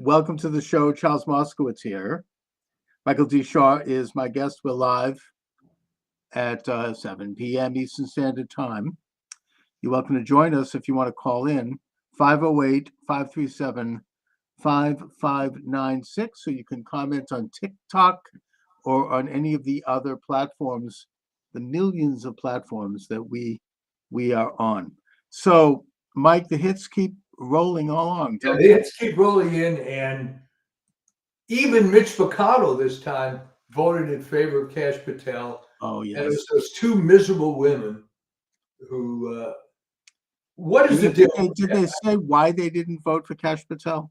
Welcome to the show. Charles Moscowitz here. Michael D. Shaw is my guest. We're live at 7 p.m. Eastern Standard Time. You're welcome to join us if you want to call in 508-537-5596, so you can comment on TikTok or on any of the other platforms, the millions of platforms that we are on. So, Mike, the hits keep rolling along. Yeah, the hits keep rolling in, and even Mitch McConnell this time voted in favor of Kash Patel. Oh, yes. And it was those two miserable women who, what is the deal? Did they say why they didn't vote for Kash Patel?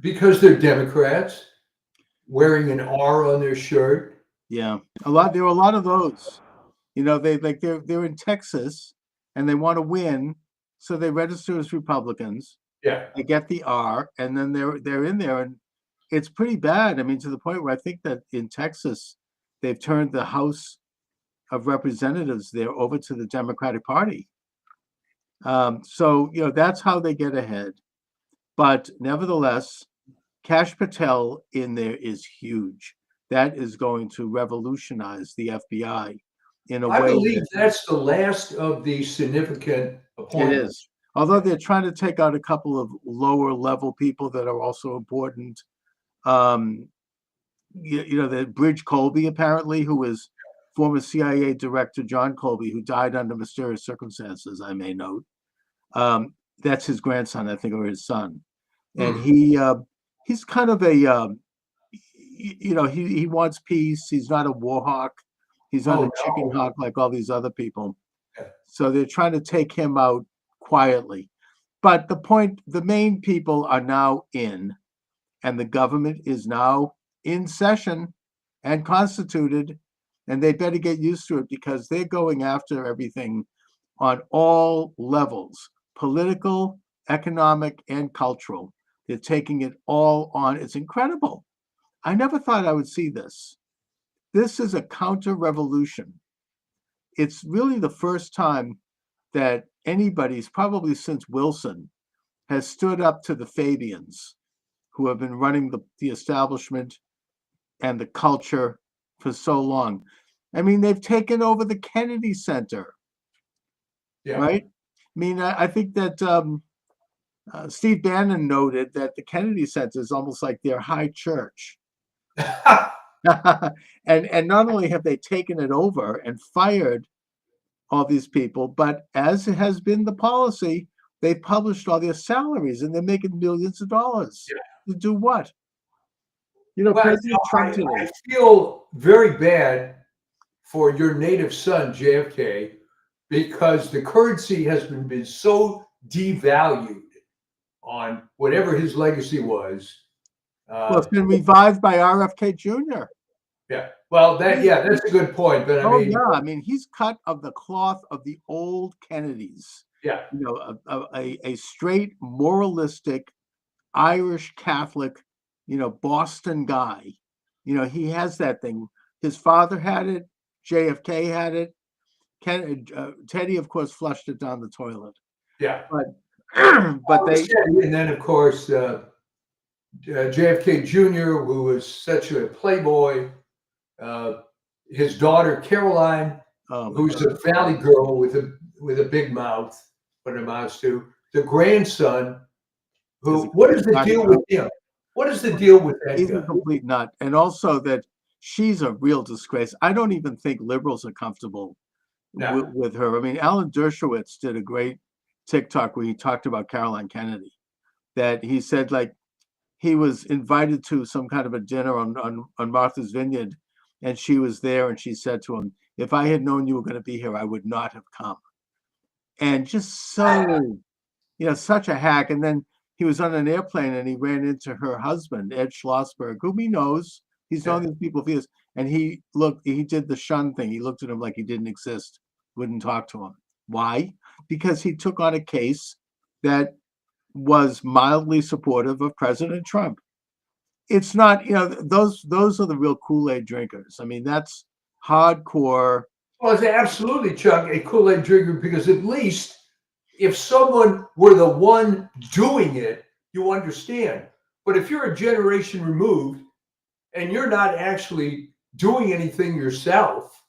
Because they're Democrats, wearing an R on their shirt. Yeah, there were a lot of those. You know, they're in Texas and they want to win, so they register as Republicans. Yeah, they get the R, and then they're in there, and it's pretty bad. I mean, to the point where I think that in Texas, they've turned the House of Representatives there over to the Democratic Party. So that's how they get ahead. But nevertheless, Kash Patel in there is huge. That is going to revolutionize the FBI in a way. I believe that's the last of the significant appointments. It is. Although they're trying to take out a couple of lower level people that are also important. That Bridge Colby, apparently, who was former CIA director John Colby, who died under mysterious circumstances, I may note. That's his grandson, I think, or his son. And he's kind of a, he wants peace. He's not a war hawk. He's not a chicken hawk like all these other people. So they're trying to take him out quietly. But the main people are now in, and the government is now in session and constituted, and they better get used to it because they're going after everything on all levels, political, economic, and cultural. They're taking it all on. It's incredible. I never thought I would see this. This is a counter-revolution. It's really the first time that anybody's, probably since Wilson, has stood up to the Fabians, who have been running the establishment and the culture for so long. I mean, they've taken over the Kennedy Center, right? I mean, I think that Steve Bannon noted that the Kennedy Center is almost like their high church. And not only have they taken it over and fired all these people, but as it has been the policy, they've published all their salaries and they're making millions of dollars. To do what? President Trump today. I feel very bad for your native son, JFK, because the currency has been so devalued on whatever his legacy was. Well, it's been revived by RFK Jr. Yeah, well, that's a good point. But I mean, he's cut of the cloth of the old Kennedys. Yeah, a straight moralistic Irish Catholic, Boston guy. He has that thing. His father had it. JFK had it. Teddy, of course, flushed it down the toilet. Yeah, but they. And then, of course, JFK Jr., who was such a playboy. His daughter Caroline, who's a valley girl with a big mouth, what it amounts to. The grandson, what is the deal with him? What is the deal with that? He's a complete nut, and also that she's a real disgrace. I don't even think liberals are comfortable with her. I mean, Alan Dershowitz did a great TikTok where he talked about Caroline Kennedy. That he said, like, he was invited to some kind of a dinner on Martha's Vineyard, and she was there, and she said to him, "If I had known you were going to be here, I would not have come." And just so, such a hack. And then he was on an airplane, and he ran into her husband, Ed Schlossberg, whom he knows. He's known these people for years. And he did the shun thing. He looked at him like he didn't exist, wouldn't talk to him. Why? Because he took on a case that was mildly supportive of President Trump. It's not, those are the real Kool-Aid drinkers. I mean, that's hardcore. Well, it's absolutely, Chuck, a Kool-Aid drinker, because at least if someone were the one doing it, you understand. But if you're a generation removed and you're not actually doing anything yourself,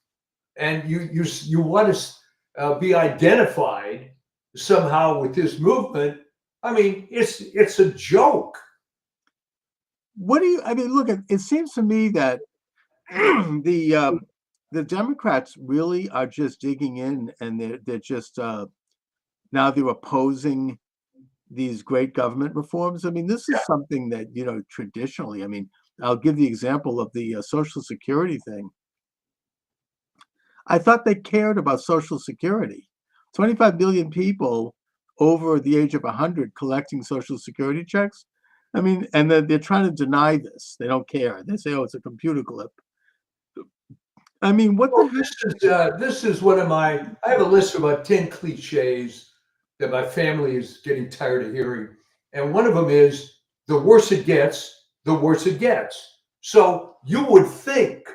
and you want to be identified somehow with this movement, I mean, it's a joke. What do you? I mean, look, it seems to me that the Democrats really are just digging in, and they're just now they're opposing these great government reforms. I mean, this is something that, traditionally, I mean, I'll give the example of the Social Security thing. I thought they cared about Social Security. 25 million people over the age of 100 collecting Social Security checks. I mean, and they're trying to deny this. They don't care. They say, oh, it's a computer glitch. I mean, what Well, the this is one of my. I have a list of about 10 cliches that my family is getting tired of hearing, and one of them is the worse it gets, the worse it gets. So you would think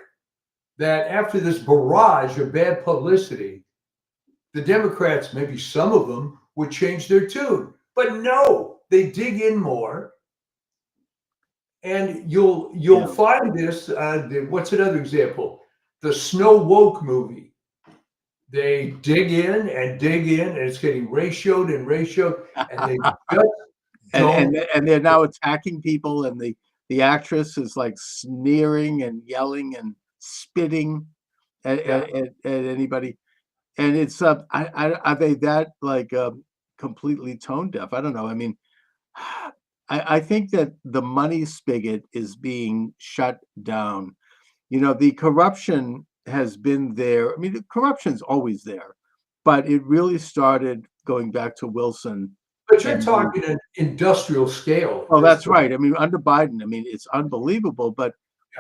that after this barrage of bad publicity, the Democrats, maybe some of them, would change their tune, but no, they dig in more, and you'll find this. What's another example? The Snow Woke movie. They dig in and dig in, and it's getting ratioed and ratioed, and they just don't. and they're now attacking people, and the actress is like sneering and yelling and spitting at anybody, and it's are they that like completely tone deaf? I don't know. I mean, I think that the money spigot is being shut down. The corruption has been there. I mean, the corruption's always there, but it really started going back to Wilson. But you're talking an industrial scale. Oh, that's right. I mean, under Biden, I mean, it's unbelievable, but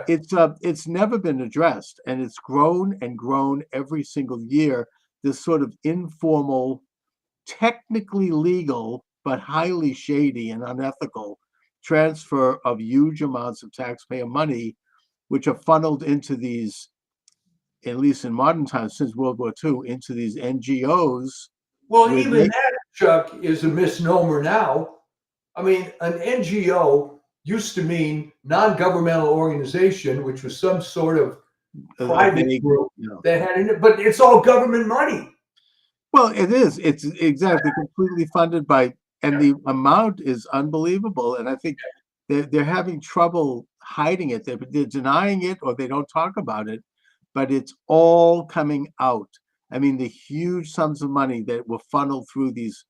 it's never been addressed, and it's grown and grown every single year. This sort of informal, technically legal, but highly shady and unethical transfer of huge amounts of taxpayer money, which are funneled into these, at least in modern times, since World War II, into these NGOs. Well, even that, Chuck, is a misnomer now. I mean, an NGO used to mean non-governmental organization, which was some sort of private group that had in it, but it's all government money. Well, it is. It's exactly completely funded by, and the amount is unbelievable. And I think they're having trouble hiding it. They're denying it, or they don't talk about it, but it's all coming out. I mean, the huge sums of money that were funneled through these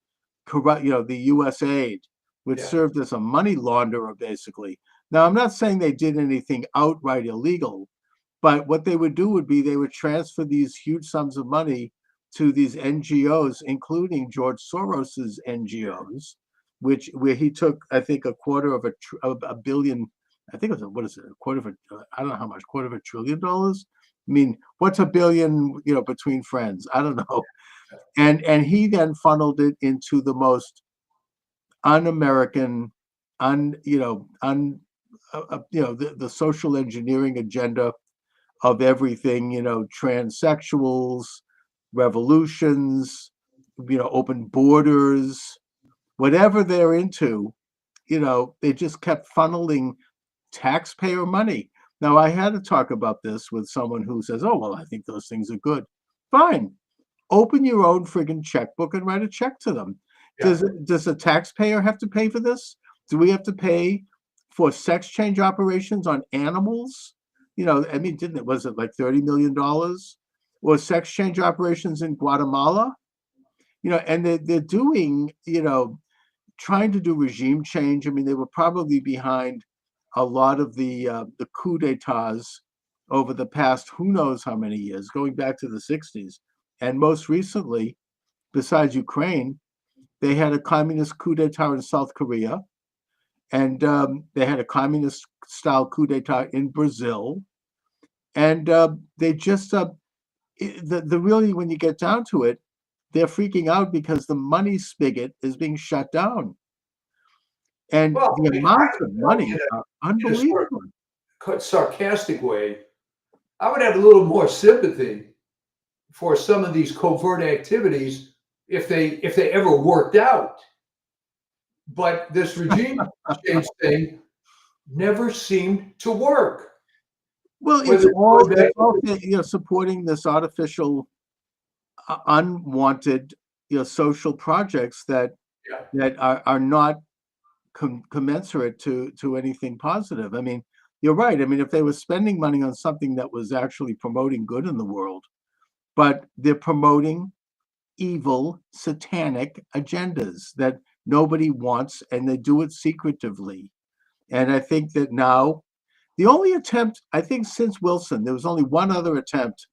corrupt, the U.S. aid, which served as a money launderer, basically. Now, I'm not saying they did anything outright illegal, but what they would do would be they would transfer these huge sums of money to these NGOs, including George Soros's NGOs, where he took, I think, a quarter of a billion. I think it was what is it? I don't know how much. $250 billion. I mean, what's a billion? Between friends, I don't know. And he then funneled it into the most un-American, the social engineering agenda of everything. Transsexuals, revolutions, open borders, whatever they're into. They just kept funneling taxpayer money. Now, I had to talk about this with someone who says, oh, well, I think those things are good. Fine. Open your own friggin' checkbook and write a check to them. Does a taxpayer have to pay for this? Do we have to pay for sex change operations on animals? I mean, was it like $30 million? Or sex change operations in Guatemala? And they're doing, trying to do regime change. I mean, they were probably behind a lot of the coup d'etats over the past who knows how many years, going back to the 60s. And most recently, besides Ukraine, they had a communist coup d'etat in South Korea, and they had a communist-style coup d'etat in Brazil. And they just, really, when you get down to it, they're freaking out because the money spigot is being shut down. And the amount of money are unbelievable. In a sarcastic way, I would have a little more sympathy for some of these covert activities if they ever worked out. But this regime change thing never seemed to work. Well, Whether it's all supporting this artificial, unwanted, social projects that are not commensurate to anything positive. I mean, you're right. I mean, if they were spending money on something that was actually promoting good in the world, but they're promoting evil, satanic agendas that nobody wants, and they do it secretively. And I think that now, the only attempt, I think since Wilson, there was only one other attempt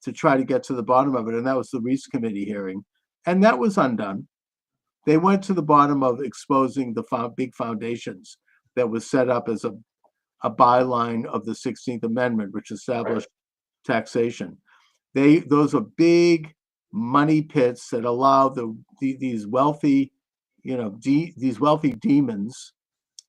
to try to get to the bottom of it, and that was the Reese Committee hearing. And that was undone. They went to the bottom of exposing the big foundations that was set up as a byline of the 16th Amendment, which established taxation. Those are big money pits that allow these wealthy, these wealthy demons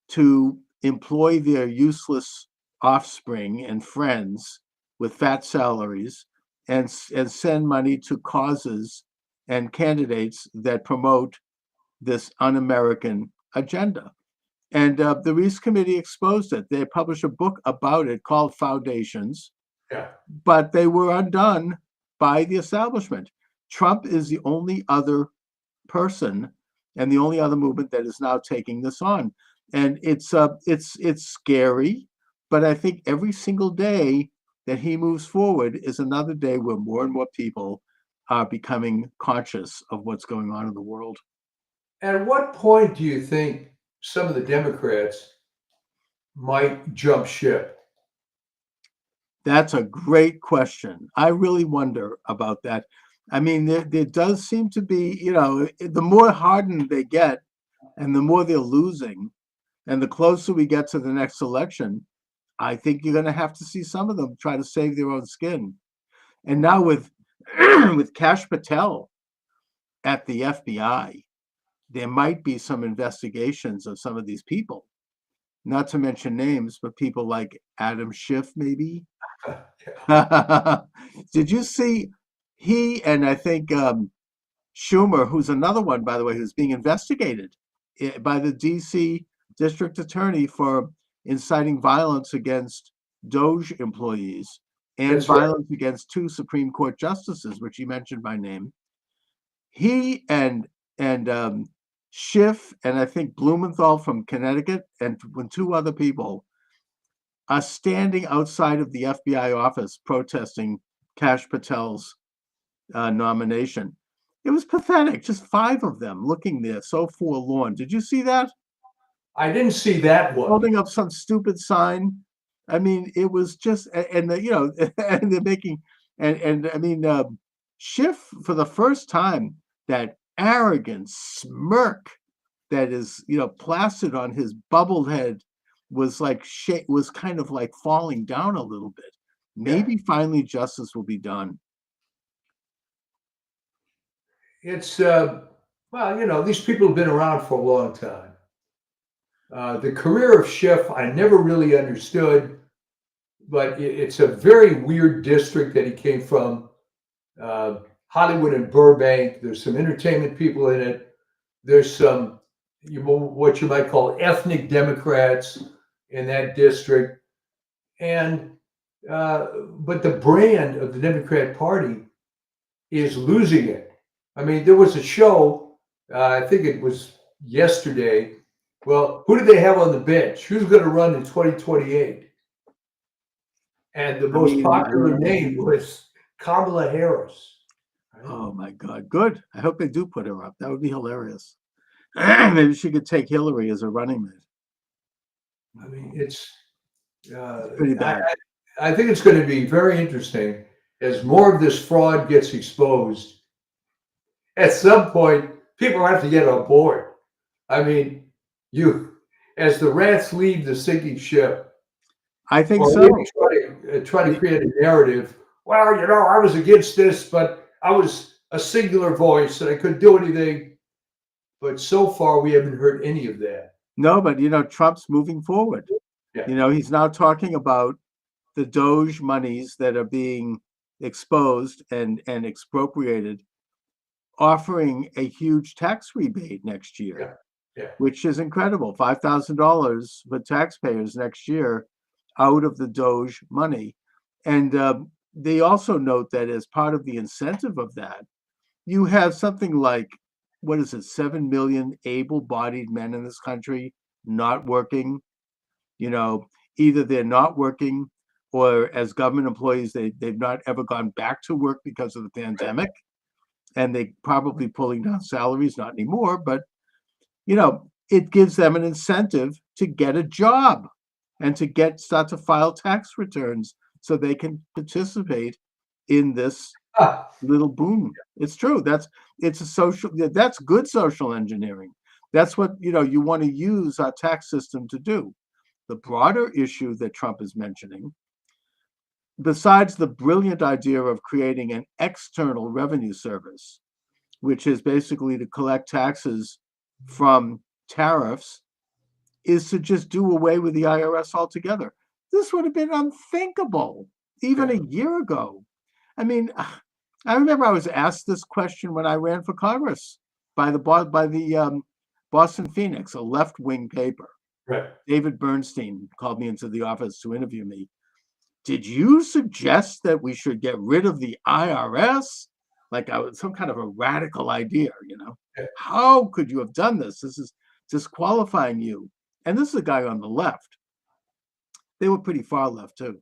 to employ their useless offspring and friends with fat salaries and send money to causes and candidates that promote this un-American agenda. And the Reese Committee exposed it. They published a book about it called Foundations, but they were undone by the establishment. Trump is the only other person and the only other movement that is now taking this on. And it's scary, but I think every single day that he moves forward is another day where more and more people are becoming conscious of what's going on in the world. At what point do you think some of the Democrats might jump ship? That's a great question. I really wonder about that. I mean, there does seem to be, the more hardened they get and the more they're losing, and the closer we get to the next election, I think you're going to have to see some of them try to save their own skin. And now with with Kash Patel at the FBI, there might be some investigations of some of these people, not to mention names, but people like Adam Schiff, maybe. Did you see he and I think Schumer, who's another one, by the way, who's being investigated by the DC district attorney for inciting violence against Doge employees and violence against 2 Supreme Court justices, which he mentioned by name. He and Schiff and I think Blumenthal from Connecticut and 2 other people are standing outside of the FBI office protesting Kash Patel's nomination. It was pathetic. Just 5 of them looking there, so forlorn. Did you see that? I didn't see that one. Holding up some stupid sign. I mean, it was just, and and they're making, and I mean, Schiff for the first time, that arrogant smirk that is, plastered on his bubbled head was kind of like falling down a little bit. Maybe finally justice will be done. It's well, these people have been around for a long time. The career of Schiff, I never really understood, but it's a very weird district that he came from. Hollywood and Burbank. There's some entertainment people in it. There's some what you might call ethnic Democrats in that district, and but the brand of the Democrat Party is losing it. I mean, there was a show, I think it was yesterday. Well, who did they have on the bench? Who's going to run in 2028? And the most popular name was Kamala Harris. Right? Oh my God, good. I hope they do put her up. That would be hilarious. Maybe she could take Hillary as a running mate. I mean, it's pretty bad. I think it's going to be very interesting as more of this fraud gets exposed. At some point, people have to get on board. I mean, as the rats leave the sinking ship. I think so. Try to create a narrative. Well, I was against this, but I was a singular voice and I couldn't do anything. But so far, we haven't heard any of that. No, but Trump's moving forward. Yeah. He's now talking about the Doge monies that are being exposed and expropriated offering a huge tax rebate next year, Yeah. Yeah. which is incredible. $5,000 for taxpayers next year out of the Doge money. And they also note that as part of the incentive of that, you have something like, what is it, 7 million able-bodied men in this country not working. Either they're not working, or as government employees, they've not ever gone back to work because of the pandemic, and they probably pulling down salaries, not anymore, but it gives them an incentive to get a job and to start to file tax returns so they can participate in this Ah, little boom. It's true. That's good social engineering. That's what you want to use our tax system to do. The broader issue that Trump is mentioning, besides the brilliant idea of creating an external revenue service, which is basically to collect taxes from tariffs, is to just do away with the IRS altogether. This would have been unthinkable even yeah. a year ago. I mean, I remember I was asked this question when I ran for Congress by the Boston Phoenix, a left-wing paper. Right. David Bernstein called me into the office to interview me. Did you suggest that we should get rid of the IRS? Like I was some kind of a radical idea, Yeah. How could you have done this? This is disqualifying you. And this is a guy on the left. They were pretty far left too.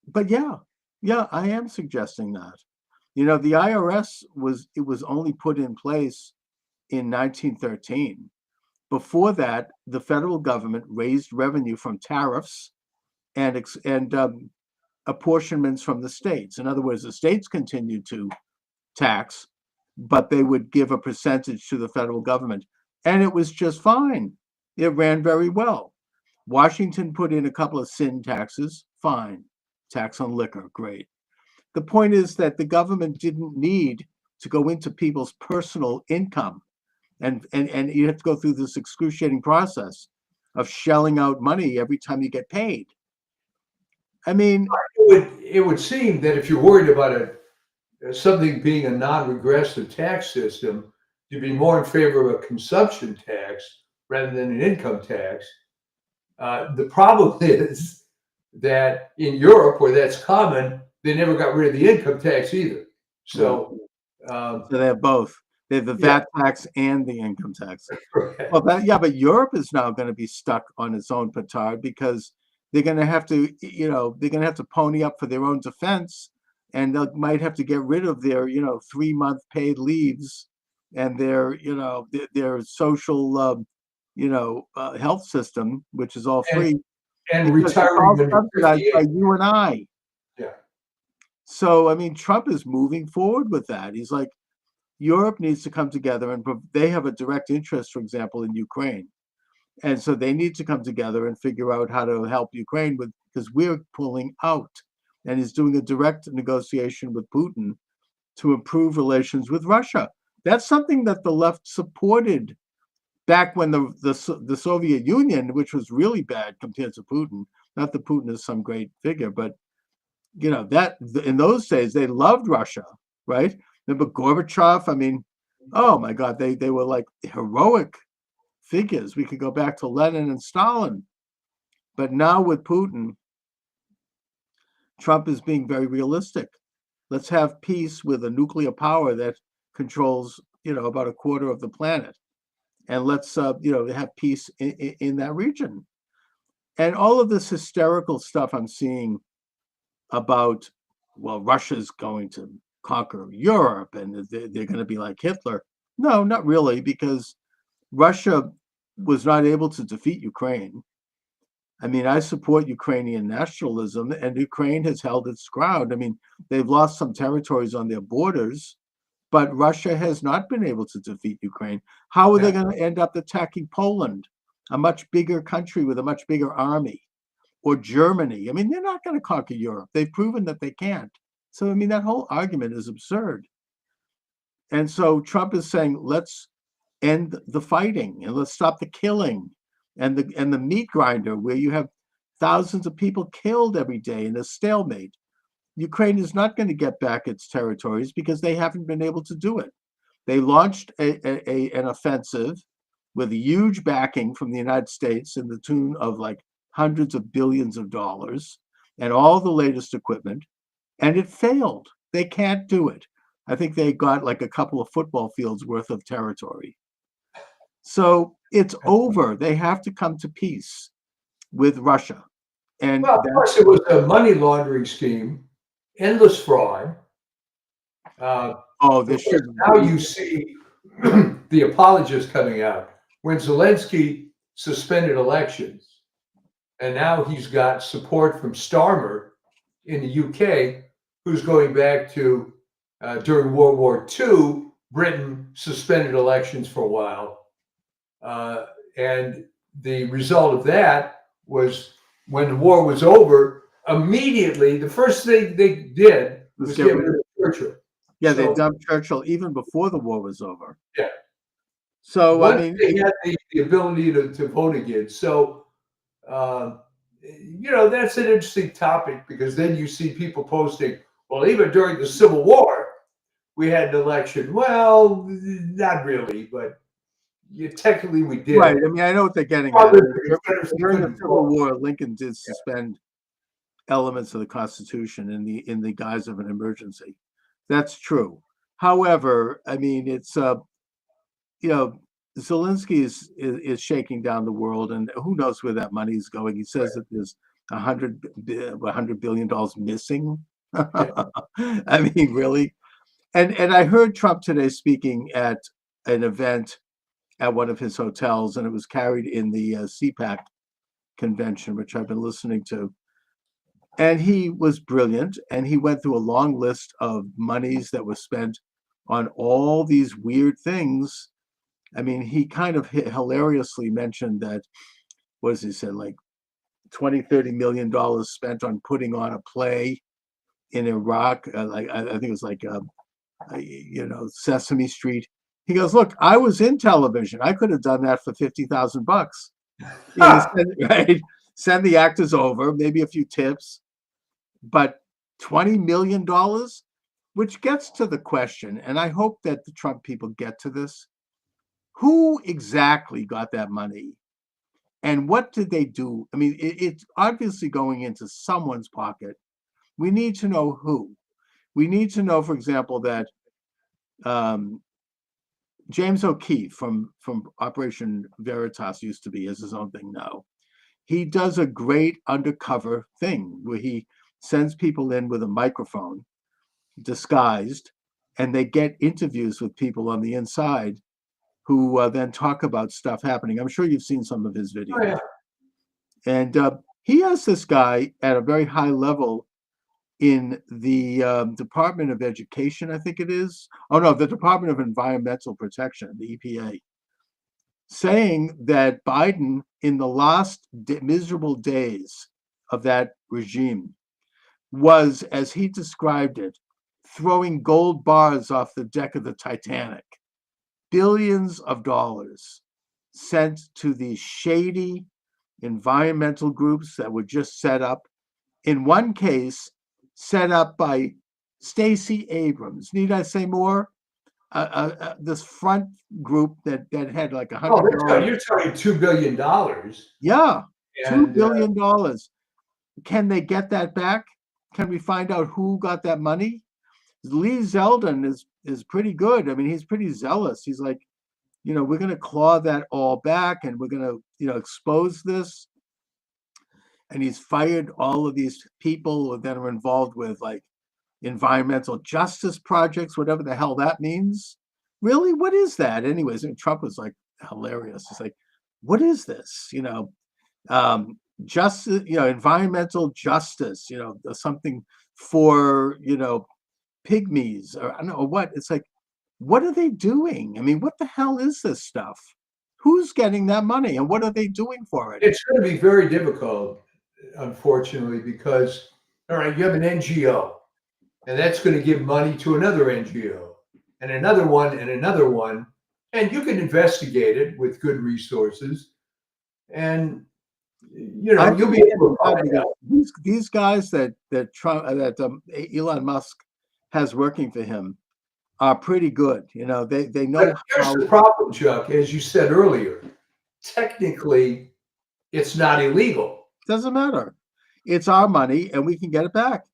But yeah, I am suggesting that. The IRS was only put in place in 1913. Before that, the federal government raised revenue from tariffs and apportionments from the states. In other words, the states continued to tax, but they would give a percentage to the federal government, and it was just fine. It ran very well. Washington put in a couple of sin taxes, fine. Tax on liquor, great. The point is that the government didn't need to go into people's personal income, and you have to go through this excruciating process of shelling out money every time you get paid. I mean, It would seem that if you're worried about something being a non-regressive tax system, you'd be more in favor of a consumption tax rather than an income tax. The problem is that in Europe, where that's common, they never got rid of the income tax either. So, so they have both. They have the yeah. VAT tax and the income tax. Right. Well, but Europe is now going to be stuck on its own petard because they're going to have to, pony up for their own defense, and they might have to get rid of their, 3-month paid leaves and their social, health system, which is all And, free and because it's retiring all under subsidized by 58. you and I. Yeah. So, I mean, Trump is moving forward with that. He's like, Europe needs to come together, and they have a direct interest, for example, in Ukraine. And so they need to come together and figure out how to help Ukraine because we're pulling out. And he's doing a direct negotiation with Putin to improve relations with Russia. That's something that the left supported back when the Soviet Union, which was really bad compared to Putin. Not that Putin is some great figure, but that in those days they loved Russia, right? Remember Gorbachev? I mean, oh my God, they were like heroic figures. We could go back to Lenin and Stalin. But now with Putin, Trump is being very realistic. Let's have peace with a nuclear power that controls, about a quarter of the planet. And let's, have peace in that region. And all of this hysterical stuff I'm seeing about, well, Russia's going to conquer Europe and they're going to be like Hitler. No, not really, because Russia was not able to defeat Ukraine. I mean, I support Ukrainian nationalism, and Ukraine has held its ground. I mean, they've lost some territories on their borders, but Russia has not been able to defeat Ukraine. How are they going to end up attacking Poland, a much bigger country with a much bigger army, or Germany? I mean, they're not going to conquer Europe. They've proven that they can't. So, I mean, that whole argument is absurd. And so Trump is saying, let's end the fighting and let's stop the killing and the meat grinder where you have thousands of people killed every day in a stalemate. Ukraine is not going to get back its territories because they haven't been able to do it. They launched an offensive with a huge backing from the United States in the tune of like hundreds of billions of dollars and all the latest equipment, and it failed. They can't do it. I think they got like a couple of football fields worth of territory. So it's over. They have to come to peace with Russia. And well, of course, it was a money laundering scheme, endless fraud. this should now you see the apologists coming out when Zelensky suspended elections, and now he's got support from Starmer in the UK, who's going back to during World War II. Britain suspended elections for a while, and the result of that was when the war was over, immediately the first thing they did was get rid of Churchill. Yeah, they dumped Churchill even before the war was over. Yeah. So once I mean, they had the ability to vote again. So that's an interesting topic, because then you see people posting, well, even during the Civil War, we had an election. Well, not really, but technically we did. Right. I mean, I know what they're getting at. During the Civil War, Lincoln did suspend elements of the Constitution in the guise of an emergency. That's true. However, I mean, it's Zelensky is shaking down the world, and who knows where that money is going. He says that there's $100 billion missing. I mean, really. And I heard Trump today speaking at an event at one of his hotels, and it was carried in the CPAC convention, which I've been listening to. And he was brilliant, and he went through a long list of monies that were spent on all these weird things. I mean, he kind of hilariously mentioned that, what does he say, like $20-30 million spent on putting on a play in Iraq. Like I think it was like Sesame Street. He goes, look, I was in television. I could have done that for $50,000. Right? Send the actors over, maybe a few tips, but $20 million, which gets to the question, and I hope that the Trump people get to this. Who exactly got that money? And what did they do? I mean, it's obviously going into someone's pocket. We need to know who. We need to know, for example, that James O'Keefe from Operation Veritas used to be, has his own thing now. He does a great undercover thing where he sends people in with a microphone, disguised, and they get interviews with people on the inside who then talk about stuff happening. I'm sure you've seen some of his videos. Oh, yeah. And he has this guy at a very high level in the Department of Education, I think it is. Oh, no, the Department of Environmental Protection, the EPA, saying that Biden, in the last miserable days of that regime, was, as he described it, throwing gold bars off the deck of the Titanic. Billions of dollars sent to these shady environmental groups that were just set up. In one case, set up by Stacey Abrams. Need I say more? This front group that had like $100. Oh, you're talking $2 billion. Yeah, $2 billion. Can they get that back? Can we find out who got that money? Lee Zeldin is pretty good. I mean, he's pretty zealous. He's like, we're going to claw that all back, and we're going to, expose this. And he's fired all of these people that are involved with like environmental justice projects, whatever the hell that means. Really, what is that? Anyways, Trump was like hilarious. It's like, what is this? Justice, environmental justice, something for, pygmies, or I don't know what. It's like, what are they doing? I mean, what the hell is this stuff? Who's getting that money, and what are they doing for it? It's going to be very difficult, unfortunately, because, all right, you have an NGO, and that's going to give money to another NGO, and another one, and you can investigate it with good resources, and you'll be able to find out. These guys that Trump, that Elon Musk has working for him are pretty good. They But know here's how. the problem, Chuck. As you said earlier, technically, it's not illegal. Doesn't matter. It's our money, and we can get it back.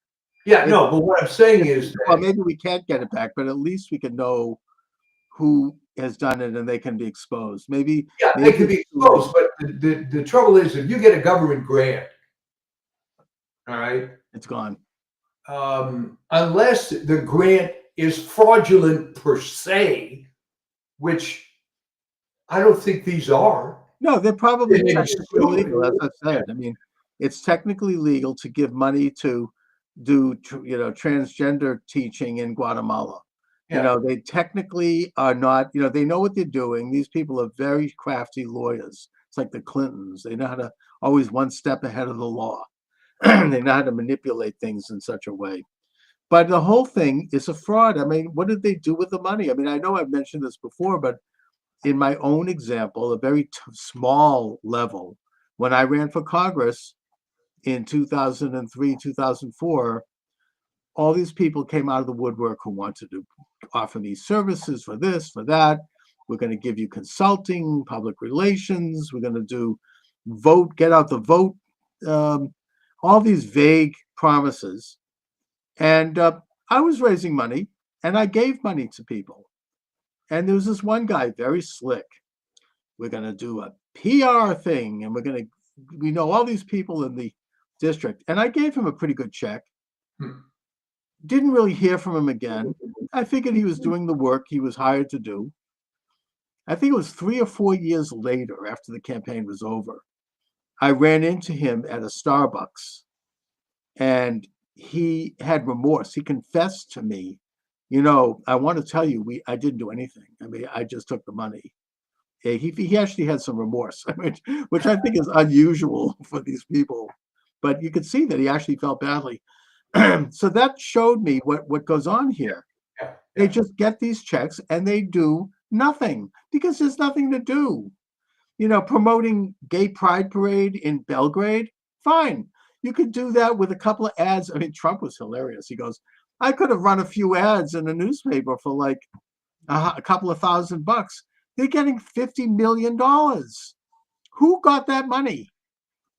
Yeah, no, but what I'm saying is Well, that, maybe we can't get it back, but at least we can know who has done it, and they can be exposed. Maybe yeah, they maybe could be it's too late. exposed, but the trouble is if you get a government grant, all right, It's gone. unless the grant is fraudulent per se, which I don't think these are. No, they're probably They may be technically stupid. legal, as I said. I mean, it's technically legal to give money to do, transgender teaching in Guatemala. Yeah, They technically are not, they know what they're doing. These people are very crafty lawyers. It's like the Clintons. They know how to always one step ahead of the law. They know how to manipulate things in such a way. But the whole thing is a fraud. I mean, what did they do with the money? I mean, I know I've mentioned this before, but in my own example, a very small level, when I ran for Congress in 2003, 2004, all these people came out of the woodwork who wanted to offer me services for this, for that. We're going to give you consulting, public relations. We're going to do vote, get out the vote, all these vague promises. And I was raising money, and I gave money to people. And there was this one guy, very slick. We're going to do a PR thing, and we know all these people in the district. And I gave him a pretty good check. Didn't really hear from him again. I figured he was doing the work he was hired to do. I think it was 3 or 4 years later, after the campaign was over, I ran into him at a Starbucks, and he had remorse. He confessed to me, I want to tell you, I didn't do anything. I mean, I just took the money. He actually had some remorse, which I think is unusual for these people. But you could see that he actually felt badly. So that showed me what goes on here. yeah, They yeah. just get these checks and they do nothing because there's nothing to do. Promoting gay pride parade in Belgrade, fine. You could do that with a couple of ads. I mean, Trump was hilarious. He goes, I could have run a few ads in a newspaper for like a couple of $1,000. They're getting $50 million. Who got that money?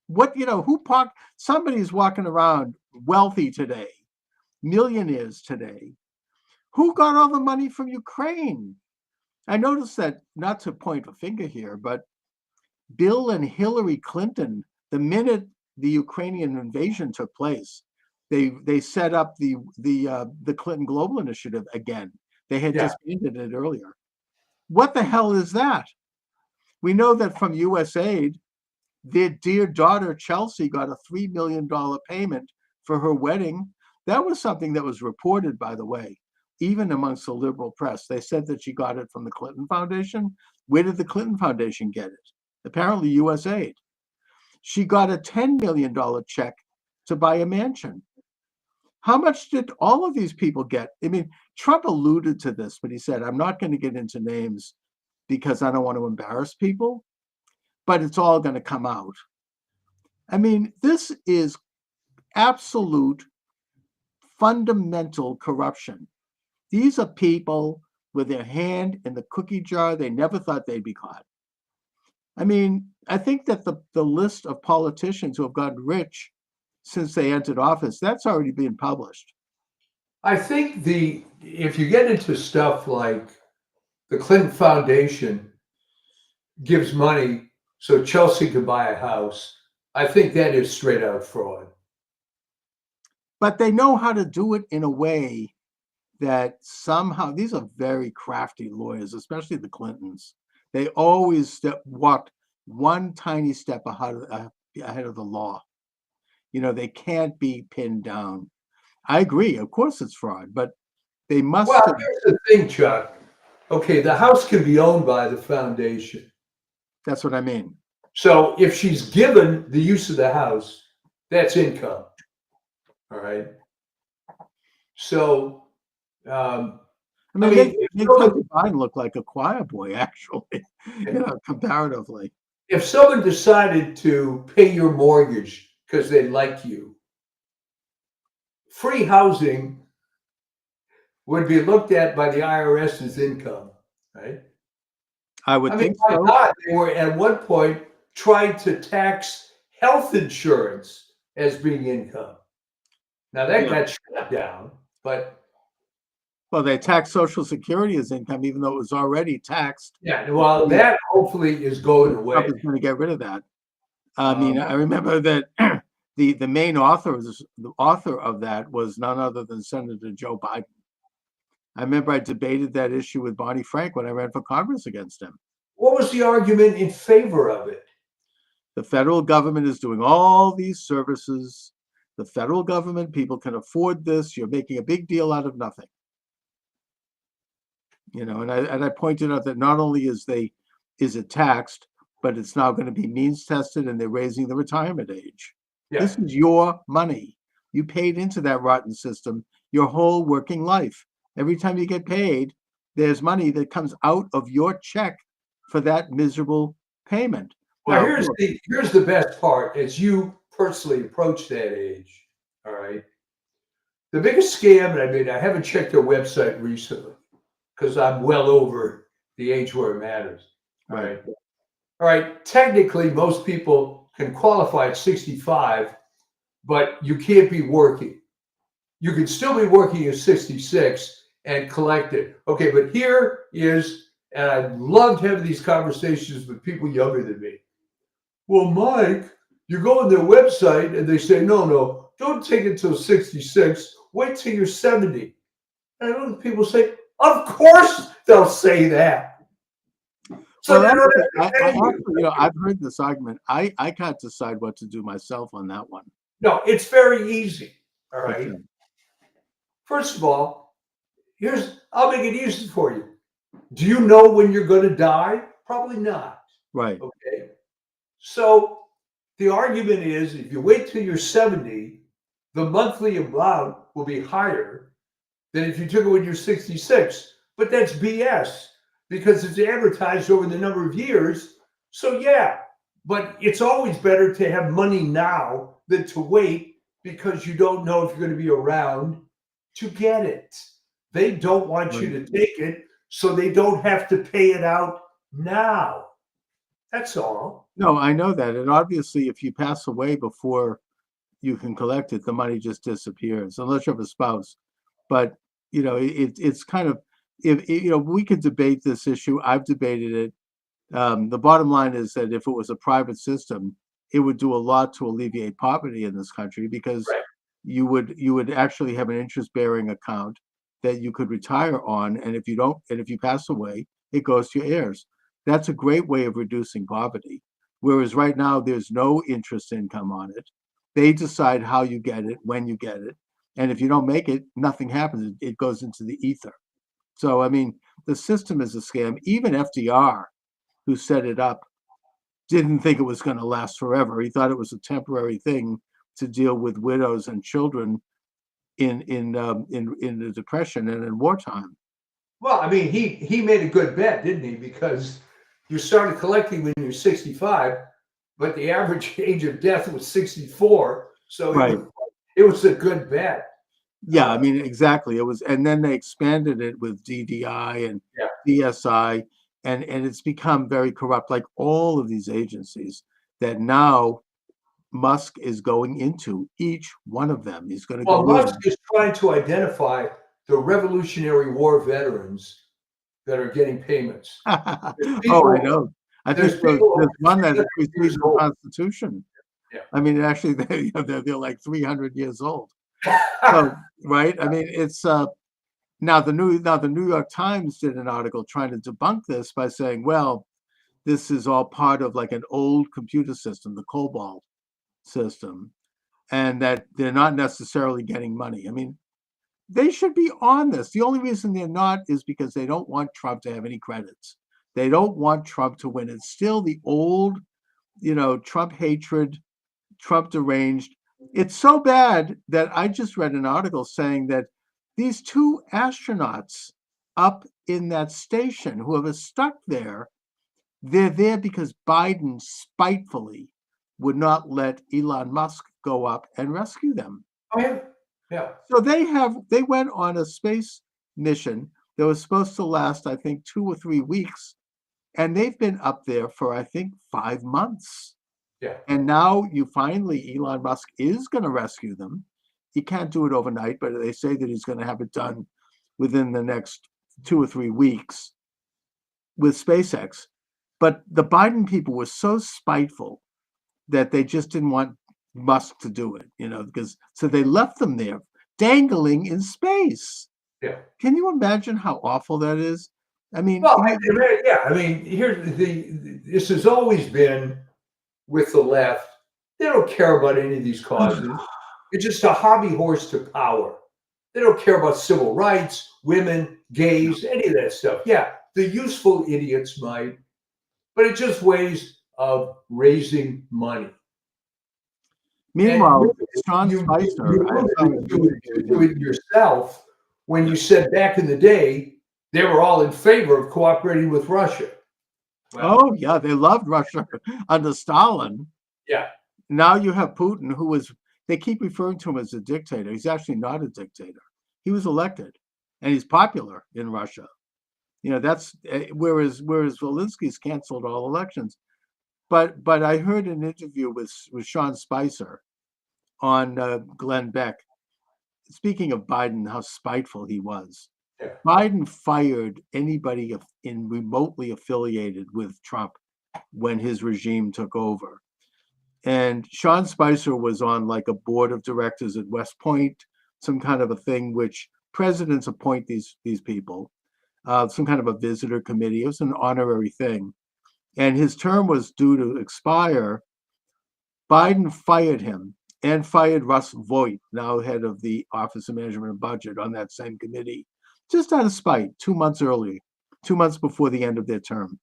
Who parked? Somebody's walking around wealthy today, millionaires today. Who got all the money from Ukraine? I noticed that, not to point a finger here, but Bill and Hillary Clinton, the minute the Ukrainian invasion took place, they set up the Clinton Global Initiative again. They had Yeah. disbanded it earlier. What the hell is that? We know that from USAID, their dear daughter Chelsea got a $3 million payment for her wedding. That was something that was reported, by the way, even amongst the liberal press. They said that she got it from the Clinton Foundation. Where did the Clinton Foundation get it? Apparently USAID. She got a $10 million check to buy a mansion. How much did all of these people get? I mean, Trump alluded to this, but he said, I'm not going to get into names because I don't want to embarrass people, but it's all going to come out. I mean, this is absolute fundamental corruption. These are people with their hand in the cookie jar. They never thought they'd be caught. I mean, I think that the list of politicians who have gotten rich since they entered office, that's already been published. I think if you get into stuff like the Clinton Foundation gives money so Chelsea could buy a house, I think that is straight out fraud. But they know how to do it in a way that somehow, these are very crafty lawyers, especially the Clintons. They always walked one tiny step ahead of the law. They can't be pinned down. I agree. Of course it's fraud, but they must. Well, here's the thing, Chuck. Okay, the house can be owned by the foundation. That's what I mean. So if she's given the use of the house, that's income. All right. So, I mean, make Hunter Biden look like a choir boy, actually, comparatively. If someone decided to pay your mortgage because they like you, free housing would be looked at by the IRS as income, right? I would I mean, think my so. God, they were at one point trying to tax health insurance as being income. Now that Yeah. got shut down, but Well, they tax Social Security as income, even though it was already taxed. yeah, well, that hopefully is going Trump away. is going to get rid of that. I mean, I remember that the main author of that was none other than Senator Joe Biden. I remember I debated that issue with Barney Frank when I ran for Congress against him. What was the argument in favor of it? The federal government is doing all these services. The federal government, people can afford this. You're making a big deal out of nothing. And I pointed out that not only is it taxed, but it's now going to be means tested, and they're raising the retirement age. Yeah. This is your money. You paid into that rotten system your whole working life. Every time you get paid, there's money that comes out of your check for that miserable payment. Well, Now, here's the best part as you personally approach that age. All right. The biggest scam, and I mean, I haven't checked their website recently because I'm well over the age where it matters. All right. All right. Technically, most people can qualify at 65, but you can't be working. You can still be working at 66 and collect it. Okay, but here is, and I loved having these conversations with people younger than me. Well, Mike, you go on their website and they say, no, don't take it till 66. Wait till you're 70. And I look at people say, of course they'll say that. So well, I've heard this argument. I can't decide what to do myself on that one. No, it's very easy. All right. Okay. First of all, I'll make it easy for you. Do you know when you're going to die? Probably not. Right. Okay. So the argument is if you wait till you're 70, the monthly amount will be higher than if you took it when you're 66. But that's BS because it's advertised over the number of years. So yeah, but it's always better to have money now than to wait because you don't know if you're going to be around to get it. They don't want you to take it, so they don't have to pay it out now. That's all. No, I know that. And obviously, if you pass away before you can collect it, the money just disappears, unless you have a spouse. But, it's kind of, we could debate this issue. I've debated it. The bottom line is that if it was a private system, it would do a lot to alleviate poverty in this country because you would actually have an interest-bearing account that you could retire on, and if you pass away, it goes to your heirs. That's a great way of reducing poverty. Whereas right now, there's no interest income on it. They decide how you get it, when you get it, and if you don't make it, nothing happens. It goes into the ether. So, I mean, the system is a scam. Even FDR, who set it up, didn't think it was going to last forever. He thought it was a temporary thing to deal with widows and children in the Depression and in wartime. Well, I mean, he made a good bet, didn't he? Because you started collecting when you're 65, but the average age of death was 64. So it was a good bet. Yeah, I mean, exactly. It was, and then they expanded it with DDI and DSI, and it's become very corrupt, like all of these agencies that now Musk is going into each one of them. He's going to go. Musk is trying to identify the Revolutionary War veterans that are getting payments. I know. I think there's one that precedes the Constitution. Yeah. I mean, actually, they're like 300 years old. So, right? I mean, it's now the New York Times did an article trying to debunk this by saying, well, this is all part of like an old computer system, the COBOL system, and that they're not necessarily getting money. I mean, they should be on this. The only reason they're not is because they don't want Trump to have any credits. They don't want Trump to win. It's still the old, Trump hatred, Trump deranged. It's so bad that I just read an article saying that these two astronauts up in that station, whoever stuck there, they're there because Biden spitefully would not let Elon Musk go up and rescue them. Oh, yeah. So they went on a space mission that was supposed to last, I think, 2 or 3 weeks. And they've been up there for, I think, 5 months. Yeah. And now Elon Musk is going to rescue them. He can't do it overnight, but they say that he's going to have it done within the next 2 or 3 weeks with SpaceX. But the Biden people were so spiteful that they just didn't want Musk to do it, because so they left them there dangling in space. Yeah. Can you imagine how awful that is? I mean, well, yeah. I mean, this has always been with the left. They don't care about any of these causes. It's just a hobby horse to power. They don't care about civil rights, women, gays, any of that stuff. Yeah, the useful idiots might, but it's just ways of raising money. Meanwhile, Sean you Spicer, do it yourself when you said back in the day they were all in favor of cooperating with Russia. Well, oh yeah, they loved Russia under Stalin. Yeah. Now you have Putin, they keep referring to him as a dictator. He's actually not a dictator. He was elected, and he's popular in Russia. That's whereas Zelensky's canceled all elections. But I heard an interview with Sean Spicer on Glenn Beck, speaking of Biden, how spiteful he was. Yeah. Biden fired anybody remotely affiliated with Trump when his regime took over. And Sean Spicer was on like a board of directors at West Point, some kind of a thing which presidents appoint these people, some kind of a visitor committee. It was an honorary thing. And his term was due to expire. Biden fired him and fired Russ Voigt, now head of the Office of Management and Budget, on that same committee, just out of spite, 2 months early, 2 months before the end of their term.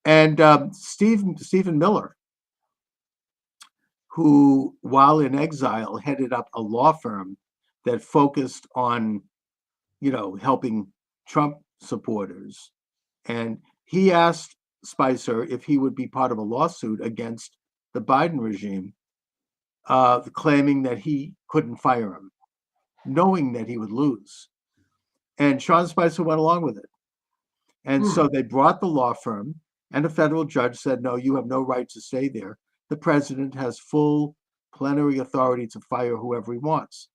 And Stephen Miller, who, while in exile, headed up a law firm that focused on, helping Trump supporters. And he asked Spicer if he would be part of a lawsuit against the Biden regime, claiming that he couldn't fire him, knowing that he would lose. And Sean Spicer went along with it. And so they brought the law firm, and a federal judge said, no, you have no right to stay there. The president has full plenary authority to fire whoever he wants.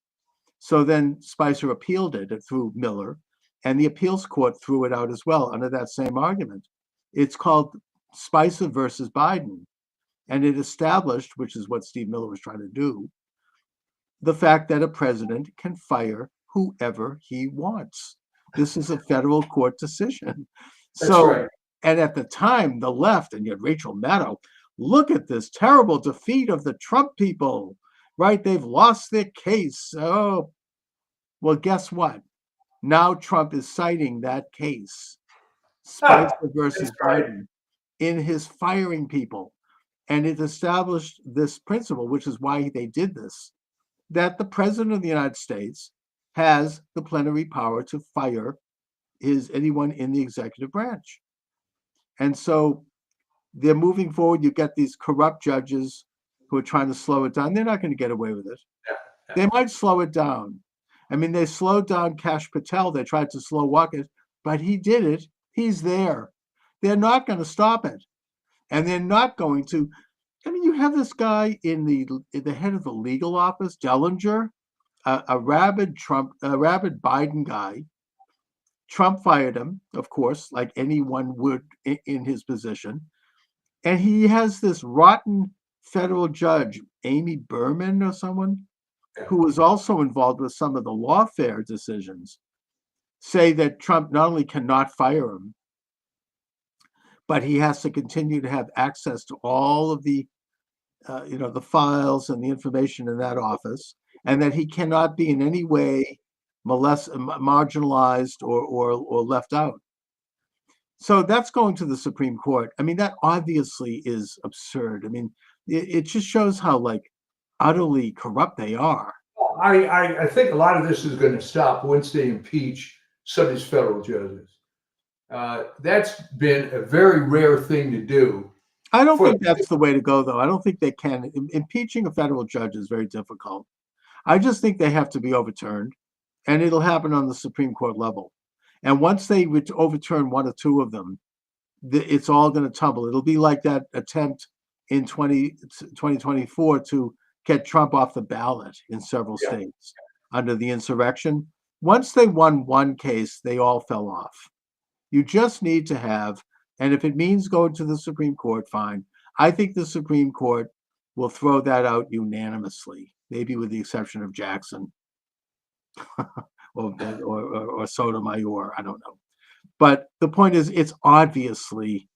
So then Spicer appealed it through Miller, and the appeals court threw it out as well under that same argument. It's called Spicer versus Biden. And it established, which is what Steve Miller was trying to do, the fact that a president can fire whoever he wants. This is a federal court decision. That's right. And at the time, the left, and yet Rachel Maddow, look at this terrible defeat of the Trump people, right? They've lost their case. Oh, well, guess what? Now Trump is citing that case, Spicer versus Biden, in his firing people. And it established this principle, which is why they did this, that the president of the United States has the plenary power to fire anyone in the executive branch. And so they're moving forward. You get these corrupt judges who are trying to slow it down. They're not going to get away with it. Yeah. They might slow it down. I mean, they slowed down Kash Patel. They tried to slow walk it, but he did it. He's there. They're not going to stop it. And they're not going to. I mean, you have this guy in the head of the legal office, Dellinger, a rabid Biden guy. Trump fired him, of course, like anyone would in his position. And he has this rotten federal judge, Amy Berman or someone, who was also involved with some of the lawfare decisions, say that Trump not only cannot fire him, but he has to continue to have access to all of the, the files and the information in that office, and that he cannot be in any way marginalized or left out. So that's going to the Supreme Court. I mean, that obviously is absurd. I mean, it just shows how utterly corrupt they are. I think a lot of this is going to stop once they impeach some of these federal judges. That's been a very rare thing to do. I don't think that's the way to go, though. I don't think they can. Impeaching a federal judge is very difficult. I just think they have to be overturned. and it'll happen on the Supreme Court level. And once they overturn one or two of them, it's all going to tumble. It'll be like that attempt in 2024 to get Trump off the ballot in several states under the insurrection. Once they won one case, they all fell off. You just need to have, and if it means going to the Supreme Court, fine. I think the Supreme Court will throw that out unanimously, maybe with the exception of Jackson or Sotomayor. I don't know. But the point is, it's obviously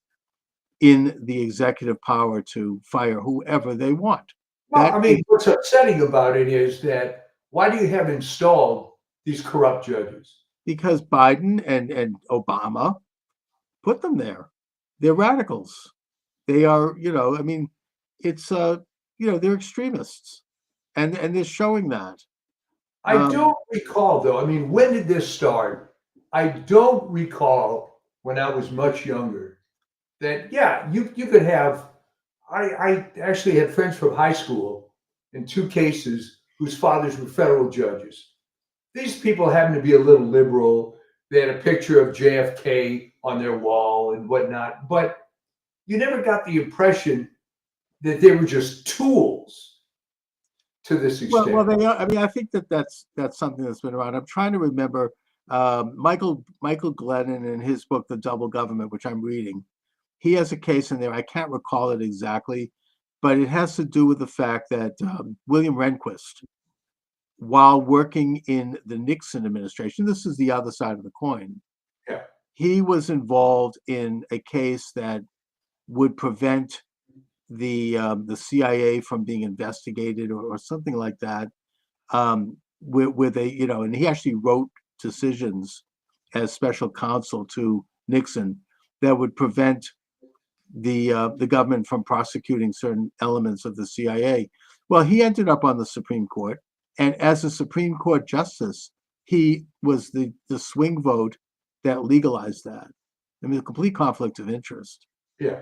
in the executive power to fire whoever they want. Well, I mean, what's upsetting about it is that why do you have installed these corrupt judges? Because Biden and Obama put them there. They're radicals. They are, I mean, it's, they're extremists. And they're showing that. I don't recall, though. I mean, when did this start? I don't recall when I was much younger that, you could have. I actually had friends from high school in two cases whose fathers were federal judges. These people happened to be a little liberal. They had a picture of JFK on their wall and whatnot, but you never got the impression that they were just tools to this extent. Well, they are. I mean, I think that's something that's been around. I'm trying to remember Michael Glennon in his book, The Double Government, which I'm reading. He has a case in there. I can't recall it exactly, but it has to do with the fact that William Rehnquist, while working in the Nixon administration, this is the other side of the coin. Yeah. He was involved in a case that would prevent the CIA from being investigated or something like that, where they, and he actually wrote decisions as special counsel to Nixon that would prevent the government from prosecuting certain elements of the CIA. Well, he ended up on the Supreme Court, and as a Supreme Court justice, he was the swing vote that legalized that. I mean, a complete conflict of interest. Yeah.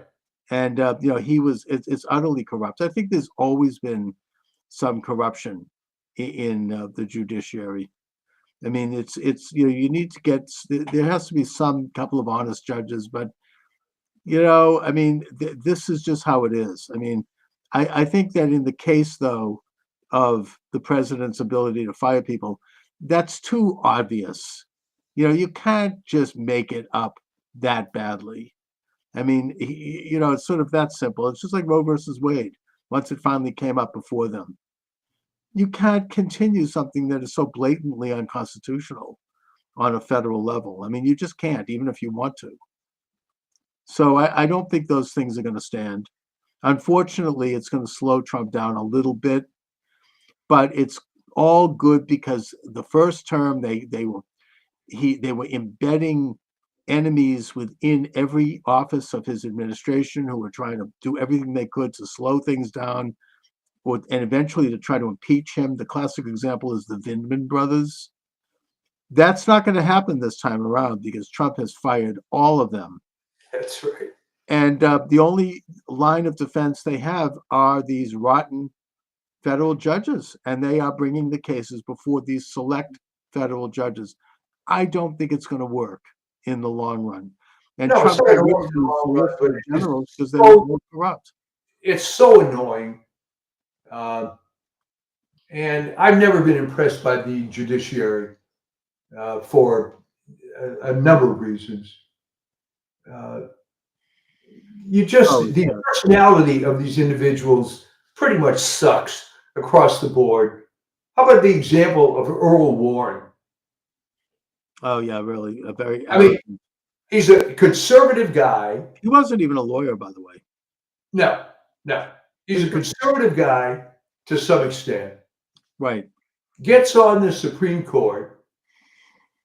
And he was. It's utterly corrupt. I think there's always been some corruption in the judiciary. I mean, it's you need to get. There has to be some couple of honest judges, but I mean, this is just how it is. I mean, I think that in the case though of the president's ability to fire people, that's too obvious. You can't just make it up that badly. I mean, it's sort of that simple. It's just like Roe versus Wade. Once it finally came up before them, you can't continue something that is so blatantly unconstitutional on a federal level. I mean, you just can't, even if you want to. So I don't think those things are going to stand. Unfortunately, it's going to slow Trump down a little bit, but it's all good because the first term they were embedding enemies within every office of his administration who were trying to do everything they could to slow things down and eventually to try to impeach him. The classic example is the Vindman brothers. That's not going to happen this time around because Trump has fired all of them. That's right. And the only line of defense they have are these rotten federal judges, and they are bringing the cases before these select federal judges. I don't think it's going to work in the long run. And No, Trump got rid of the generals because they were more corrupt. It's so annoying. And I've never been impressed by the judiciary for a number of reasons. The personality of these individuals pretty much sucks across the board. How about the example of Earl Warren? Oh yeah, really, a very. I mean, he's a conservative guy. He wasn't even a lawyer, by the way. No. He's a conservative guy to some extent. Right. Gets on the Supreme Court,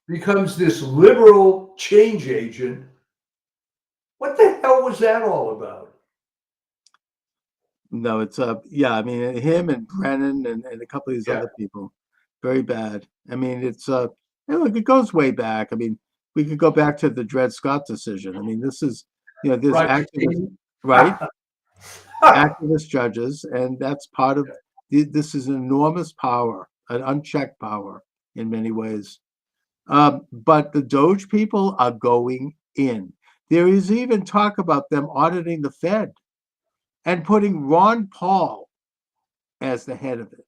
becomes this liberal change agent. What the hell was that all about? No, it's I mean, him and Brennan and a couple of these other people, very bad. I mean, it's look, it goes way back. I mean, we could go back to the Dred Scott decision. I mean, this is this activist, right? Activist judges, and that's part of this is an enormous power, an unchecked power. in many ways. But the Doge people are going in. There is even talk about them auditing the Fed and putting Ron Paul as the head of it.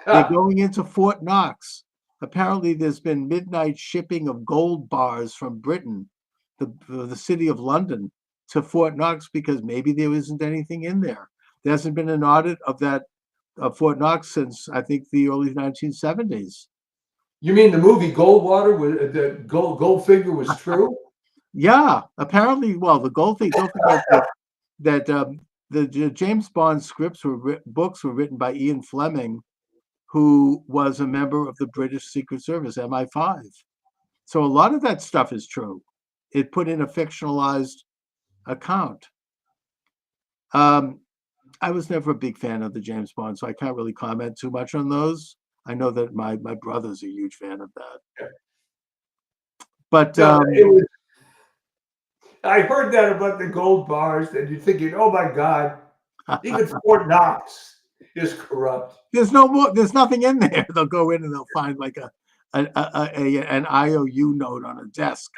They're going into Fort Knox. Apparently, there's been midnight shipping of gold bars from Britain, the city of London, to Fort Knox because maybe there isn't anything in there. There hasn't been an audit of that of Fort Knox since I think the early 1970s. You mean the movie Goldwater was the Goldfinger was true? Yeah, apparently. Well, the Goldfinger. Don't forget that the James Bond books were written by Ian Fleming, who was a member of the British Secret Service, MI5. So a lot of that stuff is true. It put in a fictionalized account. I was never a big fan of the James Bond, so I can't really comment too much on those. I know that my brother's a huge fan of that. But I heard that about the gold bars, and you're thinking, oh my God, even Fort Knox is corrupt. There's nothing in there. They'll go in and they'll find like an IOU note on a desk.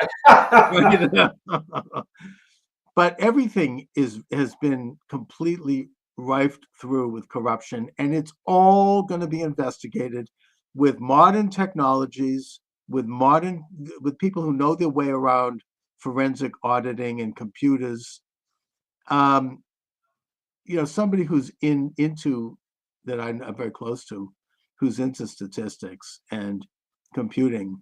But everything has been completely rifed through with corruption, and it's all going to be investigated with modern technologies, with people who know their way around forensic auditing and computers. Somebody who's into that I'm very close to, who's into statistics and computing,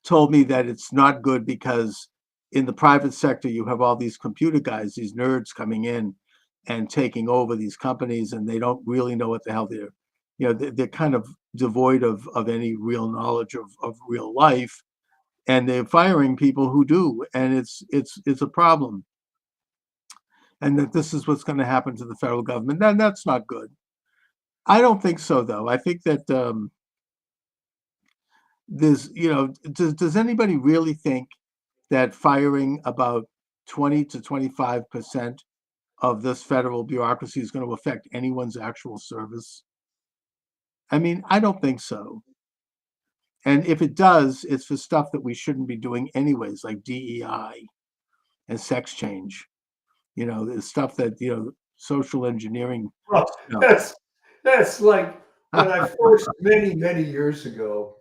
told me that it's not good because in the private sector, you have all these computer guys, these nerds coming in and taking over these companies, and they don't really know what the hell they're kind of devoid of any real knowledge of real life, and they're firing people who do, and it's a problem. And that this is what's going to happen to the federal government. Then that's not good. I don't think so, though. I think that does anybody really think that firing about 20 to 25% of this federal bureaucracy is going to affect anyone's actual service? I mean, I don't think so. And if it does, it's for stuff that we shouldn't be doing anyways, like DEI and sex change. The stuff that, social engineering. Well, that's like when I first, many years ago,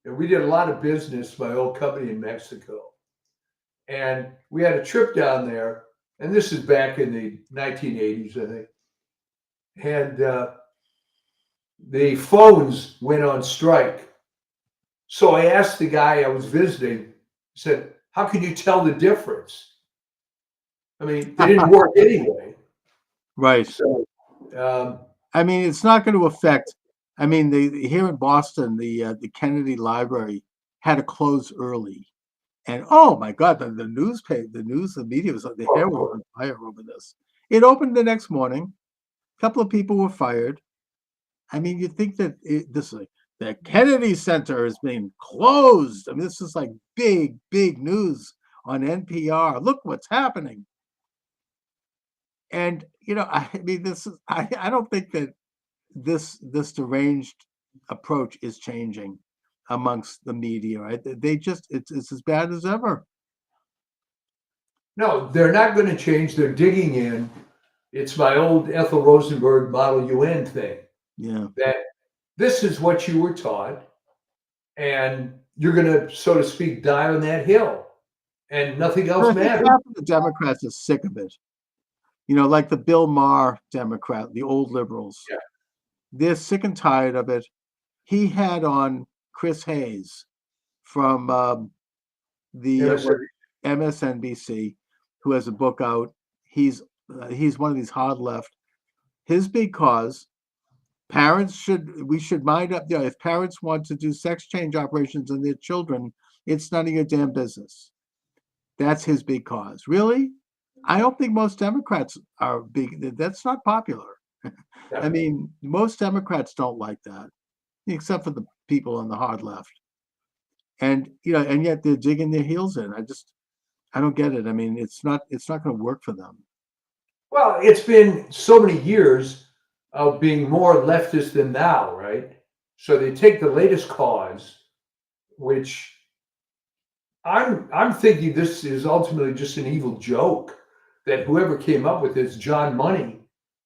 and we did a lot of business, my old company in Mexico. And we had a trip down there, and this is back in the 1980s, I think. And the phones went on strike. So I asked the guy I was visiting, I said, how can you tell the difference? I mean, they didn't work anyway. Right. So, I mean, it's not going to affect. I mean, here in Boston, the Kennedy Library had to close early, and oh my God, the media was the hair was on fire over this. It opened the next morning. A couple of people were fired. I mean, you think that the Kennedy Center is being closed. I mean, this is like big news on NPR. Look what's happening. And I mean, I don't think that this deranged approach is changing amongst the media, right? It's as bad as ever. No, they're not going to change. They're digging in. It's my old Ethel Rosenberg Model UN thing. Yeah. That this is what you were taught, and you're going to, so to speak, die on that hill, and nothing else matters. Half of the Democrats are sick of it. Like the Bill Maher Democrat, the old liberals. Yeah. They're sick and tired of it. He had on Chris Hayes from the MSNBC, who has a book out. He's one of these hard left. His big cause: we should mind up. If parents want to do sex change operations on their children, it's none of your damn business. That's his big cause. Really? I don't think most Democrats are big. That's not popular. Yeah. I mean, most Democrats don't like that, except for the people on the hard left. And and yet they're digging their heels in. I don't get it. I mean, it's not going to work for them. Well, it's been so many years of being more leftist than thou, right? So they take the latest cause, which I'm thinking this is ultimately just an evil joke that whoever came up with this John Money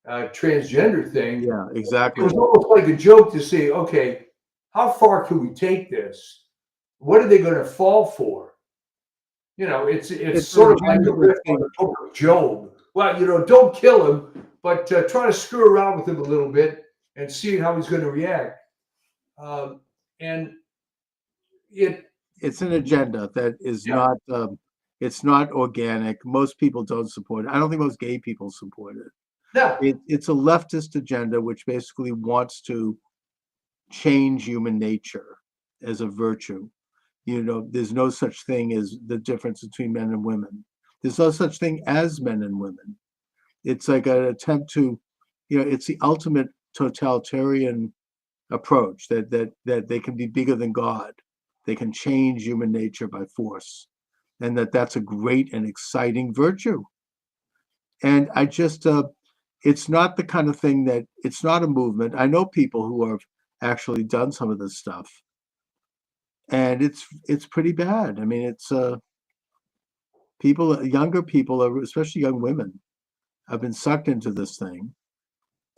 transgender thing. Yeah, It exactly. was almost like a joke to say, okay, how far can we take this? What are they going to fall for? You know, it's sort of like a riff on the book of Job. Well, you know, don't kill him, but try to screw around with him a little bit and see how he's going to react. And it's an agenda that is not it's not organic. Most people don't support it. I don't think most gay people support it. No. It's a leftist agenda which basically wants to change human nature as a virtue. You know, there's no such thing as the difference between men and women. There's no such thing as men and women. It's like an attempt to, you know, it's the ultimate totalitarian approach that they can be bigger than God. They can change human nature by force, and that's a great and exciting virtue. And I just, it's not the kind of thing that it's not a movement. I know people who have actually done some of this stuff, and it's pretty bad. I mean, it's people, younger people, especially young women, have been sucked into this thing,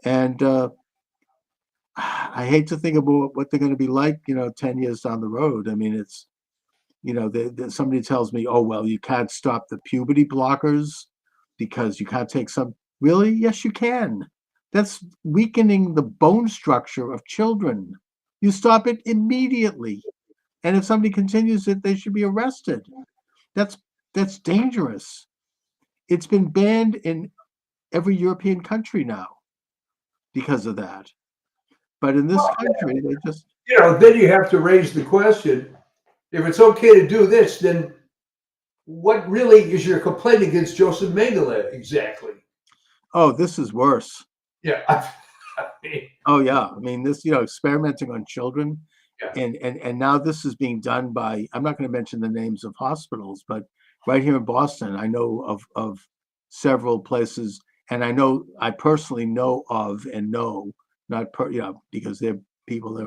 and I hate to think about what they're going to be like, you know, 10 years down the road. I mean, it's, you know, somebody tells me, oh, well, you can't stop the puberty blockers because you can't take some. Really? Yes, you can. That's weakening the bone structure of children. You stop it immediately. And if somebody continues it, they should be arrested. That's dangerous. It's been banned in every European country now because of that. But in this country, they just... You know, then you have to raise the question, if it's okay to do this, then what really is your complaint against Joseph Mengele exactly? Oh, this is worse. Yeah. Oh, yeah. I mean, this, you know, experimenting on children. Yeah. And now this is being done by, I'm not going to mention the names of hospitals, but right here in Boston, I know of several places, and I personally know of and know, not because they're people that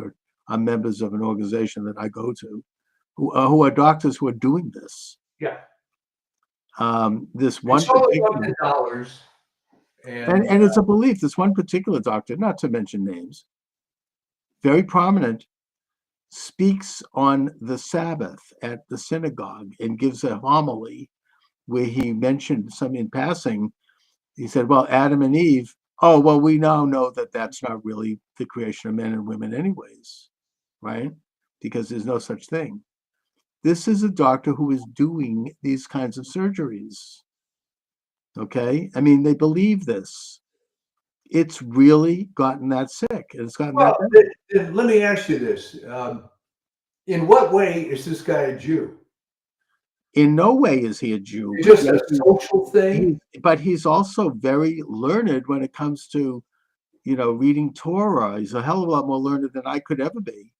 are members of an organization that I go to, who are doctors who are doing this. Yeah. This one it's only up to dollars. And it's a belief. This one particular doctor, not to mention names, very prominent, speaks on the Sabbath at the synagogue and gives a homily where he mentioned some in passing. He said, well, Adam and Eve, oh, well, we now know that that's not really the creation of men and women anyways, right? Because there's no such thing. This is a doctor who is doing these kinds of surgeries. Okay? I mean, they believe this. It's really gotten that sick. It's gotten that. Let me ask you this. In what way is this guy a Jew? In no way is he a Jew. It's just a social thing. But he's also very learned when it comes to, you know, reading Torah. He's a hell of a lot more learned than I could ever be.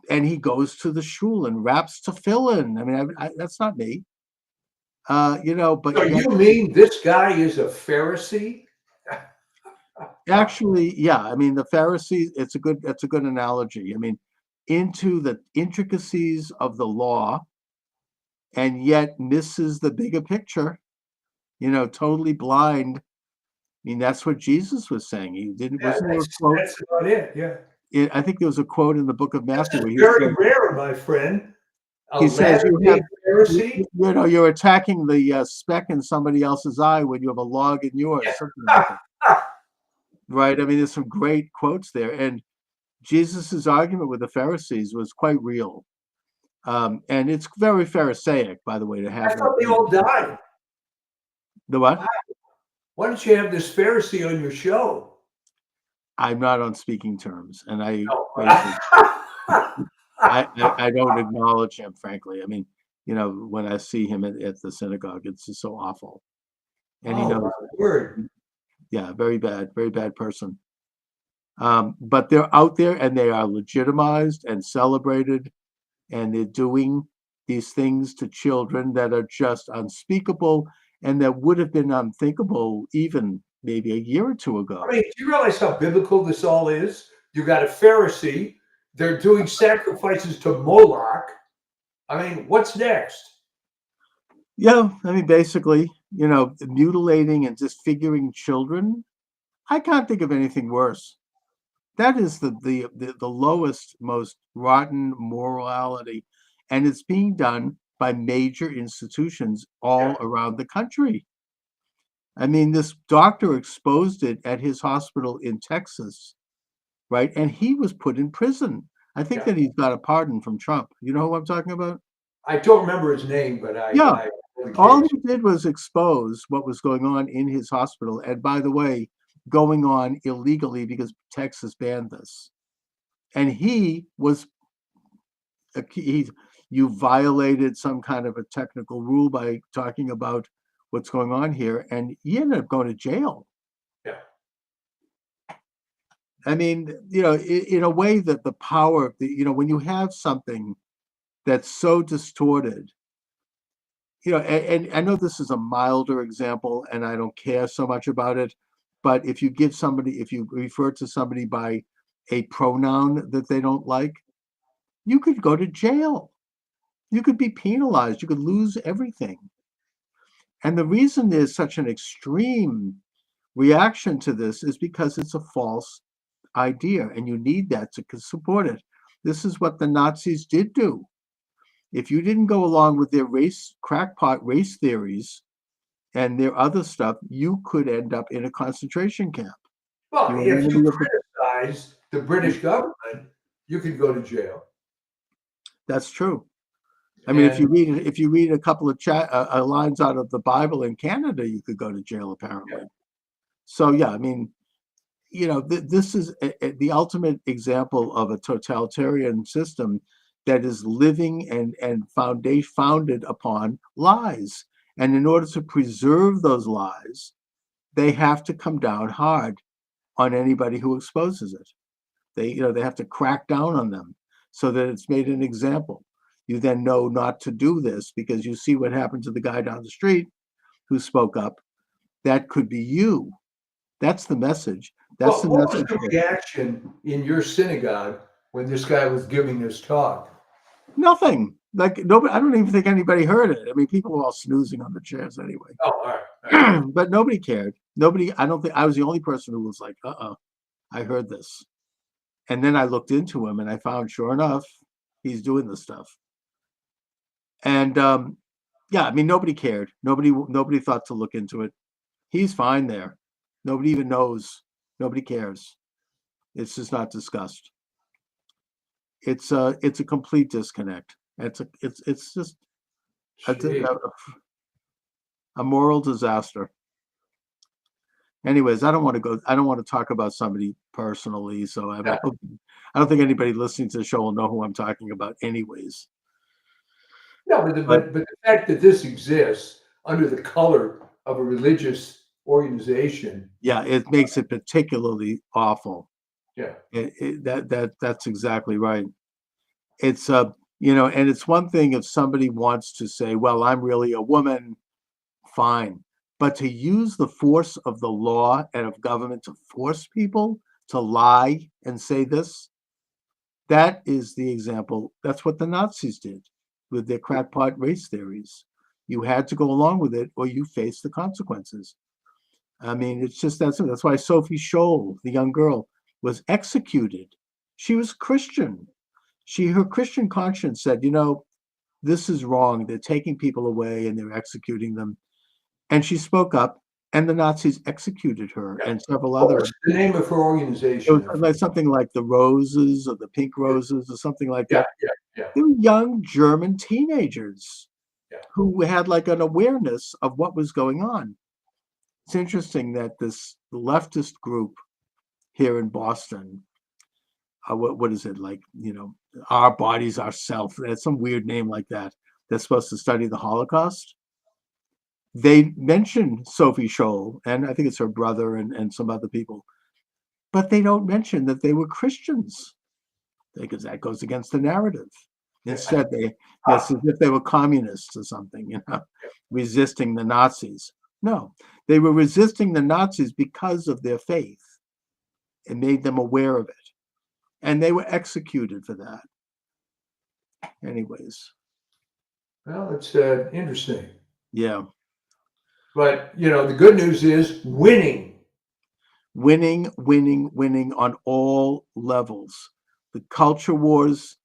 And he goes to the shul and raps tefillin. I mean, that's not me. You know, but so you mean this guy is a Pharisee? Actually, yeah. I mean, the Pharisees, that's a good analogy. I mean, into the intricacies of the law, and yet misses the bigger picture, you know, totally blind. I mean, that's what Jesus was saying. He didn't. Yeah, that's about it. Yeah. I think there was a quote in the book of Matthew where he very said, rare, my friend. He says you're attacking the speck in somebody else's eye when you have a log in yours. Yeah. Something like that. Right? I mean, there's some great quotes there, and Jesus's argument with the Pharisees was quite real, and it's very Pharisaic, by the way, to have. I thought they all died. The what? Why don't you have this Pharisee on your show? I'm not on speaking terms, and I don't acknowledge him, frankly. I mean, you know, when I see him at the synagogue, it's just so awful. And he knows. Word. Yeah, very bad person. But they're out there and they are legitimized and celebrated, and they're doing these things to children that are just unspeakable and that would have been unthinkable even maybe a year or two ago. I mean, do you realize how biblical this all is? You got a Pharisee They're doing sacrifices to Moloch. I mean, what's next? Yeah, I mean, basically, mutilating and disfiguring children. I can't think of anything worse. That is the lowest, most rotten morality, and it's being done by major institutions all around the country. I mean, this doctor exposed it at his hospital in Texas, right? And he was put in prison. I think that he's got a pardon from Trump. You know who I'm talking about? I don't remember his name, but Yeah. I know the All case. he did was expose what was going on in his hospital. And by the way, going on illegally because Texas banned this. And he was, you violated some kind of a technical rule by talking about what's going on here. And he ended up going to jail. Yeah. I mean, in a way that the power, when you have something that's so distorted, and I know this is a milder example and I don't care so much about it, but if you refer to somebody by a pronoun that they don't like, you could go to jail. You could be penalized. You could lose everything. And the reason there's such an extreme reaction to this is because it's a false idea, and you need that to support it. This is what the Nazis did do. If you didn't go along with their crackpot race theories and their other stuff, you could end up in a concentration camp. Well, if you criticize the British government, you could go to jail. That's true. I mean, if you read a couple of lines out of the Bible in Canada, you could go to jail, apparently. Yeah. So yeah, I mean, this is the ultimate example of a totalitarian system that is living and founded upon lies. And in order to preserve those lies, they have to come down hard on anybody who exposes it. They have to crack down on them so that it's made an example. You then know not to do this because you see what happened to the guy down the street who spoke up. That could be you. That's the message. That's the message. What was the reaction in your synagogue when this guy was giving this talk? Nothing. Like nobody. I don't even think anybody heard it. I mean, people were all snoozing on the chairs anyway. Oh, all right. But nobody cared. Nobody. I don't think I was the only person who was like, I heard this. And then I looked into him and I found, sure enough, he's doing this stuff. And yeah, I mean, nobody cared. Nobody thought to look into it. He's fine there. Nobody even knows. Nobody cares. It's just not discussed. It's a complete disconnect. It's just a moral disaster. Anyways, I don't want to talk about somebody personally, so I don't think anybody listening to the show will know who I'm talking about anyways. No, but the fact that this exists under the color of a religious organization. Yeah, it makes it particularly awful. Yeah. That's exactly right. It's and it's one thing if somebody wants to say, well, I'm really a woman, fine. But to use the force of the law and of government to force people to lie and say this, that is the example. That's what the Nazis did with their crackpot race theories. You had to go along with it or you face the consequences. I mean, it's just that's why Sophie Scholl, the young girl, was executed. She was Christian. Her Christian conscience said, this is wrong. They're taking people away and they're executing them. And she spoke up, and the Nazis executed her and several other. What's the name of her organization? It was like something like the Roses or the Pink Roses or something like that. Yeah. They were young German teenagers who had like an awareness of what was going on. It's interesting that this leftist group here in Boston, what is it like? Our Bodies, Our Self. That's some weird name like that. They're supposed to study the Holocaust. They mention Sophie Scholl, and I think it's her brother and some other people, but they don't mention that they were Christians because that goes against the narrative. Instead, it's as if they were communists or something, resisting the Nazis. No, they were resisting the Nazis because of their faith. It made them aware of it. and they were executed for that. Anyways. Well, it's interesting. Yeah. But, the good news is winning. Winning, winning, winning on all levels. The culture wars,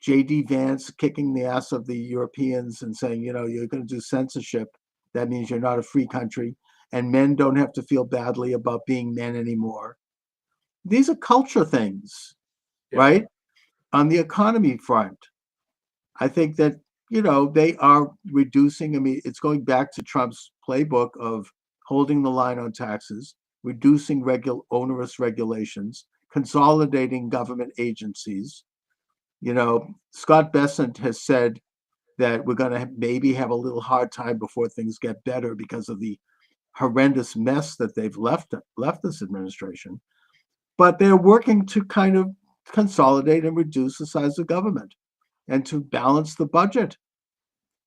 J.D. Vance kicking the ass of the Europeans and saying, you're going to do censorship. That means you're not a free country. And men don't have to feel badly about being men anymore. These are culture things, right? On the economy front, I think that, they are reducing. I mean, it's going back to Trump's playbook of holding the line on taxes, reducing onerous regulations, consolidating government agencies. Scott Bessent has said that we're going to maybe have a little hard time before things get better because of the horrendous mess that they've left this administration. But they're working to kind of consolidate and reduce the size of government and to balance the budget.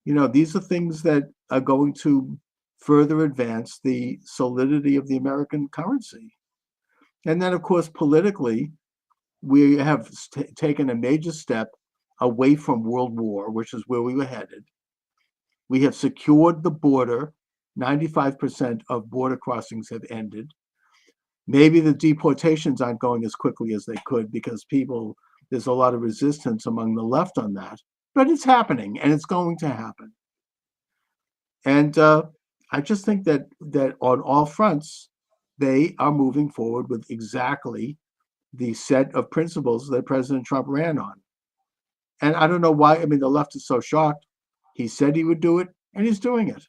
These are things that are going to further advance the solidity of the American currency. And then, of course, politically, we have taken a major step away from World War, which is where we were headed. We have secured the border. 95% of border crossings have ended. Maybe the deportations aren't going as quickly as they could because there's a lot of resistance among the left on that. But it's happening, and it's going to happen. And I just think that on all fronts, they are moving forward with exactly the set of principles that President Trump ran on. And I don't know why. I mean, the left is so shocked. He said he would do it, and he's doing it.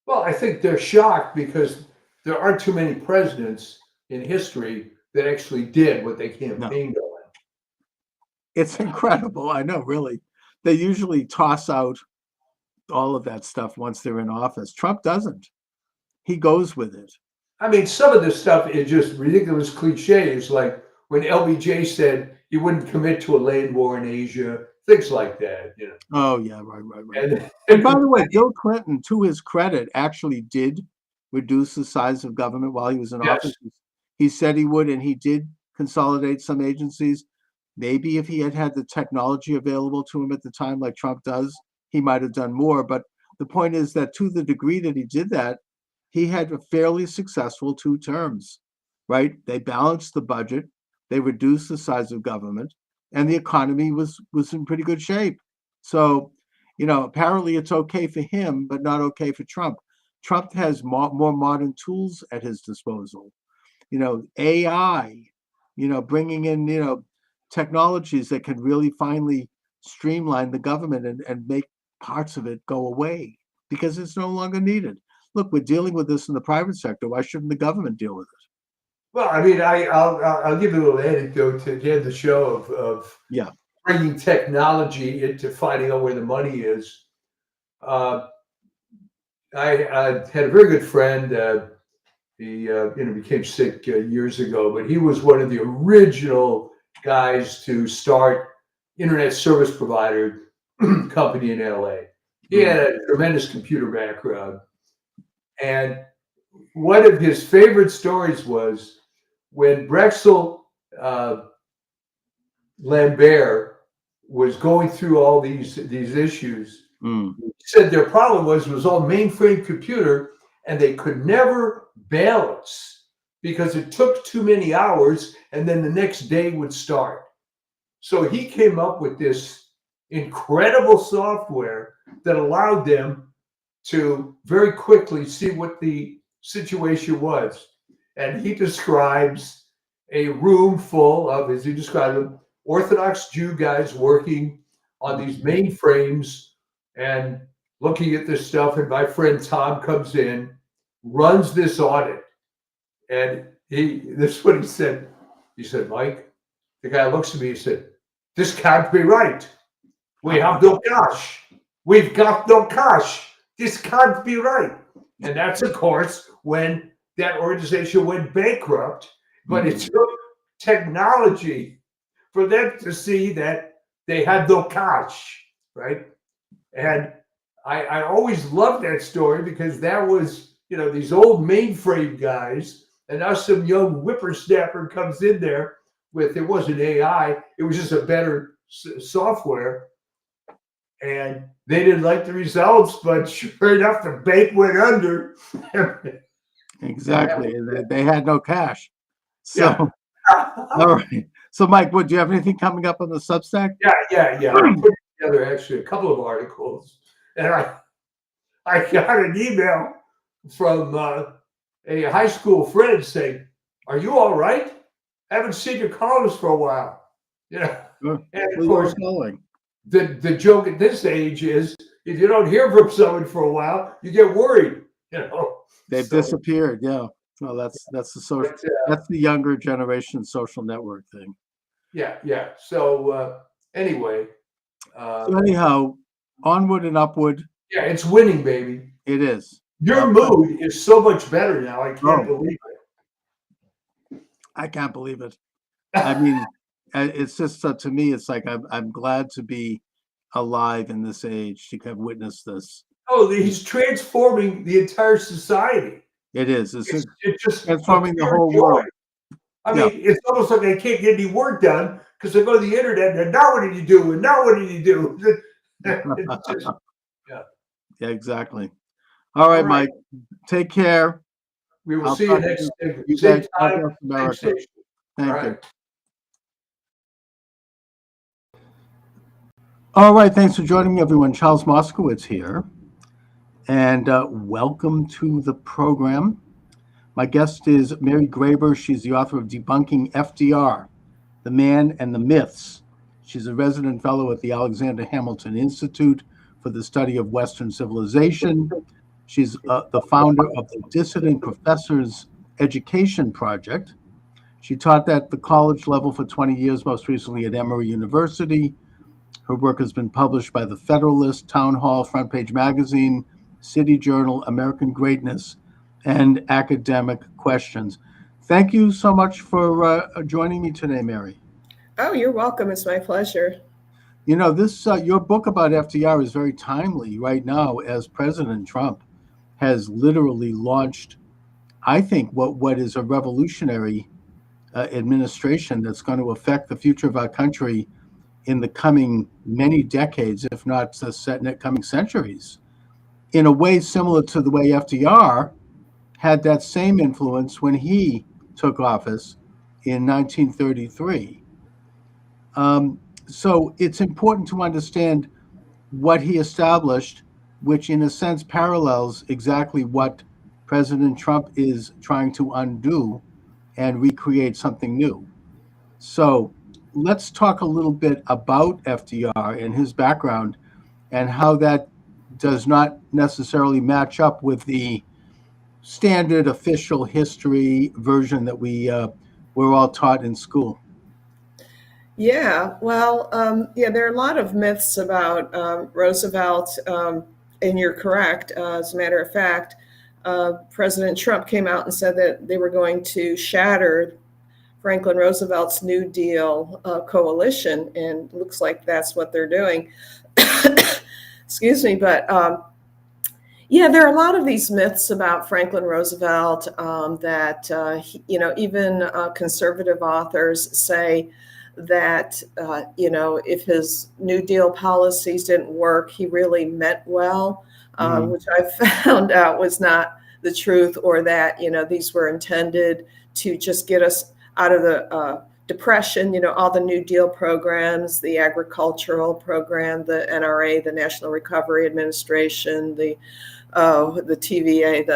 Well, I think they're shocked because there aren't too many presidents in history that actually did what they campaigned on. It's incredible. I know, really. They usually toss out all of that stuff once they're in office. Trump doesn't. He goes with it. I mean, some of this stuff is just ridiculous cliches, like when LBJ said he wouldn't commit to a land war in Asia, things like that. Oh, yeah, right. And by the way, Bill Clinton, to his credit, actually did reduce the size of government while he was in office. He said he would, and he did consolidate some agencies. Maybe if he had had the technology available to him at the time, like Trump does, he might have done more. But the point is that to the degree that he did that, he had a fairly successful 2 terms, right? They balanced the budget, they reduced the size of government, and the economy was in pretty good shape. So, apparently it's okay for him, but not okay for Trump. Trump has more modern tools at his disposal. AI, bringing in, technologies that can really finally streamline the government and make parts of it go away because it's no longer needed. Look, we're dealing with this in the private sector. Why shouldn't the government deal with it? Well, I mean, I'll give you a little anecdote to end the show of bringing technology into finding out where the money is. I had a very good friend. He became sick years ago, but he was one of the original guys to start internet service provider company in LA. He had a tremendous computer background. And one of his favorite stories was when Drexel Lambert was going through all these issues. He said their problem was all mainframe computer, and they could never balance because it took too many hours, and then the next day would start. So he came up with this incredible software that allowed them to very quickly see what the situation was. And he describes a room full of, as he described them, Orthodox Jew guys working on these mainframes and looking at this stuff. And my friend Tom comes in, runs this audit. And this is what he said. He said, Mike, the guy looks at me, he said, this can't be right. We have no cash. We've got no cash. This can't be right. And that's, of course, when that organization went bankrupt. But it took technology for them to see that they had no cash, right? And I always loved that story because that was, these old mainframe guys, and now some young whippersnapper comes in there with it wasn't AI, it was just a better software. And they didn't like the results, but sure enough, the bank went under. Exactly. They had no cash. So, Yeah. all right. So, Mike, do you have anything coming up on the Substack? Yeah. I put together actually a couple of articles, and I got an email from a high school friend saying, "Are you all right? Haven't seen your columns for a while." And of course, the joke at this age is if you don't hear from someone for a while, you get worried. They've disappeared. Yeah. Well, that's the social. That's the younger generation social network thing. Yeah. So anyway. So anyhow, onward and upward. Yeah, it's winning, baby. It is. Your mood is so much better now. I can't believe it. I can't believe it. I mean, it's just to me, it's like I'm glad to be alive in this age to have witnessed this. Oh, he's transforming the entire society. It is. It's just transforming the whole world. I mean, it's almost like I can't get any work done because I go to the internet and now what did you do? And now what did you do? Yeah, exactly. All right, Mike. Take care. We will see you next same time, same station. Thank you. All right, thanks for joining me, everyone. Charles Moscowitz here, and welcome to the program. My guest is Mary Graber. She's the author of Debunking FDR, The Man and the Myths. She's a resident fellow at the Alexander Hamilton Institute for the Study of Western Civilization. She's the founder of the Dissident Professors Education Project. She taught at the college level for 20 years, most recently at Emory University. Her work has been published by The Federalist, Town Hall, Front Page Magazine, City Journal, American Greatness, and Academic Questions. Thank you so much for joining me today, Mary. Oh, you're welcome. It's my pleasure. You know, this your book about FDR is very timely right now, as President Trump has literally launched, I think, what is a revolutionary administration that's going to affect the future of our country in the coming many decades, if not the coming centuries, in a way similar to the way FDR had that same influence when he took office in 1933. So it's important to understand what he established, which in a sense parallels exactly what President Trump is trying to undo and recreate something new. So let's talk a little bit about FDR and his background and how that does not necessarily match up with the standard official history version that we're all taught in school. Yeah, well, there are a lot of myths about Roosevelt, and you're correct. As a matter of fact, President Trump came out and said that they were going to shatter Franklin Roosevelt's New Deal coalition, and it looks like that's what they're doing. Excuse me, but there are a lot of these myths about Franklin Roosevelt that, even conservative authors say that, if his New Deal policies didn't work, he really meant well, which I found out was not the truth, or that, these were intended to just get us out of the Depression, all the New Deal programs, the agricultural program, the NRA, the National Recovery Administration, the TVA,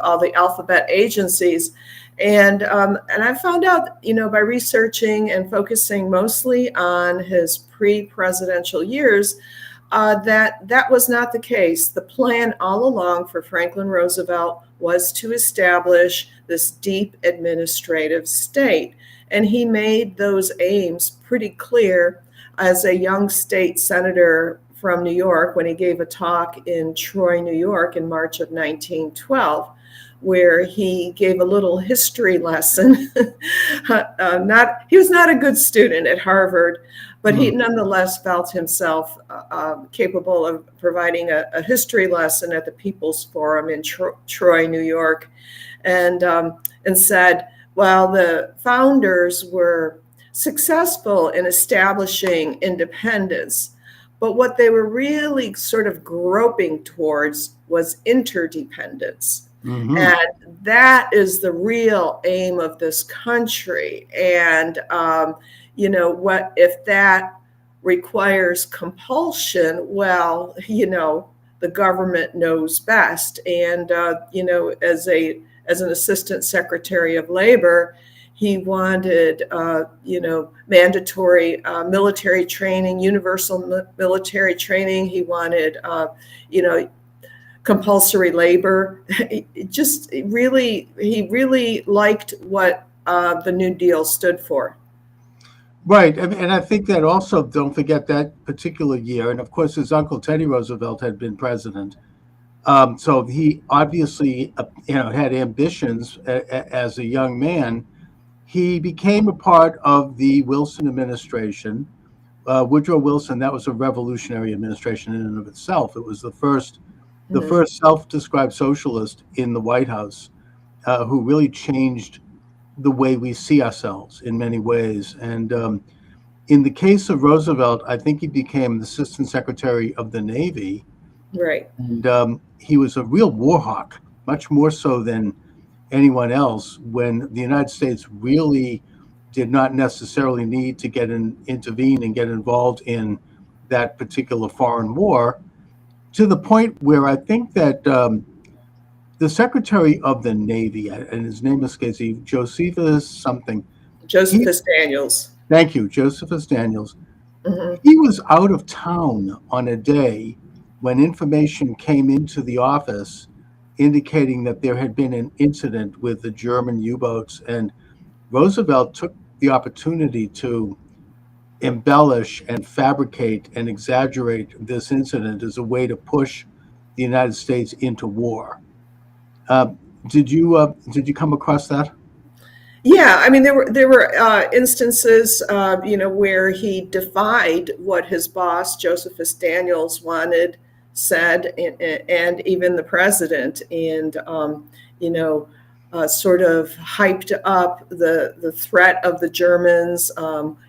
all the alphabet agencies. And I found out, by researching and focusing mostly on his pre-presidential years, that was not the case. The plan all along for Franklin Roosevelt was to establish this deep administrative state. And he made those aims pretty clear as a young state senator from New York when he gave a talk in Troy, New York in March of 1912, where he gave a little history lesson. He was not a good student at Harvard, but he nonetheless felt himself capable of providing a history lesson at the People's Forum in Troy, New York, and said, well, the founders were successful in establishing independence. But what they were really sort of groping towards was interdependence. Mm-hmm. And that is the real aim of this country. And, what if that requires compulsion? Well, the government knows best. And, as an assistant secretary of labor, he wanted, mandatory military training, universal military training. He wanted, compulsory labor. He really liked what the New Deal stood for. Right. And I think that also, don't forget that particular year. And of course, his uncle Teddy Roosevelt had been president. So he obviously, had ambitions as a young man. He became a part of the Wilson administration. Woodrow Wilson, that was a revolutionary administration in and of itself. It was the first self-described socialist in the White House, who really changed the way we see ourselves in many ways. And in the case of Roosevelt, I think he became the Assistant Secretary of the Navy. Right. And he was a real war hawk, much more so than anyone else, when the United States really did not necessarily need to intervene and get involved in that particular foreign war, to the point where I think that the Secretary of the Navy, and his name escapes me, Josephus Daniels. Thank you, Josephus Daniels. Mm-hmm. He was out of town on a day when information came into the office indicating that there had been an incident with the German U-boats, and Roosevelt took the opportunity to embellish and fabricate and exaggerate this incident as a way to push the United States into war. Did you come across that? Yeah, I mean there were instances, where he defied what his boss Josephus Daniels said, and even the president, and sort of hyped up the threat of the Germans.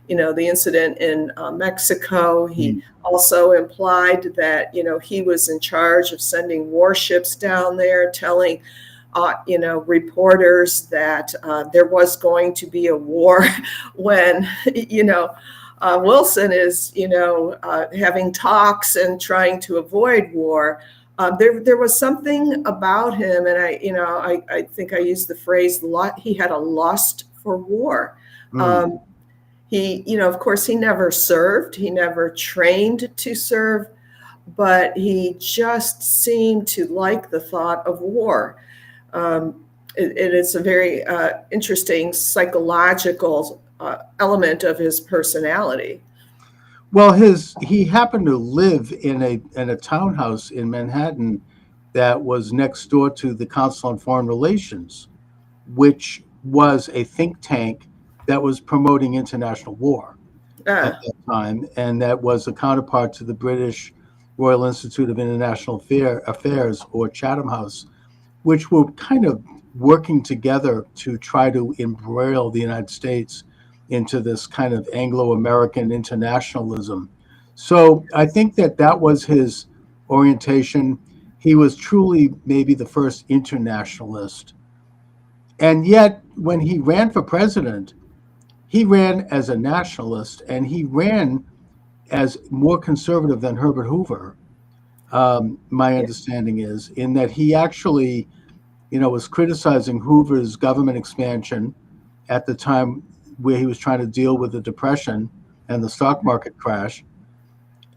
The incident in Mexico. He also implied that he was in charge of sending warships down there, telling reporters that there was going to be a war when Wilson is having talks and trying to avoid war. There was something about him, and I think I used the phrase he had a lust for war. He of course he never served, he never trained to serve, but he just seemed to like the thought of war. It is a very interesting psychological element of his personality. Well, he happened to live in a townhouse in Manhattan that was next door to the Council on Foreign Relations, which was a think tank that was promoting international war at that time, and that was a counterpart to the British Royal Institute of International Affairs, or Chatham House, which were kind of working together to try to embroil the United States into this kind of Anglo-American internationalism. So I think that was his orientation. He was truly maybe the first internationalist. And yet, when he ran for president, he ran as a nationalist, and he ran as more conservative than Herbert Hoover. My understanding is, in that he actually, was criticizing Hoover's government expansion at the time where he was trying to deal with the Depression and the stock market crash.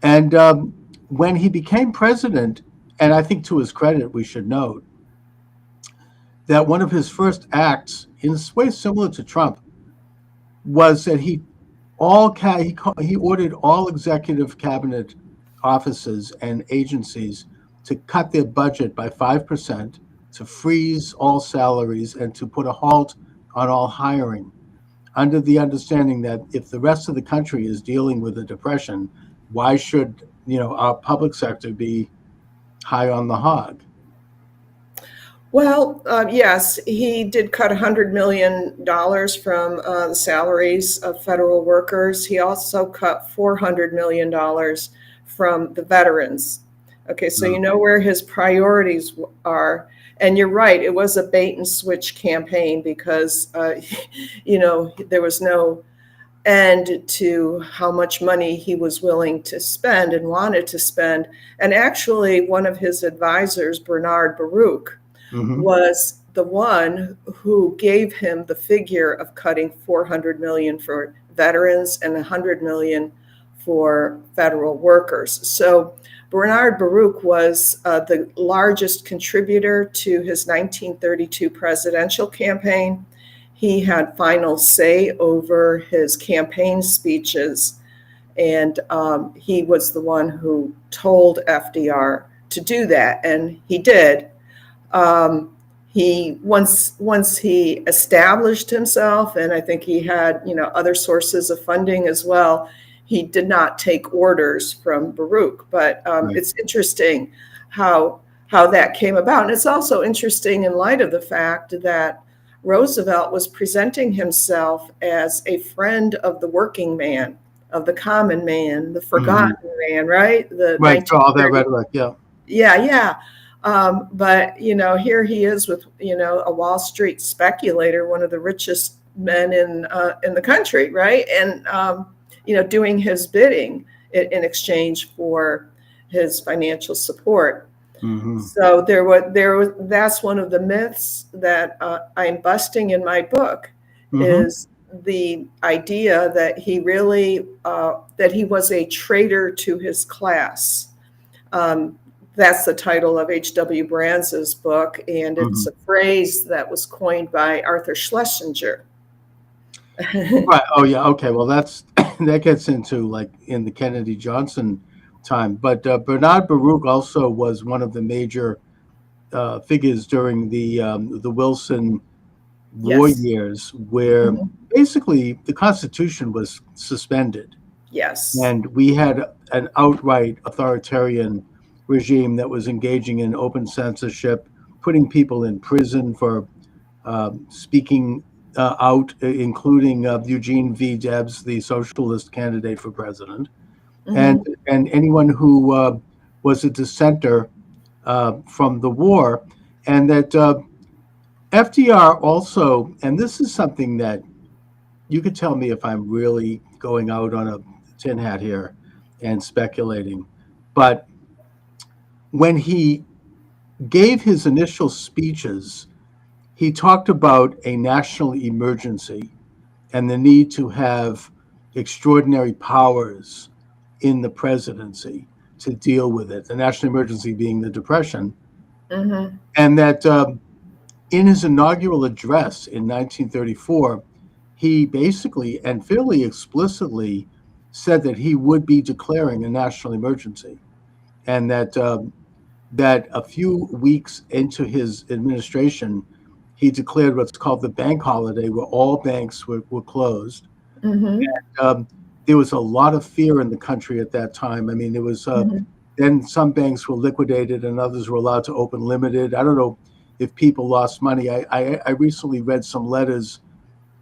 And when he became president, and I think to his credit, we should note that one of his first acts, in a way similar to Trump, was that he ordered all executive cabinet offices and agencies to cut their budget by 5%, to freeze all salaries, and to put a halt on all hiring, under the understanding that if the rest of the country is dealing with a depression, why should our public sector be high on the hog? Well, yes, he did cut $100 million from the salaries of federal workers. He also cut $400 million from the veterans. Okay, so you know where his priorities are. And you're right, it was a bait and switch campaign because, there was no end to how much money he was willing to spend and wanted to spend. And actually, one of his advisors, Bernard Baruch, was the one who gave him the figure of cutting 400 million for veterans and 100 million for federal workers. So Bernard Baruch was the largest contributor to his 1932 presidential campaign. He had final say over his campaign speeches, and he was the one who told FDR to do that, and he did. He once he established himself, and I think he had other sources of funding as well. He did not take orders from Baruch, but it's interesting how that came about, and it's also interesting in light of the fact that Roosevelt was presenting himself as a friend of the working man, of the common man, the forgotten man, right? So all that rhetoric, yeah. Yeah. But here he is with a Wall Street speculator, one of the richest men in the country, right? And doing his bidding in exchange for his financial support. So that's one of the myths that I'm busting in my book, is the idea that he really that he was a traitor to his class. That's the title of H.W. Brands's book, and it's a phrase that was coined by Arthur Schlesinger. Right. Oh, yeah. Okay. Well, that gets into like in the Kennedy Johnson time. But Bernard Baruch also was one of the major figures during the Wilson war years, where basically the Constitution was suspended. Yes. And we had an outright authoritarian regime that was engaging in open censorship, putting people in prison for speaking out, including Eugene V. Debs, the socialist candidate for president, and anyone who was a dissenter from the war. And that FDR also, and this is something that you could tell me if I'm really going out on a tin hat here and speculating, but when he gave his initial speeches, he talked about a national emergency and the need to have extraordinary powers in the presidency to deal with it, the national emergency being the Depression. And that in his inaugural address in 1934, he basically and fairly explicitly said that he would be declaring a national emergency, and that that a few weeks into his administration, he declared what's called the bank holiday, where all banks were closed. And, there was a lot of fear in the country at that time. I mean, there was then some banks were liquidated and others were allowed to open limited. I don't know if people lost money. I recently read some letters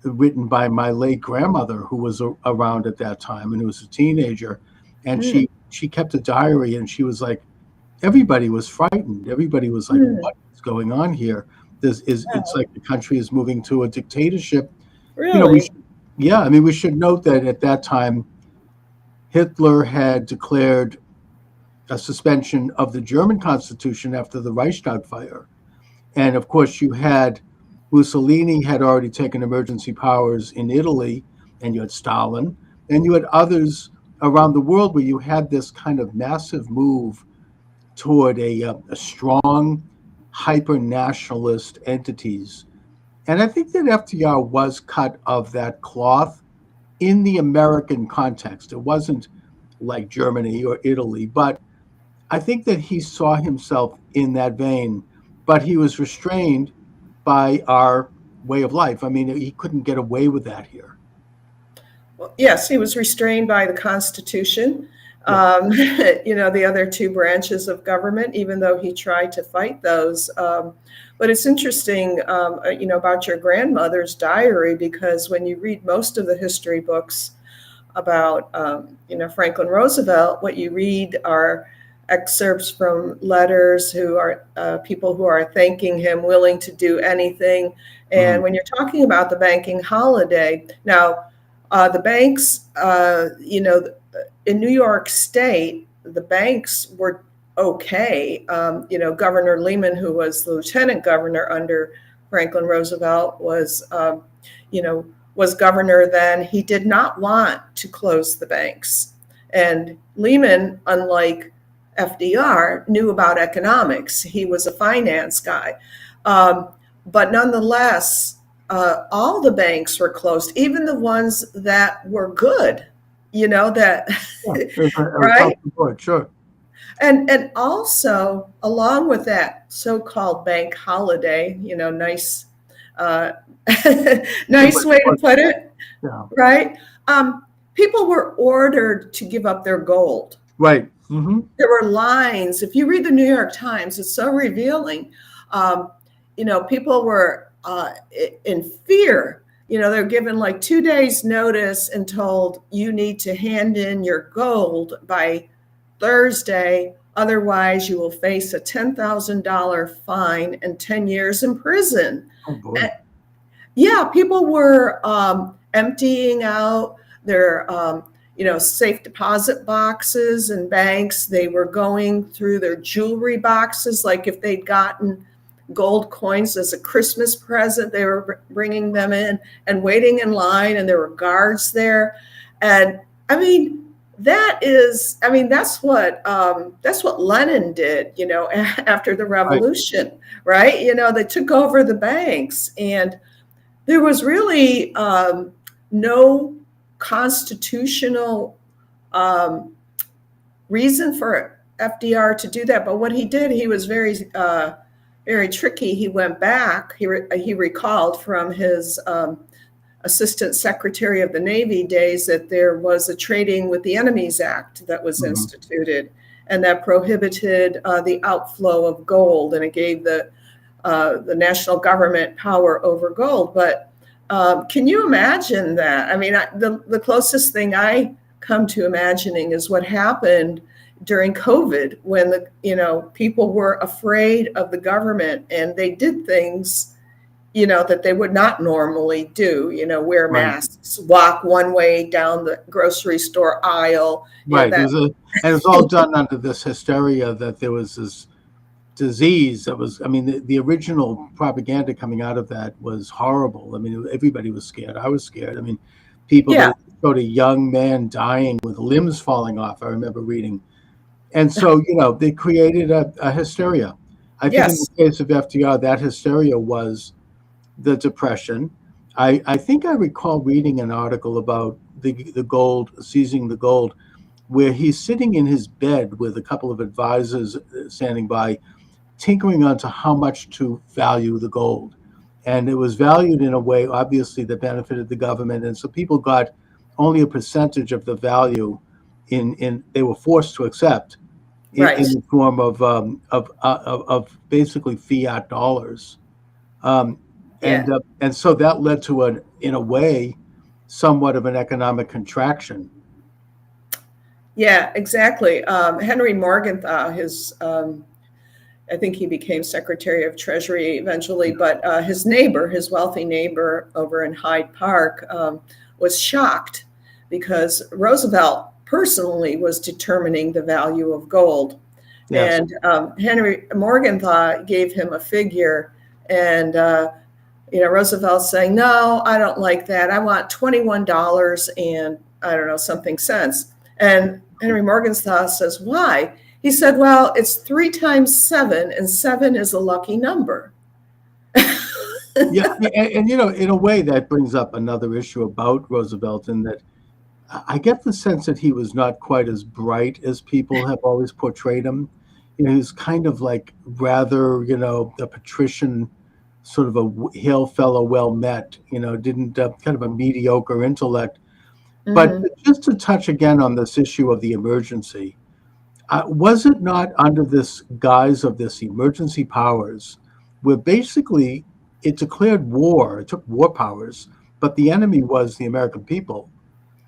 written by my late grandmother, who was around at that time and who was a teenager, and she kept a diary, and she was like, everybody was frightened. Everybody was like, what's going on here? It's like the country is moving to a dictatorship. Really? We should note that at that time, Hitler had declared a suspension of the German Constitution after the Reichstag fire. And of course, you had Mussolini had already taken emergency powers in Italy, and you had Stalin, and you had others around the world where you had this kind of massive move toward a strong, hyper-nationalist entities. And I think that FDR was cut of that cloth in the American context. It wasn't like Germany or Italy, but I think that he saw himself in that vein, but he was restrained by our way of life. I mean, he couldn't get away with that here. Well, yes, he was restrained by the Constitution. The other two branches of government, even though he tried to fight those. But it's interesting, about your grandmother's diary, because when you read most of the history books about, Franklin Roosevelt, what you read are excerpts from letters who are people who are thanking him, willing to do anything. And when you're talking about the banking holiday, now the banks, in New York State, the banks were okay. Governor Lehman, who was the lieutenant governor under Franklin Roosevelt, was governor then. He did not want to close the banks. And Lehman, unlike FDR, knew about economics. He was a finance guy. But nonetheless, all the banks were closed, even the ones that were good, right? Sure. And also, along with that so-called bank holiday, nice nice way to put it, right? People were ordered to give up their gold. Right. Mm-hmm. There were lines. If you read the New York Times, it's so revealing. People were in fear. They're given like 2 days notice and told you need to hand in your gold by Thursday. Otherwise, you will face a $10,000 fine and 10 years in prison. Oh, boy. People were emptying out their, safe deposit boxes and banks. They were going through their jewelry boxes. Like if they'd gotten gold coins as a Christmas present, they were bringing them in and waiting in line, and there were guards there. And that's what Lenin did, after the revolution, right? They took over the banks, and there was really no constitutional reason for FDR to do that. But what he did, he was very, very tricky. He went back. He recalled from his Assistant Secretary of the Navy days that there was a Trading with the Enemies Act that was instituted, and that prohibited the outflow of gold, and it gave the national government power over gold. But can you imagine that? The closest thing I come to imagining is what happened during COVID, when people were afraid of the government, and they did things that they would not normally do, wear masks, walk one way down the grocery store aisle. Right. And it was all done under this hysteria that there was this disease that was, the original propaganda coming out of that was horrible. Everybody was scared. I was scared. People that showed a young man dying with limbs falling off, I remember reading. And so, they created a hysteria. I think in the case of FDR, that hysteria was the Depression. I think I recall reading an article about the gold, seizing the gold, where he's sitting in his bed with a couple of advisors standing by, tinkering onto how much to value the gold. And it was valued in a way, obviously, that benefited the government. And so people got only a percentage of the value they were forced to accept in the form of basically fiat dollars. And so that led to in a way, somewhat of an economic contraction. Yeah, exactly. Henry Morgenthau, I think he became Secretary of Treasury eventually, but his wealthy neighbor over in Hyde Park, was shocked because Roosevelt personally was determining the value of gold. Yes. And Henry Morgenthau gave him a figure, and Roosevelt's saying, no, I don't like that. I want $21 and I don't know, something cents. And Henry Morgenthau says, why? He said, well, it's 3 times 7, and 7 is a lucky number. Yeah, and in a way that brings up another issue about Roosevelt, in that I get the sense that he was not quite as bright as people have always portrayed him. He was kind of like rather, a patrician, sort of a hail fellow, well met, didn't kind of a mediocre intellect. But Hmm. just to touch again on this issue of the emergency, was it not under this guise of this emergency powers, where basically it declared war, it took war powers, but the enemy was the American people,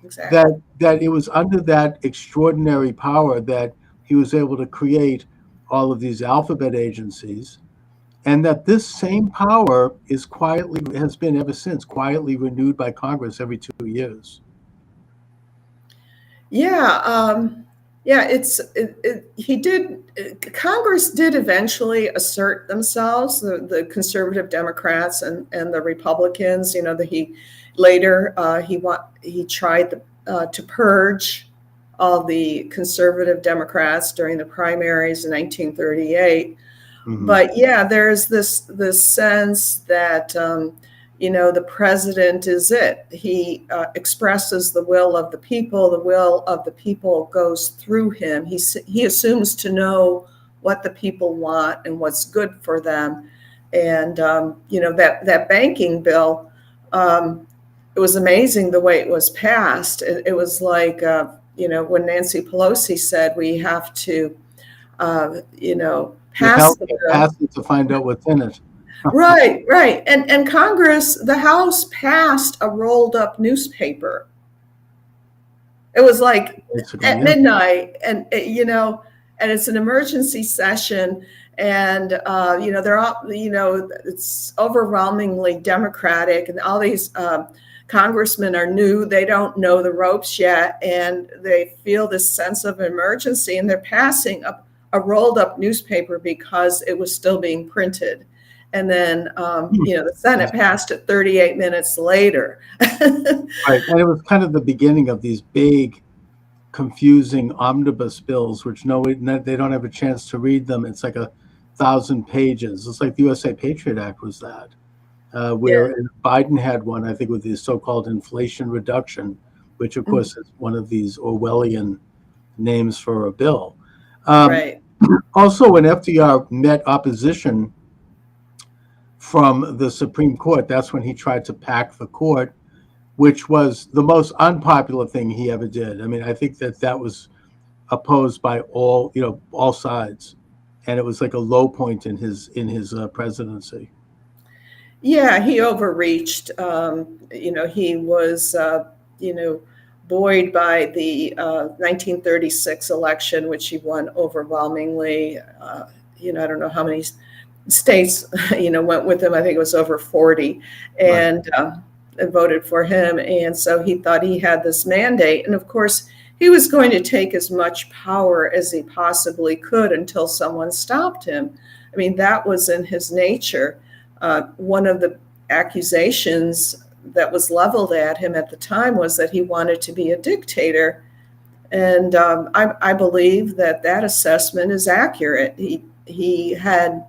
Exactly. that it was under that extraordinary power that he was able to create all of these alphabet agencies, and that this same power has been ever since quietly renewed by Congress every 2 years. Yeah, yeah. He did. Congress did eventually assert themselves, the conservative Democrats and the Republicans. You know that he later he tried to purge all the conservative Democrats during the primaries in 1938. Hmm. But yeah, there's this sense that the president is it. He expresses the will of the people. The will of the people goes through him. He assumes to know what the people want and what's good for them. And that banking bill, it was amazing the way it was passed. It was like when Nancy Pelosi said we have to pass the bill. Pass it to find out what's in it. Right, right. And Congress, the House passed a rolled up newspaper. It was like Basically, at yeah. midnight, and and it's an emergency session, and they're all, it's overwhelmingly Democratic, and all these congressmen are new. They don't know the ropes yet, and they feel this sense of emergency, and they're passing a rolled up newspaper because it was still being printed. And then, the Senate passed it 38 minutes later. Right. And it was kind of the beginning of these big, confusing omnibus bills, which they don't have a chance to read them. It's like 1,000 pages. It's like the USA Patriot Act was that, where Biden had one, I think, with the so-called Inflation Reduction, which, of course, is one of these Orwellian names for a bill. Right. Also, when FDR met opposition from the Supreme Court, that's when he tried to pack the court, which was the most unpopular thing he ever did. I mean, I think that was opposed by all sides, and it was like a low point in his presidency. Yeah, he overreached. He was, buoyed by the 1936 election, which he won overwhelmingly. I don't know how many states, went with him. I think it was over 40, and voted for him. And so he thought he had this mandate. And of course, he was going to take as much power as he possibly could until someone stopped him. I mean, that was in his nature. One of the accusations that was leveled at him at the time was that he wanted to be a dictator. And I believe that assessment is accurate. He had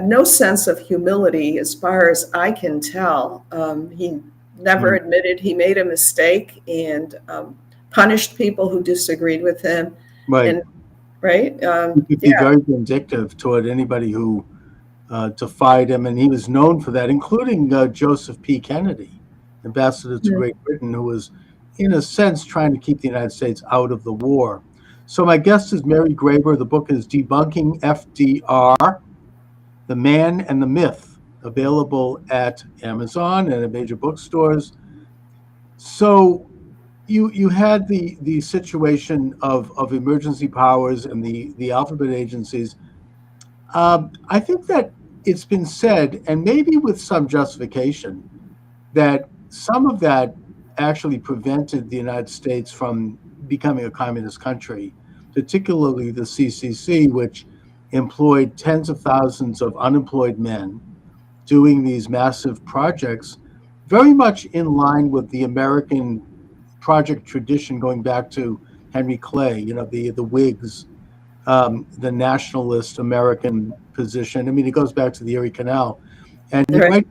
no sense of humility, as far as I can tell. He never admitted he made a mistake, and punished people who disagreed with him. Right. And, right. He could be very vindictive toward anybody who defied him, and he was known for that, including Joseph P. Kennedy, ambassador to Great Britain, who was, in a sense, trying to keep the United States out of the war. So my guest is Mary Graber. The book is Debunking FDR, The Man and the Myth, available at Amazon and at major bookstores. So you had the situation of emergency powers and the alphabet agencies. I think that it's been said, and maybe with some justification, that some of that actually prevented the United States from becoming a communist country, particularly the CCC, which employed tens of thousands of unemployed men doing these massive projects, very much in line with the American project tradition going back to Henry Clay, the Whigs, the nationalist American position. I mean, it goes back to the Erie Canal. And right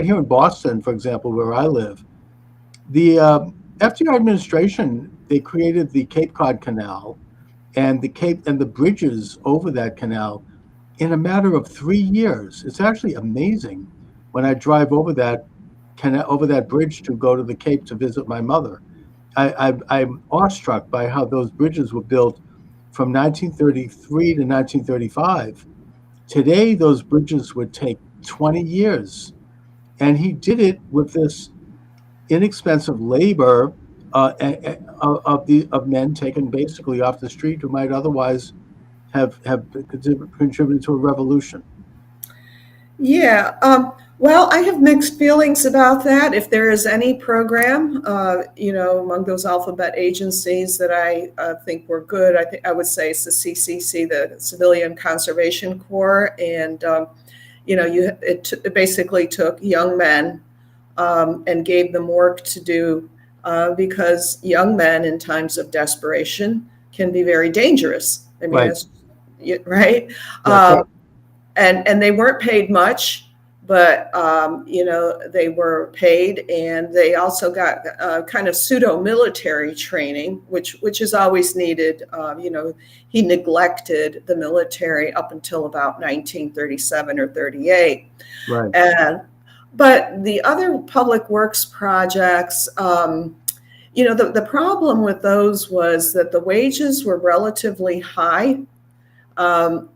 here in Boston, for example, where I live, the FDR administration, they created the Cape Cod Canal and the bridges over that canal in a matter of 3 years. It's actually amazing when I drive over that bridge to go to the Cape to visit my mother. I'm awestruck by how those bridges were built from 1933 to 1935. Today, those bridges would take 20 years. And he did it with this inexpensive labor of men taken basically off the street who might otherwise have contributed to a revolution. Yeah. Well, I have mixed feelings about that. If there is any program, among those alphabet agencies that I think were good, I would say it's the CCC, the Civilian Conservation Corps, and it basically took young men and gave them work to do because young men in times of desperation can be very dangerous. I mean, Right. Right. Right. And they weren't paid much, but they were paid, and they also got kind of pseudo military training, which is always needed. He neglected the military up until about 1937 or 38. Right. But the other public works projects, the problem with those was that the wages were relatively high, and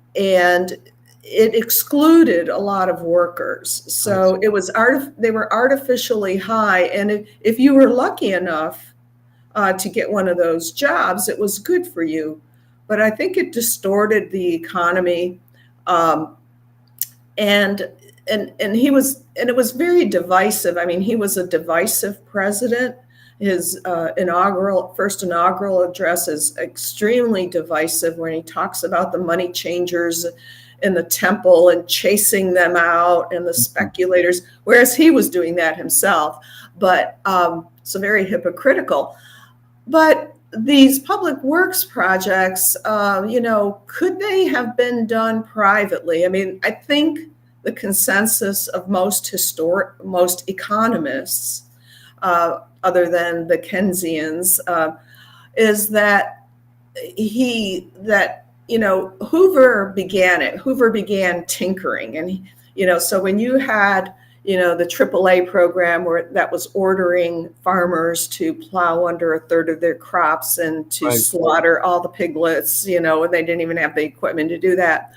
it excluded a lot of workers. So it was they were artificially high. And if you were lucky enough to get one of those jobs, it was good for you. But I think it distorted the economy. And it was very divisive. I mean, he was a divisive president. His first inaugural address is extremely divisive, when he talks about the money changers in the temple and chasing them out, and the speculators, whereas he was doing that himself. But so very hypocritical. But these public works projects, could they have been done privately? I mean, I think the consensus of most economists, other than the Keynesians, is that Hoover began it. Hoover began tinkering, and so when you had the AAA program that was ordering farmers to plow under a third of their crops and to slaughter all the piglets, and they didn't even have the equipment to do that.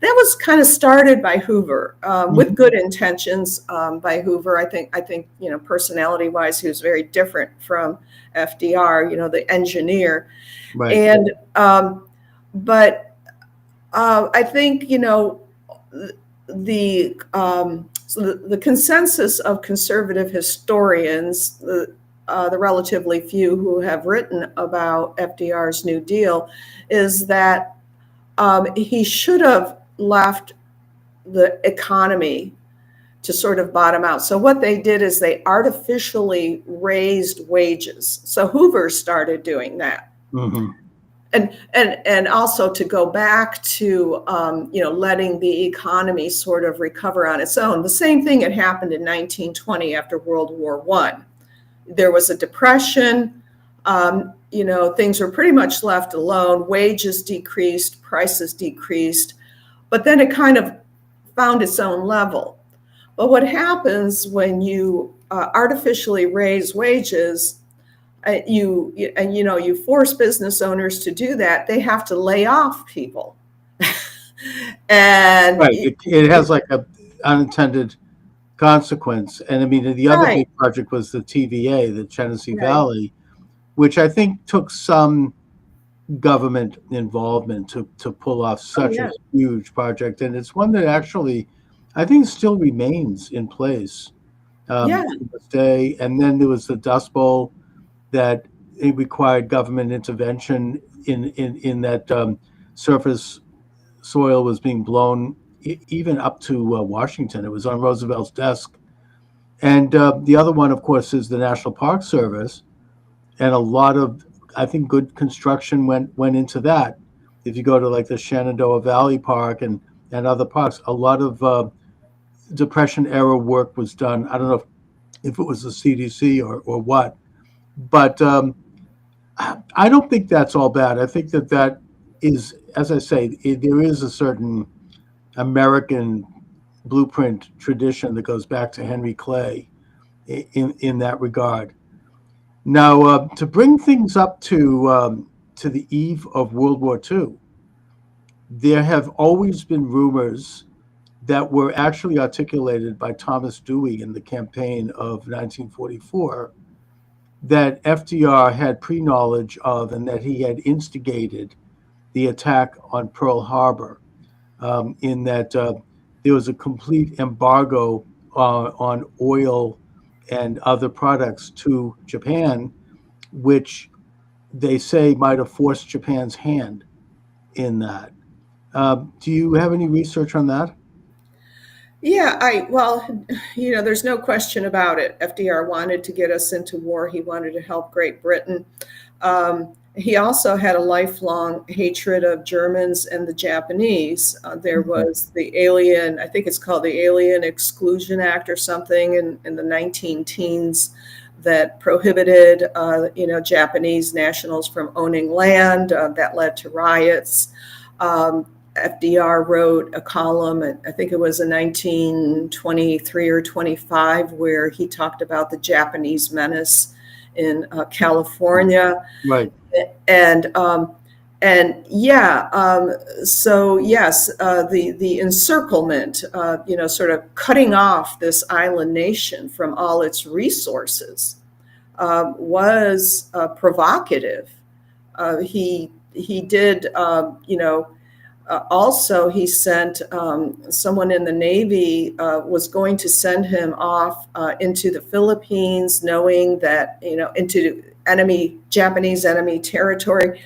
That was kind of started by Hoover, with good intentions by Hoover. I think personality-wise, he was very different from FDR, the engineer. Right. And but I think the consensus of conservative historians, the relatively few who have written about FDR's New Deal, is that he should have left the economy to sort of bottom out. So what they did is they artificially raised wages. So Hoover started doing that. Mm-hmm. And also to go back to letting the economy sort of recover on its own. The same thing had happened in 1920 after World War I. There was a depression. Things were pretty much left alone. Wages decreased, prices decreased, but then it kind of found its own level. But what happens when you artificially raise wages? You force business owners to do that. They have to lay off people, and it has like a unintended consequence. And I mean, the other big project was the TVA, the Tennessee Valley, which I think took some government involvement to pull off such a huge project. And it's one that actually, I think, still remains in place to this day. And then there was the Dust Bowl, that it required government intervention in that surface soil was being blown even up to Washington. It was on Roosevelt's desk. And the other one, of course, is the National Park Service. And a lot of, I think, good construction went into that. If you go to like the Shenandoah Valley Park and other parks, a lot of Depression era work was done. I don't know if it was the CDC or what. But I don't think that's all bad. I think that is, as I say, there is a certain American blueprint tradition that goes back to Henry Clay in that regard. Now, to bring things up to the eve of World War II, there have always been rumors that were actually articulated by Thomas Dewey in the campaign of 1944 that FDR had pre-knowledge of and that he had instigated the attack on Pearl Harbor, in that there was a complete embargo on oil and other products to Japan, which they say might have forced Japan's hand in that. Do you have any research on that? Yeah, well, there's no question about it. FDR wanted to get us into war. He wanted to help Great Britain. He also had a lifelong hatred of Germans and the Japanese. There was the Alien, I think it's called the Alien Exclusion Act or something in the 19 teens that prohibited, Japanese nationals from owning land. That led to riots. FDR wrote a column, I think it was in 1923 or 25, where he talked about the Japanese menace in California. Right. So yes, the encirclement, sort of cutting off this island nation from all its resources, was provocative. He did, also, he sent someone in the Navy, was going to send him off into the Philippines, knowing that, into Japanese enemy territory,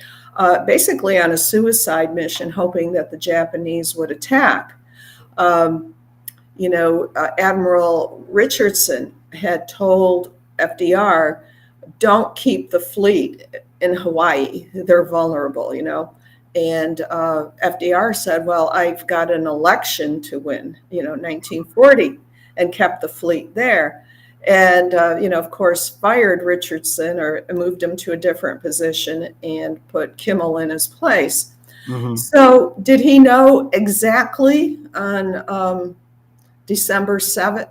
basically on a suicide mission, hoping that the Japanese would attack. Admiral Richardson had told FDR, don't keep the fleet in Hawaii. They're vulnerable, And FDR said, well, I've got an election to win, 1940, and kept the fleet there. And, of course, fired Richardson or moved him to a different position and put Kimmel in his place. Mm-hmm. So did he know exactly on December 7th,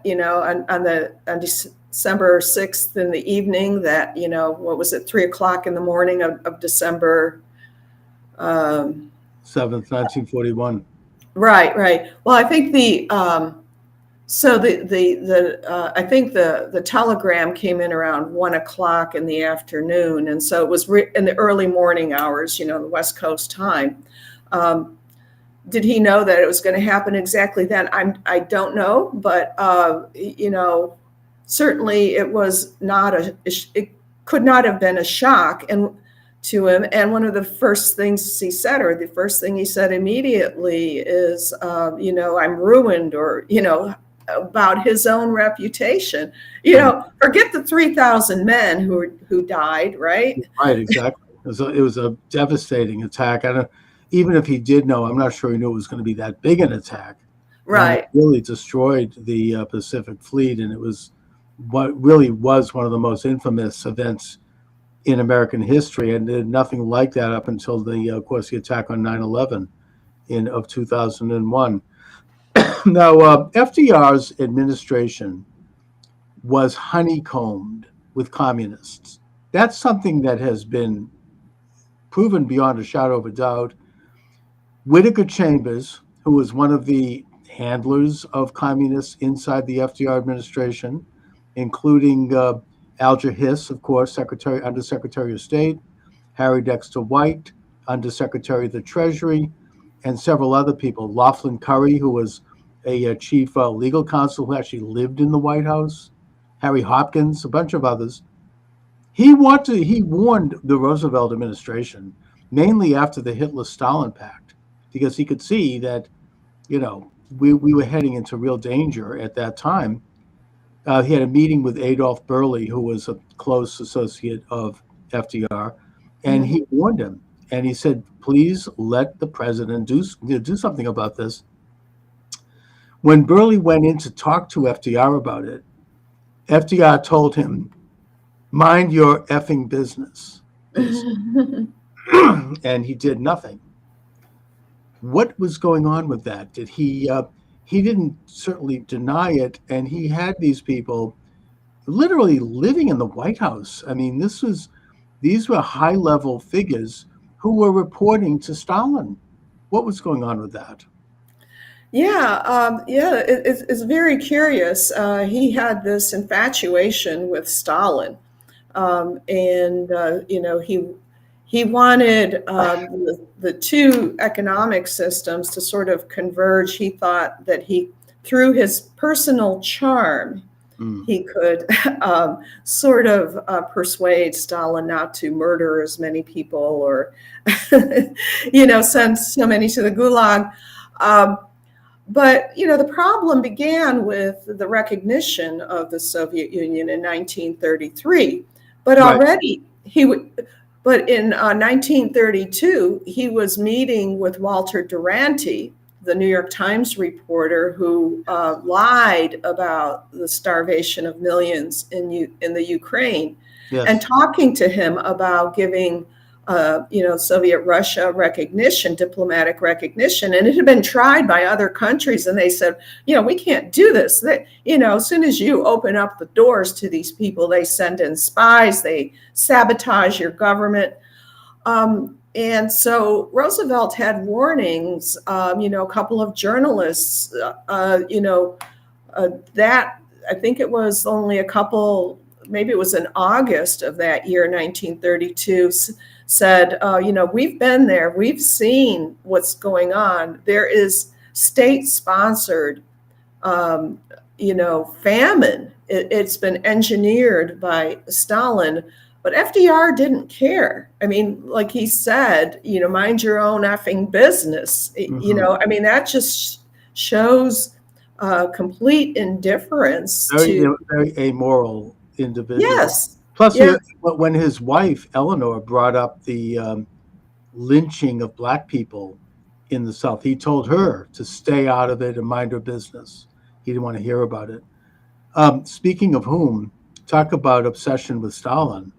on December 6th in the evening that, 3:00 in the morning of December 7th, 1941. Right. Well, I think I think the telegram came in around 1:00 in the afternoon, and so it was in the early morning hours, the West Coast time. Did he know that it was going to happen exactly then? I don't know, but certainly it was not it could not have been a shock to him. And one of the first things he said, or the first thing he said immediately is, I'm ruined, or, about his own reputation. Forget the 3,000 men who died, right? Right, exactly. It was a devastating attack. Even if he did know, I'm not sure he knew it was going to be that big an attack. Right. It really destroyed the Pacific Fleet, and it was what really was one of the most infamous events in American history, and did nothing like that up until of course, the attack on 9/11 of 2001. Now, FDR's administration was honeycombed with communists. That's something that has been proven beyond a shadow of a doubt. Whittaker Chambers, who was one of the handlers of communists inside the FDR administration, including Alger Hiss, of course, Undersecretary of State, Harry Dexter White, Undersecretary of the Treasury, and several other people. Laughlin Curry, who was a chief legal counsel who actually lived in the White House, Harry Hopkins, a bunch of others. He warned the Roosevelt administration, mainly after the Hitler-Stalin Pact, because he could see that, we were heading into real danger at that time. He had a meeting with Adolph Burley, who was a close associate of FDR, and he warned him. And he said, please let the president do something about this. When Burley went in to talk to FDR about it, FDR told him, mind your effing business. And he did nothing. What was going on with that? Did he didn't certainly deny it, and he had these people literally living in the White House. I mean, these were high-level figures who were reporting to Stalin. What was going on with that? Yeah, it's very curious. He had this infatuation with Stalin, and he wanted the two economic systems to sort of converge. He thought that through his personal charm, he could sort of persuade Stalin not to murder as many people or, send so many to the gulag. But the problem began with the recognition of the Soviet Union in 1933. But Right. already but in 1932, he was meeting with Walter Duranty, the New York Times reporter who lied about the starvation of millions in the Ukraine, Yes. and talking to him about giving Soviet Russia recognition, diplomatic recognition. And it had been tried by other countries. And they said, we can't do this. That, as soon as you open up the doors to these people, they send in spies, they sabotage your government. And so Roosevelt had warnings, a couple of journalists, that I think it was only maybe it was in August of that year, 1932, said, we've been there, we've seen what's going on. There is state-sponsored, famine. It's been engineered by Stalin, but FDR didn't care. I mean, like he said, mind your own effing business. Mm-hmm. That just shows complete indifference. Very amoral individual. Yes. Plus, when his wife Eleanor brought up the lynching of black people in the South, he told her to stay out of it and mind her business. He didn't want to hear about it. Speaking of whom, talk about obsession with Stalin.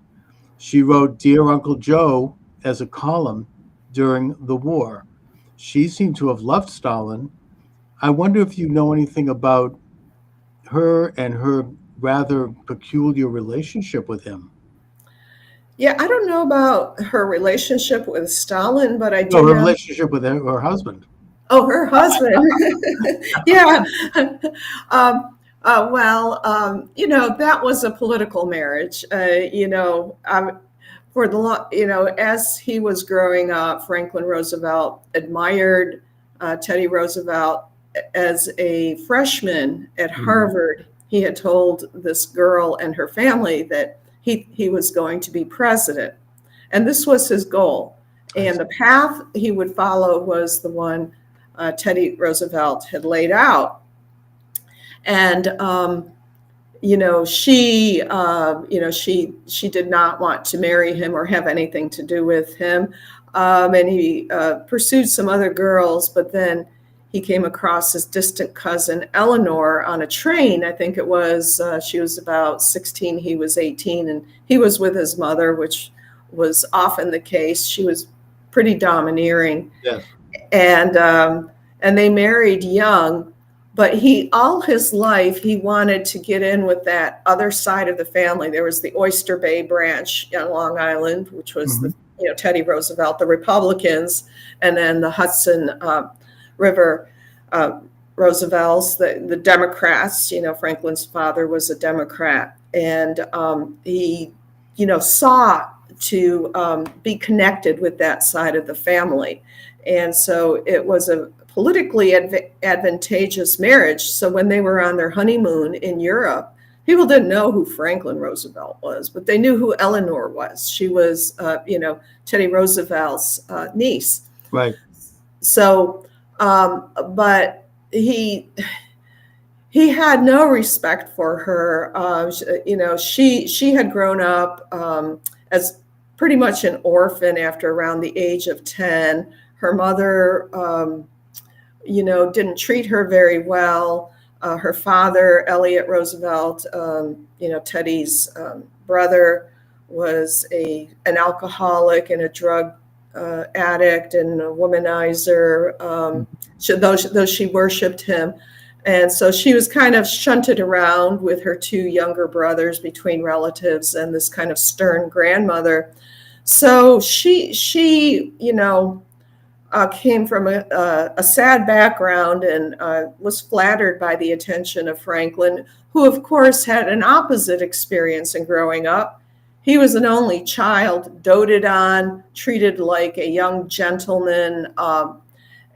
She wrote "Dear Uncle Joe" as a column during the war. She seemed to have loved Stalin. I wonder if you know anything about her and her rather peculiar relationship with him. Yeah, I don't know about her relationship with Stalin, but I do No, her know. relationship with her husband. Oh, her husband. Yeah. That was a political marriage. As he was growing up, Franklin Roosevelt admired Teddy Roosevelt. As a freshman at Harvard, he had told this girl and her family that he was going to be president. And this was his goal. And the path he would follow was the one Teddy Roosevelt had laid out. And, she did not want to marry him or have anything to do with him. And he pursued some other girls, but then he came across his distant cousin, Eleanor, on a train. I think it was, she was about 16, he was 18, and he was with his mother, which was often the case. She was pretty domineering. Yes. And they married young, but all his life, he wanted to get in with that other side of the family. There was the Oyster Bay branch on Long Island, which was Teddy Roosevelt, the Republicans, and then the Hudson River Roosevelts, the Democrats. Franklin's father was a Democrat, and he, sought to be connected with that side of the family. And so it was a politically advantageous marriage. So when they were on their honeymoon in Europe, people didn't know who Franklin Roosevelt was, but they knew who Eleanor was. She was, Teddy Roosevelt's niece. Right. So, but he had no respect for her. She had grown up as pretty much an orphan after around the age of 10. Her mother, didn't treat her very well. Her father, Elliott Roosevelt, Teddy's brother, was an alcoholic and a drug addict and a womanizer. Though she worshipped him, And so she was kind of shunted around with her two younger brothers between relatives and this kind of stern grandmother. So she came from a sad background and was flattered by the attention of Franklin, who, of course, had an opposite experience in growing up. He was an only child, doted on, treated like a young gentleman,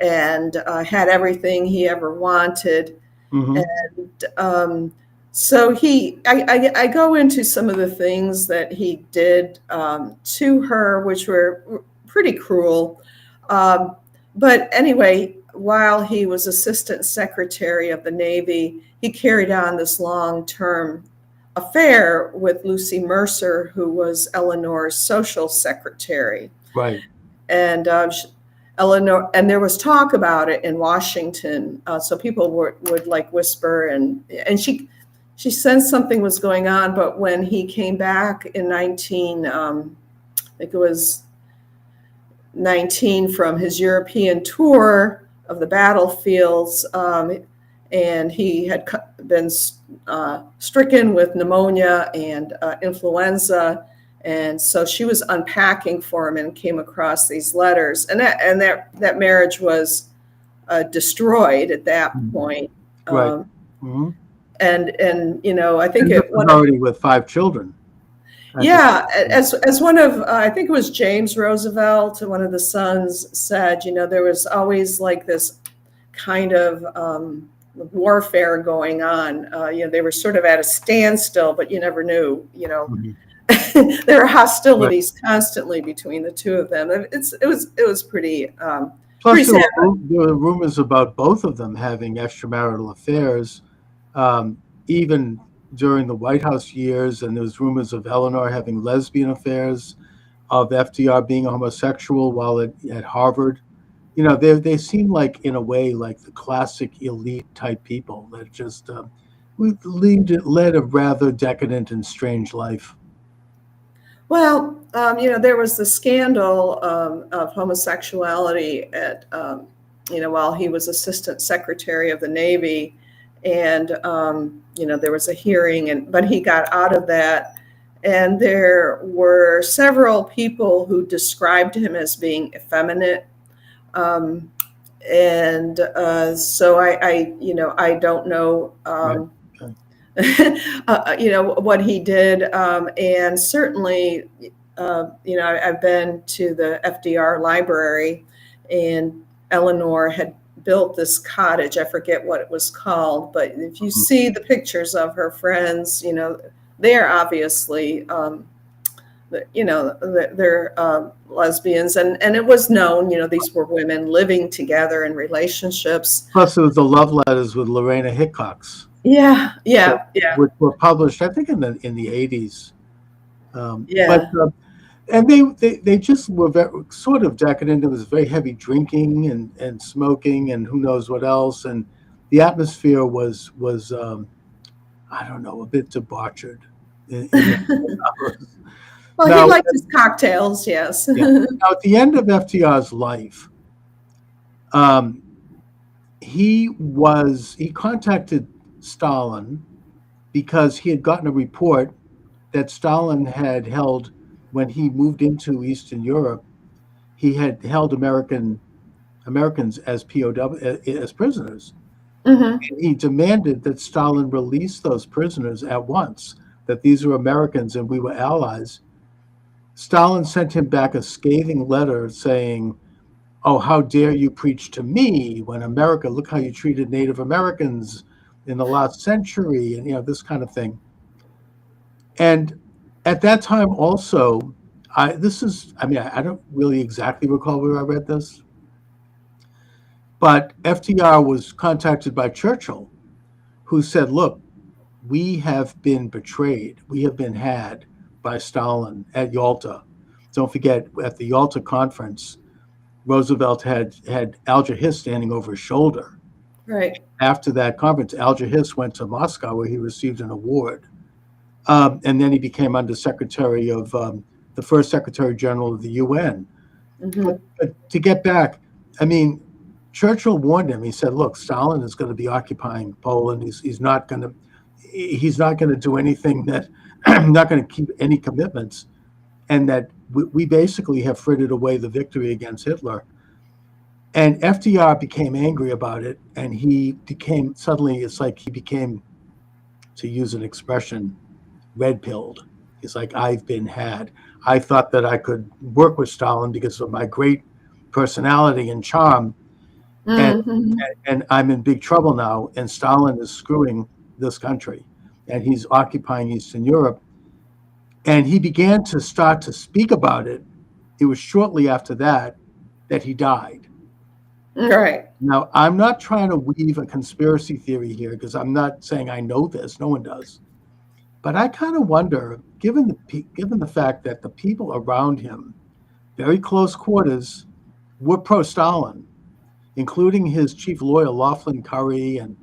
and had everything he ever wanted. Mm-hmm. And so I go into some of the things that he did to her, which were pretty cruel. But anyway, while he was Assistant Secretary of the Navy, he carried on this long-term affair with Lucy Mercer, who was Eleanor's social secretary. Right. And Eleanor, and there was talk about it in Washington, so people would like whisper, and she sensed something was going on. But when he came back in I think it was 19 from his European tour of the battlefields, and he had been stricken with pneumonia and influenza. And so she was unpacking for him and came across these letters, and that marriage was destroyed at that point. Right. Mm-hmm. And I think it was already with 5 children. Yeah, as one of I think it was James Roosevelt, one of the sons, said, there was always like this kind of warfare going on. They were sort of at a standstill, but you never knew. Mm-hmm. There are hostilities constantly between the two of them. It was pretty. Plus, there were rumors about both of them having extramarital affairs, even during the White House years, and there was rumors of Eleanor having lesbian affairs, of FDR being a homosexual while at Harvard. They seem like, in a way, like the classic elite type people that just led a rather decadent and strange life. Well, there was the scandal of homosexuality at, while he was Assistant Secretary of the Navy, and there was a hearing, but he got out of that, and there were several people who described him as being effeminate, and so I don't know. What he did, and certainly, I've been to the FDR library, and Eleanor had built this cottage. I forget what it was called, but if you see the pictures of her friends, they're obviously, they're lesbians, and it was known, these were women living together in relationships. Plus, it was the love letters with Lorena Hickox. Yeah. Which were published, I think, in the 80s. Yeah. But, and they just were sort of decadent. It was very heavy drinking and smoking and who knows what else. And the atmosphere was I don't know, a bit debauchered. Well, he liked his cocktails, yes. Yeah. Now, at the end of FDR's life, he contacted Stalin because he had gotten a report that Stalin had held, when he moved into Eastern Europe, he had held Americans as as prisoners. Mm-hmm. And he demanded that Stalin release those prisoners at once, that these were Americans and we were allies. Stalin sent him back a scathing letter saying, "Oh, how dare you preach to me when America, look how you treated Native Americans in the last century," and this kind of thing. And at that time also, I don't really exactly recall where I read this, but FDR was contacted by Churchill, who said, "Look, we have been betrayed. We have been had by Stalin at Yalta." Don't forget, at the Yalta conference, Roosevelt had Alger Hiss standing over his shoulder. Right. After that conference, Alger Hiss went to Moscow, where he received an award. And then he became Undersecretary of the first Secretary General of the UN. Mm-hmm. But to get back, Churchill warned him. He said, "Look, Stalin is going to be occupying Poland. He's not going to do anything that not going to keep any commitments, and that we basically have frittered away the victory against Hitler." And FDR became angry about it, and he became suddenly. It's like he became, to use an expression, red-pilled. He's like, "I've been had. I thought that I could work with Stalin because of my great personality and charm, and I'm in big trouble now. And Stalin is screwing this country, and he's occupying Eastern Europe." And he began to start to speak about it. It was shortly after that he died. Right. Now, I'm not trying to weave a conspiracy theory here because I'm not saying I know this. No one does. But I kind of wonder, given the fact that the people around him, very close quarters, were pro-Stalin, including his chief lawyer, Laughlin Curry, and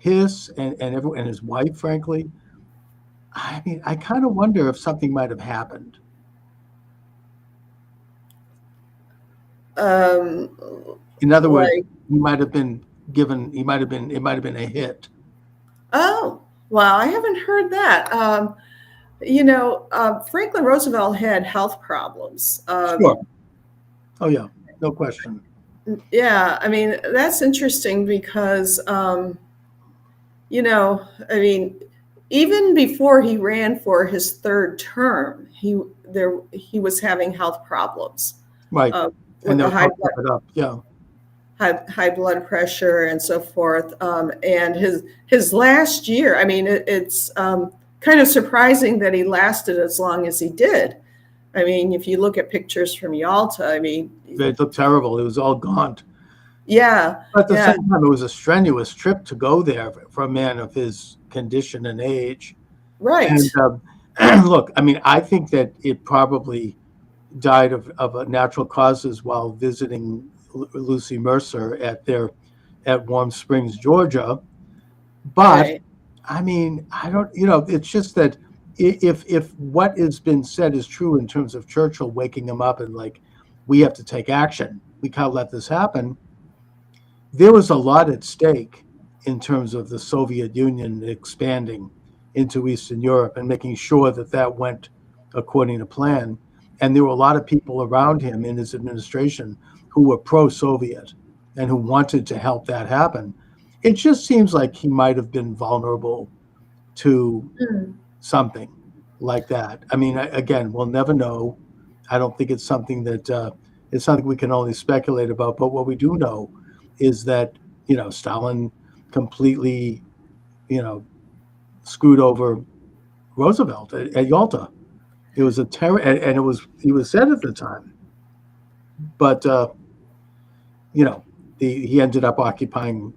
and his wife, frankly. I mean, I kind of wonder if something might have happened. In other words, he might have been given. It might have been a hit. Oh, well, I haven't heard that. Franklin Roosevelt had health problems. Sure. Oh yeah, no question. Yeah, I mean, that's interesting because, even before he ran for his third term, he was having health problems. Right. With the high blood pressure and so forth. And his last year, I mean, it's kind of surprising that he lasted as long as he did. I mean, if you look at pictures from Yalta, I mean, it looked terrible. It was all gaunt. Yeah. But at the same time, it was a strenuous trip to go there for a man of his condition and age. Right. And look, I mean, I think that it probably died of natural causes while visiting Lucy Mercer at Warm Springs, Georgia. But right. I mean, I don't, it's just that if what has been said is true in terms of Churchill waking him up and like, we have to take action, we can't let this happen. There was a lot at stake in terms of the Soviet Union expanding into Eastern Europe and making sure that went according to plan. And there were a lot of people around him in his administration who were pro-Soviet and who wanted to help that happen. It just seems like he might have been vulnerable to something like that. I mean, again, we'll never know. I don't think it's something that it's something we can only speculate about. But what we do know is that, Stalin completely, screwed over Roosevelt at Yalta. It was a terror, and it was said at the time. But he ended up occupying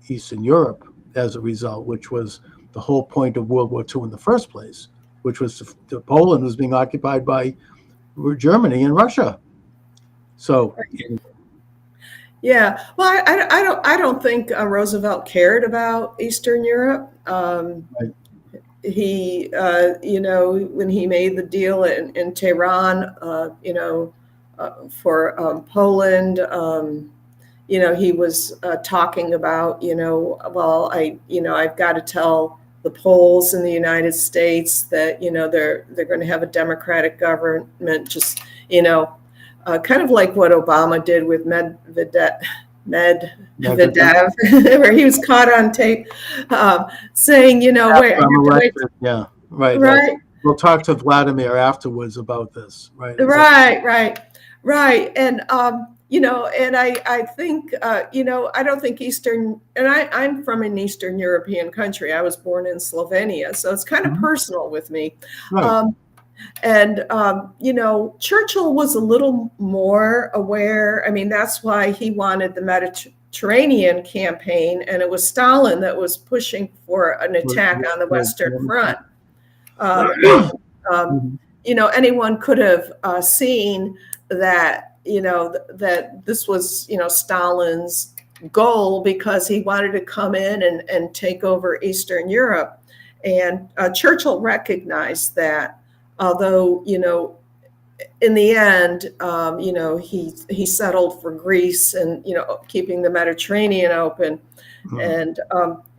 Eastern Europe as a result, which was the whole point of World War II in the first place, which was Poland was being occupied by Germany and Russia. So. Yeah, well, I don't think Roosevelt cared about Eastern Europe. Right. He, when he made the deal in Tehran, for Poland, he was talking about, I've got to tell the Poles in the United States that, they're going to have a democratic government, just, kind of like what Obama did with Medvedev, where he was caught on tape saying, wait. Yeah, right. Right. We'll talk to Vladimir afterwards about this. Right. Right. And, and I think, I don't think I'm from an Eastern European country. I was born in Slovenia, so it's kind of personal with me. Right. Churchill was a little more aware. I mean, that's why he wanted the Mediterranean campaign, and it was Stalin that was pushing for an attack on the Western Front. Anyone could have seen that, that this was, Stalin's goal, because he wanted to come in and take over Eastern Europe. And Churchill recognized that. Although, in the end, he settled for Greece and, keeping the Mediterranean open. And,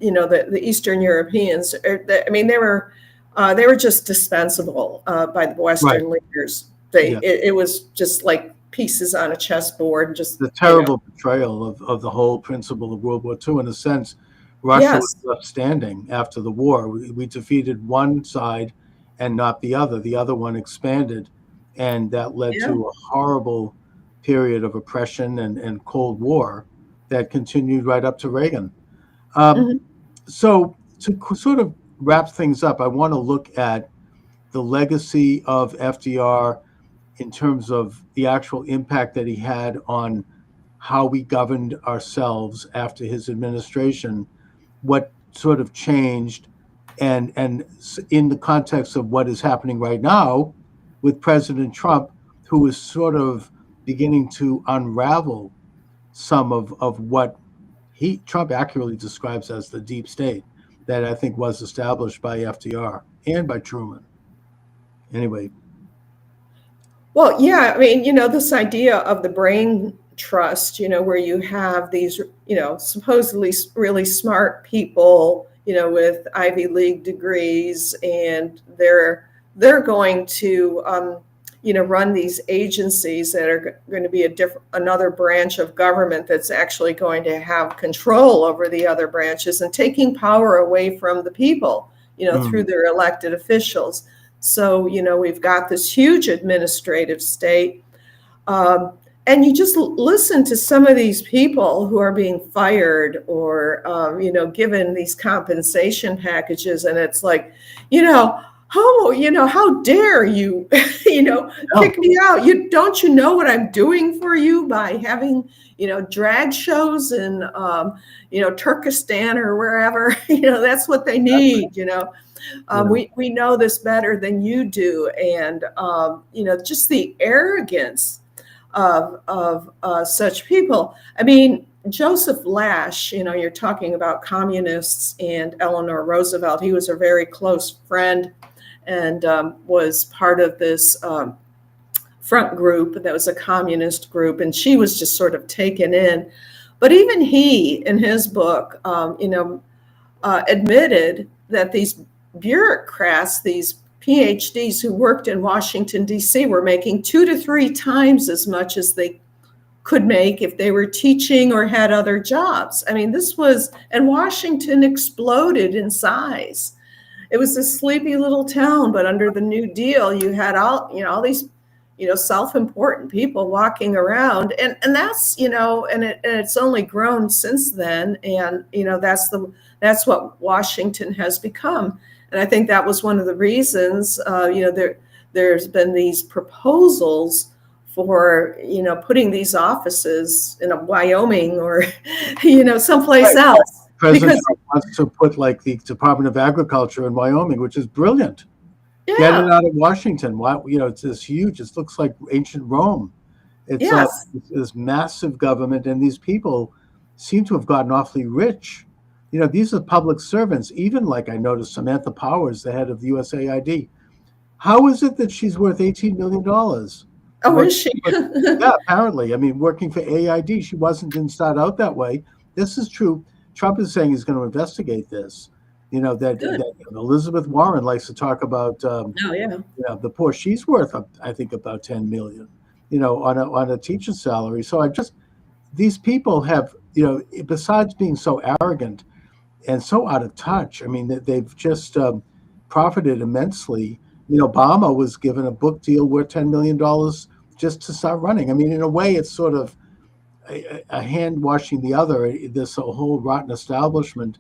the Eastern Europeans, they were just dispensable by the Right. Western leaders. Yeah. It was just like pieces on a chessboard. Just The terrible betrayal of the whole principle of World War II. In a sense, Russia was Yes. left standing after the war. We defeated one side and not the other. The other one expanded, and that led Yeah. to a horrible period of oppression and Cold War that continued right up to Reagan. Mhm. So to sort of wrap things up, I want to look at the legacy of FDR in terms of the actual impact that he had on how we governed ourselves after his administration, what sort of changed, and in the context of what is happening right now with President Trump, who is sort of beginning to unravel some of what Trump accurately describes as the deep state that I think was established by FDR and by Truman. Anyway. Well, yeah, this idea of the brain trust, where you have these, supposedly really smart people, with Ivy League degrees, and they're going to, run these agencies that are going to be another branch of government that's actually going to have control over the other branches and taking power away from the people, through their elected officials. So, we've got this huge administrative state. And you just listen to some of these people who are being fired or, given these compensation packages. And it's like, how dare you, kick me out? Don't you know what I'm doing for you by having, drag shows in, Turkestan or wherever, that's what they need, we know this better than you do. And, just the arrogance of such people. Joseph Lash, you're talking about communists and Eleanor Roosevelt. He was a very close friend and was part of this front group that was a communist group. And she was just sort of taken in. But even he, in his book, admitted that these bureaucrats, these PhDs who worked in Washington, D.C., were making 2 to 3 times as much as they could make if they were teaching or had other jobs. And Washington exploded in size. It was a sleepy little town, but under the New Deal, you had all these, self-important people walking around, and that's, and it's only grown since then. And, that's what Washington has become. And I think that was one of the reasons, there's been these proposals for, putting these offices in Wyoming or, someplace else. President Trump wants to put like the Department of Agriculture in Wyoming, which is brilliant. Yeah. Get it out of Washington. It's this huge. It looks like ancient Rome. It's this massive government, and these people seem to have gotten awfully rich. These are public servants. Even like I noticed Samantha Powers, the head of the USAID. How is it that she's worth $18 million? Oh, is she? Yeah, apparently. Working for AID, she didn't start out that way. This is true. Trump is saying he's going to investigate this. That Elizabeth Warren likes to talk about. The poor. She's worth, I think, about $10 million. On a teacher's salary. So these people have, besides being so arrogant and so out of touch. They've just profited immensely. Obama was given a book deal worth $10 million just to start running. In a way, it's sort of a hand washing the other. This whole rotten establishment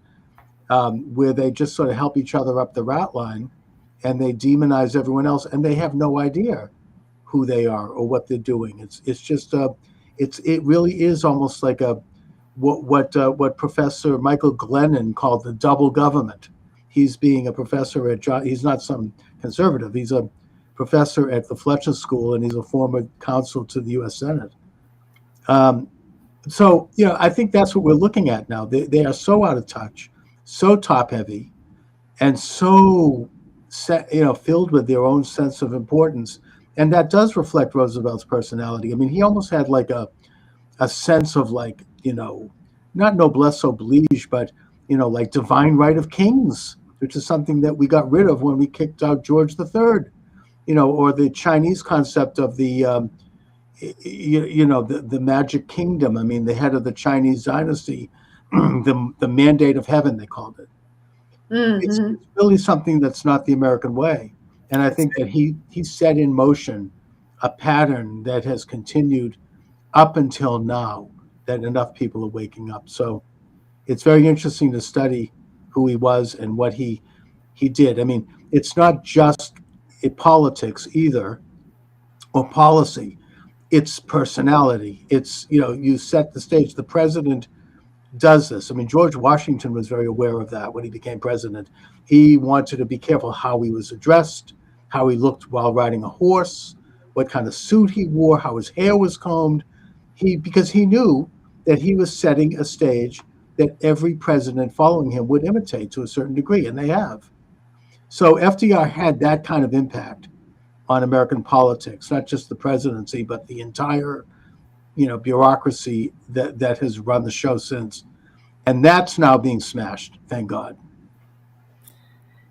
where they just sort of help each other up the rat line, and they demonize everyone else, and they have no idea who they are or what they're doing. It really is almost like what Professor Michael Glennon called the double government. He's being a professor at he's not some conservative. He's a professor at the Fletcher School, and he's a former counsel to the U.S. Senate. I think that's what we're looking at now. They are so out of touch, so top heavy, and so filled with their own sense of importance And that does reflect Roosevelt's personality. I mean, he almost had like a sense of like, not noblesse oblige, but, like divine right of kings, which is something that we got rid of when we kicked out George III, or the Chinese concept of the, the magic kingdom. I mean, the head of the Chinese dynasty, the mandate of heaven, they called it. It's really something that's not the American way. And I think that he set in motion a pattern that has continued up until now, that enough people are waking up. So it's very interesting to study who he was and what he did. I mean, it's not just politics either, or policy. It's personality. It's, you set the stage. The president does this. I mean, George Washington was very aware of that when he became president. He wanted to be careful how he was addressed, how he looked while riding a horse, what kind of suit he wore, how his hair was combed. Because he knew that he was setting a stage that every president following him would imitate to a certain degree, and they have. So FDR had that kind of impact on American politics, not just the presidency, but the entire, bureaucracy that has run the show since. And that's now being smashed, thank God.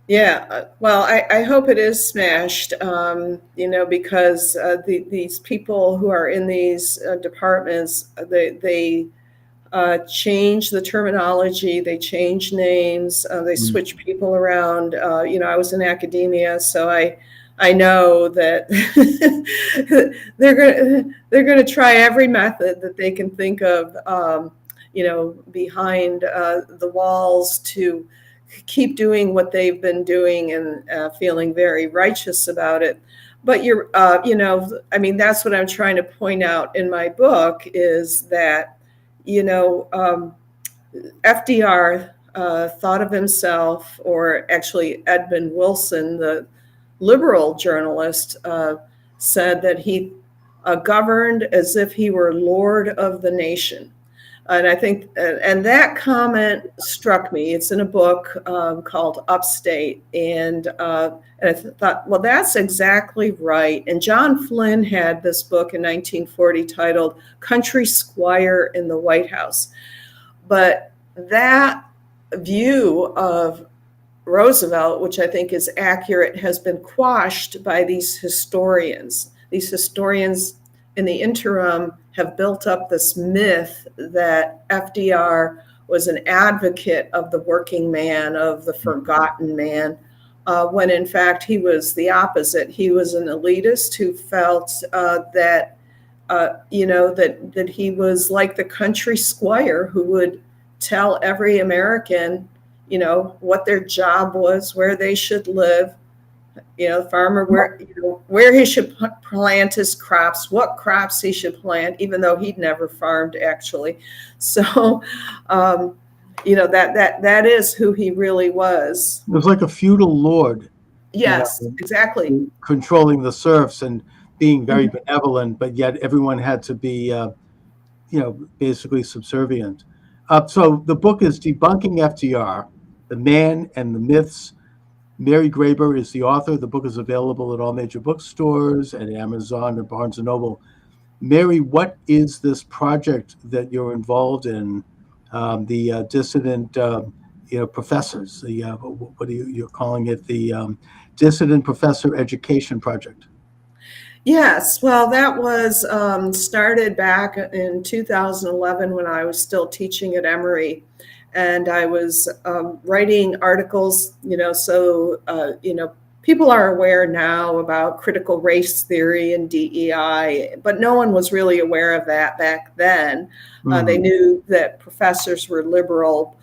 Yeah, well, I hope it is smashed, because these people who are in these departments, they change the terminology, they change names, they switch people around. I was in academia, so I know that they're gonna try every method that they can think of, behind the walls to keep doing what they've been doing and feeling very righteous about it. But that's what I'm trying to point out in my book is that, FDR thought of himself, or actually Edmund Wilson, the liberal journalist, said that he governed as if he were Lord of the nation. And I think, and that comment struck me. It's in a book called Upstate. And I thought, well, that's exactly right. And John Flynn had this book in 1940 titled Country Squire in the White House. But that view of Roosevelt, which I think is accurate, has been quashed by these historians. These historians in the interim have built up this myth that FDR was an advocate of the working man, of the forgotten man, when in fact he was the opposite. He was an elitist who felt that he was like the country squire who would tell every American, what their job was, where they should live, farmer, where he should plant his crops, what crops he should plant, even though he'd never farmed actually. So, that is who he really was. It was like a feudal lord. Yes, exactly. Controlling the serfs and being very benevolent, but yet everyone had to be, basically subservient. So the book is Debunking FDR, The Man and the Myths. Mary Graber is the author. The book is available at all major bookstores, at Amazon and Barnes & Noble. Mary, what is this project that you're involved in? The dissident, professors. What are you're calling it? The Dissident Professor Education Project. Yes, well, that was started back in 2011 when I was still teaching at Emory, and I was writing articles, people are aware now about critical race theory and DEI, but no one was really aware of that back then. They knew that professors were liberal,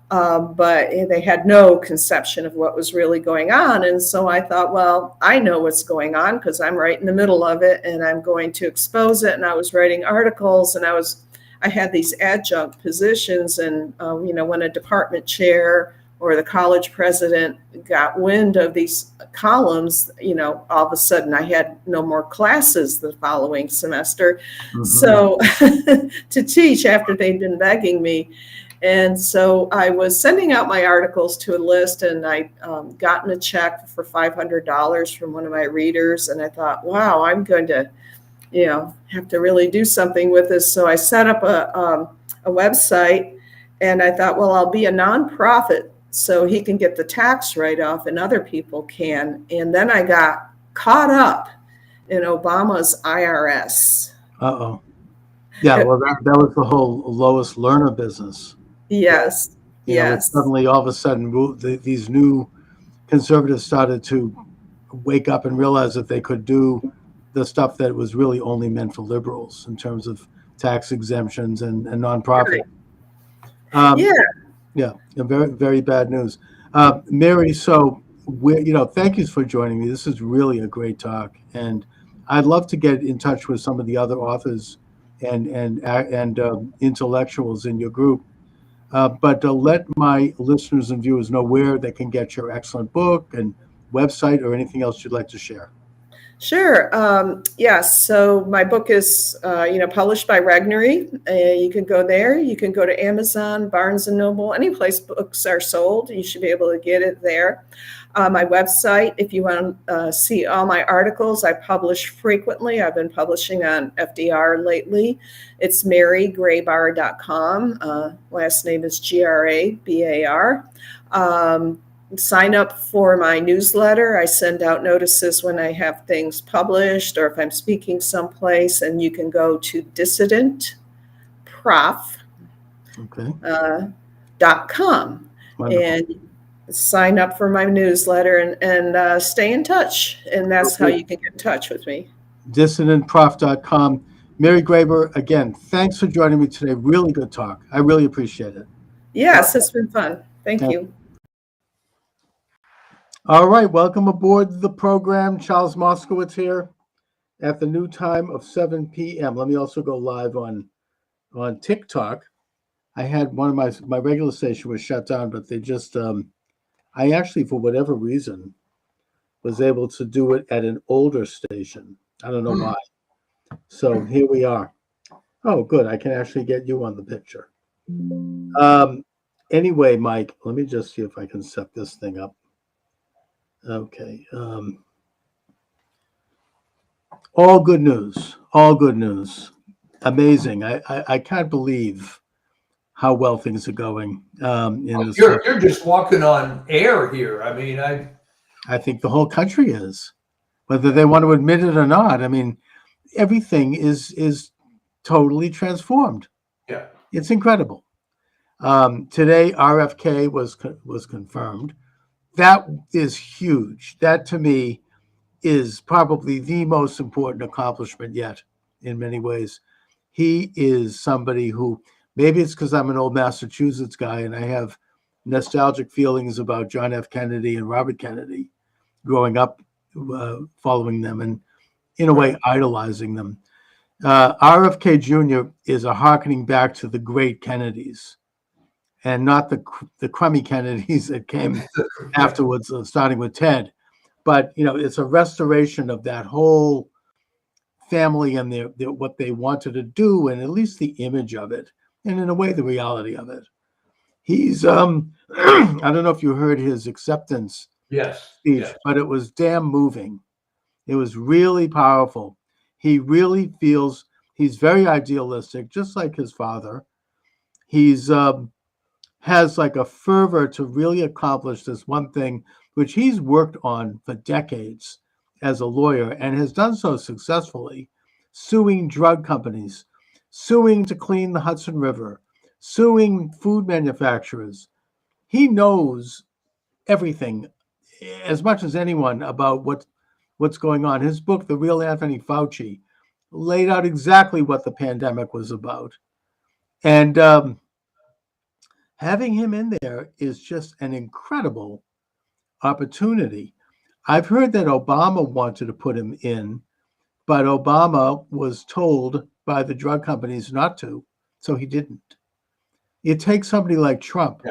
but they had no conception of what was really going on. And so I thought, well, I know what's going on because I'm right in the middle of it and I'm going to expose it. And I was writing articles and I had these adjunct positions. And, when a department chair or the college president got wind of these columns, all of a sudden I had no more classes the following semester. So to teach after they'd been begging me. And so I was sending out my articles to a list, and I gotten a check for $500 from one of my readers. And I thought, wow, I'm going to, have to really do something with this. So I set up a website, and I thought, well, I'll be a nonprofit so he can get the tax write-off and other people can. And then I got caught up in Obama's IRS. Uh-oh. Yeah, well, that was the whole Lois Lerner business. Yes. Yes. Suddenly, all of a sudden, these new conservatives started to wake up and realize that they could do the stuff that was really only meant for liberals in terms of tax exemptions and nonprofit. Yeah, very, very bad news. Mary, so thank you for joining me. This is really a great talk, and I'd love to get in touch with some of the other authors and intellectuals in your group. But let my listeners and viewers know where they can get your excellent book and website or anything else you'd like to share. Sure. Yes. So my book is, published by Regnery. You can go there. You can go to Amazon, Barnes and Noble, any place books are sold. You should be able to get it there. My website, if you want to see all my articles, I publish frequently. I've been publishing on FDR lately. It's marygrabar.com. Last name is Grabar. Sign up for my newsletter. I send out notices when I have things published or if I'm speaking someplace, and you can go to dissidentprof.com and sign up for my newsletter and stay in touch. And that's how you can get in touch with me. Dissidentprof.com. Mary Grabar, again, thanks for joining me today. Really good talk. I really appreciate it. Yes, it's been fun. Thank you. All right, welcome aboard the program. Charles Moscowitz here at the new time of 7 p.m. Let me also go live on TikTok. I had one of my regular station was shut down, but they just I actually, for whatever reason, was able to do it at an older station. I don't know why. So here we are. Oh, good. I can actually get you on the picture. Anyway, Mike, let me just see if I can set this thing up. Okay. All good news. All good news. Amazing. I can't believe how well things are going. You're just walking on air here. I mean, I think the whole country is, whether they want to admit it or not. I mean, everything is totally transformed. Yeah, it's incredible. Today, RFK was confirmed. That is huge. That, to me, is probably the most important accomplishment yet in many ways. He is somebody who, maybe it's because I'm an old Massachusetts guy and I have nostalgic feelings about John F. Kennedy and Robert Kennedy growing up, following them and, in a way, idolizing them. RFK Jr. is a hearkening back to the great Kennedys, and not the crummy Kennedys that came afterwards, starting with Ted. But, it's a restoration of that whole family and their what they wanted to do, and at least the image of it, and in a way, the reality of it. He's, I don't know if you heard his acceptance speech, but it was damn moving. It was really powerful. He really feels he's very idealistic, just like his father. He's has like a fervor to really accomplish this one thing, which he's worked on for decades as a lawyer and has done so successfully, suing drug companies, suing to clean the Hudson River, suing food manufacturers. He knows everything as much as anyone about what's going on. His book, The Real Anthony Fauci, laid out exactly what the pandemic was about. And having him in there is just an incredible opportunity. I've heard that Obama wanted to put him in, but Obama was told by the drug companies not to, so he didn't. It takes somebody like Trump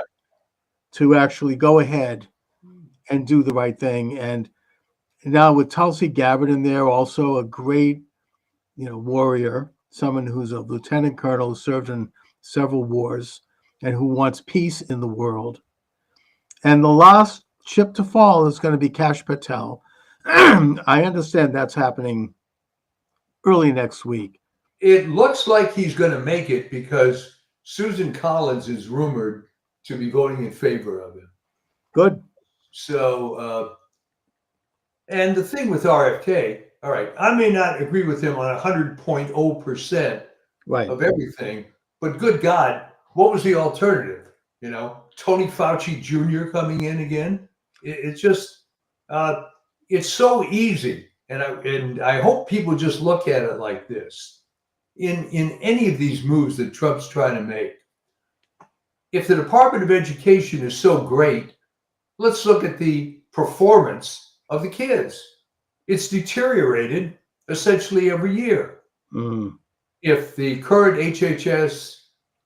to actually go ahead and do the right thing. And now with Tulsi Gabbard in there, also a great, warrior, someone who's a lieutenant colonel, served in several wars, and who wants peace in the world. And the last ship to fall is going to be Kash Patel. I understand that's happening early next week. It looks like he's going to make it because Susan Collins is rumored to be voting in favor of him. Good. So, and the thing with RFK, all right, I may not agree with him on 100.0% Right. of everything, but good God, what was the alternative? You know, Tony Fauci Jr. coming in again. It's just, it's so easy, and I hope people just look at it like this. In any of these moves that Trump's trying to make, if the Department of Education is so great, let's look at the performance of the kids. It's deteriorated essentially every year. Mm. If the current HHS,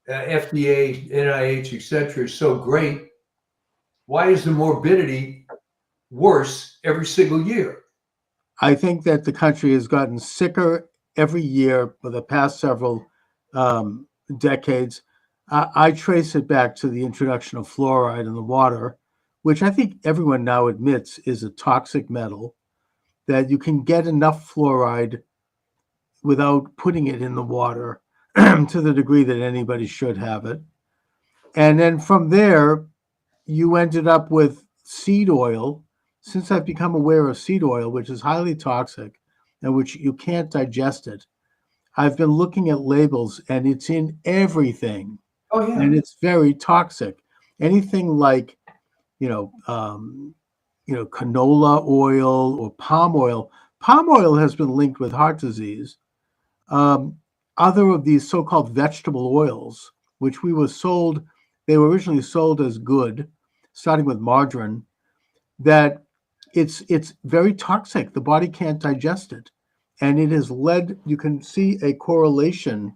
FDA, NIH, etc., is so great, why is the morbidity worse every single year? I think that the country has gotten sicker every year for the past several decades. I trace it back to the introduction of fluoride in the water, which I think everyone now admits is a toxic metal, that you can get enough fluoride without putting it in the water to the degree that anybody should have it. And then from there, you ended up with seed oil. Since I've become aware of seed oil, which is highly toxic and which you can't digest it, I've been looking at labels and it's in everything. Oh, yeah. And it's very toxic. Anything like, canola oil or palm oil. Palm oil has been linked with heart disease. Other of these so-called vegetable oils, which they were originally sold as good, starting with margarine, that it's very toxic. The body can't digest it. And it has led, you can see a correlation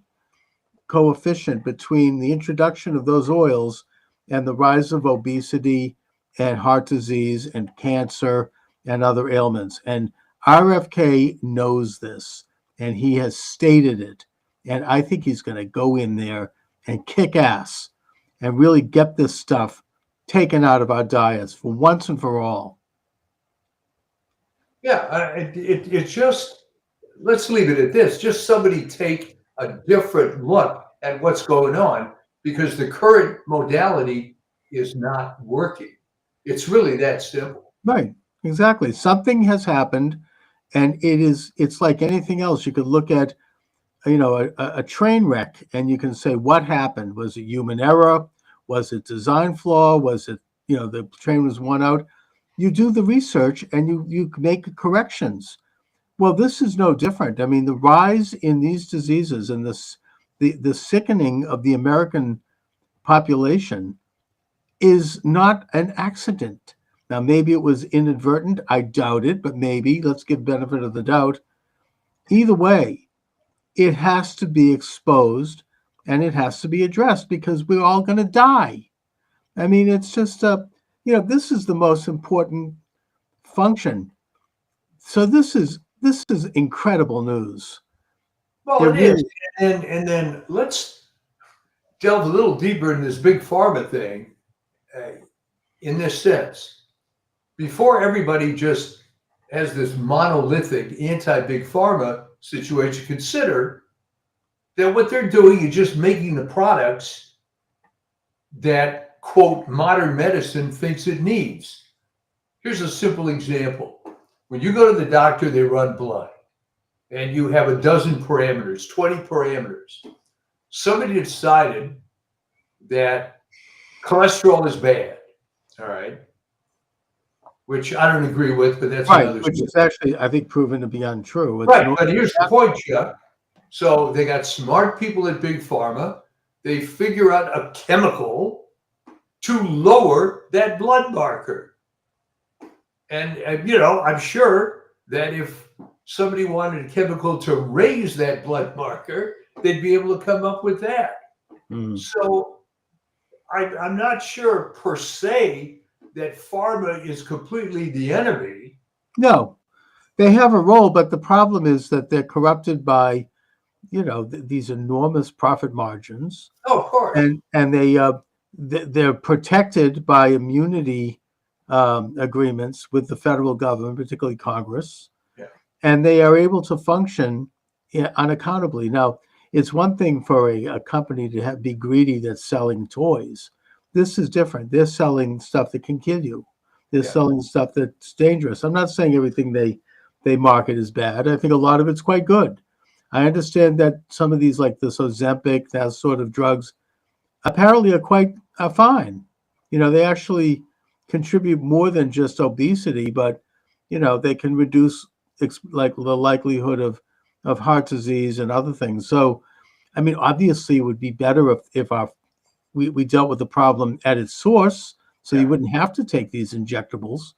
coefficient between the introduction of those oils and the rise of obesity and heart disease and cancer and other ailments. And RFK knows this, and he has stated it. And I think he's going to go in there and kick ass and really get this stuff taken out of our diets for once and for all. Yeah, it just, let's leave it at this. Just somebody take a different look at what's going on, because the current modality is not working. It's really that simple. Right, exactly. Something has happened, and it's like anything else. You could look at, a train wreck, and you can say, what happened? Was it human error? Was it design flaw? Was it, the train was worn out? You do the research and you make corrections. Well, this is no different. I mean, the rise in these diseases and the sickening of the American population is not an accident. Now, maybe it was inadvertent. I doubt it, but maybe. Let's give benefit of the doubt. Either way, it has to be exposed and it has to be addressed, because we're all going to die. I mean, it's just, this is the most important function. So this is incredible news. Well, it is. And then let's delve a little deeper in this big pharma thing, in this sense. Before everybody just has this monolithic anti-big pharma situation, consider that what they're doing is just making the products that, quote, modern medicine thinks it needs. Here's a simple example. When you go to the doctor, they run blood, and you have a dozen parameters, 20 parameters. Somebody decided that cholesterol is bad, all right? Which I don't agree with, but that's right, another which story. is actually, I think, proven to be untrue. It's right, but here's the point, Chuck. So they got smart people at Big Pharma. They figure out a chemical to lower that blood marker. And I'm sure that if somebody wanted a chemical to raise that blood marker, they'd be able to come up with that. So I'm not sure per se that pharma is completely the enemy. No, they have a role, but the problem is that they're corrupted by, these enormous profit margins. Oh, of course. And they they're protected by immunity agreements with the federal government, particularly Congress, Yeah. and they are able to function unaccountably. Now, it's one thing for a company to be greedy that's selling toys. This is different. They're selling stuff that can kill you. They're Yeah. selling stuff that's dangerous. I'm not saying everything they market is bad. I think a lot of it's quite good. I understand that some of these, like this Ozempic, that sort of drugs, apparently are fine. They actually contribute more than just obesity, but they can reduce like the likelihood of heart disease and other things. So, I mean, obviously, it would be better if we dealt with the problem at its source, so you Yeah. wouldn't have to take these injectables.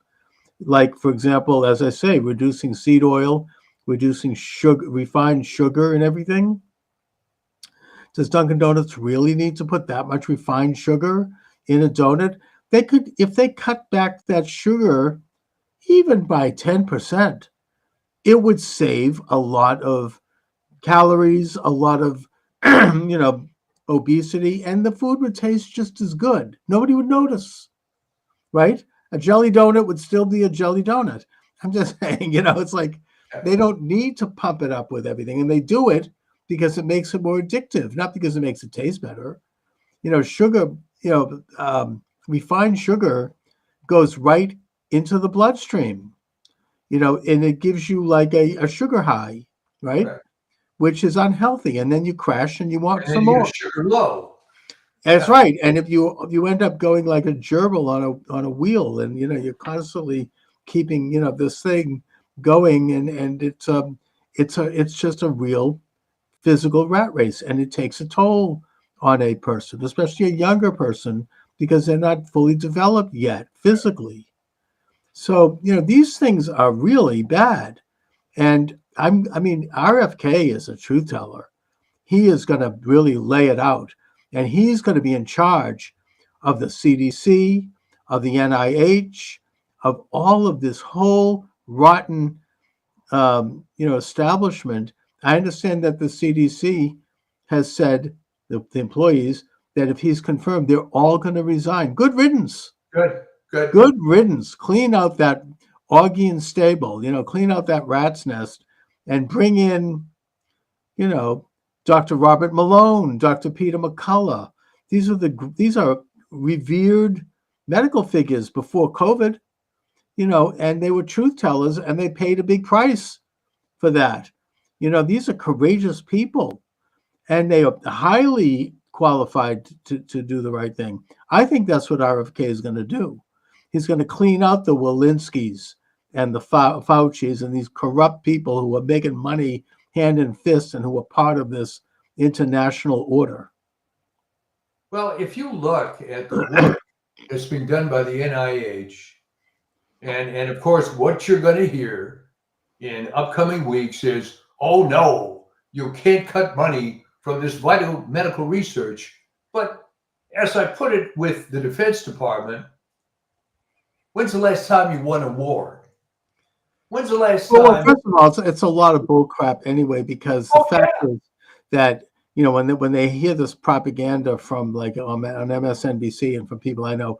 Like, for example, as I say, reducing seed oil, reducing sugar, refined sugar, and everything. Does Dunkin' Donuts really need to put that much refined sugar in a donut? They could, if they cut back that sugar even by 10%, it would save a lot of calories, a lot of, obesity, and the food would taste just as good. Nobody would notice, right? A jelly donut would still be a jelly donut. I'm just saying, it's like they don't need to pump it up with everything. And they do it because it makes it more addictive, not because it makes it taste better. Sugar, refined sugar goes right into the bloodstream, and it gives you like a sugar high, right? Which is unhealthy. And then you crash and you want And some then you more. get sugar low. That's right. And if you end up going like a gerbil on a wheel, and you're constantly keeping this thing going, and it's just a real physical rat race, and it takes a toll on a person, especially a younger person, because they're not fully developed yet physically. So these things are really bad. And I mean, RFK is a truth teller. He is going to really lay it out, and he's going to be in charge of the CDC, of the NIH, of all of this whole rotten, establishment. I understand that the CDC has said, the employees, that if he's confirmed, they're all going to resign. Good riddance. Good. Good riddance. Clean out that Augean stable, clean out that rat's nest, and bring in, Dr. Robert Malone, Dr. Peter McCullough. These are revered medical figures before COVID, and they were truth tellers, and they paid a big price for that. These are courageous people, and they are highly qualified to do the right thing. I think that's what RFK is going to do. He's going to clean out the Walensky's and the Fauci's and these corrupt people who are making money hand and fist and who are part of this international order. Well, if you look at the work that's been done by the NIH, and of course, what you're going to hear in upcoming weeks is, oh no, you can't cut money from this vital medical research. But as I put it with the Defense Department, when's the last time you won a war? When's the last time? Well, first of all, it's a lot of bull crap anyway, because the fact is that, when they hear this propaganda from like on MSNBC and from people I know,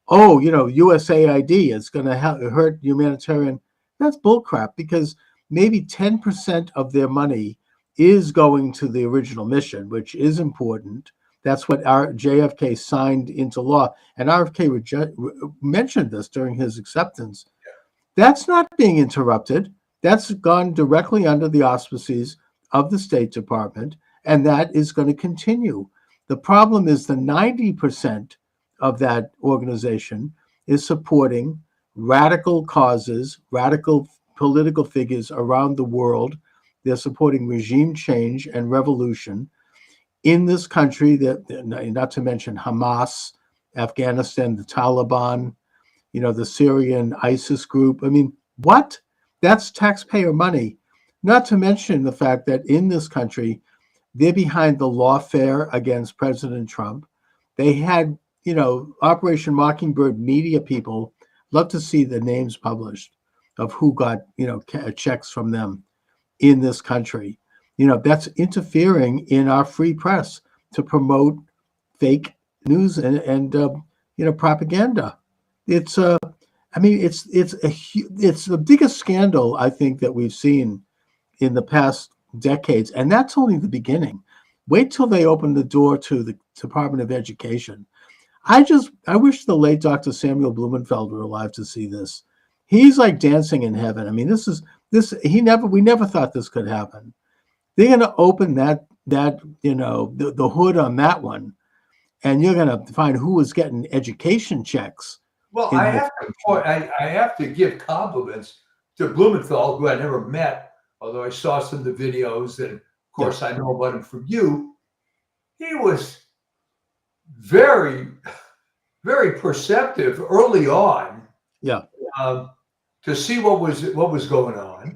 oh, USAID is going to hurt humanitarian. That's bull crap, because maybe 10% of their money is going to the original mission, which is important. That's what our JFK signed into law. And RFK mentioned this during his acceptance. That's not being interrupted. That's gone directly under the auspices of the State Department, and that is going to continue. The problem is the 90% of that organization is supporting radical causes, radical political figures around the world. They're supporting regime change and revolution in this country, not to mention Hamas, Afghanistan, the Taliban, the Syrian ISIS group. I mean, what? That's taxpayer money. Not to mention the fact that in this country, they're behind the lawfare against President Trump. They had, Operation Mockingbird media people love to see the names published of who got, checks from them in this country. That's interfering in our free press to promote fake news and propaganda. It's I mean, it's it's the biggest scandal I think that we've seen in the past decades, and that's only the beginning. Wait till they open the door to the Department of Education. I wish the late Dr. Samuel Blumenfeld were alive to see this. He's like dancing in heaven. I mean, we never thought this could happen. They're going to open the hood on that one, and you're going to find who was getting education checks. Well, I have to give compliments to Blumenthal, who I never met, although I saw some of the videos, and of course I know about him from you. He was very, very perceptive early on. Yeah. To see what was going on,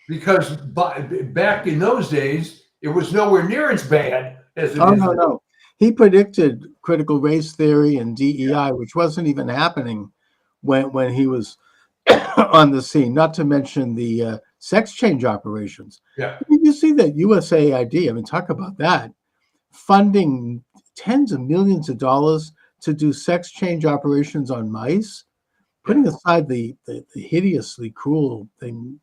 because back in those days it was nowhere near as bad as it is. No. He predicted critical race theory and DEI, which wasn't even happening when he was on the scene. Not to mention the sex change operations. Yeah. I mean, you see that USAID. I mean, talk about that, funding tens of millions of dollars to do sex change operations on mice, putting aside the hideously cruel thing,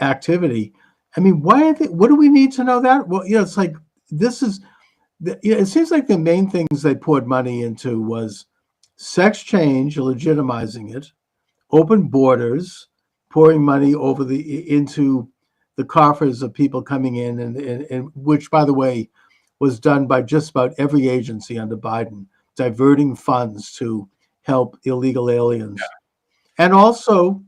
activity. I mean, what do we need to know that? Well, it's like it seems like the main things they poured money into was sex change, legitimizing it, open borders, pouring money into the coffers of people coming in, and which, by the way, was done by just about every agency under Biden, diverting funds to help illegal aliens. And also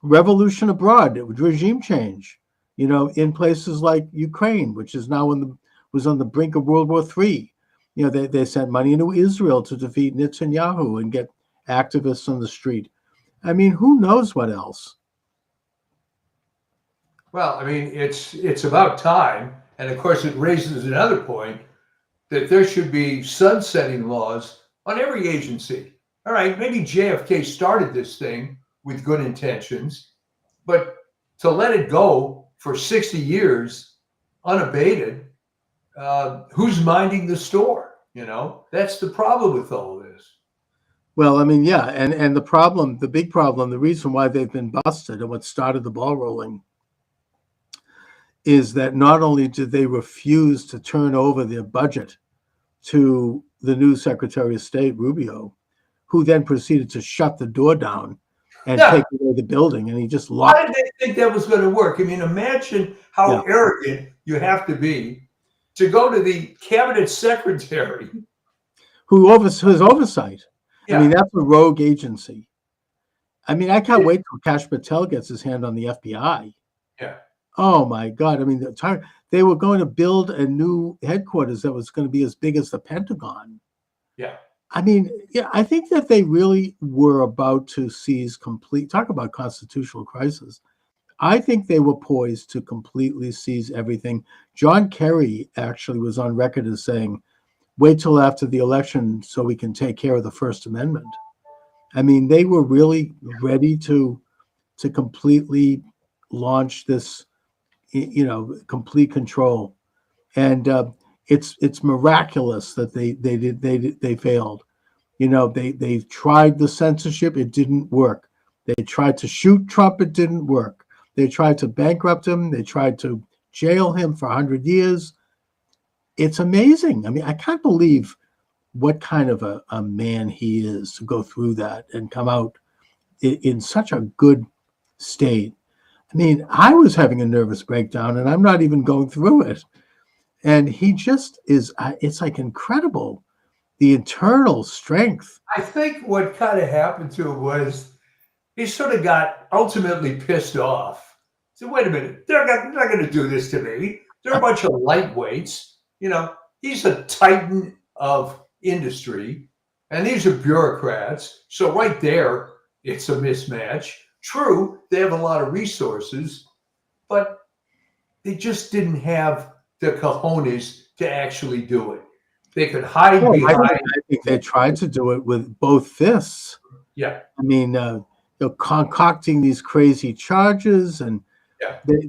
revolution abroad, regime change, in places like Ukraine, which is now was on the brink of World War III. They sent money into Israel to defeat Netanyahu and get activists on the street. I mean, who knows what else? Well, I mean, it's about time. And of course, it raises another point that there should be sunsetting laws on every agency. All right, maybe JFK started this thing with good intentions, but to let it go for 60 years unabated, who's minding the store? That's the problem with all this. Well, I mean, yeah, and the big problem, the reason why they've been busted and what started the ball rolling is that not only did they refuse to turn over their budget to the new Secretary of State, Rubio, who then proceeded to shut the door down and take away the building, and he just locked. Why did they think that was going to work? I mean, imagine how arrogant you have to be to go to the cabinet secretary who has oversight. I mean, that's a rogue agency. I mean, I can't wait till Kash Patel gets his hand on the FBI. Yeah. Oh my God! I mean, they were going to build a new headquarters that was going to be as big as the Pentagon. Yeah. I mean, I think that they really were about to talk about constitutional crisis. I think they were poised to completely seize everything. John Kerry actually was on record as saying, wait till after the election so we can take care of the First Amendment. I mean, they were really ready to completely launch this, complete control. And it's miraculous that they failed. They tried the censorship, it didn't work. They tried to shoot Trump, it didn't work. They tried to bankrupt him, they tried to jail him for 100 years. It's amazing. I mean, I can't believe what kind of a man he is to go through that and come out in such a good state. I mean, I was having a nervous breakdown and I'm not even going through it. And he just is, it's like incredible, the internal strength. I think what kind of happened to him was he sort of got ultimately pissed off. So wait a minute, they're not going to do this to me. They're a bunch of lightweights. He's a titan of industry, and these are bureaucrats. So right there, it's a mismatch. True, they have a lot of resources, but they just didn't have the cojones to actually do it. They could hide behind. I think they tried to do it with both fists. Yeah. I mean, concocting these crazy charges, and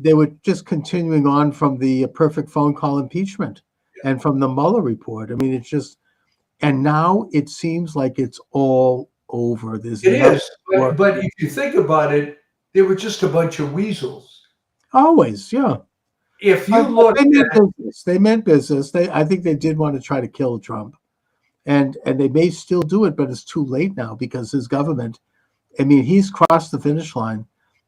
they were just continuing on from the perfect phone call impeachment. and from the Mueller report. I mean, it's just, and now it seems like it's all over. There's It nothing is, more. but if you think about it, they were just a bunch of weasels. Always, yeah. If you But look they meant at, business. They meant business. I think they did want to try to kill Trump, and they may still do it, but it's too late now because his government. I mean, he's crossed the finish line.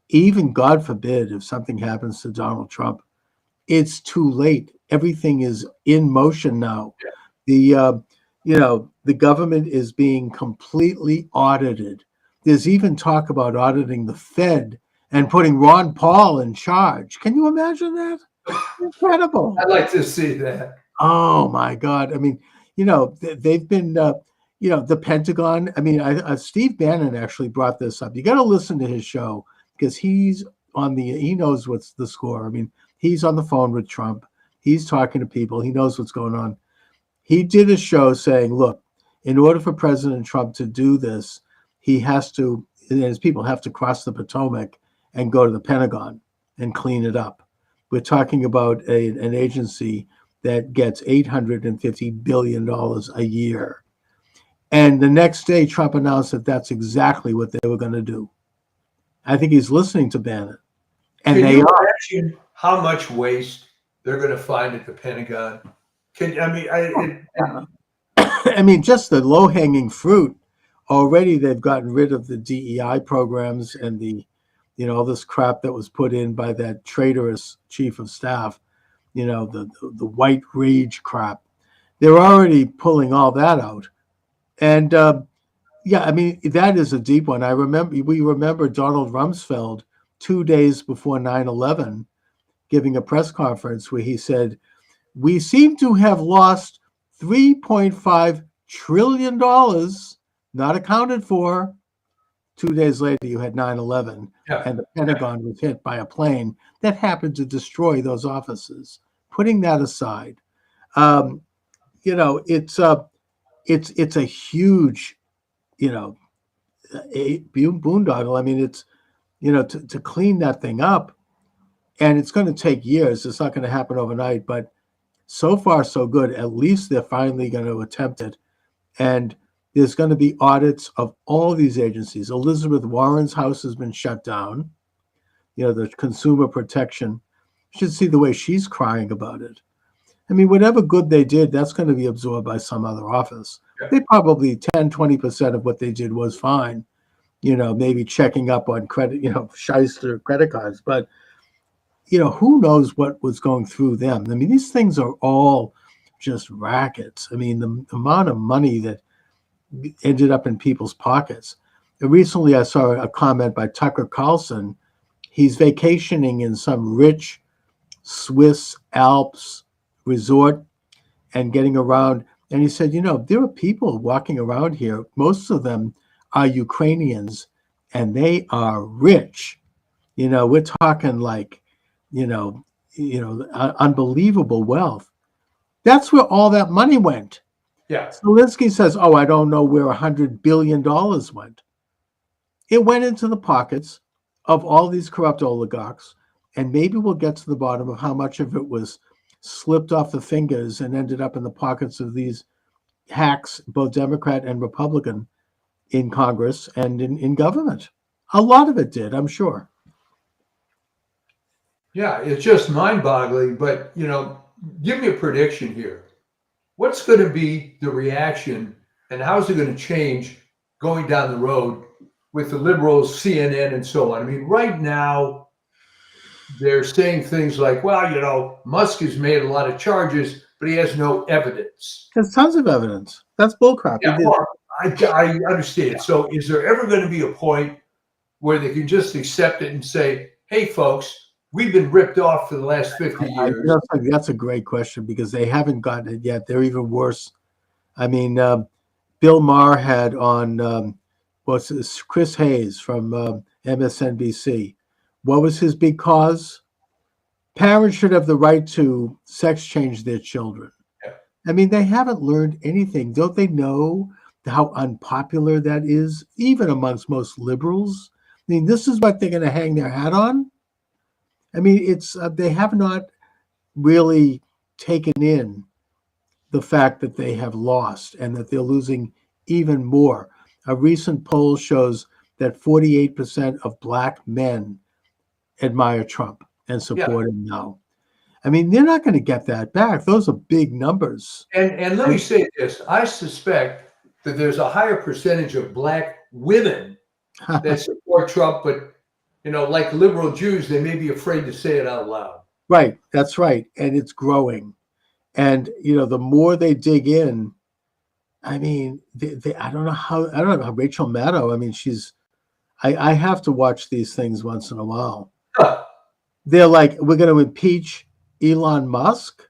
Even God forbid if something happens to Donald Trump, it's too late. Everything is in motion now. The the government is being completely audited. There's even talk about auditing the Fed and putting Ron Paul in charge. Can you imagine that? Incredible. I'd like to see that. Oh my God. I mean, they've been, the Pentagon. I mean, Steve Bannon actually brought this up. You got to listen to his show because he knows what's the score. I mean, he's on the phone with Trump. He's talking to people. He knows what's going on. He did a show saying, look, in order for President Trump to do this, he has to, and his people have to cross the Potomac and go to the Pentagon and clean it up. We're talking about an agency that gets $850 billion a year. And the next day, Trump announced that that's exactly what they were going to do. I think he's listening to Bannon. And Can you imagine how much waste they're going to find at the Pentagon? I mean, just the low-hanging fruit. Already, they've gotten rid of the DEI programs and all this crap that was put in by that traitorous chief of staff. The white rage crap. They're already pulling all that out, and I mean that is a deep one. We remember Donald Rumsfeld 2 days before 9/11 giving a press conference where he said, "We seem to have lost $3.5 trillion not accounted for." 2 days later, you had 9/11, and the Pentagon was hit by a plane that happened to destroy those offices. Putting that aside, it's a huge, a boondoggle. I mean, it's to clean that thing up, and it's going to take years. It's not going to happen overnight, but so far so good. At least they're finally going to attempt it, and there's going to be audits of all these agencies. Elizabeth Warren's house has been shut down. The consumer protection. You should see the way she's crying about it. I mean, whatever good they did, that's going to be absorbed by some other office. Yeah. They probably 10, 20% of what they did was fine. Maybe checking up on credit, shyster credit cards. But, who knows what was going through them? I mean, these things are all just rackets. I mean, the amount of money that ended up in people's pockets. And recently, I saw a comment by Tucker Carlson. He's vacationing in some rich Swiss Alps resort and getting around. And he said, there are people walking around here. Most of them are Ukrainians, and they are rich. We're talking like, unbelievable wealth. That's where all that money went. Yeah. Zelensky says, oh, I don't know where $100 billion went. It went into the pockets of all these corrupt oligarchs, and maybe we'll get to the bottom of how much of it was slipped off the fingers and ended up in the pockets of these hacks, both Democrat and Republican, in Congress and in government. A lot of it did, I'm sure. Yeah, it's just mind-boggling, but, give me a prediction here. What's going to be the reaction and how's it going to change going down the road with the liberals, CNN, and so on? I mean, right now, they're saying things like, well, Musk has made a lot of charges, but he has no evidence. There's tons of evidence. That's bullcrap. Yeah, well, I understand. So is there ever going to be a point where they can just accept it and say, hey, folks, we've been ripped off for the last 50 years? That's a great question because they haven't gotten it yet. They're even worse. I mean, Bill Maher had on, Chris Hayes from MSNBC. What was his big cause? Parents should have the right to sex change their children. Yeah. I mean, they haven't learned anything. Don't they know how unpopular that is, even amongst most liberals? I mean, this is what they're going to hang their hat on. I mean, it's they have not really taken in the fact that they have lost and that they're losing even more. A recent poll shows that 48% of black men admire Trump and Yeah. support him now. I mean, they're not going to get that back. Those are big numbers. And let me say this. I suspect that there's a higher percentage of black women that support Trump, but like liberal Jews, they may be afraid to say it out loud. Right. That's right. And it's growing. And, the more they dig in, I mean, I don't know how Rachel Maddow, I mean, I have to watch these things once in a while. Huh. They're like, we're going to impeach Elon Musk.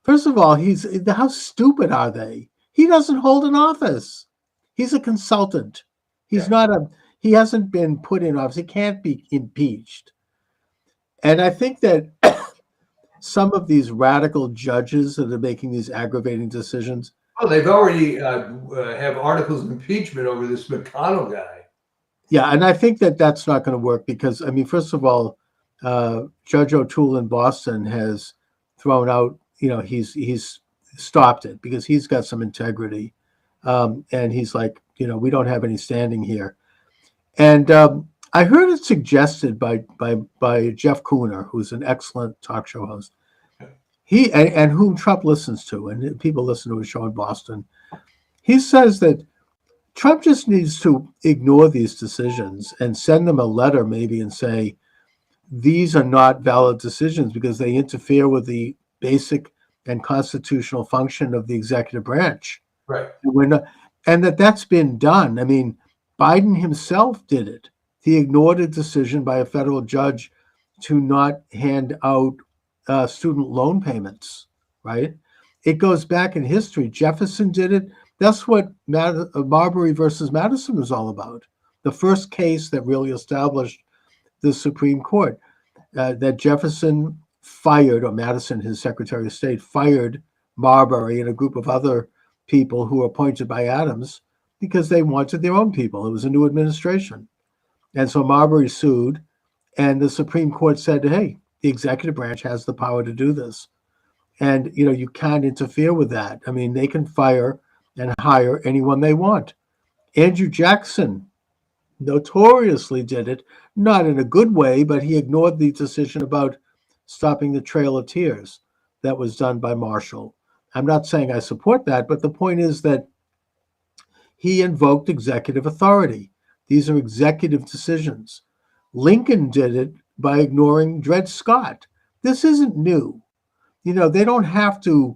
First of all, how stupid are they? He doesn't hold an office. He's a consultant. He's not he hasn't been put in office. He can't be impeached. And I think that some of these radical judges that are making these aggravating decisions. Oh, they've already have articles of impeachment over this McConnell guy. Yeah, and I think that that's not going to work because, I mean, first of all, Judge O'Toole in Boston has thrown out, he's stopped it because he's got some integrity. And he's like, we don't have any standing here. And I heard it suggested by Jeff Cooner, who's an excellent talk show host. He and whom Trump listens to, and people listen to his show in Boston. He says that Trump just needs to ignore these decisions and send them a letter maybe and say, these are not valid decisions because they interfere with the basic and constitutional function of the executive branch. Right. And that's been done. I mean, Biden himself did it. He ignored a decision by a federal judge to not hand out student loan payments, right? It goes back in history. Jefferson did it. That's what Marbury versus Madison was all about. The first case that really established the Supreme Court, that Jefferson fired, or Madison, his Secretary of State, fired Marbury and a group of other people who were appointed by Adams because they wanted their own people. It was a new administration. And so Marbury sued, and the Supreme Court said, hey, the executive branch has the power to do this. And, you can't interfere with that. I mean, they can fire and hire anyone they want. Andrew Jackson notoriously did it, not in a good way, but he ignored the decision about stopping the Trail of Tears that was done by Marshall. I'm not saying I support that, but the point is that he invoked executive authority. These are executive decisions. Lincoln did it by ignoring Dred Scott. This isn't new. They don't have to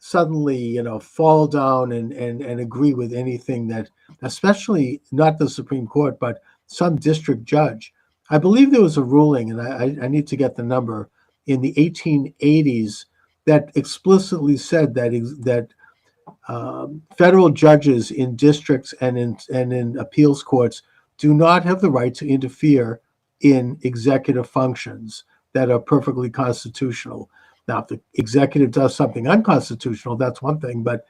suddenly, fall down and agree with anything that, especially not the Supreme Court, but some district judge. I believe there was a ruling, and I need to get the number, in the 1880s that explicitly said that federal judges in districts and in appeals courts do not have the right to interfere in executive functions that are perfectly constitutional. Now, if the executive does something unconstitutional, that's one thing, but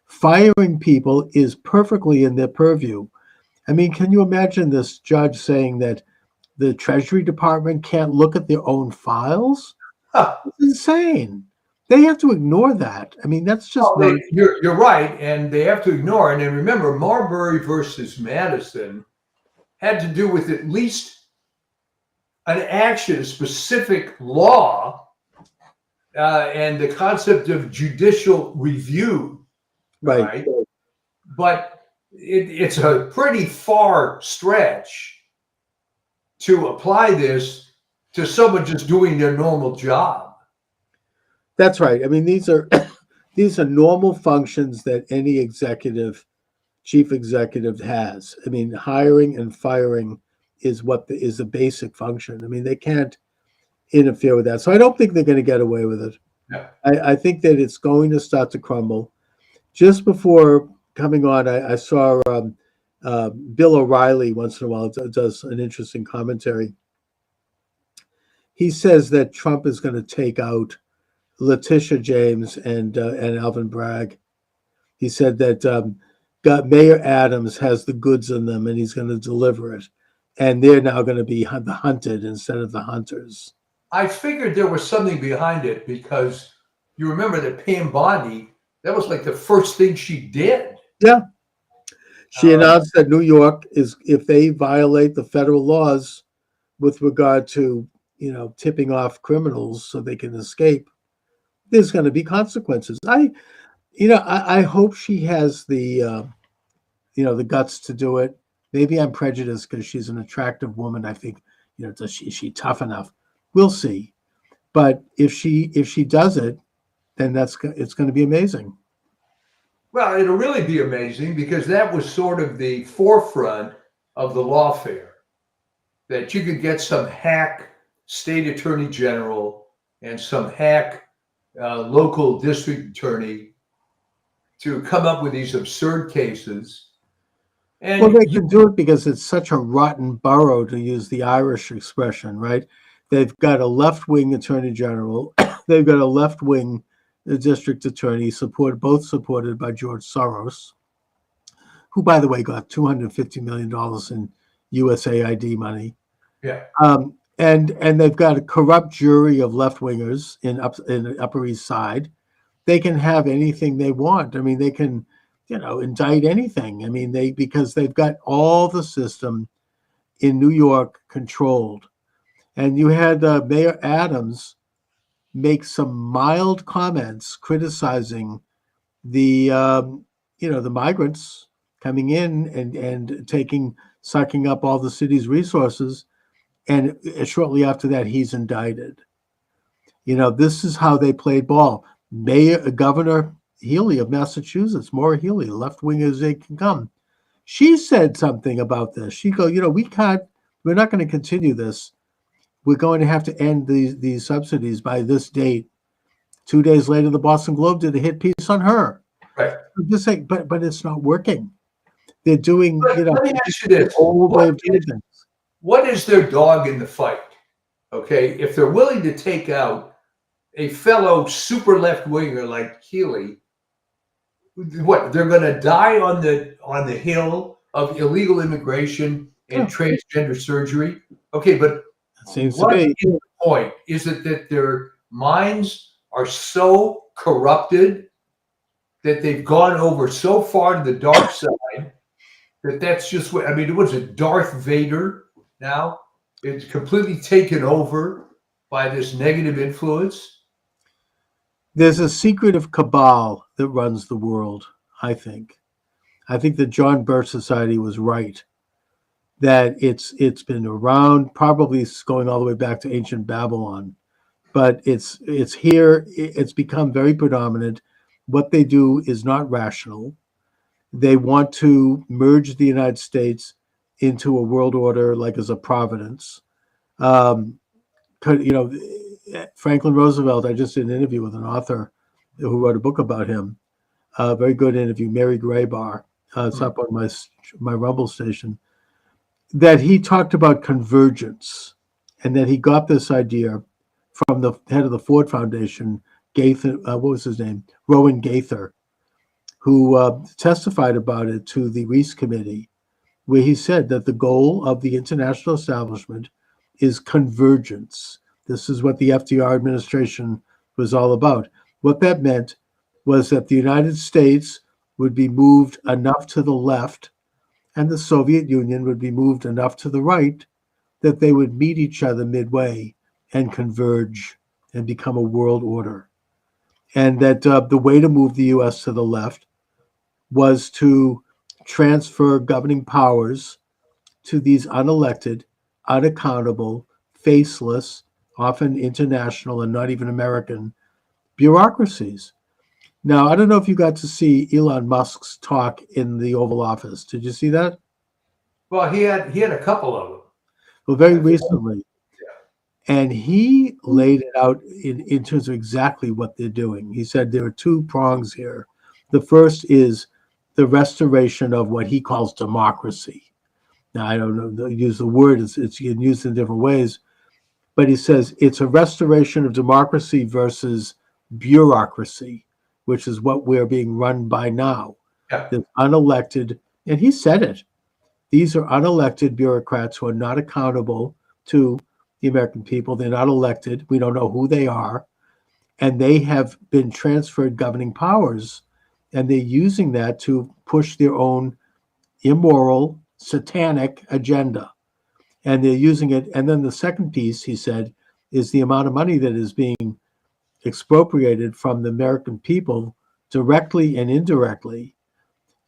firing people is perfectly in their purview. I mean, can you imagine this judge saying that the Treasury Department can't look at their own files? Huh. It's insane. They have to ignore that. I mean, that's just... You're right, and they have to ignore it. And remember, Marbury versus Madison had to do with at least an action, a specific law, and the concept of judicial review. Right? But it's a pretty far stretch to apply this to someone just doing their normal job. That's right. I mean, these are normal functions that any chief executive has. I mean, hiring and firing is is a basic function. I mean, they can't interfere with that. So I don't think they're going to get away with it. Yeah. I think that it's going to start to crumble. Just before coming on, I saw Bill O'Reilly once in a while does an interesting commentary. He says that Trump is going to take out Letitia James and Alvin Bragg. He said that Mayor Adams has the goods in them and he's going to deliver it. And they're now going to be the hunted instead of the hunters. I figured there was something behind it because you remember that Pam Bondi That was like the first thing she did. Yeah. She announced that New York is, if they violate the federal laws with regard to, tipping off criminals so they can escape, there's going to be consequences. I hope she has the guts to do it. Maybe I'm prejudiced because she's an attractive woman. I think, is she tough enough? We'll see. But if she does it, then it's going to be amazing. Well, it'll really be amazing because that was sort of the forefront of the lawfare, that you could get some hack state attorney general and some hack local district attorney to come up with these absurd cases. And well, they can do it because it's such a rotten borough, to use the Irish expression, right? They've got a left-wing attorney general. They've got a left-wing district attorney, both supported by George Soros, who, by the way, got $250 million in USAID money. Yeah. And they've got a corrupt jury of left-wingers in the Upper East Side. They can have anything they want. I mean, they can, indict anything. I mean, because they've got all the system in New York controlled. And you had Mayor Adams make some mild comments criticizing the the migrants coming in and sucking up all the city's resources, and shortly after that he's indicted. This is how they played ball. Governor Healy of Massachusetts, Maura Healy, left wing as they can come, she said something about this. She goes, we're not going to continue this. We're going to have to end these subsidies by this date. 2 days later, the Boston Globe did a hit piece on her. Right. I'm just saying, but it's not working. They're doing, let me ask you this. old way of doing things. What is their dog in the fight? Okay, if they're willing to take out a fellow super left winger like Healy, what, they're going to die on the hill of illegal immigration and transgender surgery? Okay, but seems to be the point? Is it that their minds are so corrupted that they've gone over so far to the dark side that's just what, I mean, was it Darth Vader now? It's completely taken over by this negative influence. There's a secretive cabal that runs the world, I think. I think the John Birch Society was right, that it's been around, probably going all the way back to ancient Babylon, but it's here. It's become very predominant. What they do is not rational. They want to merge the United States into a world order, like as a providence. Franklin Roosevelt, I just did an interview with an author who wrote a book about him. Very good interview, Mary Graybar. It's up on my Rumble station. That he talked about convergence, and that he got this idea from the head of the Ford Foundation, Gaither. What was his name? Rowan Gaither, who testified about it to the Reese Committee, where he said that the goal of the international establishment is convergence. This is what the FDR administration was all about. What that meant was that the United States would be moved enough to the left and the Soviet Union would be moved enough to the right that they would meet each other midway and converge and become a world order. And that the way to move the U.S. to the left was to transfer governing powers to these unelected, unaccountable, faceless, often international and not even American bureaucracies. Now, I don't know if you got to see Elon Musk's talk in the Oval Office. Did you see that? Well, he had a couple of them. Well, very recently. And he laid it out in terms of exactly what they're doing. He said there are two prongs here. The first is the restoration of what he calls democracy. Now, I don't know, use the word, it's used in different ways, but he says it's a restoration of democracy versus bureaucracy, which is what we're being run by now. Yeah. The unelected, and he said it, these are unelected bureaucrats who are not accountable to the American people. They're not elected. We don't know who they are. And they have been transferred governing powers and they're using that to push their own immoral, satanic agenda. And they're using it. And then the second piece, he said, is the amount of money that is being expropriated from the American people directly and indirectly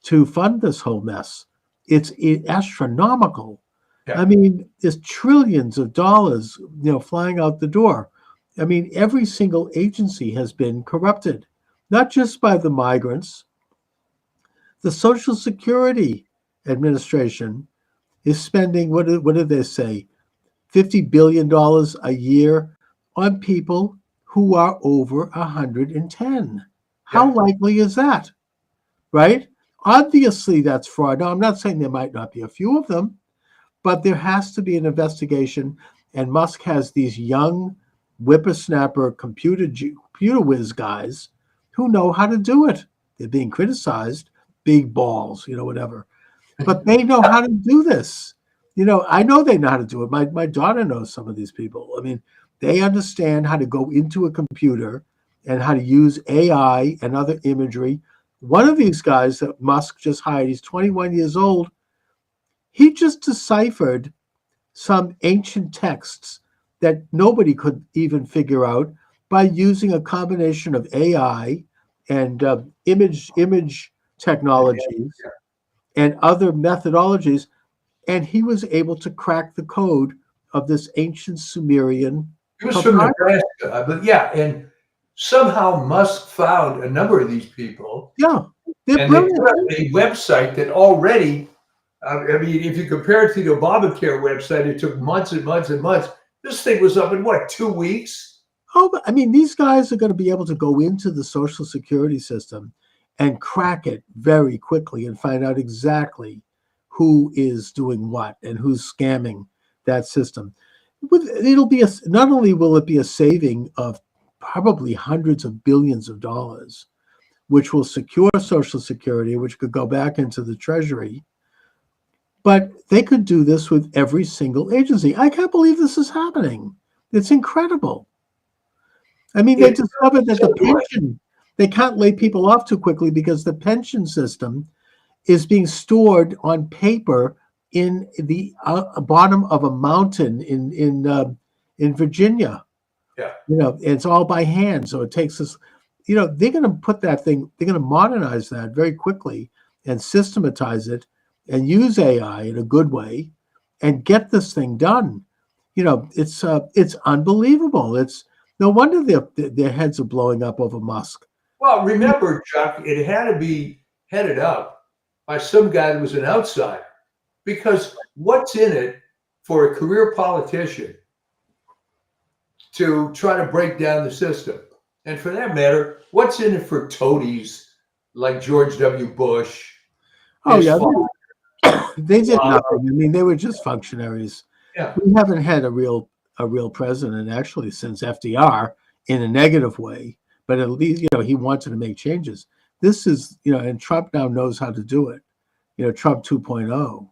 to fund this whole mess. It's astronomical. Yeah. I mean, there's trillions of dollars, flying out the door. I mean, every single agency has been corrupted, not just by the migrants. The Social Security Administration is spending, what did they say, $50 billion a year on people who are over 110. How likely is that? Right? Obviously, that's fraud. Now, I'm not saying there might not be a few of them, but there has to be an investigation. And Musk has these young whippersnapper computer whiz guys who know how to do it. They're being criticized, big balls, whatever. But they know how to do this. I know they know how to do it. My daughter knows some of these people. I mean, they understand how to go into a computer and how to use AI and other imagery. One of these guys that Musk just hired, he's 21 years old. He just deciphered some ancient texts that nobody could even figure out by using a combination of AI and image technologies and other methodologies. And he was able to crack the code of this ancient Sumerian. He was from Nebraska, but and somehow Musk found a number of these people. Yeah, they're brilliant. They put a website that already, I mean, if you compare it to the Obamacare website, it took months and months and months. This thing was up in 2 weeks? Oh, but I mean, these guys are going to be able to go into the Social Security system and crack it very quickly and find out exactly who is doing what and who's scamming that system. It'll be not only will it be a saving of probably hundreds of billions of dollars, which will secure Social Security, which could go back into the Treasury, but they could do this with every single agency. I can't believe this is happening. It's incredible. I mean, they discovered that the pension, they can't lay people off too quickly because the pension system is being stored on paper in the bottom of a mountain in Virginia. Yeah. It's all by hand. So it takes us, they're going to put that thing, they're going to modernize that very quickly and systematize it and use AI in a good way and get this thing done. It's unbelievable. It's no wonder their heads are blowing up over Musk. Well, remember, Chuck, it had to be headed up by some guy that was an outsider, because what's in it for a career politician to try to break down the system? And for that matter, what's in it for toadies like George W. Bush? Oh, yeah. They did nothing. I mean, they were just functionaries. Yeah. We haven't had a real president actually since FDR in a negative way, but at least, he wanted to make changes. This is, and Trump now knows how to do it. Trump 2.0.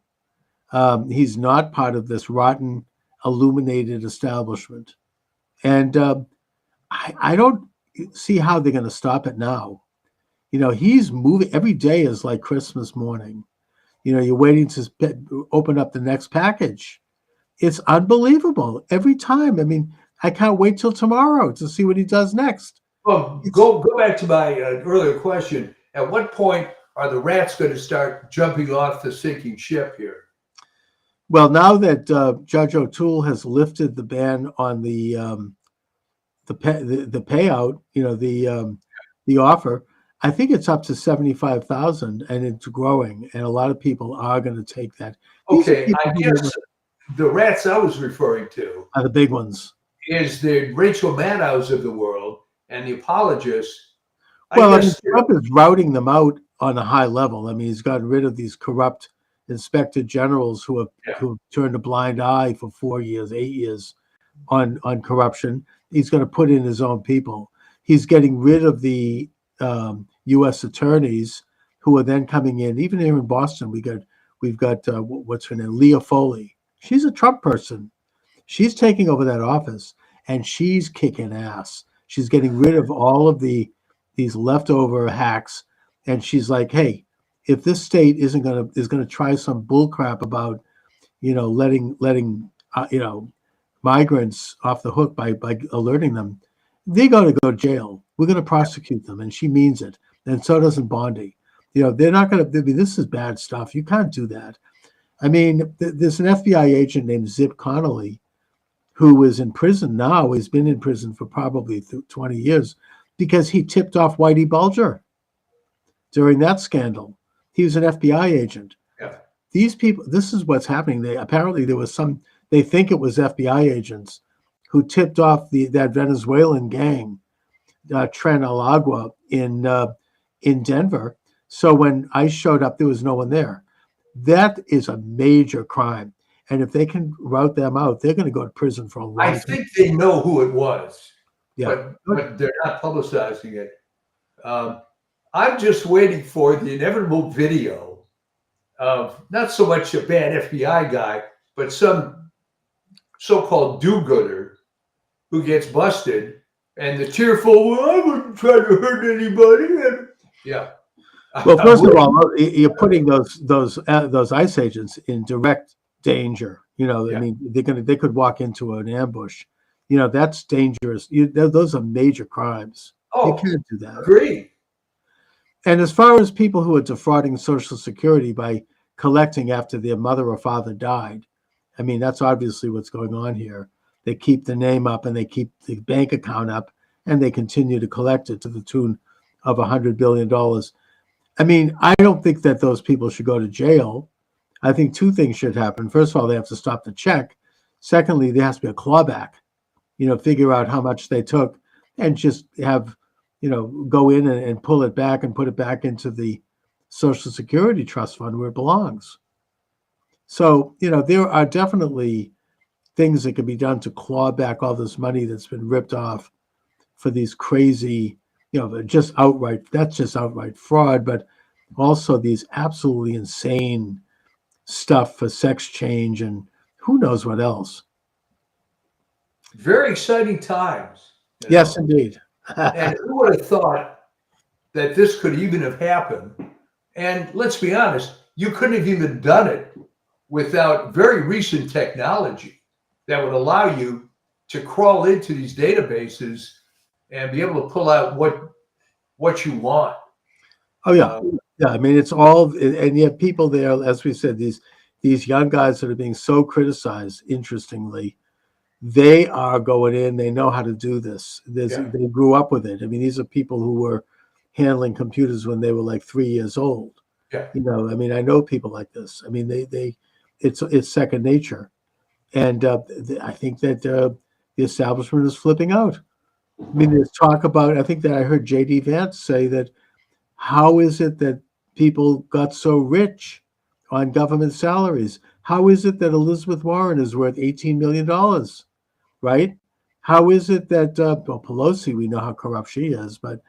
He's not part of this rotten, illuminated establishment. And I don't see how they're going to stop it now. He's moving. Every day is like Christmas morning. You're waiting to open up the next package. It's unbelievable every time. I mean, I can't wait till tomorrow to see what he does next. Well, go back to my earlier question. At what point are the rats going to start jumping off the sinking ship here? Well, now that Judge O'Toole has lifted the ban on the payout, the offer, I think it's up to 75,000, and it's growing, and a lot of people are going to take that. Okay, I guess the rats I was referring to are the big ones. Is the Rachel Maddows of the world and the apologists. Well, Trump is routing them out on a high level. I mean, he's gotten rid of these corrupt inspector generals who have turned a blind eye for 4 years, 8 years on corruption. He's going to put in his own people. He's getting rid of the U.S. attorneys who are then coming in. Even here in Boston, we've got what's her name, Leah Foley. She's a Trump person. She's taking over that office, and she's kicking ass. She's getting rid of all of these leftover hacks and she's like, "Hey, if this state is gonna try some bull crap about, letting migrants off the hook by alerting them, they're going to go to jail. We're going to prosecute them," and she means it, and so doesn't Bondi. They're not going to. I mean, this is bad stuff. You can't do that. I mean, there's an FBI agent named Zip Connolly who is in prison now. He's been in prison for probably 20 years because he tipped off Whitey Bulger during that scandal. He was an FBI agent. Yeah. These people, this is what's happening. Apparently there was they think it was FBI agents who tipped off that Venezuelan gang, Tren El Agua in Denver. So when ICE showed up, there was no one there. That is a major crime. And if they can rout them out, they're going to go to prison for a long time. I think they know who it was, Yeah. but they're not publicizing it. I'm just waiting for the inevitable video of not so much a bad FBI guy, but some so-called do-gooder who gets busted, and the tearful, "Well, I wouldn't try to hurt anybody." And yeah. Well, first of all, you're putting those ICE agents in direct danger. I mean, they could walk into an ambush. That's dangerous. Those are major crimes. You can't do that. Agree. And as far as people who are defrauding Social Security by collecting after their mother or father died, I mean, that's obviously what's going on here. They keep the name up and they keep the bank account up and they continue to collect it to the tune of $100 billion. I mean, I don't think that those people should go to jail. I think two things should happen. First of all, they have to stop the check. Secondly, there has to be a clawback, figure out how much they took and just have, go in and pull it back and put it back into the Social Security Trust Fund where it belongs. So, there are definitely things that can be done to claw back all this money that's been ripped off for these crazy, that's just outright fraud, but also these absolutely insane stuff for sex change and who knows what else. Very exciting times. Yes, indeed. And who would have thought that this could even have happened? And let's be honest, you couldn't have even done it without very recent technology that would allow you to crawl into these databases and be able to pull out what you want. Oh yeah. Yeah. I mean, it's all, and yet people there, as we said, these young guys that are being so criticized, interestingly, they are going in, they know how to do this. They grew up with it. I mean, these are people who were handling computers when they were like 3 years old. Yeah. I mean, I know people like this. I mean, it's second nature. And I think that the establishment is flipping out. I mean, there's talk about, I think that I heard J.D. Vance say that how is it that people got so rich on government salaries? How is it that Elizabeth Warren is worth $18 million, right? How is it that, Pelosi, we know how corrupt she is, but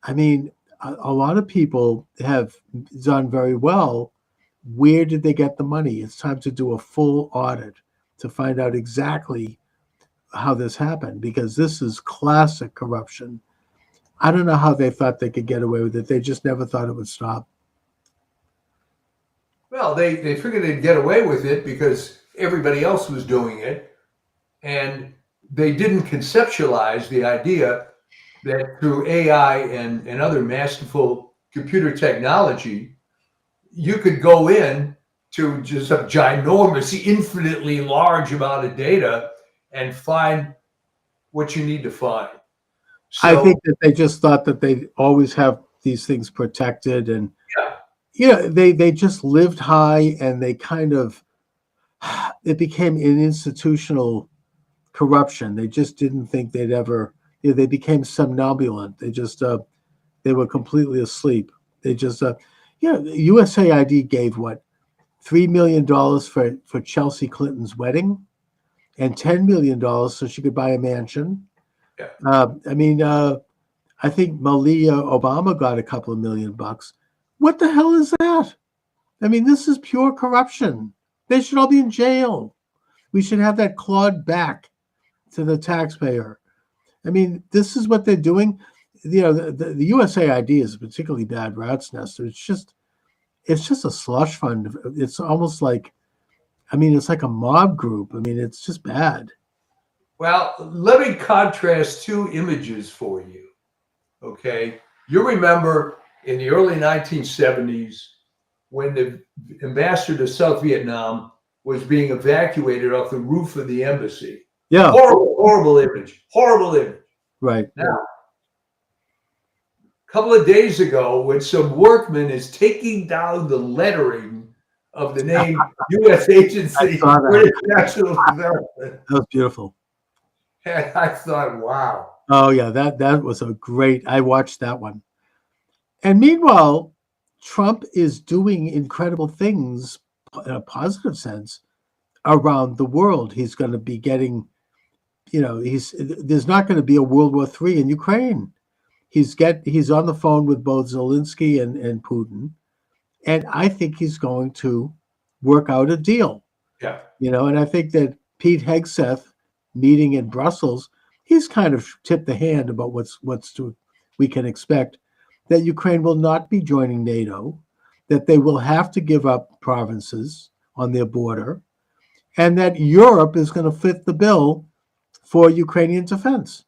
I mean, a lot of people have done very well. Where did they get the money? It's time to do a full audit to find out exactly how this happened, because this is classic corruption. I don't know how they thought they could get away with it. They just never thought it would stop. Well, they figured they'd get away with it because everybody else was doing it. And they didn't conceptualize the idea that through AI and other masterful computer technology, you could go in to just a ginormous, infinitely large amount of data and find what you need to find. So, I think that they just thought that they always have these things protected, and they just lived high, and they kind of, it became an institutional corruption. They just didn't think they'd ever, they became somnambulant. They just, they were completely asleep. They just, USAID gave what, $3 million for Chelsea Clinton's wedding, and $10 million so she could buy a mansion. Yeah. I think Malia Obama got a couple of $1 million. What the hell is that? I mean, this is pure corruption. They should all be in jail. We should have that clawed back to the taxpayer. I mean, this is what they're doing. the USAID is a particularly bad rat's nest. It's just a slush fund. It's almost like, I mean, it's like a mob group. I mean, it's just bad. Well, let me contrast two images for you. Okay. You remember in the early 1970s when the ambassador to South Vietnam was being evacuated off the roof of the embassy. Yeah. Horrible, horrible image. Horrible image. Right. Now, a couple of days ago, when some workman is taking down the lettering of the name U.S. Agency for International Development. That was beautiful. And I thought, wow. Oh yeah, that was a great. I watched that one. And meanwhile, Trump is doing incredible things in a positive sense around the world. He's going to be getting, there's not going to be a World War III in Ukraine. He's on the phone with both Zelensky and Putin, and I think he's going to work out a deal. Yeah. And I think that Pete Hegseth meeting in Brussels, he's kind of tipped the hand about we can expect, that Ukraine will not be joining NATO, that they will have to give up provinces on their border, and that Europe is going to fit the bill for Ukrainian defense.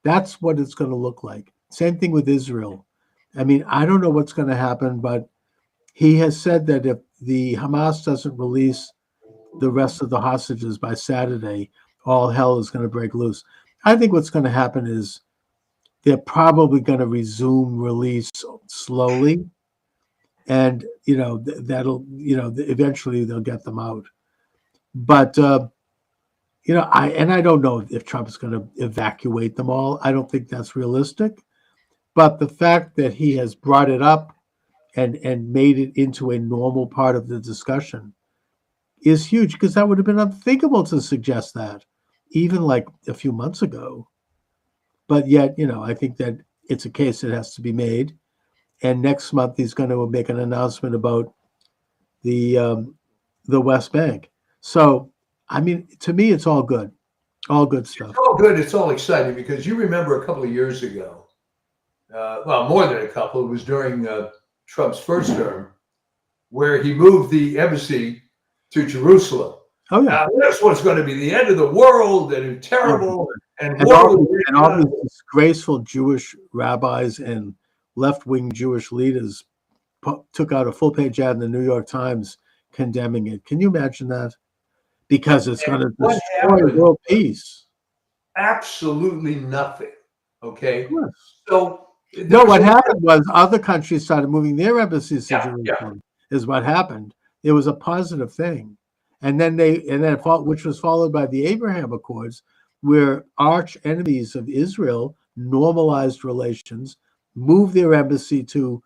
That's what it's going to look like. Same thing with Israel. I mean, I don't know what's going to happen, but he has said that if the Hamas doesn't release the rest of the hostages by Saturday, all hell is going to break loose. I think what's going to happen is they're probably going to resume release slowly, and that'll eventually they'll get them out. But I don't know if Trump is going to evacuate them all. I don't think that's realistic. But the fact that he has brought it up and made it into a normal part of the discussion is huge, because that would have been unthinkable to suggest that even like a few months ago. But yet, I think that it's a case that has to be made. And next month he's going to make an announcement about the West Bank. So, I mean, to me, it's all good stuff. It's all good. It's all exciting, because you remember a couple of years ago, well, more than a couple, it was during Trump's first term, where he moved the embassy to Jerusalem. Oh yeah, this was going to be the end of the world, and terrible, and all these disgraceful Jewish rabbis and left-wing Jewish leaders took out a full-page ad in the New York Times condemning it. Can you imagine that? Because it's going to destroy world peace. Absolutely nothing. Okay. Yes. So no, what happened was other countries started moving their embassies to Jerusalem. Is what happened. It was a positive thing, and then which was followed by the Abraham Accords, where arch enemies of Israel normalized relations, moved their embassy to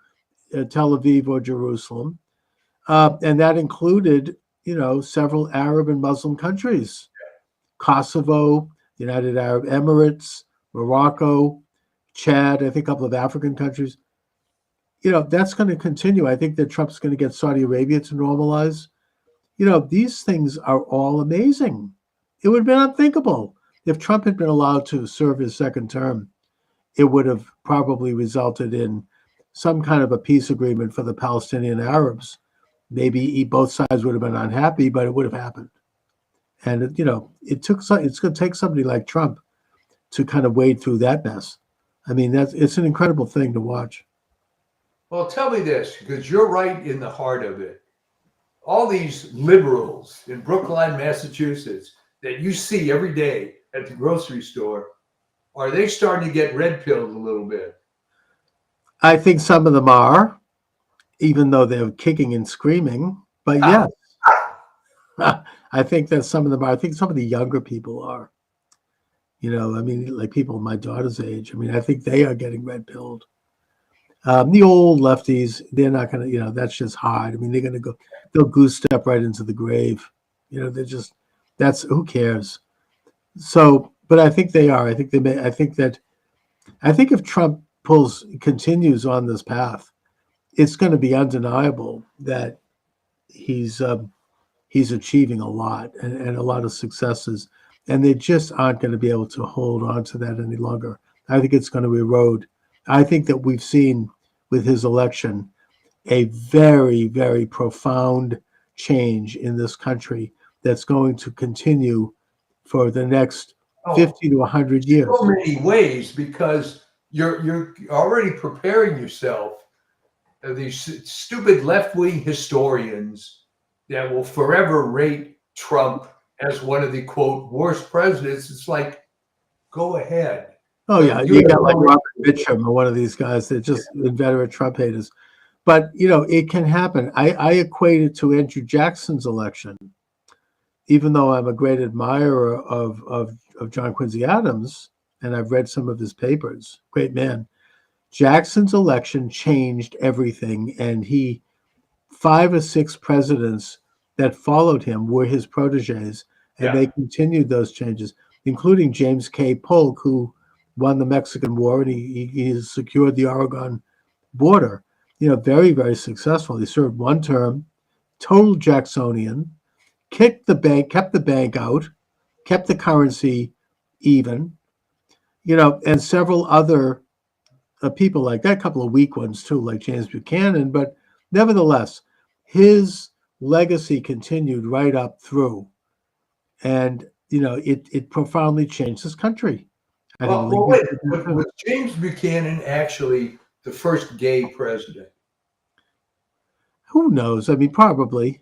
Tel Aviv or Jerusalem, and that included several Arab and Muslim countries, Kosovo, United Arab Emirates, Morocco, Chad, I think a couple of African countries. That's going to continue. I think that Trump's going to get Saudi Arabia to normalize. These things are all amazing. It would have been unthinkable. If Trump had been allowed to serve his second term, it would have probably resulted in some kind of a peace agreement for the Palestinian Arabs. Maybe both sides would have been unhappy, but it would have happened. And it's going to take somebody like Trump to kind of wade through that mess. I mean, it's an incredible thing to watch. Well, tell me this, because you're right in the heart of it. All these liberals in Brookline, Massachusetts, that you see every day at the grocery store, are they starting to get red-pilled a little bit? I think some of them are, even though they're kicking and screaming. But yes, I think that some of them are. I think some of the younger people are. I mean, like people my daughter's age. I mean, I think they are getting red-pilled. The old lefties, they're not going to, that's just hard. I mean, they'll goose step right into the grave. Who cares? So, but I think they are. I think if Trump continues on this path, it's going to be undeniable that he's achieving a lot and a lot of successes, and they just aren't going to be able to hold on to that any longer. I think it's going to erode. I think that we've seen with his election a very, very profound change in this country that's going to continue for the next 50 to 100 years. So many ways, because you're already preparing yourself. These stupid left-wing historians that will forever rate Trump as one of the, quote, worst presidents. It's like, go ahead. Oh, yeah. You got like Robert Mitchum or one of these guys that just inveterate Trump haters. But, it can happen. I equate it to Andrew Jackson's election. Even though I'm a great admirer of John Quincy Adams, and I've read some of his papers, great man, Jackson's election changed everything. And 5 or 6 presidents that followed him were his proteges, and they continued those changes, including James K. Polk, who won the Mexican War, and he secured the Oregon border. Very, very successful. He served 1 term, total Jacksonian, kept the bank out, kept the currency even, and several other people like that, a couple of weak ones too, like James Buchanan. But nevertheless, his legacy continued right up through. And, it profoundly changed this country. Was James Buchanan actually the first gay president? Who knows? I mean, probably.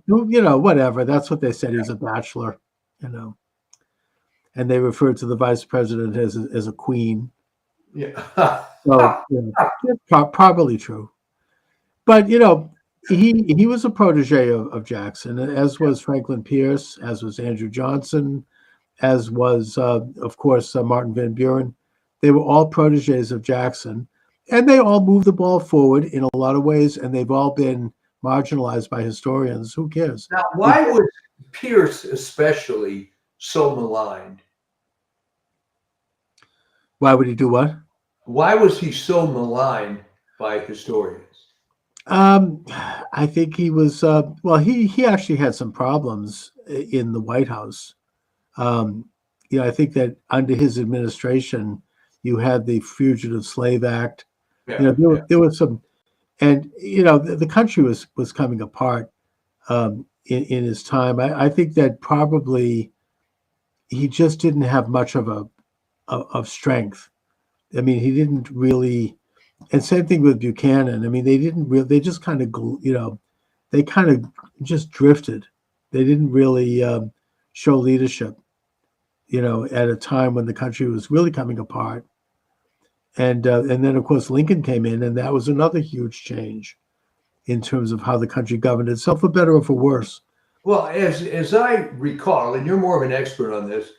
Whatever. That's what they said. He was a bachelor, and they referred to the vice president as a queen. Yeah. So probably true. But he was a protege of Jackson, as was Franklin Pierce, as was Andrew Johnson, as was of course Martin Van Buren. They were all proteges of Jackson, and they all moved the ball forward in a lot of ways, and they've all been marginalized by historians. Who cares? Now, why was Pierce especially so maligned? Why would he do what? Why was he so maligned by historians? I think he was, he actually had some problems in the White House. I think that under his administration, you had the Fugitive Slave Act. There was some, and the country was coming apart in his time. I think that probably he just didn't have much of strength. I mean, he didn't really, and same thing with Buchanan. I mean, they just kind of, they kind of just drifted. They didn't really show leadership, at a time when the country was really coming apart. And then, of course, Lincoln came in, and that was another huge change in terms of how the country governed itself, for better or for worse. Well, as I recall, and you're more of an expert on this,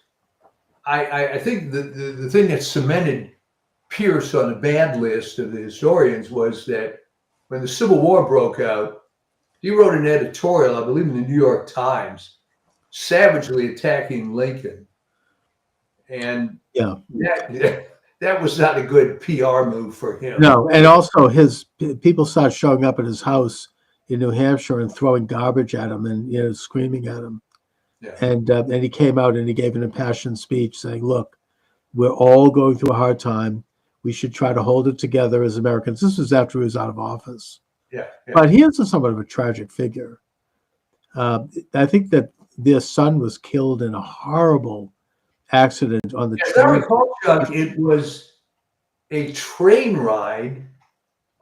I think the thing that cemented Pierce on the bad list of the historians was that when the Civil War broke out, he wrote an editorial, I believe in the New York Times, savagely attacking Lincoln. And that was not a good PR move for him. No, and also his people started showing up at his house in New Hampshire and throwing garbage at him and screaming at him. Yeah. And he came out and he gave an impassioned speech saying, "Look, we're all going through a hard time. We should try to hold it together as Americans." This was after he was out of office. Yeah. But he is somewhat of a tragic figure. I think that their son was killed in a horrible accident on the train. As I recall, Chuck, it was a train ride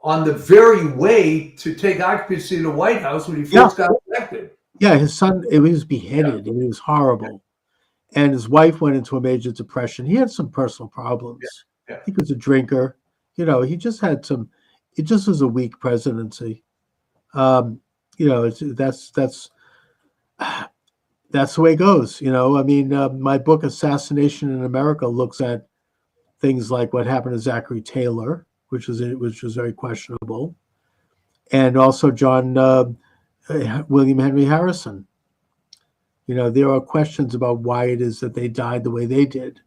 on the very way to take occupancy of the White House when he first got elected. Yeah, his son, he was beheaded, and it was horrible. And his wife went into a major depression. He had some personal problems. Yeah. He was a drinker. He just had some. It just was a weak presidency. That's the way it goes. I mean, my book Assassination in America looks at things like what happened to Zachary Taylor, which was very questionable, and also William Henry Harrison. There are questions about why it is that they died the way they did.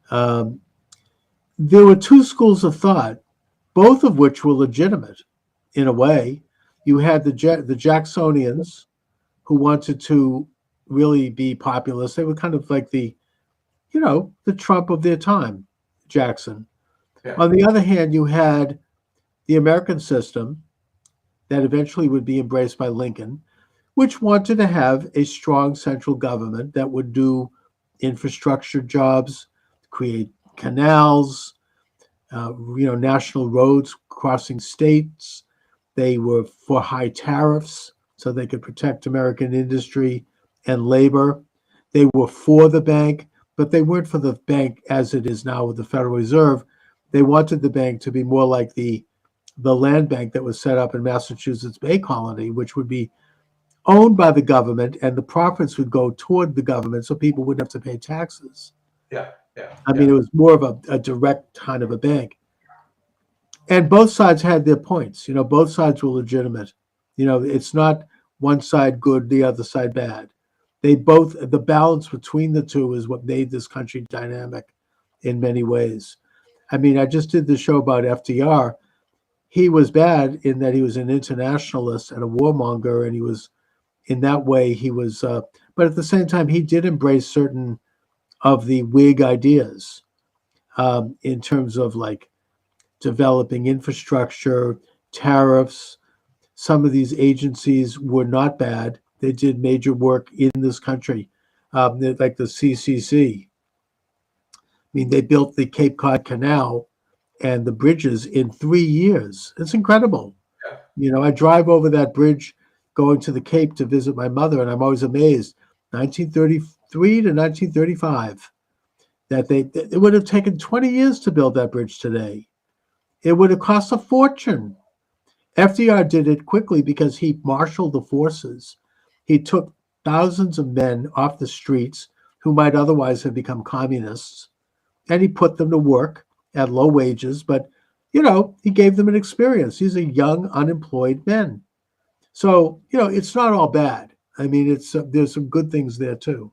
There were 2 schools of thought, both of which were legitimate in a way. You had the Jacksonians, who wanted to really be populist. They were kind of like the the Trump of their time, Jackson. Yeah. On the other hand, you had the American system that eventually would be embraced by Lincoln, which wanted to have a strong central government that would do infrastructure jobs, create canals, national roads crossing states. They were for high tariffs so they could protect American industry and labor. They were for the bank, but they weren't for the bank as it is now with the Federal Reserve. They wanted the bank to be more like the land bank that was set up in Massachusetts Bay Colony, which would be owned by the government, and the profits would go toward the government so people wouldn't have to pay taxes. Yeah. I mean, it was more of a direct kind of a bank. And both sides had their points. Both sides were legitimate. It's not one side good, the other side bad. The balance between the two is what made this country dynamic in many ways. I mean, I just did the show about FDR. He was bad in that he was an internationalist and a warmonger, and he was, in that way, but at the same time, he did embrace certain of the Whig ideas in terms of like developing infrastructure, tariffs. Some of these agencies were not bad. They did major work in this country, like the CCC. I mean, they built the Cape Cod Canal and the bridges in 3 years. It's incredible. Yeah. I drive over that bridge going to the Cape to visit my mother, and I'm always amazed. 1933 to 1935, that it would have taken 20 years to build that bridge today. It would have cost a fortune. FDR did it quickly because he marshaled the forces. He took thousands of men off the streets who might otherwise have become communists, and he put them to work at low wages, but he gave them an experience. These are young, unemployed men. So, it's not all bad. I mean, there's some good things there too.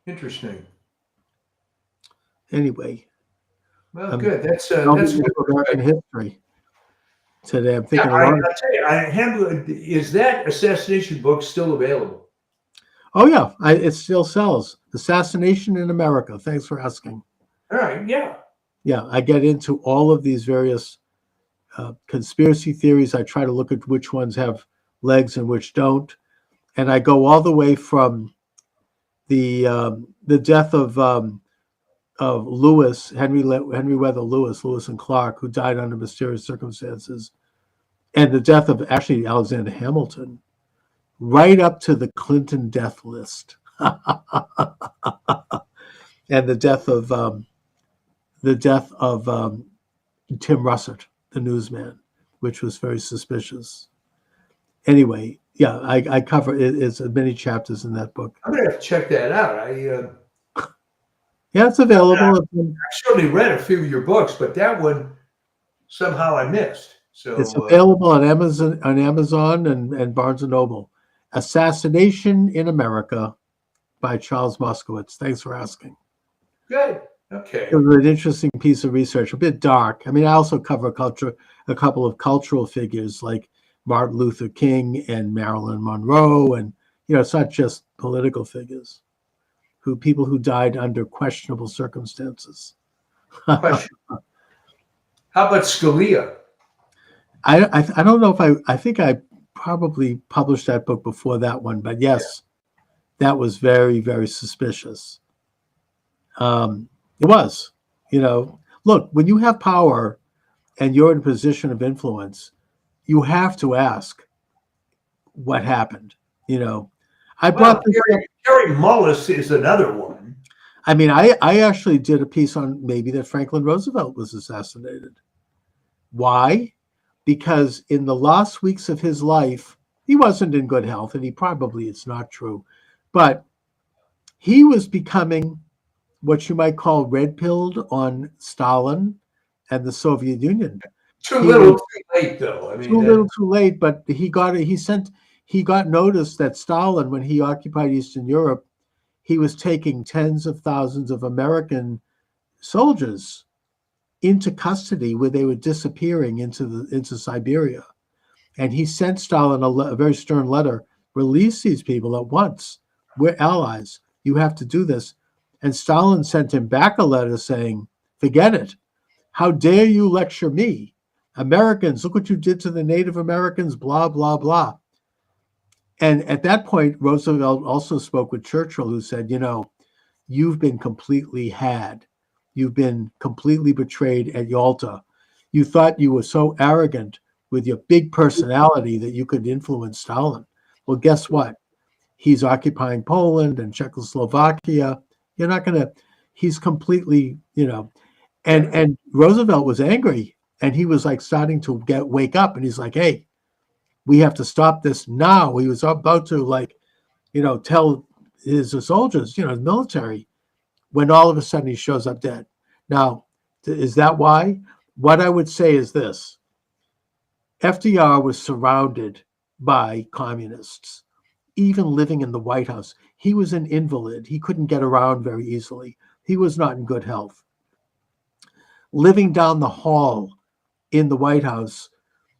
Interesting. Anyway. Well, good. That's American history today. I'm thinking. I'll tell you, is that assassination book still available? Oh yeah, it still sells. Assassination in America. Thanks for asking. All right. Yeah. Yeah, I get into all of these various conspiracy theories. I try to look at which ones have legs and which don't, and I go all the way from the death of Lewis, Henry Weather Lewis and Clark, who died under mysterious circumstances, and the death of actually Alexander Hamilton, right up to the Clinton death list, and the death of Tim Russert, the newsman, which was very suspicious. Anyway, yeah, I cover it. It's many chapters in that book. I'm gonna have to check that out. Yeah, it's available. I certainly read a few of your books, but that one somehow I missed. So it's available on Amazon and Barnes and Noble. Assassination in America by Charles Moscowitz. Thanks for asking. Good. Okay. It was an interesting piece of research, a bit dark. I mean, I also cover a couple of cultural figures like Martin Luther King and Marilyn Monroe, and it's not just political figures, people who died under questionable circumstances. Question. How about Scalia? I don't know if I think I probably published that book before that one, but yes, that was very, very suspicious. It was, look, when you have power and you're in a position of influence, you have to ask what happened. I brought Gary Mullis is another one. I mean, I actually did a piece on maybe that Franklin Roosevelt was assassinated. Why? Because in the last weeks of his life, he wasn't in good health, and it's not true, but he was becoming what you might call red-pilled on Stalin and the Soviet Union. Too little, too late, though. I mean, too late. But he got notice that Stalin, when he occupied Eastern Europe, he was taking tens of thousands of American soldiers into custody, where they were disappearing into Siberia, and he sent Stalin a very stern letter: release these people at once. We're allies. You have to do this. And Stalin sent him back a letter saying, forget it. How dare you lecture me? Americans, look what you did to the Native Americans, blah, blah, blah. And at that point, Roosevelt also spoke with Churchill, who said, you've been completely had. You've been completely betrayed at Yalta. You thought you were so arrogant with your big personality that you could influence Stalin. Well, guess what? He's occupying Poland and Czechoslovakia. You're not going to, he's completely, and Roosevelt was angry, and he was like starting to wake up, and he's like, hey, we have to stop this now. He was about to tell his soldiers, his military, when all of a sudden he shows up dead. Now, is that why? What I would say is this. FDR was surrounded by communists, even living in the White House. He was an invalid. He couldn't get around very easily. He was not in good health. Living down the hall in the White House,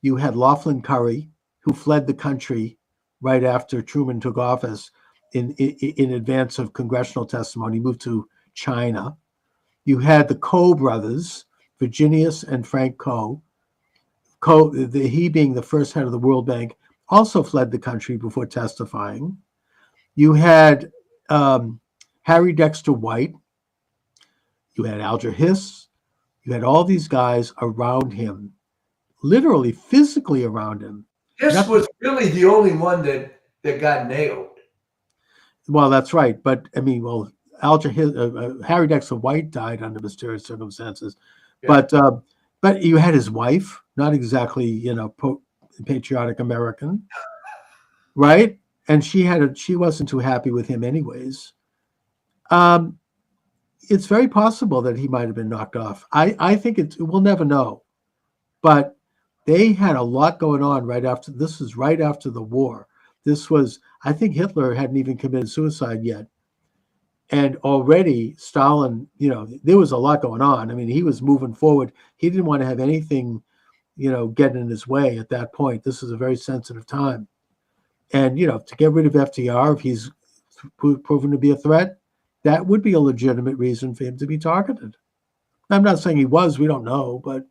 you had Laughlin Curry, who fled the country right after Truman took office in advance of congressional testimony, moved to China. You had the Coe brothers, Virginius and Frank Coe. He being the first head of the World Bank, also fled the country before testifying. You had Harry Dexter White. You had Alger Hiss. You had all these guys around him, literally, physically around him. Hiss was really the only one that got nailed. Well, that's right. But, Alger Hiss, Harry Dexter White died under mysterious circumstances. Yeah. But you had his wife, not exactly, patriotic American, right? And she wasn't too happy with him anyways. It's very possible that he might have been knocked off. I think we'll never know. But they had a lot going on this was right after the war. I think Hitler hadn't even committed suicide yet. And already Stalin, there was a lot going on. He was moving forward. He didn't want to have anything, get in his way at that point. This is a very sensitive time. And, to get rid of FDR, if he's proven to be a threat, that would be a legitimate reason for him to be targeted. I'm not saying he was, we don't know, but,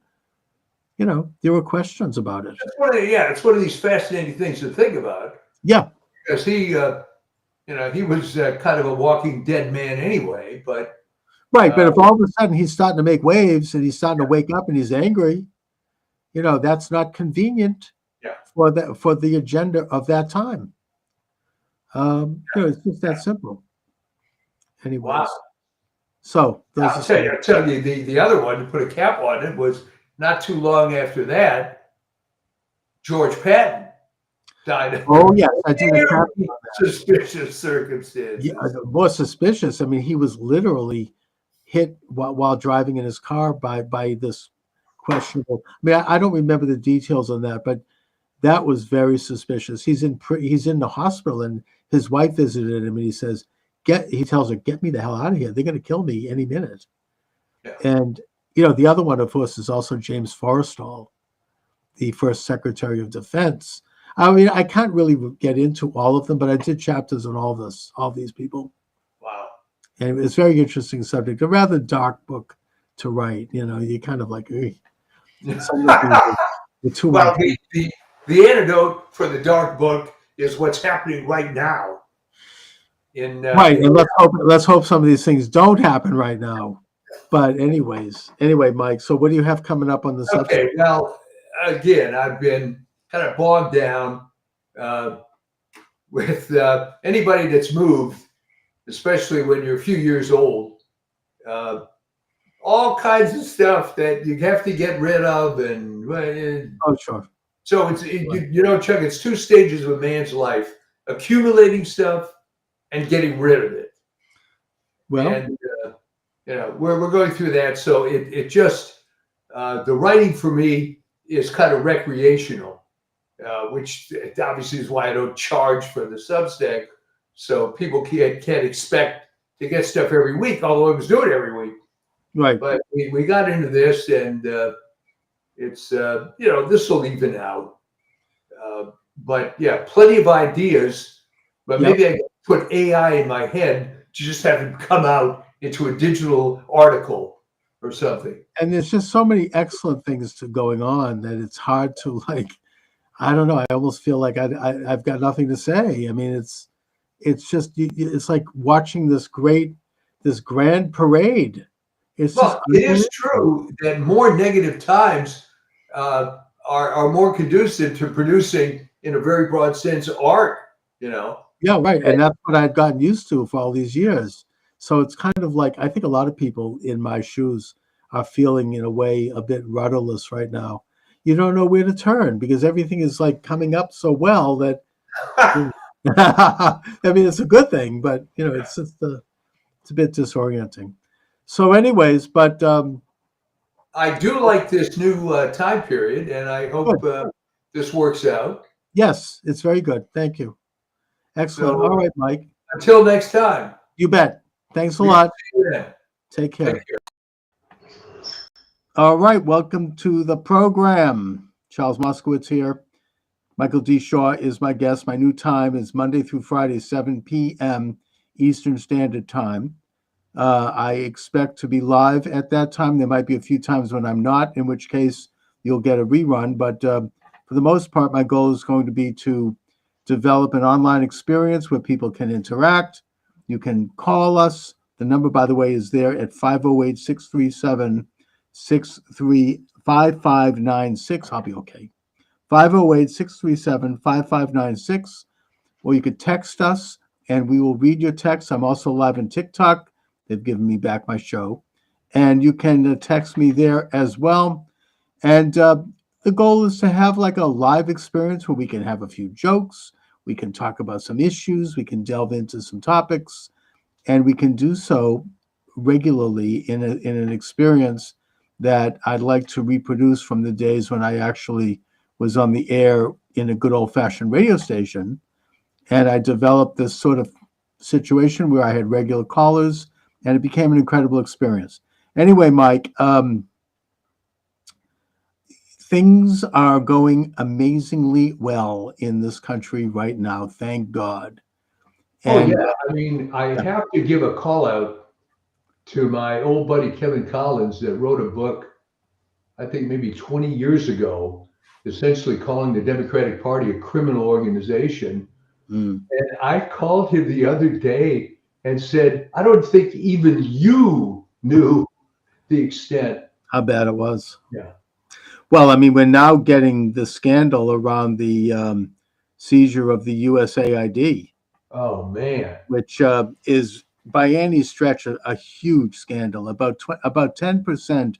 there were questions about it. It's one of these fascinating things to think about. Yeah. Because he was kind of a walking dead man anyway, but. Right, but if all of a sudden he's starting to make waves and he's starting to wake up and he's angry, that's not convenient for the agenda of that time. It's just that simple. Anyways, wow. So I'll tell you, the other one to put a cap on it was not too long after that, George Patton died. Oh yes, I did a cap on that. Suspicious circumstances. Yeah, more suspicious. He was literally hit while driving in his car by this questionable. I don't remember the details on that, but that was very suspicious. He's in the hospital, and his wife visited him, and he says, he tells her, get me the hell out of here. They're going to kill me any minute. Yeah. And, the other one, of course, is also James Forrestal, the first Secretary of Defense. I can't really get into all of them, but I did chapters on all these people. Wow. And it was a very interesting subject, a rather dark book to write. You kind of like, the antidote for the dark book is what's happening right now. Right, and let's hope some of these things don't happen right now. But anyway, Mike. So what do you have coming up on the subject? Okay, well, again, I've been kind of bogged down with anybody that's moved, especially when you're a few years old. All kinds of stuff that you have to get rid of, and oh, sure. So Chuck, it's two stages of a man's life: accumulating stuff and getting rid of it. Well, and we're going through that. So it just the writing for me is kind of recreational, which obviously is why I don't charge for the Substack. So people can't expect to get stuff every week, although I was doing it every week. Right. But we got into this, and it's this will even out. But yeah, plenty of ideas. But maybe I put AI in my head just have it come out into a digital article or something. And there's just so many excellent things going on that it's hard to like. I don't know. I almost feel like I've got nothing to say. I mean, it's just it's like watching this grand parade. It's Well, it is true that more negative times are more conducive to producing, in a very broad sense, art. Yeah, right. And that's what I've gotten used to for all these years. So it's kind of like I think a lot of people in my shoes are feeling, in a way, a bit rudderless right now. You don't know where to turn because everything is like coming up so well that I mean, it's a good thing, but it's just it's a bit disorienting. So, anyways, but I do like this new time period, and I hope this works out. Yes, it's very good. Thank you. Excellent. All right, Mike. Until next time. You bet. Thanks a lot. Take care. All right, welcome to the program. Charles Moscowitz here. Michael D. Shaw is my guest. My new time is Monday through Friday, 7 p.m. Eastern Standard Time. I expect to be live at that time. There might be a few times when I'm not, in which case you'll get a rerun. But for the most part, my goal is going to be to develop an online experience where people can interact. You can call us. The number, by the way, is there at 508-637-5596. I'll be okay. 508-637-5596. Or you could text us, and we will read your text. I'm also live on TikTok. They've given me back my show. And you can text me there as well. And the goal is to have like a live experience where we can have a few jokes. We can talk about some issues. We can delve into some topics. And we can do so regularly in an experience that I'd like to reproduce from the days when I actually was on the air in a good old-fashioned radio station. And I developed this sort of situation where I had regular callers, and it became an incredible experience. Anyway, Mike, things are going amazingly well in this country right now, thank God. And, I mean, I have to give a call out to my old buddy Kevin Collins that wrote a book, I think maybe 20 years ago, essentially calling the Democratic Party a criminal organization. And I called him the other day and said, I don't think even you knew the extent. How bad it was. Yeah. Well, I mean, we're now getting the scandal around the seizure of the USAID. Oh, man. Which is, by any stretch, a huge scandal. About 10%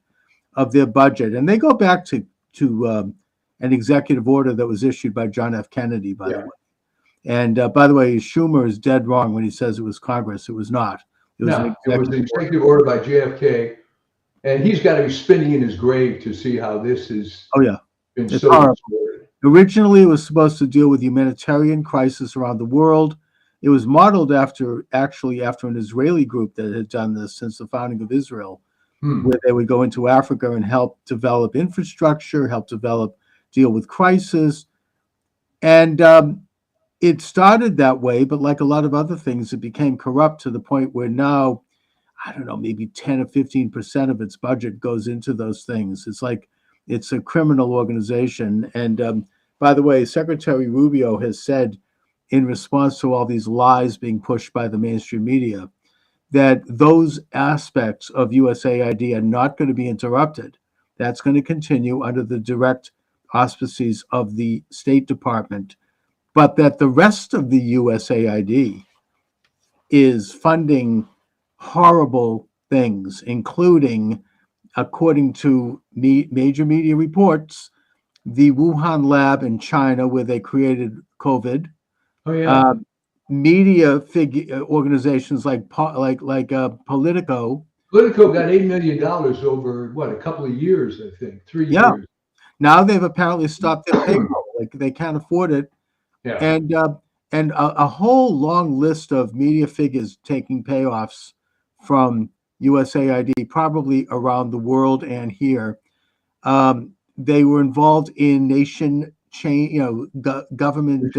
of their budget. And they go back to an executive order that was issued by John F. Kennedy, by the way. And by the way, Schumer is dead wrong when he says it was Congress. It was not. It was an executive order by JFK. And he's got to be spinning in his grave to see how this is. Oh, yeah. Been so horrible. Originally, it was supposed to deal with humanitarian crisis around the world. It was modeled after an Israeli group that had done this since the founding of Israel, where they would go into Africa and help develop infrastructure, deal with crisis. And it started that way, but like a lot of other things, it became corrupt to the point where now, I don't know, maybe 10 or 15% of its budget goes into those things. It's like it's a criminal organization. And by the way, Secretary Rubio has said, in response to all these lies being pushed by the mainstream media, that those aspects of USAID are not going to be interrupted. That's going to continue under the direct auspices of the State Department, but that the rest of the USAID is funding horrible things, including, according to major media reports, the Wuhan lab in China where they created COVID. Oh, yeah. Media organizations like Politico. Politico got $8 million over a couple of years, I think, 3 years. Now they've apparently stopped their payroll. Like they can't afford it. Yeah. And a whole long list of media figures taking payoffs from USAID, probably around the world and here. They were involved in nation change, government.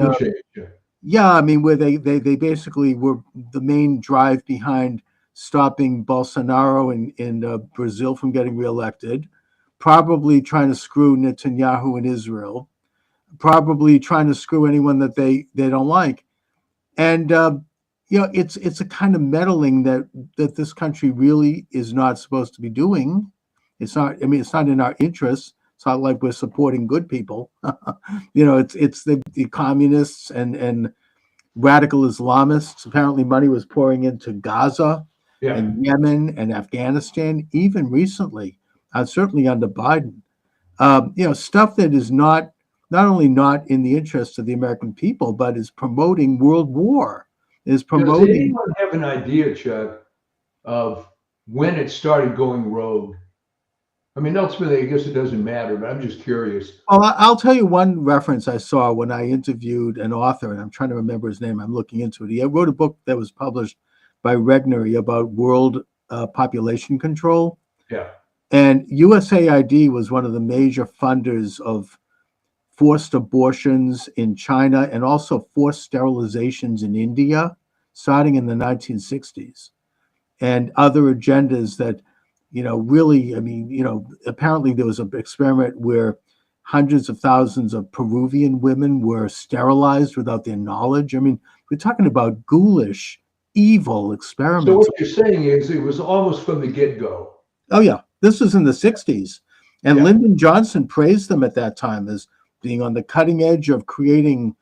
Yeah, I mean, where they basically were the main drive behind stopping Bolsonaro in Brazil from getting reelected, probably trying to screw Netanyahu in Israel, probably trying to screw anyone that they don't like. And it's a kind of meddling that this country really is not supposed to be doing. It's not. I mean, it's not in our interests. It's not like we're supporting good people. It's the communists and radical Islamists. Apparently, money was pouring into Gaza Yeah. and Yemen and Afghanistan, even recently, certainly under Biden. Stuff that is not only not in the interest of the American people, but is promoting world war, is Does promoting. anyone have an idea, Chuck, of when it started going rogue? I mean, ultimately, I guess it doesn't matter, but I'm just curious. Well, I'll tell you one reference I saw when I interviewed an author, and I'm trying to remember his name. I'm looking into it. He wrote a book that was published by Regnery about world population control. Yeah. And USAID was one of the major funders of forced abortions in China and also forced sterilizations in India, starting in the 1960s, and other agendas that, really, I mean, apparently there was an experiment where hundreds of thousands of Peruvian women were sterilized without their knowledge. I mean, we're talking about ghoulish, evil So experiments. what you're saying is it was almost from the get-go. Oh, yeah. This was in the 60s. And Yeah. Lyndon Johnson praised them at that time as being on the cutting edge of creating,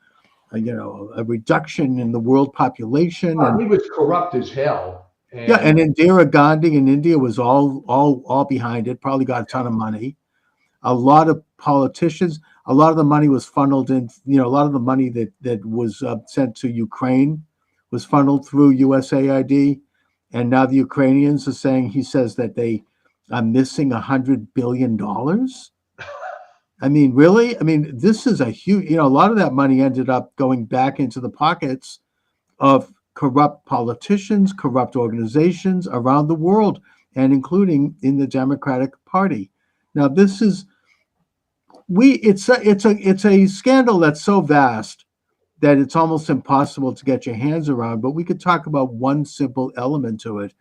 a reduction in the world population. Well, And he was corrupt as hell. yeah, and Indira Gandhi in India was all behind it, probably got a ton of money. A lot of politicians, a lot of the money was funneled in, a lot of the money that was sent to Ukraine was funneled through USAID. And now the Ukrainians are saying, he says that they are missing $100 billion. I mean, really? I mean, this is a huge, a lot of that money ended up going back into the pockets of corrupt politicians, corrupt organizations around the world, and including in the Democratic Party. Now, this is it's a scandal that's so vast that it's almost impossible to get your hands around. But we could talk about one simple element to it,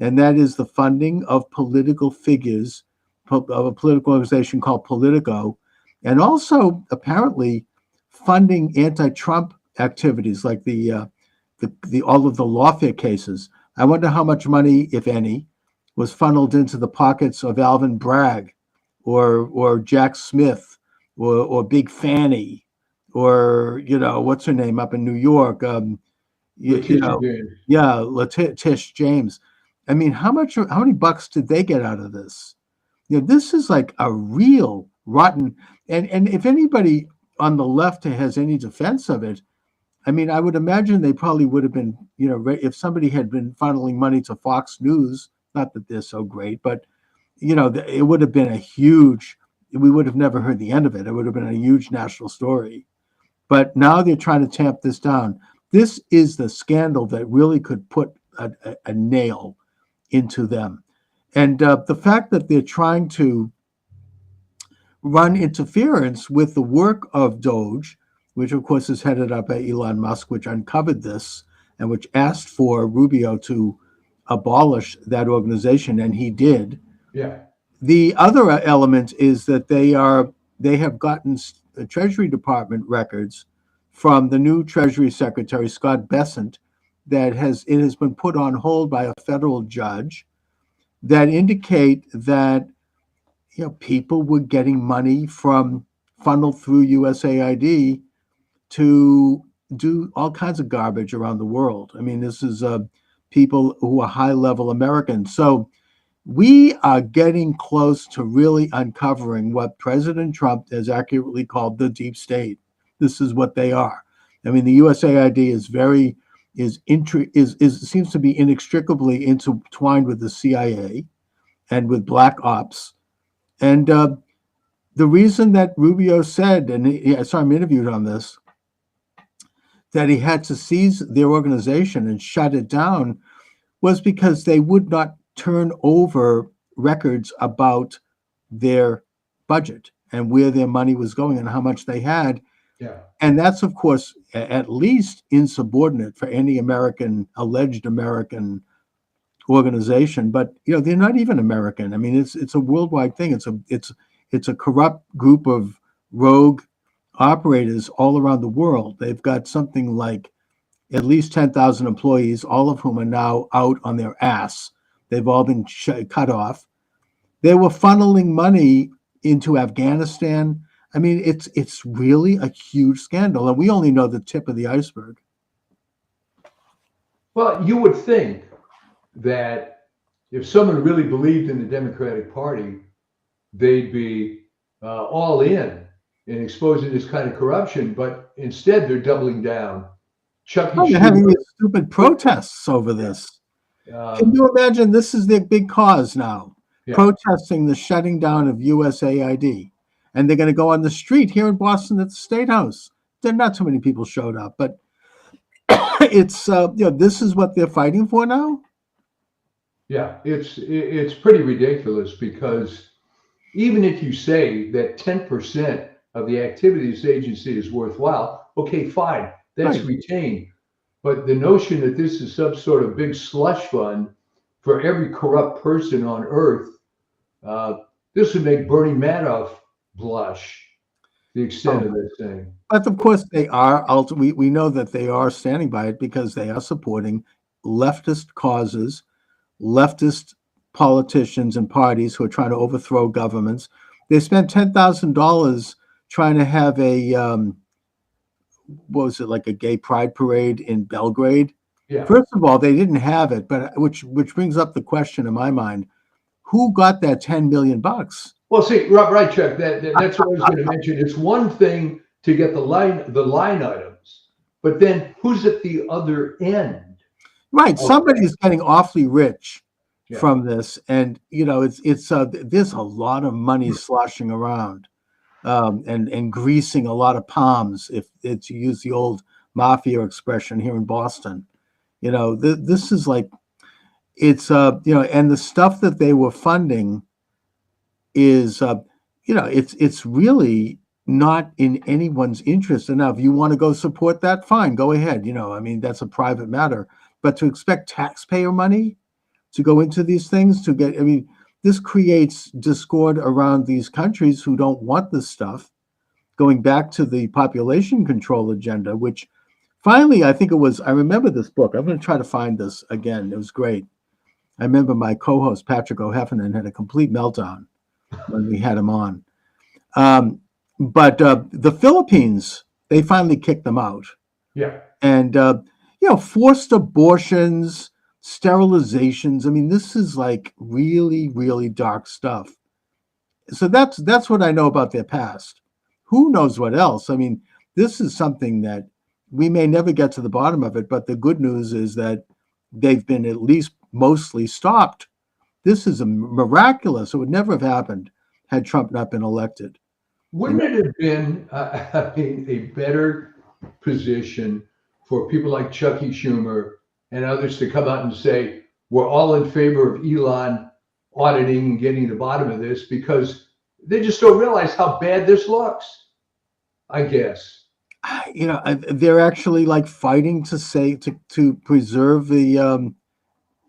and that is the funding of political figures of a political organization called Politico, and also apparently funding anti-Trump activities like the all of the lawfare cases. I wonder how much money, if any, was funneled into the pockets of Alvin Bragg or Jack Smith or Big Fanny or what's her name up in New York, Letitia James. I mean, how many bucks did they get out of this? This is like a real rotten. And if anybody on the left has any defense of it, I mean, I would imagine they probably would have been, if somebody had been funneling money to Fox News, not that they're so great, but, it would have been we would have never heard the end of it. It would have been a huge national story. But now they're trying to tamp this down. This is the scandal that really could put a nail into them. And the fact that they're trying to run interference with the work of Doge, which of course is headed up by Elon Musk, which uncovered this and which asked for Rubio to abolish that organization, and he did. Yeah. The other element is that they have gotten Treasury Department records from the new Treasury Secretary, Scott Bessent, it has been put on hold by a federal judge that indicate that people were getting money funneled through USAID to do all kinds of garbage around the world. I mean, this is people who are high-level Americans. So we are getting close to really uncovering what President Trump has accurately called the deep state. This is what they are. I mean, the USAID seems to be inextricably intertwined with the CIA and with Black Ops. And the reason that Rubio said, and I saw him interviewed on this, that he had to seize their organization and shut it down was because they would not turn over records about their budget and where their money was going and how much they had. Yeah. And that's, of course, at least insubordinate for any alleged American organization. But they're not even American. I mean, it's a worldwide thing. It's a corrupt group of rogue operators all around the world. They've got something like at least 10,000 employees, all of whom are now out on their ass. They've all been cut off. They were funneling money into Afghanistan. I mean, it's really a huge scandal, and we only know the tip of the iceberg. Well, you would think that if someone really believed in the Democratic Party, they'd be all in exposing this kind of corruption, but instead they're doubling down. They're having these stupid protests over this. Can you imagine? This is their big cause now, protesting the shutting down of USAID. And they're going to go on the street here in Boston at the State House. There not too many people showed up, but it's this is what they're fighting for now. Yeah, it's pretty ridiculous, because even if you say that 10% of the activities agency is worthwhile, okay, fine, that's retained. But the notion that this is some sort of big slush fund for every corrupt person on earth, this would make Bernie Madoff blush, the extent of this thing. But of course they are. We know that they are standing by it because they are supporting leftist causes, leftist politicians and parties who are trying to overthrow governments. They spent $10,000 trying to have a what was it, like a gay pride parade in Belgrade? Yeah. First of all, they didn't have it, but which brings up the question in my mind: who got that $10 million? Well, see, right, Chuck. That's what I was going to mention. It's one thing to get the line items, but then who's at the other end? Right, somebody's getting awfully rich from this, and it's there's a lot of money sloshing around, and greasing a lot of palms, if it's, you use the old mafia expression here in Boston. This is like, it's and the stuff that they were funding is it's really not in anyone's interest. And now if you want to go support that, fine, go ahead. I mean, that's a private matter. But to expect taxpayer money to go into these things this creates discord around these countries who don't want this stuff. Going back to the population control agenda, which finally, I remember this book. I'm going to try to find this again. It was great. I remember my co-host, Patrick O'Heffernan, had a complete meltdown when we had him on. But the Philippines, they finally kicked them out. Yeah. And, forced abortions, sterilizations. I mean, this is like really, really dark stuff. So that's what I know about their past. Who knows what else? I mean, this is something that we may never get to the bottom of it, but the good news is that they've been at least mostly stopped. This is miraculous. It would never have happened had Trump not been elected. Wouldn't it have been a better position for people like Chucky Schumer and others to come out and say, we're all in favor of Elon auditing and getting to the bottom of this, because they just don't realize how bad this looks, I guess. They're actually like fighting to preserve the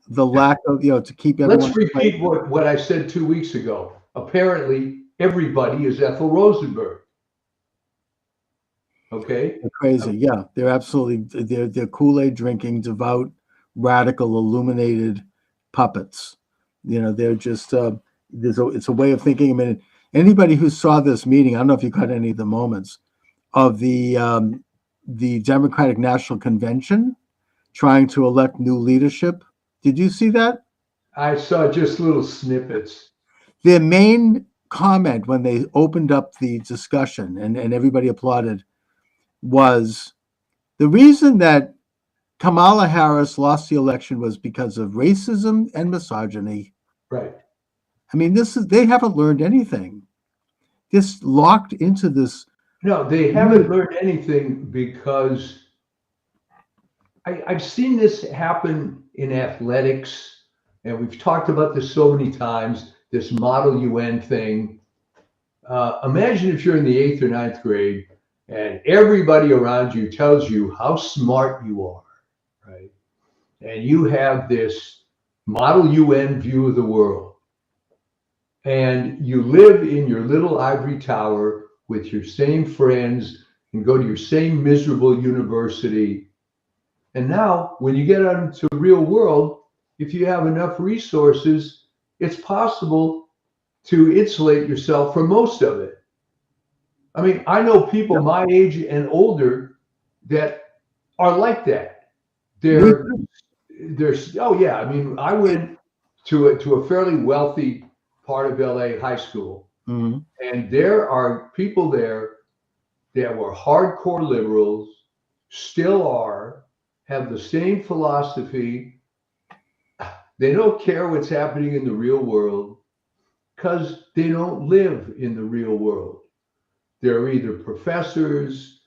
lack of, to keep everyone. Let's repeat what I said 2 weeks ago. Apparently, everybody is Ethel Rosenberg. Okay? They're crazy. Yeah, they're absolutely, they're Kool-Aid drinking, devout, radical, illuminated puppets. They're just, it's a way of thinking. I mean, anybody who saw this meeting, I don't know if you caught any of the moments of the Democratic National Convention trying to elect new leadership. Did you see that? I saw just little snippets. Their main comment when they opened up the discussion and everybody applauded was the reason that Kamala Harris lost the election was because of racism and misogyny. Right. I mean, they haven't learned anything. Just locked into this. No, they haven't learned anything, because I've seen this happen in athletics, and we've talked about this so many times, this Model UN thing. Imagine if you're in the 8th or 9th grade and everybody around you tells you how smart you are, right? And you have this model UN view of the world, and you live in your little ivory tower with your same friends and go to your same miserable university. And now, when you get out into the real world, if you have enough resources, it's possible to insulate yourself from most of it. I mean, I know people Yep. my age and older that are like that. Me They're too. they're oh yeah. I mean, I went to a fairly wealthy part of LA high school, Mhm. and there are people there that were hardcore liberals, still are, have the same philosophy. They don't care what's happening in the real world because they don't live in the real world. They're either professors,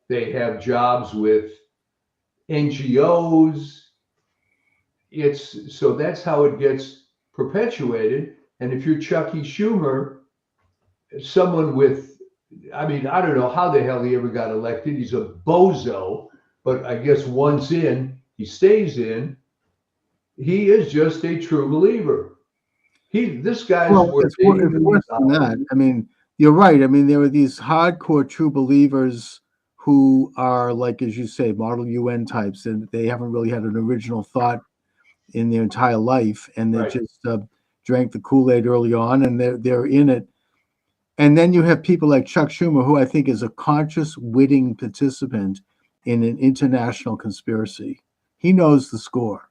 they have jobs with NGOs. It's so that's how it gets perpetuated. And if you're Chucky Schumer, someone with, I mean, I don't know how the hell he ever got elected. He's a bozo, but I guess once in, he stays in. He is just a true believer. This guy's Well, worth eighty it's million worse than that. dollars. I mean, you're right. I mean, there are these hardcore true believers who are like, as you say, model UN types, and they haven't really had an original thought in their entire life, and they Right. just drank the Kool-Aid early on, and they're in it. And then you have people like Chuck Schumer, who I think is a conscious, witting participant in an international conspiracy. He knows the score.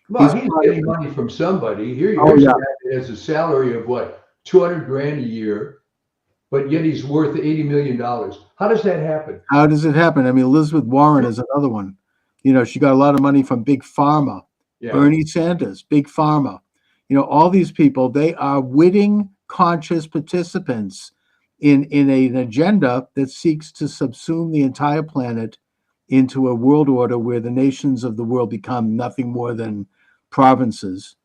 Well, He's he's part of getting it. money from somebody. Oh Here's a yeah. guy that has a salary of what, 200 grand a year, but yet he's worth $80 million. How does that happen? How does it happen? I mean, Elizabeth Warren is another one. You know, she got a lot of money from Big Pharma. Yeah. Bernie Sanders, Big Pharma. You know, all these people, they are witting, conscious participants in an agenda that seeks to subsume the entire planet into a world order where the nations of the world become nothing more than provinces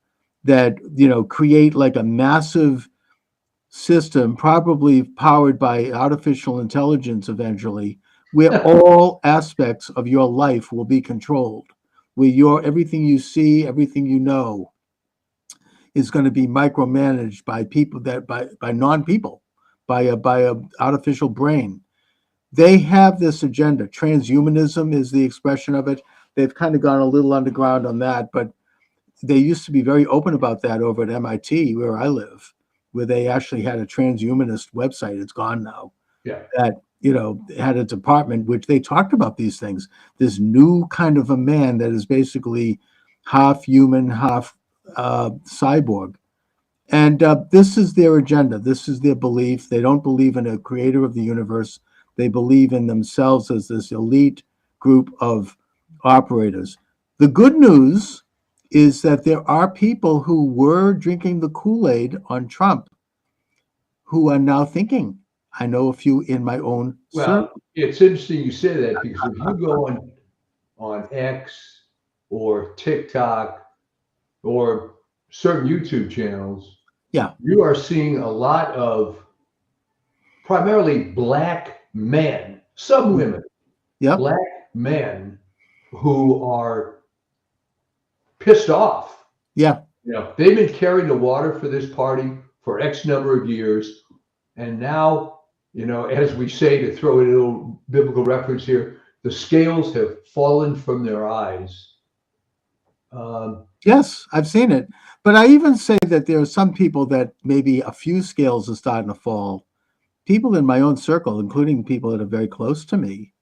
that, you know, create like a massive system, probably powered by artificial intelligence eventually, where all aspects of your life will be controlled, where your everything you see, everything you know is going to be micromanaged by people that by non-people, by a artificial brain. They have this agenda. Transhumanism is the expression of it. They've kind of gone a little underground on that, but they used to be very open about that over at MIT, where I live, where they actually had a transhumanist website. It's gone now. Yeah. That, you know, had a department which they talked about these things. This new kind of a man that is basically half human, half cyborg. And this is their agenda. This is their belief. They don't believe in a creator of the universe. They believe in themselves as this elite group of operators. The good news is that there are people who were drinking the Kool-Aid on Trump who are now thinking. I know a few in my own Well, circle. it's interesting you say that because if you go on X or TikTok or certain YouTube channels, Yeah. you are seeing a lot of primarily black men, some women, Yep. black men who are pissed off. Yeah. You know, they've been carrying the water for this party for X number of years. And now, you know, as we say, to throw in a little biblical reference here, the scales have fallen from their eyes. Yes, I've seen it. But I even say that there are some people that maybe a few scales are starting to fall. People in my own circle, including people that are very close to me,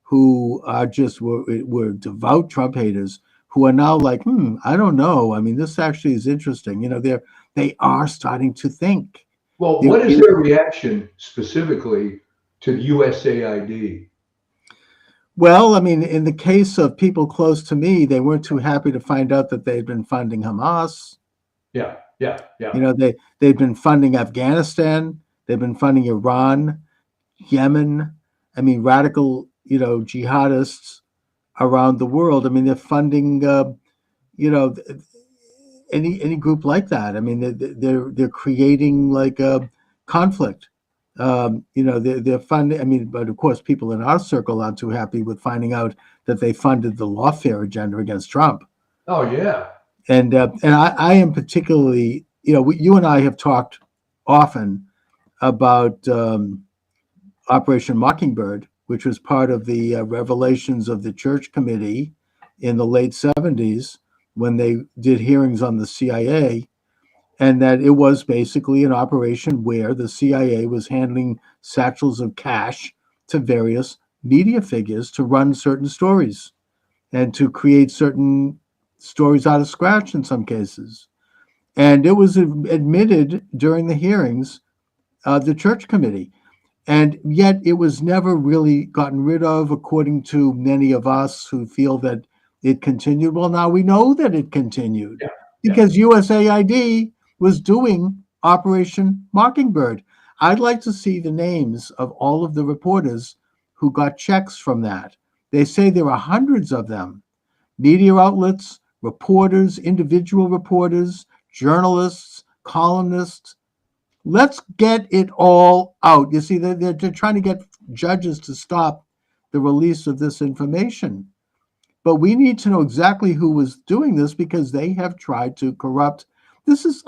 who are just were devout Trump haters, who are now like, I don't know. I mean, this actually is interesting. You know, they are starting to think. Well, They're what is their reaction specifically to the USAID? Well, I mean, in the case of people close to me, they weren't too happy to find out that they'd been funding Hamas. Yeah, yeah, yeah. You know, they've been funding Afghanistan, they've been funding Iran, Yemen. I mean, radical, you know, jihadists around the world. I mean, they're funding, you know, any group like that. I mean, they're creating like a conflict They're funding. I mean, but of course, people in our circle aren't too happy with finding out that they funded the lawfare agenda against Trump. Oh yeah. And I am particularly, you and I have talked often about Operation Mockingbird, which was part of the revelations of the Church Committee in the late 70s when they did hearings on the CIA, and that it was basically an operation where the CIA was handling satchels of cash to various media figures to run certain stories and to create certain stories out of scratch in some cases. And it was admitted during the hearings, the Church Committee. And yet it was never really gotten rid of, according to many of us who feel that it continued. Well, now we know that it continued because USAID was doing Operation Mockingbird. I'd like to see the names of all of the reporters who got checks from that. They say there are hundreds of them. Media outlets, reporters, individual reporters, journalists, columnists. Let's get it all out. You see, they're trying to get judges to stop the release of this information. But we need to know exactly who was doing this because they have tried to corrupt. This is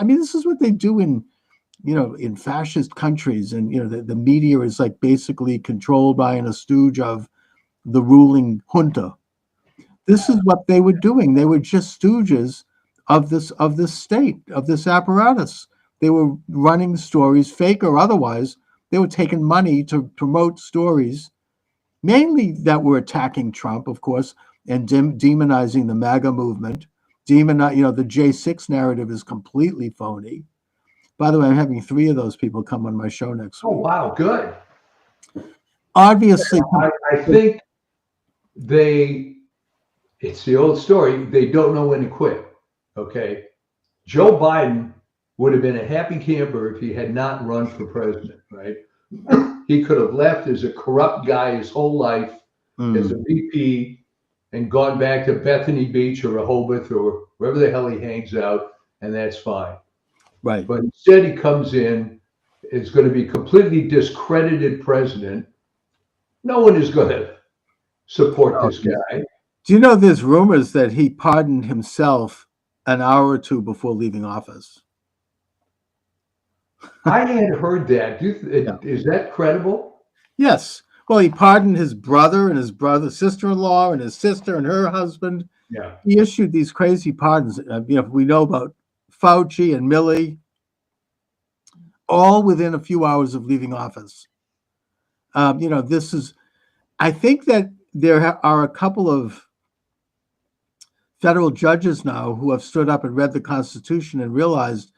what they do in fascist countries. And, the media is like basically controlled by and a stooge of the ruling junta. This is what they were doing. They were just stooges of this state, of this apparatus. They were running stories, fake or otherwise. They were taking money to promote stories, mainly that were attacking Trump, of course, and demonizing the MAGA movement. The J6 narrative is completely phony. By the way, I'm having 3 of those people come on my show next week. Oh, wow, good. Obviously, I think it's the old story. They don't know when to quit. Okay. Joe Biden would have been a happy camper if he had not run for president, right? He could have left as a corrupt guy his whole life as a VP and gone back to Bethany Beach or Rehoboth or wherever the hell he hangs out, and that's fine. Right. But instead he comes in, is going to be completely discredited president. No one is going to support this guy. Do you know there's rumors that he pardoned himself an hour or two before leaving office? I had heard that. Is that credible? Yes. Well, he pardoned his brother and his brother's sister-in-law and his sister and her husband. Yeah. He issued these crazy pardons. We know about Fauci and Milley, all within a few hours of leaving office. This is, I think that there are a couple of federal judges now who have stood up and read the Constitution and realized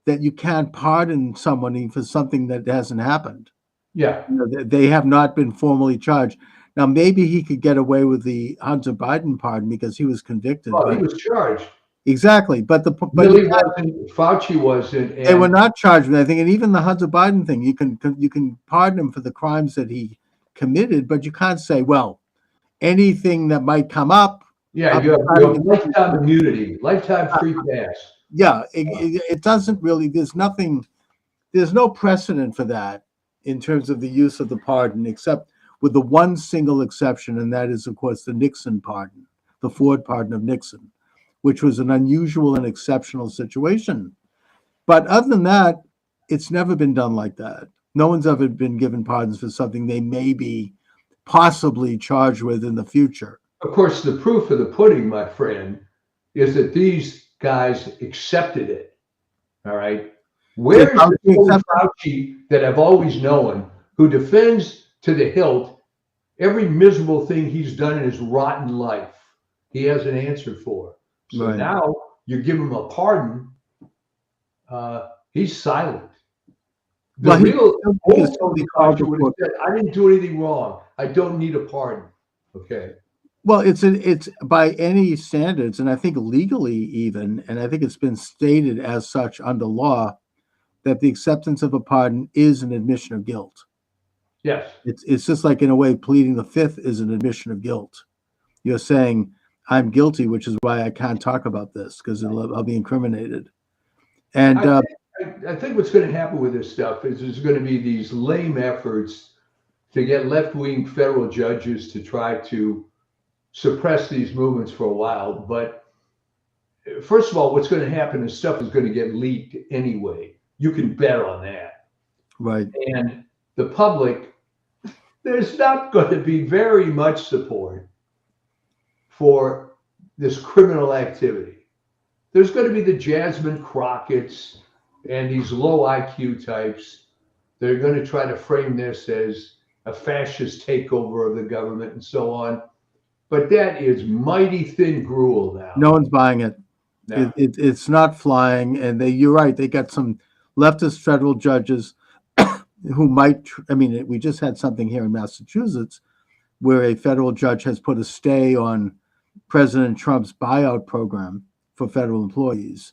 that you can't pardon someone for something that hasn't happened. Yeah. They have not been formally charged. Now, maybe he could get away with the Hunter Biden pardon because he was convicted. Well, he was charged. Exactly. But Milley wasn't, Fauci wasn't. They were not charged with anything. And even the Hunter Biden thing, you can pardon him for the crimes that he committed, but you can't say, well, anything that might come up. Yeah, you have lifetime immunity, lifetime free pass. Yeah, it doesn't really, there's no precedent for that in terms of the use of the pardon, except with the one single exception, and that is, of course, the Nixon pardon, the Ford pardon of Nixon, which was an unusual and exceptional situation. But other than that, it's never been done like that. No one's ever been given pardons for something they may be possibly charged with in the future. Of course, the proof of the pudding, my friend, is that these guys accepted it. All right. Where's the Fauci that I've always known who defends to the hilt every miserable thing he's done in his rotten life? He has an answer for. So now you give him a pardon. He's silent. The real Fauci would have said, I didn't do anything wrong. I don't need a pardon. Okay. Well, it's by any standards, and I think legally even, and I think it's been stated as such under law, that the acceptance of a pardon is an admission of guilt. Yes. It's just like, in a way, pleading the fifth is an admission of guilt. You're saying, I'm guilty, which is why I can't talk about this, because I'll be incriminated. And I think what's going to happen with this stuff is there's going to be these lame efforts to get left-wing federal judges to try to suppress these movements for a while. But first of all, what's going to happen is stuff is going to get leaked anyway. You can bet on that. Right. And the public, there's not going to be very much support for this criminal activity. There's going to be the Jasmine Crockett's and these low IQ types. They're going to try to frame this as a fascist takeover of the government and so on. But that is mighty thin gruel now. No one's buying it. No. It's not flying. And you're right. They got some leftist federal judges who might, I mean, we just had something here in Massachusetts where a federal judge has put a stay on President Trump's buyout program for federal employees.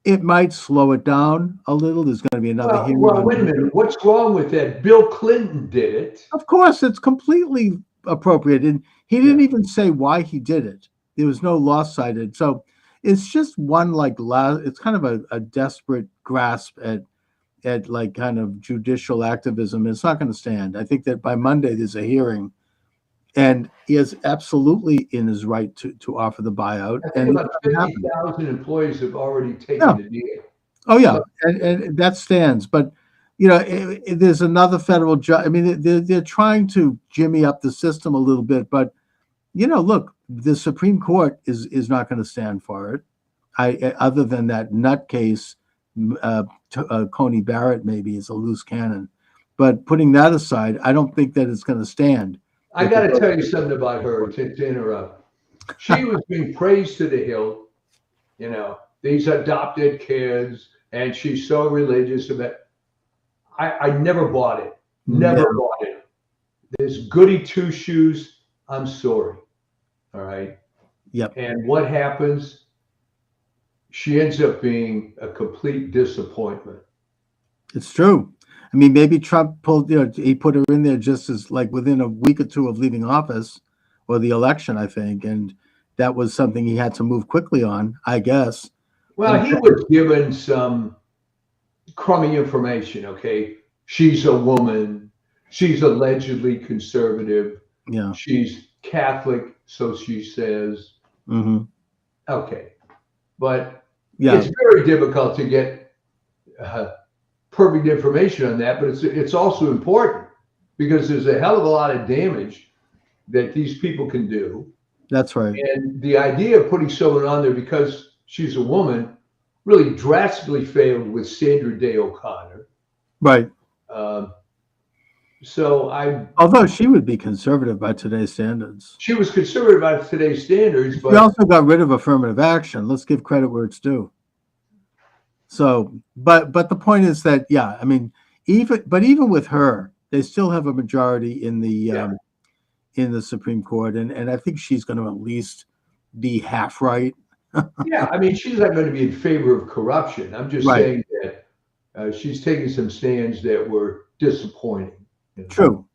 It might slow it down a little. There's going to be another hearing. Well, wait a minute. What's wrong with that? Bill Clinton did it. Of course, it's completely appropriate. And he didn't even say why he did it. There was no law cited. So it's just one it's kind of a desperate grasp at like kind of judicial activism. It's not going to stand. I think that by Monday there's a hearing. And he is absolutely in his right to offer the buyout. I think about 50,000 employees have already taken the deal. Oh, yeah. And that stands. But, you know, there's another federal judge. I mean, they're trying to jimmy up the system a little bit. But, you know, look, the Supreme Court is not going to stand for it. Other than that nutcase, Coney Barrett maybe is a loose cannon. But putting that aside, I don't think that it's going to stand. I got to tell you something about her to interrupt. She was being praised to the hilt, you know, these adopted kids, and she's so religious about. I never bought it. Never bought it. This goody two shoes. I'm sorry. All right. Yep. And what happens? She ends up being a complete disappointment. It's true. I mean, maybe Trump he put her in there just as like within a week or two of leaving office or the election, I think. And that was something he had to move quickly on, I guess. Well, he was given some crummy information. Okay. She's a woman. She's allegedly conservative. Yeah. She's Catholic. So she says, okay. But it's very difficult to get, perfect information on that, but it's also important because there's a hell of a lot of damage that these people can do. That's right. And the idea of putting someone on there because she's a woman really drastically failed with Sandra Day O'Connor. Right. Although she would be conservative by today's standards. She was conservative by today's standards, but she also got rid of affirmative action. Let's give credit where it's due. So, but the point is that, yeah, I mean, even with her, they still have a majority in the Supreme Court, and I think she's going to at least be half right. Yeah, I mean, she's not going to be in favor of corruption. I'm just saying that she's taking some stands that were disappointing. You know? True.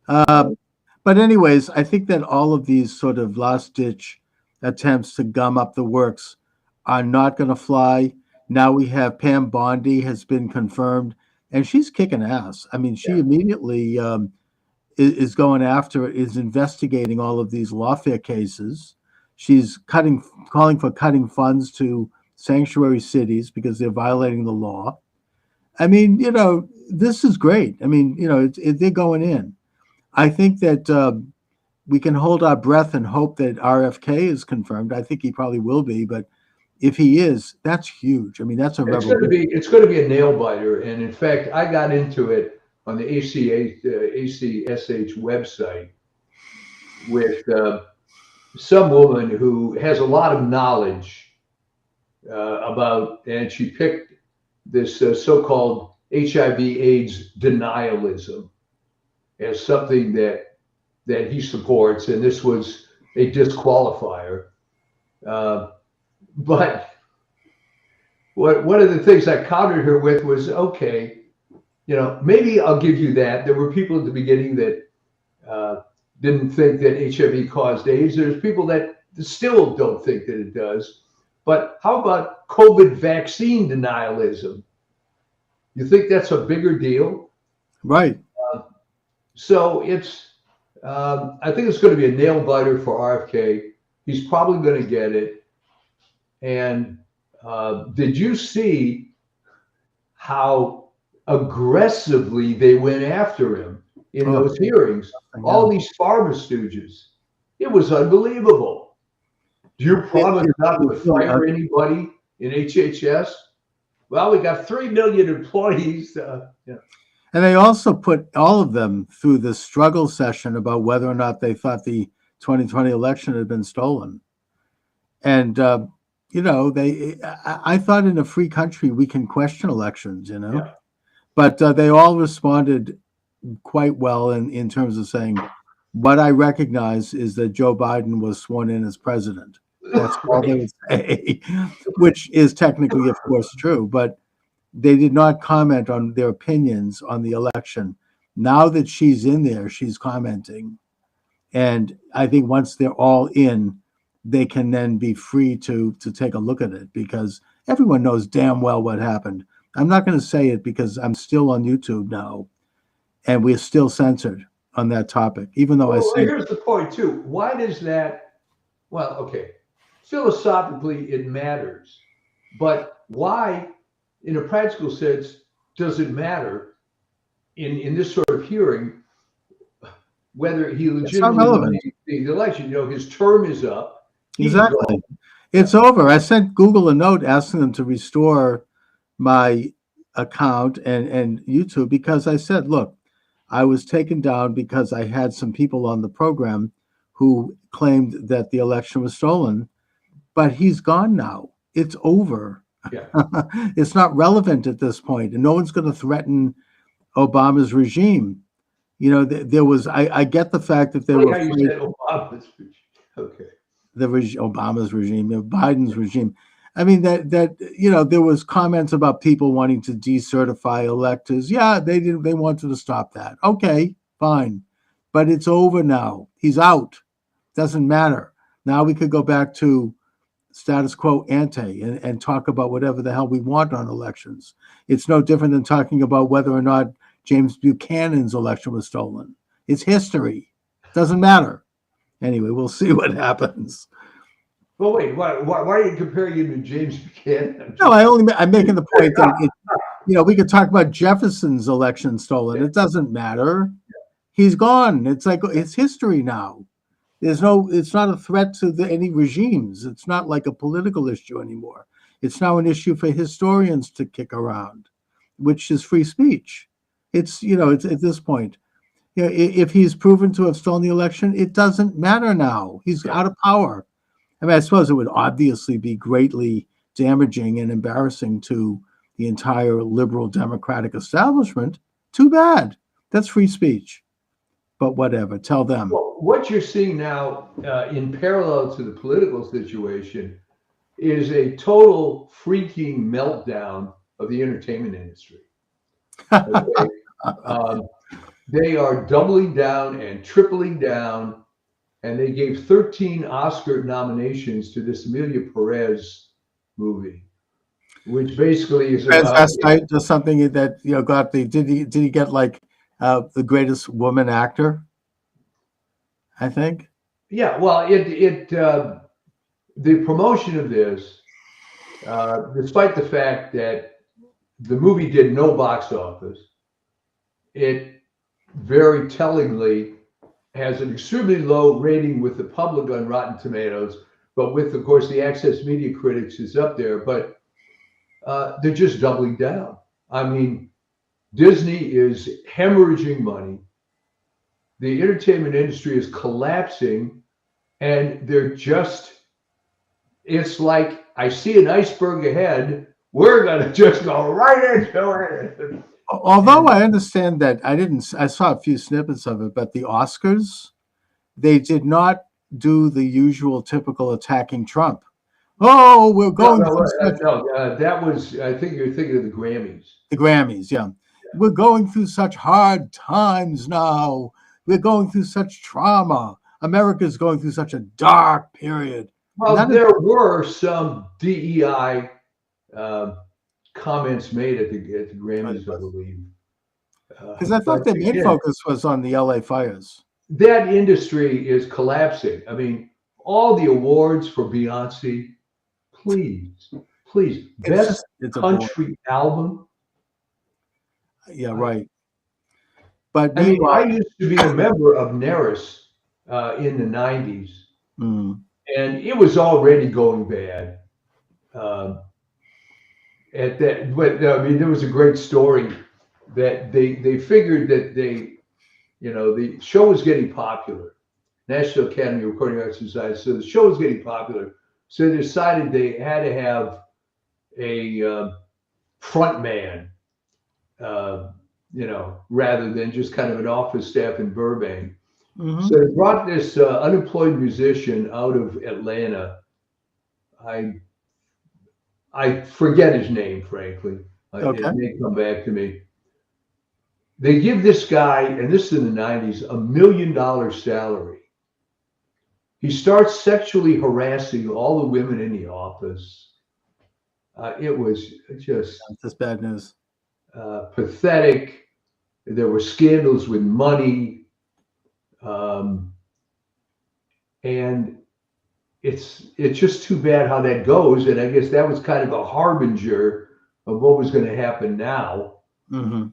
But anyways, I think that all of these sort of last-ditch attempts to gum up the works are not going to fly. Now we have Pam Bondi has been confirmed, and she's kicking ass. I mean, she immediately is going after, is investigating all of these lawfare cases. She's calling for cutting funds to sanctuary cities because they're violating the law. I mean, you know, this is great. I mean, you know, they're going in. I think that we can hold our breath and hope that RFK is confirmed. I think he probably will be, but if he is, that's huge. I mean, that's it's going to be a nail biter. And in fact, I got into it on the ACSH website with some woman who has a lot of knowledge about, and she picked this so-called HIV/AIDS denialism as something that he supports, and this was a disqualifier. But one of the things I countered her with was, okay, you know, maybe I'll give you that. There were people at the beginning that didn't think that HIV caused AIDS. There's people that still don't think that it does. But how about COVID vaccine denialism? You think that's a bigger deal? Right. So I think it's going to be a nail biter for RFK. He's probably going to get it. And did you see how aggressively they went after him in those hearings? All these pharma stooges. It was unbelievable. Do you promise not to fire anybody in HHS? Well, we got 3 million employees. Yeah. And they also put all of them through the struggle session about whether or not they thought the 2020 election had been stolen. And, I thought in a free country we can question elections, Yeah. but they all responded quite well in terms of saying, what I recognize is that Joe Biden was sworn in as president. That's all they would say, which is technically, of course, true. But they did not comment on their opinions on the election. Now that she's in there, she's commenting. And I think once they're all in, they can then be free to take a look at it, because everyone knows damn well what happened. I'm not going to say it because I'm still on YouTube now, and we're still censored on that topic, even though here's the point, too. Why does that? Well, okay. Philosophically, it matters. But why, in a practical sense, does it matter in this sort of hearing whether he legitimately won the election? His term is up. Exactly. It's over. I sent Google a note asking them to restore my account and YouTube, because I said, look, I was taken down because I had some people on the program who claimed that the election was stolen, but he's gone now. It's over. Yeah. It's not relevant at this point, and no one's going to threaten Obama's regime. There was, I get the fact that they were afraid, you said Obama's regime. Okay. Obama's regime, Biden's regime. I mean, that there was comments about people wanting to decertify electors. Yeah, they wanted to stop that. Okay, fine. But it's over now. He's out. Doesn't matter. Now we could go back to status quo ante and talk about whatever the hell we want on elections. It's no different than talking about whether or not James Buchanan's election was stolen. It's history. Doesn't matter. Anyway, we'll see what happens. Well, wait, why are you comparing him to James Buchanan? No, I'm making the point that we could talk about Jefferson's election stolen. It doesn't matter. He's gone. It's like, it's history now. It's not a threat to any regimes. It's not like a political issue anymore. It's now an issue for historians to kick around, which is free speech. It's at this point, if he's proven to have stolen the election, it doesn't matter now. He's out of power. I mean, I suppose it would obviously be greatly damaging and embarrassing to the entire liberal democratic establishment. Too bad. That's free speech. But whatever, tell them. Well, what you're seeing now in parallel to the political situation is a total freaking meltdown of the entertainment industry. Okay? They are doubling down and tripling down, and they gave 13 Oscar nominations to this Emilia Perez movie, which basically is about just something that got the did he get like the greatest woman actor, I think. Yeah, well, the promotion of this, despite the fact that the movie did no box office, it very tellingly has an extremely low rating with the public on Rotten Tomatoes, but with, of course, the Access Media Critics is up there. But they're just doubling down. I mean, Disney is hemorrhaging money. The entertainment industry is collapsing, and it's like, I see an iceberg ahead. We're going to just go right into it. Although I understand that I saw a few snippets of it, but the Oscars, they did not do the usual typical attacking Trump. Oh, we're going. That was, I think you're thinking of the Grammys. The Grammys, yeah. We're going through such hard times now. We're going through such trauma. America's going through such a dark period. Well, there were some DEI comments made at the Grammys, I believe. Because I thought But the main again, focus was on the LA fires. that industry is collapsing. I mean, all the awards for Beyonce, please, best It's a bore. country album. Yeah, right. But I mean, I meanwhile, used to be a member of NERIS in the 90s, mm, and it was already going bad. At that, but I mean, there was a great story that they figured that the show was getting popular, National Academy of Recording Arts Society. So the show was getting popular, so they decided they had to have a front man, rather than just kind of an office staff in Burbank. mhm. So they brought this unemployed musician out of Atlanta. I forget his name, frankly. Okay. It may come back to me. They give this guy, and this is in the 90s, $1 million salary. He starts sexually harassing all the women in the office. It was just That's bad news. pathetic. There were scandals with money. And it's just too bad how that goes. And I guess that was kind of a harbinger of what was going to happen now. Mm-hmm.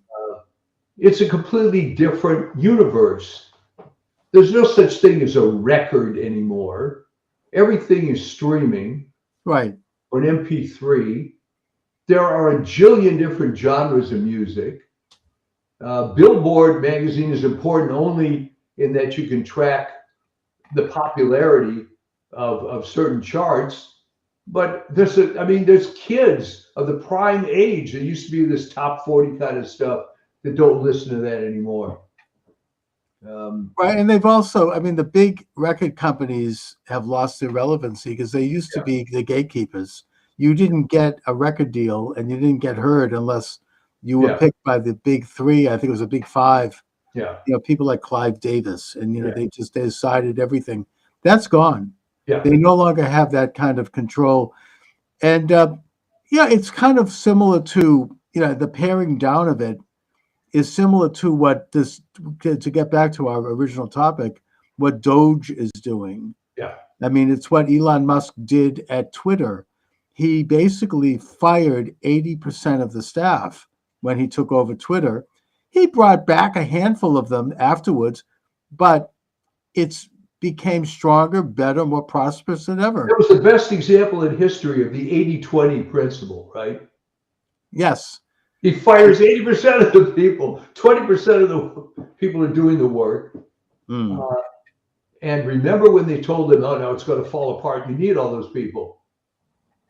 It's a completely different universe. There's no such thing as a record anymore. Everything is streaming, Right. or an MP3. There are a jillion different genres of music. Billboard magazine is important only in that you can track the popularity of certain charts. But there's kids of the prime age that used to be this top 40 kind of stuff that don't listen to that anymore. Right. And they've also, the big record companies have lost their relevancy because they used to be the gatekeepers. You didn't get a record deal and you didn't get heard unless you were picked by the big three. I think it was a big five. Yeah. People like Clive Davis, and they decided everything. That's gone. Yeah. They no longer have that kind of control. And it's kind of similar to, the paring down of it is similar to what this, to get back to our original topic, what Doge is doing. Yeah. It's what Elon Musk did at Twitter. He basically fired 80% of the staff when he took over Twitter. He brought back a handful of them afterwards, but it's became stronger, better, more prosperous than ever. That was the best example in history of the 80-20 principle, right? Yes. He fires 80% of the people, 20% of the people are doing the work. And remember when they told him, oh, no, it's going to fall apart. You need all those people.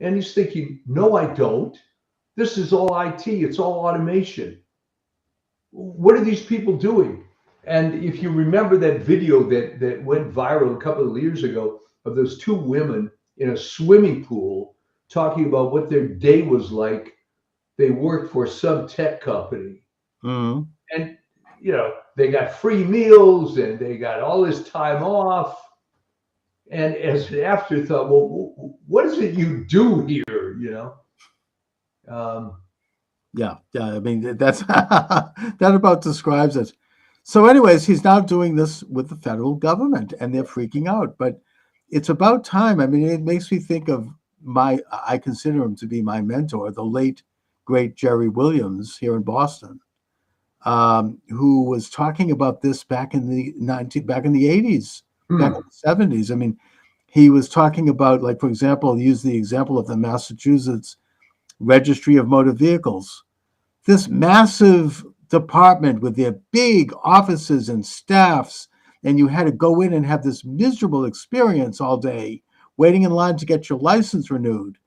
And he's thinking, no, I don't. This is all IT. It's all automation. What are these people doing? And if you remember that video that went viral a couple of years ago of those two women in a swimming pool talking about what their day was like, they worked for some tech company. And, they got free meals and they got all this time off. And as an afterthought, well, what is it you do here, That's that about describes it. So anyways, he's now doing this with the federal government and they're freaking out. But it's about time. It makes me think of I consider him to be my mentor, the late, great Jerry Williams here in Boston, who was talking about this back in the 80s, back in the 70s. He was talking about, like, for example, use the example of the Massachusetts Registry of Motor Vehicles. This massive department with their big offices and staffs, and you had to go in and have this miserable experience all day, waiting in line to get your license renewed.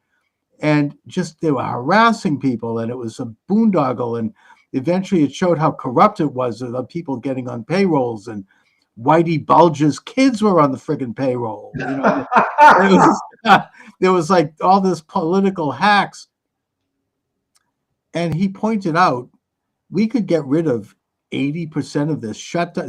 And just they were harassing people, and it was a boondoggle. And eventually it showed how corrupt it was, the people getting on payrolls, and Whitey Bulger's kids were on the friggin' payroll. There was like all this political hacks. And he pointed out, we could get rid of 80% of this,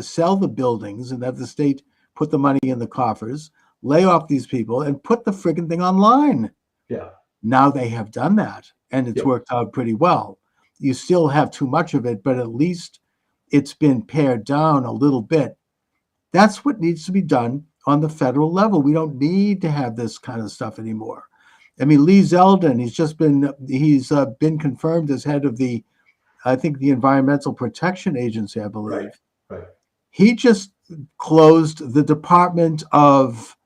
sell the buildings and have the state put the money in the coffers, lay off these people and put the friggin' thing online. Yeah. Now they have done that. and it's Yep. worked out pretty well. You still have too much of it, but at least it's been pared down a little bit. That's what needs to be done on the federal level. We don't need to have this kind of stuff anymore. I mean, Lee Zeldin, he's been confirmed as head of I think the Environmental Protection Agency, I believe. Right. He just closed the Department of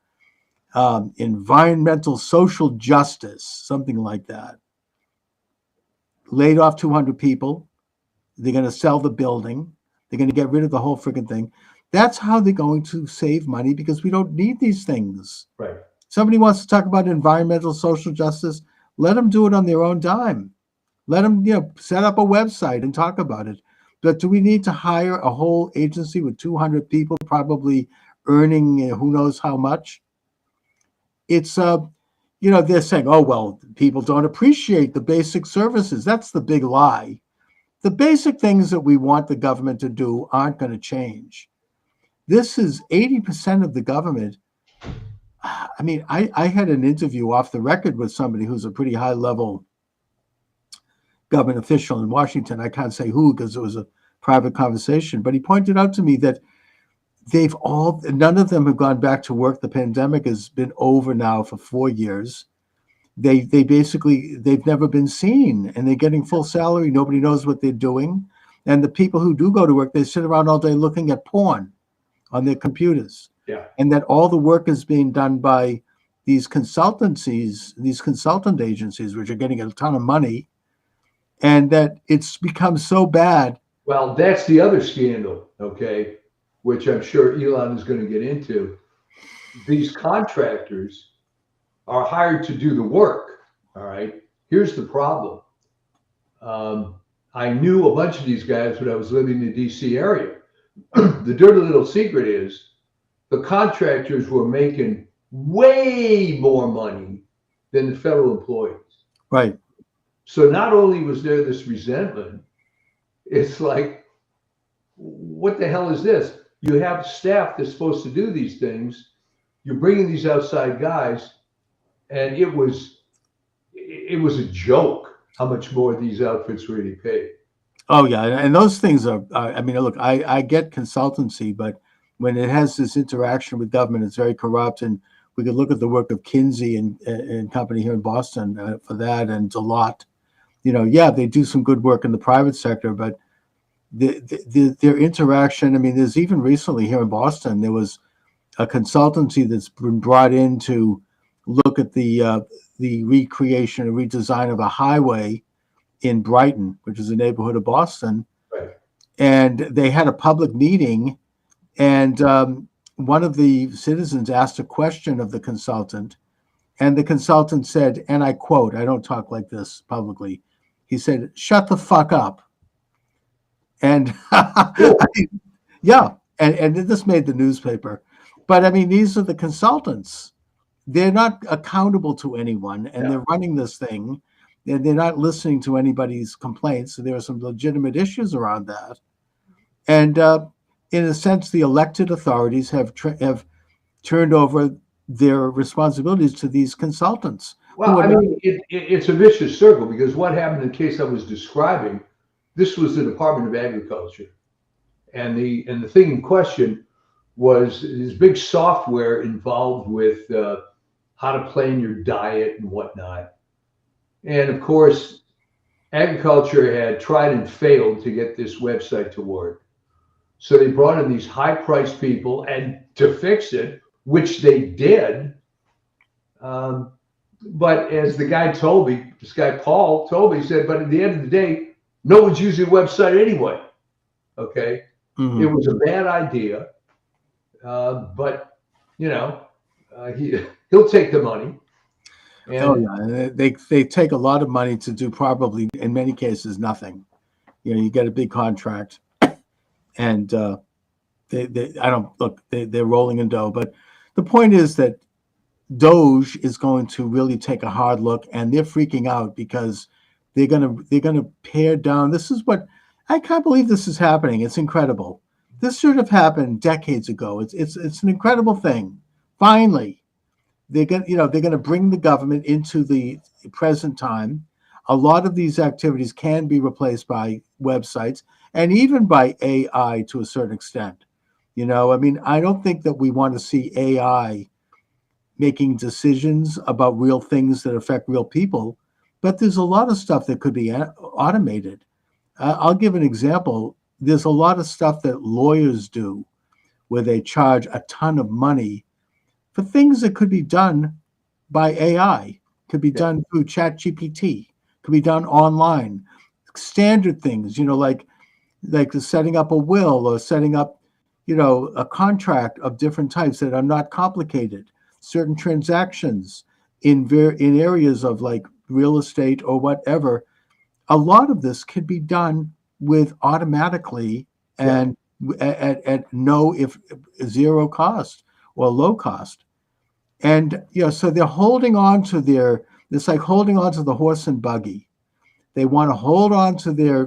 Environmental Social Justice, something like that. Laid off 200 people. They're going to sell the building. They're going to get rid of the whole freaking thing. That's how they're going to save money, because we don't need these things. Right. Somebody wants to talk about environmental social justice, let them do it on their own dime. Let them, set up a website and talk about it. But do we need to hire a whole agency with 200 people probably earning who knows how much? It's, they're saying, oh, well, people don't appreciate the basic services. That's the big lie. The basic things that we want the government to do aren't going to change. This is 80% of the government. I mean, I had an interview off the record with somebody who's a pretty high level government official in Washington. I can't say who because it was a private conversation, but he pointed out to me that none of them have gone back to work. The pandemic has been over now for 4 years. They've never been seen, and they're getting full salary. Nobody knows what they're doing. And the people who do go to work, they sit around all day looking at porn on their computers. Yeah. And that all the work is being done by these consultancies, these consultant agencies, which are getting a ton of money, and that it's become so bad. Well, that's the other scandal, okay, which I'm sure Elon is going to get into. These contractors are hired to do the work, all right? Here's the problem. I knew a bunch of these guys when I was living in the D.C. area. The dirty little secret is the contractors were making way more money than the federal employees. Right. So not only was there this resentment, it's like, what the hell is this? You have staff that's supposed to do these things. You're bringing these outside guys, and it was a joke how much more these outfits really paid. Oh yeah, and those things are. I mean, look, I get consultancy, but when it has this interaction with government, it's very corrupt. And we could look at the work of Kinsey and company here in Boston for that, and Deloitte. They do some good work in the private sector, but their interaction. I mean, there's even recently here in Boston, there was a consultancy that's been brought in to look at the recreation and redesign of a highway in Brighton, which is a neighborhood of Boston. Right. And they had a public meeting, and one of the citizens asked a question of the consultant, and the consultant said, and I quote, I don't talk like this publicly, he said, "Shut the fuck up." And yeah, and this made the newspaper. But I mean, these are the consultants. They're not accountable to anyone, and they're running this thing. They're not listening to anybody's complaints. So there are some legitimate issues around that. And in a sense, the elected authorities have turned over their responsibilities to these consultants. Well, I mean, it's a vicious circle, because what happened in the case I was describing, this was the Department of Agriculture. And the thing in question was this big software involved with how to plan your diet and whatnot. And of course, agriculture had tried and failed to get this website to work. So they brought in these high-priced people and to fix it, which they did. But as the guy told me, this guy Paul told me, he said, but at the end of the day, no one's using the website anyway. Okay. Mm-hmm. It was a bad idea. But he'll take the money. And they take a lot of money to do probably in many cases nothing. You get a big contract, and they're rolling in dough. But the point is that Doge is going to really take a hard look, and they're freaking out because they're gonna pare down. This is what I can't believe this is happening. It's incredible. This should have happened decades ago. It's an incredible thing. Finally, they're going to bring the government into the present time. A lot of these activities can be replaced by websites and even by AI to a certain extent. I mean, I don't think that we want to see AI making decisions about real things that affect real people, but there's a lot of stuff that could be automated. I'll give an example. There's a lot of stuff that lawyers do where they charge a ton of money for things that could be done by AI, could be done through ChatGPT, could be done online. Standard things, like setting up a will or setting up, a contract of different types that are not complicated. Certain transactions in areas of like real estate or whatever. A lot of this could be done with automatically and at no, if zero cost or low cost. And so they're holding on to it's like holding on to the horse and buggy. They want to hold on to their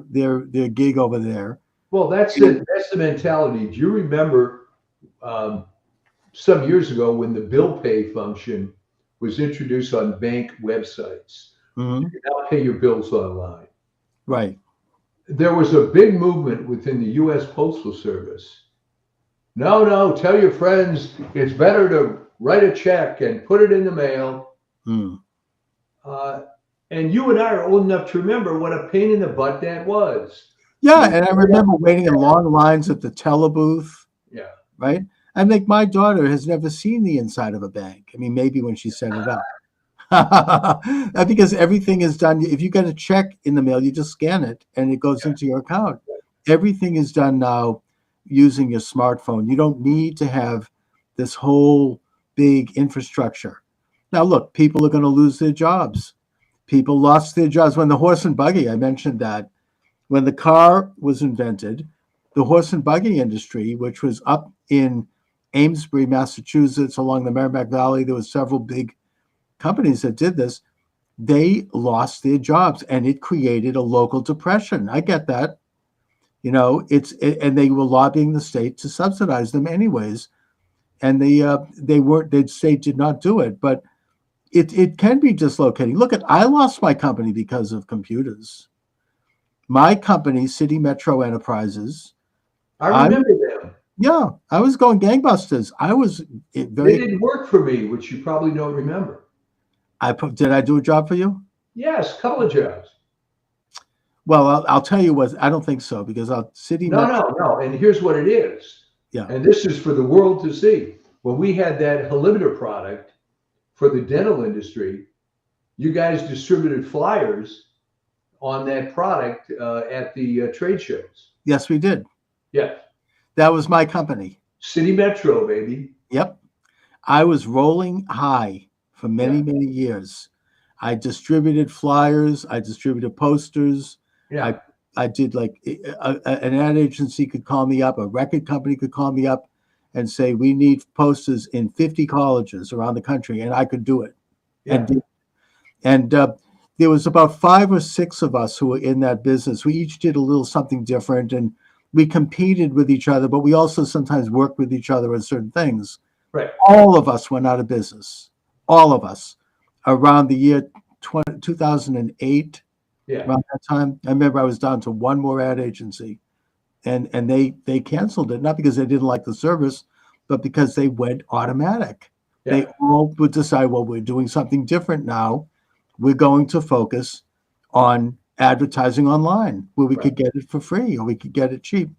gig over there. Well, that's it. That's the mentality. Do you remember some years ago when the bill pay function was introduced on bank websites? Mm-hmm. You can now pay your bills online. Right. There was a big movement within the U.S. Postal Service. No, tell your friends it's better to write a check and put it in the mail. Mm. And you and I are old enough to remember what a pain in the butt that was. Yeah, and I remember waiting in long lines at the telebooth. Yeah. Right? I think my daughter has never seen the inside of a bank. I mean, maybe when she set it up. Because everything is done. If you get a check in the mail, you just scan it and it goes into your account. Everything is done now using your smartphone. You don't need to have this whole big infrastructure. Now, look, people are going to lose their jobs. People lost their jobs when the horse and buggy, I mentioned that, when the car was invented, the horse and buggy industry, which was up in Amesbury, Massachusetts, along the Merrimack Valley, there were several big companies that did this. They lost their jobs and it created a local depression. I get that. And they were lobbying the state to subsidize them anyways. And the state did not do it, but it can be dislocating. Look, I lost my company because of computers. My company, City Metro Enterprises. I remember them. Yeah, I was going gangbusters. They didn't work for me, which you probably don't remember. Did I do a job for you? Yes, a couple of jobs. Well, I'll tell you what, I don't think so, because No. And here's what it is. Yeah. And this is for the world to see. When we had that Helimeter product for the dental industry, you guys distributed flyers on that product at the trade shows. Yes, we did. Yes. That was my company. City Metro, baby. Yep. I was rolling high for many years. I distributed flyers. I distributed posters. Yeah. I did like an ad agency could call me up. A record company could call me up and say, we need posters in 50 colleges around the country. And I could do it. Yeah. And there was about 5 or 6 of us who were in that business. We each did a little something different, and we competed with each other, but we also sometimes worked with each other on certain things. Right. All of us went out of business. All of us. Around the year 2008, around that time, I remember I was down to one more ad agency, and they canceled it, not because they didn't like the service, but because they went automatic. Yeah. They all would decide, well, we're doing something different now. We're going to focus on advertising online where we could get it for free or we could get it cheap.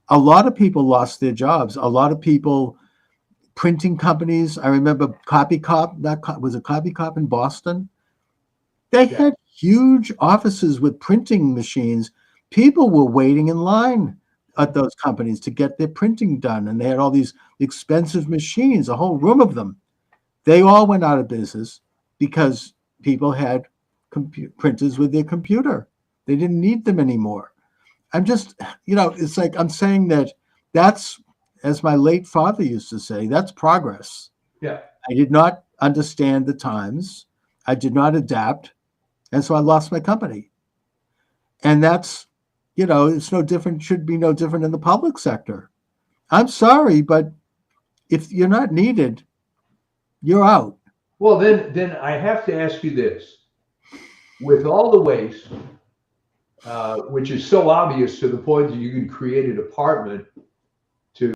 A lot of people lost their jobs. A lot of people, printing companies. I remember Copy Cop, was it Copy Cop in Boston? They had huge offices with printing machines. People were waiting in line at those companies to get their printing done. And they had all these expensive machines, a whole room of them. They all went out of business because people had printers with their computer. They didn't need them anymore. I'm just, it's like I'm saying that's, as my late father used to say, that's progress. Yeah. I did not understand the times. I did not adapt. And so I lost my company. And that's, it's no different, should be no different in the public sector. I'm sorry, but if you're not needed, you're out. Well, then I have to ask you this. with all the waste, which is so obvious to the point that you can create a department to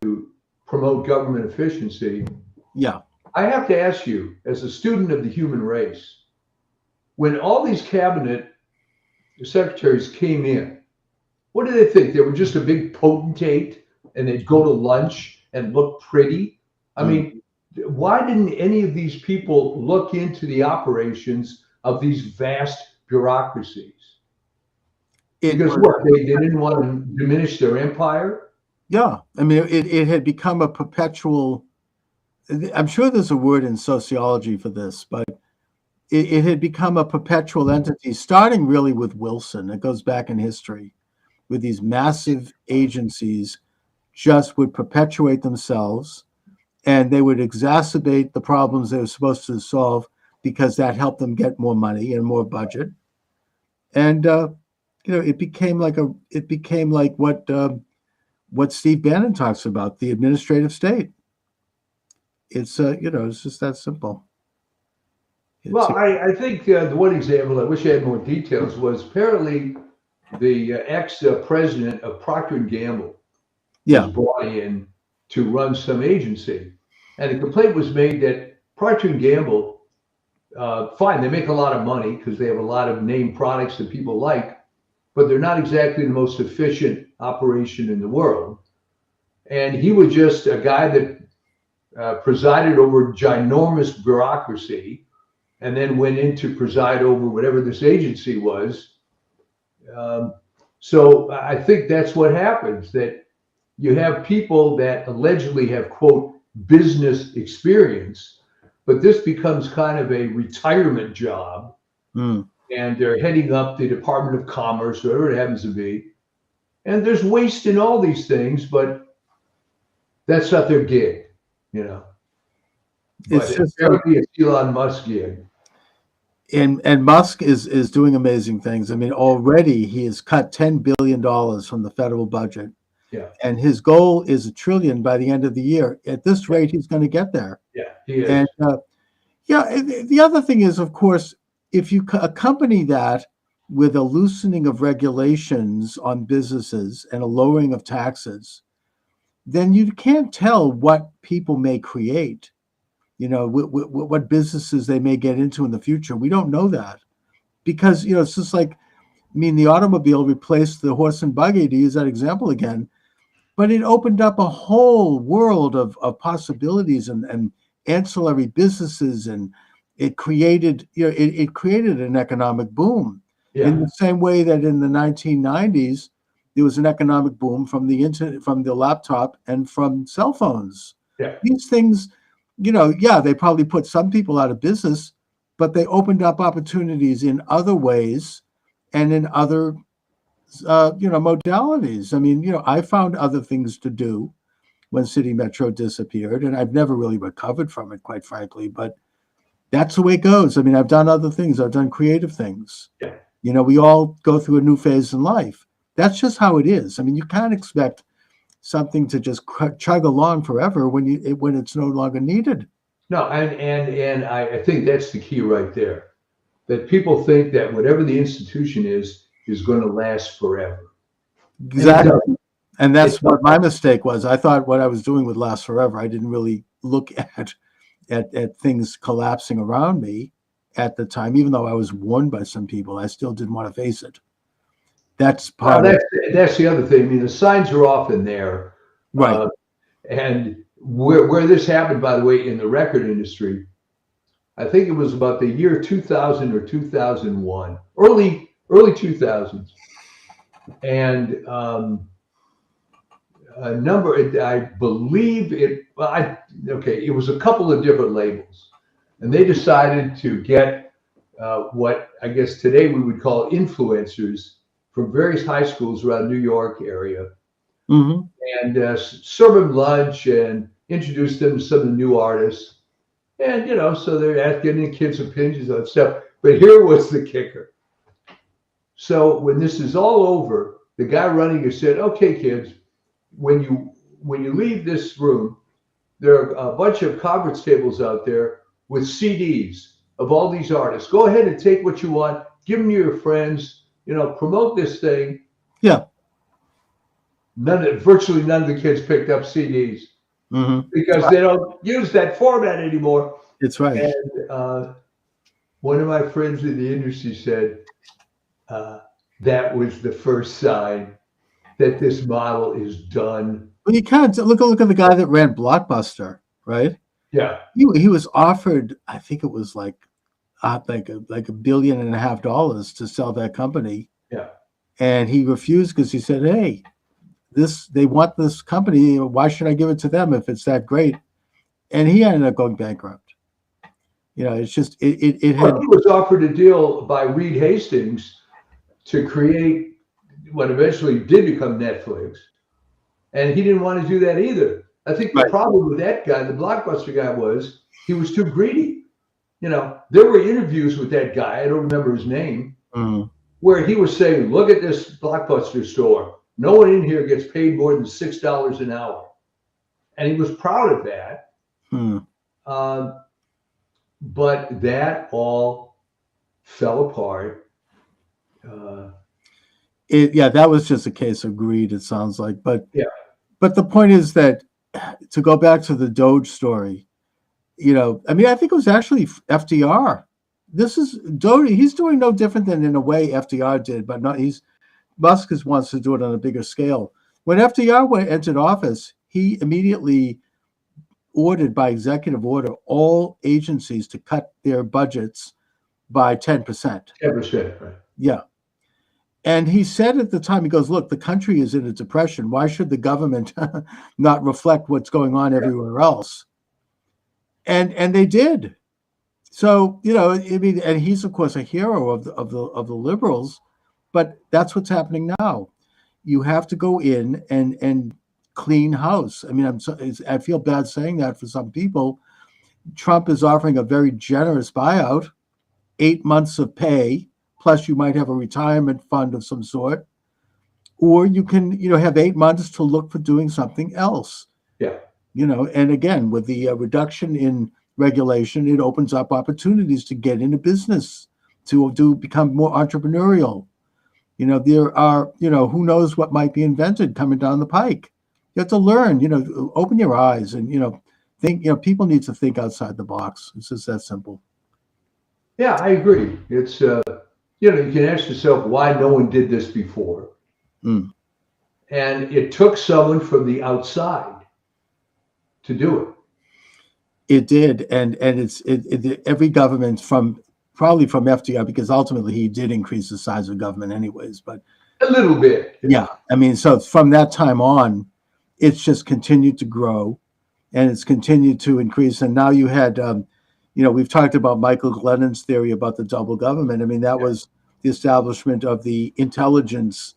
promote government efficiency. Yeah. I have to ask you, as a student of the human race, when all these cabinet secretaries came in, what did they think? They were just a big potentate and they'd go to lunch and look pretty? I mean, why didn't any of these people look into the operations of these vast bureaucracies? Because what, they didn't want to diminish their empire? Yeah. I mean, it had become a perpetual, I'm sure there's a word in sociology for this, but it had become a perpetual entity, starting really with Wilson. It goes back in history, with these massive agencies just would perpetuate themselves, and they would exacerbate the problems they were supposed to solve because that helped them get more money and more budget. And it became like what Steve Bannon talks about, the administrative state. It's it's just that simple. Well, I think the one example, I wish I had more details, was apparently the ex-president of Procter & Gamble was brought in to run some agency. And a complaint was made that Procter & Gamble, fine, they make a lot of money because they have a lot of name products that people like, but they're not exactly the most efficient operation in the world. And he was just a guy that presided over ginormous bureaucracy, and then went in to preside over whatever this agency was. So I think that's what happens, that you have people that allegedly have, quote, business experience, but this becomes kind of a retirement job. And they're heading up the Department of Commerce, whatever it happens to be. And there's waste in all these things, but that's not their gig, It's just apparently it's Elon Musk's gig. And Musk is doing amazing things. I mean, already he has cut $10 billion from the federal budget. Yeah. And his goal is $1 trillion by the end of the year. At this rate, he's going to get there. Yeah, he is. And the other thing is, of course, if you accompany that with a loosening of regulations on businesses and a lowering of taxes, then you can't tell what people may create. What businesses they may get into in the future. We don't know that because, it's just like, the automobile replaced the horse and buggy, to use that example again, but it opened up a whole world of possibilities and ancillary businesses, and it created, it created an economic boom in the same way that in the 1990s, there was an economic boom from the internet, from the laptop, and from cell phones. Yeah. These things, they probably put some people out of business, but they opened up opportunities in other ways and in other, modalities. I mean, I found other things to do when City Metro disappeared, and I've never really recovered from it, quite frankly, but that's the way it goes. I mean, I've done other things. I've done creative things. Yeah. We all go through a new phase in life. That's just how it is. I mean, you can't expect something to just chug along forever when it's no longer needed. No, and I think that's the key right there. That people think that whatever the institution is going to last forever. Exactly. And that's what my mistake was. I thought what I was doing would last forever. I didn't really look at things collapsing around me at the time, even though I was warned by some people. I still didn't want to face it. That's part of it. That's the other thing. I mean, the signs are often there. Right. And where this happened, by the way, in the record industry, I think it was about the year 2000 or 2001, early 2000s. And a number, I believe it was a couple of different labels. And they decided to get what I guess today we would call influencers from various high schools around New York area, and serve them lunch and introduce them to some of the new artists. And, so they're getting the kids' opinions on stuff. But here was the kicker. So when this is all over, the guy running it said, okay, kids, when you leave this room, there are a bunch of conference tables out there with CDs of all these artists. Go ahead and take what you want, give them to your friends, promote this thing. Yeah. Virtually none of the kids picked up CDs because they don't use that format anymore. It's right. And one of my friends in the industry said that was the first sign that this model is done. Well, you can't look at the guy that ran Blockbuster, right? Yeah. He was offered, I think it was like $1.5 billion to sell that company. Yeah. And he refused because he said, "Hey, they want this company. Why should I give it to them if it's that great?" And he ended up going bankrupt. It's just it had. He was offered a deal by Reed Hastings to create what eventually did become Netflix, and he didn't want to do that either. I think the problem with that guy, the Blockbuster guy, was he was too greedy. There were interviews with that guy, I don't remember his name, where he was saying, "Look at this Blockbuster store. No one in here gets paid more than $6 an hour." And he was proud of that. But that all fell apart. That was just a case of greed, it sounds like. But the point is that, to go back to the Doge story, I think it was actually FDR. This is Doge. He's doing no different than, in a way, FDR did, but not. Musk wants to do it on a bigger scale. When FDR entered office, he immediately ordered, by executive order, all agencies to cut their budgets by 10%. 10%, right? Yeah. And he said at the time, he goes, "Look, the country is in a depression. Why should the government not reflect what's going on everywhere else?" And they did. So, and he's, of course, a hero of the liberals, but that's what's happening now. You have to go in and clean house. I feel bad saying that for some people. Trump is offering a very generous buyout, 8 months of pay, plus you might have a retirement fund of some sort, or you can, have 8 months to look for doing something else. Yeah. And again, with the reduction in regulation, it opens up opportunities to get into business, to become more entrepreneurial. There are, who knows what might be invented coming down the pike. You have to learn, open your eyes and, think, people need to think outside the box. It's just that simple. Yeah, I agree. It's, you can ask yourself why no one did this before. And it took someone from the outside to do it. It did. And every government probably from FDR, because ultimately he did increase the size of government anyways, but a little bit. Yeah. So from that time on, it's just continued to grow and it's continued to increase. And now you had, we've talked about Michael Glennon's theory about the double government. That was the establishment of the intelligence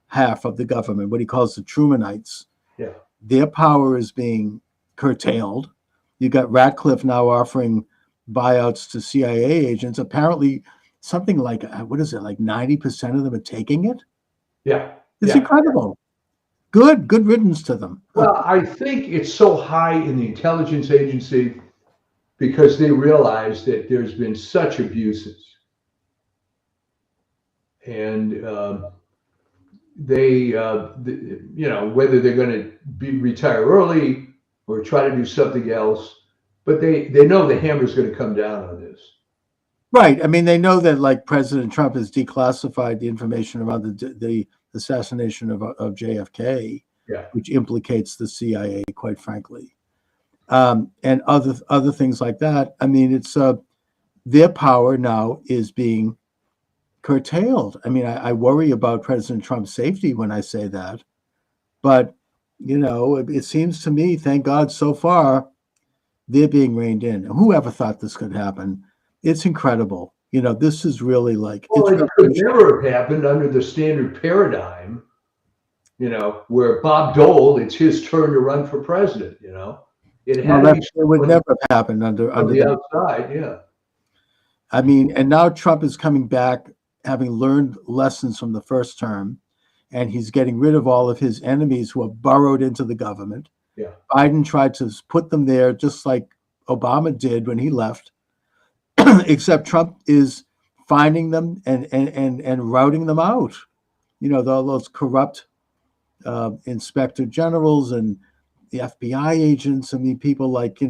half of the government, what he calls the Trumanites. Yeah. Their power is being curtailed. You got Ratcliffe now offering buyouts to CIA agents. Apparently something like, what is it, like 90% of them are taking it? Yeah. It's incredible. Good riddance to them. Well, I think it's so high in the intelligence agency because they realize that there's been such abuses. And they, whether they're going to retire early or try to do something else, but they know the hammer's going to come down on this. Right. They know that, like, President Trump has declassified the information about the assassination of JFK, which implicates the CIA, quite frankly, and other things like that. It's their power now is being curtailed. I worry about President Trump's safety when I say that, but it seems to me, thank God, so far they're being reined in. Whoever thought this could happen? It's incredible. This is really like... Well, it could never have happened under the standard paradigm, where Bob Dole, it's his turn to run for president, It would never have happened under the outside, yeah. And now Trump is coming back, having learned lessons from the first term, and he's getting rid of all of his enemies who have burrowed into the government. Yeah. Biden tried to put them there just like Obama did when he left, except Trump is finding them and routing them out. All those corrupt inspector generals and the FBI agents. I mean, people like, we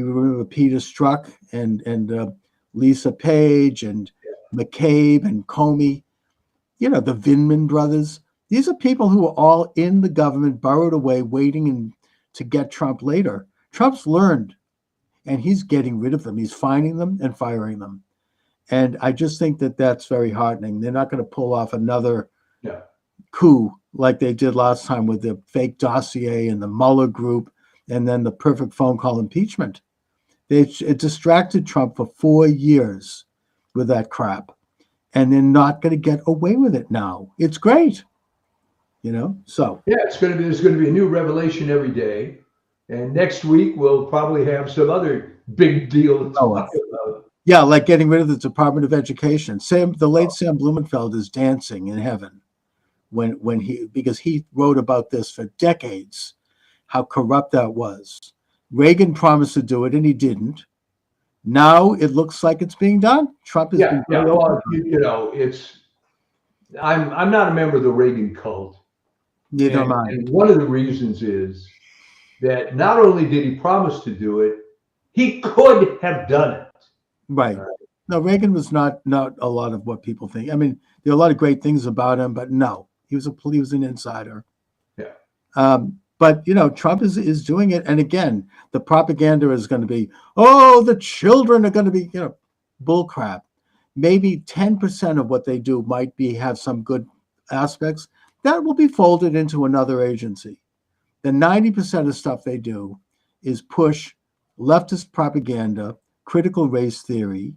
remember Peter Strzok and Lisa Page and McCabe and Comey, the Vindman brothers. These are people who are all in the government, burrowed away, waiting to get Trump later. Trump's learned, and he's getting rid of them. He's finding them and firing them. And I just think that that's very heartening. They're not going to pull off another coup like they did last time with the fake dossier and the Mueller group and then the perfect phone call impeachment. It distracted Trump for 4 years with that crap. And they're not going to get away with it now. It's great. So. Yeah, there's going to be a new revelation every day. And next week, we'll probably have some other big deal to talk about. Yeah, like getting rid of the Department of Education. The late Sam Blumenfeld is dancing in heaven because he wrote about this for decades, how corrupt that was. Reagan promised to do it, and he didn't. Now it looks like it's being done. Trump is. I'm not a member of the Reagan cult. Neither am I. And one of the reasons is that not only did he promise to do it, he could have done it. Right. No, Reagan was not a lot of what people think. I mean, there are a lot of great things about him, but no, he was an insider. Yeah. But Trump is doing it, and again, the propaganda is going to be, oh, the children are going to be, bull crap. Maybe 10% of what they do might have some good aspects that will be folded into another agency. The 90% of stuff they do is push leftist propaganda, critical race theory,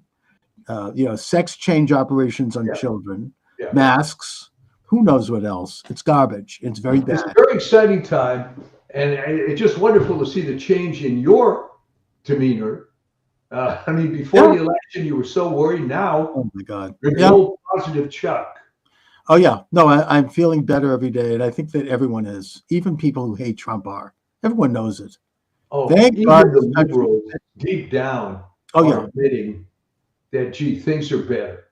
sex change operations on children, masks. Who knows what else? It's garbage. It's very bad. It's a very exciting time, and it's just wonderful to see the change in your demeanor. Before the election, you were so worried. Now, oh my God, you're the old positive Chuck. Oh yeah, no, I'm feeling better every day, and I think that everyone is. Even people who hate Trump are. Everyone knows it. Oh, thank God the liberals deep down are admitting that things are better.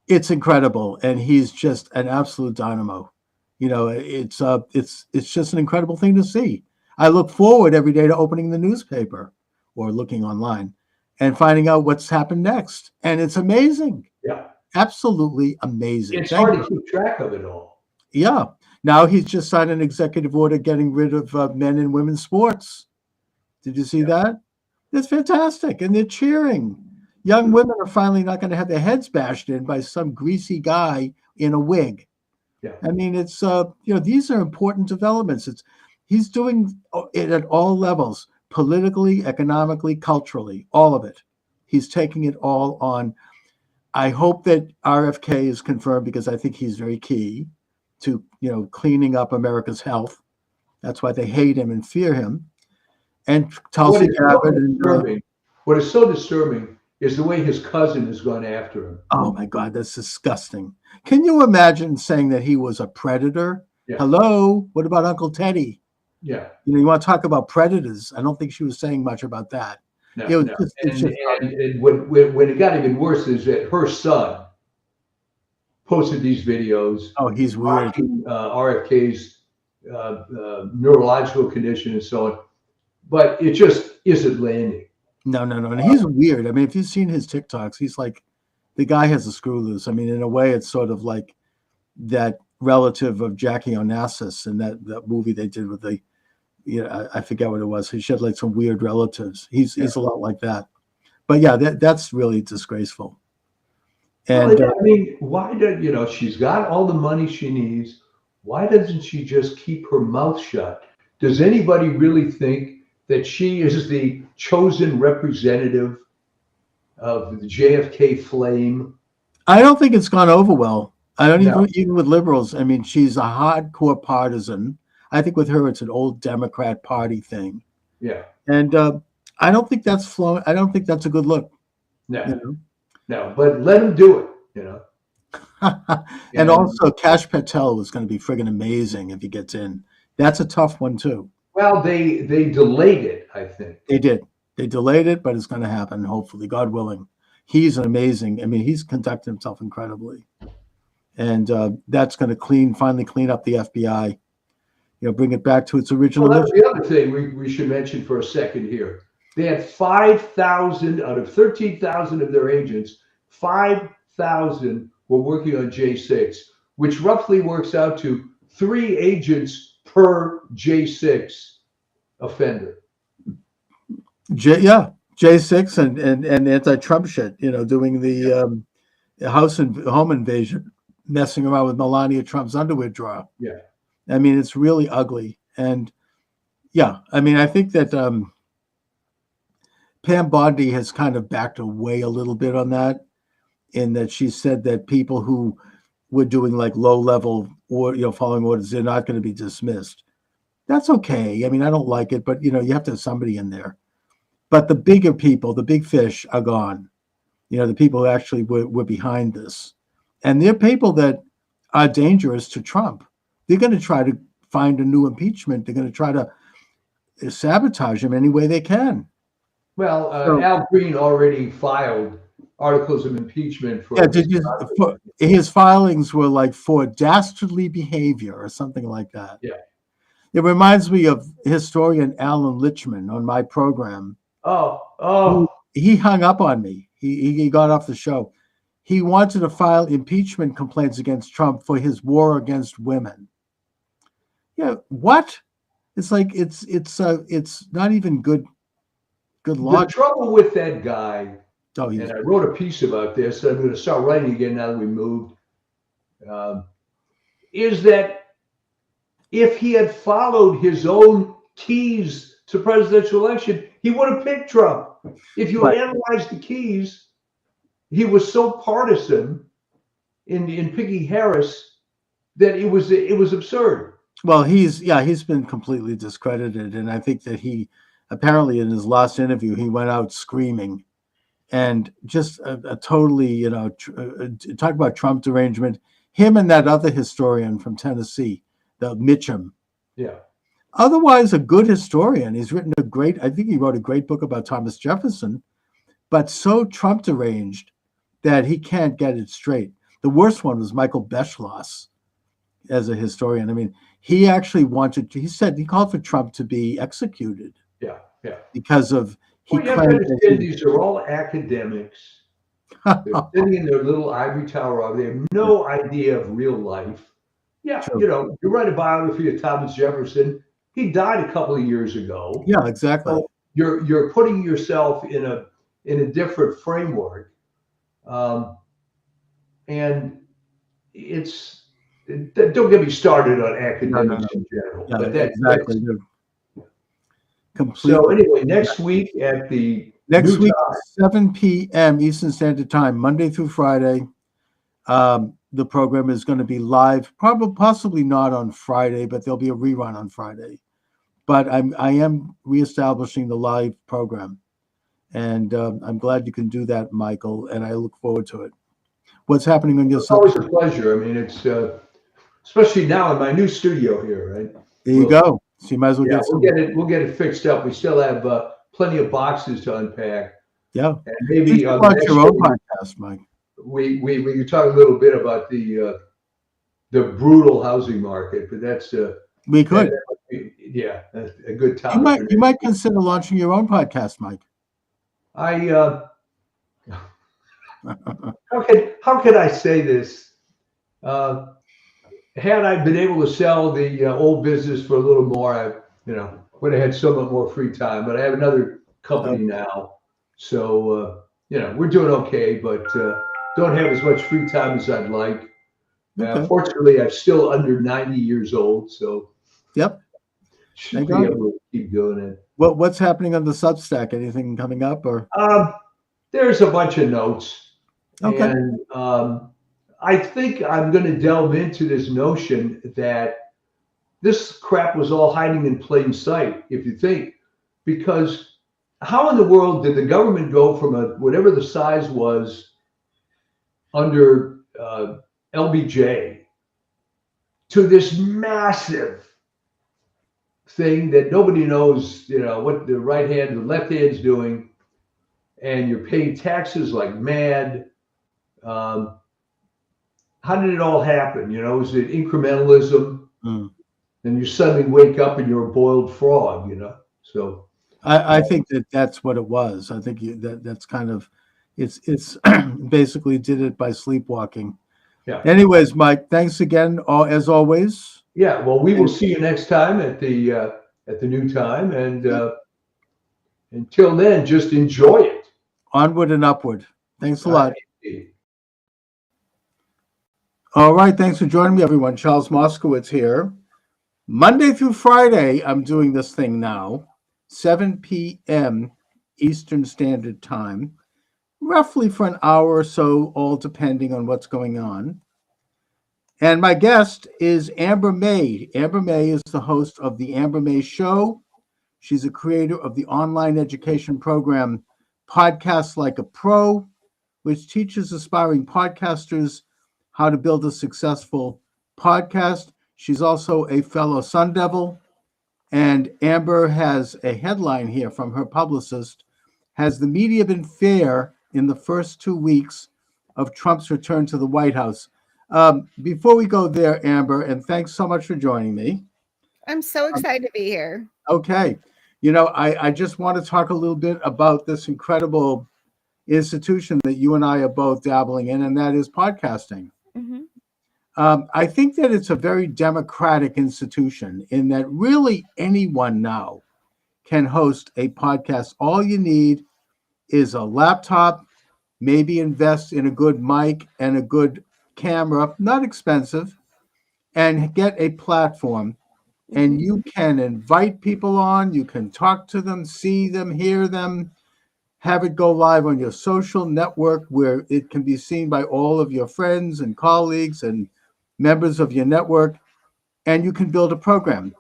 It's incredible, and he's just an absolute dynamo. It's just an incredible thing to see. I look forward every day to opening the newspaper or looking online and finding out what's happened next, and it's amazing. Yeah. Absolutely amazing. It's hard to keep track of it all. Yeah. Now he's just signed an executive order getting rid of men and women's sports. Did you see that? It's fantastic. And they're cheering. Young women are finally not going to have their heads bashed in by some greasy guy in a wig. Yeah. I mean, it's, these are important developments. He's doing it at all levels, politically, economically, culturally, all of it. He's taking it all on. I hope that RFK is confirmed because I think he's very key to, cleaning up America's health. That's why they hate him and fear him. And Tulsi Gabbard. What is so disturbing is the way his cousin has gone after him. Oh my God, that's disgusting. Can you imagine saying that he was a predator? Yeah. Hello, what about Uncle Teddy? Yeah. You want to talk about predators? I don't think she was saying much about that. No. And when it got even worse is that her son posted these videos. Oh, he's weird. RFK's neurological condition and so on, but it just isn't landing. No. And he's weird. I mean, if you've seen his TikToks, he's like, the guy has a screw loose. I mean, in a way, it's sort of like that relative of Jackie Onassis in that movie they did with the, I forget what it was. He had like some weird relatives. He's a lot like that. But yeah, that's really disgraceful. And why did she's got all the money she needs? Why doesn't she just keep her mouth shut? Does anybody really think that she is the chosen representative of the JFK flame? I don't think it's gone over well. I don't even with liberals. I mean, she's a hardcore partisan. I think with her, it's an old Democrat Party thing. Yeah. And I don't think that's flowing. I don't think that's a good look. No. No, but let him do it, And also, Kash Patel is going to be friggin' amazing if he gets in. That's a tough one, too. Well, they delayed it, I think. They did. They delayed it, but it's going to happen, hopefully, God willing. he's an amazing. I mean, he's conducted himself incredibly, and that's going to finally clean up the FBI. Bring it back to its original. Well, that's the other thing we should mention for a second here. They had 5,000 out of 13,000 of their agents. 5,000 were working on J6, which roughly works out to 3 agents per J6 offender. J6 and anti-Trump shit. Doing the house and home invasion, messing around with Melania Trump's underwear drawer. Yeah. I mean, it's really ugly. And I mean, I think that Pam Bondi has kind of backed away a little bit on that, in that she said that people who were doing like low level or, following orders, they're not going to be dismissed. That's okay. I mean, I don't like it, but you have to have somebody in there. But the bigger people, the big fish are gone. The people who actually were behind this. And they're people that are dangerous to Trump. They're going to try to find a new impeachment. They're going to try to sabotage him any way they can. Well, Al Green already filed articles of impeachment for. His filings were like for dastardly behavior or something like that. Yeah. It reminds me of historian Alan Lichman on my program. Oh. He hung up on me. He got off the show. He wanted to file impeachment complaints against Trump for his war against women. Yeah, what? It's like it's not even good logic. The trouble with that guy, and I wrote a piece about this, and I'm going to start writing again now that we moved, is that if he had followed his own keys to presidential election, he would have picked Trump. If you analyze the keys, he was so partisan in picking Harris that it was absurd. Well, he's been completely discredited, and I think that he apparently in his last interview he went out screaming, and just a totally talk about Trump derangement. Him and that other historian from Tennessee, the Mitchum. Yeah. Otherwise, a good historian. He's written I think he wrote a great book about Thomas Jefferson, but so Trump deranged that he can't get it straight. The worst one was Michael Beschloss as a historian. I mean, he actually he called for Trump to be executed. Yeah. Because of you have to understand these are all academics. They're sitting in their little ivory tower. They have no idea of real life. Yeah, true. You write a biography of Thomas Jefferson. He died a couple of years ago. Yeah, exactly. So you're putting yourself in a different framework, and don't get me started on academics in general. Yeah, but exactly. So anyway, next week 7 p.m. Eastern Standard Time, Monday through Friday. The program is going to be live, possibly not on Friday, but there'll be a rerun on Friday. But I am reestablishing the live program, and I'm glad you can do that, Michael, and I look forward to it. What's happening on your side? It's always a pleasure. I mean, it's especially now in my new studio here, right? There you go. So you might as well we'll get it fixed up. We still have plenty of boxes to unpack. Yeah, and maybe you launch your own podcast, Mike. We can talk a little bit about the brutal housing market, but that's we could. A good topic. You might consider launching your own podcast, Mike. How could I say this? Had I been able to sell the old business for a little more, I would have had somewhat more free time. But I have another company now, so we're doing okay, but don't have as much free time as I'd like. Fortunately, I'm still under 90 years old, so should be able to keep doing it. What's happening on the Substack? Anything coming up, or? There's a bunch of notes, and I think I'm going to delve into this notion that this crap was all hiding in plain sight, if you think, because how in the world did the government go from whatever the size was under LBJ to this massive thing that nobody knows, what the right hand and the left hand's doing? and you're paying taxes like mad. Um, how did it all happen? Is it incrementalism? Mm. And you suddenly wake up and you're a boiled frog, So I think that's what it was. I think that's kind of it's basically did it by sleepwalking. yeah, Anyways, Mike, thanks again, as always. yeah. Well, we will And see you next time at the new time, and until then, just enjoy it. onward and upward. Thanks a All lot. right. All right, thanks for joining me, everyone. Charles Moskowitz here. Monday through Friday, I'm doing this thing now, 7 p.m. Eastern Standard Time, roughly for an hour or so, all depending on what's going on. And my guest is Amber May. Amber May is the host of The Amber May Show. She's a creator of the online education program Podcast Like a Pro, which teaches aspiring podcasters how to build a successful podcast. She's also a fellow Sun Devil. And Amber has a headline here from her publicist. Has the media been fair in the first 2 weeks of Trump's return to the White House? Before we go there, Amber, and thanks so much for joining me. I'm so excited to be here. Okay. I just want to talk a little bit about this incredible institution that you and I are both dabbling in, and that is podcasting. Mm-hmm. I think that it's a very democratic institution in that really anyone now can host a podcast. All you need is a laptop, maybe invest in a good mic and a good camera, not expensive, and get a platform. And you can invite people on, you can talk to them, see them, hear them, have it go live on your social network where it can be seen by all of your friends and colleagues and members of your network, and you can build a program.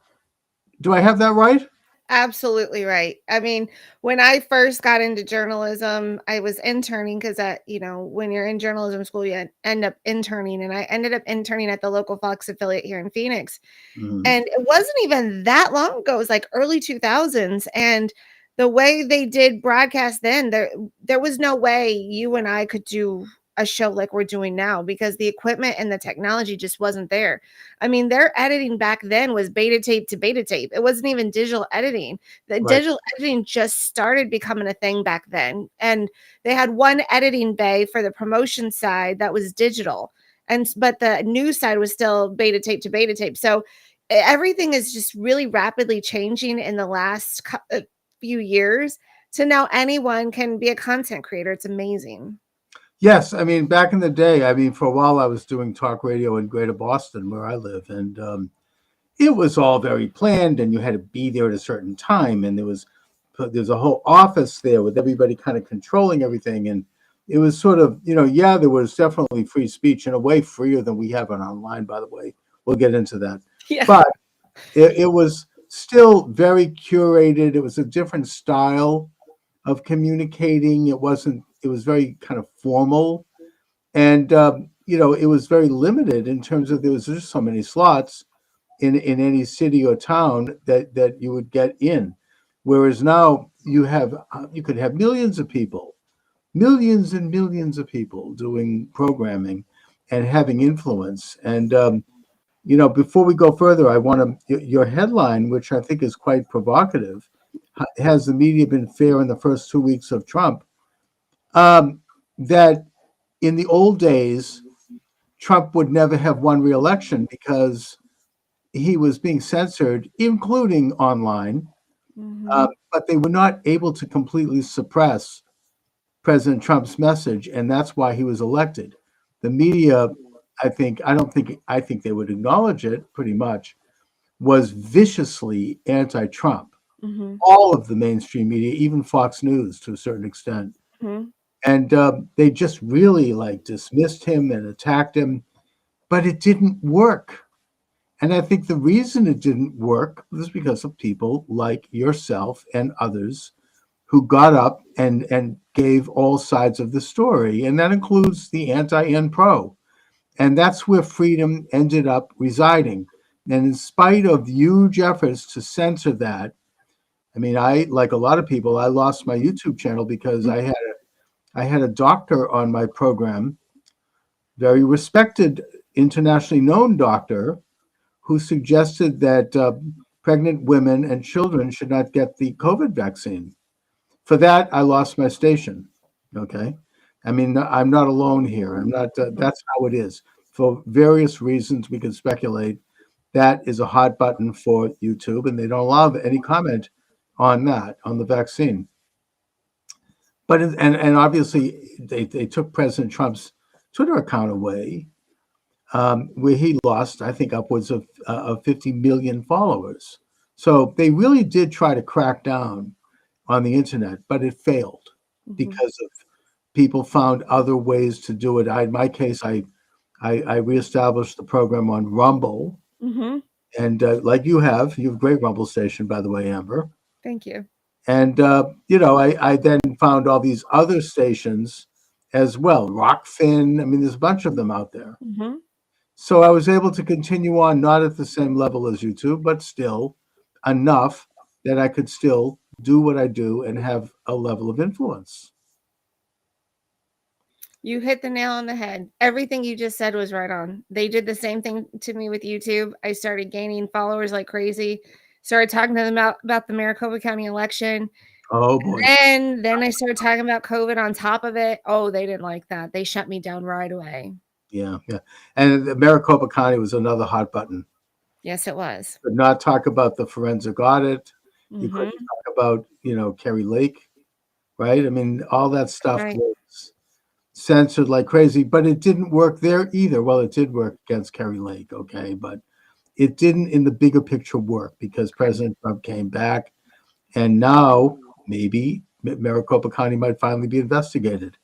Do I have that right? Absolutely right. I mean, when I first got into journalism, I was interning because when you're in journalism school, you end up interning. And I ended up interning at the local Fox affiliate here in Phoenix. Mm-hmm. And it wasn't even that long ago. It was like early 2000s. And the way they did broadcast then, there was no way you and I could do a show like we're doing now because the equipment and the technology just wasn't there. I mean, their editing back then was beta tape to beta tape. It wasn't even digital editing. The Right. digital editing just started becoming a thing back then. And they had one editing bay for the promotion side that was digital. But the news side was still beta tape to beta tape. So everything is just really rapidly changing in the last few years. So now anyone can be a content creator. It's amazing. Yes, I mean, back in the day, for a while I was doing talk radio in Greater Boston, where I live, and it was all very planned, and you had to be there at a certain time, and there's a whole office there with everybody kind of controlling everything, and it was sort of, there was definitely free speech, in a way freer than we have it online, by the way. We'll get into that. Yeah. But it was still very curated. It was a different style of communicating. It was very kind of formal, and it was very limited in terms of there was just so many slots in any city or town that you would get in, whereas now you could have millions and millions of people doing programming and having influence. And before we go further, I want your headline, which I think is quite provocative. Has the media been fair in the first 2 weeks of Trump? That in the old days, Trump would never have won re-election because he was being censored, including online, but they were not able to completely suppress President Trump's message, and that's why he was elected. The media, I think they would acknowledge it pretty much, was viciously anti-Trump. Mm-hmm. All of the mainstream media, even Fox News to a certain extent. Mm-hmm. And they just really dismissed him and attacked him, but it didn't work. And I think the reason it didn't work was because of people like yourself and others who got up and gave all sides of the story. And that includes the anti and pro. And that's where freedom ended up residing. And in spite of huge efforts to censor that, I mean, like a lot of people, I lost my YouTube channel because I had I had a doctor on my program, very respected, internationally known doctor, who suggested that pregnant women and children should not get the COVID vaccine. For that, I lost my station. Okay. I mean, I'm not alone here. I'm not, that's how it is. For various reasons, we can speculate. That is a hot button for YouTube, and they don't allow any comment on that, on the vaccine. But, and obviously, they took President Trump's Twitter account away, where he lost, I think, upwards of 50 million followers. So they really did try to crack down on the internet, but it failed because of people found other ways to do it. In my case, I reestablished the program on Rumble, and like you have a great Rumble station, by the way, Amber. Thank you. And I then found all these other stations as well, Rockfin. I mean, there's a bunch of them out there. So I was able to continue on, not at the same level as YouTube, but still enough that I could still do what I do and have a level of influence. You hit the nail on the head. Everything you just said was right on. They did the same thing to me with YouTube. I started gaining followers like crazy. Started talking to them about the Maricopa County election. Oh boy. And then I started talking about COVID on top of it. Oh, they didn't like that. They shut me down right away. Yeah. And the Maricopa County was another hot button. Yes, it was. Could not talk about the forensic audit. You couldn't talk about, Kerry Lake, right? I mean, all that stuff was censored like crazy, but it didn't work there either. Well, it did work against Kerry Lake, okay, but it didn't in the bigger picture work because President Trump came back, and now maybe Maricopa County might finally be investigated.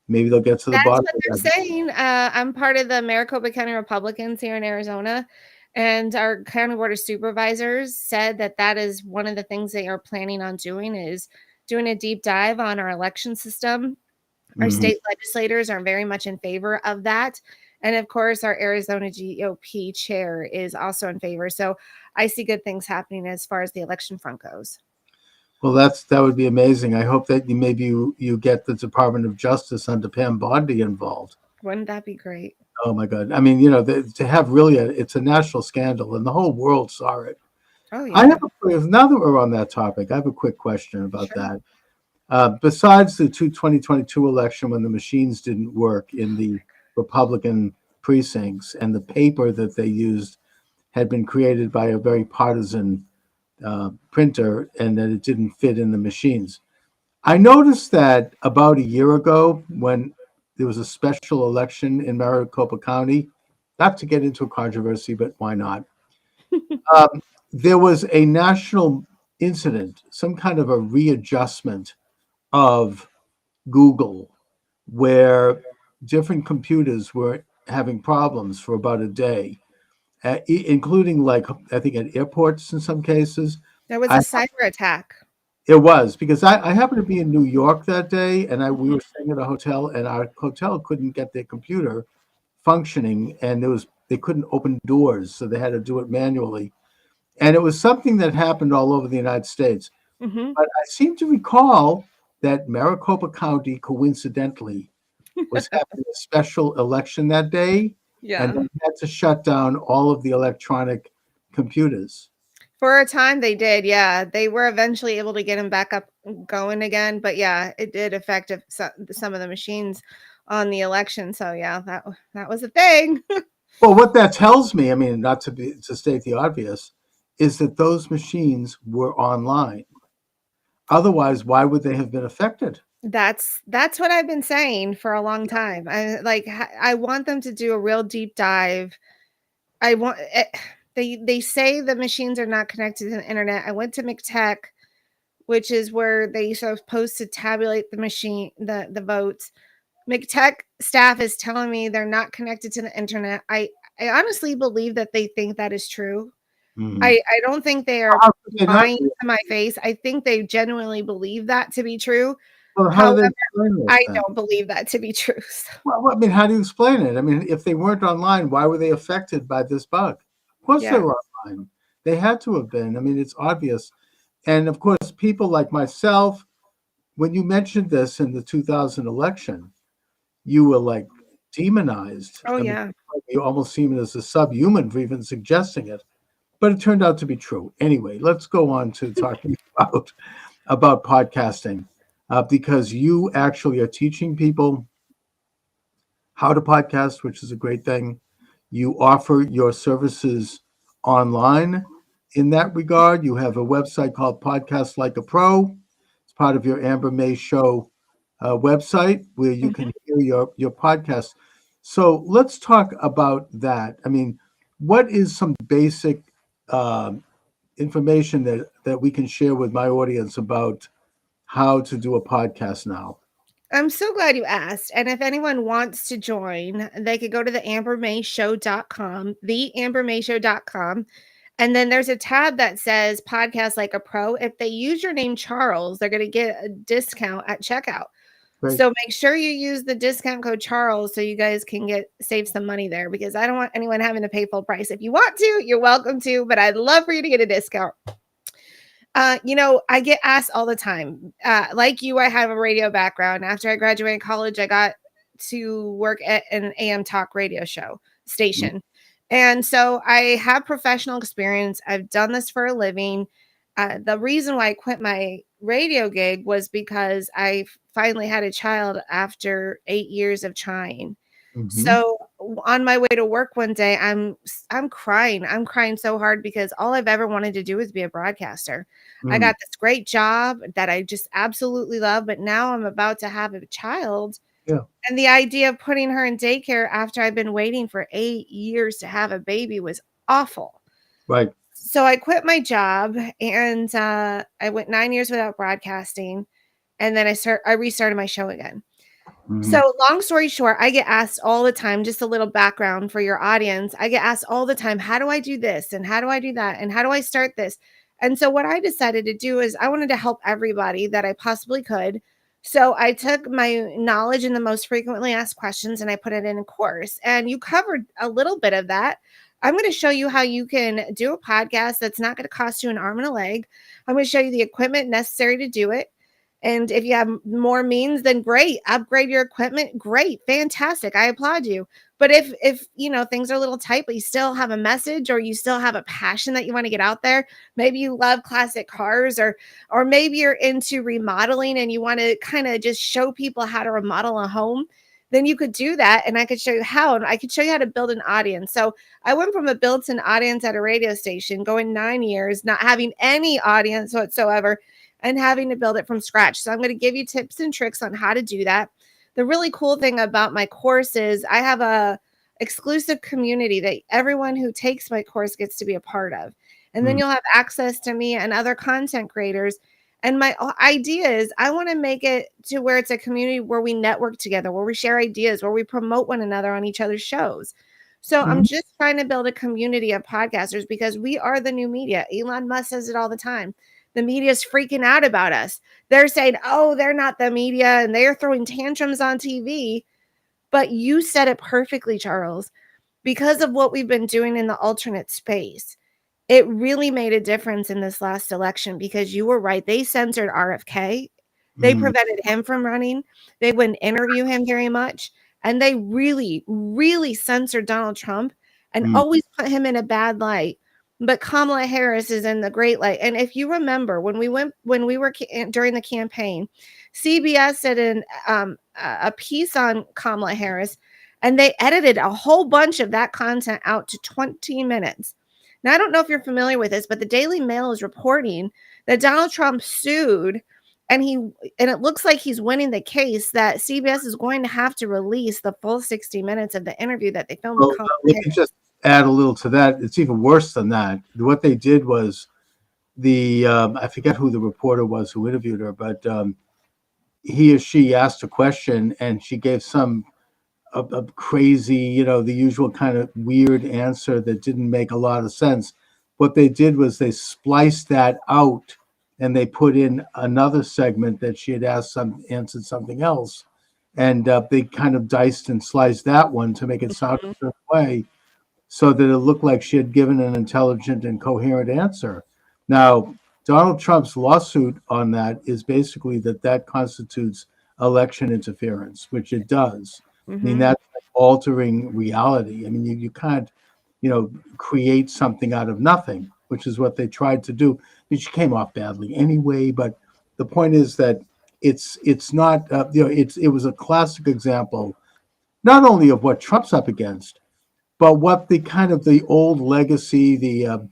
Maybe they'll get to the bottom of that. That's what they're saying. I'm part of the Maricopa County Republicans here in Arizona, and our county board of supervisors said that is one of the things they are planning on doing is doing a deep dive on our election system. Our state legislators are very much in favor of that. And of course, our Arizona GOP chair is also in favor. So I see good things happening as far as the election front goes. Well, that would be amazing. I hope that maybe you get the Department of Justice under Pam Bondi involved. Wouldn't that be great? Oh my God! I mean, to have really it's a national scandal, and the whole world saw it. Oh yeah. Now that we're on that topic, I have a quick question about that. Besides the 2022 election, when the machines didn't work in the Republican precincts, and the paper that they used had been created by a very partisan printer, and that it didn't fit in the machines. I noticed that about a year ago, when there was a special election in Maricopa County, not to get into a controversy, but why not? There was a national incident, some kind of a readjustment of Google, where different computers were having problems for about a day, including, like, I think at airports in some cases. There was a cyber attack. It was, because I happened to be in New York that day, and we were staying at a hotel, and our hotel couldn't get their computer functioning, and they couldn't open doors, so they had to do it manually. And it was something that happened all over the United States. But I seem to recall that Maricopa County, coincidentally, was having a special election that day, and they had to shut down all of the electronic computers. For a time they did, yeah. They were eventually able to get them back up going again, but yeah, it did affect some of the machines on the election. So yeah, that was a thing. Well, what that tells me, I mean, not to state the obvious, is that those machines were online. Otherwise, why would they have been affected? That's what I've been saying for a long time. I want them to do a real deep dive. They say the machines are not connected to the internet. I went to McTech, which is where they supposed to tabulate the votes. McTech staff is telling me they're not connected to the internet. I honestly believe that they think that is true. I don't think they are lying to my face. I think they genuinely believe that to be true. Well, however, I don't believe that to be true. So. Well, I mean, how do you explain it? I mean, if they weren't online, why were they affected by this bug? Of course they were online. They had to have been. I mean, it's obvious. And of course, people like myself, when you mentioned this in the 2000 election, you were like demonized. Oh I mean, yeah. you almost seemed as a subhuman for even suggesting it, but it turned out to be true. Anyway, let's go on to talking about podcasting, because you actually are teaching people how to podcast, which is a great thing. You offer your services online in that regard. You have a website called Podcast Like a Pro. It's part of your Amber May Show website where you can hear your podcast. So let's talk about that. I mean, what is some basic information that we can share with my audience about how to do a podcast now? I'm so glad you asked. And if anyone wants to join, they could go to the ambermayshow.com, theambermayshow.com. And then there's a tab that says podcast like a pro. If they use your name, Charles, they're going to get a discount at checkout. Great. So make sure you use the discount code Charles so you guys can save some money there, because I don't want anyone having to pay full price. If you want to, you're welcome to, but I'd love for you to get a discount. I get asked all the time. Like you, I have a radio background. After I graduated college, I got to work at an AM talk radio show station. And so I have professional experience. I've done this for a living. The reason why I quit my radio gig was because I finally had a child after 8 years of trying. So on my way to work one day, I'm crying. I'm crying so hard because all I've ever wanted to do is be a broadcaster. I got this great job that I just absolutely love, but now I'm about to have a child. Yeah. And the idea of putting her in daycare after I've been waiting for 8 years to have a baby was awful. Right. So I quit my job and I went 9 years without broadcasting. And then I restarted my show again. So long story short, I get asked all the time, just a little background for your audience. I get asked all the time, how do I do this? And how do I do that? And how do I start this? And so what I decided to do is I wanted to help everybody that I possibly could. So I took my knowledge in the most frequently asked questions and I put it in a course. And you covered a little bit of that. I'm going to show you how you can do a podcast that's not going to cost you an arm and a leg. I'm going to show you the equipment necessary to do it. And if you have more means, then great. Upgrade your equipment. Great. Fantastic. I applaud you. But if things are a little tight, but you still have a message or you still have a passion that you want to get out there, maybe you love classic cars or maybe you're into remodeling and you want to kind of just show people how to remodel a home, then you could do that. And I could show you how, and I could show you how to build an audience. So I went from a built-in audience at a radio station going 9 years, not having any audience whatsoever, and having to build it from scratch. So I'm going to give you tips and tricks on how to do that. The really cool thing about my course is I have a exclusive community that everyone who takes my course gets to be a part of. And then you'll have access to me and other content creators. And my idea is I want to make it to where it's a community where we network together, where we share ideas, where we promote one another on each other's shows. So I'm just trying to build a community of podcasters because we are the new media. Elon Musk says it all the time. The media is freaking out about us. They're saying, oh, they're not the media and they're throwing tantrums on TV. But you said it perfectly, Charles. Because of what we've been doing in the alternate space, it really made a difference in this last election because you were right. They censored RFK. They prevented him from running. They wouldn't interview him very much. And they really, really censored Donald Trump and always put him in a bad light. But Kamala Harris is in the great light. And if you remember, when we were during the campaign, CBS did a piece on Kamala Harris, and they edited a whole bunch of that content out to 20 minutes. Now, I don't know if you're familiar with this, but the Daily Mail is reporting that Donald Trump sued, and it looks like he's winning the case, that CBS is going to have to release the full 60 minutes of the interview that they filmed with Kamala Harris. Let me just add a little to that. It's even worse than that. What they did was I forget who the reporter was who interviewed her, but he or she asked a question and she gave some a crazy, the usual kind of weird answer that didn't make a lot of sense. What they did was they spliced that out and they put in another segment that she had answered something else. And they kind of diced and sliced that one to make it sound a certain way, so that it looked like she had given an intelligent and coherent answer. Now, Donald Trump's lawsuit on that is basically that constitutes election interference, which it does. I mean, that's like altering reality. I mean, you can't, create something out of nothing, which is what they tried to do, which came off badly anyway. But the point is that it's not, it was a classic example, not only of what Trump's up against, but what the kind of the old legacy, the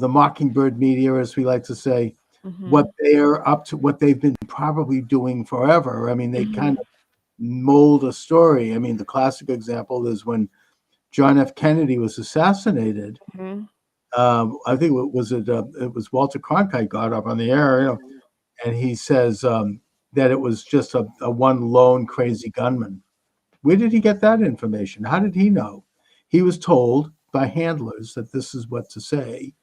mockingbird media, as we like to say, what they're up to, what they've been probably doing forever. I mean, they kind of mold a story. I mean, the classic example is when John F. Kennedy was assassinated. I think it was Walter Cronkite got up on the air, and he says that it was just a one lone crazy gunman. Where did he get that information? How did he know? He was told by handlers that this is what to say.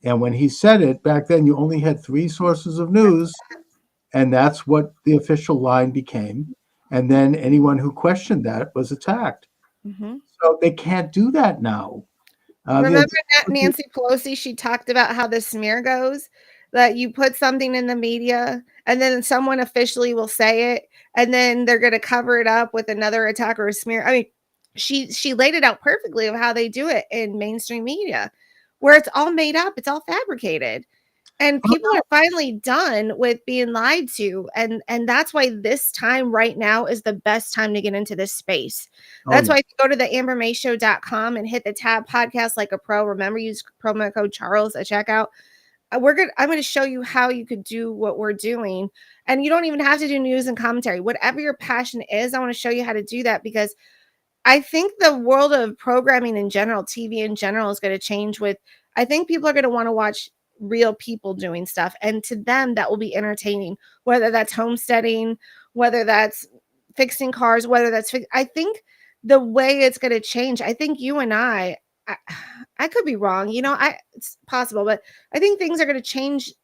And when he said it, back then you only had 3 sources of news, and that's what the official line became. And then anyone who questioned that was attacked. So they can't do that now. Remember that Nancy Pelosi, she talked about how the smear goes, that you put something in the media and then someone officially will say it, and then they're going to cover it up with another attack or a smear. I mean, she laid it out perfectly of how they do it in mainstream media, where it's all made up, it's all fabricated. And people are finally done with being lied to. And that's why this time right now is the best time to get into this space. That's why if you go to the ambermayshow.com and hit the tab podcast like a pro, remember, use promo code Charles at checkout. I'm going to show you how you could do what we're doing. And you don't even have to do news and commentary. Whatever your passion is, I want to show you how to do that, because I think the world of programming in general, TV in general, is going to change I think people are going to want to watch real people doing stuff, and to them that will be entertaining, whether that's homesteading, whether that's fixing cars, whether that's I think the way it's going to change, I think you and I could be wrong, it's possible, but I think things are going to change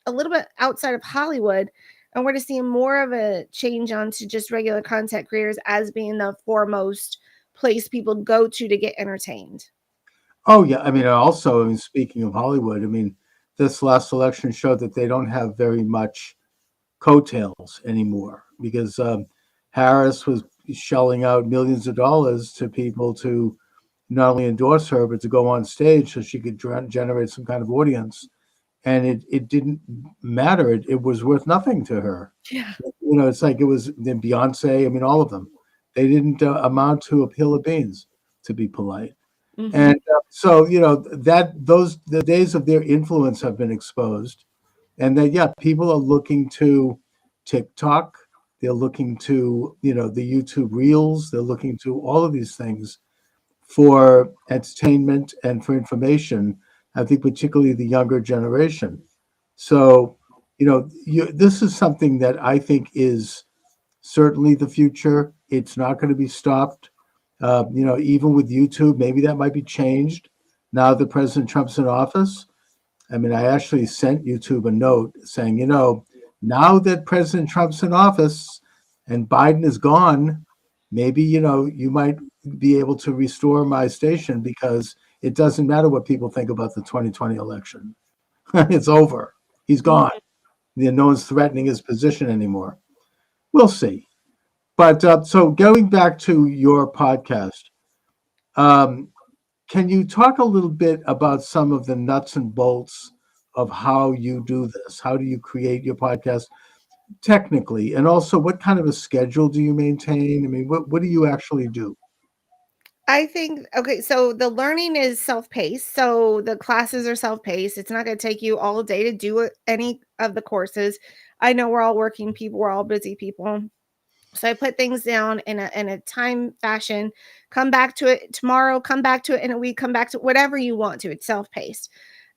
a little bit outside of Hollywood, and we're going to see more of a change onto just regular content creators as being the foremost place people go to get entertained. Oh yeah, I mean, speaking of Hollywood, I mean, this last election showed that they don't have very much coattails anymore, because Harris was shelling out millions of dollars to people to not only endorse her, but to go on stage so she could generate some kind of audience. And it didn't matter. It was worth nothing to her. Yeah. It's like it was Beyonce. I mean, all of them. They didn't amount to a hill of beans, to be polite. And so, the days of their influence have been exposed. And that, people are looking to TikTok. They're looking to, the YouTube Reels. They're looking to all of these things for entertainment and for information. I think particularly the younger generation. So, this is something that I think is certainly the future. It's not going to be stopped. Even with YouTube, maybe that might be changed now that President Trump's in office. I mean, I actually sent YouTube a note saying, now that President Trump's in office and Biden is gone, maybe, you might be able to restore my station, because it doesn't matter what people think about the 2020 election. It's over. He's gone. No one's threatening his position anymore. We'll see. But so going back to your podcast, can you talk a little bit about some of the nuts and bolts of how you do this? How do you create your podcast technically? And also, what kind of a schedule do you maintain? I mean, what do you actually do? I think, okay, so the learning is self-paced. So the classes are self-paced. It's not going to take you all day to do any of the courses. I know we're all working people. We're all busy people. So I put things down in a time fashion, come back to it tomorrow, come back to it in a week, come back to whatever you want to. It's self-paced.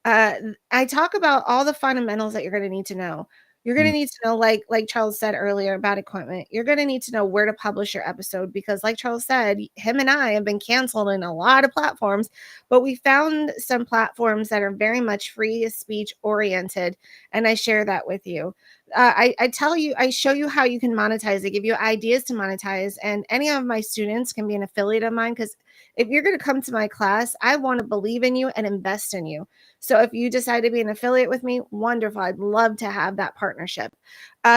I talk about all the fundamentals that you're going to need to know. You're going to need to know, like Charles said earlier about equipment. You're going to need to know where to publish your episode, because like Charles said, him and I have been canceled in a lot of platforms, but we found some platforms that are very much free speech oriented. And I share that with you. I show you how you can monetize. I give you ideas to monetize, and any of my students can be an affiliate of mine, because If you're going to come to my class, I want to believe in you and invest in you. So if you decide to be an affiliate with me, wonderful. I'd love to have that partnership.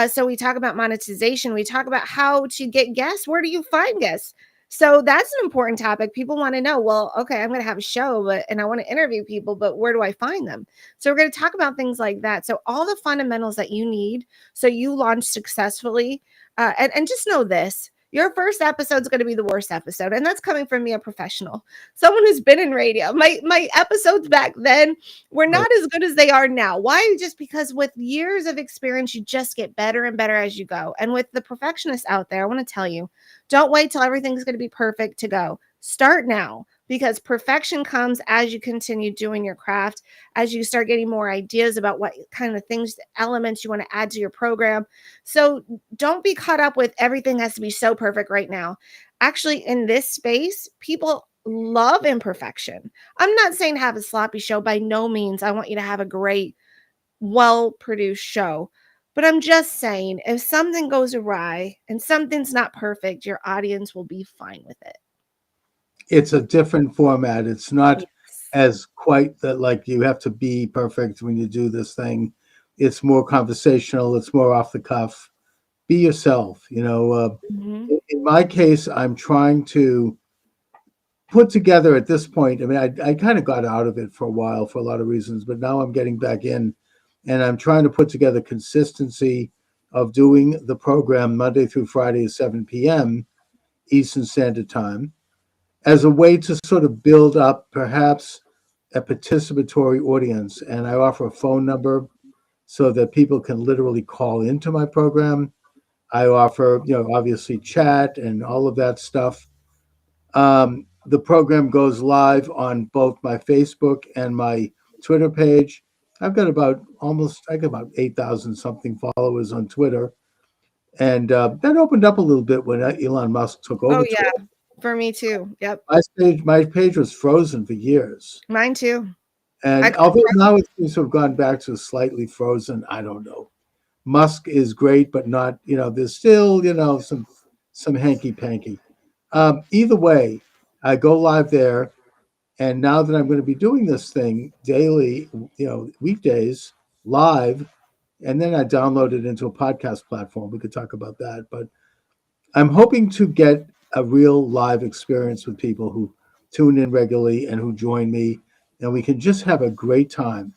So we talk about monetization. We talk about how to get guests. Where do you find guests? So that's an important topic. People want to know, well, okay, I'm going to have a show, and I want to interview people, but where do I find them? So we're going to talk about things like that. So all the fundamentals that you need so you launch successfully. And just know this. Your first episode is going to be the worst episode. And that's coming from me, a professional, someone who's been in radio. My episodes back then were not as good as they are now. Why? Just because with years of experience, you just get better and better as you go. And with the perfectionists out there, I want to tell you, don't wait till everything's going to be perfect to go. Start now, because perfection comes as you continue doing your craft, as you start getting more ideas about what kind of things, elements you want to add to your program. So don't be caught up with everything has to be so perfect right now. Actually, in this space, people love imperfection. I'm not saying have a sloppy show. By no means. I want you to have a great, well-produced show. But I'm just saying, if something goes awry and something's not perfect, your audience will be fine with it. It's a different format. It's not as quite that like you have to be perfect when you do this thing. It's more conversational. It's more off the cuff. Be yourself. In my case, I'm trying to put together at this point. I mean, I kind of got out of it for a while for a lot of reasons, but now I'm getting back in, and I'm trying to put together consistency of doing the program Monday through Friday at 7 p.m. Eastern Standard Time, as a way to sort of build up perhaps a participatory audience. And I offer a phone number so that people can literally call into my program. I offer, obviously chat and all of that stuff. The program goes live on both my Facebook and my Twitter page. I've got about 8,000 something followers on Twitter. And that opened up a little bit when Elon Musk took over. Oh, yeah. Twitter. For me too. Yep. My page was frozen for years. Mine too. And although now it's sort of gone back to slightly frozen, I don't know. Musk is great, but not, there's still, some hanky panky. Either way, I go live there. And now that I'm going to be doing this thing daily, weekdays live, and then I download it into a podcast platform. We could talk about that. But I'm hoping to get a real live experience with people who tune in regularly and who join me, and we can just have a great time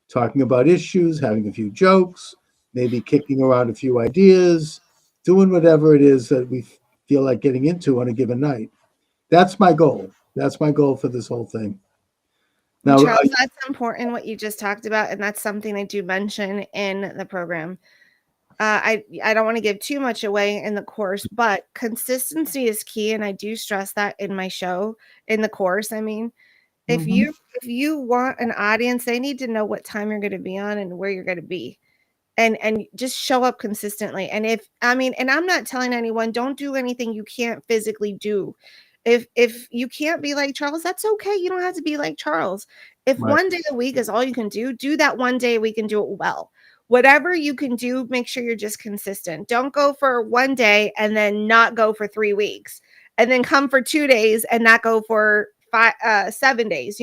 talking about issues, having a few jokes, maybe kicking around a few ideas, doing whatever it is that we feel like getting into on a given night. That's my goal. That's my goal for this whole thing. Now, Charles, that's important what you just talked about, and that's something I do mention in the program. I don't want to give too much away in the course, but consistency is key, and I do stress that in my show, in the course. I mean, if you want an audience, they need to know what time you're going to be on and where you're going to be, and just show up consistently. And and I'm not telling anyone don't do anything you can't physically do. If you can't be like Charles, that's okay. You don't have to be like Charles. If one day a week is all you can do that one day a week and do it well. Whatever you can do, make sure you're just consistent. Don't go for one day and then not go for 3 weeks, and then come for 2 days and not go for 7 days.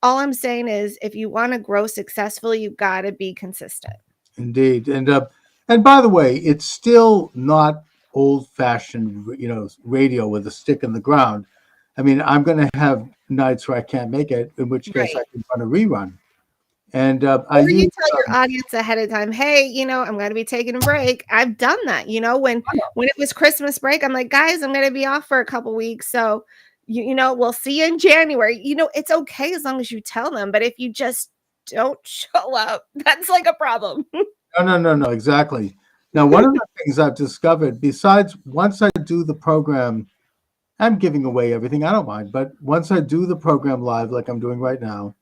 All I'm saying is, if you want to grow successfully, you've got to be consistent. Indeed. And by the way, it's still not old-fashioned, radio with a stick in the ground. I mean, I'm going to have nights where I can't make it, in which case I can run a rerun. And you tell your audience ahead of time, hey, I'm going to be taking a break. I've done that. When it was Christmas break, I'm like, guys, I'm going to be off for a couple weeks. So, we'll see you in January. It's okay as long as you tell them. But if you just don't show up, that's like a problem. No, exactly. Now, one of the things I've discovered, besides once I do the program, I'm giving away everything. I don't mind. But once I do the program live, like I'm doing right now,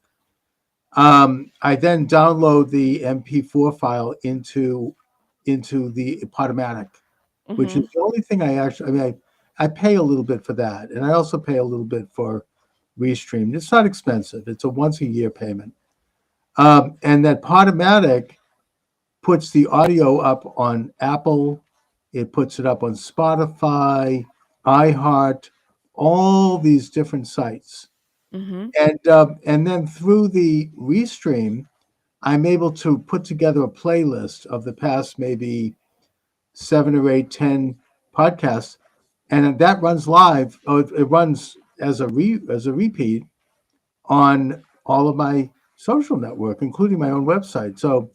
I then download the MP4 file into the Podomatic, which is the only thing I pay a little bit for that. And I also pay a little bit for Restream. It's not expensive. It's a once a year payment. And that Podomatic puts the audio up on Apple. It puts it up on Spotify, iHeart, all these different sites. Mm-hmm. And then through the Restream, I'm able to put together a playlist of the past maybe 7 or 8, 10 podcasts, and that runs live. Oh, it runs as a repeat on all of my social network, including my own website. So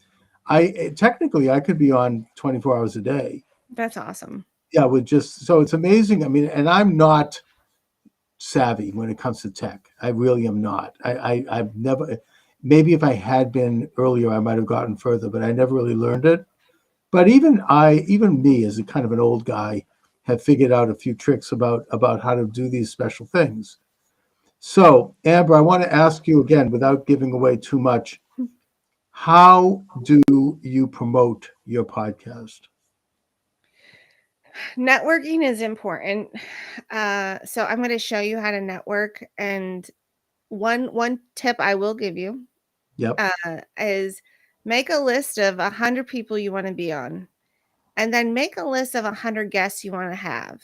technically I could be on 24 hours a day. That's awesome. Yeah, so it's amazing. I mean, and I'm not savvy when it comes to tech. I really am not. I've never, maybe if I had been earlier, I might have gotten further, but I never really learned it. But even me as a kind of an old guy have figured out a few tricks about how to do these special things. So, Amber, I want to ask you again, without giving away too much, how do you promote your podcast? Networking is important. So I'm going to show you how to network. And one tip I will give you is make a list of 100 people you want to be on, and then make a list of 100 guests you want to have.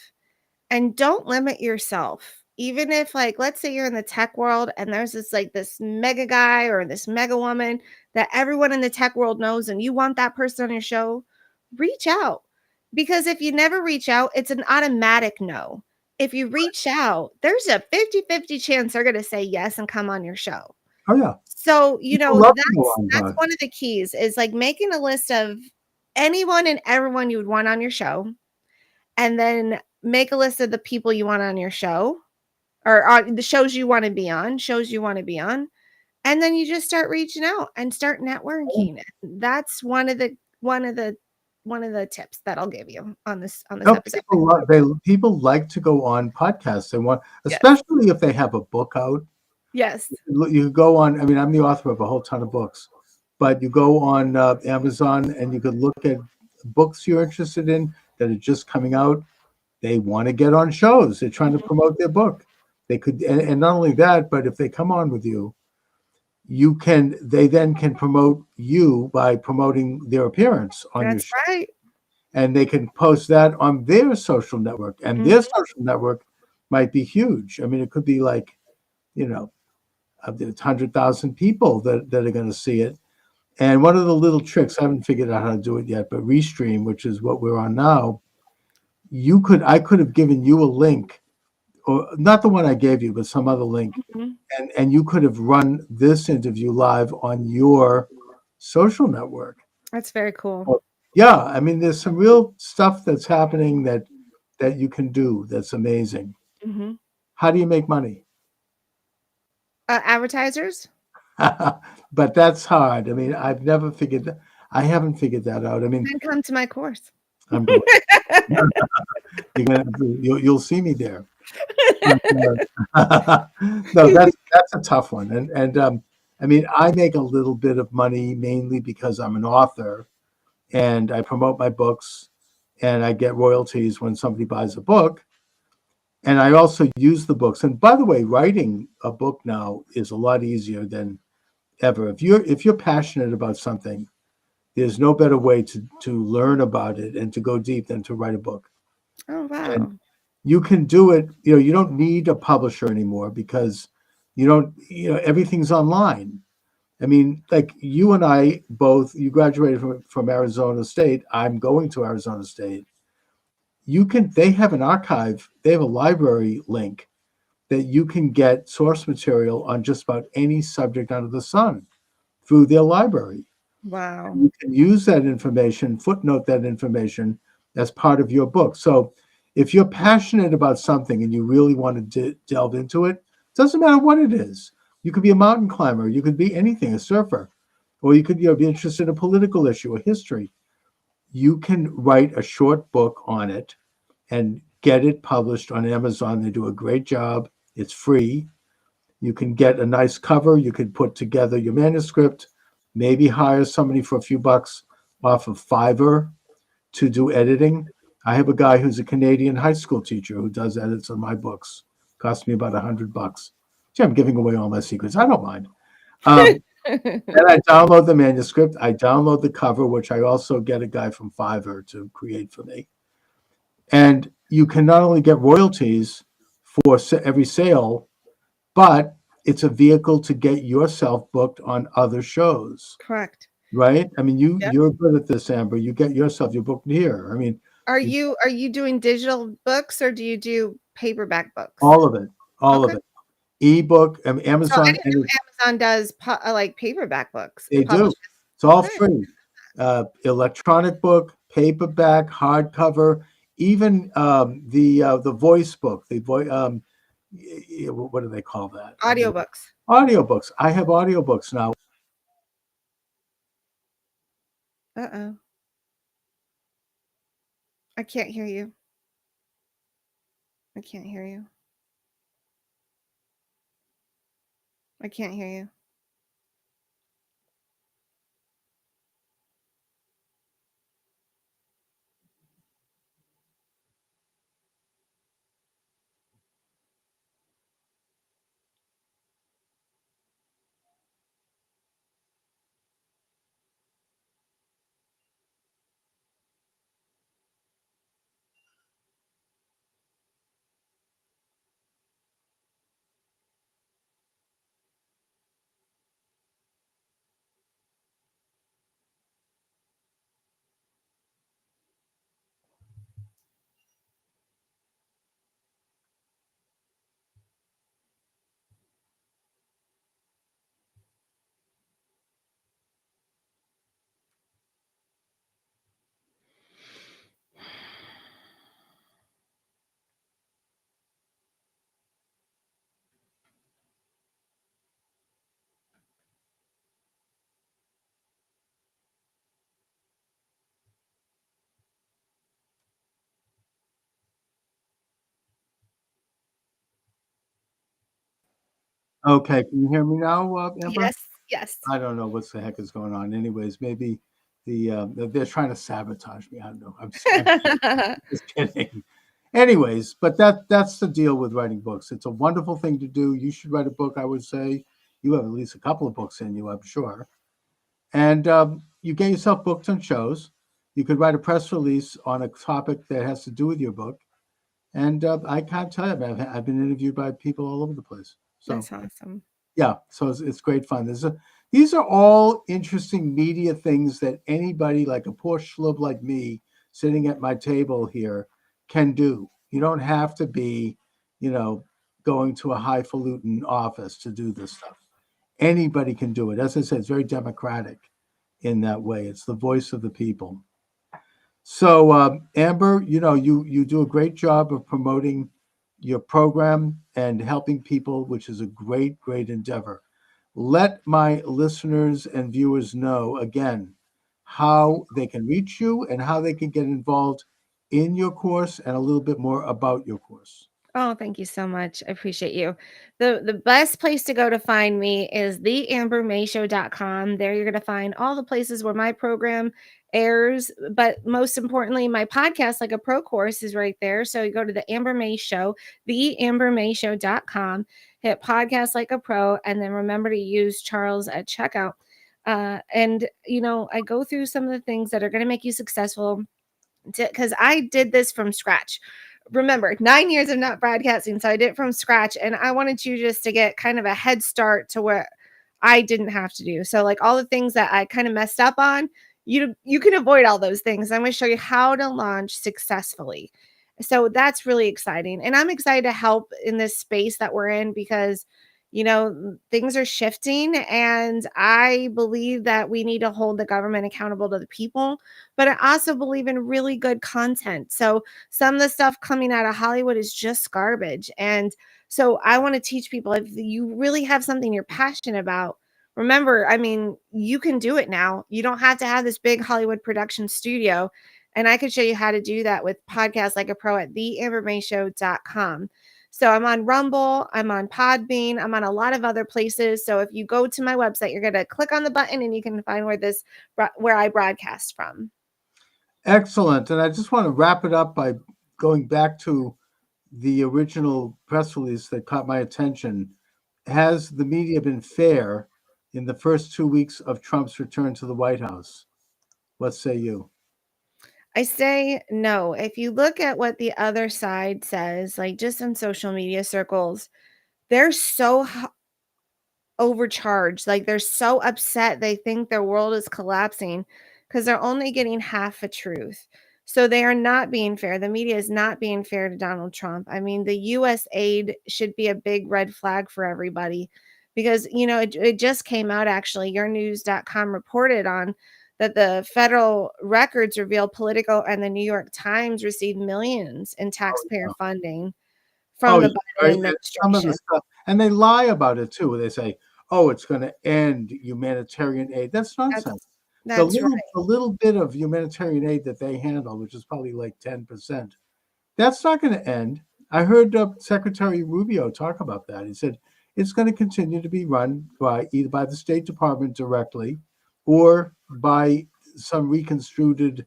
And don't limit yourself. Even if, like, let's say you're in the tech world and there's this mega guy or this mega woman that everyone in the tech world knows and you want that person on your show, reach out. Because if you never reach out, it's an automatic no. If you reach out, there's a 50-50 chance they're going to say yes and come on your show. Oh, yeah. So, that's one of the keys is like making a list of anyone and everyone you would want on your show, and then make a list of the people you want on your show, or the shows you want to be on, and then you just start reaching out and start networking. That's one of the tips that I'll give you on this episode. People like to go on podcasts. They want, especially if they have a book out. Yes. You go on. I mean, I'm the author of a whole ton of books, but you go on Amazon and you could look at books you're interested in that are just coming out. They want to get on shows. They're trying to promote their book. They could, and not only that, but if they come on with you, they then can promote you by promoting their appearance on your show. That's right. And they can post that on their social network, and their social network might be huge. I mean, it could be like, 100,000 people that are going to see it. And one of the little tricks, I haven't figured out how to do it yet, but Restream, which is what we're on now, I could have given you a link, or not the one I gave you, but some other link, and you could have run this interview live on your social network. That's very cool. Well, yeah, I mean, there's some real stuff that's happening that you can do that's amazing. Mm-hmm. How do you make money? Advertisers. But that's hard. I mean, I haven't figured that out. I mean, Then come to my course. I'm going. You'll see me there. No, that's a tough one. And I mean, I make a little bit of money mainly because I'm an author, and I promote my books, and I get royalties when somebody buys a book. And I also use the books. And by the way, writing a book now is a lot easier than ever. If you're passionate about something, there's no better way to learn about it and to go deep than to write a book. Oh, wow. And you can do it. You don't need a publisher anymore because everything's online. I mean, like you and I both, you graduated from Arizona State. I'm going to Arizona State. They have an archive. They have a library link that you can get source material on just about any subject under the sun through their library. Wow. You can use that information, footnote that information as part of your book. So if you're passionate about something and you really want to delve into it, doesn't matter what it is. You could be a mountain climber. You could be anything, a surfer. Or you could be interested in a political issue or history. You can write a short book on it and get it published on Amazon. They do a great job. It's free. You can get a nice cover. You can put together your manuscript, maybe hire somebody for a few bucks off of Fiverr to do editing. I have a guy who's a Canadian high school teacher who does edits on my books. Cost me about $100. Gee, I'm giving away all my secrets. I don't mind. And I download the manuscript. I download the cover, which I also get a guy from Fiverr to create for me. And you can not only get royalties for every sale, but it's a vehicle to get yourself booked on other shows, Correct. right? I mean, Yep. you're good at this, Amber. You get yourself, you're booked here. I mean, Are you doing digital books or do you do paperback books? all of it, all of Okay. it. Ebook, So I Amazon, didn't and know Amazon does like paperback books, they do. publishes. It's all Okay. free. Electronic book, paperback, hardcover, even the voice book, the voice. What do they call that? Audiobooks. Audiobooks. I have audiobooks now. Uh-oh. I can't hear you. I can't hear you. I can't hear you. Okay, can you hear me now, Amber? Yes, yes. I don't know what the heck is going on. Anyways, maybe they're trying to sabotage me. I don't know. I'm just kidding. Anyways, but that's the deal with writing books. It's a wonderful thing to do. You should write a book, I would say. You have at least a couple of books in you, I'm sure. And you get yourself booked on shows. You could write a press release on a topic that has to do with your book. And I can't tell you, I've been interviewed by people all over the place. So That's awesome. yeah, so it's great fun. These are all interesting media things that anybody like a poor schlub like me sitting at my table here can do. You don't have to be, you know, going to a highfalutin office to do this stuff. Anybody can do it. As I said, it's very democratic in that way. It's the voice of the people. So, Amber, you do a great job of promoting your program and helping people, which is a great, great endeavor. Let my listeners and viewers know again how they can reach you and how they can get involved in your course and a little bit more about your course. Oh, thank you so much. I appreciate you. The best place to go to find me is theambermayshow.com. There you're going to find all the places where my program airs, but most importantly, my podcast, like a pro course, is right there. So you go to the Amber May Show, theambermayshow.com, hit podcast like a pro, and then remember to use Charles at checkout. I go through some of the things that are going to make you successful because I did this from scratch. Remember, 9 years of not broadcasting, so I did it from scratch, and I wanted you just to get kind of a head start to where I didn't have to do. So, like all the things that I kind of messed up on, you can avoid all those things. I'm going to show you how to launch successfully. So that's really exciting, and I'm excited to help in this space that we're in because things are shifting, and I believe that we need to hold the government accountable to the people, but I also believe in really good content. So some of the stuff coming out of Hollywood is just garbage. And so I want to teach people, if you really have something you're passionate about, remember, I mean, you can do it now. You don't have to have this big Hollywood production studio. And I could show you how to do that with podcasts like a pro at theambermayshow.com. So I'm on Rumble, I'm on Podbean, I'm on a lot of other places. So if you go to my website, you're going to click on the button and you can find where I broadcast from. Excellent. And I just want to wrap it up by going back to the original press release that caught my attention. Has the media been fair in the first 2 weeks of Trump's return to the White House? What say you? I say no. If you look at what the other side says, like just in social media circles, they're so overcharged. Like they're so upset. They think their world is collapsing because they're only getting half a truth. So they are not being fair. The media is not being fair to Donald Trump. I mean, the US aid should be a big red flag for everybody because, it just came out actually. Yournews.com reported on that the federal records reveal Politico and the New York Times received millions in Oh, taxpayer yeah. funding Oh, from the yeah, Biden right, and some of the administration. stuff, and they lie about it too. They say, "Oh, it's gonna end humanitarian aid." That's That's nonsense. The that's little right. the little bit of humanitarian aid that they handle, which is probably like 10%, that's not gonna end. I heard, Secretary Rubio talk about that. He said, "It's gonna continue to be run by either by the State Department directly or by some reconstructed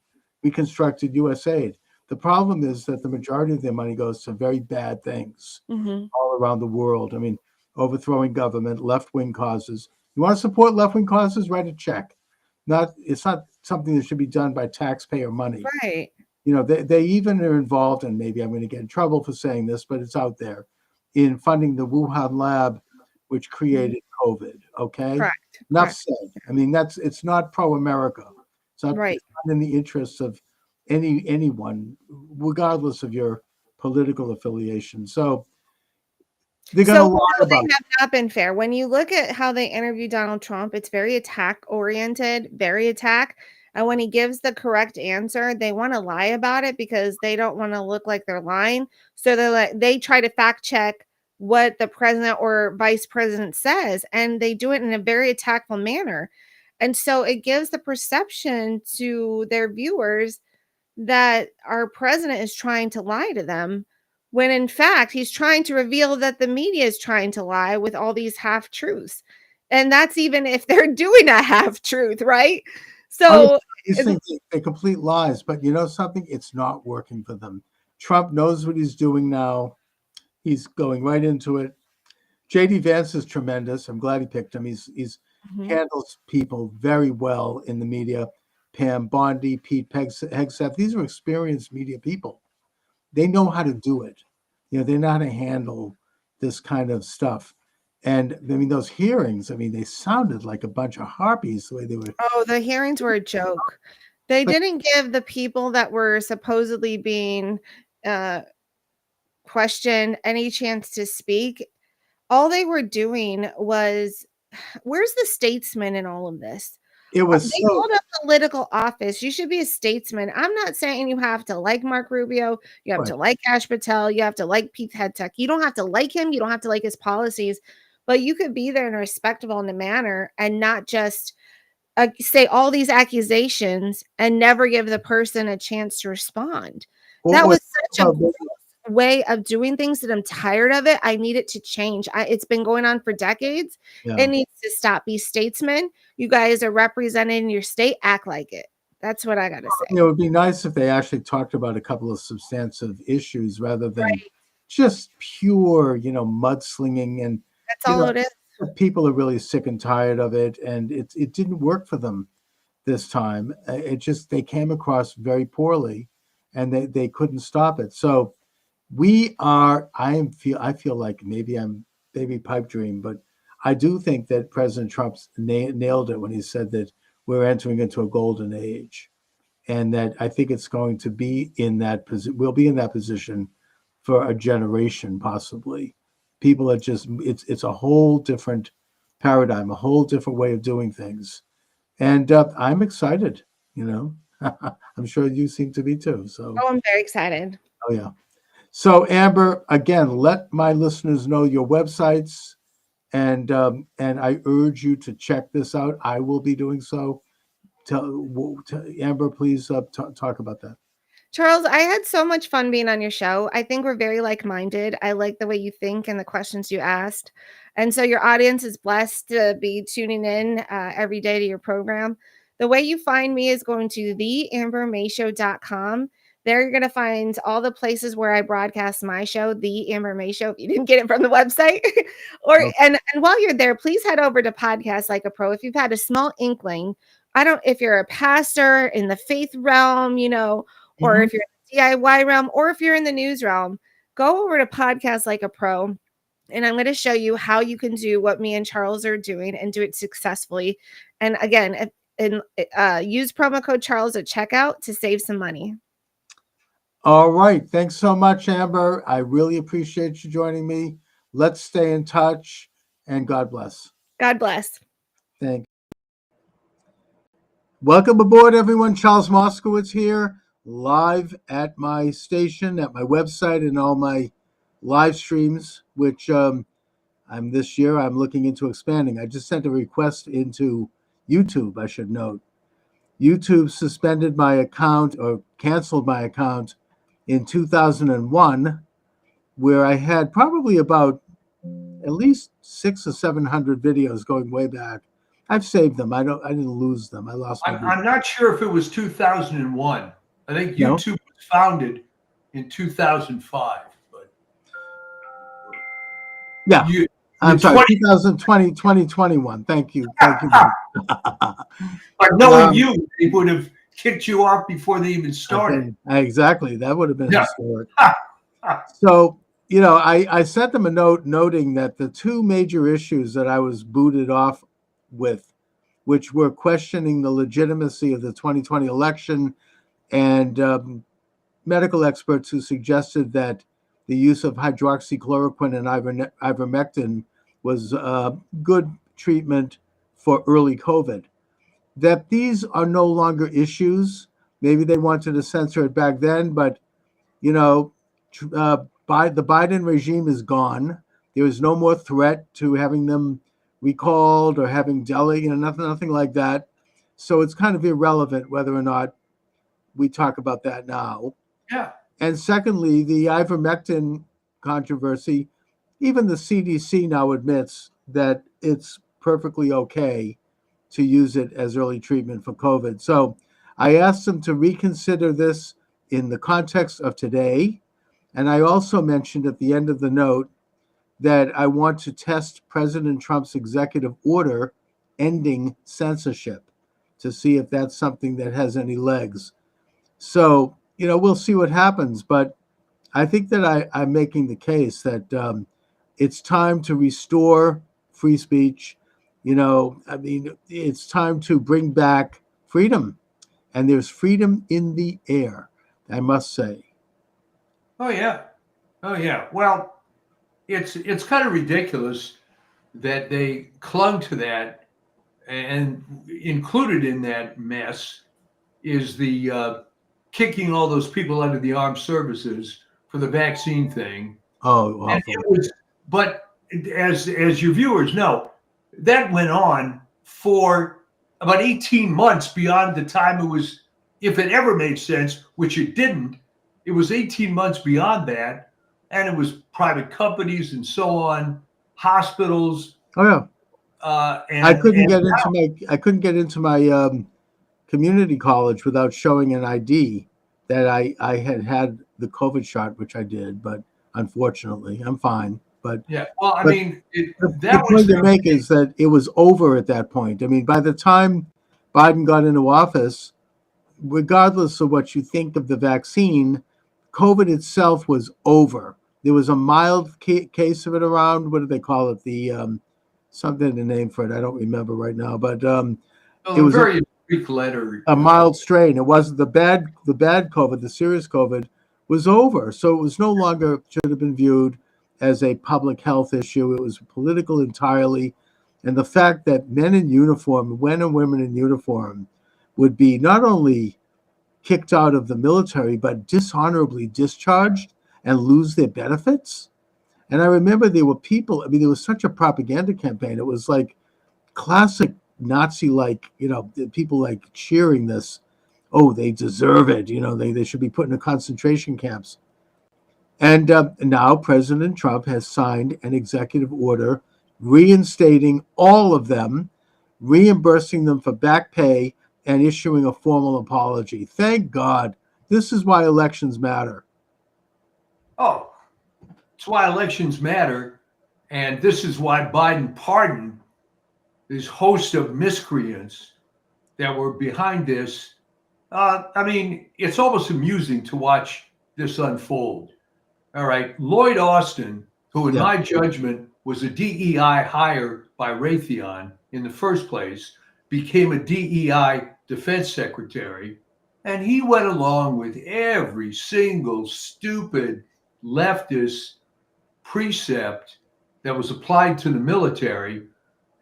US aid." The problem is that the majority of their money goes to very bad things Mhm. all around the world. I mean, overthrowing government, left-wing causes. You want to support left-wing causes? Write a check. It's not something that should be done by taxpayer money. Right. They even are involved, and maybe I'm going to get in trouble for saying this, but it's out there, in funding the Wuhan lab, which Mhm. created COVID. Okay, Correct, enough correct. said. I mean, it's not pro-America. Right. It's not in the interests of anyone, regardless of your political affiliation. So they're going So, to no, lie they about it. have not been fair. When you look at how they interview Donald Trump, it's very attack-oriented, very attack, and when he gives the correct answer, they wanna lie about it because they don't wanna look like they're lying, so they try to fact check what the president or vice president says, and they do it in a very attackful manner, and so it gives the perception to their viewers that our president is trying to lie to them when in fact he's trying to reveal that the media is trying to lie with all these half truths. And that's even if they're doing a half truth, right? Oh, yeah, So these uh, things, they're complete lies, but you know something? It's not working for them. Trump knows what he's doing now. He's going right into it. JD Vance is tremendous. I'm glad he picked him. He's mhm, handles people very well in the media. Pam Bondi, Pete Hegseth, these are experienced media people. They know how to do it. They know how to handle this kind of stuff. And I mean, those hearings, I mean, they sounded like a bunch of harpies the way they were. oh, the hearings were a joke. They But didn't give the people that were supposedly being uh, questioned any chance to speak. All they were doing was, where's the statesman in all of this? it was They so hold a political office. You should be a statesman. I'm not saying you have to like Mark Rubio, you have right. to like Ash Patel, you have to like Pete Hegseth. You don't have to like him, you don't have to like his policies, but you could be there in a respectable in a manner and not just say all these accusations and never give the person a chance to respond. That Or was such a gross way of doing things that I'm tired of it. I need it to change. It's been going on for decades. It yeah. needs to stop. Be statesmen. You guys are representing your state. Act like it. That's what I got to say. It would be nice if they actually talked about a couple of substantive issues rather than Right. just pure, mudslinging. And That's you all know, it is. people are really sick and tired of it, and it didn't work for them this time. It just they came across very poorly, and they couldn't stop it. So I feel like maybe I'm maybe pipe dream, but I do think that President Trump's nailed it when he said that we're entering into a golden age, and that I think it's going to be in that position. We'll be in that position for a generation, possibly. People are just it's a whole different paradigm, a whole different way of doing things, and I'm excited. You know, I'm sure you seem to be too. So, Oh, I'm very excited. oh yeah. So Amber, again, let my listeners know your websites, and I urge you to check this out. I will be doing so. Amber, please talk about that. Charles, I had so much fun being on your show. I think we're very like-minded. I like the way you think and the questions you asked. And so your audience is blessed to be tuning in every day to your program. The way you find me is going to theambermayshow.com. There you're going to find all the places where I broadcast my show, The Amber May Show, if you didn't get it from the website. or Okay. and while you're there, please head over to Podcasts Like a Pro. If you've had a small inkling if you're a pastor in the faith realm, you know, or Mhm. if you're in the DIY realm, or if you're in the news realm, go over to Podcast Like a Pro. And I'm going to show you how you can do what me and Charles are doing and do it successfully. And again, use promo code Charles at checkout to save some money. All right. Thanks so much, Amber. I really appreciate you joining me. Let's stay in touch, and God bless. God bless. Thank you. Welcome aboard, everyone. Charles Moscowitz here, live at my station, at my website, and all my live streams, which I'm looking into expanding. I just sent a request into YouTube, I should note. YouTube suspended my account or canceled my account in 2001, where I had probably about at least 600 or 700 videos going way back. I've saved them. I didn't lose them. I lost my I'm not sure if it was 2001. I think No? YouTube was founded in 2005. But Yeah. you, I'm sorry, 20 2021. Thank you. But knowing you, they would have kicked you off before they even started. Exactly. That would have been Yeah. historic. So, you know, I sent them a note noting that the two major issues that I was booted off with, which were questioning the legitimacy of the 2020 election and medical experts who suggested that the use of hydroxychloroquine and ivermectin was good treatment for early COVID, that these are no longer issues. Maybe they wanted to censor it back then, but, you know, the Biden regime is gone. There is no more threat to having them recalled or having Delhi, nothing like that. So it's kind of irrelevant whether or not we talk about that now. Yeah. And secondly, the ivermectin controversy, even the CDC now admits that it's perfectly okay to use it as early treatment for COVID. So I asked them to reconsider this in the context of today. And I also mentioned at the end of the note that I want to test President Trump's executive order ending censorship to see if that's something that has any legs. So, you know, we'll see what happens. But I think that I'm making the case that it's time to restore free speech. You know, I mean, it's time to bring back freedom. And there's freedom in the air, I must say. Oh yeah. Oh yeah. Well, it's kind of ridiculous that they clung to that, and included in that mess is the kicking all those people out of the armed services for the vaccine thing. Oh, And awful. it was, but as your viewers know, that went on for about 18 months beyond the time it was, if it ever made sense, which it didn't. It was 18 months beyond that, and it was private companies and so on, hospitals. Oh yeah. And I couldn't get into my community college without showing an ID that I had the COVID shot, which I did, but unfortunately, I'm fine. But yeah, well, I but mean, the point to make is that it was over at that point. I mean, by the time Biden got into office, regardless of what you think of the vaccine, COVID itself was over. There was a mild case of it around. What do they call it? The something the name for it. I don't remember right now, but it was very Greek letter. A mild strain. It wasn't the bad COVID. The serious COVID was over. So it was no longer should have been viewed as a public health issue. It was political entirely. And the fact that men in uniform, men and women in uniform, would be not only kicked out of the military, but dishonorably discharged and lose their benefits. And I remember there were people, I mean, there was such a propaganda campaign. It was like classic Nazi-like, you know, people like cheering this. Oh, they deserve it. You know, they should be put in concentration camps. And now President Trump has signed an executive order reinstating all of them, reimbursing them for back pay, and issuing a formal apology. Thank God. This is why elections matter. Oh, that's why elections matter. And this is why Biden pardoned this host of miscreants that were behind this. I mean, it's almost amusing to watch this unfold. All right. Lloyd Austin, who in my judgment was a DEI hire by Raytheon in the first place, became a DEI defense secretary. And he went along with every single stupid leftist precept that was applied to the military.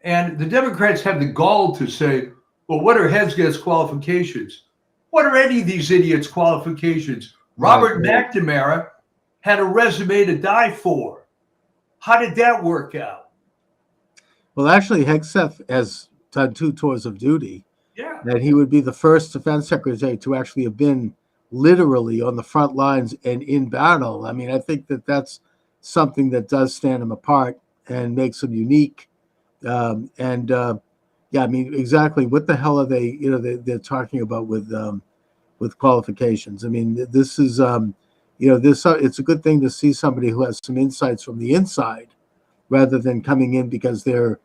And the Democrats have the gall to say, well, what are Hesget's qualifications? What are any of these idiots' qualifications? Robert McNamara had a resume to die for. How did that work out? Well, actually, Hegseth has done 2 tours of duty. Yeah. That he would be the first defense secretary to actually have been literally on the front lines and in battle. I mean, I think that that's something that does stand him apart and makes him unique. Yeah, I mean, exactly. What the hell are they? They're talking about with qualifications. I mean, this is it's a good thing to see somebody who has some insights from the inside, rather than coming in because they're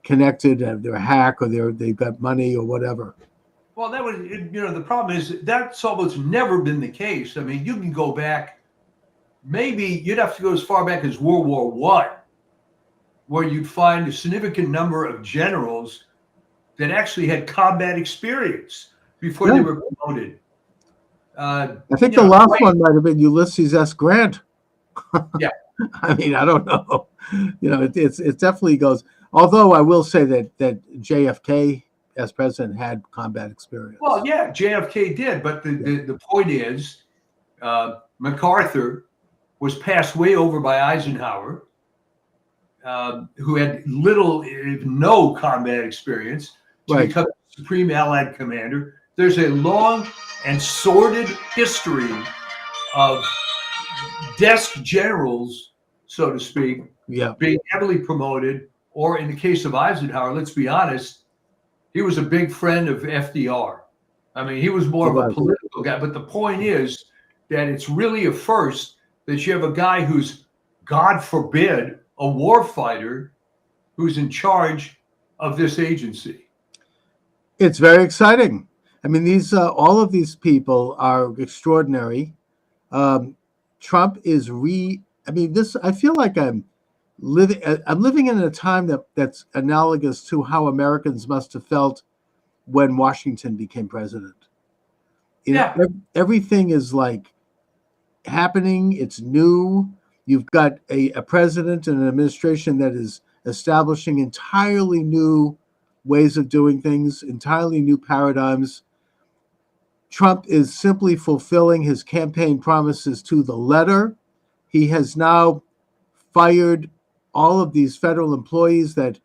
connected and they're a hack or they've got money or whatever. Well, that was the problem is that's almost never been the case. I mean, you can go back. Maybe you'd have to go as far back as World War I, where you'd find a significant number of generals that actually had combat experience before they were promoted. I think the last one might have been Ulysses S. Grant. Yeah. I mean, I don't know. It definitely goes. Although I will say that JFK as president had combat experience. Well, yeah, JFK did, but the point is, MacArthur was passed way over by Eisenhower, who had little, if no, combat experience to become Supreme Allied Commander. There's a long and sordid history of desk generals, so to speak, being heavily promoted, or in the case of Eisenhower, let's be honest, he was a big friend of FDR. I mean, he was more of a political guy, but the point is that it's really a first that you have a guy who's, God forbid, a war fighter who's in charge of this agency. It's very exciting. I mean, all of these people are extraordinary. Trump is I feel like I'm living in a time that's analogous to how Americans must have felt when Washington became president. Everything is like happening. It's new. You've got a president and an administration that is establishing entirely new ways of doing things, entirely new paradigms. Trump is simply fulfilling his campaign promises to the letter. He has now fired all of these federal employees that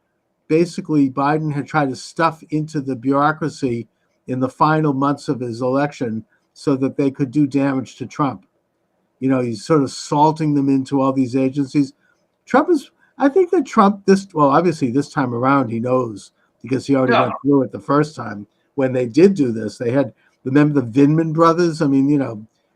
basically Biden had tried to stuff into the bureaucracy in the final months of his election so that they could do damage to Trump. He's sort of salting them into all these agencies. I think that Trump, obviously this time around he knows, because he already went through it the first time when they did do this. Remember the Vindman brothers? I mean,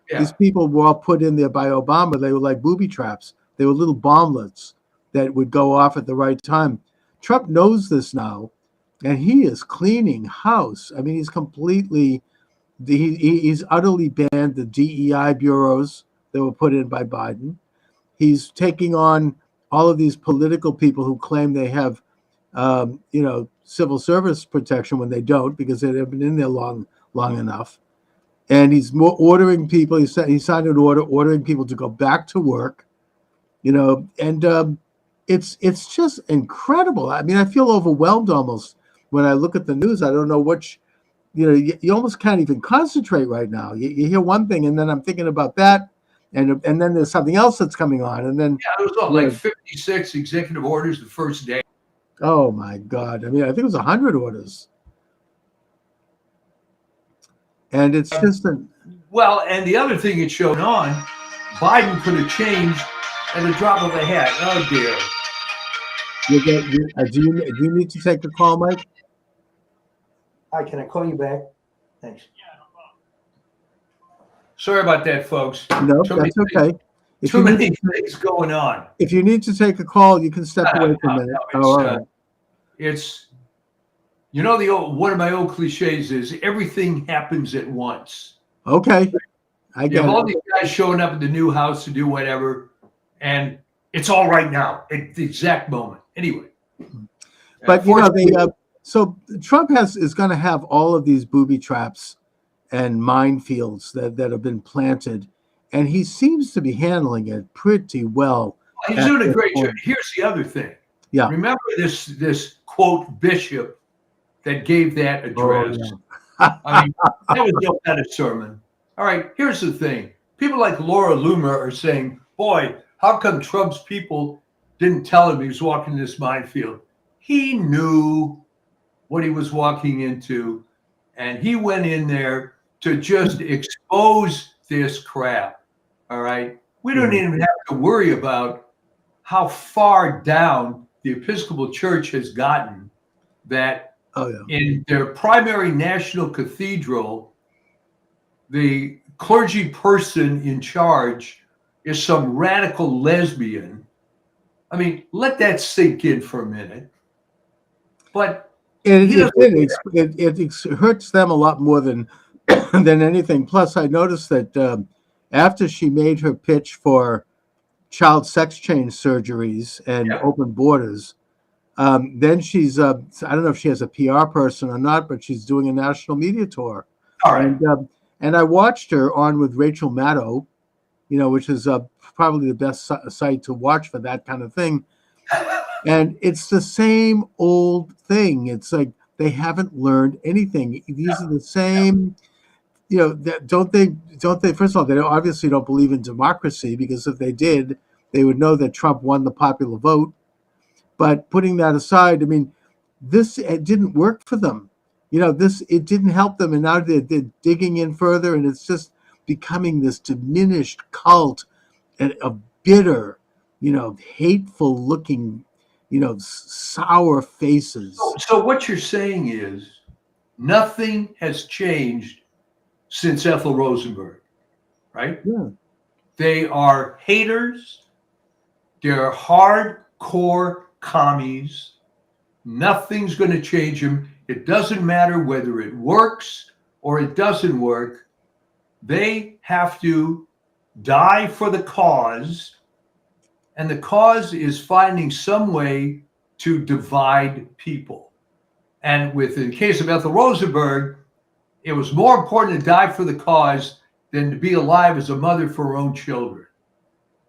these people were all put in there by Obama. They were like booby traps. They were little bomblets that would go off at the right time. Trump knows this now, and he is cleaning house. I mean, he's utterly banned the DEI bureaus that were put in by Biden. He's taking on all of these political people who claim they have, civil service protection when they don't, because they've been in there long enough. And he's ordering people. He signed an order ordering people to go back to work. And it's just incredible. I mean, I feel overwhelmed almost when I look at the news. I don't know which. You almost can't even concentrate right now. You hear one thing, and then I'm thinking about that. And then there's something else that's coming on, and then it was like 56 executive orders the first day. Oh my God! I mean, I think it was 100 orders, and it's just and the other thing it showed on, Biden could have changed at the drop of a hat. Oh dear! Do you need to take the call, Mike? Hi, can I call you back? Thanks. Sorry about that, folks. No, that's okay. Too many things going on. If you need to take a call, you can step away for a minute. All right. You know, one of my old cliches is everything happens at once. Okay, I You get have it. all these guys showing up at the new house to do whatever, and it's all right now at the exact moment. Anyway, But you know, so Trump is going to have all of these booby traps and minefields that have been planted, and he seems to be handling it pretty well. he's at doing a this great job. point. Here's the other thing. Yeah. Remember this quote bishop that gave that address. I mean, that was no kind of sermon. All right, here's the thing. People like Laura Loomer are saying, boy, how come Trump's people didn't tell him he was walking this minefield? He knew what he was walking into, and he went in there to just expose this crap. All right? We don't even have to worry about how far down the Episcopal Church has gotten that in their primary national cathedral, the clergy person in charge is some radical lesbian. I mean, let that sink in for a minute. But it hurts them a lot more than anything. Plus, I noticed that after she made her pitch for child sex change surgeries and open borders, then she's I don't know if she has a PR person or not, but she's doing a national media tour. All right. And I watched her on with Rachel Maddow, you know, which is probably the best site to watch for that kind of thing. And it's the same old thing. It's like they haven't learned anything. These are the same, you know, don't they, first of all, they obviously don't believe in democracy, because if they did, they would know that Trump won the popular vote. But putting that aside, I mean, it didn't work for them. You know, it didn't help them. And now they're digging in further, and it's just becoming this diminished cult of bitter, you know, hateful looking, you know, sour faces. So what you're saying is nothing has changed since Ethel Rosenberg, right? Yeah. They are haters. They're hardcore commies. Nothing's going to change them. It doesn't matter whether it works or it doesn't work. They have to die for the cause, and the cause is finding some way to divide people. And in the case of Ethel Rosenberg, it was more important to die for the cause than to be alive as a mother for her own children.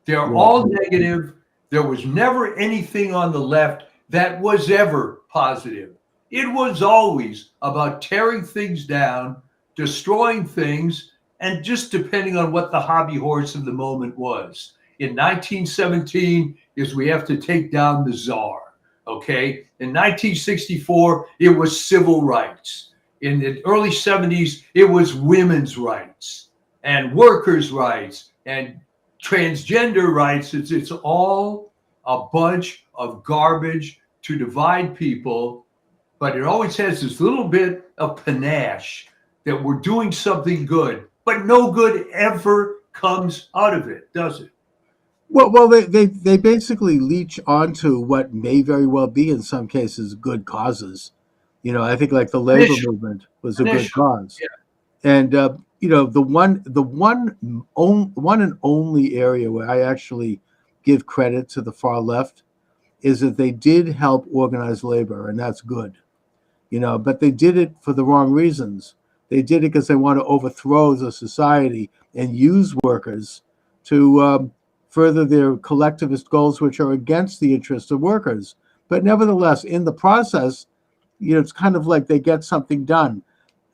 They're all negative. There was never anything on the left that was ever positive. It was always about tearing things down, destroying things, and just depending on what the hobby horse of the moment was. In 1917 we have to take down the czar. Okay. In 1964, it was civil rights. In the early 70s, it was women's rights and workers' rights and transgender rights. It's all a bunch of garbage to divide people, but it always has this little bit of panache that we're doing something good, but no good ever comes out of it, does it? Well, they basically leech onto what may very well be, in some cases, good causes. You know, I think like the labor movement was a good cause. Yeah. And you know, the one and only area where I actually give credit to the far left is that they did help organize labor, and that's good. You know, but they did it for the wrong reasons. They did it because they want to overthrow the society and use workers to further their collectivist goals, which are against the interests of workers. But nevertheless, in the process, you know, it's kind of like they get something done.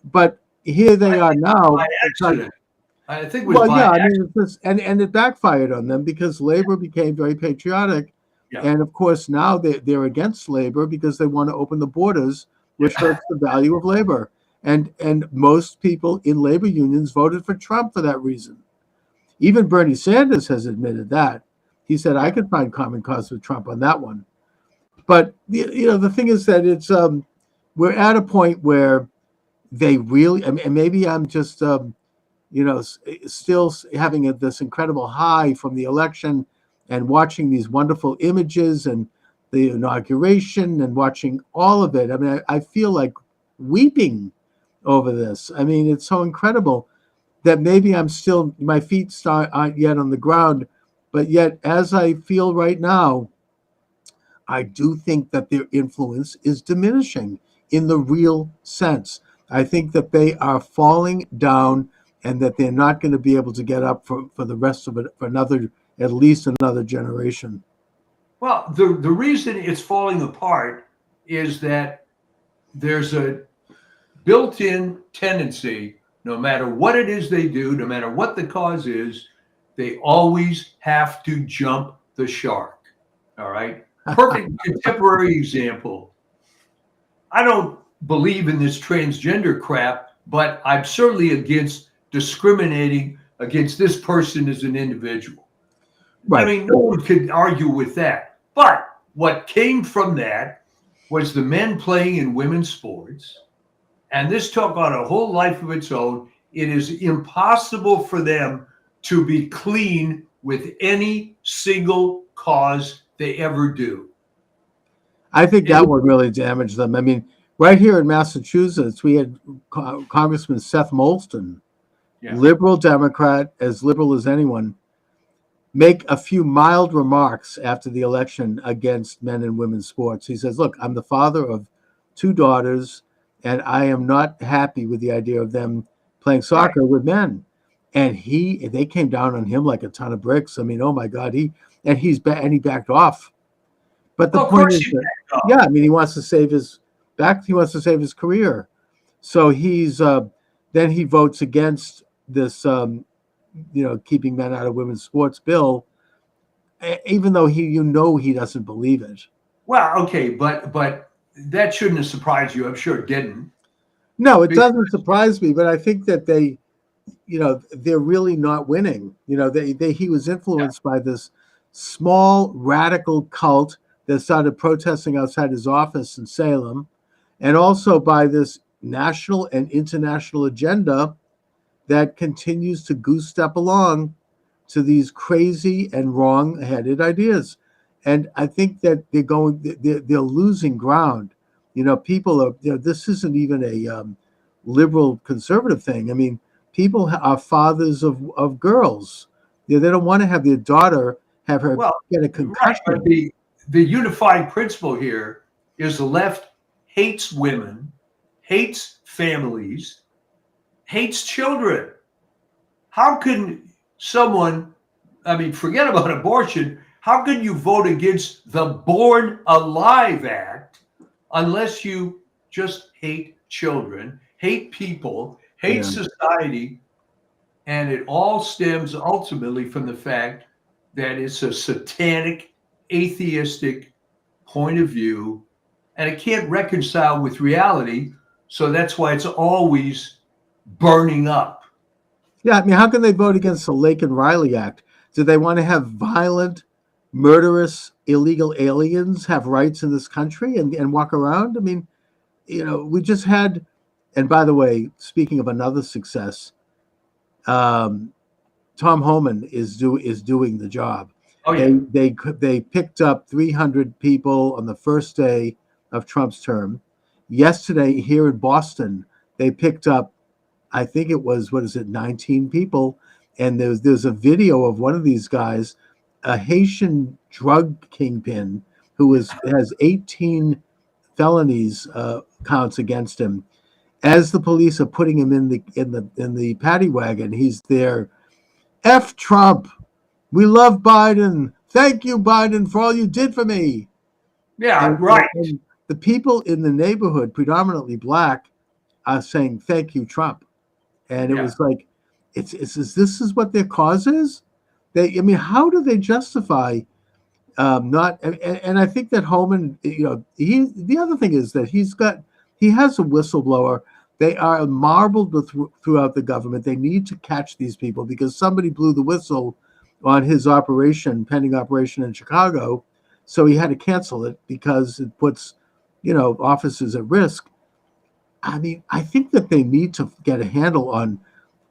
But here they are now. I think it was by accident. And it backfired on them because labor became very patriotic. Yeah. And of course, now they're against labor because they want to open the borders, which hurts the value of labor. And most people in labor unions voted for Trump for that reason. Even Bernie Sanders has admitted that. He said, I could find common cause with Trump on that one. But, you know, the thing is that it's we're at a point where they really, and maybe I'm just, you know, still having this incredible high from the election and watching these wonderful images and the inauguration and watching all of it. I mean, I feel like weeping over this. I mean, it's so incredible that maybe my feet aren't yet on the ground, but yet as I feel right now, I do think that their influence is diminishing in the real sense. I think that they are falling down and that they're not going to be able to get up for the rest of it, for at least another generation. Well, the reason it's falling apart is that there's a built-in tendency, no matter what it is they do, no matter what the cause is, they always have to jump the shark. All right. Perfect contemporary example. I don't believe in this transgender crap, but I'm certainly against discriminating against this person as an individual. Right. I mean, no one could argue with that. But what came from that was the men playing in women's sports. And this took on a whole life of its own. It is impossible for them to be clean with any single cause they ever do. I think that would really damage them. I mean, right here in Massachusetts, we had Congressman Seth Molston, liberal Democrat, as liberal as anyone, make a few mild remarks after the election against men and women's sports. He says, look, I'm the father of 2 daughters, and I am not happy with the idea of them playing soccer with men. And they came down on him like a ton of bricks. I mean, oh my God, he backed off. But the point is, I mean, he wants to save his career. So then he votes against this, keeping men out of women's sports bill, even though he doesn't believe it. Well, okay, but that shouldn't have surprised you. I'm sure it didn't. No, it doesn't surprise me, but I think that they're really not winning. He was influenced by this small radical cult that started protesting outside his office in Salem, and also by this national and international agenda that continues to goose step along to these crazy and wrong-headed ideas. And I think that they're losing ground. People are, this isn't even a liberal conservative thing. I mean, people are fathers of girls. They don't want to have their daughter get a concussion. Right, the unifying principle here is the left hates women, hates families, hates children. How can someone, forget about abortion, how can you vote against the Born Alive Act unless you just hate children, hate people, hate society? And it all stems ultimately from the fact that it's a satanic, atheistic point of view, and it can't reconcile with reality. So that's why it's always burning up. Yeah, I mean, how can they vote against the Lake and Riley Act? Do they want to have violent, murderous, illegal aliens have rights in this country and walk around? I mean, we just had, and by the way, speaking of another success, Tom Homan is doing the job. Oh, yeah. They picked up 300 people on the first day of Trump's term. Yesterday here in Boston, they picked up, I think it was, 19 people. And there's a video of one of these guys, a Haitian drug kingpin who has 18 felonies counts against him. As the police are putting him in the paddy wagon, he's there. F Trump. We love Biden. Thank you, Biden, for all you did for me. Yeah, right. And the people in the neighborhood, predominantly black, are saying, thank you, Trump. And it was like, this is what their cause is? How do they justify not? And I think that Homan, the other thing is that he has a whistleblower. They are marbled throughout the government. They need to catch these people because somebody blew the whistle on his pending operation in Chicago. So he had to cancel it because it puts, officers at risk. I mean, I think that they need to get a handle on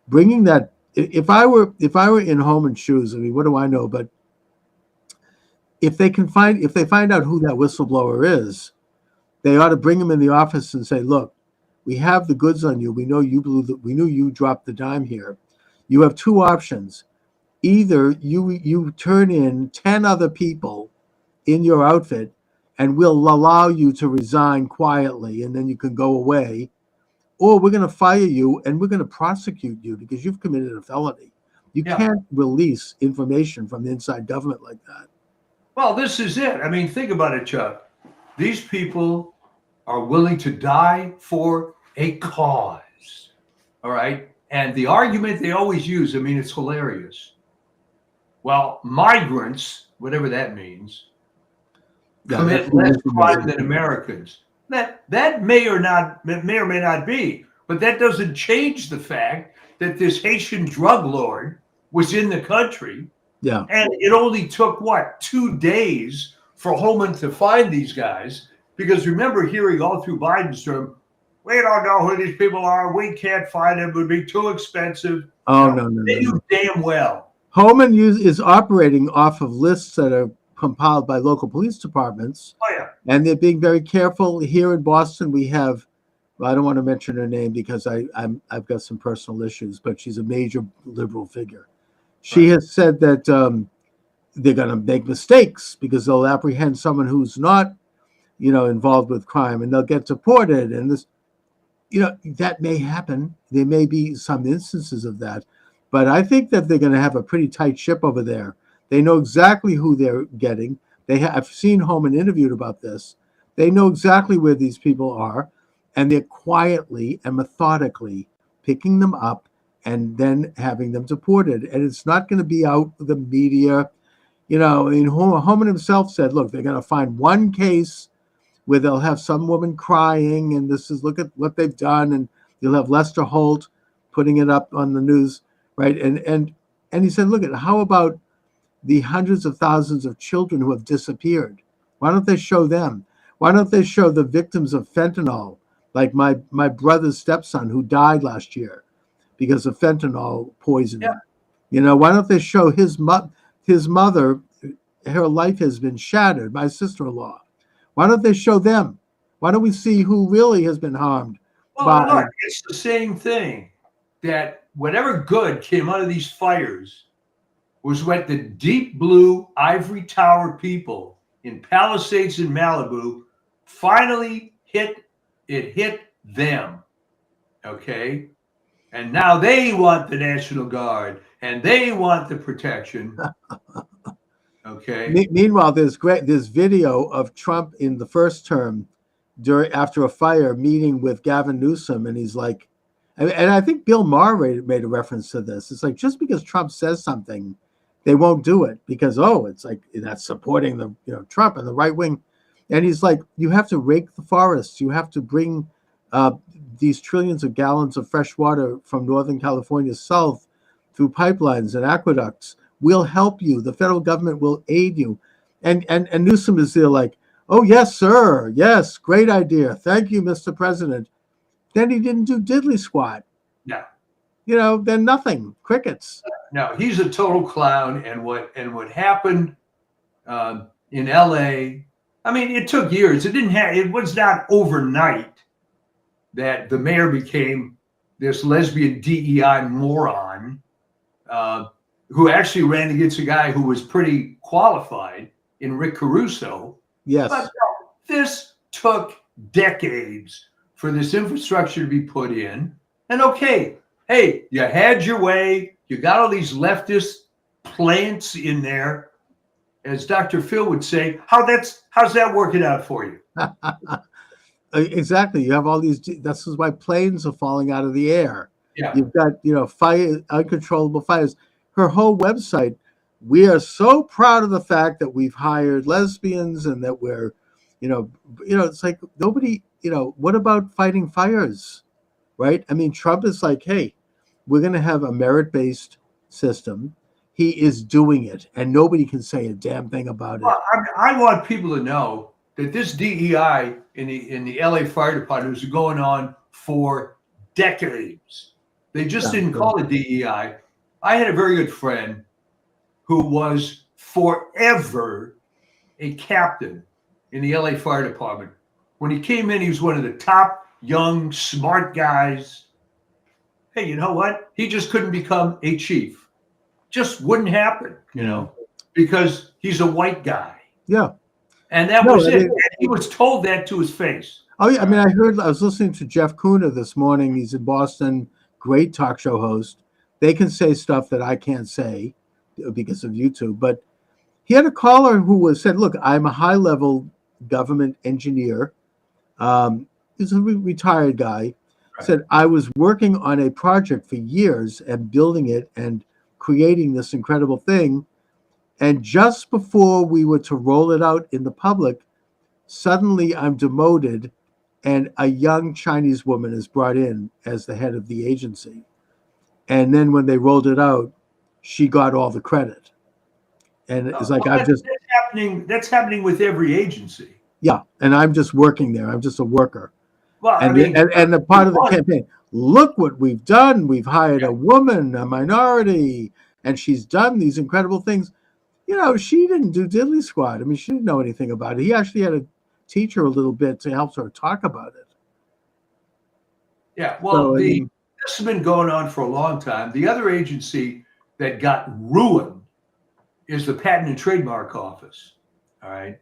bringing that. If I were in Homan's shoes, I mean, what do I know? But if they find out who that whistleblower is, they ought to bring him in the office and say, look, We have the goods on you. We know you we knew you dropped the dime here. You have two options. Either you turn in 10 other people in your outfit and we'll allow you to resign quietly and then you can go away, or we're going to fire you and we're going to prosecute you because you've committed a felony. You can't release information from the inside government like that. Well, this is it. I mean, think about it, Chuck. These people are willing to die for a cause. All right. And the argument they always use, I mean, it's hilarious. Well, migrants, whatever that means, commit less crime than Americans. That may or may not be, but that doesn't change the fact that this Haitian drug lord was in the country. Yeah. And it only took, 2 days for Holman to find these guys. Because remember hearing all through Biden's term, we don't know who these people are. We can't find them. It would be too expensive. Oh, no. They knew damn well. Holman is operating off of lists that are compiled by local police departments. Oh, yeah. And they're being very careful. Here in Boston, we have, well, I don't want to mention her name because I've got some personal issues, but she's a major liberal figure. She has said that they're going to make mistakes because they'll apprehend someone who's not, involved with crime, and they'll get deported. And this, that may happen. There may be some instances of that, but I think that they're going to have a pretty tight ship over there. They know exactly who they're getting. I've seen Holman interviewed about this. They know exactly where these people are, and they're quietly and methodically picking them up and then having them deported. And it's not going to be out the media. Holman himself said, look, they're going to find one case where they'll have some woman crying, and this is, look at what they've done, and you'll have Lester Holt putting it up on the news, right? And he said, look at how about the hundreds of thousands of children who have disappeared? Why don't they show them? Why don't they show the victims of fentanyl, like my brother's stepson who died last year because of fentanyl poisoning? Yeah. Why don't they show his mother? Her life has been shattered. My sister-in-law. Why don't they show them? Why don't we see who really has been harmed? Well, look, it's the same thing. That whatever good came out of these fires was what the deep blue ivory tower people in Palisades in Malibu finally hit them. Okay? And now they want the National Guard and they want the protection. Okay. Meanwhile, there's video of Trump in the first term after a fire meeting with Gavin Newsom, and he's like, and I think Bill Maher made a reference to this. It's like, just because Trump says something, they won't do it because, it's like that's supporting the Trump and the right wing. And he's like, you have to rake the forests. You have to bring these trillions of gallons of fresh water from Northern California south through pipelines and aqueducts. We'll help you. The federal government will aid you. And Newsom is there like, oh, yes, sir. Yes, great idea. Thank you, Mr. President. Then he didn't do diddly squat. No. Then nothing. Crickets. No, he's a total clown. And what happened in LA, I mean, it took years. It was not overnight that the mayor became this lesbian DEI moron who actually ran against a guy who was pretty qualified in Rick Caruso. Yes. But this took decades for this infrastructure to be put in. And okay, hey, you had your way. You got all these leftist plants in there. As Dr. Phil would say, how's that working out for you? Exactly. You have all these, this is why planes are falling out of the air. Yeah. You've got, fire, uncontrollable fires. Her whole website, we are so proud of the fact that we've hired lesbians and that we're, it's like nobody, what about fighting fires, right? I mean, Trump is like, hey, we're going to have a merit-based system. He is doing it, and nobody can say a damn thing about it. Well, I want people to know that this DEI in the LA Fire Department was going on for decades. They just didn't call it DEI. I had a very good friend who was forever a captain in the LA Fire Department. When he came in, he was one of the top young, smart guys. Hey, you know what? He just couldn't become a chief. Just wouldn't happen, because he's a white guy. Yeah. And that No, was I it. mean- And he was told that to his face. Oh yeah, I mean, I was listening to Jeff Kuna this morning. He's in Boston, great talk show host. They can say stuff that I can't say because of YouTube. But he had a caller who said, "Look, I'm a high-level government engineer. He's a retired guy." Right. Said I was working on a project for years and building it and creating this incredible thing, and just before we were to roll it out in the public, suddenly I'm demoted, and a young Chinese woman is brought in as the head of the agency. And then when they rolled it out, she got all the credit. And it's like, that's happening. That's happening with every agency. Yeah, and I'm just working there. I'm just a worker. Well, And and the part of the campaign, look what we've done. We've hired a woman, a minority, and she's done these incredible things. She didn't do diddly squat. I mean, she didn't know anything about it. He actually had to teach her a little bit to help her talk about it. Yeah, well, this has been going on for a long time. The other agency that got ruined is the Patent and Trademark Office. All right.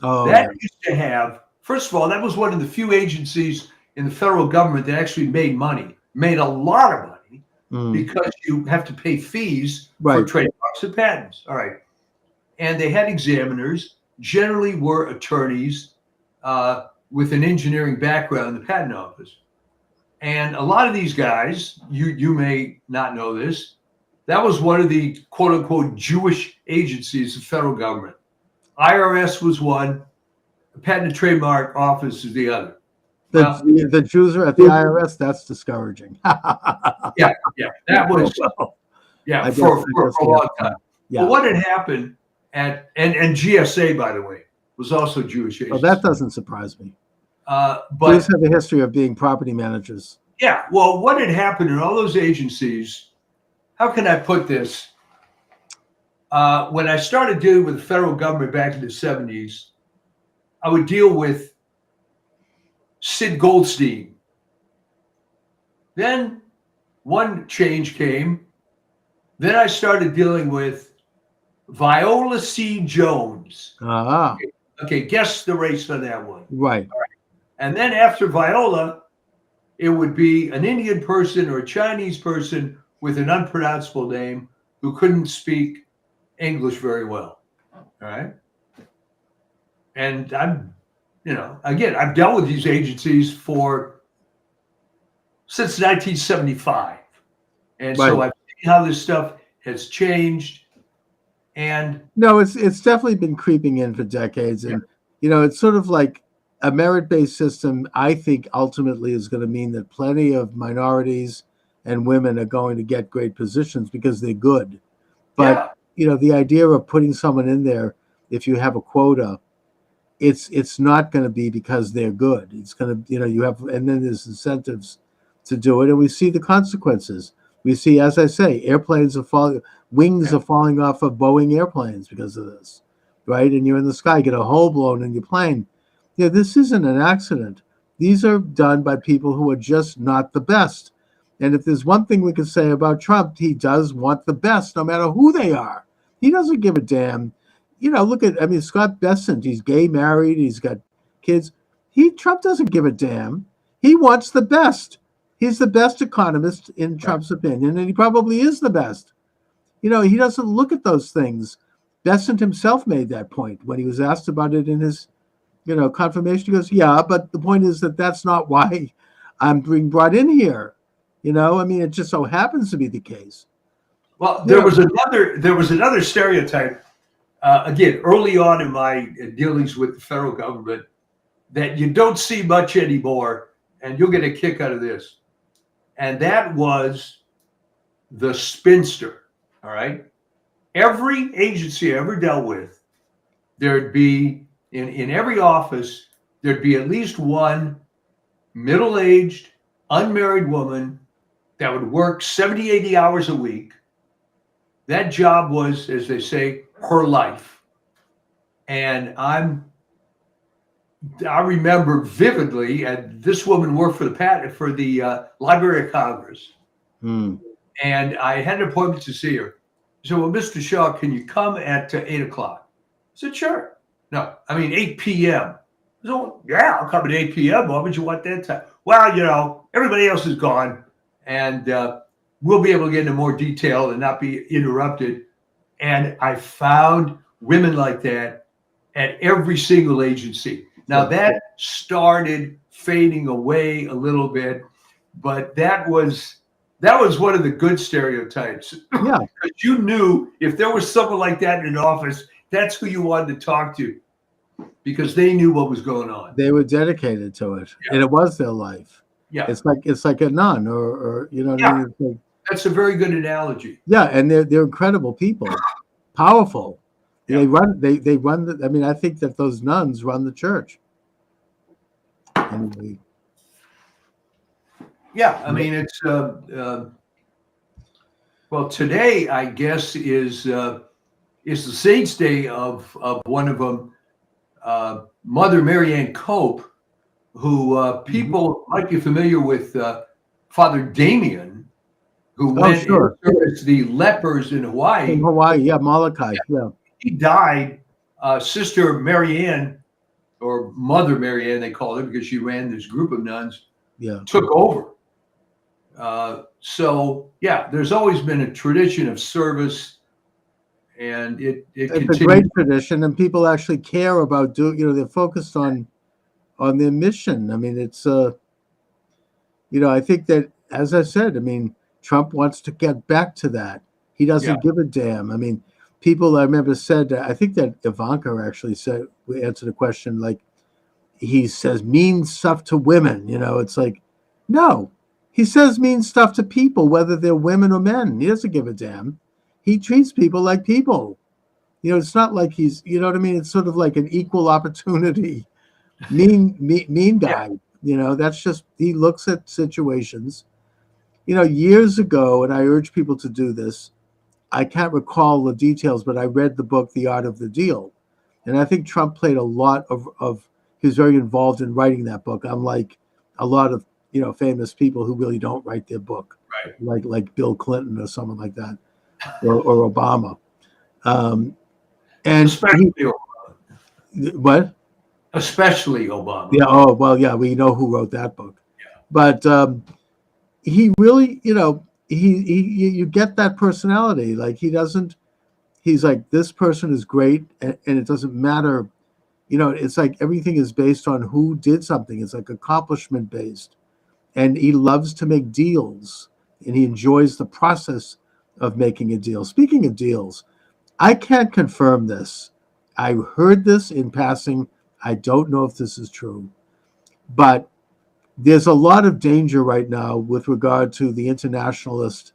Oh, that used to have, first of all, that was one of the few agencies in the federal government that actually made a lot of money, because you have to pay fees for trademarks and patents. All right. And they had examiners, generally were attorneys with an engineering background in the patent office. And a lot of these guys, you may not know this, that was one of the quote unquote Jewish agencies of federal government. IRS was one, the Patent and Trademark Office is the other. The Jews are at the IRS. That's discouraging. Yeah, that was for a long time. Yeah. But what had happened and GSA, by the way, was also Jewish agency. Well, that doesn't surprise me. But Jews have a history of being property managers. Yeah. Well, what had happened in all those agencies? How can I put this? When I started dealing with the federal government back in the 70s, I would deal with Sid Goldstein. Then one change came. Then I started dealing with Viola C. Jones. Okay, guess the race on that one. Right. And then after Viola, it would be an Indian person or a Chinese person with an unpronounceable name who couldn't speak English very well. All right. And I've dealt with these agencies since 1975. And so I've seen how this stuff has changed. And no, it's definitely been creeping in for decades. And, it's sort of like a merit-based system, I think ultimately is going to mean that plenty of minorities and women are going to get great positions because they're good. But, the idea of putting someone in there, if you have a quota, it's not going to be because they're good. It's going to, and then there's incentives to do it. And we see the consequences. We see, as I say, airplanes are falling, wings are falling off of Boeing airplanes because of this, right? And you're in the sky, get a hole blown in your plane. This isn't an accident. These are done by people who are just not the best. And if there's one thing we can say about Trump, he does want the best, no matter who they are. He doesn't give a damn. Look at, Scott Bessent, he's gay, married, he's got kids. Trump doesn't give a damn. He wants the best. He's the best economist in Trump's opinion, and he probably is the best. He doesn't look at those things. Bessent himself made that point when he was asked about it in his, confirmation. He goes, yeah, but the point is that that's not why I'm being brought in here. It just so happens to be the case. Well, there was another stereotype, again, early on in my dealings with the federal government that you don't see much anymore, and you'll get a kick out of this. And that was the spinster, all right? Every agency I ever dealt with, there'd be, in every office, there'd be at least one middle-aged, unmarried woman that would work 70, 80 hours a week. That job was, as they say, her life. And I'm I remember vividly, and this woman worked for the Library of Congress, and I had an appointment to see her. She said, "Well, Mr. Shaw, can you come at 8 o'clock?" I said, "Sure." No, I mean 8 p.m. So yeah, I'll come at 8 p.m. Why would you want that time? Well, everybody else is gone, and we'll be able to get into more detail and not be interrupted. And I found women like that at every single agency. Now that started fading away a little bit, but that was one of the good stereotypes. Yeah. Because you knew if there was someone like that in an office, that's who you wanted to talk to, because they knew what was going on. They were dedicated to it, and it was their life. Yeah. It's like a nun, or you know what I mean? Like, that's a very good analogy. Yeah, and they're incredible people, powerful. Yeah. They run I mean, I think that those nuns run the church. Anyway. Yeah, I mean, it's well, today I guess is the saint's day of one of them, Mother Mary Ann Cope, who people might be familiar with, Father Damien, who went and serviced the lepers in Hawaii. In Hawaii, yeah, Molokai, yeah. He died. Sister Mary Ann, or Mother Mary Ann, they called her because she ran this group of nuns. Yeah, took over. So yeah, there's always been a tradition of service, and it's a great tradition, and people actually care about they're focused on their mission. I mean, it's I think that, as I said, I mean, Trump wants to get back to that. He doesn't give a damn. I mean, people, I remember said, I think that Ivanka actually said, we answered a question like, he says mean stuff to women. It's like, no, he says mean stuff to people, whether they're women or men. He doesn't give a damn. He treats people like people. It's not like he's, you know what I mean? It's sort of like an equal opportunity mean guy. That's just, he looks at situations. Years ago, and I urge people to do this, I can't recall the details, but I read the book, The Art of the Deal. And I think Trump played a lot of he was very involved in writing that book, unlike a lot of, famous people who really don't write their book, right? Like Bill Clinton or someone like that, or Obama. And especially Obama. What? Especially Obama. Yeah. Oh, well, yeah, we know who wrote that book. Yeah. But he really, you get that personality. Like he's like, this person is great, and it doesn't matter. It's like everything is based on who did something. It's like accomplishment based. And he loves to make deals, and he enjoys the process of making a deal. Speaking of deals, I can't confirm this. I heard this in passing. I don't know if this is true, but there's a lot of danger right now with regard to the internationalist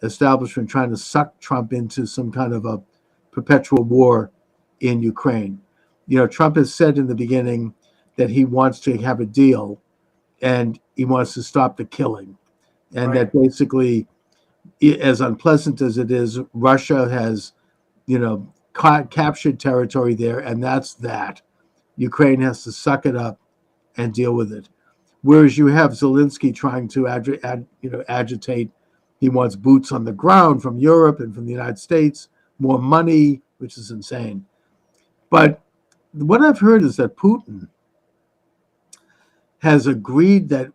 establishment trying to suck Trump into some kind of a perpetual war in Ukraine. Trump has said in the beginning that he wants to have a deal, and he wants to stop the killing. And that basically, as unpleasant as it is, Russia has, captured territory there, and that's that. Ukraine has to suck it up and deal with it. Whereas you have Zelensky trying to agitate. He wants boots on the ground from Europe and from the United States, more money, which is insane. But what I've heard is that Putin has agreed that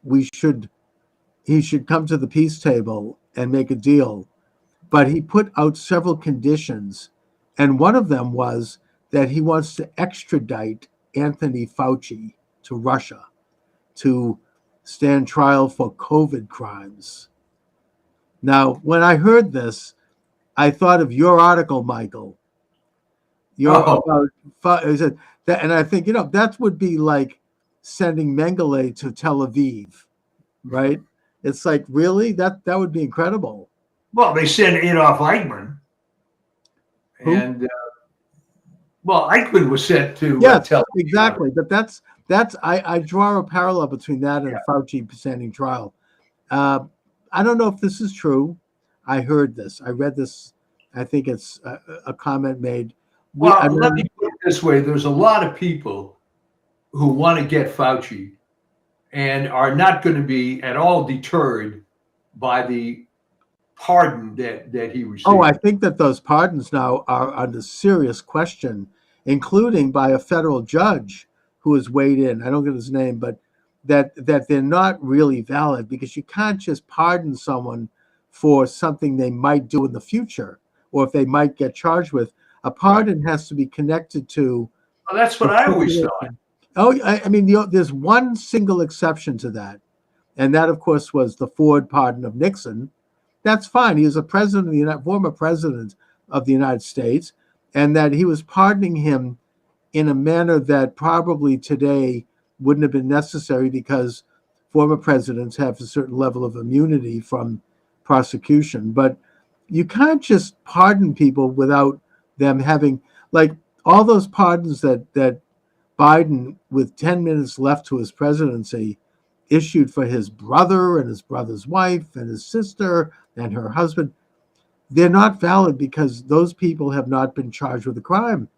he should come to the peace table and make a deal. But he put out several conditions, and one of them was that he wants to extradite Anthony Fauci to Russia to stand trial for COVID crimes. Now, when I heard this, I thought of your article, Michael. About and I think, that would be like sending Mengele to Tel Aviv, right? It's like, really? That would be incredible. Well, they sent Adolf Eichmann. Who? And Eichmann was sent to Tel Aviv. Exactly. But that's I draw a parallel between that and Fauci standing trial. I don't know if this is true. I heard this. I read this. I think it's a comment made. Let me put it this way. There's a lot of people who want to get Fauci and are not going to be at all deterred by the pardon that he received. Oh, I think that those pardons now are under serious question, including by a federal judge who has weighed in. I don't get his name, but that they're not really valid, because you can't just pardon someone for something they might do in the future, or if they might get charged with. A pardon has to be connected to. Well, that's what I always thought. Oh, I mean, there's one single exception to that, and that, of course, was the Ford pardon of Nixon. That's fine. He was a former president of the United States, and that he was pardoning him in a manner that probably today wouldn't have been necessary, because former presidents have a certain level of immunity from prosecution. But you can't just pardon people without them having, like, all those pardons that Biden, with 10 minutes left to his presidency, issued for his brother and his brother's wife and his sister and her husband. They're not valid because those people have not been charged with a crime.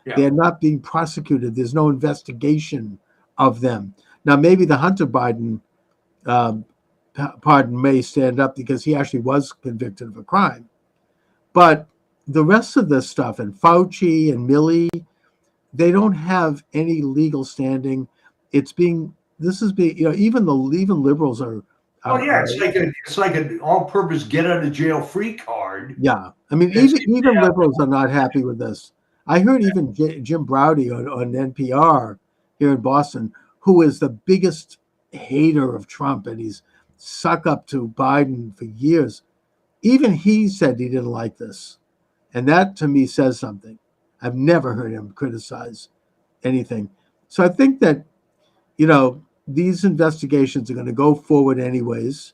Yeah. They're not being prosecuted. There's no investigation of them. Now, maybe the Hunter Biden pardon may stand up because he actually was convicted of a crime. But the rest of this stuff, and Fauci and Milley, they don't have any legal standing. Even liberals are. Oh yeah, it's like an all-purpose get out of jail free card. Yeah, I mean, even liberals are not happy with this. I heard even Jim Braude on NPR here in Boston, who is the biggest hater of Trump, and he's suck up to Biden for years. Even he said he didn't like this, and that to me says something. I've never heard him criticize anything. So I think that, these investigations are going to go forward anyways,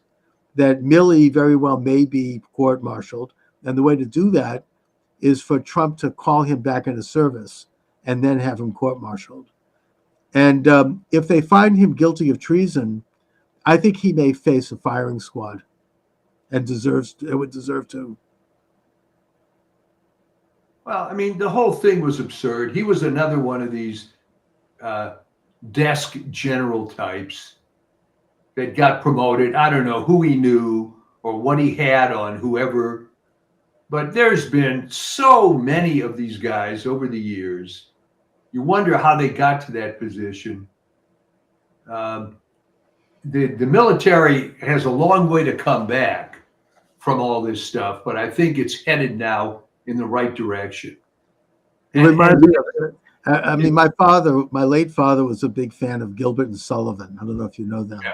that Milley very well may be court-martialed. And the way to do that is for Trump to call him back into service and then have him court-martialed. And if they find him guilty of treason, I think he may face a firing squad and would deserve to. Well, I mean, the whole thing was absurd. He was another one of these desk general types that got promoted. I don't know who he knew or what he had on whoever, but there's been so many of these guys over the years. You wonder how they got to that position. The military has a long way to come back from all this stuff, but I think it's headed now in the right direction. It reminds me of it. I mean, my late father was a big fan of Gilbert and Sullivan. I don't know if you know them. Yeah.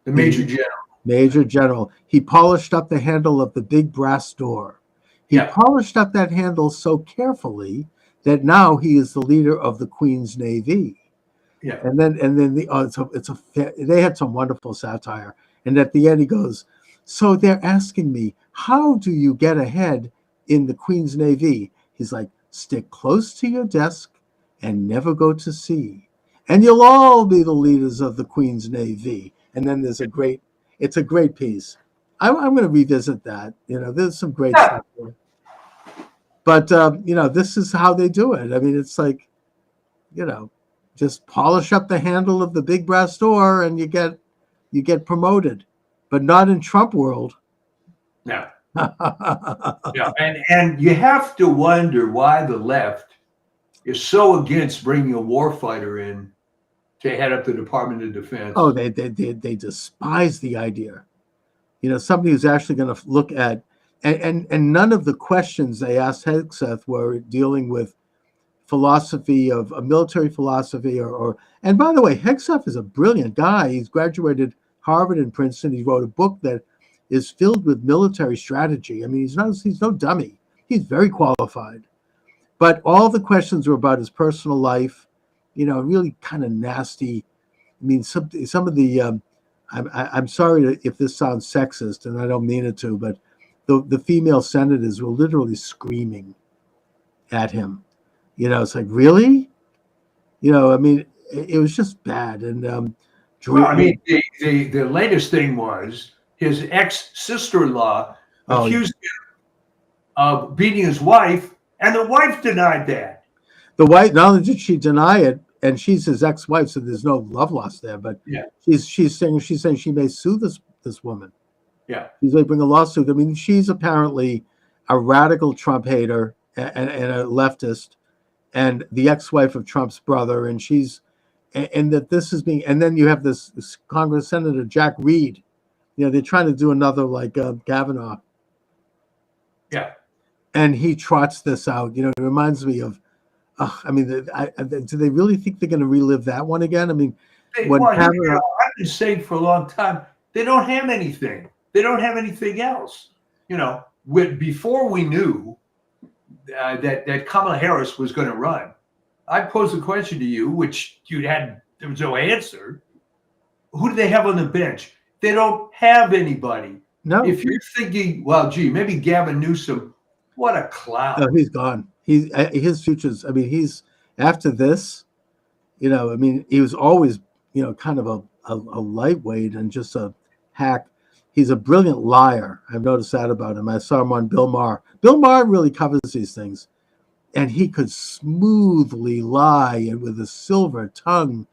The Major General. Major General. He polished up the handle of the big brass door. He polished up that handle so carefully that now he is the leader of the Queen's Navy. Yeah. And then they had some wonderful satire. And at the end he goes, "So they're asking me, how do you get ahead in the Queen's Navy?" He's like, "Stick close to your desk and never go to sea, and you'll all be the leaders of the Queen's Navy." And then it's a great piece. I'm going to revisit that. There's some great stuff there. But, this is how they do it. I mean, it's like, just polish up the handle of the big brass door and you get promoted, but not in Trump world. No. Yeah, and you have to wonder why the left is so against bringing a warfighter in to head up the Department of Defense. Oh, they despise the idea. Somebody who's actually going to look at, and none of the questions they asked Hegseth were dealing with philosophy of a military philosophy or. And by the way, Hegseth is a brilliant guy. He's graduated Harvard and Princeton. He wrote a book that is filled with military strategy. I mean, he's no dummy. He's very qualified. But all the questions were about his personal life, really kind of nasty. I mean, some of the, I'm sorry if this sounds sexist, and I don't mean it to, but the female senators were literally screaming at him. It's like, really? I mean, it was just bad. And well, I mean, the latest thing was his ex-sister-in-law accused him of beating his wife, and the wife denied that. The wife, not only did she deny it, and she's his ex-wife, so there's no love lost there. But Yeah. she's saying she may sue this woman. Yeah. She's going to bring a lawsuit. I mean, she's apparently a radical Trump hater and a leftist, and the ex-wife of Trump's brother, and that this is being. And then you have this Congress Senator Jack Reed. They're trying to do another like Kavanaugh. Yeah. And he trots this out. It reminds me of. I mean, do they really think they're going to relive that one again? I mean, I've been saying for a long time, they don't have anything. They don't have anything else. Before we knew that Kamala Harris was going to run, I posed a question to you, which there was no answer. Who do they have on the bench? They don't have anybody. No. If you're thinking, well, gee, maybe Gavin Newsom, what a clown. No, he's gone. His futures. I mean, he's after this. I mean, he was always, kind of a lightweight and just a hack. He's a brilliant liar. I've noticed that about him. I saw him on Bill Maher. Bill Maher really covers these things, and he could smoothly lie and with a silver tongue,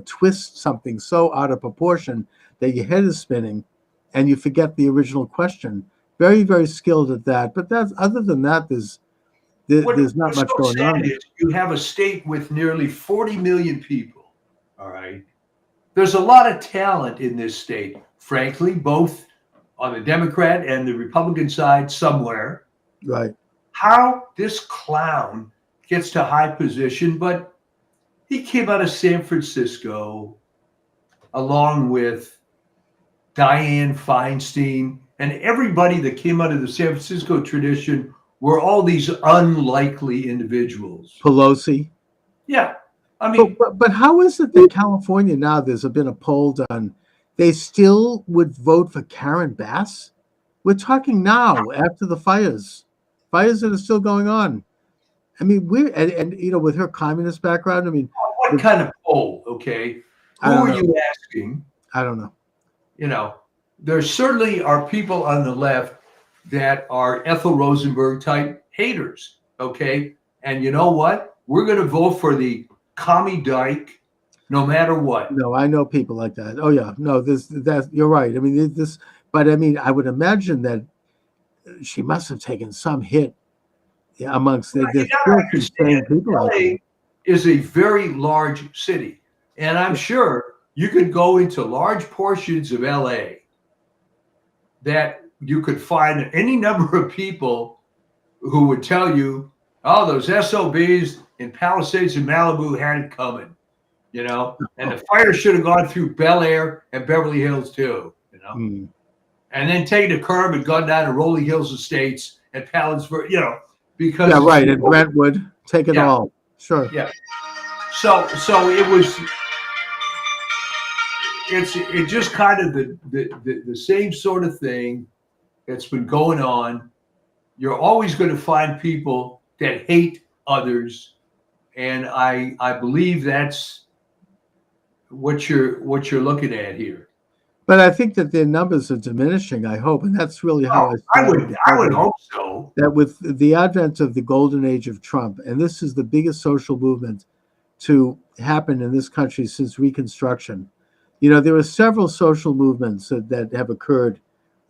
twist something so out of proportion that your head is spinning, and you forget the original question. Very, very skilled at that. But other than that, there's not much going on. You have a state with nearly 40 million people. All right. There's a lot of talent in this state, frankly, both on the Democrat and the Republican side somewhere. Right. How this clown gets to high position, but he came out of San Francisco along with Dianne Feinstein and everybody that came out of the San Francisco tradition were all these unlikely individuals. Pelosi. Yeah. I mean, but how is it that California now, there's been a poll done, they still would vote for Karen Bass? We're talking now after the fires that are still going on. I mean, with her communist background, I mean. What kind of poll, okay? Who are you asking? I don't know. There certainly are people on the left that are Ethel Rosenberg type haters, okay? And you know what? We're going to vote for the commie dyke no matter what. No, I know people like that. Oh yeah, no, you're right. I mean, but I mean, I would imagine that she must have taken some hit amongst the people out there. Is a very large city, and I'm sure you could go into large portions of LA that you could find any number of people who would tell you, oh, those SOBs in Palisades and Malibu had it coming, and the fire should have gone through Bel Air and Beverly Hills too, and then taken a curb and gone down to Rolling Hills Estates and Palandsburg, because. Yeah, right, and Brentwood, take it all. Sure. Yeah. So it's just kind of the same sort of thing that's been going on. You're always going to find people that hate others, and I believe that's what you're looking at here. But I think that their numbers are diminishing, I hope, and that's really how I would hope so. That with the advent of the golden age of Trump, and this is the biggest social movement to happen in this country since Reconstruction. There are several social movements that have occurred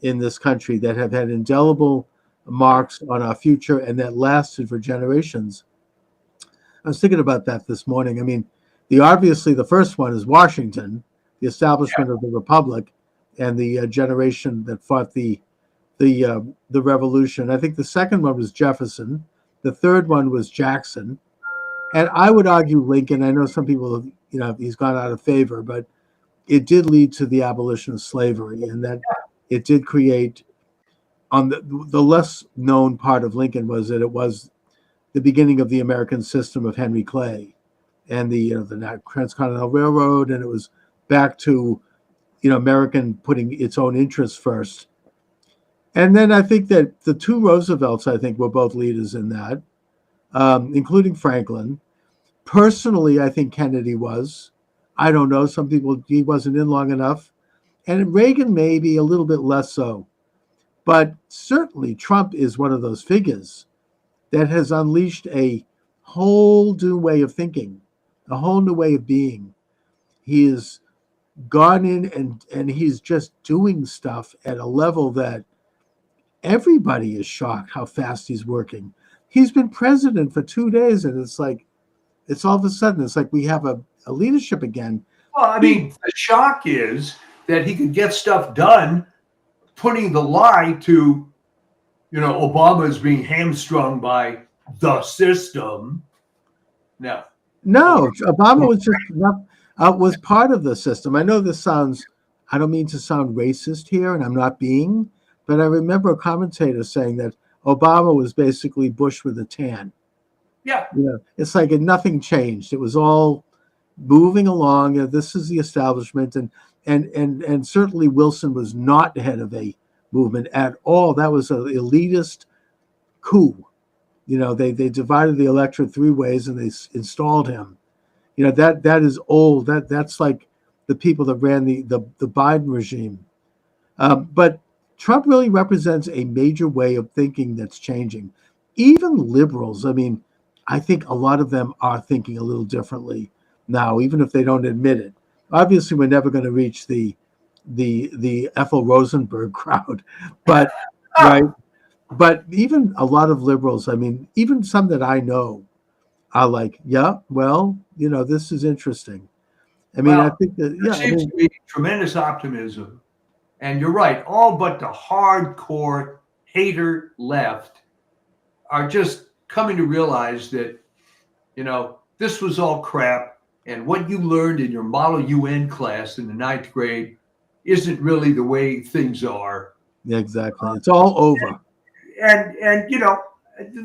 in this country that have had indelible marks on our future and that lasted for generations. I was thinking about that this morning. I mean, obviously the first one is Washington, the establishment of the Republic, and the generation that fought the Revolution. I think the second one was Jefferson. The third one was Jackson. And I would argue Lincoln. I know some people, he's gone out of favor, but it did lead to the abolition of slavery, and that it did create, on the less known part of Lincoln was that it was the beginning of the American system of Henry Clay and the Transcontinental Railroad, and it was back to, American putting its own interests first. And then I think that the two Roosevelts, I think, were both leaders in that, including Franklin. Personally, I think Kennedy was. I don't know. Some people, he wasn't in long enough. And Reagan maybe a little bit less so. But certainly Trump is one of those figures that has unleashed a whole new way of thinking a whole new way of being. He has gone in and he's just doing stuff at a level that everybody is shocked how fast he's working. He's been president for 2 days, and it's like, it's all of a sudden, it's like we have a leadership again. Well, I mean, the shock is that he could get stuff done, putting the lie to, Obama is being hamstrung by the system. No, Obama was just was part of the system. I know this sounds, I don't mean to sound racist here, and I'm not being, but I remember a commentator saying that Obama was basically Bush with a tan. Yeah. It's like nothing changed. It was all moving along. This is the establishment, and certainly Wilson was not the head of a movement at all. That was an elitist coup. They divided the electorate 3 ways, and they installed him. That is old. That's like the people that ran the Biden regime. But Trump really represents a major way of thinking that's changing. Even liberals, I mean, I think a lot of them are thinking a little differently now, even if they don't admit it. Obviously, we're never going to reach the Ethel Rosenberg crowd, but right. But even a lot of liberals, I mean, even some that I know, are like, yeah, well, this is interesting. I mean, I think that there seems to be tremendous optimism, and you're right. All but the hardcore hater left are just coming to realize that, this was all crap, and what you learned in your Model UN class in the 9th grade isn't really the way things are. Yeah, exactly. It's all over. And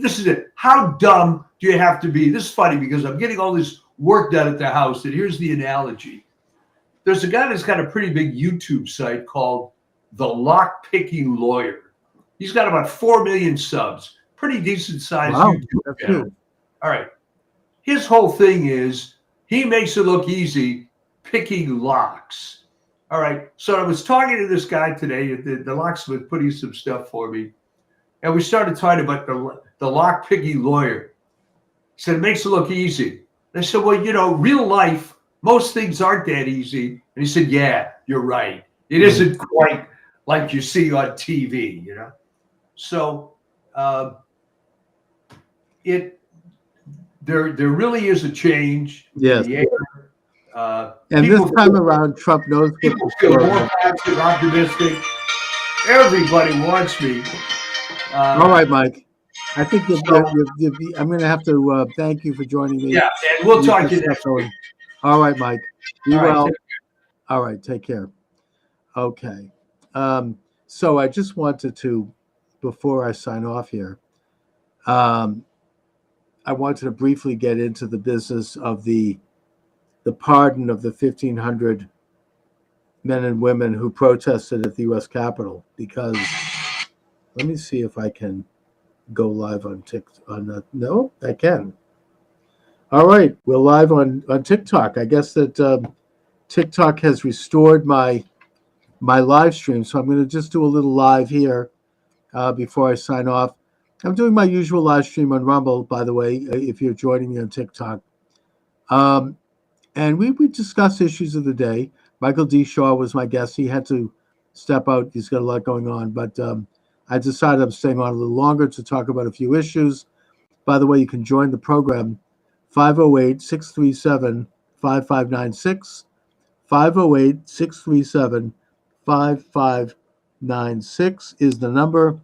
this is it. How dumb do you have to be? This is funny because I'm getting all this work done at the house, and here's the analogy. There's a guy that's got a pretty big YouTube site called The Lock-Picking Lawyer. He's got about 4 million subs. Pretty decent sized YouTube channel. All right. His whole thing is he makes it look easy picking locks. All right. So I was talking to this guy today, the locksmith, putting some stuff for me. And we started talking about the lock-picking lawyer. He said, it makes it look easy. And I said, well, real life, most things aren't that easy. And he said, yeah, you're right. It isn't quite like you see on TV, So there really is a change. Yes. In the air. And this time around, Trump knows people feel more positive, optimistic. Everybody wants me. All right, Mike. I think I'm going to have to thank you for joining me. Yeah, and we'll talk to you next week. All right, Mike. Be well. Right, all right, take care. Okay. So I just wanted to, before I sign off here, I wanted to briefly get into the business of the pardon of the 1,500 men and women who protested at the U.S. Capitol, because let me see if I can go live on TikTok. No, I can. All right, we're live on TikTok. I guess that TikTok has restored my live stream, so I'm going to just do a little live here before I sign off. I'm doing my usual live stream on Rumble, by the way, if you're joining me on TikTok. And we discuss issues of the day. Michael D. Shaw was my guest. He had to step out. He's got a lot going on, but I decided I'm staying on a little longer to talk about a few issues. By the way, you can join the program. 508-637-5596. 508-637-5596 is the number.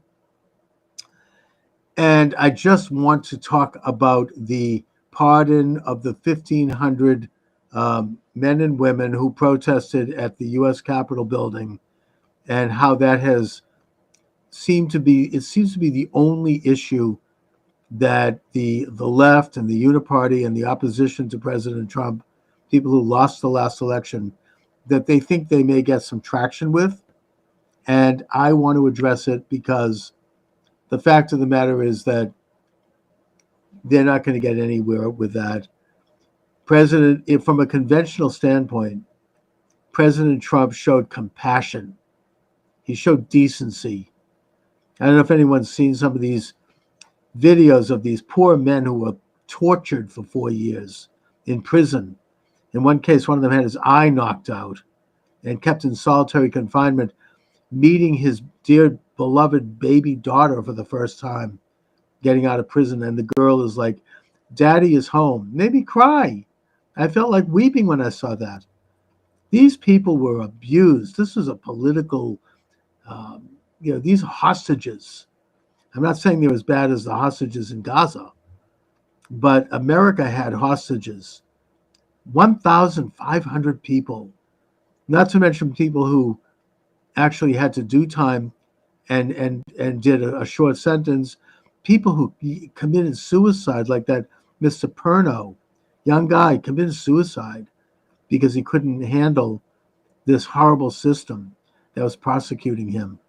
And I just want to talk about the pardon of the 1,500 men and women who protested at the U.S. Capitol building, and how that has seems to be the only issue that the left and the Uniparty and the opposition to President Trump, people who lost the last election, that they think they may get some traction with. And I want to address it because the fact of the matter is that they're not going to get anywhere with that. From a conventional standpoint, President Trump showed compassion. He showed decency. I don't know if anyone's seen some of these videos of these poor men who were tortured for 4 years. in prison. In one case, one of them had his eye knocked out and kept in solitary confinement, meeting his dear beloved baby daughter for the first time, getting out of prison. And the girl is like, "Daddy is home." Made me cry. I felt like weeping when I saw that. These people were abused. This was a political, these hostages. I'm not saying they're as bad as the hostages in Gaza, but America had hostages. 1,500 people, not to mention people who actually had to do time and did a short sentence, people who committed suicide, like that Mr. Perno, young guy, committed suicide because he couldn't handle this horrible system that was prosecuting him.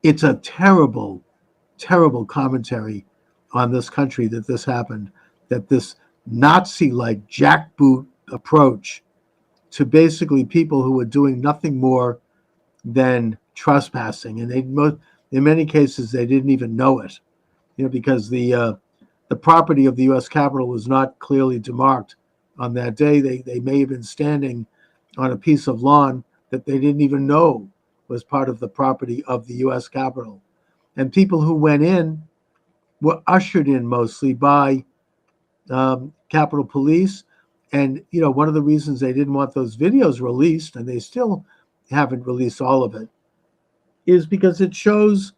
It's a terrible, terrible commentary on this country that this happened, that this Nazi-like jackboot approach to basically people who were doing nothing more than trespassing, and in many cases they didn't even know it, because the property of the U.S. Capitol was not clearly demarked on that day. They may have been standing on a piece of lawn that they didn't even know was part of the property of the U.S. Capitol, and people who went in were ushered in mostly by Capitol Police. And one of the reasons they didn't want those videos released, and they still haven't released all of it, is because it shows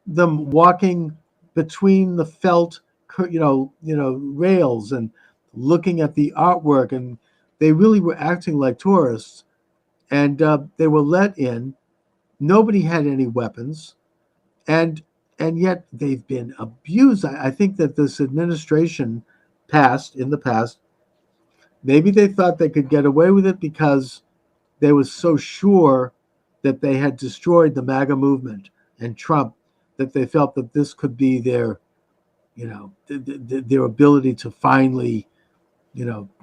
them walking between the felt, rails and looking at the artwork, and they really were acting like tourists. And they were let in. Nobody had any weapons, and yet they've been abused. I think that this administration in the past, maybe they thought they could get away with it because they were so sure that they had destroyed the MAGA movement and Trump, that they felt that this could be their, their ability to finally,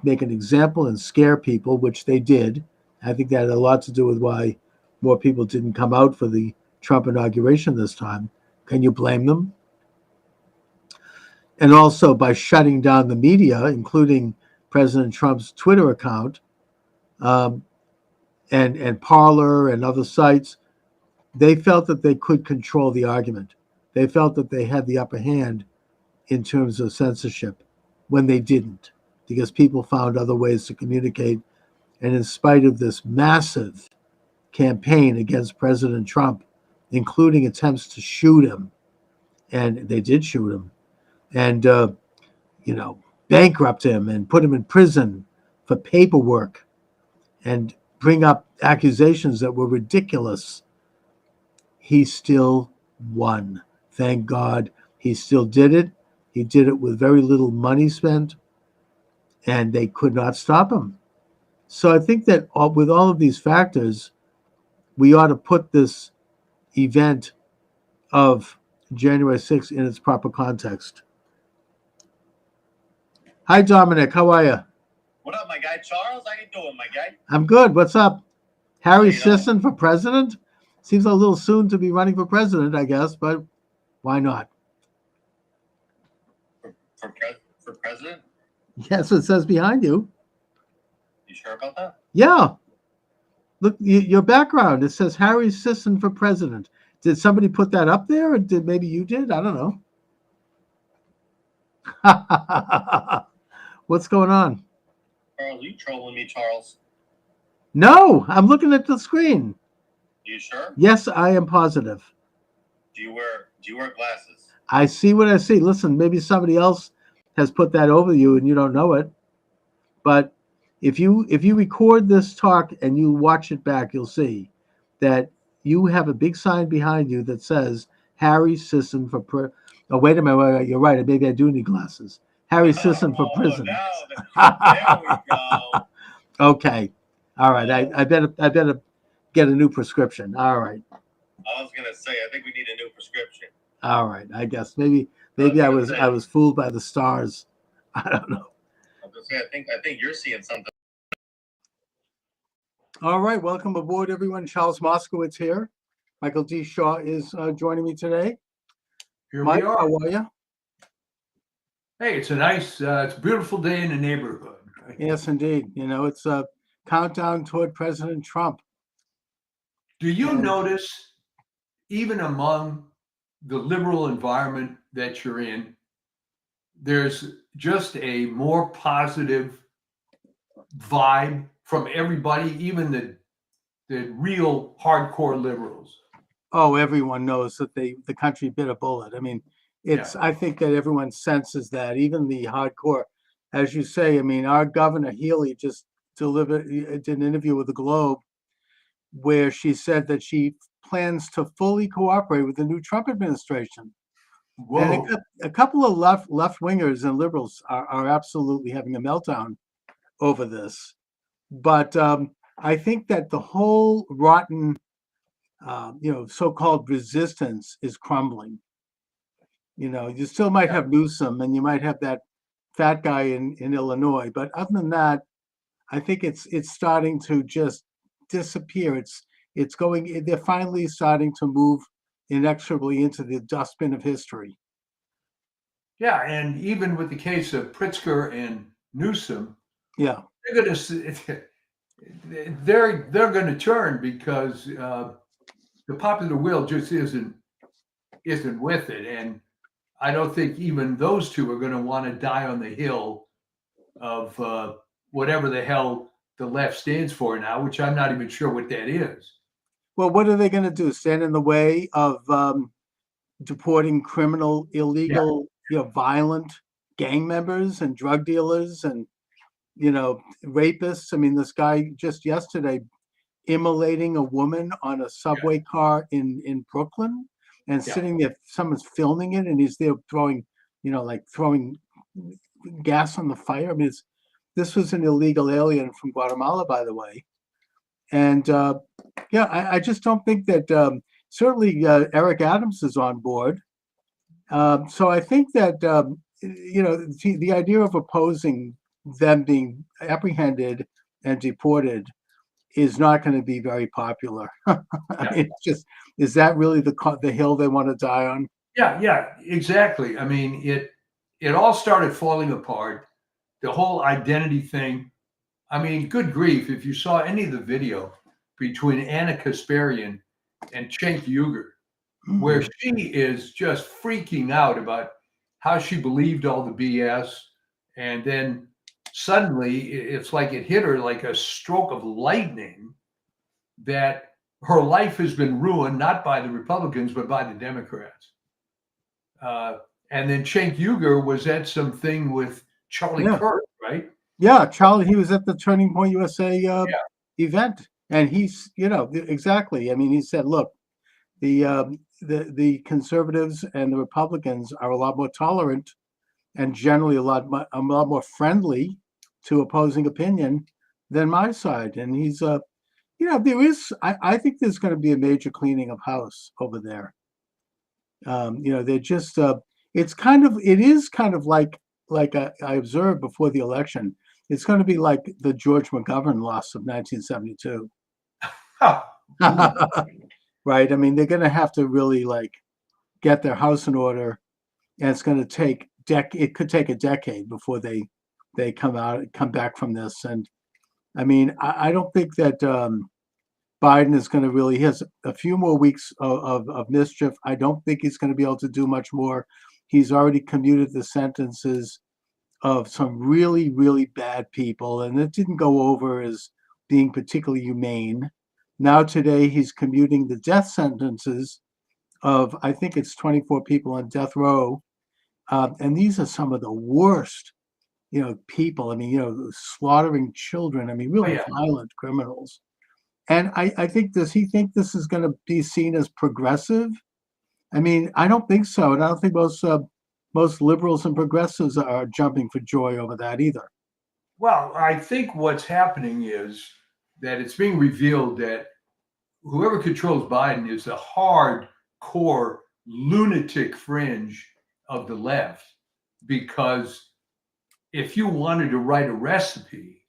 make an example and scare people, which they did. I think that had a lot to do with why more people didn't come out for the Trump inauguration this time. Can you blame them? And also by shutting down the media, including President Trump's Twitter account, and Parler and other sites, they felt that they could control the argument. They felt that they had the upper hand in terms of censorship, when they didn't, because people found other ways to communicate. And in spite of this massive campaign against President Trump, including attempts to shoot him, and they did shoot him, and bankrupt him and put him in prison for paperwork and bring up accusations that were ridiculous, he still won. Thank God he still did it. He did it with very little money spent, and they could not stop him. So I think that with all of these factors, we ought to put this event of January 6th in its proper context. Hi, Dominic. How are you? What up, my guy? Charles, how you doing, my guy? I'm good. What's up? Harry Sisson for president? Seems a little soon to be running for president, I guess, but why not? For president? Yes, it says behind you. You sure about that? Yeah. Look, your background, it says Harry Sisson for president. Did somebody put that up there, or maybe you did? I don't know. What's going on? Charles, are you trolling me, Charles? No, I'm looking at the screen. You sure? Yes, I am positive. Do you wear glasses? I see what I see. Listen, maybe somebody else has put that over you and you don't know it. But if you record this talk and you watch it back, you'll see that you have a big sign behind you that says Harry Sisson for oh, wait a minute, you're right. Maybe I do need glasses. Harry Sisson for prison. There we go. Okay. All right. I better get a new prescription. All right. I was gonna say, I think we need a new prescription. All right. I guess maybe I was fooled by the stars. I don't know. I was gonna say, I think you're seeing something. All right. Welcome aboard, everyone. Charles Moscowitz here. Michael D. Shaw is joining me today. Here Mike, we are. how are you? Hey, it's a beautiful day in the neighborhood. Right? Yes, indeed. It's a countdown toward President Trump. Do you And notice, even among the liberal environment that you're in, there's just a more positive vibe from everybody, even the real hardcore liberals? oh, everyone knows that the country bit a bullet. I mean, Yeah. I think that everyone senses that, even the hardcore. As you say, I mean, our Governor Healy just did an interview with the Globe where she said that she plans to fully cooperate with the new Trump administration. And Whoa. a couple of left wingers and liberals are absolutely having a meltdown over this. But I think that the whole rotten, so-called resistance is crumbling. You still might have Newsom and you might have that fat guy in Illinois, but other than that, I think it's starting to just disappear. They're finally starting to move inexorably into the dustbin of history. Yeah, and even with the case of Pritzker and Newsom, Yeah. they're going to they're going to turn because the popular will just isn't with it, and I don't think even those two are going to want to die on the hill of whatever the hell the left stands for now, which I'm not even sure what that is. Well, what are they going to do? Stand in the way of deporting criminal, illegal, violent gang members and drug dealers and rapists? I mean, this guy just yesterday immolating a woman on a subway car in Brooklyn and sitting there, someone's filming it and he's there throwing gas on the fire. I mean, this was an illegal alien from Guatemala, by the way. And I just don't think that certainly Eric Adams is on board. So I think that, the idea of opposing them being apprehended and deported is not going to be very popular. I mean, it's just, is that really the hill they want to die on? Yeah, exactly. I mean, it all started falling apart. The whole identity thing. I mean, good grief, if you saw any of the video between Anna Kasparian and Cenk Uygur, where she is just freaking out about how she believed all the BS, and then suddenly it's like it hit her like a stroke of lightning that her life has been ruined, not by the Republicans, but by the Democrats. And then Cenk Uygur was at something with Charlie Kirk, right? Yeah, Charlie, he was at the Turning Point USA event, and he's, exactly. I mean, he said, look, the conservatives and the Republicans are a lot more tolerant and generally a lot more friendly to opposing opinion than my side. And he's, there is, I think there's going to be a major cleaning of house over there. They're just, it is kind of like I observed before the election. It's going to be like the George McGovern loss of 1972. Right? I mean, they're going to have to really get their house in order, and it's going to take it could take a decade before they come back from this. And I mean, I don't think that Biden is going to really, he has a few more weeks of mischief. I don't think he's going to be able to do much more. He's already commuted the sentences of some really, really bad people, and it didn't go over as being particularly humane. Now today he's commuting the death sentences of, I think it's 24 people on death row. And these are some of the worst, people. I mean, slaughtering children. I mean, really violent criminals. And I think, does he think this is going to be seen as progressive? I mean, I don't think so. And I don't think most liberals and progressives are jumping for joy over that either. Well, I think what's happening is that it's being revealed that whoever controls Biden is the hardcore lunatic fringe of the left. Because if you wanted to write a recipe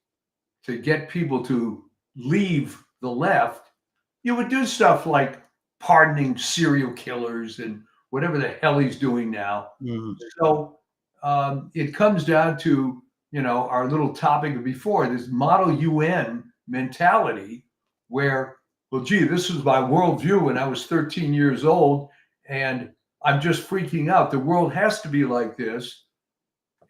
to get people to leave the left, you would do stuff like pardoning serial killers and whatever the hell he's doing now. Mm. So it comes down to, our little topic before, this model UN mentality where, well, gee, this was my worldview when I was 13 years old, and I'm just freaking out. The world has to be like this.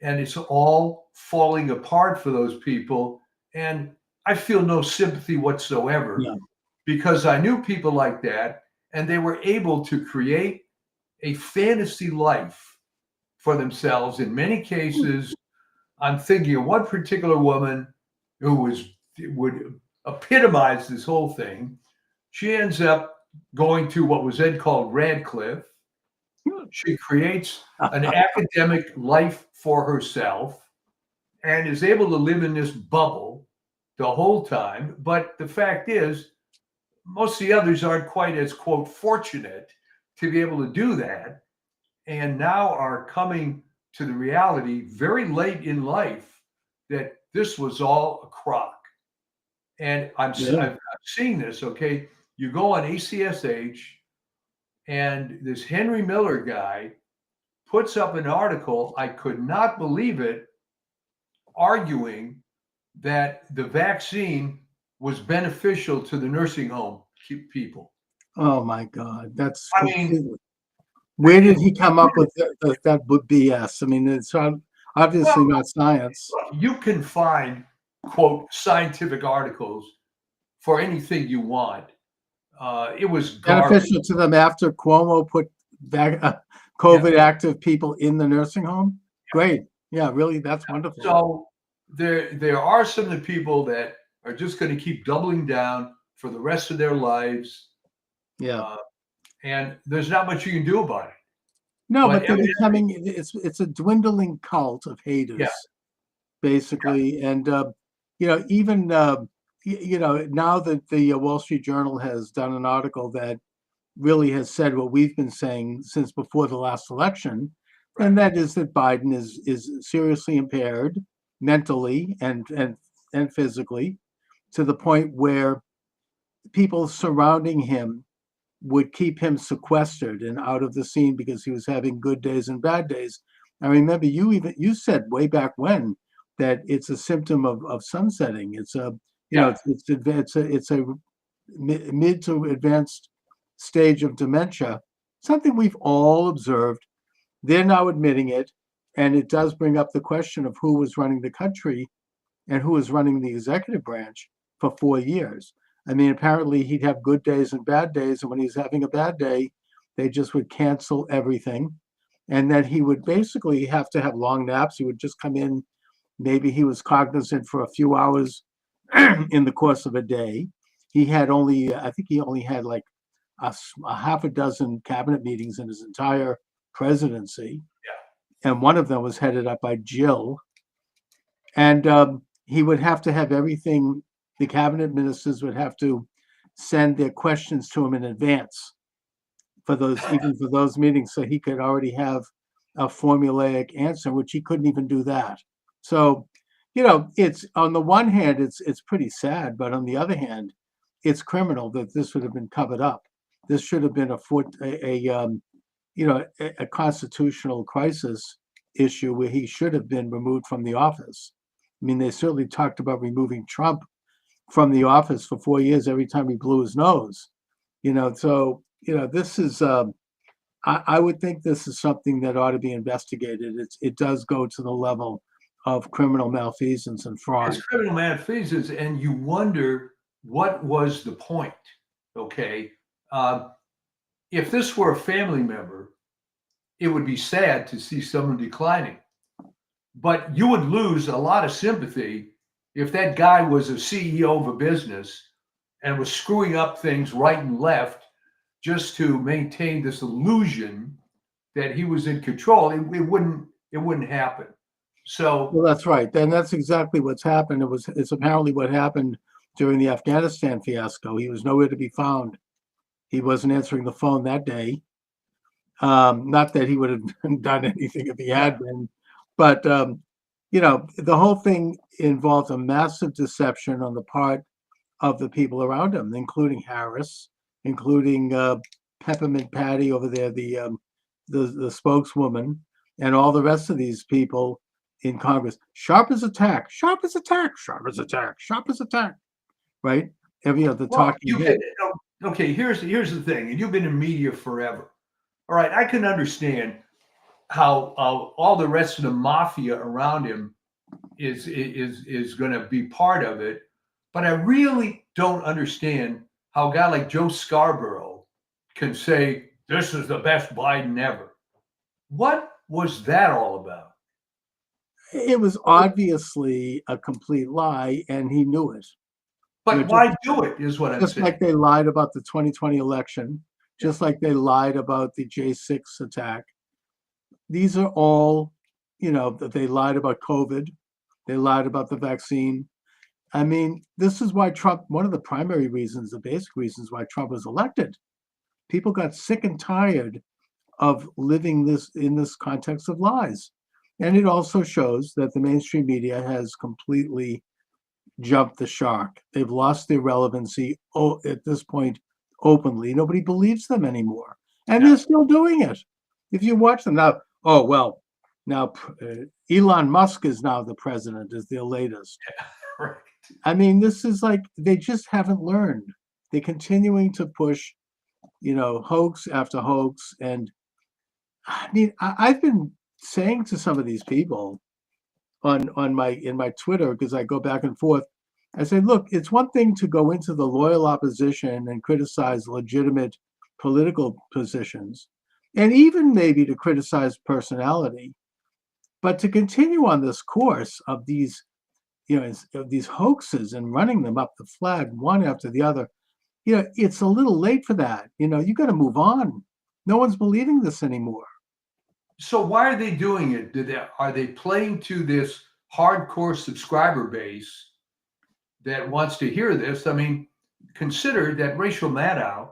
And it's all falling apart for those people. And I feel no sympathy whatsoever because I knew people like that, and they were able to create a fantasy life for themselves. In many cases, I'm thinking of one particular woman who would epitomize this whole thing. She ends up going to what was then called Radcliffe. She creates an academic life for herself and is able to live in this bubble the whole time. But the fact is, most of the others aren't quite as, quote, fortunate to be able to do that, and now are coming to the reality very late in life that this was all a crock. And I'm seeing this, okay? You go on ACSH, and this Henry Miller guy puts up an article, I could not believe it, arguing that the vaccine was beneficial to the nursing home people. Oh my God, that's I mean, where did he come up with that BS? I mean, it's obviously not science. You can find, quote, scientific articles for anything you want. It was beneficial to them after Cuomo put COVID active people in the nursing home. Great. Yeah, really, that's wonderful. So there are some of the people that are just going to keep doubling down for the rest of their lives. Yeah. And there's not much you can do about it. No, but they're becoming, it's a dwindling cult of haters, basically. And, even, now that the Wall Street Journal has done an article that really has said what we've been saying since before the last election, and that is that Biden is seriously impaired mentally and physically, to the point where people surrounding him would keep him sequestered and out of the scene because he was having good days and bad days. I remember you said way back when that it's a symptom of sunsetting. It's a it's a mid to advanced stage of dementia, something we've all observed. They're now admitting it, and it does bring up the question of who was running the country and who was running the executive branch for 4 years. I mean, apparently he'd have good days and bad days, and when he's having a bad day, they just would cancel everything, and that he would basically have to have long naps. He would just come in, maybe he was cognizant for a few hours in the course of a day. I think he only had like a half a dozen cabinet meetings in his entire presidency. And one of them was headed up by Jill. And he would have to have everything. The cabinet ministers would have to send their questions to him in advance for those meetings, so he could already have a formulaic answer, which he couldn't even do that. So, it's on the one hand, it's pretty sad, but on the other hand, it's criminal that this would have been covered up. This should have been a constitutional crisis issue where he should have been removed from the office. I mean, they certainly talked about removing Trump from the office for 4 years every time he blew his nose. This is I would think this is something that ought to be investigated. It does go to the level of criminal malfeasance and fraud. It's criminal malfeasance, and you wonder what was the point. Okay, if this were a family member, it would be sad to see someone declining, but you would lose a lot of sympathy if that guy was a CEO of a business and was screwing up things right and left just to maintain this illusion that he was in control. It wouldn't happen. So, well, that's right. And that's exactly what's happened. It's apparently what happened during the Afghanistan fiasco. He was nowhere to be found. He wasn't answering the phone that day. Not that he would have done anything if he had been, but the whole thing involved a massive deception on the part of the people around him, including Harris, including Peppermint Patty over there, the spokeswoman. and all the rest of these people in Congress. Sharp as attack, sharp as attack, sharp as attack, sharp as attack, right? Every other talking head. Okay, here's the thing, and you've been in media forever. All right, I can understand how all the rest of the mafia around him is going to be part of it, but I really don't understand how a guy like Joe Scarborough can say this is the best Biden ever. What was that all about? It was obviously a complete lie, and he knew it. But why do it is what I'm saying. Just like they lied about the 2020 election, just like they lied about the J6 attack. These are all, they lied about COVID. They lied about the vaccine. I mean, this is why Trump, one of the primary reasons, the basic reasons why Trump was elected. People got sick and tired of living in this context of lies. And it also shows that the mainstream media has completely jumped the shark. They've lost their relevancy at this point openly. Nobody believes them anymore. And they're still doing it. If you watch them now, now Elon Musk is now the president, is their latest. Yeah, right. I mean, this is like, they just haven't learned. They're continuing to push, hoax after hoax. And I mean, I've been saying to some of these people in my Twitter, because I go back and forth, I say, look, it's one thing to go into the loyal opposition and criticize legitimate political positions, and even maybe to criticize personality, but to continue on this course of these, of these hoaxes and running them up the flag one after the other, it's a little late for that. You got to move on. No one's believing this anymore. So why are they doing it? Are they playing to this hardcore subscriber base that wants to hear this? I mean, consider that Rachel Maddow,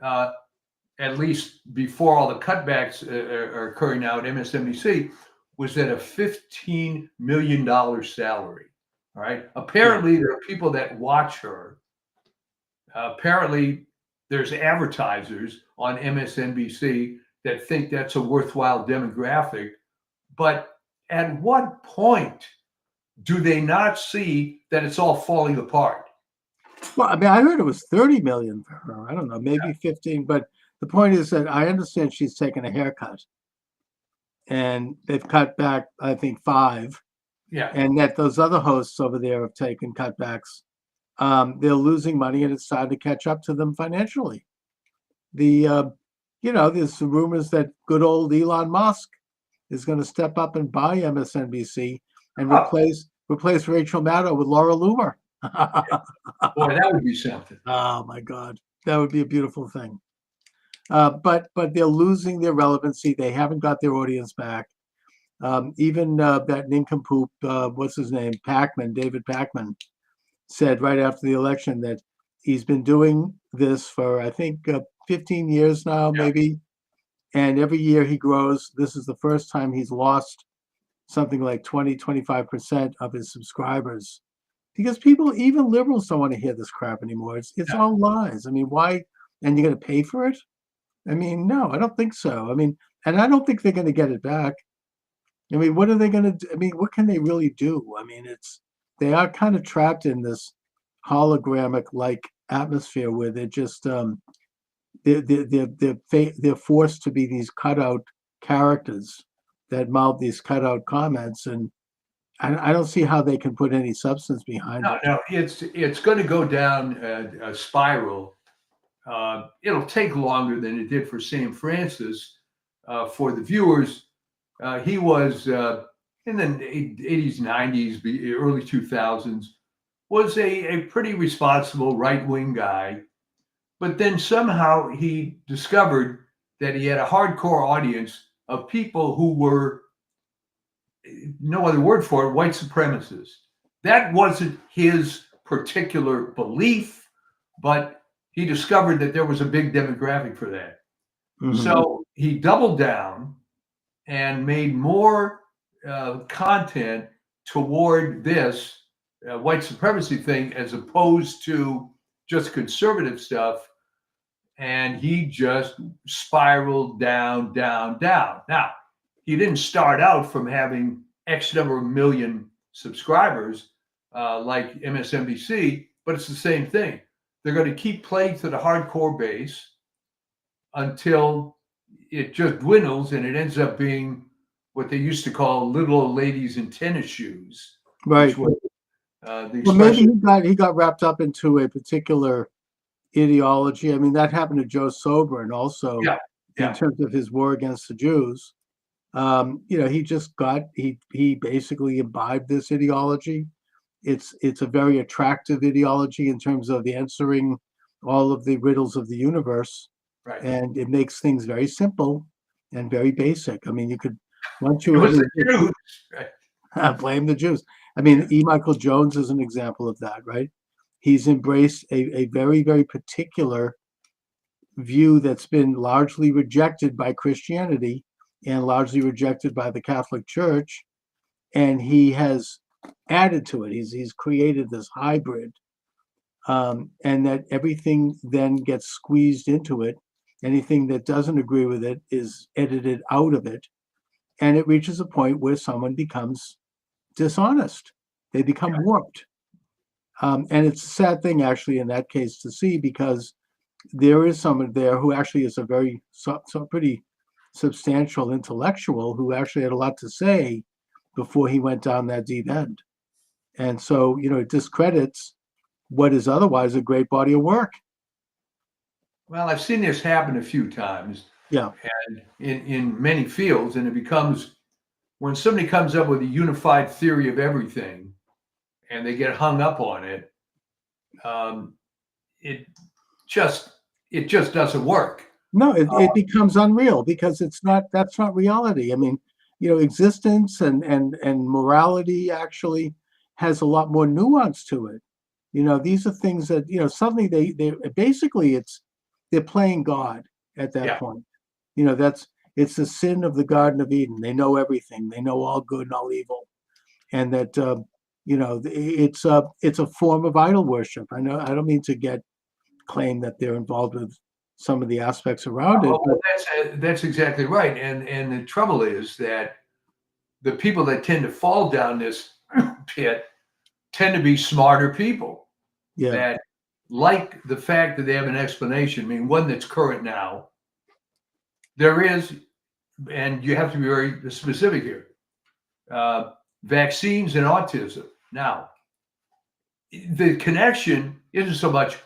at least before all the cutbacks are occurring now at MSNBC, was at a $15 million salary. All right. Apparently, there are people that watch her. Apparently, there's advertisers on MSNBC that think that's a worthwhile demographic. But at what point do they not see that it's all falling apart? Well, I mean, I heard it was 30 million for her. I don't know, maybe 15. But the point is that I understand she's taken a haircut. And they've cut back, I think, 5. Yeah. And that those other hosts over there have taken cutbacks. They're losing money, and it's time to catch up to them financially. There's some rumors that good old Elon Musk is going to step up and buy MSNBC and replace Rachel Maddow with Laura Loomer. Boy, that would be something. Oh my God, that would be a beautiful thing. But they're losing their relevancy. They haven't got their audience back. Even that nincompoop, what's his name, David Pacman, said right after the election that he's been doing this for, I think, 15 years now, maybe. And every year he grows. This is the first time he's lost something like 20-25% of his subscribers, because people, even liberals, don't want to hear this crap anymore. It's all lies. I mean, why? And you're going to pay for it? I mean, no, I don't think so. I mean, and I don't think they're going to get it back. I mean, what are they going to do? I mean, what can they really do? I mean, they are kind of trapped in this hologramic-like atmosphere where they're just they're forced to be these cutout characters that mouth these cutout comments, and I don't see how they can put any substance behind it. No, it's going to go down a spiral. It'll take longer than it did for Sam Francis. For the viewers, he was in the 80s, 90s, early 2000s, was a pretty responsible right-wing guy. But then somehow he discovered that he had a hardcore audience of people who were, no other word for it, white supremacists. That wasn't his particular belief, but he discovered that there was a big demographic for that. Mm-hmm. So he doubled down and made more content toward this white supremacy thing as opposed to just conservative stuff. And he just spiraled down. Now, you didn't start out from having X number of million subscribers like MSNBC, but it's the same thing. They're going to keep playing to the hardcore base until it just dwindles and it ends up being what they used to call little old ladies in tennis shoes. Right. Was, well, maybe he got wrapped up into a particular ideology. I mean, that happened to Joe Soberin also in terms of his war against the Jews. He just he basically imbibed this ideology. It's a very attractive ideology in terms of answering all of the riddles of the universe. Right. And it makes things very simple and very basic. I mean, you could once you the Jews. Right. Blame the Jews. I mean, E. Michael Jones is an example of that, right? He's embraced a very, very particular view that's been largely rejected by Christianity and largely rejected by the Catholic Church, and he has added to it. He's created this hybrid, and that everything then gets squeezed into it. Anything that doesn't agree with it is edited out of it, and it reaches a point where someone becomes dishonest. They become warped. And it's a sad thing, actually, in that case to see, because there is someone there who actually is a very pretty substantial intellectual who actually had a lot to say before he went down that deep end. And so, it discredits what is otherwise a great body of work. Well, I've seen this happen a few times. Yeah. And in many fields, and it becomes when somebody comes up with a unified theory of everything and they get hung up on it, it just doesn't work. No, it becomes unreal because that's not reality. I mean, existence and morality actually has a lot more nuance to it. These are things that, suddenly they basically they're playing God at that point. It's the sin of the Garden of Eden. They know everything. They know all good and all evil. And that, it's a form of idol worship. I know, I don't mean to claim that they're involved with some of the aspects around it. Well, that's exactly right. And the trouble is that the people that tend to fall down this pit tend to be smarter people that like the fact that they have an explanation. I mean, one that's current now. There is, and you have to be very specific here, vaccines and autism. Now, the connection isn't so much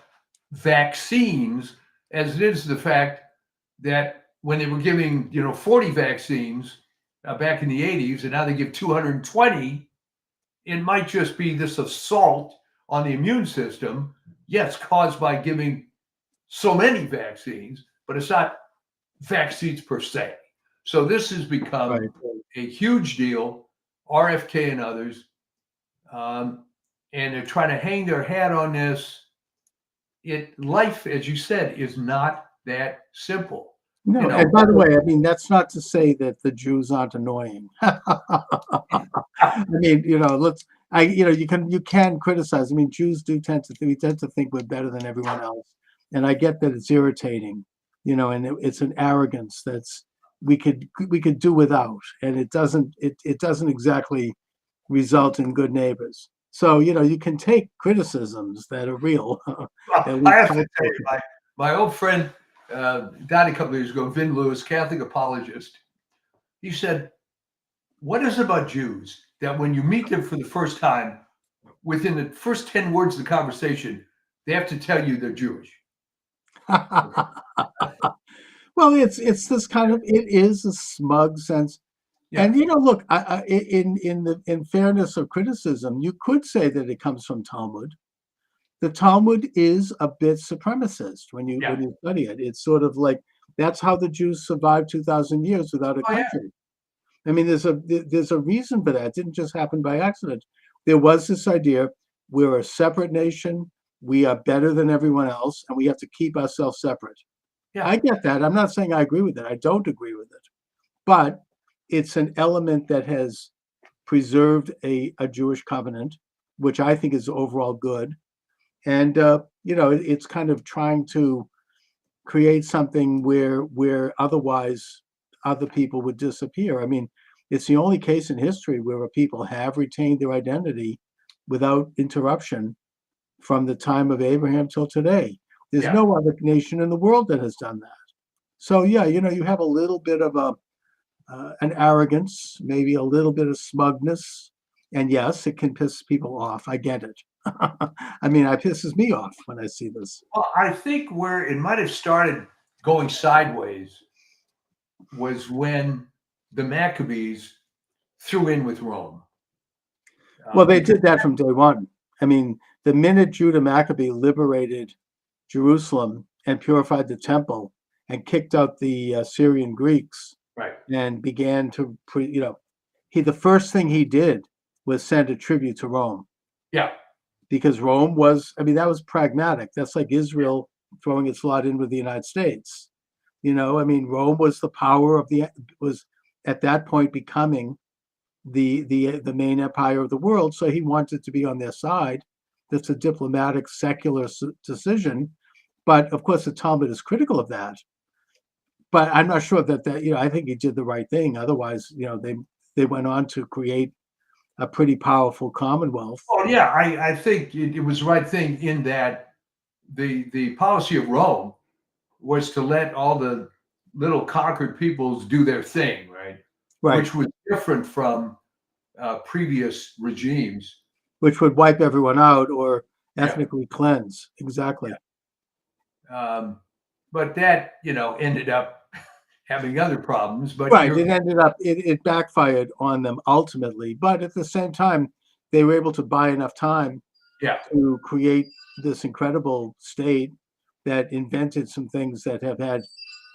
vaccines as it is the fact that when they were giving 40 vaccines back in the 80s and now they give 220, it might just be this assault on the immune system, yes, caused by giving so many vaccines, but it's not vaccines per se. So this has become a huge deal, RFK and others, and they're trying to hang their hat on this. Life, as you said, is not that simple. No, and by the way, I mean, that's not to say that the Jews aren't annoying. I mean, you can criticize. I mean, Jews tend to think we're better than everyone else, and I get that it's irritating, and it's an arrogance that's we could do without, and it doesn't exactly result in good neighbors. So, you can take criticisms that are real. Well, I have to tell you, my old friend died a couple of years ago, Vin Lewis, Catholic apologist. He said, what is it about Jews that when you meet them for the first time, within the first 10 words of the conversation, they have to tell you they're Jewish? Well, it's this kind of, it is a smug sense. Yeah. And look, in fairness of criticism, you could say that it comes from Talmud. The Talmud is a bit supremacist when you study it. It's sort of like that's how the Jews survived 2,000 years without a country. I mean, there's a reason for that. It didn't just happen by accident. There was this idea: we're a separate nation. We are better than everyone else, and we have to keep ourselves separate. Yeah. I get that. I'm not saying I agree with it. I don't agree with it, but it's an element that has preserved a Jewish covenant, which I think is overall good. And, it's kind of trying to create something where otherwise other people would disappear. I mean, it's the only case in history where a people have retained their identity without interruption from the time of Abraham till today. There's no other nation in the world that has done that. So yeah, you have a little bit of an arrogance, maybe a little bit of smugness, and yes, it can piss people off. I get it. I mean, it pisses me off when I see this. Well, I think where it might have started going sideways was when the Maccabees threw in with Rome. Well, they did that from day one. I mean, the minute Judah Maccabee liberated Jerusalem and purified the temple and kicked out the Syrian Greeks, right, and began to, the first thing he did was send a tribute to Rome. Yeah. Because Rome was, that was pragmatic. That's like Israel throwing its lot in with the United States. Rome was the power was at that point becoming the main empire of the world. So he wanted to be on their side. That's a diplomatic, secular decision. But of course, the Talmud is critical of that. But I'm not sure that I think he did the right thing. Otherwise, they went on to create a pretty powerful commonwealth. Oh yeah, I think it was the right thing in that the policy of Rome was to let all the little conquered peoples do their thing, right? Which was different from previous regimes, which would wipe everyone out or ethnically cleanse. Exactly. But that ended up having other problems. But it ended up it backfired on them ultimately. But at the same time, they were able to buy enough time to create this incredible state that invented some things that have had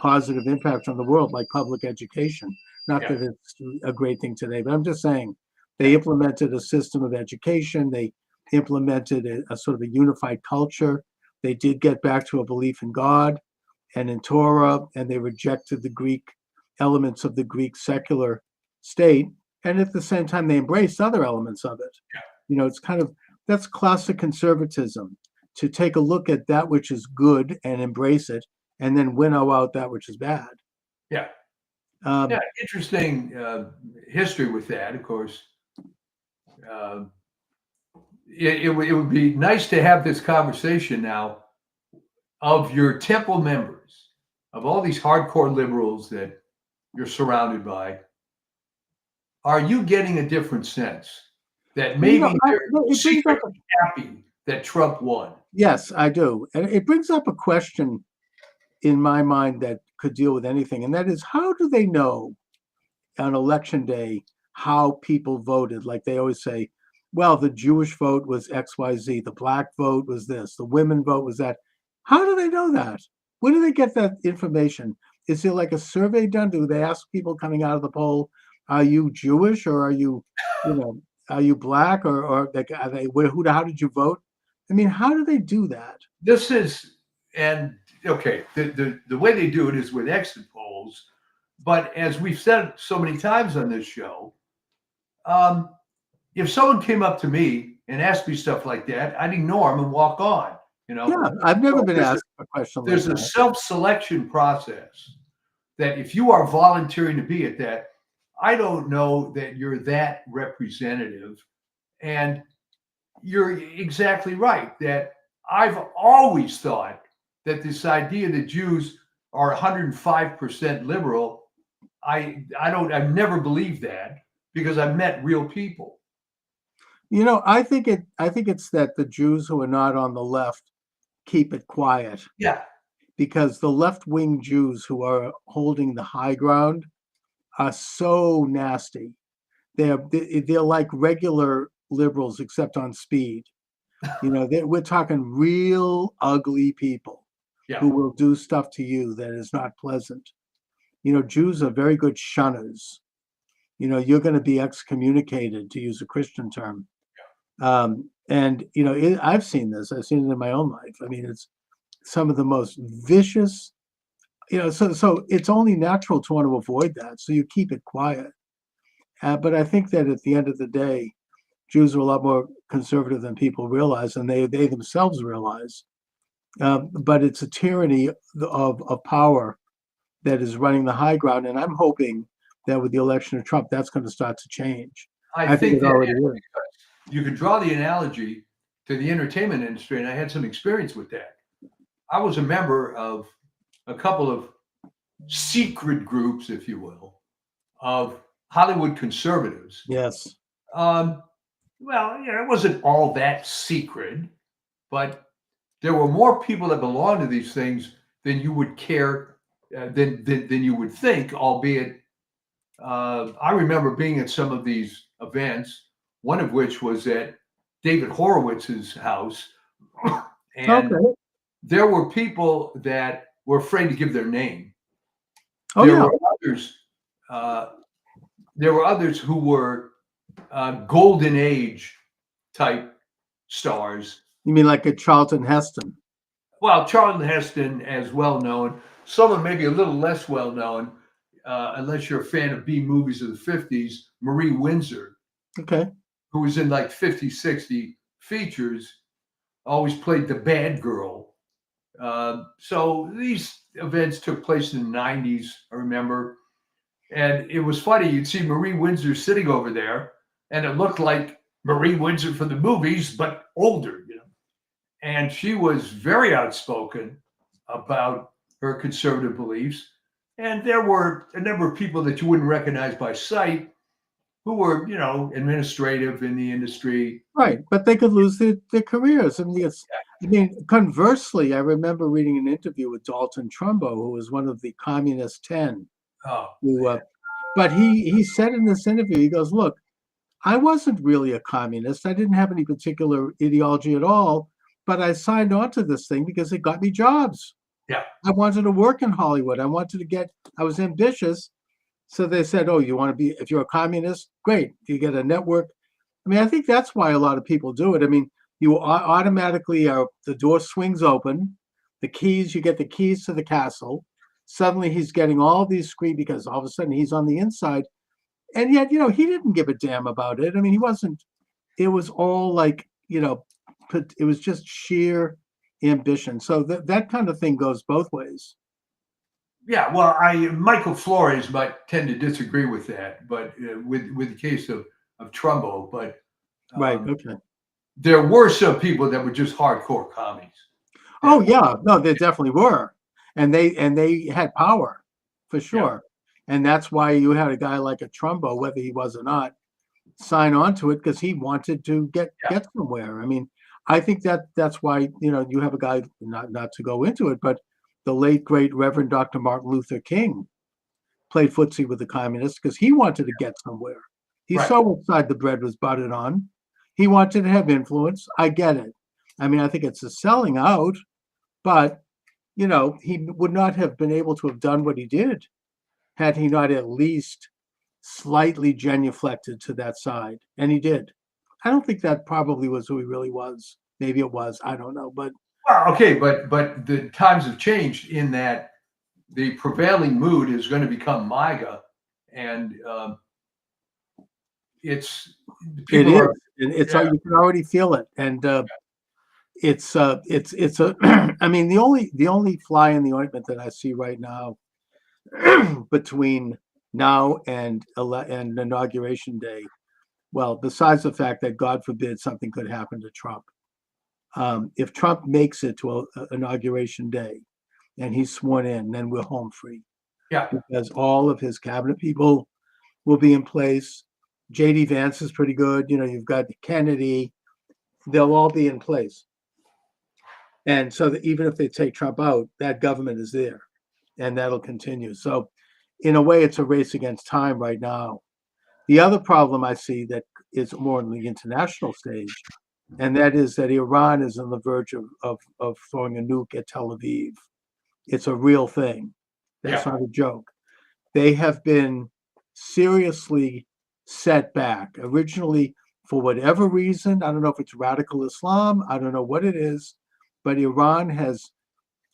positive impact on the world, like public education. Not that it's a great thing today, but I'm just saying they implemented a system of education. They implemented a sort of a unified culture. They did get back to a belief in God and in Torah, and they rejected the Greek elements of the Greek secular state. And at the same time, they embraced other elements of it. It's that's classic conservatism, to take a look at that which is good and embrace it, and then winnow out that which is bad. Interesting history with that, of course. It would be nice to have this conversation now of your temple members, of all these hardcore liberals that you're surrounded by. Are you getting a different sense that maybe they're secretly happy that Trump won? Yes, I do. And it brings up a question in my mind that could deal with anything. And that is, how do they know on election day how people voted? Like they always say, well, the Jewish vote was XYZ, the black vote was this, the women vote was that. How do they know that? Where do they get that information? Is there like a survey done? Do they ask people coming out of the poll, are you Jewish or are you, are you black or like, are they, how did you vote? I mean, how do they do that? This is, and okay, the way they do it is with exit polls. But as we've said so many times on this show, if someone came up to me and asked me stuff like that, I'd ignore them and walk on. Yeah, I've never been asked a question like that. There's a self-selection process that if you are volunteering to be at that, I don't know that you're that representative. And you're exactly right that I've always thought that this idea that Jews are 105% liberal, I've never believed that because I've met real people. I think it's that the Jews who are not on the left keep it quiet. Yeah. Because the left-wing Jews who are holding the high ground are so nasty. They're like regular liberals except on speed. We're talking real ugly people who will do stuff to you that is not pleasant. Jews are very good shunners. You're going to be excommunicated, to use a Christian term. And I've seen this. I've seen it in my own life. I mean, it's some of the most vicious. So it's only natural to want to avoid that. So you keep it quiet. But I think that at the end of the day, Jews are a lot more conservative than people realize, and they themselves realize. But it's a tyranny of power that is running the high ground. And I'm hoping that with the election of Trump, that's going to start to change. I think it that already is. you could draw the analogy to the entertainment industry, and I had some experience with that. I was a member of a couple of secret groups, if you will, of Hollywood conservatives. Yes. Well, it wasn't all that secret, but there were more people that belonged to these things than you would care, than you would think, albeit I remember being at some of these events, one of which was at David Horowitz's house. And there were people that were afraid to give their name. Were others. There were others who were golden age type stars. You mean like a Charlton Heston? Well, Charlton Heston, as well known. Someone maybe a little less well known, unless you're a fan of B movies of the 50s, Marie Windsor. Okay. Who was in like 50, 60 features, always played the bad girl. So these events took place in the 90s, I remember. And it was funny. You'd see Marie Windsor sitting over there, and it looked like Marie Windsor from the movies, but older, And she was very outspoken about her conservative beliefs. And there were a number of people that you wouldn't recognize by sight who were, administrative in the industry. Right, but they could lose their careers. I mean, conversely, I remember reading an interview with Dalton Trumbo, who was one of the Communist 10. But he said in this interview, he goes, look, I wasn't really a communist. I didn't have any particular ideology at all, but I signed on to this thing because it got me jobs. Yeah. I wanted to work in Hollywood. I was ambitious. So they said, oh, you want to be, if you're a communist, great. You get a network. I mean, I think that's why a lot of people do it. I mean, you automatically the door swings open, you get the keys to the castle. Suddenly he's getting all these screens because all of a sudden he's on the inside. And yet, he didn't give a damn about it. I mean, it was all like, it was just sheer ambition. So that kind of thing goes both ways. Yeah, well, Michael Flores might tend to disagree with that, but with the case of Trumbo, but right, okay. There were some people that were just hardcore commies. Oh yeah, no, there definitely were, and they had power for sure, and that's why you had a guy like a Trumbo, whether he was or not, sign on to it because he wanted to get somewhere. I mean, I think that's why you have a guy not to go into it, but the late great Reverend Dr. Martin Luther King played footsie with the communists because he wanted to get somewhere. He saw what side the bread was buttered on. He wanted to have influence. I get it. I mean, I think it's a selling out, but he would not have been able to have done what he did had he not at least slightly genuflected to that side. And he did. I don't think that probably was who he really was. Maybe it was. I don't know. But okay, but the times have changed in that the prevailing mood is going to become MAGA, and it's you can already feel it, and it's a. I mean, the only fly in the ointment that I see right now between now and Inauguration Day, well, besides the fact that God forbid something could happen to Trump. If Trump makes it to Inauguration Day and he's sworn in, then we're home free. Yeah. Because all of his cabinet people will be in place. J.D. Vance is pretty good. You've got Kennedy. They'll all be in place. And so that even if they take Trump out, that government is there and that'll continue. So in a way, it's a race against time right now. The other problem I see that is more on the international stage, and that is that Iran is on the verge of throwing a nuke at Tel Aviv. It's a real thing. That's not a joke. They have been seriously set back. Originally, for whatever reason, I don't know if it's radical Islam, I don't know what it is, but Iran has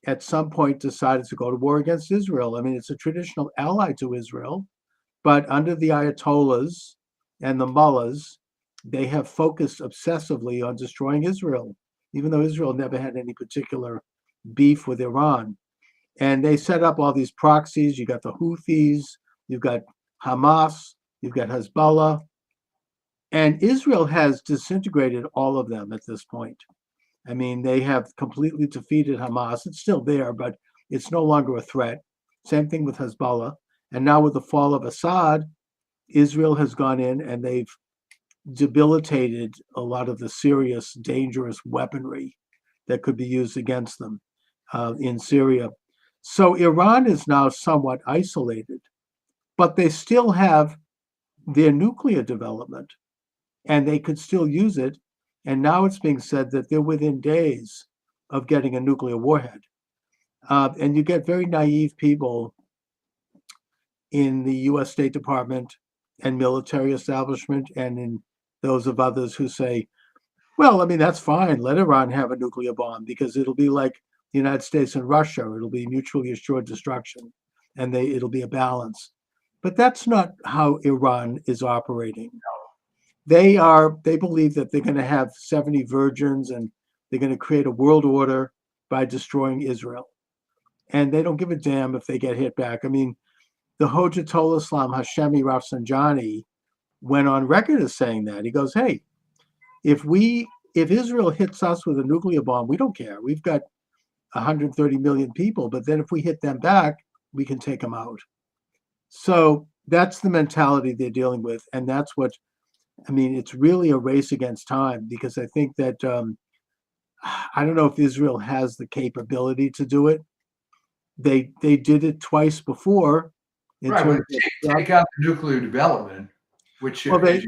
at some point decided to go to war against Israel. I mean, it's a traditional ally to Israel, but under the Ayatollahs and the mullahs, they have focused obsessively on destroying Israel, even though Israel never had any particular beef with Iran. And they set up all these proxies. You got the Houthis, you've got Hamas, you've got Hezbollah, and Israel has disintegrated all of them at this point. I mean, they have completely defeated Hamas. It's still there, but it's no longer a threat. Same thing with Hezbollah. And now with the fall of Assad, Israel has gone in and they've debilitated a lot of the serious, dangerous weaponry that could be used against them in Syria. So Iran is now somewhat isolated, but they still have their nuclear development and they could still use it. And now it's being said that they're within days of getting a nuclear warhead. And you get very naive people in the US State Department and military establishment and in those of others who say, well, I mean, that's fine. Let Iran have a nuclear bomb because it'll be like the United States and Russia. It'll be mutually assured destruction and it'll be a balance. But that's not how Iran is operating. They believe that they're going to have 70 virgins and they're going to create a world order by destroying Israel. And they don't give a damn if they get hit back. I mean, the Hojatollah Islam Hashemi Rafsanjani went on record as saying that. He goes, hey, if Israel hits us with a nuclear bomb, we don't care. We've got 130 million people, but then if we hit them back, we can take them out. So that's the mentality they're dealing with. And that's what, I mean, it's really a race against time because I think that, I don't know if Israel has the capability to do it. They did it twice before. Right, take out the nuclear development, which well, they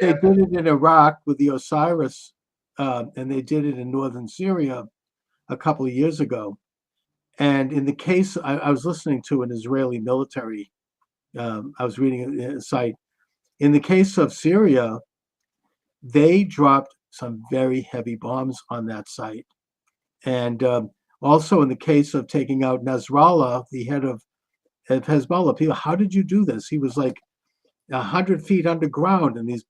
did it in Iraq with the Osiris, and they did it in northern Syria a couple of years ago. And in the case, I was listening to an Israeli military, I was reading a site. In the case of Syria, they dropped some very heavy bombs on that site. And also in the case of taking out Nasrallah, the head of Hezbollah, people, how did you do this? He was like 100 feet underground in these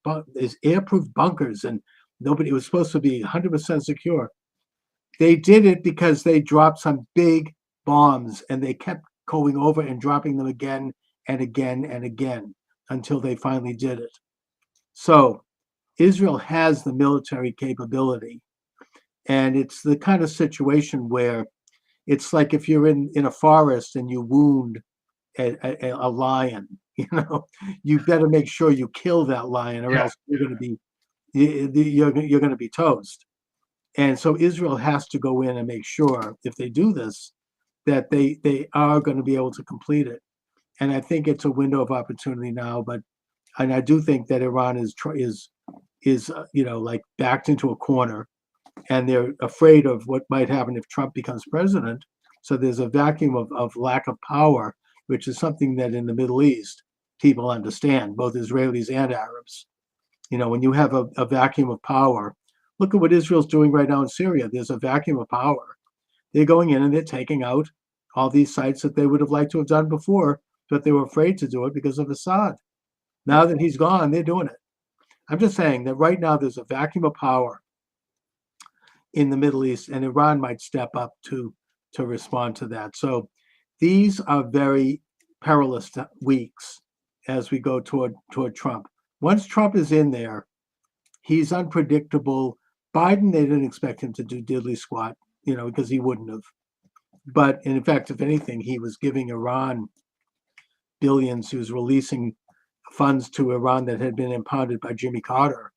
airproof bunkers, and it was supposed to be 100% secure. They did it because they dropped some big bombs, and they kept going over and dropping them again and again and again until they finally did it. So Israel has the military capability, and it's the kind of situation where it's like if you're in a forest and you wound a lion, you better make sure you kill that lion, or else you're going to be toast. And so Israel has to go in and make sure, if they do this, that they are going to be able to complete it. And I think it's a window of opportunity now. And I do think that Iran is like backed into a corner, and they're afraid of what might happen if Trump becomes president. So there's a vacuum of lack of power, which is something that in the Middle East people understand, both Israelis and Arabs. When you have a vacuum of power, look at what Israel's doing right now in Syria. There's a vacuum of power. They're going in and they're taking out all these sites that they would have liked to have done before, but they were afraid to do it because of Assad. Now that he's gone, they're doing it. I'm just saying that right now there's a vacuum of power in the Middle East, and Iran might step up to respond to that. So these are very perilous weeks as we go toward Trump. Once Trump is in there, he's unpredictable. Biden, they didn't expect him to do diddly squat, because he wouldn't have. But in fact, if anything, he was giving Iran billions. He was releasing funds to Iran that had been impounded by Jimmy Carter.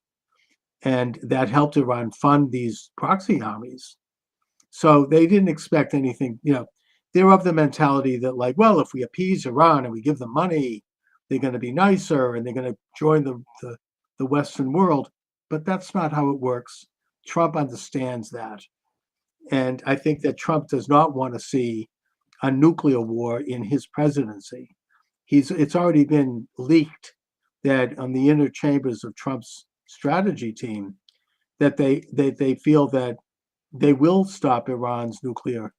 And that helped Iran fund these proxy armies. So they didn't expect anything, they're of the mentality that like, well, if we appease Iran and we give them money, they're going to be nicer and they're going to join the Western world. But that's not how it works. Trump understands that. And I think that Trump does not want to see a nuclear war in his presidency. It's already been leaked that on the inner chambers of Trump's strategy team, that they feel that they will stop Iran's nuclear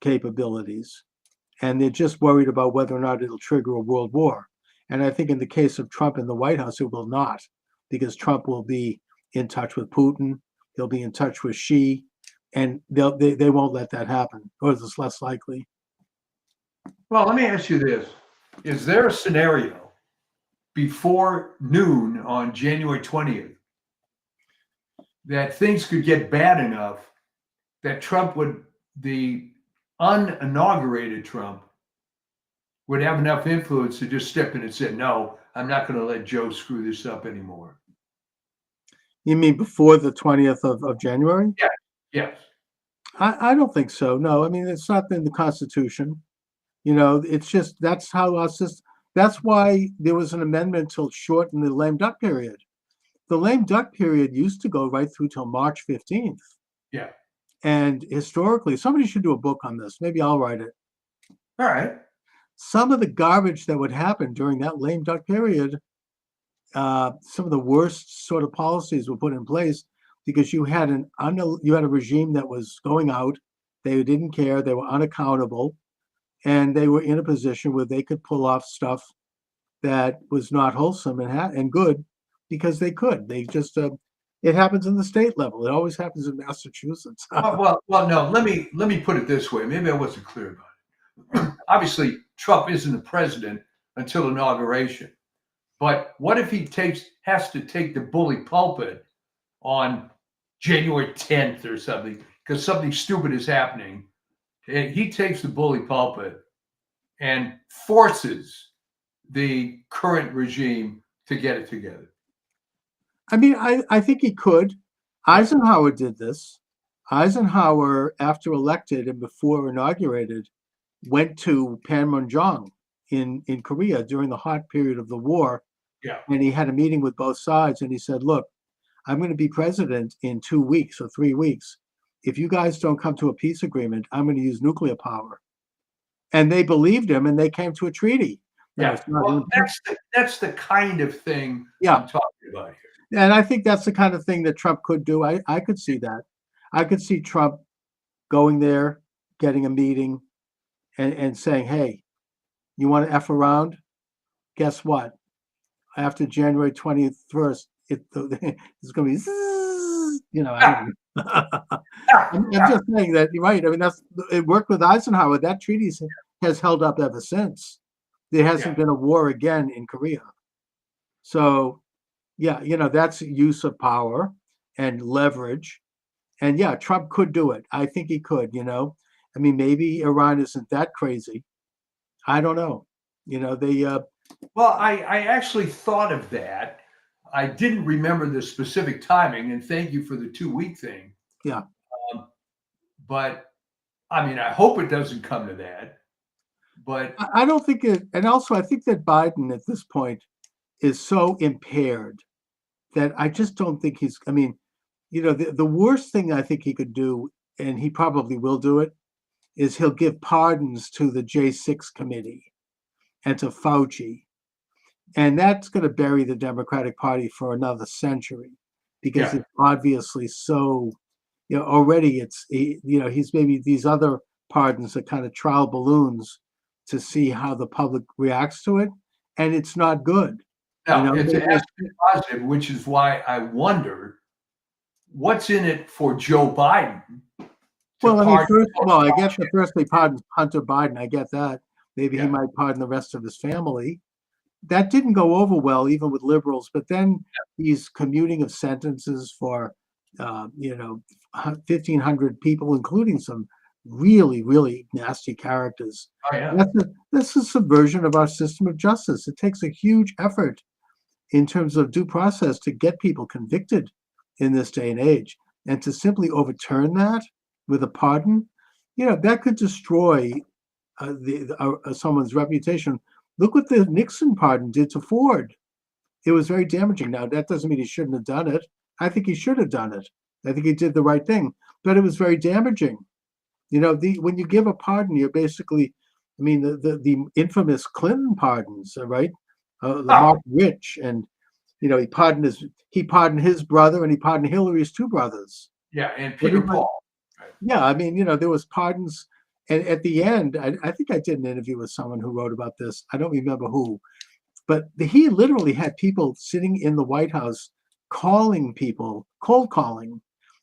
capabilities. And they're just worried about whether or not it'll trigger a world war. And I think in the case of Trump in the White House, it will not, because Trump will be in touch with Putin. He'll be in touch with Xi, and they won't let that happen, or it's less likely. Well, let me ask you this. Is there a scenario before noon on January 20th that things could get bad enough that the uninaugurated Trump, would have enough influence to just step in and say, no, I'm not going to let Joe screw this up anymore? You mean before the 20th of January? Yeah. Yes. I don't think so. No, I mean, it's not in the Constitution. It's just that's how our system. That's why there was an amendment to shorten the lame duck period. The lame duck period used to go right through till March 15th. Yeah. And historically, somebody should do a book on this. Maybe I'll write it. All right. Some of the garbage that would happen during that lame duck period, some of the worst sort of policies were put in place because you had a regime that was going out. They didn't care. They were unaccountable. And they were in a position where they could pull off stuff that was not wholesome and good because they could. They just it happens in the state level. It always happens in Massachusetts. well, no. Let me put it this way. Maybe I wasn't clear about it. Obviously, Trump isn't the president until inauguration. But what if he has to take the bully pulpit on January 10th or something because something stupid is happening? And he takes the bully pulpit and forces the current regime to get it together. I mean, I think he could. Eisenhower did this. Eisenhower, after elected and before inaugurated, went to Panmunjom in Korea during the hot period of the war. Yeah. And he had a meeting with both sides and he said, look, I'm going to be president in 2 weeks or 3 weeks. If you guys don't come to a peace agreement, I'm going to use nuclear power. And they believed him and they came to a treaty. Yeah, well, that's the kind of thing I'm talking about here. And I think that's the kind of thing that Trump could do. I could see that. I could see Trump going there, getting a meeting and saying, hey, you want to F around? Guess what? After January 21st, it's going to be, I'm just saying that you're right. I mean, it worked with Eisenhower. That treaty has held up ever since. There hasn't been a war again in Korea. So, that's use of power and leverage. And Trump could do it. I think he could, I mean, maybe Iran isn't that crazy. I don't know. Well, I actually thought of that. I didn't remember the specific timing, and thank you for the 2-week thing. Yeah. But I mean, I hope it doesn't come to that. But I don't think it, and also I think that Biden at this point is so impaired that I just don't think he's, I mean, the worst thing I think he could do, and he probably will do it, is he'll give pardons to the J6 committee and to Fauci. And that's going to bury the Democratic Party for another century because it's obviously so, already he's maybe these other pardons are kind of trial balloons to see how the public reacts to it. And it's not good. No, it has to be positive, which is why I wonder what's in it for Joe Biden. Well, I mean, I guess the first they pardoned Hunter Biden. I get that. Maybe he might pardon the rest of his family. That didn't go over well, even with liberals. But then he's commuting of sentences for, 1,500 people, including some really, really nasty characters. Oh, yeah. That's a subversion of our system of justice. It takes a huge effort in terms of due process to get people convicted in this day and age. And to simply overturn that with a pardon, that could destroy someone's reputation. Look what the Nixon pardon did to Ford. It was very damaging. Now, that doesn't mean he shouldn't have done it. I think he should have done it. I think he did the right thing, but it was very damaging. When you give a pardon, you're basically, I mean, the infamous Clinton pardons, right? Mark Rich, and he pardoned his brother, and he pardoned Hillary's 2 brothers. Yeah, and Peter Paul. Right. Yeah, I mean, there was pardons. And at the end, I think I did an interview with someone who wrote about this. I don't remember who, but he literally had people sitting in the White House calling people, cold calling,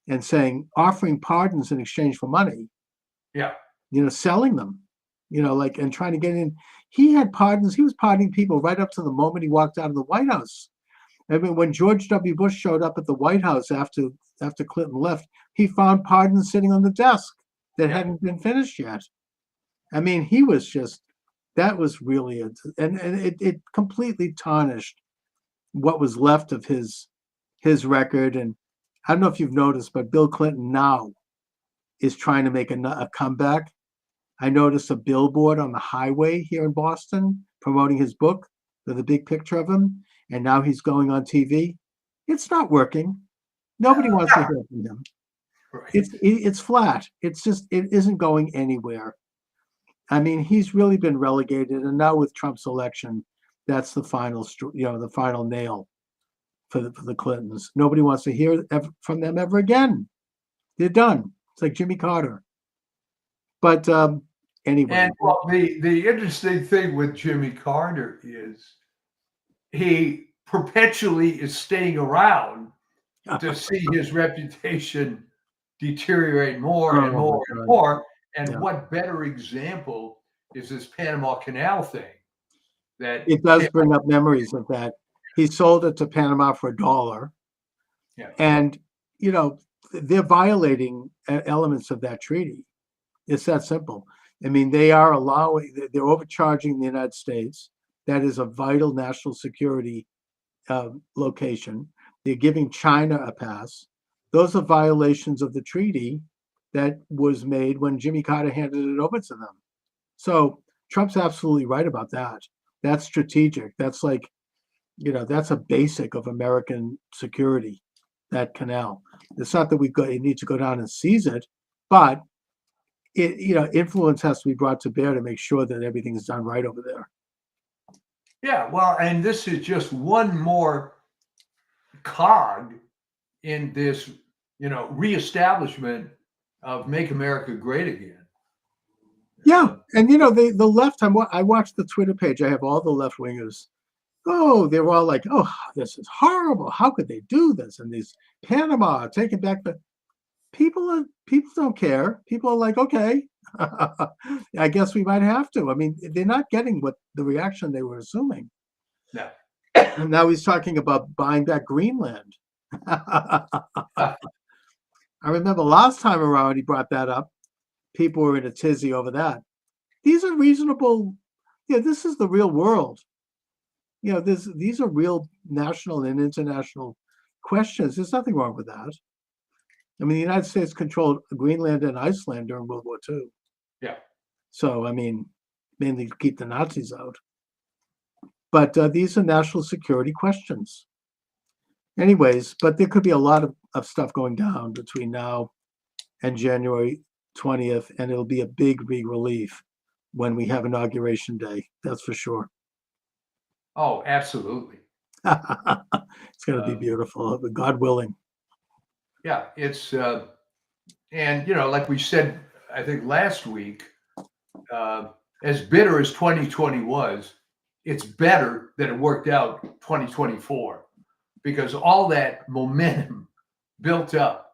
and offering pardons in exchange for money. Yeah. Selling them. like, and trying to get in. He had pardons. He was pardoning people right up to the moment he walked out of the White House. I mean, when George W. Bush showed up at the White House after Clinton left, he found pardons sitting on the desk that hadn't been finished yet. I mean, he was just, that was really, and it completely tarnished what was left of his record. And I don't know if you've noticed, but Bill Clinton now is trying to make a comeback. I noticed a billboard on the highway here in Boston promoting his book with a big picture of him. And now he's going on TV. It's not working. Nobody wants to hear from him. Right. It's flat. It's just, it isn't going anywhere. I mean, he's really been relegated. And now with Trump's election, that's the final, the final nail for the Clintons. Nobody wants to hear from them ever again. They're done. It's like Jimmy Carter. But anyway. And well, the interesting thing with Jimmy Carter is he perpetually is staying around to see his reputation deteriorate more and more and more. And what better example is this Panama Canal thing? That it does bring up memories of that. He sold it to Panama for $1. Yeah. And, they're violating elements of that treaty. It's that simple. I mean, they're overcharging the United States. That is a vital national security location. They're giving China a pass. Those are violations of the treaty that was made when Jimmy Carter handed it over to them. So Trump's absolutely right about that. That's strategic. That's like, that's a basic of American security, that canal. It's not that we need to go down and seize it, but influence has to be brought to bear to make sure that everything is done right over there. Yeah, well, and this is just one more cog in this, reestablishment of Make America Great Again. Yeah, and the left. I watched the Twitter page. I have all the left wingers. Oh, they were all like, "Oh, this is horrible. How could they do this?" And these Panama taking back the people don't care. People are like, okay, I guess we might have to. I mean, they're not getting what the reaction they were assuming. No. Now he's talking about buying back Greenland. I remember last time around he brought that up. People were in a tizzy over that. These are reasonable. This is the real world. These are real national and international questions. There's nothing wrong with that. I mean, the United States controlled Greenland and Iceland during World War II. Yeah. So, I mean, mainly to keep the Nazis out. But these are national security questions. Anyways, but there could be a lot of stuff going down between now and January 20th, and it'll be a big, big relief when we have Inauguration Day. That's for sure. Oh, absolutely. It's going to be beautiful, God willing. Yeah, it's and like we said, I think last week, as bitter as 2020 was, it's better that it worked out 2024 because all that momentum built up,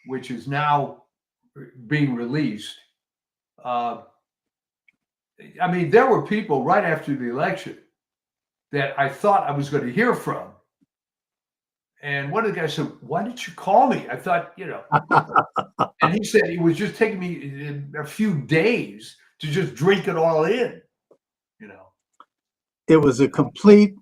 which is now being released. I mean, there were people right after the election that I thought I was going to hear from. And one of the guys said, "Why didn't you call me?" I thought, and he said it was just taking me a few days to just drink it all in, It was a complete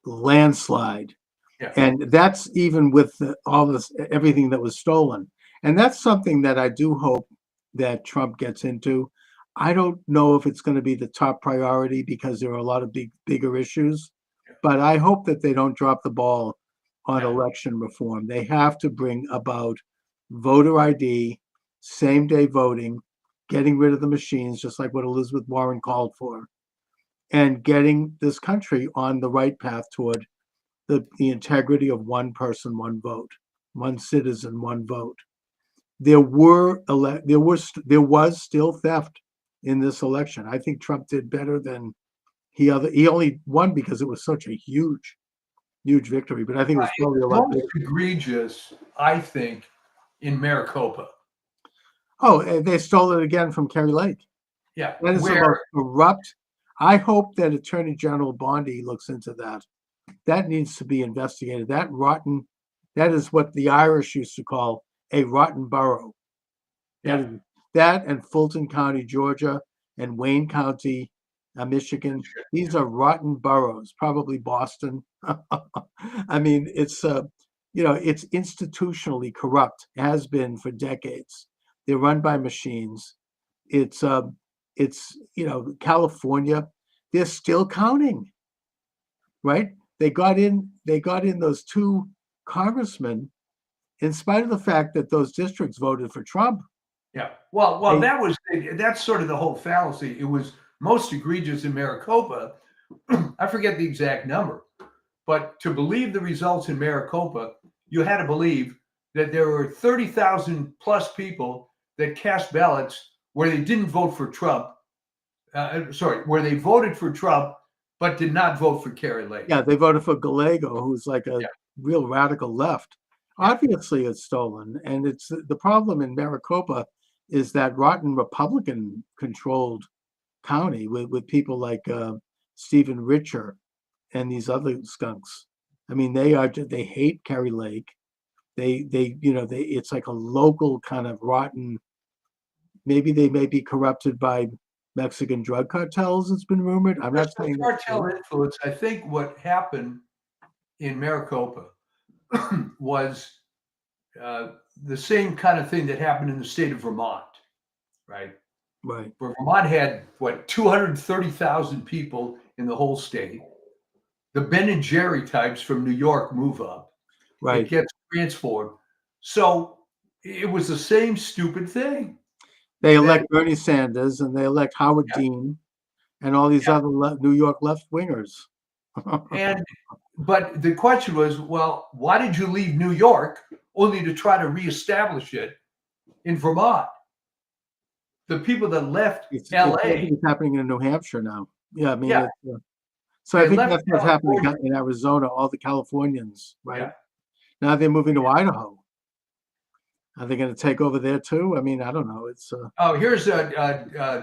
landslide. Yeah. And that's even with all this, everything that was stolen. And that's something that I do hope that Trump gets into. I don't know if it's going to be the top priority because there are a lot of bigger issues, but I hope that they don't drop the ball on election reform. They have to bring about voter ID, same-day voting, getting rid of the machines, just like what Elizabeth Warren called for, and getting this country on the right path toward the integrity of one person, one vote, one citizen, one vote. There was still theft in this election. I think Trump did better than he only won because it was such a huge victory, but I think it was probably a lot most egregious, I think, in Maricopa. Oh, they stole it again from Kerry Lake. Yeah. That is the most corrupt. I hope that Attorney General Bondi looks into that. That needs to be investigated. That is what the Irish used to call a rotten borough. Yeah. That and Fulton County, Georgia, and Wayne County, Michigan. These are rotten boroughs, probably Boston. I mean, it's it's institutionally corrupt, has been for decades. They're run by machines. It's California, they're still counting, right? They got in those two congressmen in spite of the fact that those districts voted for Trump. Yeah. Well, that's sort of the whole fallacy. It was most egregious in Maricopa. I forget the exact number, but to believe the results in Maricopa, you had to believe that there were 30,000 plus people that cast ballots where they didn't vote for Trump. Where they voted for Trump, but did not vote for Kari Lake. Yeah, they voted for Gallego, who's like a real radical left. Obviously, it's stolen. And it's the problem in Maricopa is that rotten Republican-controlled county with people like Stephen Richer and these other skunks. I mean, they hate Kari Lake. It's like a local kind of rotten. Maybe they may be corrupted by Mexican drug cartels. It's been rumored. I'm not saying cartel influence. I think what happened in Maricopa was the same kind of thing that happened in the state of Vermont, right? Right. Where Vermont had 230,000 people in the whole state. The Ben and Jerry types from New York move up. Right. It gets transformed. So it was the same stupid thing. They elect Bernie Sanders and they elect Howard Dean and all these other New York left wingers. But the question was, well, why did you leave New York only to try to reestablish it in Vermont? The people that left LA. It's happening in New Hampshire now. Yeah, I mean, so I think that's what's happening in Arizona, all the Californians, right? Yeah. Now they're moving to Idaho. Are they going to take over there too? I mean, I don't know. It's here's an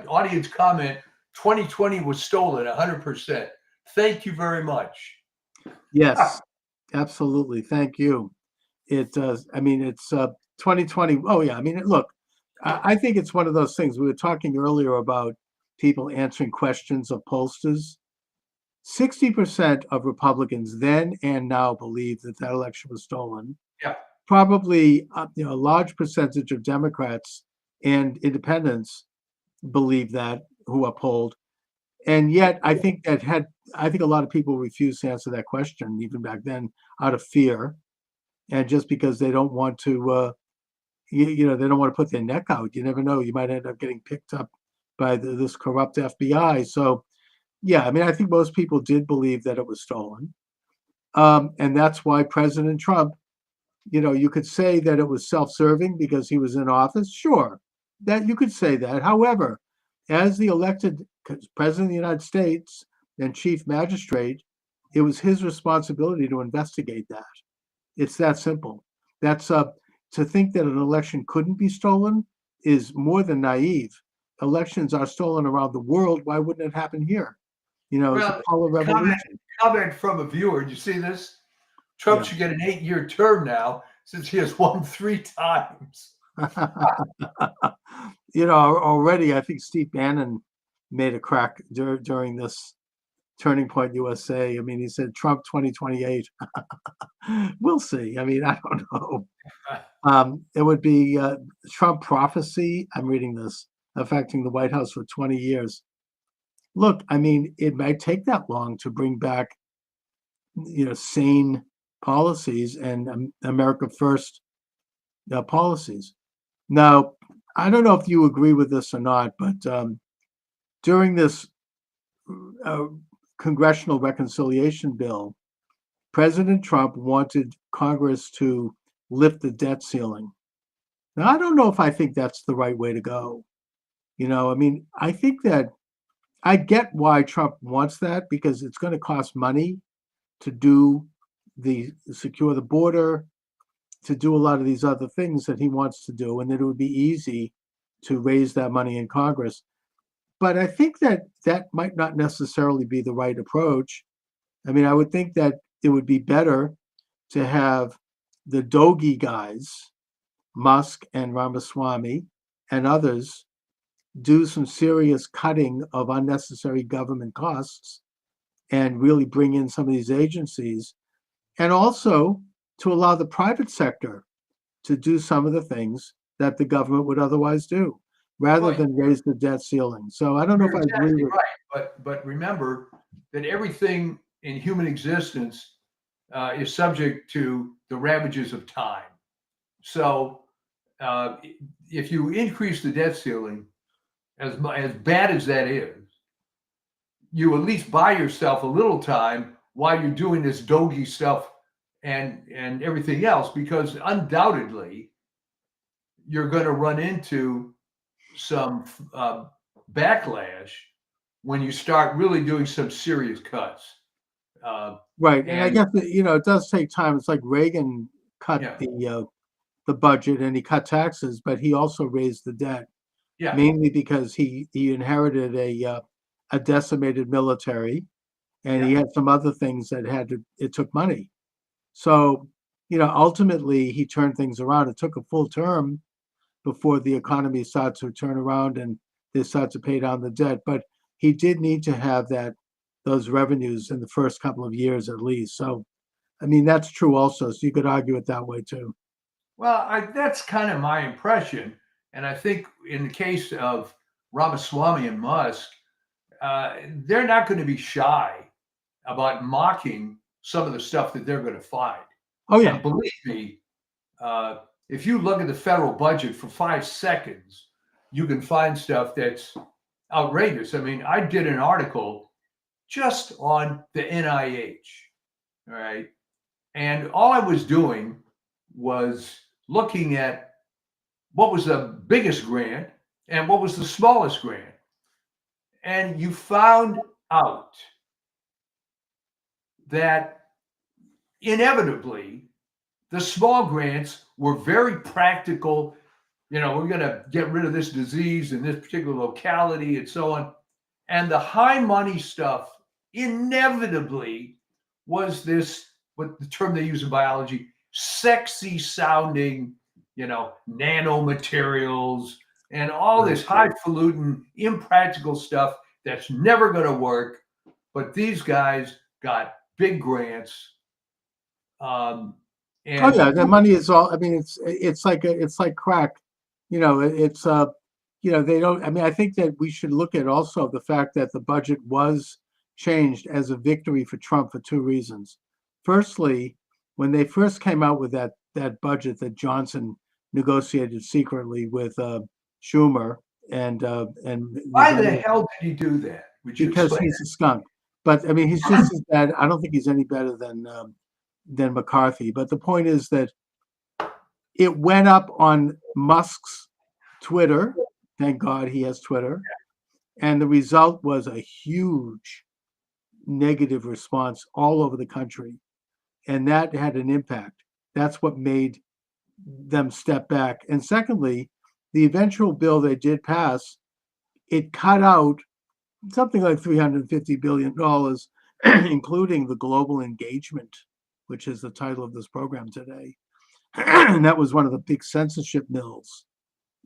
audience comment. 2020 was stolen 100%. Thank you very much. Yes, absolutely. Thank you. It does. I mean, it's 2020. Oh yeah. I mean, look, I think it's one of those things. We were talking earlier about people answering questions of pollsters. 60% of Republicans then and now believe that election was stolen. Yeah. Probably, a large percentage of Democrats and independents believe that, who are polled. And yet, I think a lot of people refuse to answer that question, even back then, out of fear, and just because they don't want to, they don't want to put their neck out. You never know; you might end up getting picked up by this corrupt FBI. So, yeah, I mean, I think most people did believe that it was stolen, and that's why President Trump. You could say that it was self-serving because he was in office. Sure, that you could say that. However, as the elected president of the United States and chief magistrate, it was his responsibility to investigate that. It's that simple. That's to think that an election couldn't be stolen is more than naive. Elections are stolen around the world. Why wouldn't it happen here? It's a color revolution. Comment from a viewer. Did you see this? Trump should get an 8-year term now since he has won 3 times. Already I think Steve Bannon made a crack during this Turning Point USA. I mean, he said Trump 2028. We'll see. I mean, I don't know. It would be Trump prophecy. I'm reading this affecting the White House for 20 years. Look, I mean, it might take that long to bring back, sane policies and America First policies. Now, I don't know if you agree with this or not, but during this congressional reconciliation bill, President Trump wanted Congress to lift the debt ceiling. Now, I don't know if I think that's the right way to go. I mean, I think that I get why Trump wants that because it's going to cost money to secure the border, to do a lot of these other things that he wants to do, and that it would be easy to raise that money in Congress. But I think that that might not necessarily be the right approach. I mean, I would think that it would be better to have the Dogi guys, Musk and Ramaswamy and others, do some serious cutting of unnecessary government costs and really bring in some of these agencies, and also to allow the private sector to do some of the things that the government would otherwise do, rather Right. than raise the debt ceiling. So I don't know if You're I agree exactly with. right. But remember that everything in human existence is subject to the ravages of time. So uh, if you increase the debt ceiling, as bad as that is, you at least buy yourself a little time while you're doing this doggy stuff and everything else, because undoubtedly you're going to run into some backlash when you start really doing some serious cuts. Right, and I And guess that, it does take time. It's like Reagan cut yeah, the budget and he cut taxes, but he also raised the debt, yeah, mainly because he inherited a decimated military, and he yeah. had some other things that it took money. So, ultimately he turned things around. It took a full term before the economy started to turn around and they started to pay down the debt. But he did need to have those revenues in the first couple of years at least. So, I mean, that's true also. So you could argue it that way too. Well, that's kind of my impression. And I think in the case of Ramaswamy and Musk, they're not going to be shy about mocking some of the stuff that they're going to find. Oh yeah. And believe me, if you look at the federal budget for 5 seconds, you can find stuff that's outrageous. I mean, I did an article just on the NIH, all right? And all I was doing was looking at what was the biggest grant and what was the smallest grant. And you found out that inevitably the small grants were very practical. We're going to get rid of this disease in this particular locality and so on. And the high money stuff inevitably was this, what the term they use in biology, sexy sounding, nanomaterials and all this highfalutin, impractical stuff that's never going to work. But these guys got big grants. Oh yeah, the money is all. I mean, it's like crack. It's they don't. I mean, I think that we should look at also the fact that the budget was changed as a victory for Trump for two reasons. Firstly, when they first came out with that budget that Johnson negotiated secretly with Schumer and why the hell did he do that? Because he's a skunk. But I mean, he's just as bad. I don't think he's any better than McCarthy. But the point is that it went up on Musk's Twitter. Thank God he has Twitter. And the result was a huge negative response all over the country. And that had an impact. That's what made them step back. And secondly, the eventual bill they did pass, it cut out something like $350 billion, including the global engagement, which is the title of this program today. And that was one of the big censorship mills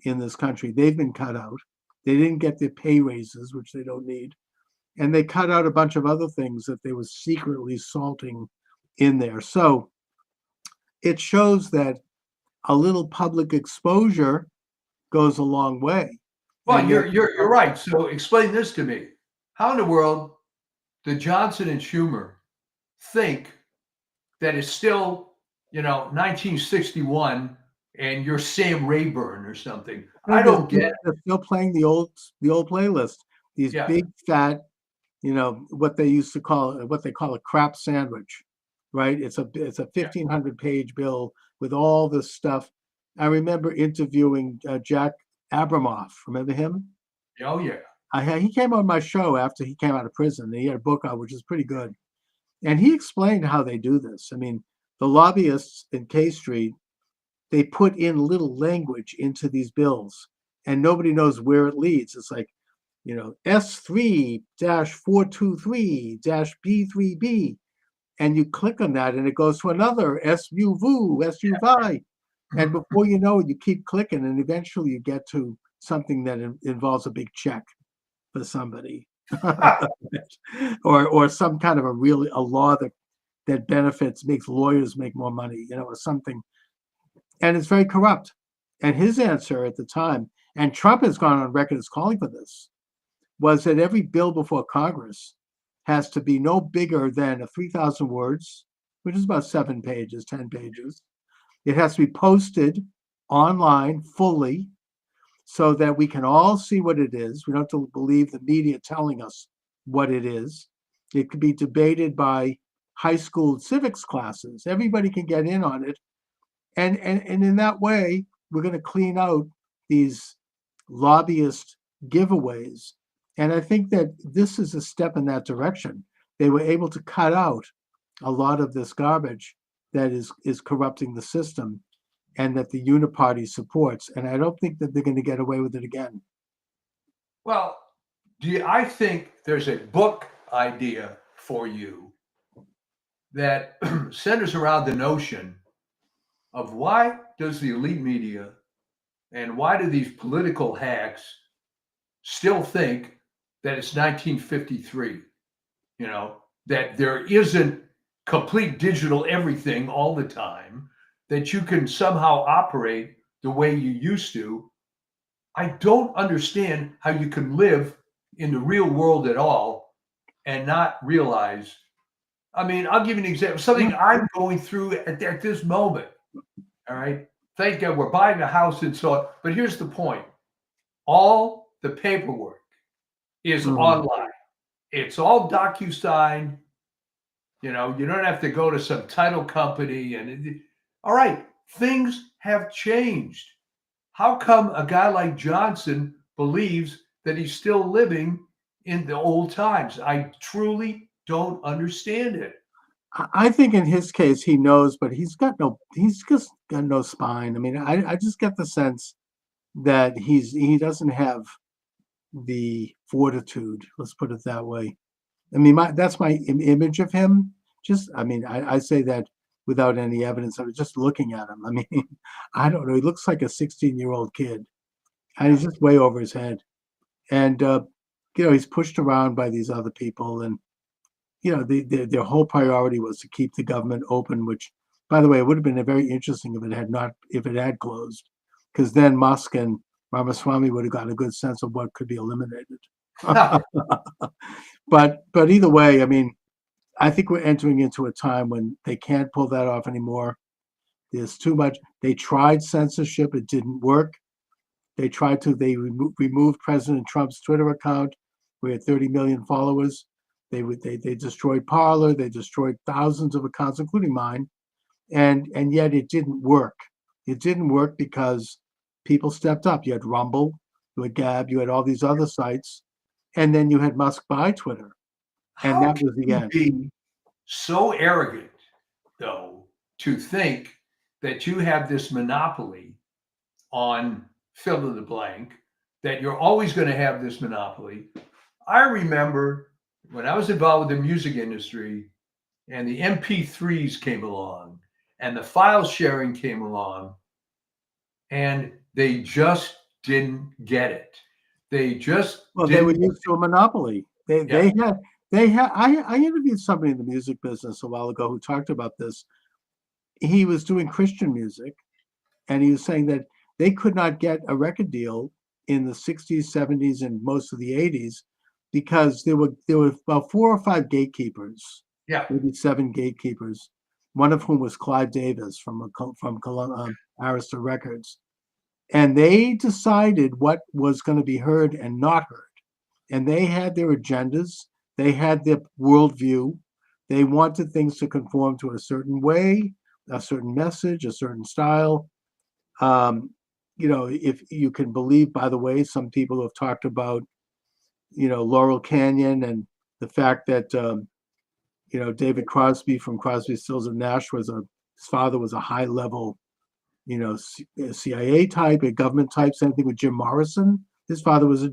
in this country. They've been cut out. They didn't get their pay raises, which they don't need. And they cut out a bunch of other things that they were secretly salting in there. So it shows that a little public exposure goes a long way. Well, you're right. So explain this to me. How in the world did Johnson and Schumer think that it's still, 1961 and you're Sam Rayburn or something? I don't get it. They're still playing the old playlist. These big fat, what they call a crap sandwich, right? It's a 1,500 page bill with all this stuff. I remember interviewing Jack Abramoff. Remember him? Oh yeah. He came on my show after he came out of prison. And he had a book out, which is pretty good. And he explained how they do this. I mean, the lobbyists in K Street, they put in little language into these bills, and nobody knows where it leads. It's like, S3-423-B3B, and you click on that and it goes to another SUV. And before you know it, you keep clicking and eventually you get to something that involves a big check for somebody. or some kind of a law that benefits, makes lawyers make more money, or something. And it's very corrupt. And his answer at the time, and Trump has gone on record as calling for this, was that every bill before Congress has to be no bigger than 3,000 words, which is about 7 pages, 10 pages. It has to be posted online fully so that we can all see what it is. We don't have to believe the media telling us what it is. It could be debated by high school civics classes. Everybody can get in on it. And in that way, we're going to clean out these lobbyist giveaways. And I think that this is a step in that direction. They were able to cut out a lot of this garbage that is corrupting the system and that the uniparty supports. And I don't think that they're going to get away with it again. Well, I think there's a book idea for you that centers around the notion of why does the elite media and why do these political hacks still think that it's 1953, that there isn't complete digital everything all the time, that you can somehow operate the way you used to. I don't understand how you can live in the real world at all and not realize. I mean, I'll give you an example, something I'm going through at this moment. All right. Thank God we're buying a house and so on. But here's the point. All the paperwork is online. It's all DocuSign. You don't have to go to some title company. All right. Things have changed. How come a guy like Johnson believes that he's still living in the old times? I truly don't understand it. I think in his case he knows, but he's just got no spine. I mean, I just get the sense that he doesn't have the fortitude. Let's put it that way. I mean, that's my image of him. I say that without any evidence. I was just looking at him. I mean, I don't know. He looks like a 16-year-old kid, and he's just way over his head. And he's pushed around by these other people, and their whole priority was to keep the government open. Which, by the way, it would have been very interesting if it had closed, because then Musk and Ramaswamy would have gotten a good sense of what could be eliminated. But either way, I mean, I think we're entering into a time when they can't pull that off anymore. There's too much. They tried censorship. It didn't work. They removed President Trump's Twitter account. We had 30 million followers. They destroyed Parler. They destroyed thousands of accounts, including mine. And yet it didn't work. It didn't work because people stepped up. You had Rumble, you had Gab, you had all these other sites. And then you had Musk buy Twitter. And that was the end. Be so arrogant, though, to think that you have this monopoly on fill in the blank, that you're always going to have this monopoly. I remember when I was involved with the music industry and the MP3s came along and the file sharing came along, and they just didn't get it. They were used to a monopoly. They had. I interviewed somebody in the music business a while ago who talked about this. He was doing Christian music, and he was saying that they could not get a record deal in the 60s, 70s, and most of the 80s because there were about 4 or 5 gatekeepers. Yeah, maybe 7 gatekeepers. One of whom was Clive Davis from Arista Records, and they decided what was going to be heard and not heard. And they had their agendas. They had their worldview. They wanted things to conform to a certain way, a certain message, a certain style. If you can believe, by the way, some people have talked about, Laurel Canyon and the fact that, David Crosby from Crosby, Stills and Nash his father was a high level, CIA type, a government type. Same thing with Jim Morrison. His father was a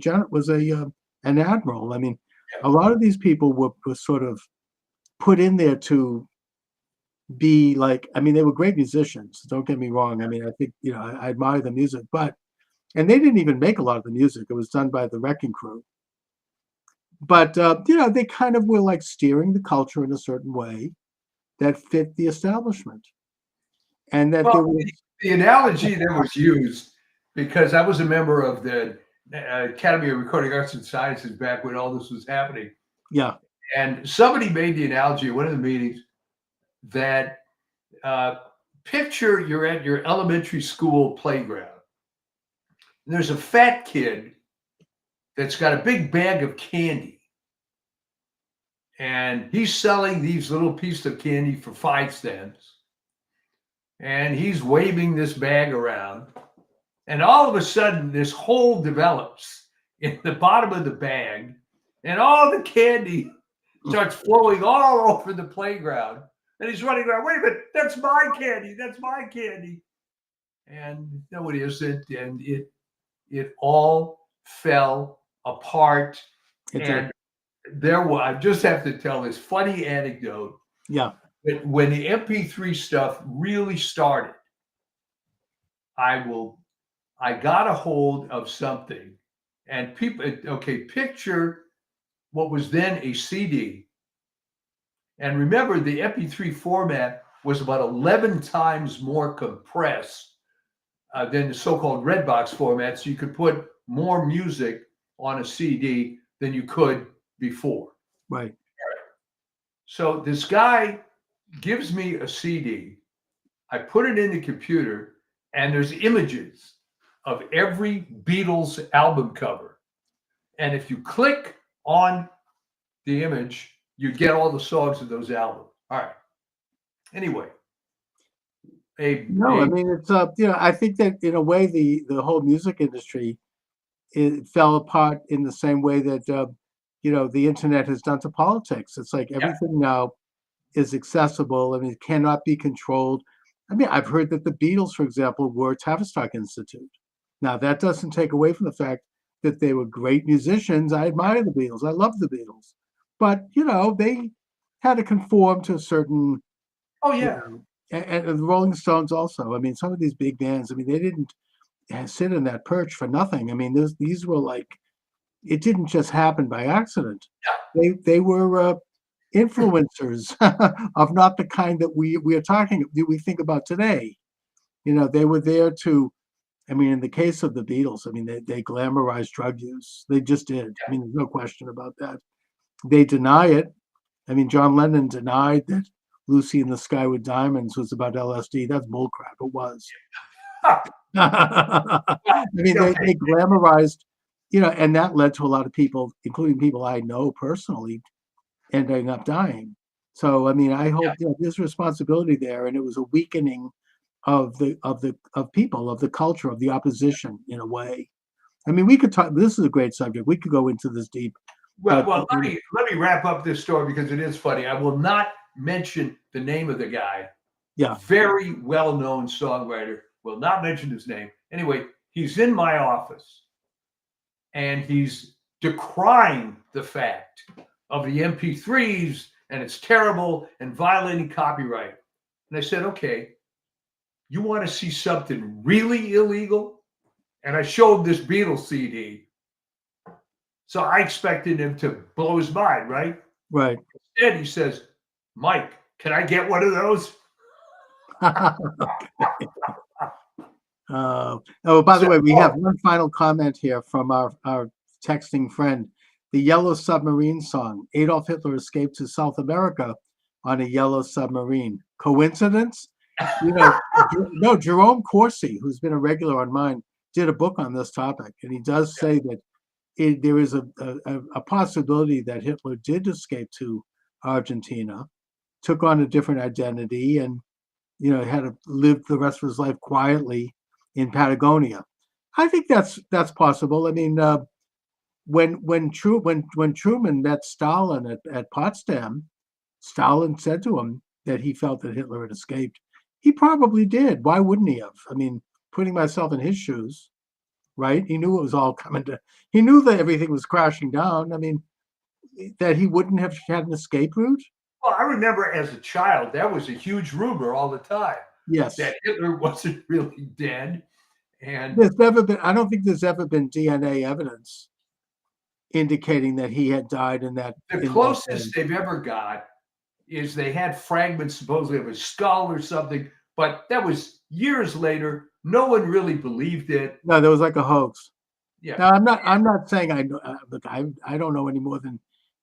an admiral. I mean, a lot of these people were sort of put in there to be like, I mean, they were great musicians. Don't get me wrong. I mean, I think, I admire the music, and they didn't even make a lot of the music. It was done by the Wrecking Crew. But, they kind of were like steering the culture in a certain way that fit the establishment. And that there Well, was, the analogy that was used, because I was a member of the Academy of Recording Arts and Sciences back when all this was happening. yeah, And somebody made the analogy at one of the meetings that picture you're at your elementary school playground. And there's a fat kid that's got a big bag of candy. And he's selling these little pieces of candy for 5 cents. And he's waving this bag around. And all of a sudden, this hole develops in the bottom of the bag. And all the candy starts flowing all over the playground. And he's running around, wait a minute, that's my candy, that's my candy. And no, it isn't. And it all fell apart. And I just have to tell this funny anecdote. Yeah. When the MP3 stuff really started, I got a hold of something, and picture what was then a CD. And remember, the MP3 format was about 11 times more compressed than the so-called red box format. So you could put more music on a CD than you could before. Right. So this guy gives me a CD. I put it in the computer, and there's images of every Beatles album cover. And if you click on the image, you get all the songs of those albums. All right. Anyway. I mean, it's I think that in a way the whole music industry, it fell apart in the same way that the internet has done to politics. It's like everything now is accessible. I mean, it cannot be controlled. I mean, I've heard that the Beatles, for example, were Tavistock Institute. Now, that doesn't take away from the fact that they were great musicians. I admire the Beatles. I love the Beatles. But, they had to conform to a certain... Oh, yeah. And the Rolling Stones also. I mean, some of these big bands, I mean, they didn't sit in that perch for nothing. I mean, these were like... It didn't just happen by accident. Yeah. They were... influencers of not the kind that we think about today. They were there to, I mean, in the case of the Beatles, I mean, they glamorized drug use. They just did. I mean, there's no question about that. They deny it. I mean, John Lennon denied that Lucy in the Sky with Diamonds was about LSD. That's bullcrap. It was. I mean, they glamorized, and that led to a lot of people, including people I know personally, ending up dying. So, I mean, I hope there's responsibility there, and it was a weakening of people, of the culture, of the opposition in a way. I mean, we could talk. This is a great subject. We could go into this deep. Well, let me wrap up this story because it is funny. I will not mention the name of the guy. Yeah. Very well-known songwriter. Will not mention his name. Anyway, he's in my office, and he's decrying the fact of the MP3s, and it's terrible and violating copyright. And I said, okay, you want to see something really illegal? And I showed this Beatles CD. So I expected him to blow his mind, right? Right. Instead, he says, Mike, can I get one of those? By the way, we have one final comment here from our texting friend. The Yellow Submarine song. Adolf Hitler escaped to South America on a yellow submarine. Coincidence? No, Jerome Corsi, who's been a regular on mine, did a book on this topic. And he does say that there is a possibility that Hitler did escape to Argentina, took on a different identity, and, had to live the rest of his life quietly in Patagonia. I think that's possible. I mean, when Truman met Stalin at Potsdam, Stalin said to him that he felt that Hitler had escaped. He probably did. Why wouldn't he have? I mean, putting myself in his shoes, right? He knew it was all coming to. He knew that everything was crashing down. I mean, that he wouldn't have had an escape route. Well, I remember as a child, that was a huge rumor all the time. Yes, that Hitler wasn't really dead. And there's never been. I don't think there's ever been DNA evidence indicating that he had died in that. the closest they've ever got is they had fragments supposedly of his skull or something, but that was years later. No one really believed it. No, there was like a hoax. Yeah. Now I'm not saying look, I don't know any more than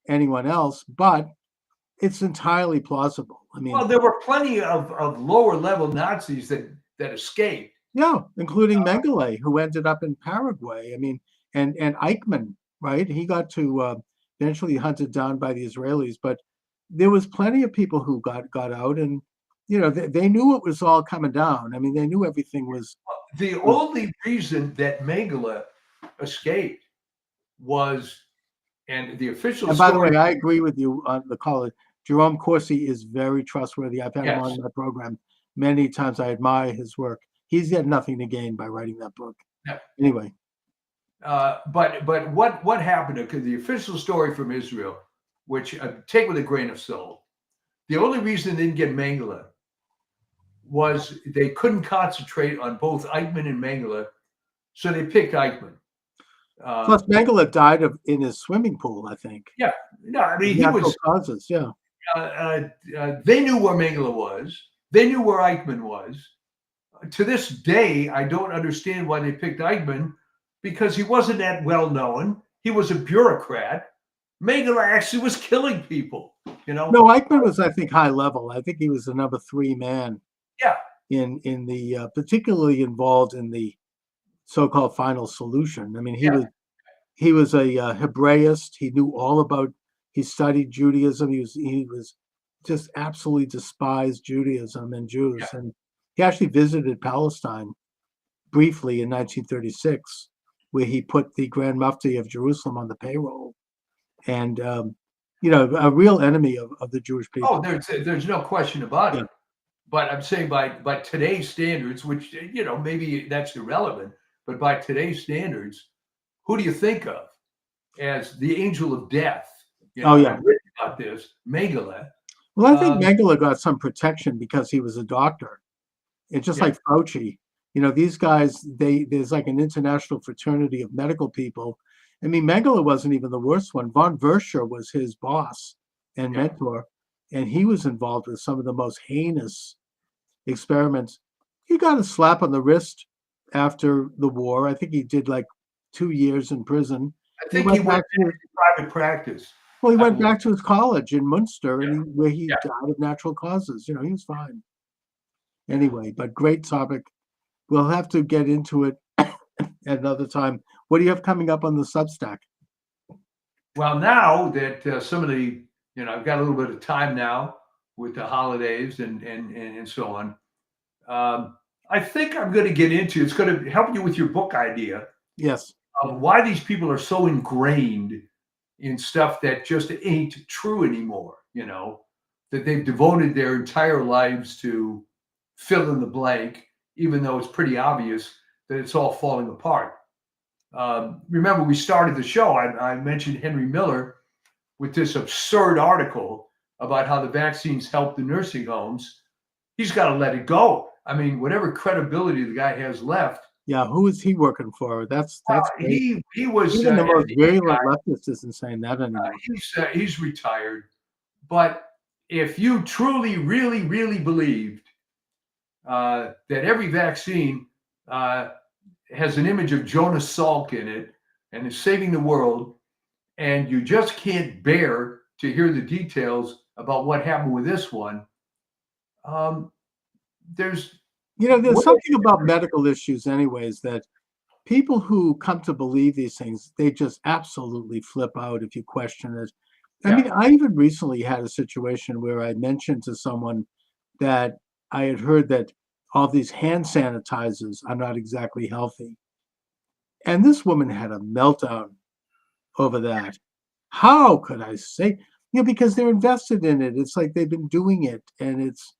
anyone else, but it's entirely plausible. I mean, well, there were plenty of lower level Nazis that escaped. Yeah, including Mengele, who ended up in Paraguay. I mean, and Eichmann, right? He got to eventually hunted down by the Israelis, but there was plenty of people who got out, and they knew it was all coming down. I mean, they knew everything was. The only reason that Mengele escaped was, and the official. And by the way, I agree with you on the call. Jerome Corsi is very trustworthy. I've had him on my program many times. I admire his work. He's had nothing to gain by writing that book. Yeah. Anyway. But what happened? Because the official story from Israel, which take with a grain of salt, the only reason they didn't get Mengele was they couldn't concentrate on both Eichmann and Mengele, so they picked Eichmann. Plus, Mengele died in his swimming pool, I think. Yeah, no, I mean he was causes. Yeah. They knew where Mengele was. They knew where Eichmann was. To this day, I don't understand why they picked Eichmann, because he wasn't that well known. He was a bureaucrat. Mengele actually was killing people. No, Eichmann was, I think, high level. I think he was the number 3 man. Yeah. In the particularly involved in the so-called final solution. I mean, he was a Hebraist. He knew all about. He studied Judaism. He was just absolutely despised Judaism and Jews, and he actually visited Palestine briefly in 1936, where he put the Grand Mufti of Jerusalem on the payroll, and a real enemy of the Jewish people. Oh, there's no question about it. But I'm saying by today's standards, which maybe that's irrelevant, but by today's standards, who do you think of as the angel of death? I've written about this, Mengele. Well, I think Mengele got some protection because he was a doctor. It's just like Fauci. These guys, there's like an international fraternity of medical people. I mean, Mengele wasn't even the worst one. Von Verscher was his boss and mentor, and he was involved with some of the most heinous experiments. He got a slap on the wrist after the war. I think he did like 2 years in prison. I think he went to private practice. Well, he went back to his college in Munster, where he died of natural causes. He was fine. Anyway, but great topic. We'll have to get into it at another time. What do you have coming up on the Substack? Well, now that some of the, I've got a little bit of time now with the holidays and so on. I think I'm going to get into, it's going to help you with your book idea. Yes. Of why these people are so ingrained in stuff that just ain't true anymore, that they've devoted their entire lives to fill in the blank, even though it's pretty obvious that it's all falling apart. Remember, we started the show, I mentioned Henry Miller with this absurd article about how the vaccines help the nursing homes. He's got to let it go. I mean, whatever credibility the guy has left. Yeah, who is he working for? That's he was even the most virulent leftist isn't saying that anymore. He's retired. But if you truly, really, really believed that every vaccine has an image of Jonas Salk in it and is saving the world, and you just can't bear to hear the details about what happened with this one, there's something about medical issues anyways, that people who come to believe these things, they just absolutely flip out if you question it. I mean, I even recently had a situation where I mentioned to someone that I had heard that all these hand sanitizers are not exactly healthy. And this woman had a meltdown over that. How could I say, because they're invested in it. It's like they've been doing it, and it's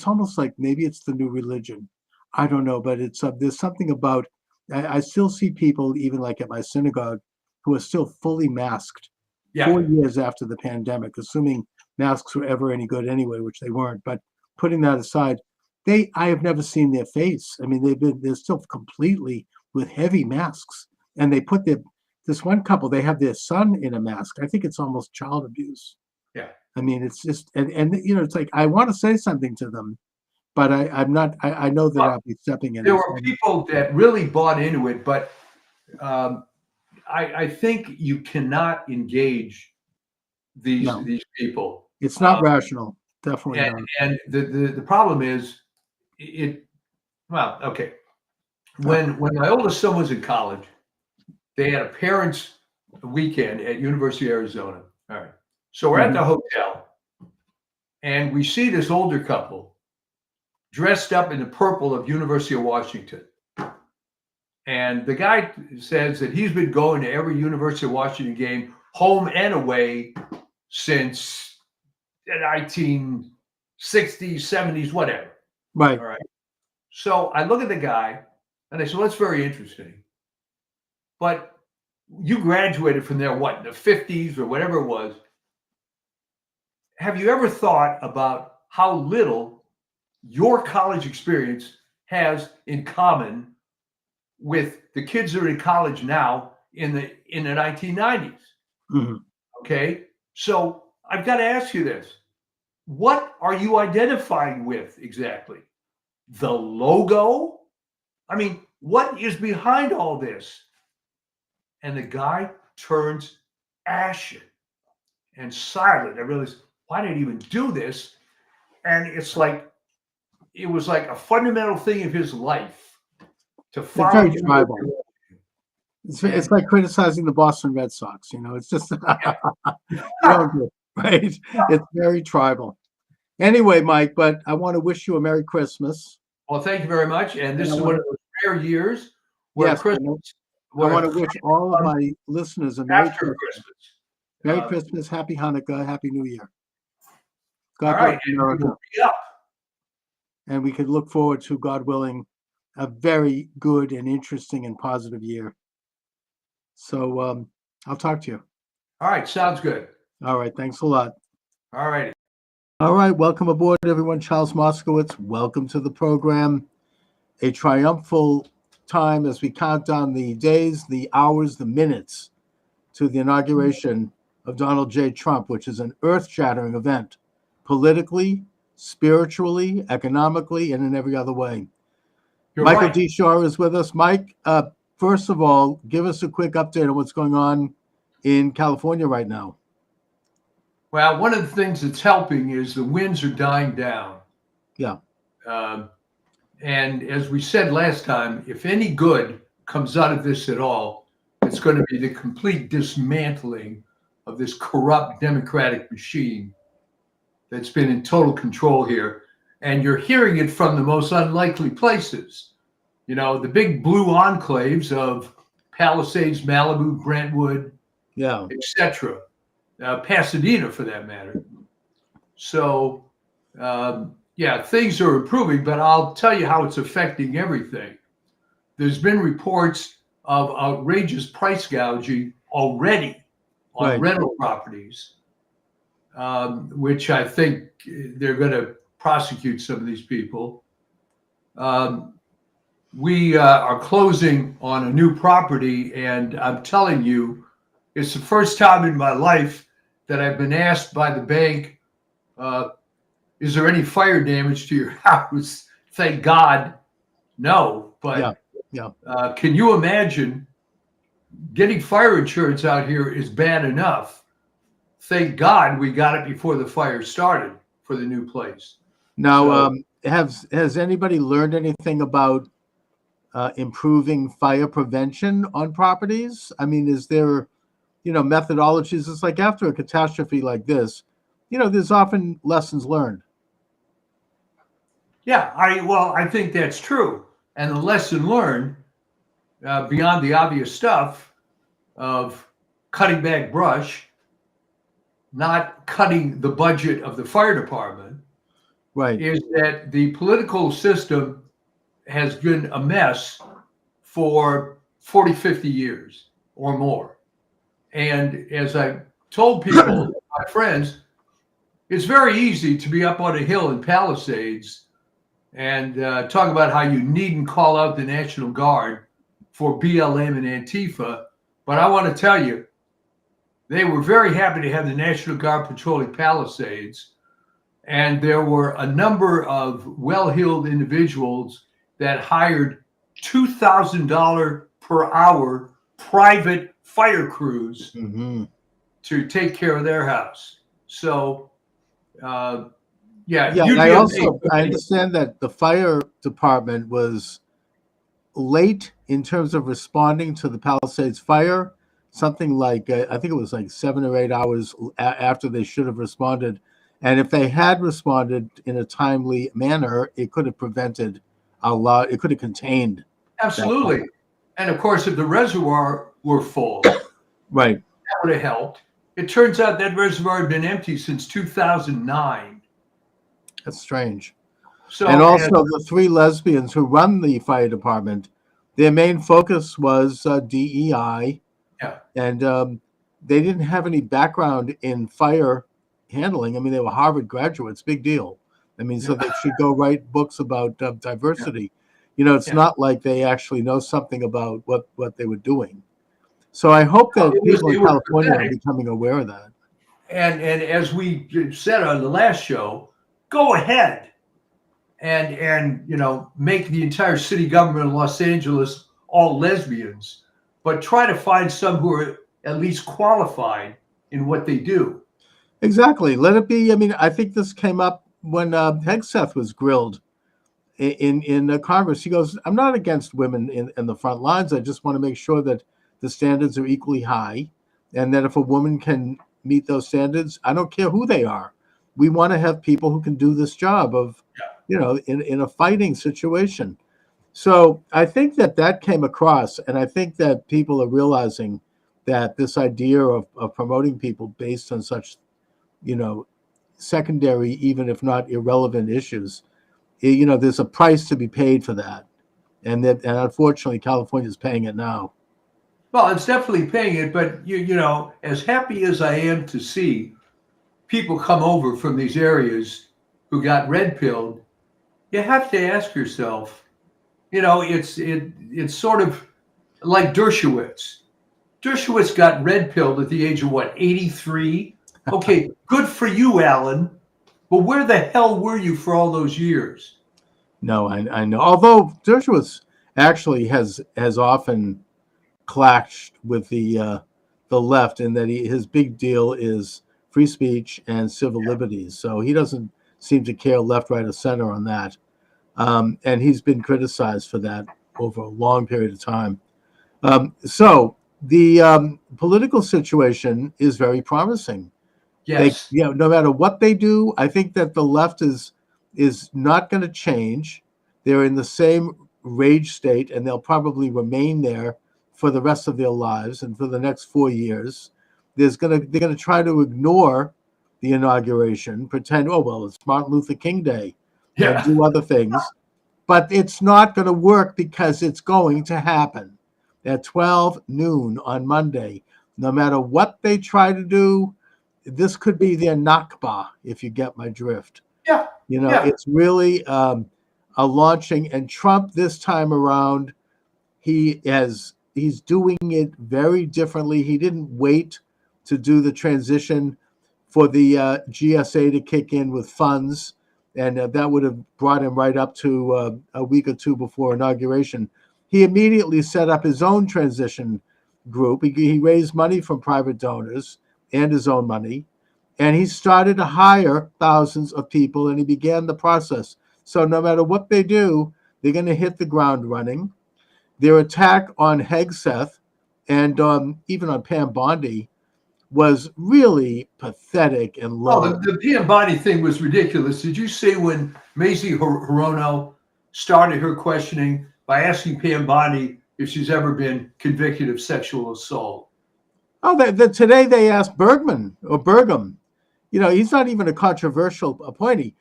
almost like maybe it's the new religion. I don't know, but there's something about I still see people, even like at my synagogue, who are still fully masked Yeah. 4 years after the pandemic, assuming masks were ever any good anyway, which they weren't. But putting that aside, I have never seen their face. I mean, they're still completely with heavy masks, and they put this one couple, they have their son in a mask. I think it's almost child abuse. Yeah. I mean, it's just, and it's like, I want to say something to them, but I'm not, I know that I'll be stepping in. There were people that really bought into it, but I think you cannot engage these people. It's not rational. Definitely not. And the problem is okay. When my oldest son was in college, they had a parents' weekend at University of Arizona. All right. So we're at the hotel, and we see this older couple dressed up in the purple of University of Washington. And the guy says that he's been going to every University of Washington game, home and away, since the 1960s, 70s, whatever. Right. All right. So I look at the guy and I said, well, that's very interesting. But you graduated from there, what, in the 50s or whatever it was. Have you ever thought about how little your college experience has in common with the kids that are in college now in the 1990s? Mm-hmm. Okay. So I've got to ask you this. What are you identifying with exactly? The logo? I mean, what is behind all this? And the guy turns ashen and silent. I realized, why did he even do this? And it was like a fundamental thing of his life to follow. It's very tribal. It's like criticizing the Boston Red Sox. It's just right. It's very tribal. Anyway, Mike, but I want to wish you a Merry Christmas. Well, thank you very much. And this is one of those rare years where Christmas. I want to wish all of my listeners a Merry Christmas. Merry Christmas, Happy Hanukkah, Happy New Year. God bless America. And we could look forward to, God willing, a very good and interesting and positive year. So I'll talk to you. All right. Sounds good. All right. Thanks a lot. All right. All right. Welcome aboard, everyone. Charles Moscowitz. Welcome to the program. A triumphal time as we count down the days, the hours, the minutes to the inauguration of Donald J. Trump, which is an earth-shattering event, politically, spiritually, economically, and in every other way. Michael D. Shaw is with us. Mike, first of all, give us a quick update on what's going on in California right now. Well, one of the things that's helping is the winds are dying down. Yeah. And as we said last time, if any good comes out of this at all, it's going to be the complete dismantling of this corrupt Democratic machine that's been in total control here. And you're hearing it from the most unlikely places. The big blue enclaves of Palisades, Malibu, Brentwood, etc. Pasadena, for that matter. So, things are improving, but I'll tell you how it's affecting everything. There's been reports of outrageous price gouging already on rental properties, which I think they're going to prosecute some of these people. We are closing on a new property, and I'm telling you, it's the first time in my life that I've been asked by the bank, is there any fire damage to your house? Thank God, no. But can you imagine getting fire insurance out here is bad enough. Thank God we got it before the fire started for the new place. Now, has anybody learned anything about improving fire prevention on properties? I mean, is there, methodologies? It's like after a catastrophe like this, there's often lessons learned. Yeah, I think that's true. And the lesson learned, beyond the obvious stuff of cutting back brush, not cutting the budget of the fire department, is that the political system has been a mess for 40, 50 years or more. And as I told people, my friends, it's very easy to be up on a hill in Palisades and talk about how you needn't call out the National Guard for BLM and Antifa. But I want to tell you, they were very happy to have the National Guard patrolling Palisades. And there were a number of well-heeled individuals that hired $2,000 per hour private fire crews to take care of their house. So, yeah. I understand that the fire department was late in terms of responding to the Palisades fire, something like, I think it was like 7 or 8 hours after they should have responded. And if they had responded in a timely manner, it could have prevented a lot, it could have contained. Absolutely. And of course, if the reservoir were full, right, that would have helped. It turns out that reservoir had been empty since 2009. That's strange. So, and also the 3 lesbians who run the fire department, their main focus was DEI. Yeah. And they didn't have any background in fire handling. I mean, they were Harvard graduates, big deal. I mean, so they should go write books about diversity. Yeah. You know, it's not like they actually know something about what they were doing. So I hope that people in California are becoming aware of that. And as we said on the last show, go ahead and you know, make the entire city government of Los Angeles all lesbians, but try to find some who are at least qualified in what they do. Exactly. Let it be. I mean, I think this came up when Hegseth was grilled in Congress. He goes, I'm not against women in the front lines. I just want to make sure that the standards are equally high, and that if a woman can meet those standards, I don't care who they are. We want to have people who can do this job of, you know, in a fighting situation. So I think that came across, and I think that people are realizing that this idea of promoting people based on such, you know, secondary, even if not irrelevant issues, you know, there's a price to be paid for that. And unfortunately, California is paying it now. Well, it's definitely paying it, but you know, as happy as I am to see people come over from these areas who got red-pilled, you have to ask yourself, you know, it's sort of like Dershowitz. Dershowitz got red-pilled at the age of what, 83? Okay, good for you, Alan. But where the hell were you for all those years? No, I know. Although Dershowitz actually has often clashed with the left in that his big deal is free speech and civil liberties. So he doesn't seem to care left, right, or center on that. And he's been criticized for that over a long period of time. So the political situation is very promising. Yes. No matter what they do, I think that the left is not going to change. They're in the same rage state, and they'll probably remain there for the rest of their lives and for the next 4 years. They're going to try to ignore the inauguration, pretend, oh, well, it's Martin Luther King Day, and do other things. But it's not going to work because it's going to happen at 12 noon on Monday. No matter what they try to do, this could be their Nakba, if you get my drift. Yeah. You know, it's really a launching. And Trump this time around, he's doing it very differently. He didn't wait to do the transition for the GSA to kick in with funds, and that would have brought him right up to a week or two before inauguration. He immediately set up his own transition group. He raised money from private donors and his own money, and he started to hire thousands of people, and he began the process. So no matter what they do, they're going to hit the ground running. Their attack on Hegseth and even on Pam Bondi was really pathetic and low. Oh, the Pam Bondi thing was ridiculous. Did you see when Mazie Hirono started her questioning by asking Pam Bondi if she's ever been convicted of sexual assault? Oh, today they asked Burgum. You know, he's not even a controversial appointee.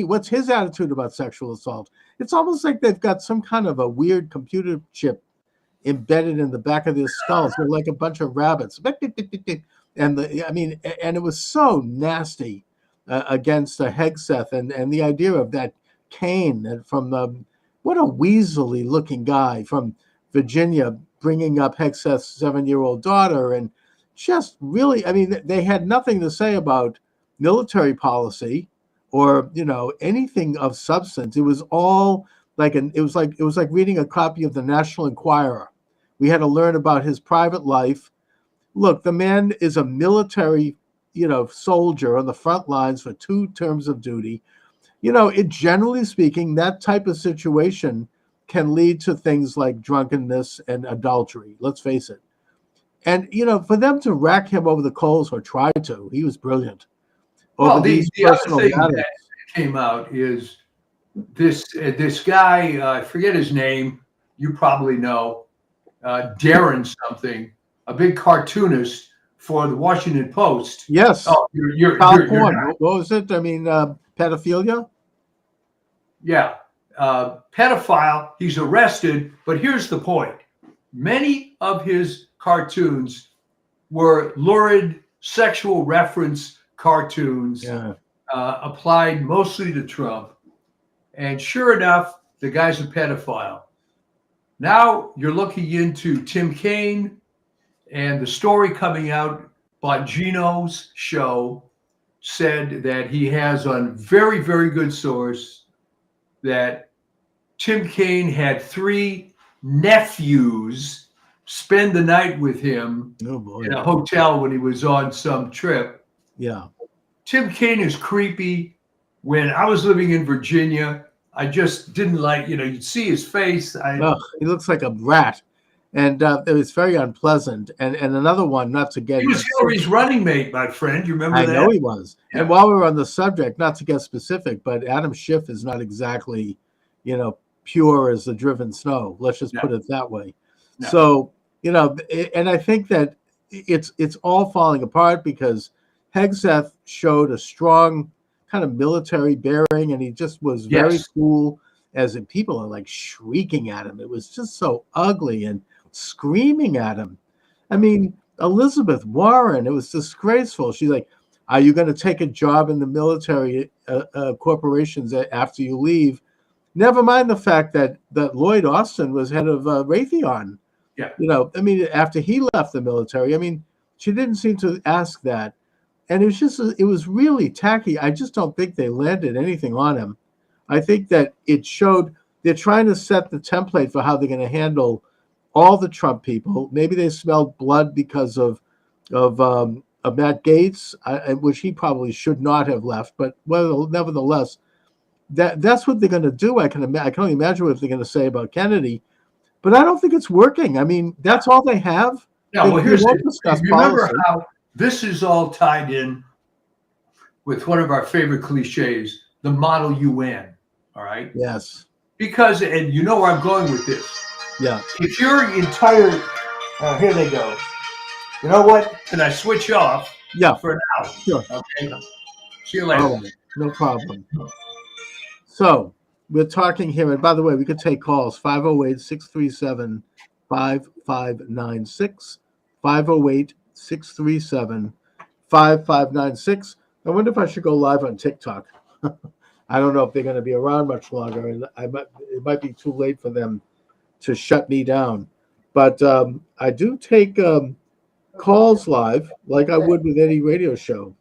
What's his attitude about sexual assault? It's almost like they've got some kind of a weird computer chip embedded in the back of their skulls. They're like a bunch of rabbits. And and it was so nasty against Hegseth, and the idea of that Kane from what a weaselly looking guy from Virginia bringing up Hegseth's 7-year-old daughter, and just really, they had nothing to say about military policy or anything of substance. It was all it was like reading a copy of the National Enquirer. We had to learn about his private life. Look, the man is a military, soldier on the front lines for 2 terms of duty. Generally speaking, that type of situation can lead to things like drunkenness and adultery. Let's face it. And, for them to rack him over the coals, or try to, he was brilliant. Well, the other thing that came out is this guy, I forget his name, you probably know, Darren something, a big cartoonist for the Washington Post. Yes. Oh, you're what was it? Pedophilia? Yeah. Pedophile. He's arrested. But here's the point. Many of his cartoons were lurid sexual reference cartoons, applied mostly to Trump. And sure enough, the guy's a pedophile. Now you're looking into Tim Kaine, and the story coming out, Bongino's show said that he has on very, very good source that Tim Kaine had 3 nephews spend the night with him in a hotel when he was on some trip. Yeah. Tim Kaine is creepy. When I was living in Virginia, I just didn't like, you'd see his face. He looks like a rat. And it was very unpleasant. And another one, not to get... He was Hillary's running mate, my friend. You remember that? I know he was. Yeah. And while we're on the subject, not to get specific, but Adam Schiff is not exactly, pure as the driven snow. Let's just put it that way. No. So, and I think that it's all falling apart because Hegseth showed a strong kind of military bearing, and he just was very cool, as in people are like shrieking at him. It was just so ugly, and screaming at him. Elizabeth Warren, it was disgraceful. She's like, are you going to take a job in the military corporations after you leave? Never mind the fact that Lloyd Austin was head of Raytheon. Yeah. After he left the military, she didn't seem to ask that. And it was really tacky. I just don't think they landed anything on him. I think that it showed they're trying to set the template for how they're going to handle all the Trump people. Maybe they smelled blood because of Matt Gaetz, which he probably should not have left. But nevertheless, that's what they're going to do. I can only imagine what they're going to say about Kennedy. But I don't think it's working. That's all they have. No, well, here's remember how this is all tied in with one of our favorite cliches, the Model UN. All right. Yes. Because, and you know where I'm going with this. Yeah. If your entire, here they go. You know what? Can I switch off? Yeah. For now. Sure. Okay. See you later. Oh, no problem. So we're talking here, and by the way, we could take calls 508-637-5596, 508-637-5596. I wonder if I should go live on TikTok. I don't know if they're going to be around much longer, and it might be too late for them to shut me down. But I do take calls live like I would with any radio show,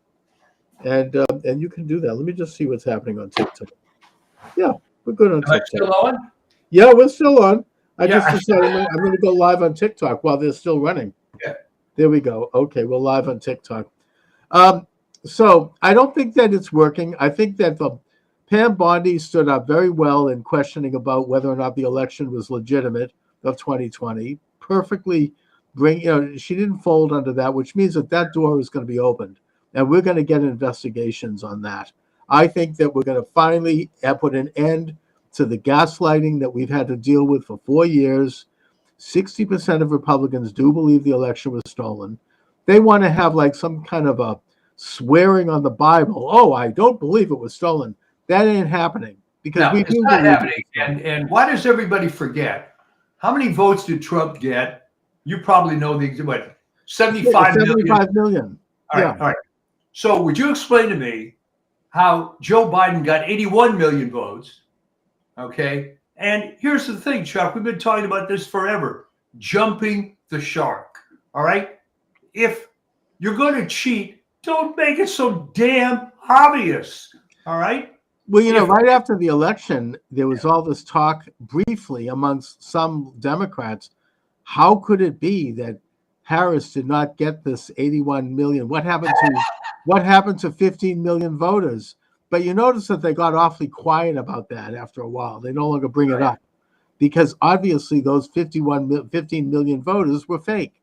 and you can do that. Let me just see what's happening on TikTok. Yeah, we're good on TikTok. Still on? Yeah, we're still on. I just decided I'm going to go live on TikTok while they're still running. Yeah. There we go. Okay, we're live on TikTok. So I don't think that it's working. I think that Pam Bondi stood up very well in questioning about whether or not the election was legitimate of 2020. Perfectly she didn't fold under that, which means that door is going to be opened. And we're going to get investigations on that. I think that we're going to finally put an end to the gaslighting that we've had to deal with for 4 years. 60% of Republicans do believe the election was stolen. They want to have like some kind of a swearing on the Bible. Oh, I don't believe it was stolen. That ain't happening because it's not happening. And why does everybody forget How many votes did Trump get? You probably know the what, 75 million. 75 million. All right, all right. So would you explain to me how Joe Biden got 81 million votes? Okay. And here's the thing, Chuck, we've been talking about this forever. Jumping the shark. All right. If you're going to cheat, don't make it so damn obvious. All right. Well, you know, right after the election, there was all this talk briefly amongst some Democrats. How could it be that Harris did not get this 81 million? What happened to 15 million voters? But you notice that they got awfully quiet about that after a while. They no longer bring it up because obviously those 15 million voters were fake.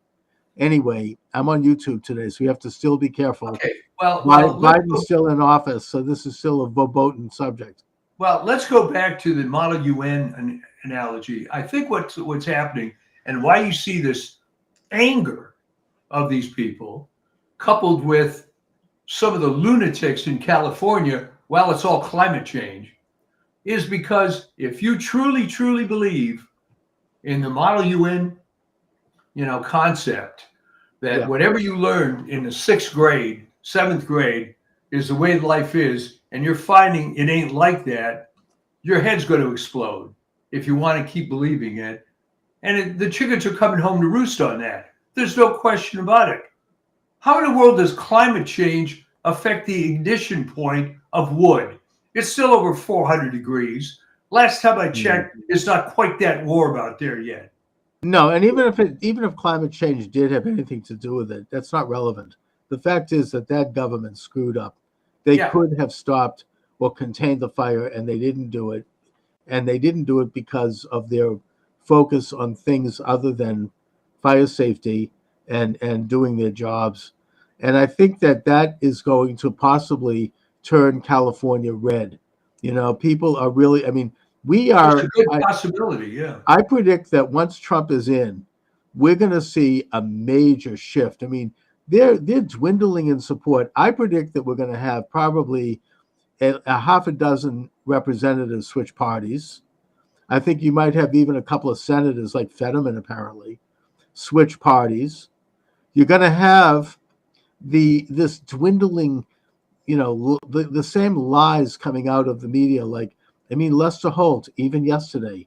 Anyway, I'm on YouTube today, so we have to still be careful. Okay. Well, Biden's still in office, so this is still a verboten subject. Well, let's go back to the Model UN analogy. I think what's happening and why you see this anger of these people, coupled with some of the lunatics in California, while it's all climate change, is because if you truly, truly believe in the Model UN, concept that whatever you learned in the 6th grade, 7th grade is the way life is, and you're finding it ain't like that, your head's going to explode if you want to keep believing it. And the chickens are coming home to roost on that. There's no question about it. How in the world does climate change affect the ignition point of wood? It's still over 400 degrees. Last time I checked, it's not quite that warm out there yet. No, and even if climate change did have anything to do with it, that's not relevant. The fact is that government screwed up. They could have stopped or contained the fire, and they didn't do it. And they didn't do it because of their focus on things other than fire safety and doing their jobs. And I think that is going to possibly turn California red. People are really, It's a good possibility, yeah. I predict that once Trump is in, we're going to see a major shift. They're dwindling in support. I predict that we're going to have probably a half a dozen representatives switch parties. I think you might have even a couple of senators like Fetterman apparently switch parties. You're going to have this dwindling, the same lies coming out of the media. Lester Holt, even yesterday,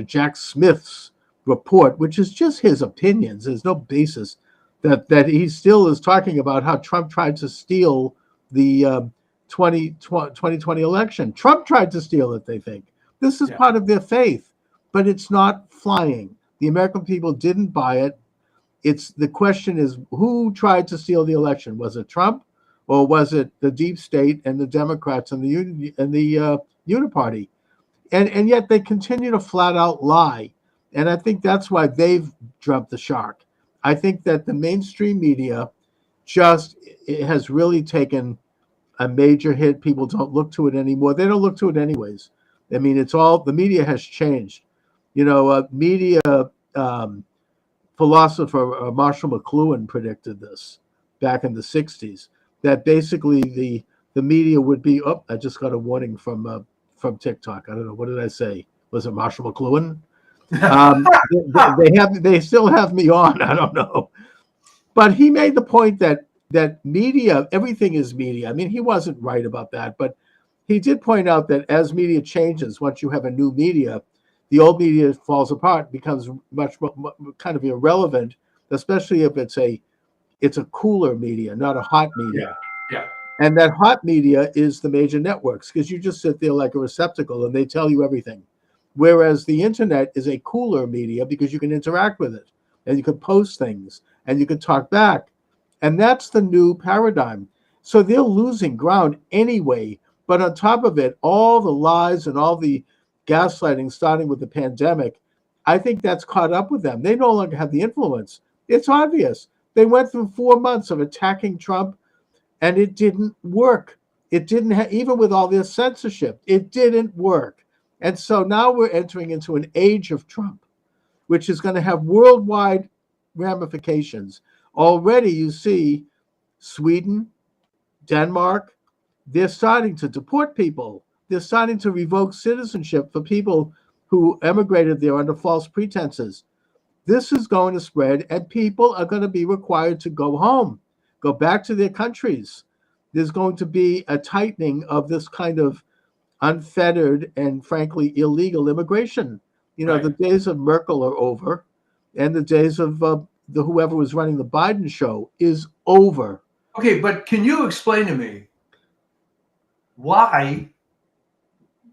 Jack Smith's report, which is just his opinions. There's no basis that he still is talking about how Trump tried to steal the 2020 election. Trump tried to steal it, they think. This is part of their faith, but it's not flying. The American people didn't buy it. The question is, who tried to steal the election? Was it Trump? Or was it the deep state and the Democrats and the Uniparty? And yet they continue to flat out lie. And I think that's why they've jumped the shark. I think that the mainstream media it has really taken a major hit. People don't look to it anymore. They don't look to it anyways. The media has changed. Media philosopher Marshall McLuhan predicted this back in the 60s. That basically the media would be. Oh, I just got a warning from TikTok. I don't know, what did I say? Was it Marshall McLuhan? They still have me on. I don't know, but he made the point that media, everything is media. He wasn't right about that, but he did point out that as media changes, once you have a new media, the old media falls apart, becomes much kind of irrelevant, especially if it's a cooler media, not a hot media. Yeah. And that hot media is the major networks, because you just sit there like a receptacle and they tell you everything. Whereas the internet is a cooler media because you can interact with it and you can post things and you can talk back. And that's the new paradigm. So they're losing ground anyway. But on top of it, all the lies and all the gaslighting, starting with the pandemic, I think that's caught up with them. They no longer have the influence. It's obvious. They went through 4 months of attacking Trump, and it didn't work. It didn't even with all this censorship, it didn't work. And so now we're entering into an age of Trump, which is going to have worldwide ramifications. Already you see Sweden, Denmark, they're starting to deport people. They're starting to revoke citizenship for people who emigrated there under false pretenses. This is going to spread, and people are going to be required to go home, go back to their countries. There's going to be a tightening of this kind of unfettered and frankly illegal immigration. Right. The days of Merkel are over, and the days of the whoever was running the Biden show is over. Okay, but can you explain to me why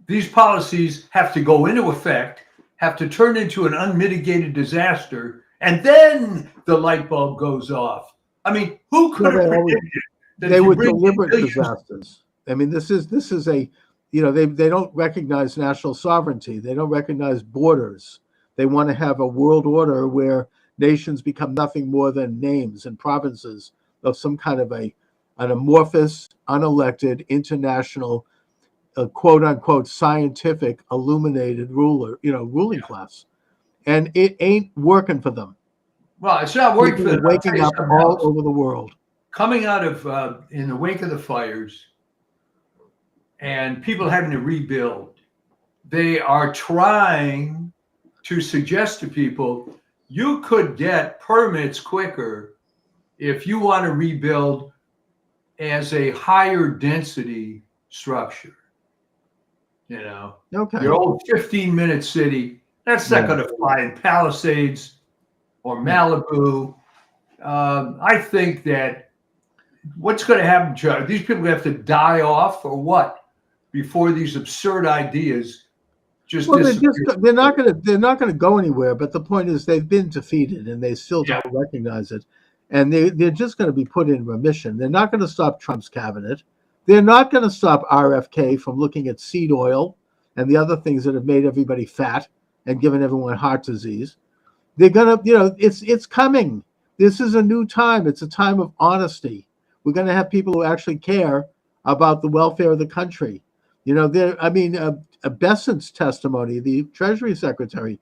these policies have to go into effect, have to turn into an unmitigated disaster, and then the light bulb goes off? I mean, who could have predicted that they if you were bring deliberate millions- disasters. I mean, this is a, they don't recognize national sovereignty. They don't recognize borders. They want to have a world order where nations become nothing more than names and provinces of some kind of an amorphous, unelected, international, quote unquote, scientific, illuminated ruling class. And it ain't working for them. Well, it's not working for People them. are waking up all over the world. Coming out of in the wake of the fires and people having to rebuild, they are trying to suggest to people you could get permits quicker if you want to rebuild as a higher density structure. Okay. Your old 15-minute city, that's not going to fly in Palisades or Malibu. I think that what's going to happen, Chuck? These people have to die off or what before these absurd ideas just disappear? They're not going to go anywhere. But the point is, they've been defeated, and they still don't recognize it, and they're just going to be put in remission. They're not going to stop Trump's cabinet. They're not going to stop RFK from looking at seed oil and the other things that have made everybody fat and given everyone heart disease. They're going to, it's coming. This is a new time. It's a time of honesty. We're going to have people who actually care about the welfare of the country. Bessent's testimony, the Treasury Secretary,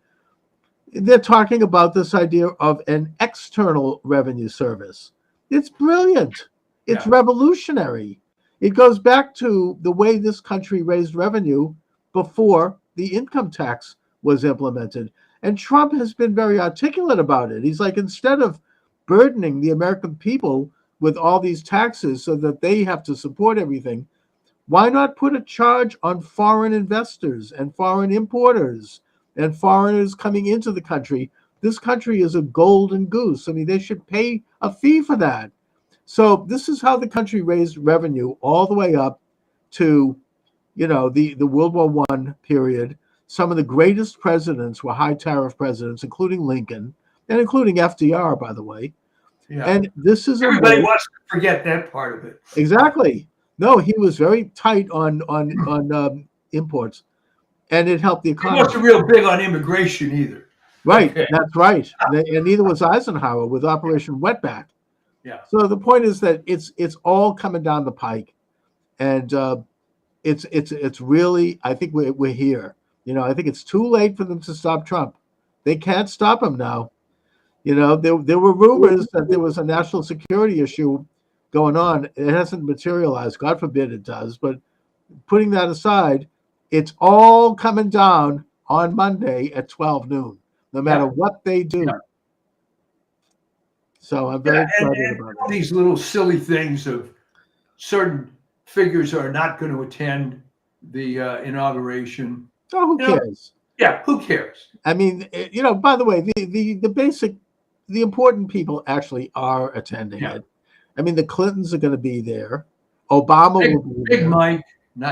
they're talking about this idea of an external revenue service. It's brilliant. It's revolutionary. It goes back to the way this country raised revenue before the income tax was implemented. And Trump has been very articulate about it. He's like, instead of burdening the American people with all these taxes so that they have to support everything, why not put a charge on foreign investors and foreign importers and foreigners coming into the country? This country is a golden goose. I mean, they should pay a fee for that. So this is how the country raised revenue all the way up to, the World War I period. Some of the greatest presidents were high tariff presidents, including Lincoln and including FDR, by the way. Yeah. And this is everybody wants to forget that part of it. Exactly. No, he was very tight on imports, and it helped the economy. He wasn't real big on immigration either. Right, okay. That's right. And neither was Eisenhower with Operation Wetback. Yeah. So the point is that it's all coming down the pike, and it's really, I think we're here. I think it's too late for them to stop Trump. They can't stop him now. There were rumors that there was a national security issue going on. It hasn't materialized. God forbid it does. But putting that aside, it's all coming down on Monday at 12 noon, no matter what they do. Yeah. So I'm very excited about all these little silly things of certain figures are not going to attend the inauguration. Oh, who cares? Who cares? I mean, by the way, the important people actually are attending it. I mean, the Clintons are going to be there. Obama will be there. Big Mike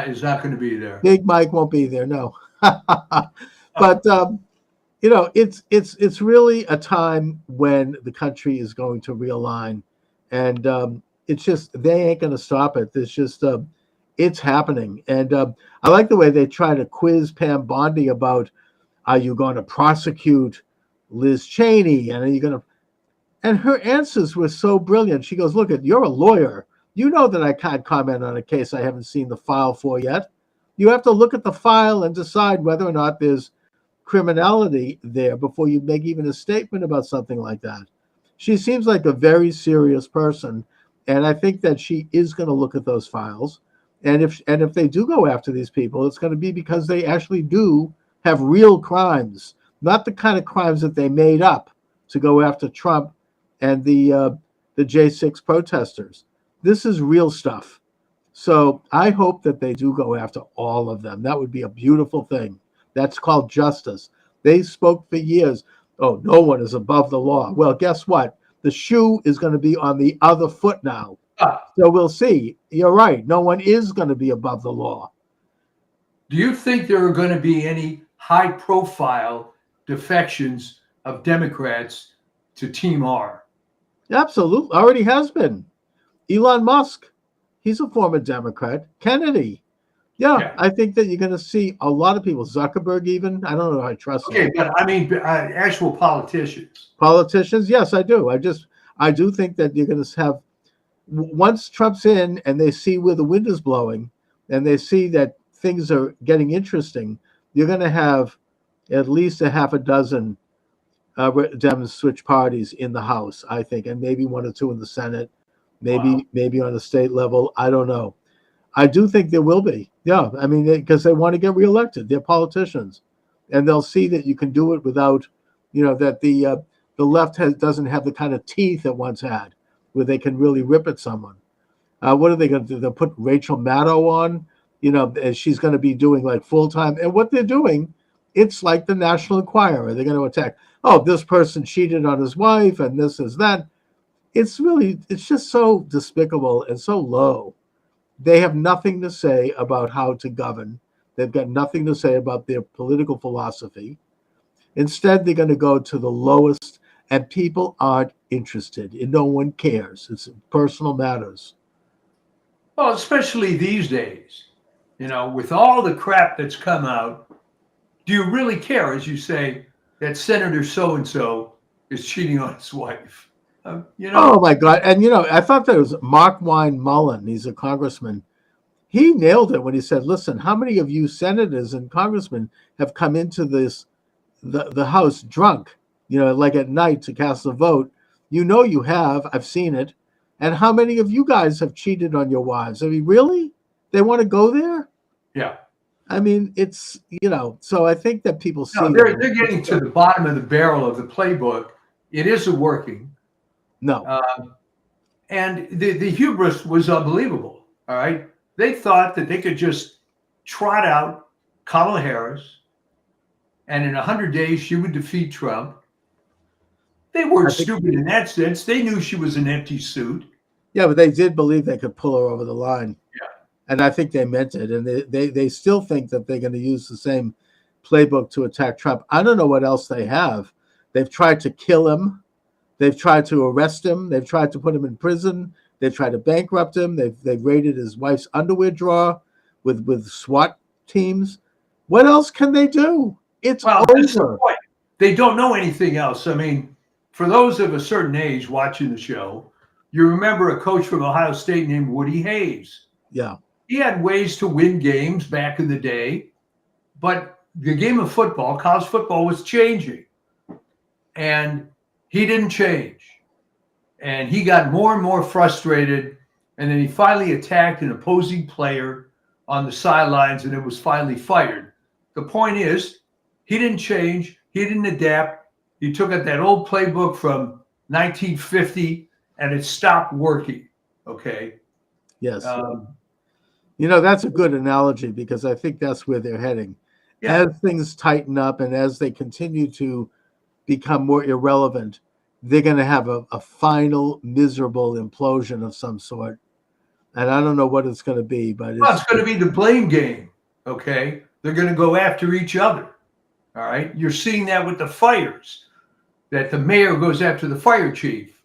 is not going to be there. Big Mike won't be there, no. But it's really a time when the country is going to realign, and it's just they ain't going to stop it. It's just it's happening, and I like the way they try to quiz Pam Bondi about, are you going to prosecute Liz Cheney, and are you going to? And her answers were so brilliant. She goes, look, you're a lawyer. You know that I can't comment on a case I haven't seen the file for yet. You have to look at the file and decide whether or not there's criminality there before you make even a statement about something like that. She seems like a very serious person, and I think that she is going to look at those files. And if they do go after these people, it's going to be because they actually do have real crimes, not the kind of crimes that they made up to go after Trump and the J6 protesters. This is real stuff. So I hope that they do go after all of them. That would be a beautiful thing. That's called justice. They spoke for years. Oh, no one is above the law. Well, guess what? The shoe is going to be on the other foot now. So we'll see. You're right. No one is going to be above the law. Do you think there are going to be any high-profile defections of Democrats to Team R? Absolutely. Already has been. Elon Musk, he's a former Democrat. Kennedy. Yeah, I think that you're going to see a lot of people. Zuckerberg even. I don't know if I trust him. Okay, but I mean actual politicians. Politicians, yes, I do. I do think that you're going to have, once Trump's in and they see where the wind is blowing and they see that things are getting interesting, you're going to have at least a half a dozen Dems switch parties in the House, I think, and maybe one or two in the Senate, maybe on the state level. I don't know. I do think there will be. Yeah, I mean, because they want to get reelected. They're politicians, and they'll see that you can do it without, that the left doesn't have the kind of teeth it once had, where they can really rip at someone. What are they going to do? They'll put Rachel Maddow on, and she's going to be doing like full time. And what they're doing, it's like the National Enquirer. They're going to attack. Oh, this person cheated on his wife, and this is that. It's just so despicable and so low. They have nothing to say about how to govern. They've got nothing to say about their political philosophy. Instead, they're going to go to the lowest, and people aren't interested. And no one cares. It's personal matters. Well, especially these days, with all the crap that's come out, do you really care, as you say, that Senator so-and-so is cheating on his wife? Oh, my God. And, I thought that was Mark Wine Mullen. He's a congressman. He nailed it when he said, listen, how many of you senators and congressmen have come into the House drunk, like at night to cast a vote? You have. I've seen it. And how many of you guys have cheated on your wives? I mean, really? They want to go there? Yeah. I mean, it's, so I think that people see. No, they're getting to the bottom of the barrel of the playbook. It isn't working. No. And the hubris was unbelievable. All right. They thought that they could just trot out Kamala Harris, and in 100 days she would defeat Trump. They weren't stupid in that sense. They knew she was an empty suit. Yeah, but they did believe they could pull her over the line. Yeah. And I think they meant it. And they still think that they're going to use the same playbook to attack Trump. I don't know what else they have. They've tried to kill him. They've tried to arrest him. They've tried to put him in prison. They've tried to bankrupt him. They've raided his wife's underwear drawer with SWAT teams. What else can they do? It's over. That's the point. They don't know anything else. I mean, for those of a certain age watching the show, you remember a coach from Ohio State named Woody Hayes. Yeah. He had ways to win games back in the day, but the game of football, college football, was changing. And he didn't change. And he got more and more frustrated. And then he finally attacked an opposing player on the sidelines, and it was finally fired. The point is, he didn't change. He didn't adapt. He took out that old playbook from 1950, and it stopped working. Okay. Yes. That's a good analogy, because I think that's where they're heading. Yeah. As things tighten up and as they continue to become more irrelevant, they're going to have a final miserable implosion of some sort. And I don't know what it's going to be, but it's going to be the blame game. Okay. They're going to go after each other. All right. You're seeing that with the fires, that the mayor goes after the fire chief,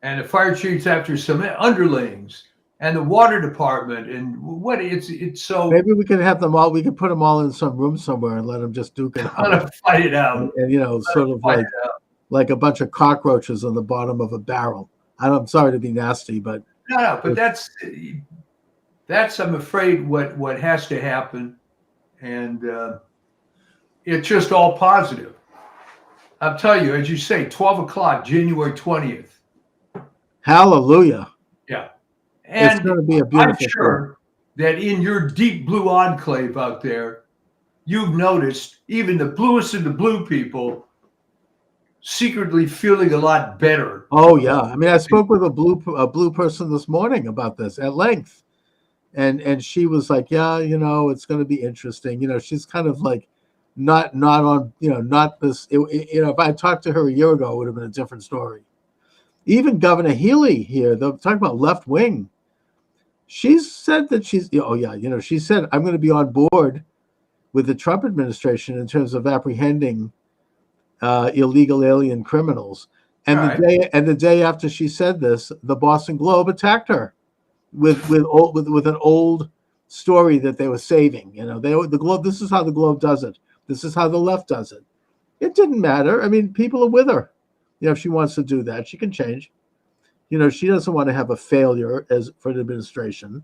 and the fire chief's after some underlings, and the water department, and what it's so. Maybe we can have them all. We can put them all in some room somewhere and let them just duke it out. Let them fight it out. And sort of like a bunch of cockroaches on the bottom of a barrel. I'm sorry to be nasty, but but that's I'm afraid what has to happen, and it's just all positive. I'll tell you, as you say, 12 o'clock, January 20th. Hallelujah. Yeah. And it's going to be a beautiful I'm sure that in your deep blue enclave out there, you've noticed even the bluest of the blue people secretly feeling a lot better. Oh yeah, I mean, I spoke with a blue person this morning about this at length, and she was like, yeah, it's going to be interesting. She's kind of like not on, not this. If I talked to her a year ago, it would have been a different story. Even Governor Healy here, they're talking about left wing. She's said that she said, I'm going to be on board with the Trump administration in terms of apprehending illegal alien criminals. And the day after she said this, the Boston Globe attacked her with an old story that they were saving. The Globe. This is how the Globe does it. This is how the left does it. It didn't matter. I mean, people are with her. If she wants to do that, she can change. She doesn't want to have a failure for an administration.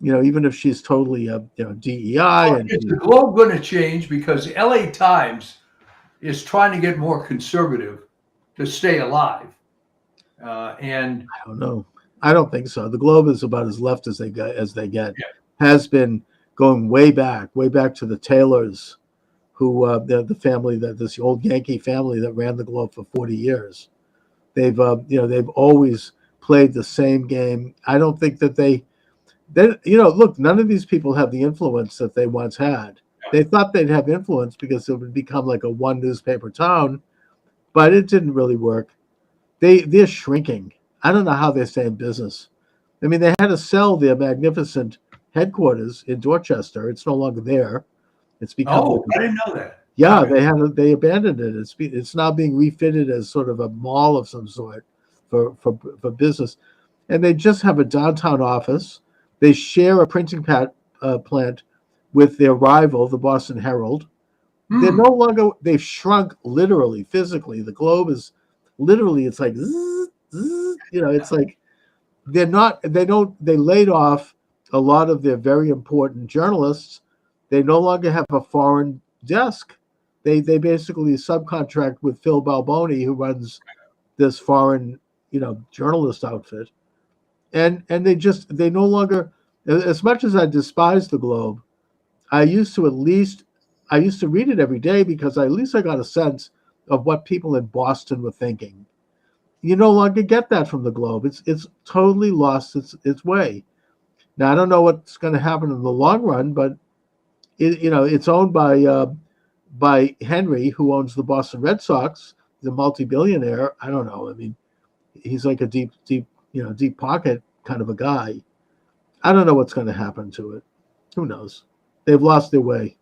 Even if she's totally DEI. Is the Globe going to change because LA Times is trying to get more conservative to stay alive? And I don't know. I don't think so. The Globe is about as left as they get. Yeah. Has been going way back to the Taylors, who the family this old Yankee family that ran the Globe for 40 years. They've always played the same game. I don't think that they look, none of these people have the influence that they once had. They thought they'd have influence because it would become like a one newspaper town, but it didn't really work. They're shrinking. I don't know how they stay in business. I mean, they had to sell their magnificent headquarters in Dorchester. It's no longer there. It's become. I didn't know that. Yeah, they abandoned it. It's now being refitted as sort of a mall of some sort for business, and they just have a downtown office. They share a printing plant with their rival, the Boston Herald. They're no longer. They've shrunk literally, physically. The Globe is literally. It's like, zzz, zzz, it's like they're not. They laid off a lot of their very important journalists. They no longer have a foreign desk. They basically subcontract with Phil Balboni, who runs this foreign, journalist outfit. And they no longer, as much as I despise the Globe, I used to read it every day because at least I got a sense of what people in Boston were thinking. You no longer get that from the Globe. It's totally lost its way. Now I don't know what's going to happen in the long run, but it's owned by Henry, who owns the Boston Red Sox, the multi-billionaire. I don't know. I mean, he's like a deep pocket kind of a guy. I don't know what's going to happen to it. Who knows? They've lost their way.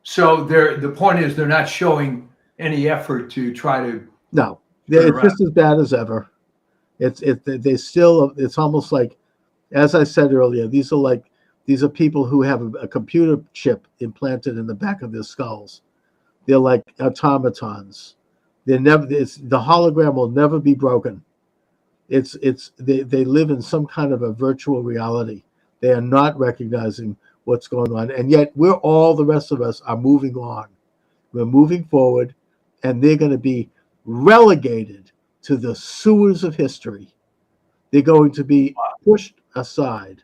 So the point is they're not showing any effort to try to. No, it's just as bad as ever. It's almost like, as I said earlier, these are people who have a computer chip implanted in the back of their skulls. They're like automatons. The hologram will never be broken. They live in some kind of a virtual reality. They are not recognizing what's going on. And yet the rest of us are moving on. We're moving forward, and they're going to be relegated to the sewers of history. They're going to be pushed aside.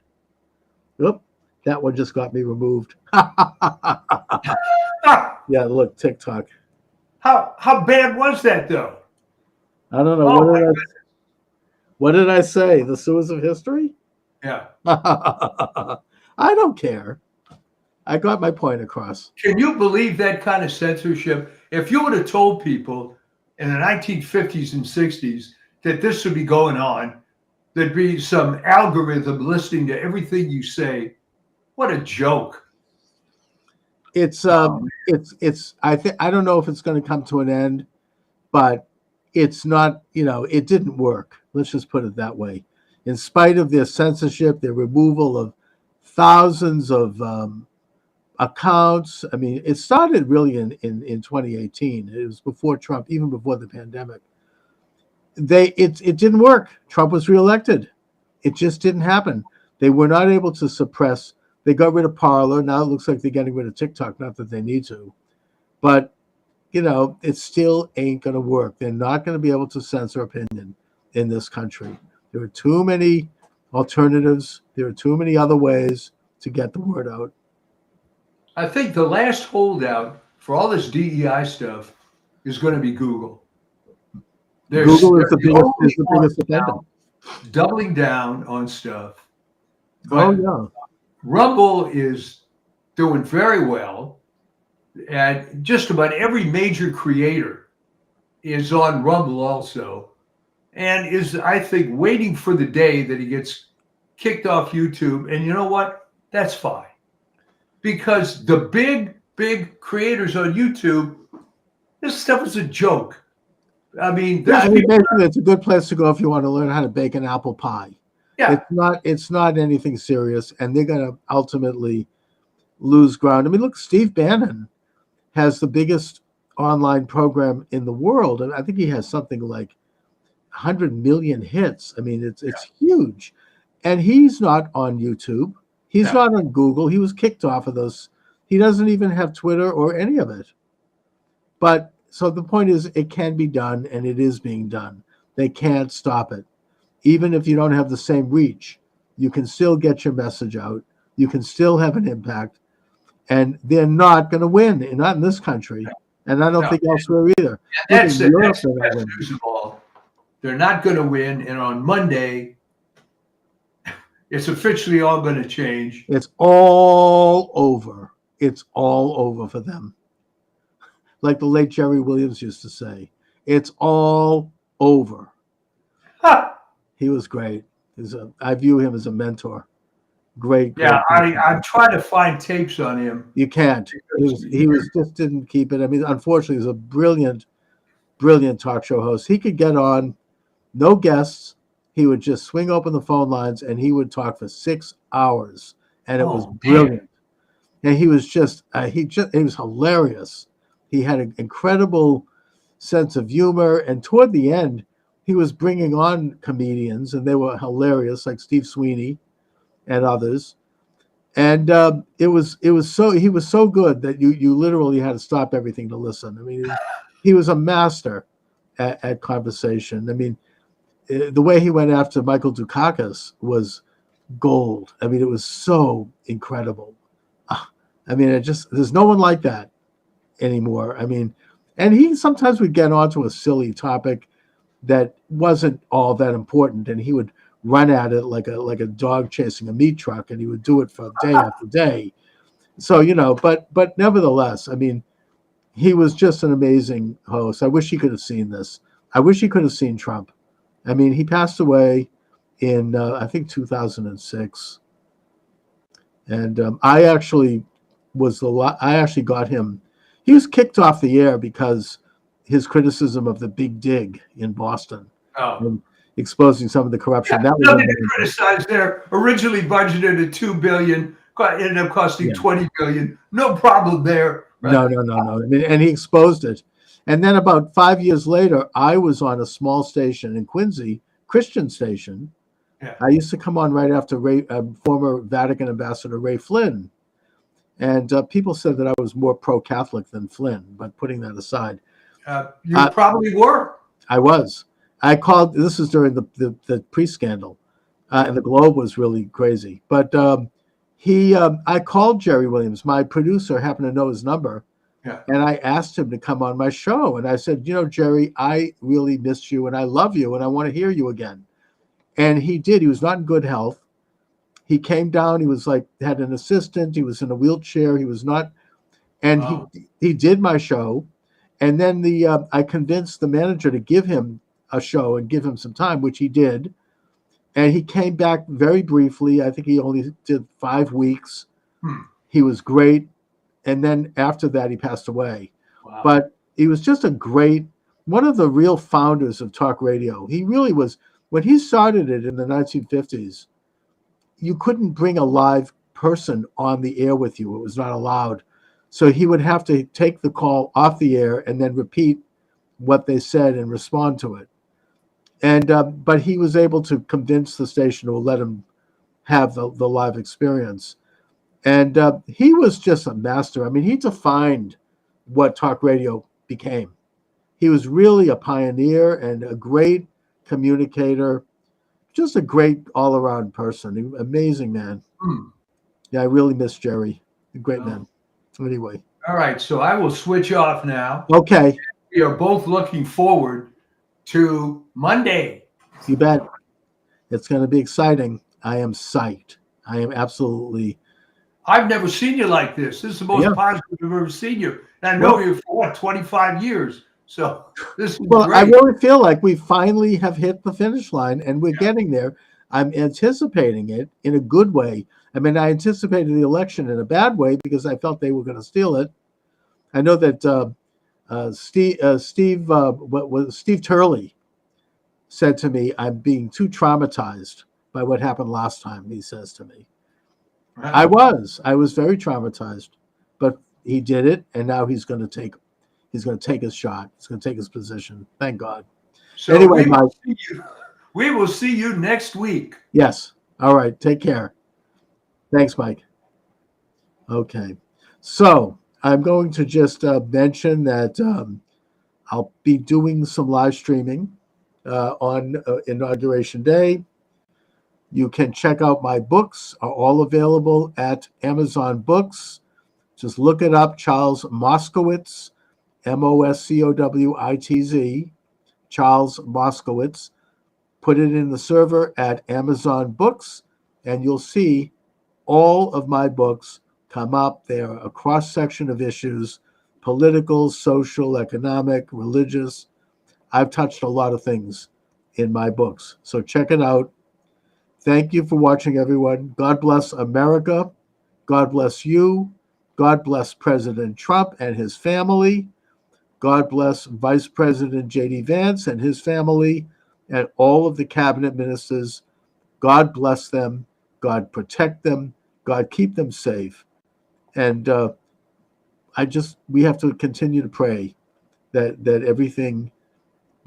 Oop, that one just got me removed. Yeah, look, TikTok. How bad was that, though? I don't know. What did I say? The sewers of history? Yeah. I don't care. I got my point across. Can you believe that kind of censorship? If you would have told people in the 1950s and 60s that this would be going on, there'd be some algorithm listening to everything you say. What a joke. I don't know if it's going to come to an end, but it's not, it didn't work. Let's just put it that way. In spite of their censorship, their removal of thousands of accounts. I mean, it started really in 2018. It was before Trump, even before the pandemic. It didn't work. Trump was reelected. It just didn't happen. They were not able to suppress. They got rid of Parler. Now it looks like they're getting rid of TikTok. Not that they need to, but it still ain't going to work. They're not going to be able to censor opinion in this country. There are too many alternatives. There are too many other ways to get the word out. I think the last holdout for all this DEI stuff is going to be Google. Google is the only biggest one offender. now doubling down on stuff. Oh But yeah. Rumble is doing very well, and just about every major creator is on Rumble also, and is, I think, waiting for the day that he gets kicked off YouTube. And you know what? That's fine, because the big creators on YouTube, this stuff is a joke. I mean, Yeah, there's I mean, people. basically, it's a good place to go if you want to learn how to bake an apple pie. Yeah, It's not anything serious, and they're going to ultimately lose ground. I mean, look, Steve Bannon has the biggest online program in the world, and I think he has something like 100 million hits. I mean, it's huge, and he's not on YouTube. He's no. not on Google. He was kicked off of those. He doesn't even have Twitter or any of it. But so the point is, it can be done, and it is being done. They can't stop it. Even if you don't have the same reach, you can still get your message out. You can still have an impact, and they're not going to win, not in this country, and I don't No. think elsewhere either. And Look that's at it. Europe, That's the they're not best winning. news of all. They're not going to win, and on Monday, it's officially all going to change. It's all over. It's all over for them. Like the late Jerry Williams used to say, it's all over. Ha! He was great. I view him as a mentor. Great. Yeah, great. I'm trying to find tapes on him. You can't. He was just didn't keep it. I mean, unfortunately, he was a brilliant talk show host. He could get on, no guests. He would just swing open the phone lines and he would talk for 6 hours, and it was brilliant. And he was just he was hilarious. He had an incredible sense of humor, and toward the end, he was bringing on comedians, and they were hilarious, like Steve Sweeney and others. And he was so good that you literally had to stop everything to listen. I mean, he was a master at conversation. I mean, the way he went after Michael Dukakis was gold. I mean, it was so incredible. I mean, there's no one like that anymore. I mean, and he sometimes would get onto a silly topic that wasn't all that important, and he would run at it like a dog chasing a meat truck, and he would do it for day after day. So, but nevertheless, I mean, he was just an amazing host. I wish he could have seen this. I wish he could have seen Trump. I mean, he passed away in I think 2006, and I actually got him. He was kicked off the air because his criticism of the Big Dig in Boston, and exposing some of the corruption. Yeah, nothing to criticize there. Originally budgeted at $2 billion, ended up costing $20 billion. No problem there. Right? No. I mean, and he exposed it. And then about 5 years later, I was on a small station in Quincy, Christian station. Yeah. I used to come on right after former Vatican ambassador Ray Flynn. And people said that I was more pro-Catholic than Flynn, but putting that aside. You probably were. I was. I called, this is during the pre-scandal, and the Globe was really crazy. But I called Jerry Williams. My producer happened to know his number. Yeah. And I asked him to come on my show. And I said, Jerry, I really missed you and I love you and I want to hear you again. And he did. He was not in good health. He came down. He was had an assistant. He was in a wheelchair. He was not. And he did my show. And then I convinced the manager to give him a show and give him some time, which he did. And he came back very briefly. I think he only did 5 weeks. He was great. And then after that, he passed away. Wow. But he was just one of the real founders of talk radio. He really was. When he started it in the 1950s, you couldn't bring a live person on the air with you. It was not allowed. So he would have to take the call off the air and then repeat what they said and respond to it. And but he was able to convince the station to let him have the live experience. And he was just a master. I mean, he defined what talk radio became. He was really a pioneer and a great communicator, just a great all-around person. Amazing man. Yeah, I really miss Jerry. A great man. Anyway. All right. So I will switch off now. Okay. We are both looking forward to Monday. You bet. It's going to be exciting. I am psyched. I am absolutely. I've never seen you like this. This is the most positive I've ever seen you. And I know you for what, 25 years. So this is great. I really feel like we finally have hit the finish line and we're getting there. I'm anticipating it in a good way. I mean, I anticipated the election in a bad way because I felt they were going to steal it. I know that Steve Turley said to me, "I'm being too traumatized by what happened last time." He says to me, I was very traumatized, but he did it, and now he's going to take his shot. He's going to take his position. Thank God. So anyway, we will see you next week. Yes. All right. Take care. Thanks, Mike. Okay. So I'm going to just mention that I'll be doing some live streaming on Inauguration Day. You can check out my books, are all available at Amazon Books. Just look it up, Charles Moscowitz, Moscowitz, Charles Moscowitz. Put it in the server at Amazon Books, and you'll see all of my books come up. They're a cross-section of issues, political, social, economic, religious. I've touched a lot of things in my books, so check it out. Thank you for watching, everyone. God bless America. God bless you. God bless President Trump and his family. God bless Vice President J.D. Vance and his family and all of the cabinet ministers. God bless them. God protect them. God keep them safe. And we have to continue to pray that everything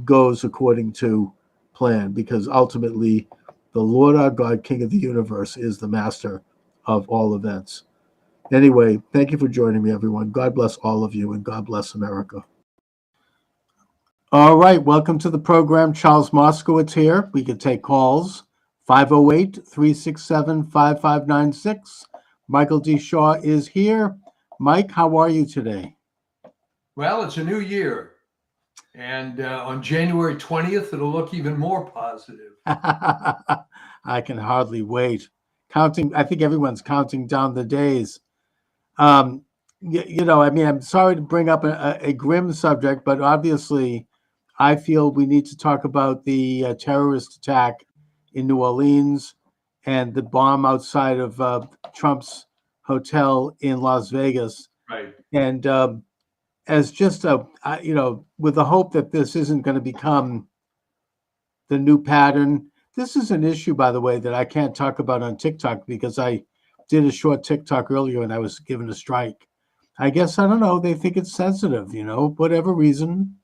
goes according to plan, because ultimately the Lord our God, King of the universe, is the master of all events. Anyway, thank you for joining me, everyone. God bless all of you, and God bless America. All right, welcome to the program. Charles Moscowitz here. We can take calls. 508-367-5596. Michael D. Shaw is here. Mike, how are you today? Well, it's a new year. And on January 20th, it'll look even more positive. I can hardly wait. I think everyone's counting down the days. I'm sorry to bring up a grim subject, but obviously I feel we need to talk about the terrorist attack in New Orleans and the bomb outside of Trump's hotel in Las Vegas. Right. And as just with the hope that this isn't going to become the new pattern. This is an issue, by the way, that I can't talk about on TikTok because I did a short TikTok earlier and I was given a strike. I guess, I don't know, they think it's sensitive, whatever reason.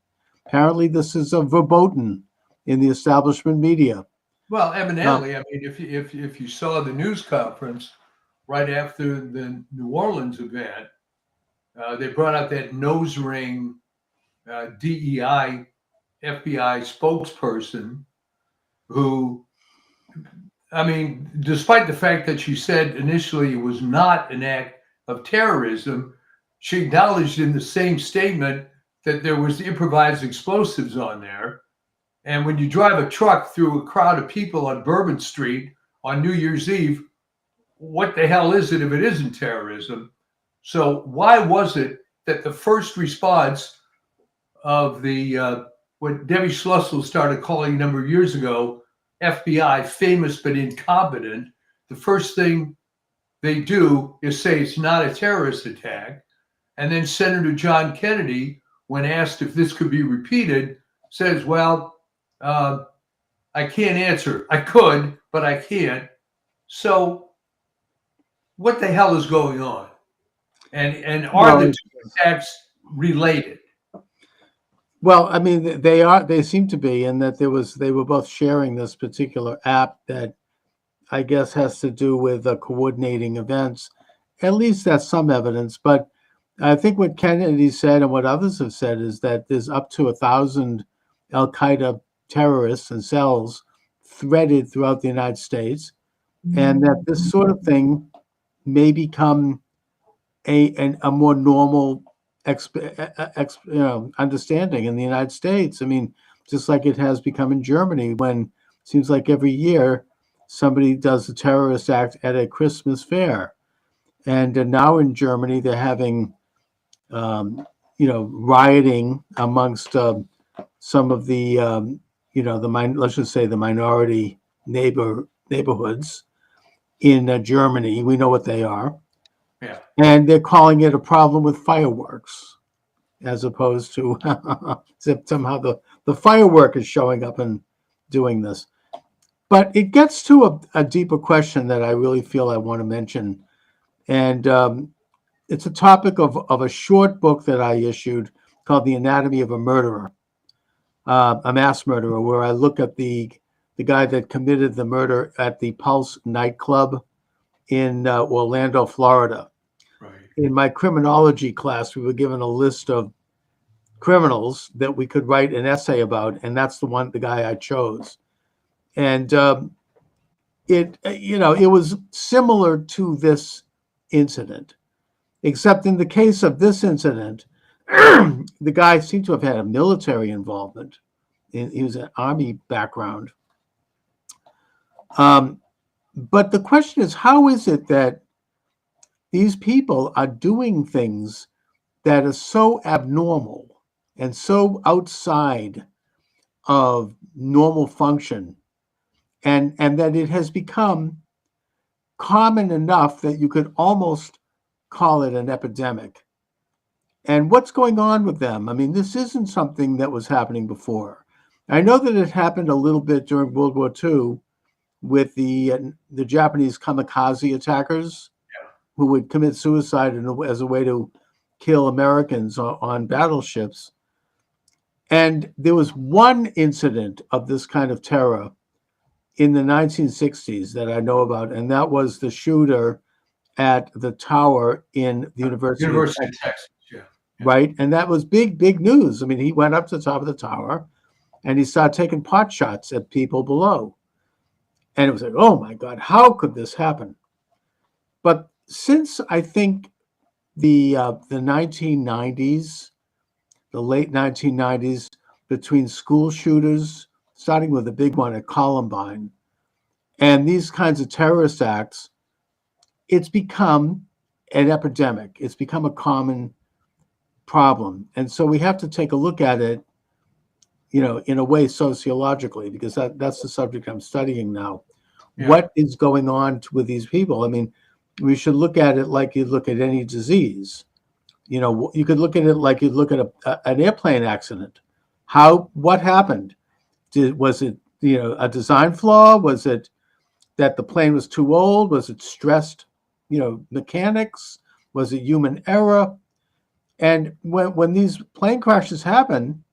Apparently this is a verboten in the establishment media. Well, evidently, I mean, if you saw the news conference right after the New Orleans event, they brought out that nose ring DEI FBI spokesperson who, I mean, despite the fact that she said initially it was not an act of terrorism, she acknowledged in the same statement that there was improvised explosives on there. And when you drive a truck through a crowd of people on Bourbon Street on New Year's Eve, what the hell is it if it isn't terrorism? So why was it that the first response of the what Debbie Schlussel started calling a number of years ago, FBI, famous but incompetent, the first thing they do is say it's not a terrorist attack. And then Senator John Kennedy, when asked if this could be repeated, says, well, I can't answer. I could, but I can't. So what the hell is going on? And are the two attacks related? Well, I mean, they seem to be, in that they were both sharing this particular app that I guess has to do with coordinating events. At least that's some evidence. But I think what Kennedy said and what others have said is that there's up to 1,000 Al-Qaeda terrorists and cells threaded throughout the United States, and that this sort of thing may become a more normal understanding in the United States. I mean, just like it has become in Germany, when it seems like every year somebody does a terrorist act at a Christmas fair. And now in Germany, they're having, rioting amongst some of the, let's just say the minority neighborhoods in Germany. We know what they are. Yeah. And they're calling it a problem with fireworks, as opposed to somehow the firework is showing up and doing this. But it gets to a deeper question that I really feel I want to mention. And it's a topic of a short book that I issued called The Anatomy of a Murderer, a mass murderer, where I look at the guy that committed the murder at the Pulse nightclub in Orlando, Florida. Right. In my criminology class, we were given a list of criminals that we could write an essay about, and that's the guy I chose. And it was similar to this incident, except in the case of this incident, the guy seemed to have had a military involvement. He was an army background. But the question is, how is it that these people are doing things that are so abnormal and so outside of normal function, and that it has become common enough that you could almost call it an epidemic? And what's going on with them? I mean, this isn't something that was happening before. I know that it happened a little bit during World War II with the Japanese kamikaze attackers who would commit suicide as a way to kill Americans on battleships. And there was one incident of this kind of terror in the 1960s that I know about, and that was the shooter at the tower in the University of Texas. Yeah. Right? And that was big news. I mean, he went up to the top of the tower and he started taking pot shots at people below. And it was like, oh my God, how could this happen? But since I think the 1990s, the late 1990s, between school shooters, starting with a big one at Columbine, and these kinds of terrorist acts, it's become an epidemic. It's become a common problem. And so we have to take a look at it, in a way sociologically, because that's the subject I'm studying now. Yeah. What is going on with these people? I mean, we should look at it like you look at any disease. You could look at it like you look at an airplane accident. What happened? Was it, a design flaw? Was it that the plane was too old? Was it stressed, mechanics? Was it human error? And when these plane crashes happen,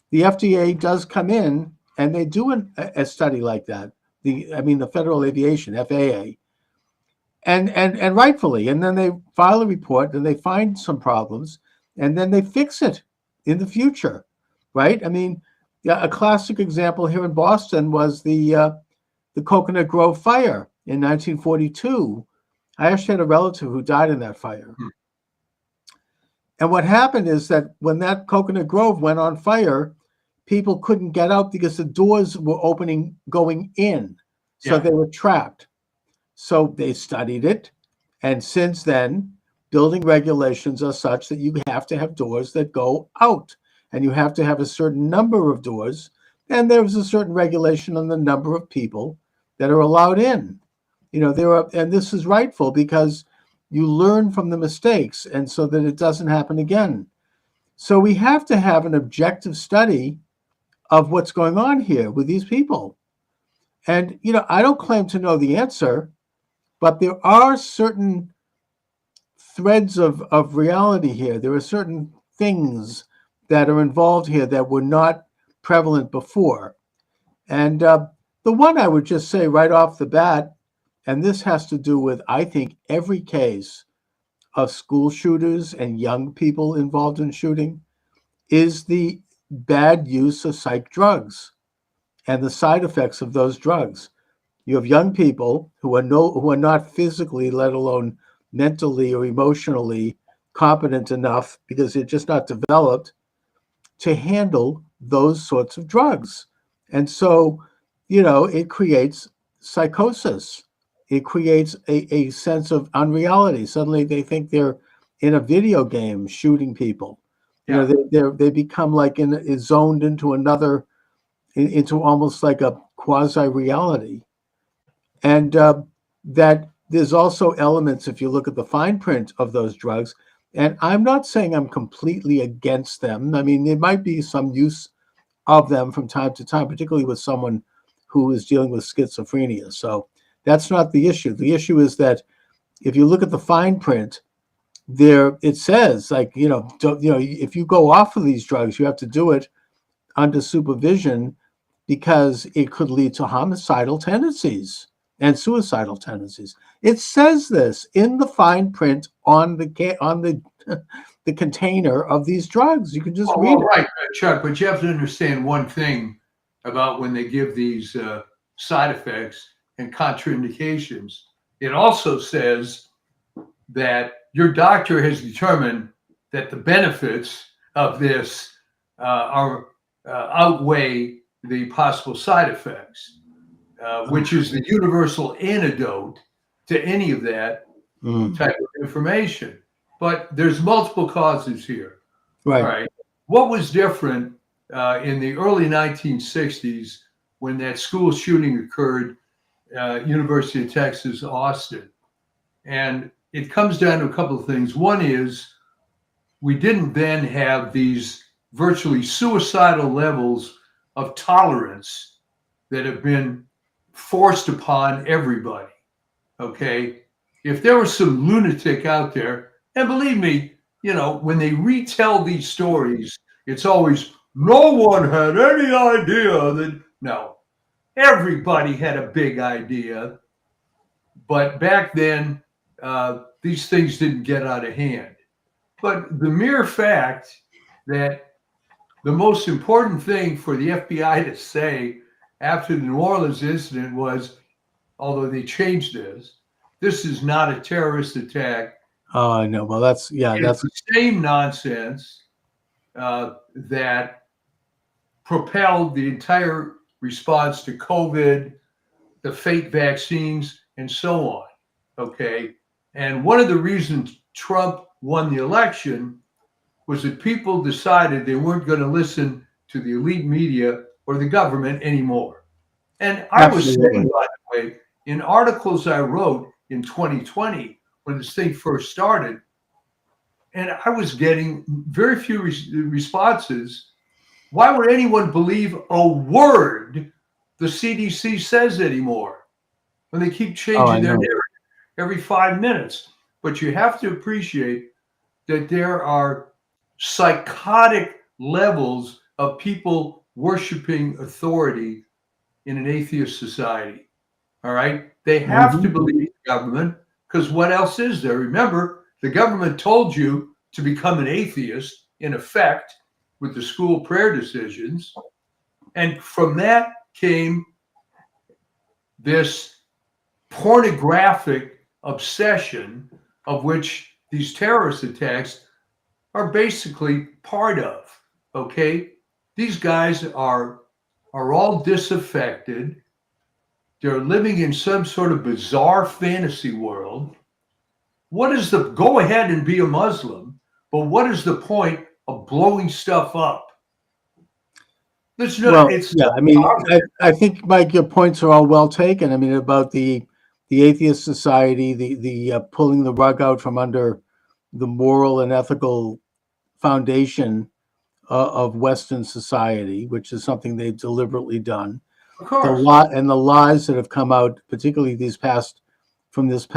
the FDA does come in and they do a study like that. The Federal Aviation, FAA, and rightfully, and then they file a report and they find some problems and then they fix it in the future, right? I mean, a classic example here in Boston was the Coconut Grove fire in 1942. I actually had a relative who died in that fire. And what happened is that when that Coconut Grove went on fire, people couldn't get out because the doors were opening going in. So they were trapped. So they studied it. And since then, building regulations are such that you have to have doors that go out. And you have to have a certain number of doors. And there's a certain regulation on the number of people that are allowed in. And this is rightful because you learn from the mistakes and so that it doesn't happen again. So we have to have an objective study of what's going on here with these people. And, I don't claim to know the answer, but there are certain threads of reality here. There are certain things that are involved here that were not prevalent before. And the one I would just say right off the bat, and this has to do with, I think, every case of school shooters and young people involved in shooting, is the bad use of psych drugs and the side effects of those drugs. You have young people who are not physically, let alone mentally or emotionally competent enough because they're just not developed to handle those sorts of drugs. And so, it creates psychosis. It creates a sense of unreality. Suddenly they think they're in a video game shooting people. Yeah. They become like zoned into into almost like a quasi reality. And that there's also elements, if you look at the fine print of those drugs, and I'm not saying I'm completely against them. I mean, there might be some use of them from time to time, particularly with someone who is dealing with schizophrenia. So that's not the issue. The issue is that if you look at the fine print, there it says, like, if you go off of these drugs, you have to do it under supervision because it could lead to homicidal tendencies and suicidal tendencies. It says this in the fine print on the the container of these drugs. You can just read it. Right, Chuck, but you have to understand one thing about when they give these side effects and contraindications. It also says that your doctor has determined that the benefits of this outweigh the possible side effects, which is the universal antidote to any of that type of information. But there's multiple causes here. Right. All right. What was different in the early 1960s when that school shooting occurred, University of Texas, Austin? And it comes down to a couple of things. One is we didn't then have these virtually suicidal levels of tolerance that have been forced upon everybody. Okay. If there was some lunatic out there, and believe me, when they retell these stories, it's always, no one had any idea that, no, everybody had a big idea. But back then, these things didn't get out of hand. But the mere fact that the most important thing for the FBI to say after the New Orleans incident was, although they changed this is not a terrorist attack. Oh, I know. Well, that's the same nonsense that propelled the entire response to COVID, the fake vaccines, and so on. Okay. And one of the reasons Trump won the election was that people decided they weren't going to listen to the elite media or the government anymore. And I was saying, by the way, in articles I wrote in 2020, when this thing first started, and I was getting very few responses. Why would anyone believe a word the CDC says anymore when they keep changing their narrative every 5 minutes? But you have to appreciate that there are psychotic levels of people worshiping authority in an atheist society. All right. They have to believe the government, because what else is there? Remember, the government told you to become an atheist, in effect, with the school prayer decisions. And from that came this pornographic obsession of which these terrorist attacks are basically part of. Okay? These guys are all disaffected. They're living in some sort of bizarre fantasy world. What is go ahead and be a Muslim, but what is the point of blowing stuff up? I think, Mike, your points are all well taken. I mean, about the atheist society, the pulling the rug out from under the moral and ethical foundation of Western society, which is something they've deliberately done. Of course. The lies that have come out, particularly from this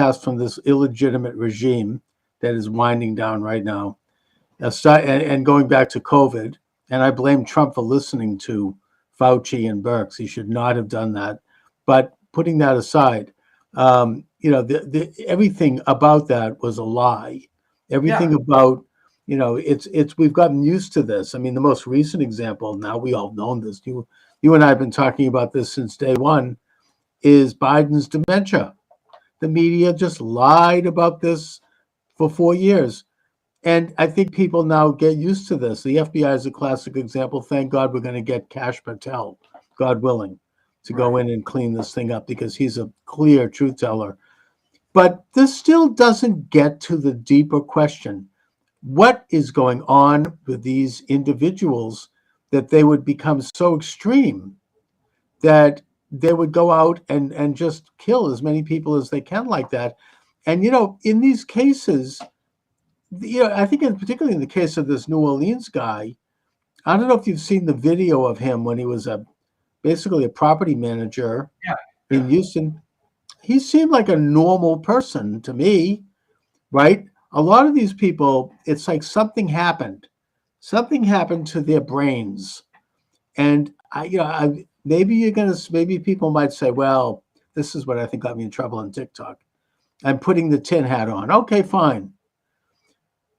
illegitimate regime that is winding down right now, and going back to COVID. And I blame Trump for listening to Fauci and Birx. He should not have done that. But putting that aside, everything about that was a lie. Everything about, we've gotten used to this. I mean, the most recent example, now we all know this, you and I have been talking about this since day one, is Biden's dementia. the media just lied about this for 4 years. And I think people now get used to this. The FBI is a classic example. Thank God we're going to get Kash Patel, God willing, to go in and clean this thing up because he's a clear truth teller. But this still doesn't get to the deeper question. What is going on with these individuals that they would become so extreme that they would go out and just kill as many people as they can like that? And, in these cases, I think particularly in the case of this New Orleans guy, I don't know if you've seen the video of him when he was basically a property manager in Houston. He seemed like a normal person to me, right? A lot of these people, it's like something happened to their brains. And maybe people might say, well, this is what I think got me in trouble on TikTok. I'm putting the tin hat on. Okay, fine.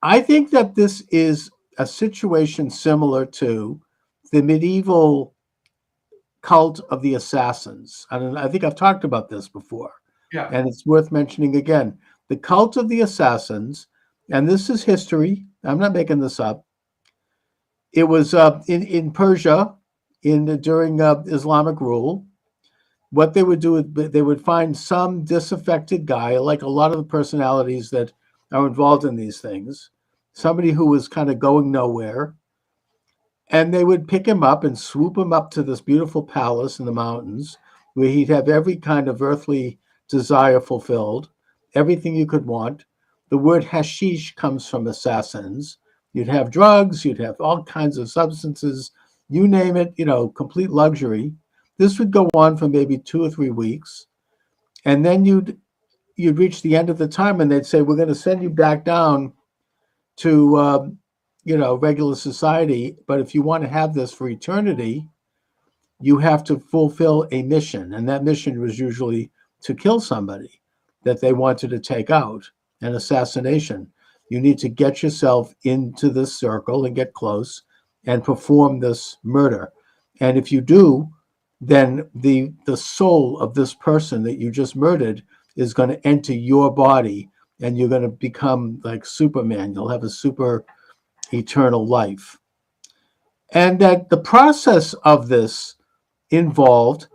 I think that this is a situation similar to the medieval cult of the assassins. And I think I've talked about this before. Yeah. And it's worth mentioning again. The cult of the assassins, and this is history. I'm not making this up. It was in Persia during Islamic rule. What they would do is they would find some disaffected guy, like a lot of the personalities that are involved in these things, somebody who was kind of going nowhere, and they would pick him up and swoop him up to this beautiful palace in the mountains where he'd have every kind of earthly desire fulfilled, everything you could want. The word hashish comes from assassins. You'd have drugs, you'd have all kinds of substances, you name it, complete luxury. This would go on for maybe 2 or 3 weeks. And then you'd reach the end of the time and they'd say, we're going to send you back down to, regular society. But if you want to have this for eternity, you have to fulfill a mission. And that mission was usually to kill somebody that they wanted to take out, an assassination. You need to get yourself into this circle and get close and perform this murder. And if you do, then the soul of this person that you just murdered is going to enter your body and you're going to become like Superman. You'll have a super eternal life. And that the process of this involved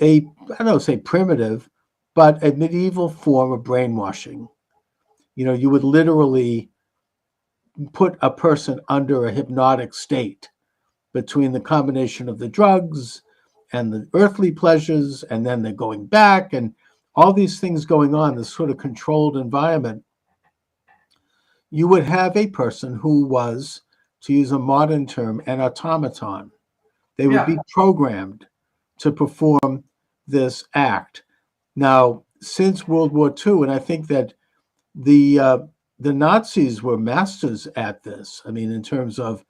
I don't know, say primitive, but a medieval form of brainwashing. You would literally put a person under a hypnotic state between the combination of the drugs and the earthly pleasures, and then they're going back and all these things going on, this sort of controlled environment. You would have a person who was, to use a modern term, an automaton. They would be programmed to perform this act. Now, since World War II, and I think that the Nazis were masters at this. I mean, in terms of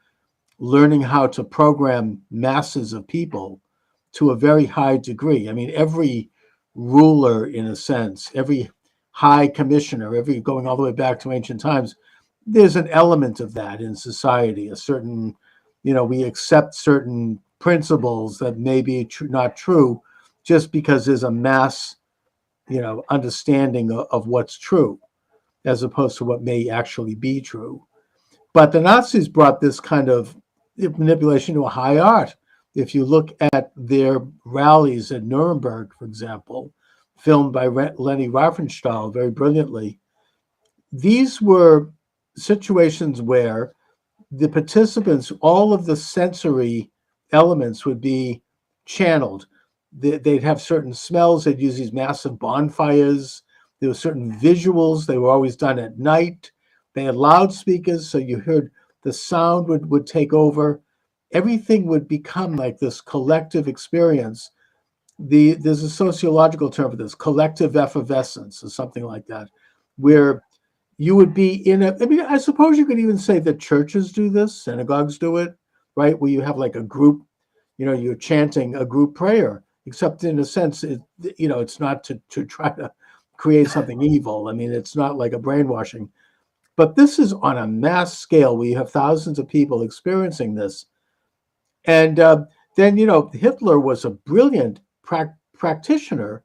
learning how to program masses of people to a very high degree. I mean, every ruler, in a sense, every high commissioner, going all the way back to ancient times, there's an element of that in society, a certain, we accept certain principles that may be not true just because there's a mass, understanding of what's true, as opposed to what may actually be true. But the Nazis brought this kind of manipulation to a high art. If you look at their rallies at Nuremberg, for example, filmed by Leni Riefenstahl very brilliantly, these were situations where the participants, all of the sensory elements would be channeled. They'd have certain smells. They'd use these massive bonfires. There were certain visuals. They were always done at night. They had loudspeakers, so you heard the sound would take over. Everything would become like this collective experience. There's a sociological term for this, collective effervescence or something like that, where you would be I suppose you could even say that churches do this, synagogues do it, right? Where you have like a group, you're chanting a group prayer, except in a sense, it's not to try to create something evil. I mean, it's not like a brainwashing, but this is on a mass scale where you have thousands of people experiencing this. And then, Hitler was a brilliant practitioner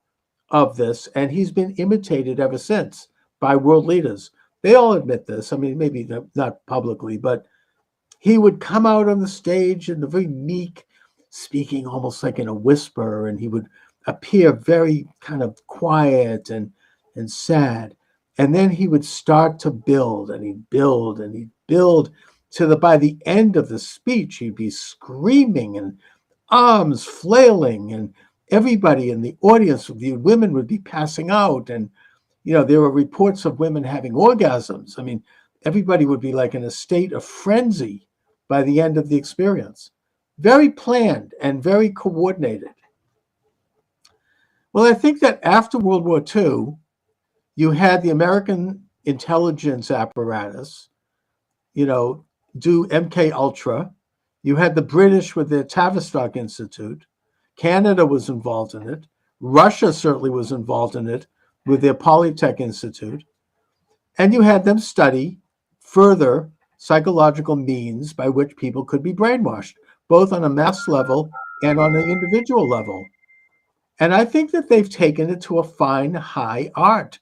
of this, and he's been imitated ever since by world leaders. They all admit this. I mean, maybe not publicly, but he would come out on the stage in a very meek, speaking almost like in a whisper, and he would appear very kind of quiet and sad. And then he would start to build, and he'd build, and he'd build by the end of the speech, he'd be screaming and arms flailing, and everybody in the audience, the women would be passing out. And, there were reports of women having orgasms. I mean, everybody would be like in a state of frenzy by the end of the experience. Very planned and very coordinated. Well, I think that after World War II, you had the American intelligence apparatus, do MK Ultra. You had the British with their Tavistock Institute. Canada was involved in it. Russia certainly was involved in it with their Polytech Institute. And you had them study further psychological means by which people could be brainwashed, both on a mass level and on an individual level. And I think that they've taken it to a fine, high art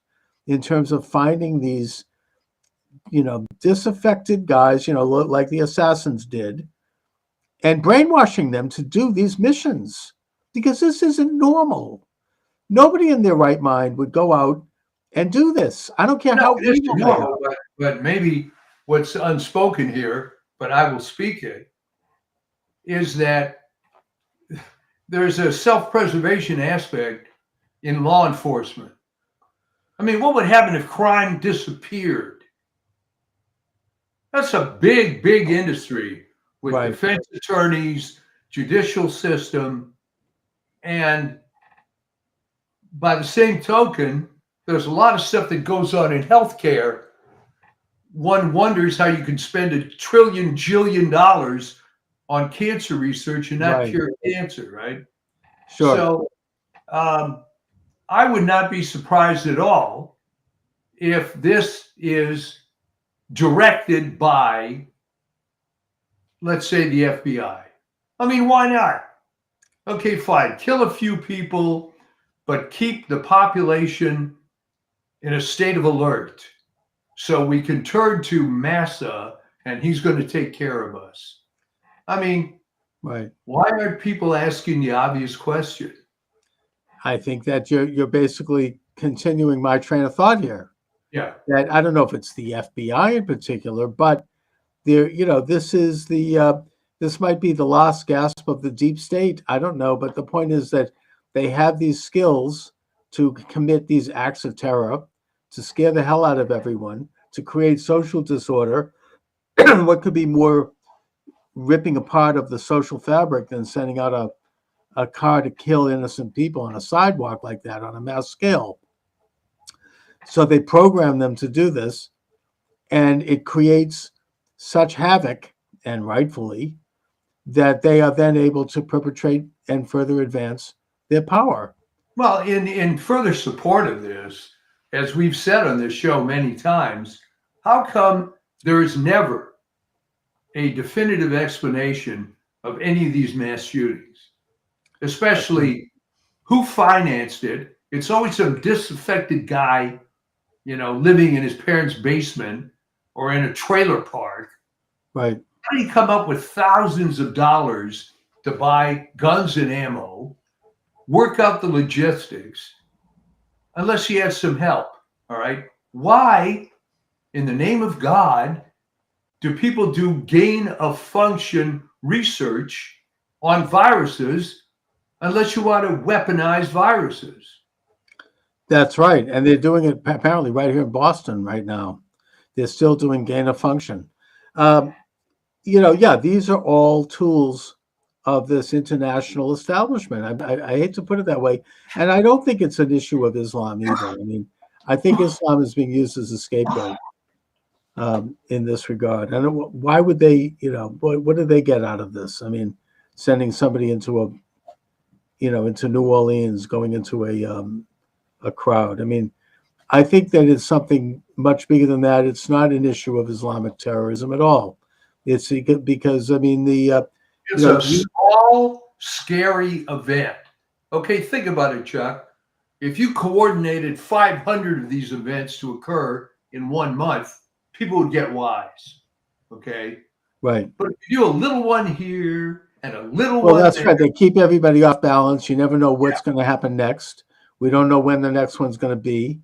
in terms of finding these, disaffected guys, like the assassins did, and brainwashing them to do these missions, because this isn't normal. Nobody in their right mind would go out and do this. I don't care how evil they are. But maybe what's unspoken here, but I will speak it, is that there's a self-preservation aspect in law enforcement. I mean, what would happen if crime disappeared? That's a big, big industry with defense attorneys, judicial system, and by the same token, there's a lot of stuff that goes on in healthcare. One wonders how you can spend $1 trillion on cancer research and not cure cancer, right? Sure. So I would not be surprised at all if this is directed by, let's say, the FBI. I mean, why not? Okay, fine. Kill a few people, but keep the population in a state of alert so we can turn to Massa and he's going to take care of us. I mean, why aren't people asking the obvious question? I think that you're basically continuing my train of thought here. Yeah. That I don't know if it's the FBI in particular, but there, this might be the last gasp of the deep state. I don't know, but the point is that they have these skills to commit these acts of terror, to scare the hell out of everyone, to create social disorder. What could be more ripping apart of the social fabric than sending out a car to kill innocent people on a sidewalk like that on a mass scale? So they program them to do this, and it creates such havoc, and rightfully, that they are then able to perpetrate and further advance their power. Well, in further support of this, as we've said on this show many times, how come there is never a definitive explanation of any of these mass shootings, especially who financed it? It's always some disaffected guy, living in his parents' basement or in a trailer park. Right. How do you come up with thousands of dollars to buy guns and ammo, work out the logistics, unless he has some help? All right. Why, in the name of God, do people do gain of function research on viruses unless you want to weaponize viruses? That's right. And they're doing it apparently right here in Boston right now. They're still doing gain of function. These are all tools of this international establishment. I hate to put it that way. And I don't think it's an issue of Islam either. I mean, I think Islam is being used as a scapegoat in this regard. And why would they, what do they get out of this? I mean, sending somebody into into New Orleans, going into a crowd. I mean, I think that it's something much bigger than that. It's not an issue of Islamic terrorism at all. It's because, I mean, it's a small, scary event. Okay, think about it, Chuck. if you coordinated 500 of these events to occur in 1 month, people would get wise. Okay. Right. But if you do a little one here and a little Well, one that's there, right. They keep everybody off balance. You never know what's going to happen next. We don't know when the next one's going to be.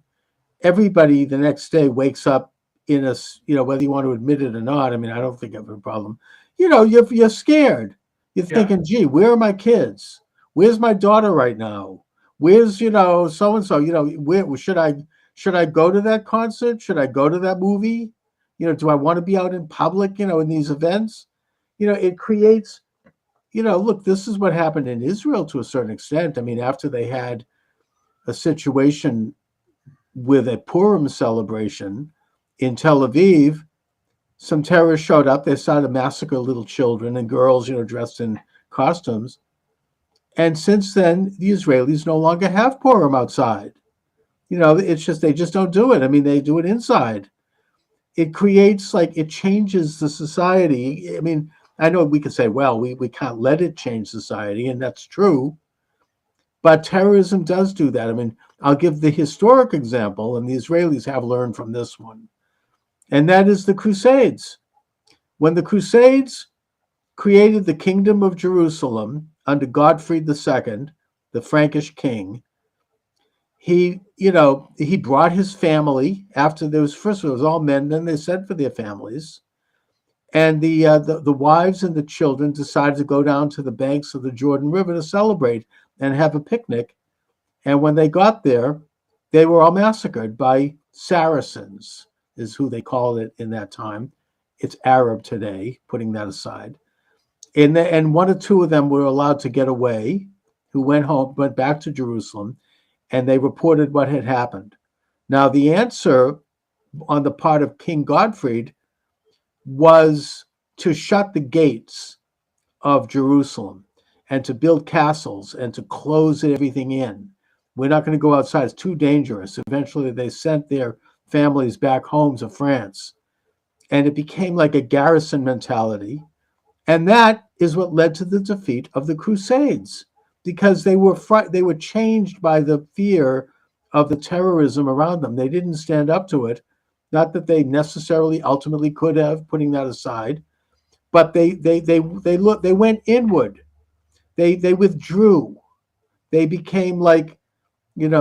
Everybody the next day wakes up in a, whether you want to admit it or not. I mean, I don't think I have a problem. You're scared. You're thinking, gee, where are my kids? Where's my daughter right now? Where's, so and so, where should I go to that concert? Should I go to that movie? Do I want to be out in public, in these events? It creates, look, this is what happened in Israel to a certain extent. I mean, after they had a situation with a Purim celebration in Tel Aviv, some terrorists showed up. They started to massacre little children and girls, dressed in costumes. And since then, the Israelis no longer have Purim outside. It's just, they just don't do it. I mean, they do it inside. It creates, it changes the society. I mean, I know we could say, well, we can't let it change society, and that's true. But terrorism does do that. I mean, I'll give the historic example, and the Israelis have learned from this one, and that is the Crusades. When the Crusades created the Kingdom of Jerusalem under Godfrey II, the Frankish king, he brought his family after there was, first of all, it was all men, then they sent for their families. And the wives and the children decided to go down to the banks of the Jordan River to celebrate and have a picnic. And when they got there, they were all massacred by Saracens, is who they called it in that time. It's Arab today, putting that aside. And one or two of them were allowed to get away, who went back to Jerusalem, and they reported what had happened. Now, the answer on the part of King Godfrey was to shut the gates of Jerusalem and to build castles and to close everything in. We're not going to go outside. It's too dangerous. Eventually, they sent their families back home to France. And it became like a garrison mentality. And that is what led to the defeat of the Crusades, because they were changed by the fear of the terrorism around them. They didn't stand up to it. Not that they necessarily ultimately could have, putting that aside, but they went inward. They withdrew. They became like, they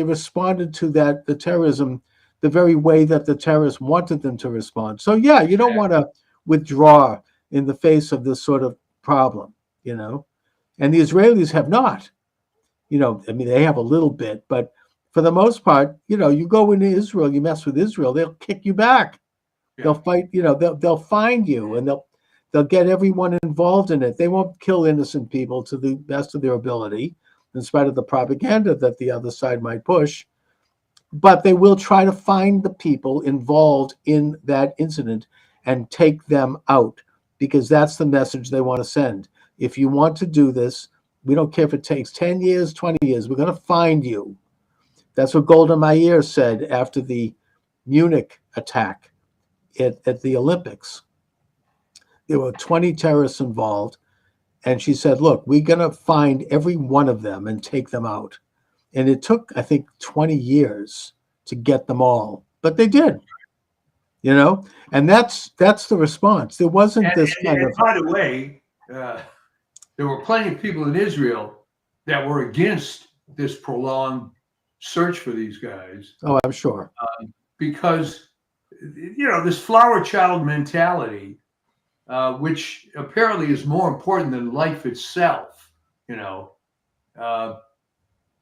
responded to the terrorism the very way that the terrorists wanted them to respond. So yeah, you don't want to withdraw in the face of this sort of problem, and the Israelis have not. I mean, they have a little bit, but for the most part, you go into Israel, you mess with Israel, they'll kick you back. Yeah. They'll fight, they'll find you, and they'll get everyone involved in it. They won't kill innocent people to the best of their ability, in spite of the propaganda that the other side might push. But they will try to find the people involved in that incident and take them out, because that's the message they want to send. If you want to do this, we don't care if it takes 10 years, 20 years, we're going to find you. That's what Golda Meir said after the Munich attack at the Olympics. There were 20 terrorists involved, and she said, look, we're going to find every one of them and take them out. And it took, I think, 20 years to get them all, but they did, and that's the response. There wasn't this kind of. By the way, there were plenty of people in Israel that were against this prolonged search for these guys. Oh, I'm sure. Because, this flower child mentality, which apparently is more important than life itself,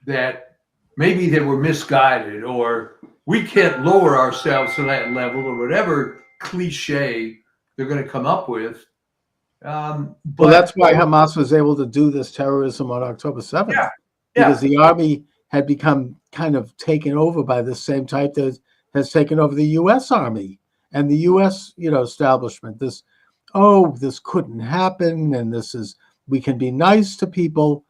that maybe they were misguided, or we can't lower ourselves to that level, or whatever cliche they're going to come up with. Well, that's why Hamas was able to do this terrorism on October 7th, because the army had become kind of taken over by the same type that has taken over the U.S. Army and the U.S. establishment. This couldn't happen, and we can be nice to people.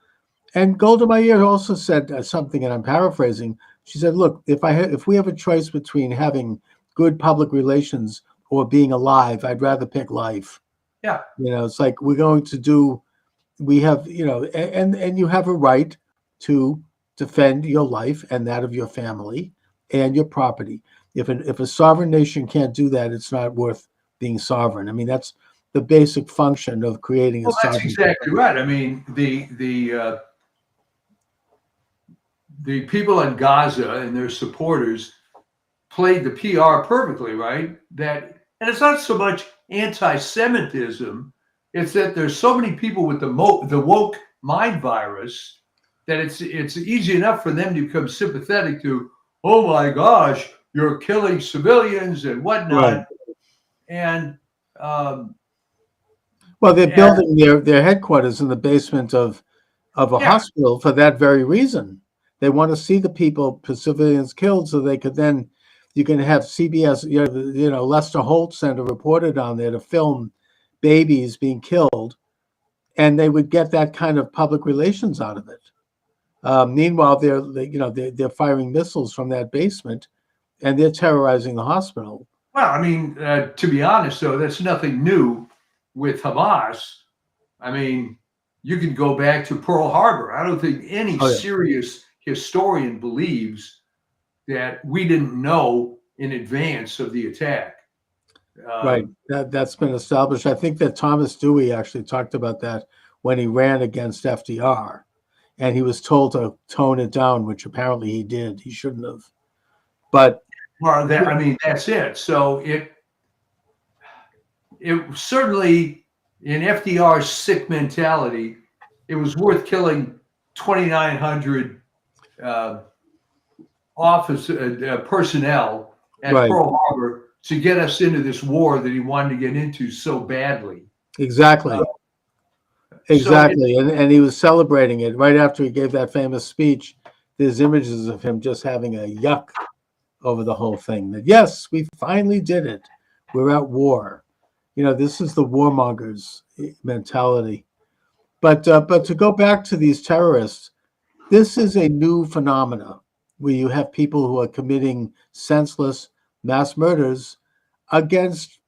And Golda Meir also said something, and I'm paraphrasing. She said, "Look, if we have a choice between having good public relations or being alive, I'd rather pick life." Yeah. It's like we have, and you have a right to defend your life and that of your family and your property. If a sovereign nation can't do that, it's not worth being sovereign. I mean, that's the basic function of creating a Well, that's sovereign. exactly right. I mean, the people in Gaza and their supporters played the PR perfectly, right? That, and it's not so much anti-Semitism; it's that there's so many people with the woke mind virus that it's easy enough for them to become sympathetic to. Oh my gosh, you're killing civilians and whatnot, Right. and well, they're building their headquarters in the basement of a hospital for that very reason. They want to see the people, civilians killed, so they could then, you can have CBS, Lester Holt sent a reporter down there to film babies being killed, and they would get that kind of public relations out of it. Meanwhile, they're firing missiles from that basement, and they're terrorizing the hospital. Well, I mean, to be honest, though, that's nothing new with Hamas. I mean, you can go back to Pearl Harbor. I don't think any serious historian believes that we didn't know in advance of the attack. Right. That's been established. I think that Thomas Dewey actually talked about that when he ran against FDR, and he was told to tone it down, which apparently he did. He shouldn't have. But well, I mean, that's it. So it certainly, in FDR's sick mentality, it was worth killing 2,900 office personnel at Pearl Harbor to get us into this war that he wanted to get into so badly. Exactly. Exactly. So and he was celebrating it right after he gave that famous speech. There's images of him just having a yuck over the whole thing. That, yes, we finally did it. We're at war. This is the warmongers mentality. But to go back to these terrorists, this is a new phenomena where you have people who are committing senseless mass murders against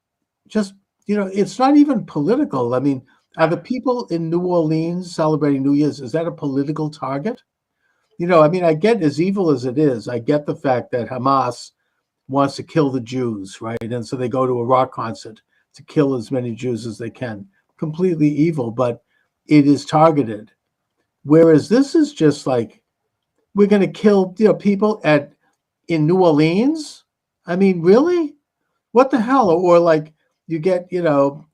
just, it's not even political. I mean, are the people in New Orleans celebrating New Year's, is that a political target? I mean, I get, as evil as it is, I get the fact that Hamas wants to kill the Jews, right? And so they go to a rock concert to kill as many Jews as they can. Completely evil, but it is targeted. Whereas this is just like, we're going to kill people in New Orleans. I mean, really? What the hell? Or like you get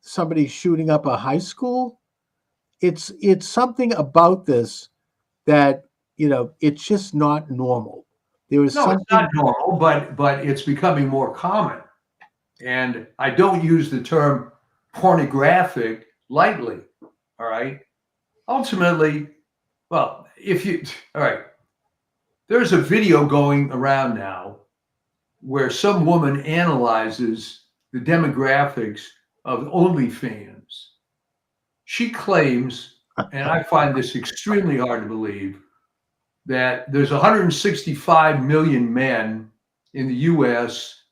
somebody shooting up a high school. It's something about this that it's just not normal. There is something. It's not normal, but it's becoming more common. And I don't use the term pornographic lightly. All right. Ultimately, well, all right. There's a video going around now where some woman analyzes the demographics of OnlyFans. She claims, and I find this extremely hard to believe, that there's 165 million men in the US.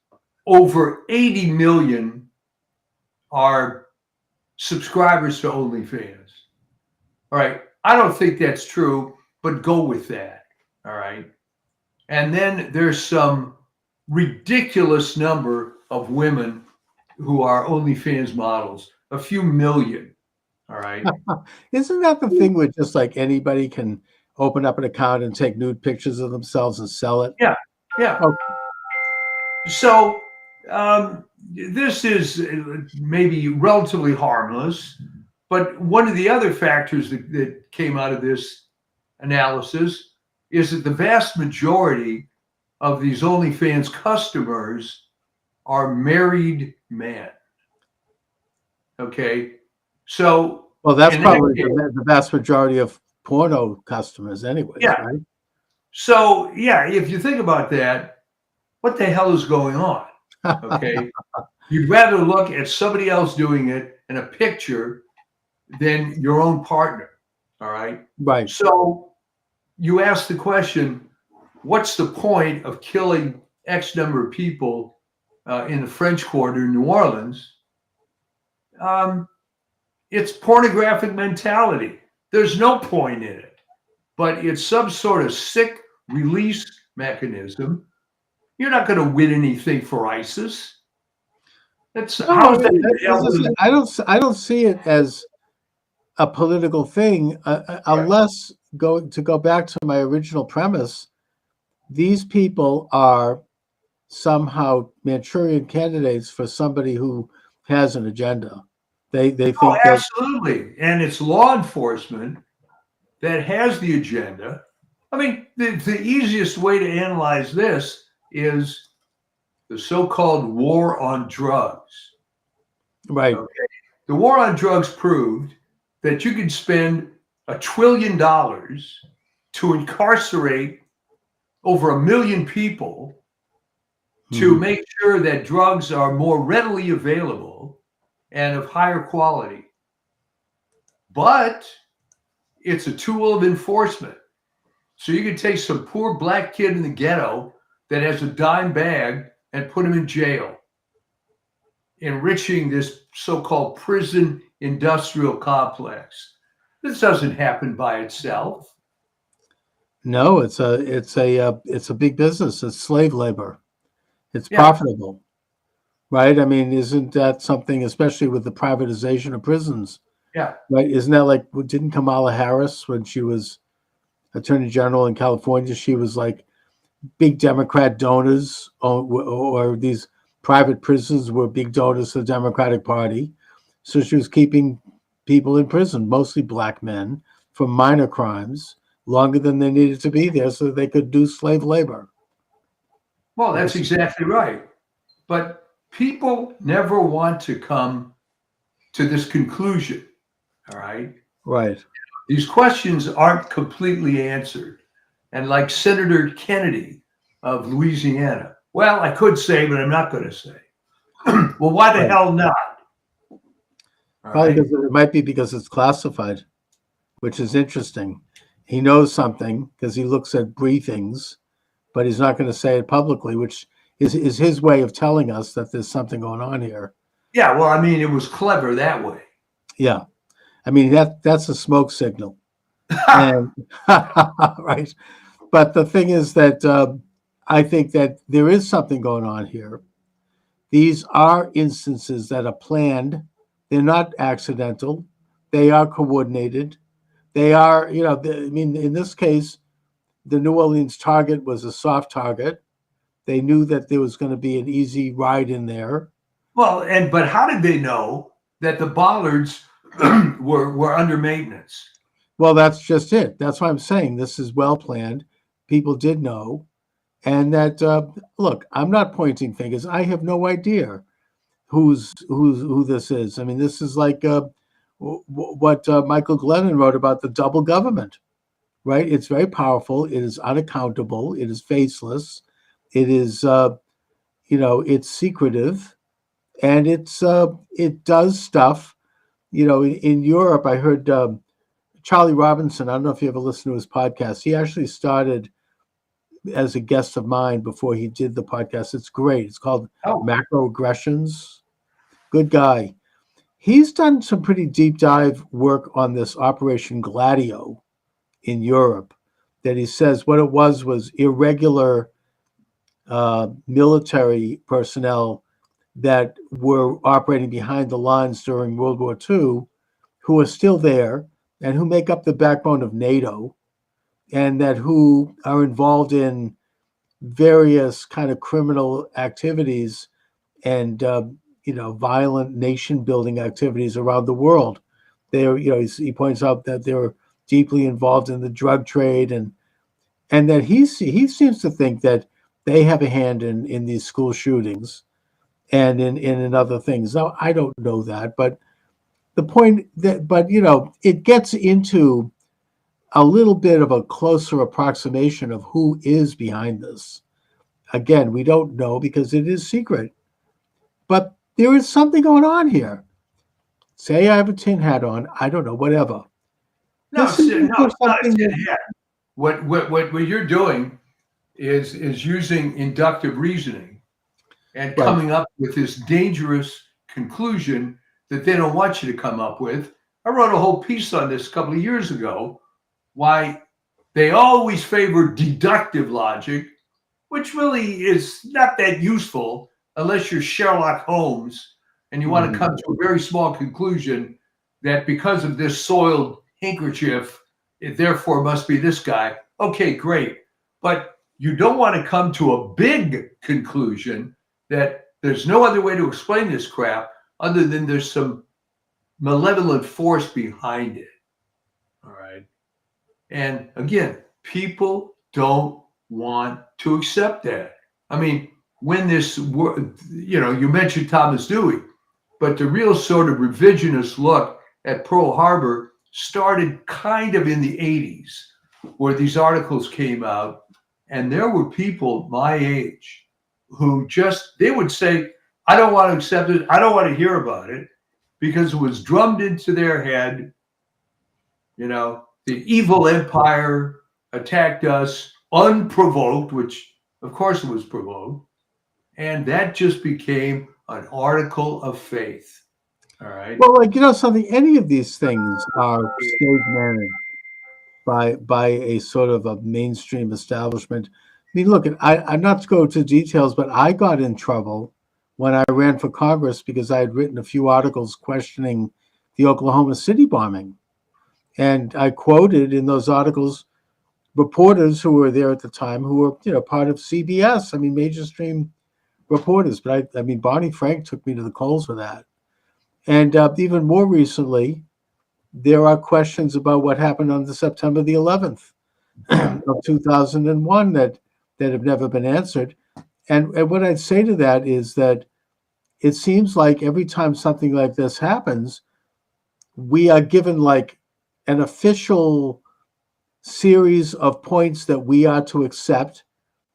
Over 80 million are subscribers to OnlyFans. All right. I don't think that's true, but go with that. All right. And then there's some ridiculous number of women who are OnlyFans models, a few million. All right. Isn't that the thing where just like anybody can open up an account and take nude pictures of themselves and sell it? Yeah. Yeah. Okay. So this is maybe relatively harmless, but one of the other factors that came out of this analysis is that the vast majority of these OnlyFans customers are married men. Okay. So, well, that's probably the vast majority of porno customers anyway. Yeah. Right? So, yeah, if you think about that, what the hell is going on? Okay. You'd rather look at somebody else doing it in a picture than your own partner. All right. Right. So you ask the question, what's the point of killing X number of people in the French Quarter in New Orleans? It's pornographic mentality. There's no point in it. but it's some sort of sick release mechanism. You're not going to win anything for ISIS. That's No, how's that? I don't see it as a political thing, unless to go back to my original premise. These people are somehow Manchurian candidates for somebody who has an agenda. They think that absolutely, and it's law enforcement that has the agenda. I mean, the easiest way to analyze this is the so-called war on drugs. right. Okay. The war on drugs proved that you could spend $1 trillion to incarcerate over 1 million people to make sure that drugs are more readily available and of higher quality. But it's a tool of enforcement. So you can take some poor black kid in the ghetto that has a dime bag and put him in jail, enriching this so-called prison industrial complex. This doesn't happen by itself. No, it's a big business. It's slave labor. It's profitable, right? I mean, isn't that something, especially with the privatization of prisons? Yeah. Right. Isn't that like, didn't Kamala Harris, when she was Attorney General in California, she was like, big Democrat donors, or these private prisons were big donors to the Democratic Party. So she was keeping people in prison, mostly black men, for minor crimes, longer than they needed to be there so they could do slave labor. Well, that's exactly right. But people never want to come to this conclusion, all right? Right. These questions aren't completely answered. And like Senator Kennedy of Louisiana, well, I could say, but I'm not going to say. Well, why the hell not? Probably because it might be because it's classified, which is interesting. He knows something because he looks at briefings, but he's not going to say it publicly, which is his way of telling us that there's something going on here. Yeah, well, I mean, it was clever that way. Yeah. I mean, that's a smoke signal. And, right. But the thing is that I think that there is something going on here. These are instances that are planned. They're not accidental. They are coordinated. They are, I mean, in this case, the New Orleans target was a soft target. They knew that there was going to be an easy ride in there. Well, but how did they know that the bollards were under maintenance? Well, that's just it. That's why I'm saying this is well planned. People did know. And that, look, I'm not pointing fingers. I have no idea who this is. I mean, this is like what Michael Glennon wrote about the double government, right? It's very powerful. It is unaccountable. It is faceless. It is, it's secretive, and it does stuff. In Europe, I heard Charlie Robinson. I don't know if you ever listened to his podcast. He actually started as a guest of mine before he did the podcast. It's great. It's called Macroaggressions. Good guy. He's done some pretty deep dive work on this Operation Gladio in Europe, that he says what it was irregular military personnel that were operating behind the lines during World War II, who are still there and who make up the backbone of NATO, and that who are involved in various kind of criminal activities and violent nation building activities around the world. They're, he points out that they're deeply involved in the drug trade, and that he seems to think that they have a hand in these school shootings and in other things. Now, I don't know that, but the point that, it gets into a little bit of a closer approximation of who is behind this. Again, we don't know because it is secret, but there is something going on here. Say I have a tin hat on, I don't know, whatever. No, it's not a tin hat. What you're doing is using inductive reasoning and coming up with this dangerous conclusion that they don't want you to come up with. I wrote a whole piece on this a couple of years ago, why They always favor deductive logic, which really is not that useful unless you're Sherlock Holmes and you want to come to a very small conclusion that because of this soiled handkerchief, it therefore must be this guy. Okay, great. But you don't want to come to a big conclusion that there's no other way to explain this crap other than there's some malevolent force behind it. All right. And again, people don't want to accept that. I mean, when this, you mentioned Thomas Dewey, but the real sort of revisionist look at Pearl Harbor started kind of in the 80s, where these articles came out, and there were people my age who they would say, I don't want to accept it, I don't want to hear about it, because it was drummed into their head, the evil empire attacked us unprovoked, which of course it was provoked, and that just became an article of faith. All right. Well, something, any of these things are stage managed by a sort of a mainstream establishment. I mean, look, I'm not to go into details, but I got in trouble when I ran for Congress because I had written a few articles questioning the Oklahoma City bombing. And I quoted in those articles reporters who were there at the time who were, part of CBS. I mean, major stream reporters. But I mean, Barney Frank took me to the coals for that. And even more recently, there are questions about what happened on the September the 11th of 2001 that have never been answered. And what I'd say to that is that it seems like every time something like this happens, we are given like an official series of points that we are to accept,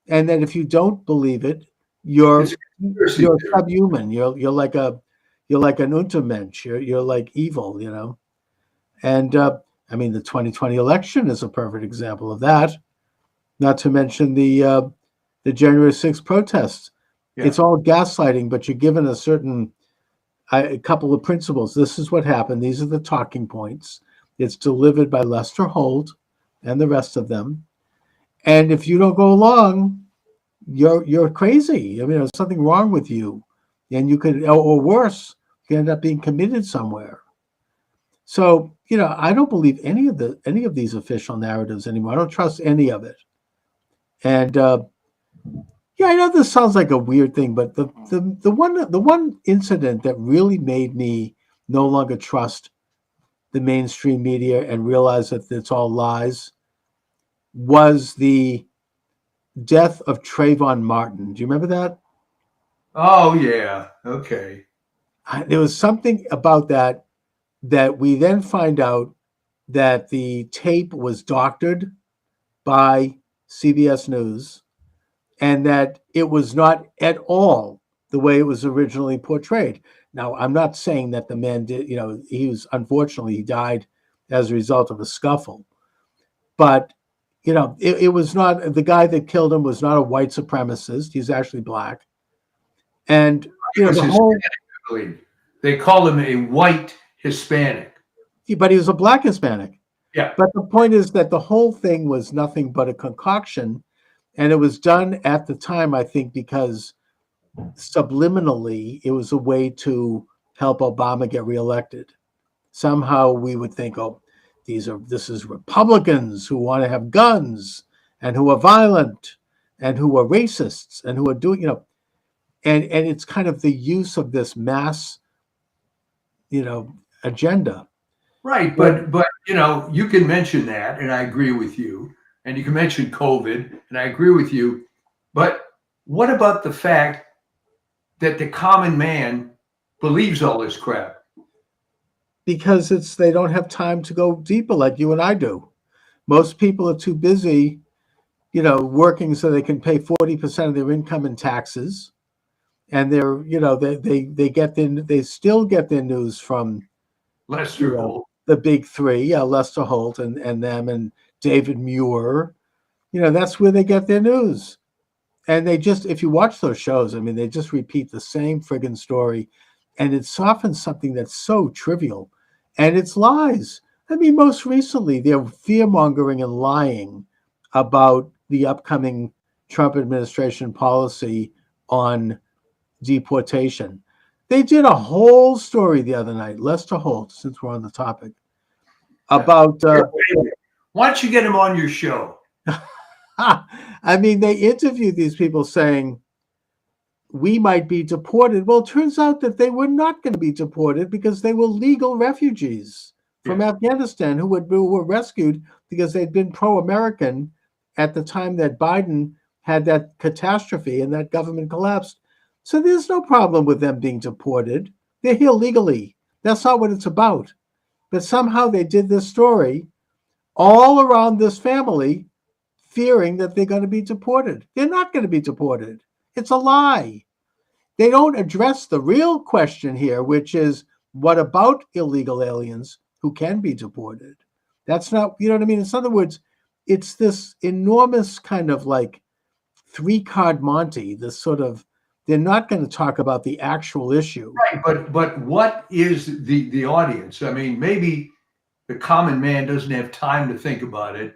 and that if you don't believe it, you're subhuman. You're like an Untermensch. You're like evil, And I mean, the 2020 election is a perfect example of that. Not to mention the January 6th protests. Yeah. It's all gaslighting, but you're given a couple of principles. This is what happened. These are the talking points. It's delivered by Lester Holt and the rest of them. And if you don't go along, you're crazy. I mean, there's something wrong with you, and you could, or worse, you end up being committed somewhere. So, I don't believe any of these official narratives anymore. I don't trust any of it. And I know this sounds like a weird thing, but the one incident that really made me no longer trust the mainstream media and realize that it's all lies was the death of Trayvon Martin. Do you remember that? Oh, yeah. Okay. There was something about that we then find out that the tape was doctored by CBS News and that it was not at all the way it was originally portrayed. Now, I'm not saying that the man did, he died as a result of a scuffle. But, it was not, the guy that killed him was not a white supremacist. He's actually black. And, they call him a white Hispanic. But he was a black Hispanic. Yeah. But the point is that the whole thing was nothing but a concoction. And it was done at the time, I think, because subliminally, it was a way to help Obama get reelected. Somehow we would think, this is Republicans who want to have guns and who are violent and who are racists and who are doing, and it's kind of the use of this mass, agenda. Right. But you can mention that, and I agree with you. And you can mention COVID, and I agree with you. But what about the fact that the common man believes all this crap? Because they don't have time to go deeper like you and I do. Most people are too busy, working so they can pay 40% of their income in taxes. And they're, they still get their news from Lester Holt, the big three, Lester Holt and them and David Muir. That's where they get their news. And they just, if you watch those shows, I mean, they just repeat the same friggin' story. And it softens something that's so trivial. And it's lies. I mean, most recently, they're fear-mongering and lying about the upcoming Trump administration policy on deportation. They did a whole story the other night, Lester Holt, since we're on the topic, about. Why don't you get him on your show? I mean, they interviewed these people saying, we might be deported. Well, it turns out that they were not going to be deported because they were legal refugees from Afghanistan who were rescued because they'd been pro-American at the time that Biden had that catastrophe and that government collapsed. So there's no problem with them being deported. They're here legally. That's not what it's about. But somehow they did this story all around this family, fearing that they're going to be deported. They're not going to be deported. It's a lie. They don't address the real question here, which is, what about illegal aliens who can be deported? That's not, you know what I mean? In other words, it's this enormous kind of like three-card Monte, this sort of, they're not going to talk about the actual issue. Right, but what is the audience? I mean, maybe the common man doesn't have time to think about it,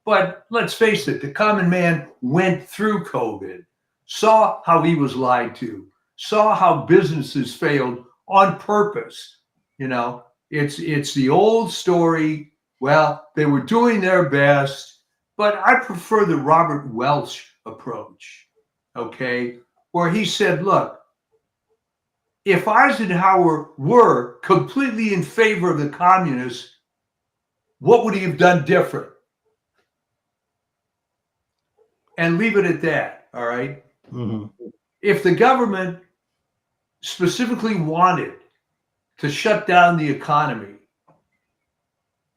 but let's face it, the common man went through COVID, saw how he was lied to, saw how businesses failed on purpose. You know, it's the old story. Well, they were doing their best, but I prefer the Robert Welch approach, okay, where he said, look, if Eisenhower were completely in favor of the communists, what would he have done different? And leave it at that, all right? Mm-hmm. If the government specifically wanted to shut down the economy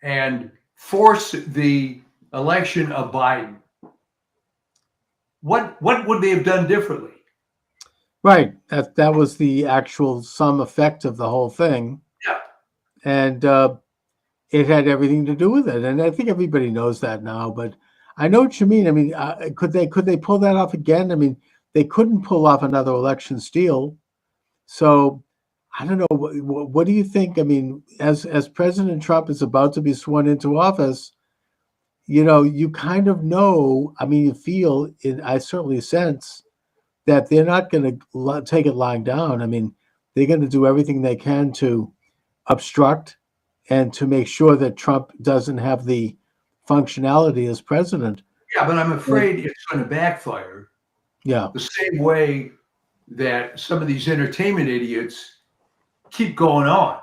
and force the election of Biden, what would they have done differently? Right. That was the actual sum effect of the whole thing. Yeah. And it had everything to do with it. And I think everybody knows that now, but I know what you mean. I mean, could they pull that off again? I mean, they couldn't pull off another election steal. So I don't know. What do you think? I mean, as President Trump is about to be sworn into office, you know, you kind of know, I mean, you feel, I certainly sense that they're not going to take it lying down. I mean, they're going to do everything they can to obstruct and to make sure that Trump doesn't have the functionality as president. Yeah, but I'm afraid it's going to backfire. Yeah. The same way that some of these entertainment idiots keep going on.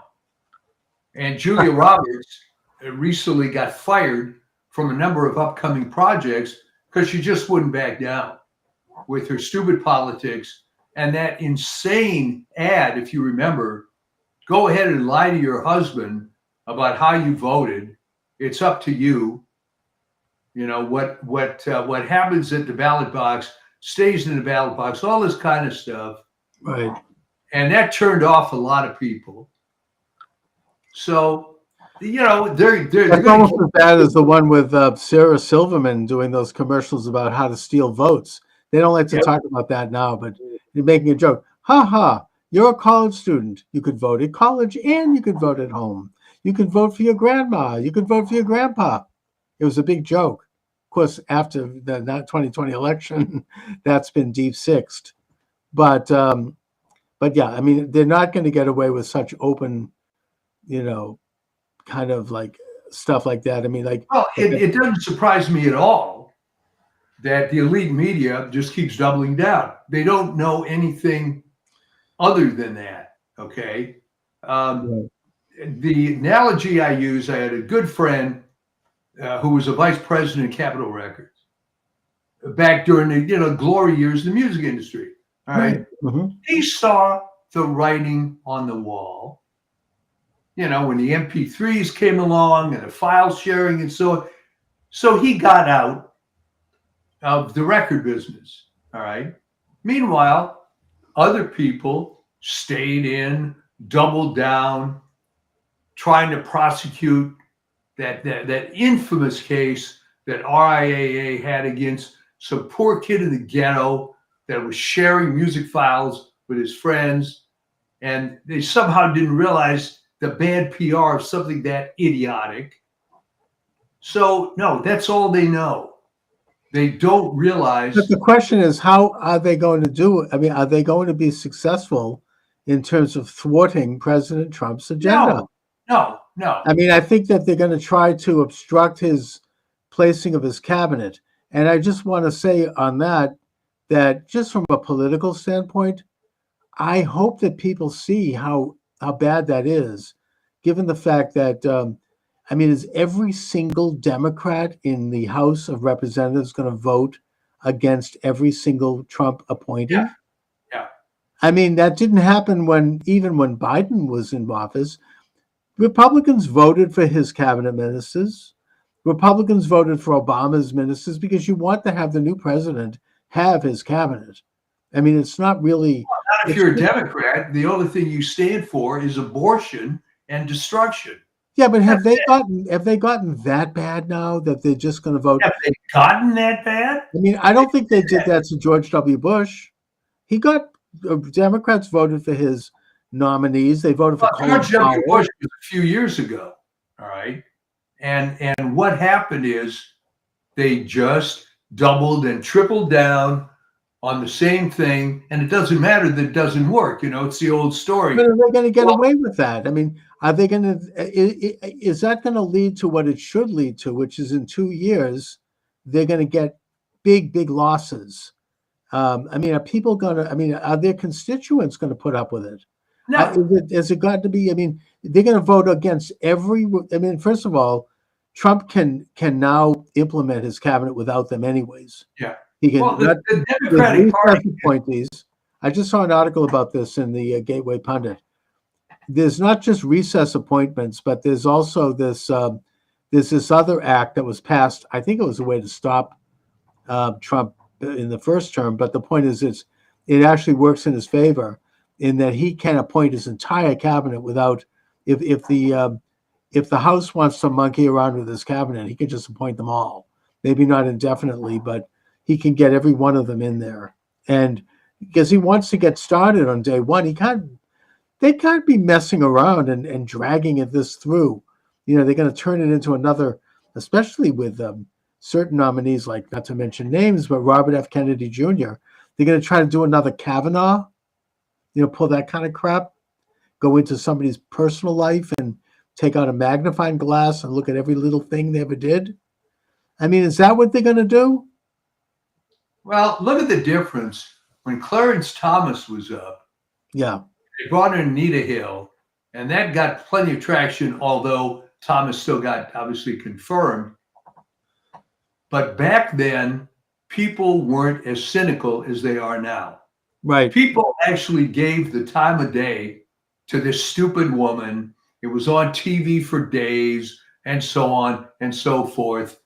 And Julia Roberts recently got fired from a number of upcoming projects because she just wouldn't back down with her stupid politics and that insane ad. If you remember, go ahead and lie to your husband about how you voted. It's up to you. You know, what happens at the ballot box stays in the ballot box, all this kind of stuff. Right. And that turned off a lot of people. So, you know, they're almost as bad as the one with Sarah Silverman doing those commercials about how to steal votes. They don't like to talk about that now, but you're making a joke. Ha ha, you're a college student. You could vote at college and you could vote at home. You could vote for your grandma. You could vote for your grandpa. It was a big joke. Of course, after the 2020 election, that's been deep-sixed. But yeah, I mean, they're not going to get away with such open, you know, kind of like stuff like that. I mean, like, well, it doesn't surprise me at all that the elite media just keeps doubling down. They don't know anything other than that. Okay. The analogy I use, I had a good friend who was a vice president of Capitol Records back during the glory years of the music industry. All right. Mm-hmm. He saw the writing on the wall, you know, when the MP3s came along and the file sharing and so on. So he got out of the record business. All right. Meanwhile, other people stayed in, doubled down, trying to prosecute that infamous case that RIAA had against some poor kid in the ghetto that was sharing music files with his friends. And they somehow didn't realize the bad PR of something that idiotic. So, no, that's all they know. They don't realize. But the question is, how are they going to do it? I mean, are they going to be successful in terms of thwarting President Trump's agenda? No. I mean, I think that they're going to try to obstruct his placing of his cabinet. And I just want to say on that, that just from a political standpoint, I hope that people see how bad that is, given the fact that, I mean, is every single Democrat in the House of Representatives going to vote against every single Trump appointee? Yeah. I mean, that didn't happen even when Biden was in office. Republicans voted for his cabinet ministers. Republicans voted for Obama's ministers because you want to have the new president have his cabinet. I mean, it's not really. Well, not if you're a Democrat. The only thing you stand for is abortion and destruction. Yeah, but have they gotten that bad now that they're just going to vote? Have they gotten that bad? I mean, I don't think they did that to George W. Bush. Democrats voted for his nominees. They voted for George W. Bush was a few years ago. All right. And what happened is they just doubled and tripled down on the same thing, and it doesn't matter that it doesn't work. It's the old story. But are they going to get away with that? I mean, are they going to? Is that going to lead to what it should lead to, which is in 2 years they're going to get big losses? I mean, are people going to? I mean, are their constituents going to put up with it? No. Is it got to be? I mean, they're going to vote against every. I mean, first of all, Trump can now implement his cabinet without them, anyways. Yeah. He can. Well, the Democratic Party appointees. I just saw an article about this in the Gateway Pundit. There's not just recess appointments, but there's also this. There's this other act that was passed. I think it was a way to stop Trump in the first term. But the point is, it actually works in his favor in that he can appoint his entire cabinet without. If the House wants to monkey around with his cabinet, he can just appoint them all. Maybe not indefinitely, but he can get every one of them in there. And because he wants to get started on day one, they can't be messing around and dragging this through. They're going to turn it into another, especially with certain nominees, like, not to mention names, but Robert F. Kennedy Jr. They're going to try to do another Kavanaugh, pull that kind of crap, go into somebody's personal life and take out a magnifying glass and look at every little thing they ever did. I mean, is that what they're going to do? Well, look at the difference. When Clarence Thomas was up, yeah, they brought in Anita Hill, and that got plenty of traction, although Thomas still got obviously confirmed. But back then, people weren't as cynical as they are now. Right. People actually gave the time of day to this stupid woman. It was on TV for days and so on and so forth.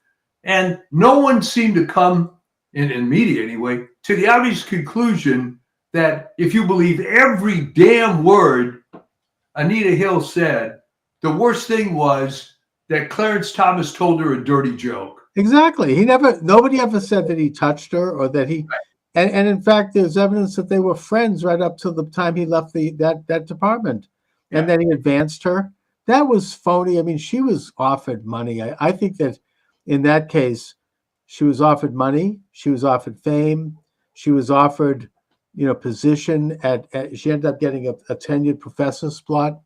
And no one seemed to come, in media anyway, to the obvious conclusion that if you believe every damn word Anita Hill said, the worst thing was that Clarence Thomas told her a dirty joke. Exactly. Nobody ever said that he touched her or that he, right. And in fact, there's evidence that they were friends right up to the time he left that department. And then he advanced her. That was phony. I mean, she was offered money. I think that in that case, she was offered money. She was offered fame. She was offered, position she ended up getting a tenured professor spot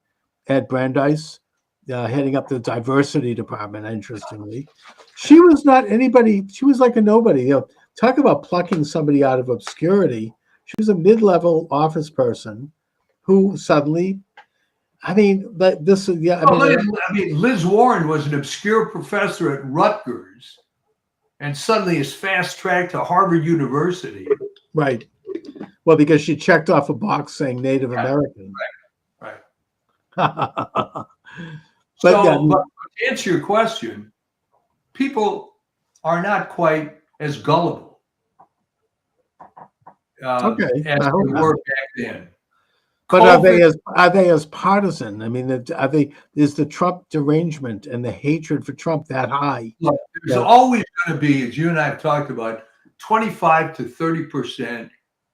at Brandeis, heading up the diversity department. Interestingly, she was not anybody. She was like a nobody. Talk about plucking somebody out of obscurity. She was a mid-level office person who suddenly. I mean, but this is Liz Warren was an obscure professor at Rutgers, and suddenly is fast-tracked to Harvard University. Right. Well, because she checked off a box saying Native American. Right. But to answer your question, people are not quite as gullible as they were back then. But are they as partisan? I mean, is the Trump derangement and the hatred for Trump that high? Look, there's always going to be, as you and I have talked about, 25 to 30%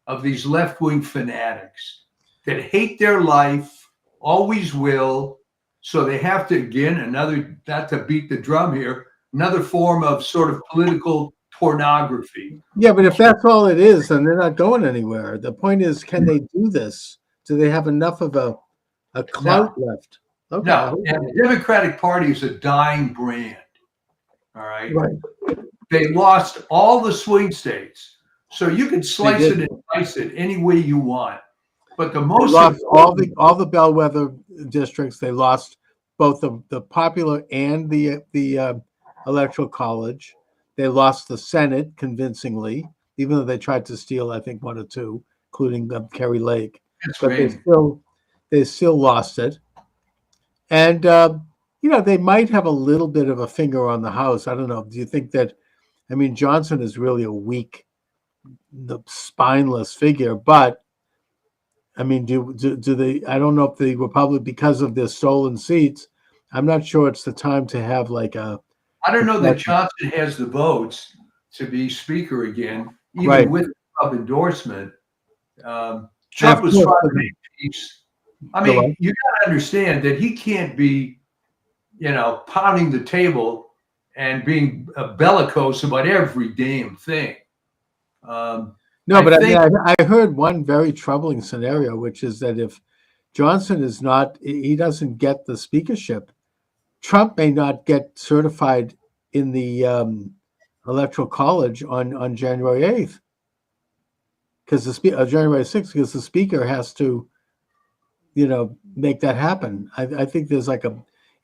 of these left-wing fanatics that hate their life, always will. So they have to, again, not to beat the drum here, another form of sort of political pornography. Yeah, but if that's all it is, then they're not going anywhere. The point is, can they do this? Do they have enough of a clout left? Okay. No, and the Democratic Party is a dying brand. All right. Right. They lost all the swing states. So you can slice did. it and dice it any way you want. But the They most lost all the bellwether districts. They lost both the popular and the electoral college. They lost the Senate convincingly, even though they tried to steal, I think, one or two, including Kerry Lake. But they still lost it. And they might have a little bit of a finger on the House. I don't know. Do you think that? I mean, Johnson is really a weak, spineless figure, but I mean, do they? I don't know if the Republic, because of their stolen seats, I'm not sure it's the time to have like a. I don't know that Johnson has the votes to be speaker again, even with Trump endorsement. Trump was trying to make peace. I mean, you got to understand that he can't be, pounding the table and being bellicose about every damn thing. No, but I heard one very troubling scenario, which is that if Johnson he doesn't get the speakership, Trump may not get certified in the electoral college on January 8th, because January 6th, because the speaker has to, make that happen. I think there's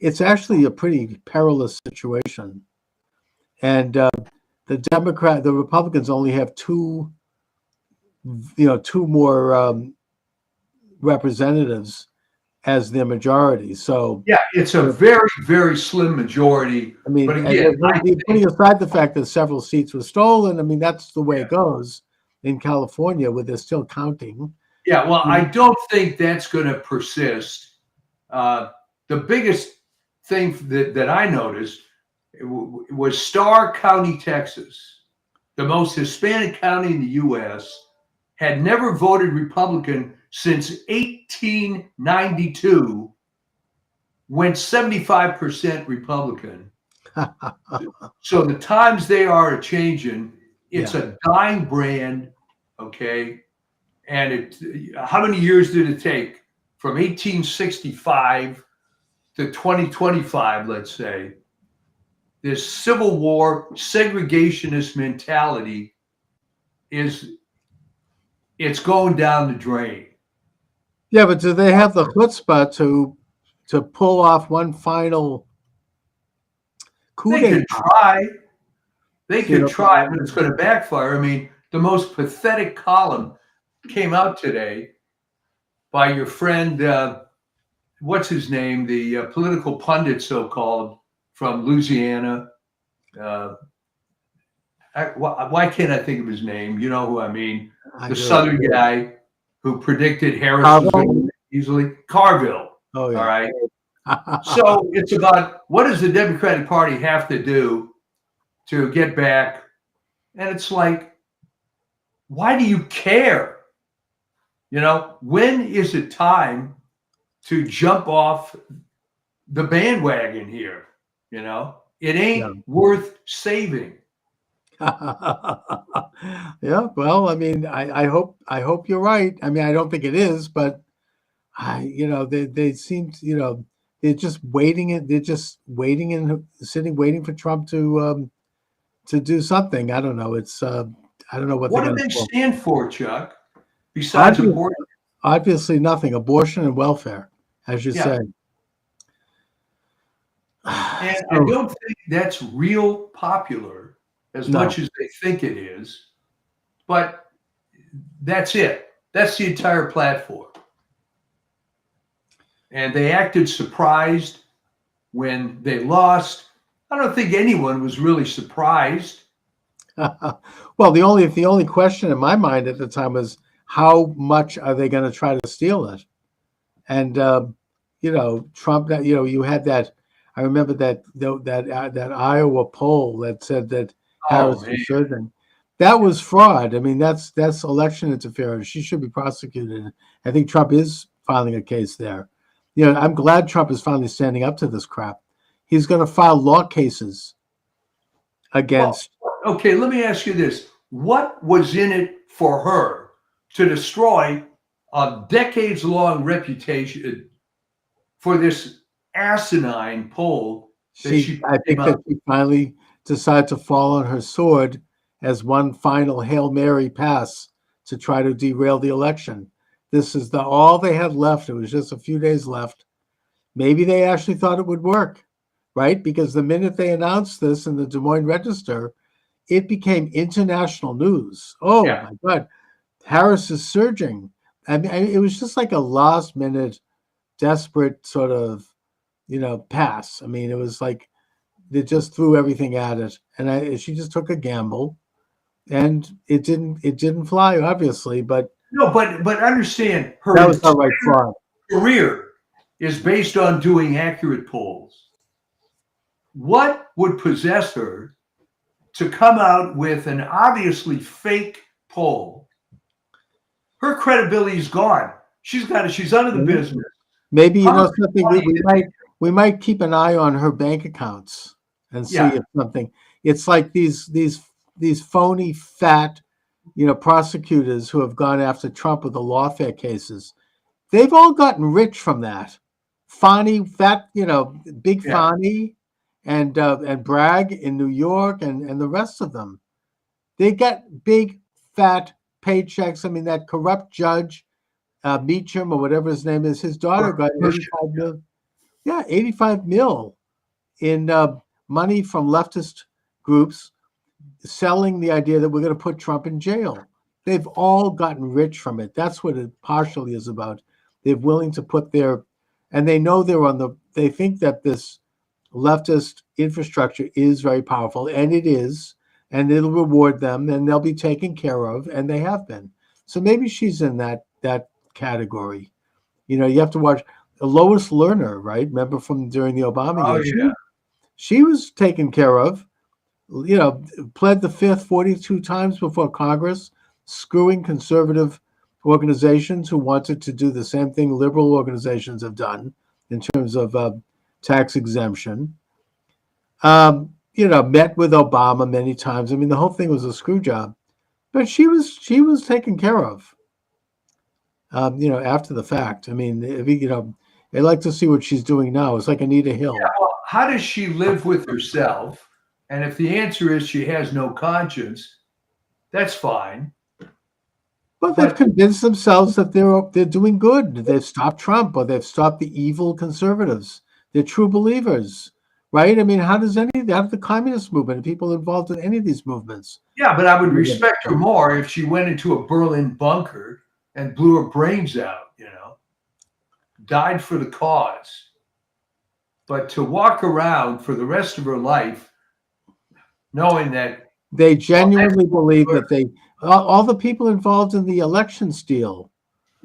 it's actually a pretty perilous situation, and the Republicans only have two more representatives as their majority. So yeah, it's a very, very slim majority. I mean, but again, putting aside the fact that several seats were stolen, I mean, that's the way it goes in California, where they're still counting. Yeah, well, I don't think that's going to persist. The biggest thing that I noticed was Starr County, Texas, the most Hispanic county in the U.S., had never voted Republican since 1892, went 75% Republican. So the times they are changing. It's a dying brand, okay? And how many years did it take from 1865 to 2025, let's say? This Civil War segregationist mentality it's going down the drain. Yeah, but do they have the chutzpah to pull off one final coup? They could try. They could try, but it's going to backfire. I mean, the most pathetic column came out today by your friend, what's his name, the political pundit, so-called, from Louisiana. Why can't I think of his name? You know who I mean. The Southern guy who predicted Harris was going to win easily. Carville. Oh, yeah. All right. So it's about, what does the Democratic Party have to do to get back? And it's like, why do you care? When is it time to jump off the bandwagon here? It ain't worth saving. Yeah, well, I mean, I hope you're right. I mean, I don't think it is, but they seem to, they're just waiting. They're just waiting and waiting for Trump to do something. I don't know. It's I don't know what do they stand for, Chuck? Besides abortion, obviously nothing. Abortion and welfare, as you say. And I don't think that's real popular as much as they think it is, but that's it. That's the entire platform. And they acted surprised when they lost. I don't think anyone was really surprised. Well, the only question in my mind at the time was, how much are they going to try to steal it? And Trump. You had that. I remember that Iowa poll that said that Harris was certain. That was fraud. I mean, that's election interference. She should be prosecuted. I think Trump is filing a case there. I'm glad Trump is finally standing up to this crap. He's going to file law cases against okay, let me ask you this. What was in it for her to destroy a decades-long reputation for this asinine poll that she I think came that up? she finally decided to fall on her sword as one final Hail Mary pass to try to derail the election. This is all they had left. It was just a few days left. Maybe they actually thought it would work, right? Because the minute they announced this in the Des Moines Register, it became international news. Oh Yeah. my God, Harris is surging. I mean, it was just like a last minute, desperate sort of, pass. I mean, it was like they just threw everything at it, and she just took a gamble, and it didn't fly, obviously, but No, but understand her that was the entire right thought. career is based on doing accurate polls. What would possess her to come out with an obviously fake poll? Her credibility is gone. She's out of the business. Maybe How much something money we might keep an eye on her bank accounts and see Yeah. if something. It's like these phony fat, prosecutors who have gone after Trump with the lawfare cases. They've all gotten rich from that. Fani, fat, big Yeah. Fani, and Bragg in New York, and the rest of them. They get big fat paychecks. I mean, that corrupt judge, Meacham or whatever his name is, his daughter got 85 mil. Yeah, 85 mil in money from leftist groups selling the idea that we're going to put Trump in jail. They've all gotten rich from it. That's what it partially is about. They're willing to put and they know they think that this leftist infrastructure is very powerful, and it is, and it'll reward them, and they'll be taken care of, and they have been. So maybe she's in that category. You have to watch Lois Lerner, right? Remember from during the Obama years? yeah. She was taken care of, pled the fifth 42 times before Congress, screwing conservative organizations who wanted to do the same thing liberal organizations have done in terms of tax exemption. Met with Obama many times. I mean, the whole thing was a screw job, but she was taken care of. After the fact. I mean, I'd like to see what she's doing now. It's like Anita Hill. Yeah, well, how does she live with herself? And if the answer is she has no conscience, that's fine. But they've convinced themselves that they're doing good. They've stopped Trump, or they've stopped the evil conservatives. They're true believers, right? I mean, how does the communist movement and people involved in any of these movements? Yeah, but I would respect her more if she went into a Berlin bunker and blew her brains out, died for the cause. But to walk around for the rest of her life knowing that they genuinely believe that all the people involved in the election steal,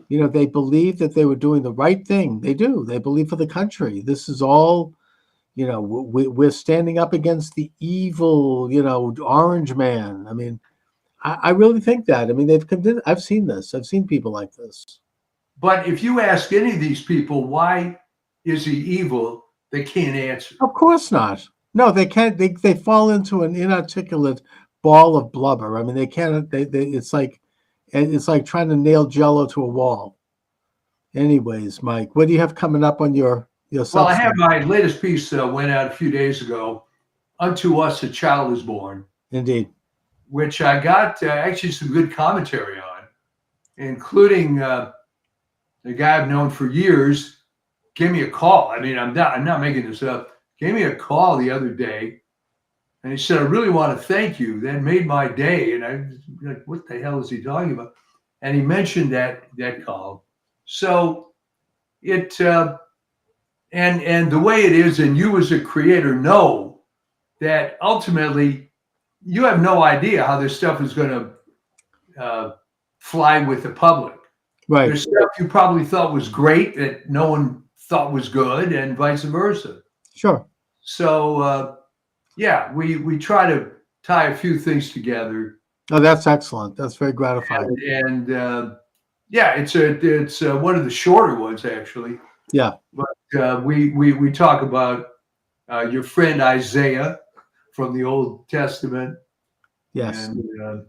they believe that they were doing the right thing. They do. They believe for the country. This is all, we're standing up against the evil, orange man. I mean, I really think that. I mean, I've seen this. I've seen people like this. But if you ask any of these people, why is he evil? They can't answer. Of course not. No, they can't. They fall into an inarticulate ball of blubber. I mean, they can't. It's like trying to nail Jello to a wall. Anyways, Mike, what do you have coming up on your Well, I have my latest piece went out a few days ago. Unto us a child is born. Indeed. Which I got actually some good commentary on, including the guy I've known for years gave me a call. I mean, I'm not making this up. Gave me a call the other day, and he said, "I really want to thank you. That made my day." And I was like, "What the hell is he talking about?" And he mentioned that call. So it and the way it is, and you as a creator know that ultimately you have no idea how this stuff is going to fly with the public. Right. There's stuff you probably thought was great that no one thought was good, and vice versa. Sure. So, we try to tie a few things together. Oh, that's excellent. That's very gratifying. And it's one of the shorter ones actually. Yeah. But we talk about your friend Isaiah from the Old Testament. Yes. And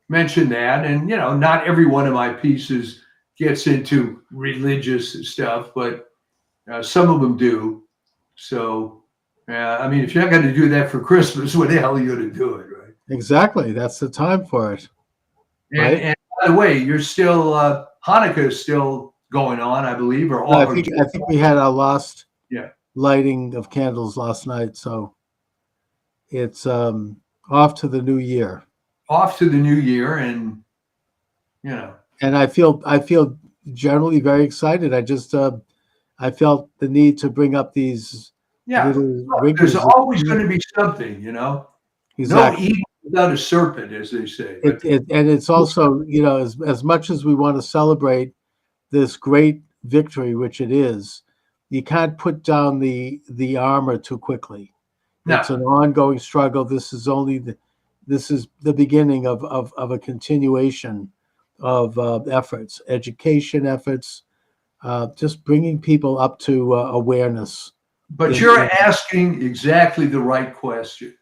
mention that. And, not every one of my pieces gets into religious stuff, but some of them do. So, I mean, if you're not going to do that for Christmas, what the hell are you going to do it, right? Exactly. That's the time for it. Right. And by the way, you're still Hanukkah is still going on, I believe, or No, I think we had our last Yeah. lighting of candles last night, so it's off to the new year. Off to the new year, and And I feel generally very excited. I felt the need to bring up these little there's wrinkles. always going to be something, Exactly. No eagle without a serpent, as they say. And it's also, as much as we want to celebrate this great victory, which it is, you can't put down the armor too quickly. No. It's an ongoing struggle. This is the beginning of a continuation of efforts, education efforts, just bringing people up to awareness. But you're asking exactly the right question.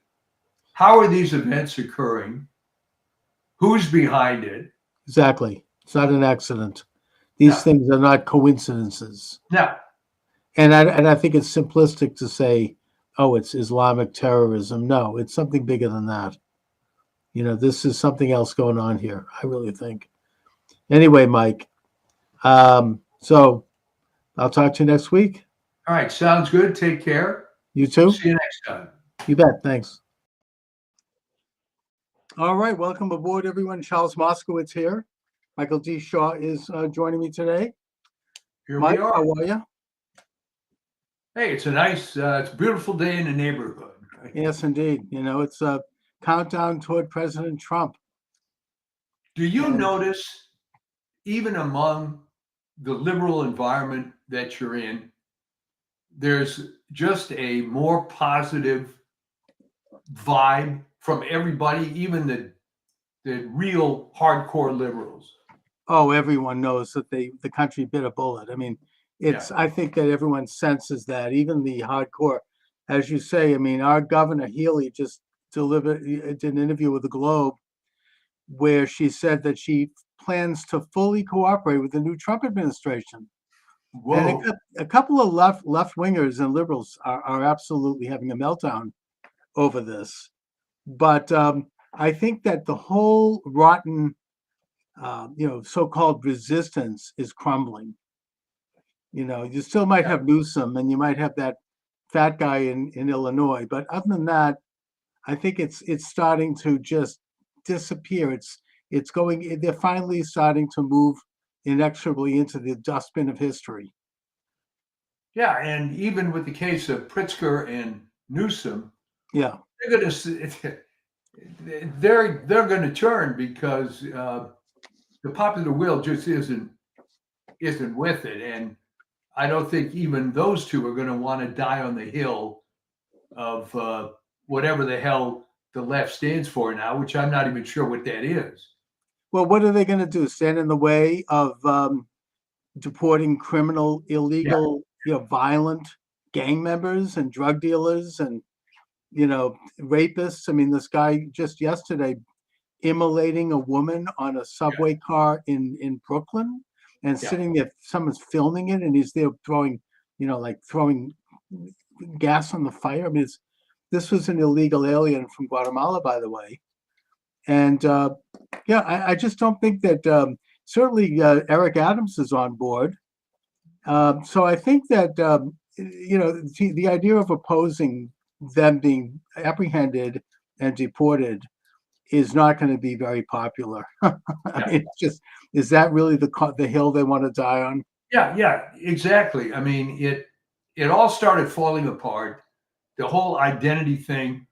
How are these events occurring? Who's behind it? Exactly. It's not an accident. These things are not coincidences. No. And I think it's simplistic to say, oh, it's Islamic terrorism. No, it's something bigger than that. This is something else going on here, I really think. Anyway, Mike, so I'll talk to you next week. All right. Sounds good. Take care. You too. See you next time. You bet. Thanks. All right. Welcome aboard, everyone. Charles Moscowitz here. Michael D. Shaw is joining me today. Here Mike, we are. how are you? Hey, it's it's a beautiful day in the neighborhood. Right? Yes, indeed. It's a countdown toward President Trump. Do you notice, even among the liberal environment that you're in, there's just a more positive vibe from everybody, even the real hardcore liberals? Oh, everyone knows that the country bit a bullet. I mean, I think that everyone senses that, even the hardcore. As you say, I mean, our Governor Healy just did an interview with the Globe where she said that she plans to fully cooperate with the new Trump administration. Whoa. And a couple of left wingers and liberals are absolutely having a meltdown over this. But I think that the whole rotten, so-called resistance is crumbling. You still might have Newsom, and you might have that fat guy in Illinois, but other than that, I think it's starting to just disappear. They're finally starting to move inexorably into the dustbin of history. Yeah, and even with the case of Pritzker and Newsom, yeah, they're going to turn because the popular will just isn't with it, and I don't think even those two are going to want to die on the hill of whatever the hell the left stands for now, which I'm not even sure what that is. Well, what are they going to do? Stand in the way of deporting criminal, illegal, violent gang members and drug dealers and, rapists? I mean, this guy just yesterday immolating a woman on a subway car in Brooklyn and sitting there, someone's filming it, and he's there throwing gas on the fire. I mean, this was an illegal alien from Guatemala, by the way. And I just don't think that certainly Eric Adams is on board. So I think that, the idea of opposing them being apprehended and deported is not going to be very popular. I mean, it's just, is that really the hill they want to die on? Yeah, exactly. I mean, it all started falling apart. The whole identity thing.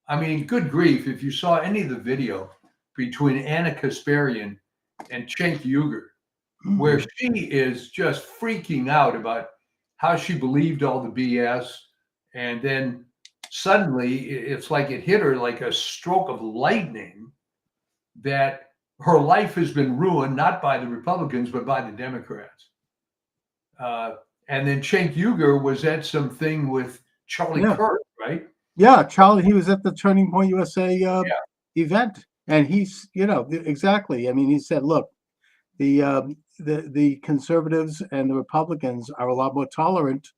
I mean, good grief, if you saw any of the video between Anna Kasparian and Cenk Uygur, where she is just freaking out about how she believed all the BS, and then suddenly it's like it hit her like a stroke of lightning that her life has been ruined, not by the Republicans, but by the Democrats. And then Cenk Uygur was at something with Charlie Kirk, right? Yeah, Charlie, he was at the Turning Point USA event. And he's, exactly. I mean, he said, look, the conservatives and the Republicans are a lot more tolerant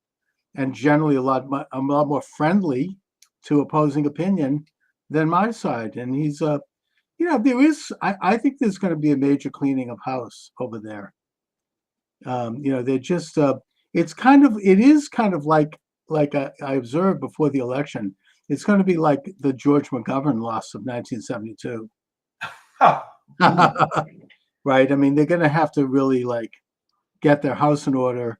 and generally a lot more friendly to opposing opinion than my side. And he's, there is, I think there's going to be a major cleaning of house over there. They're just, it is kind of like I observed before the election. It's going to be like the George McGovern loss of 1972. Right. I mean, they're going to have to really get their house in order,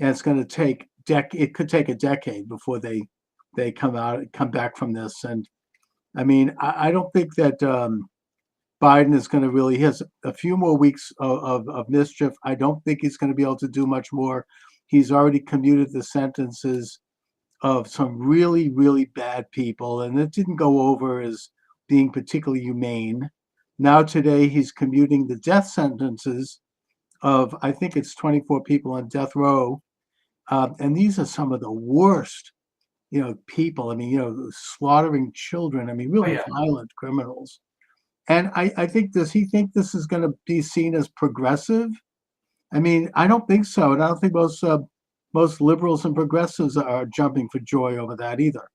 and it's going to take it could take a decade before they come back from this. And I mean, I don't think that Biden is going to really, he has a few more weeks of mischief. I don't think he's going to be able to do much more. He's already commuted the sentences of some really, really bad people, and it didn't go over as being particularly humane. Now today he's commuting the death sentences of, I think it's 24 people on death row. And these are some of the worst, people. I mean, slaughtering children. I mean, really violent criminals. And I think, does he think this is going to be seen as progressive? I mean, I don't think so. And I don't think most liberals and progressives are jumping for joy over that either.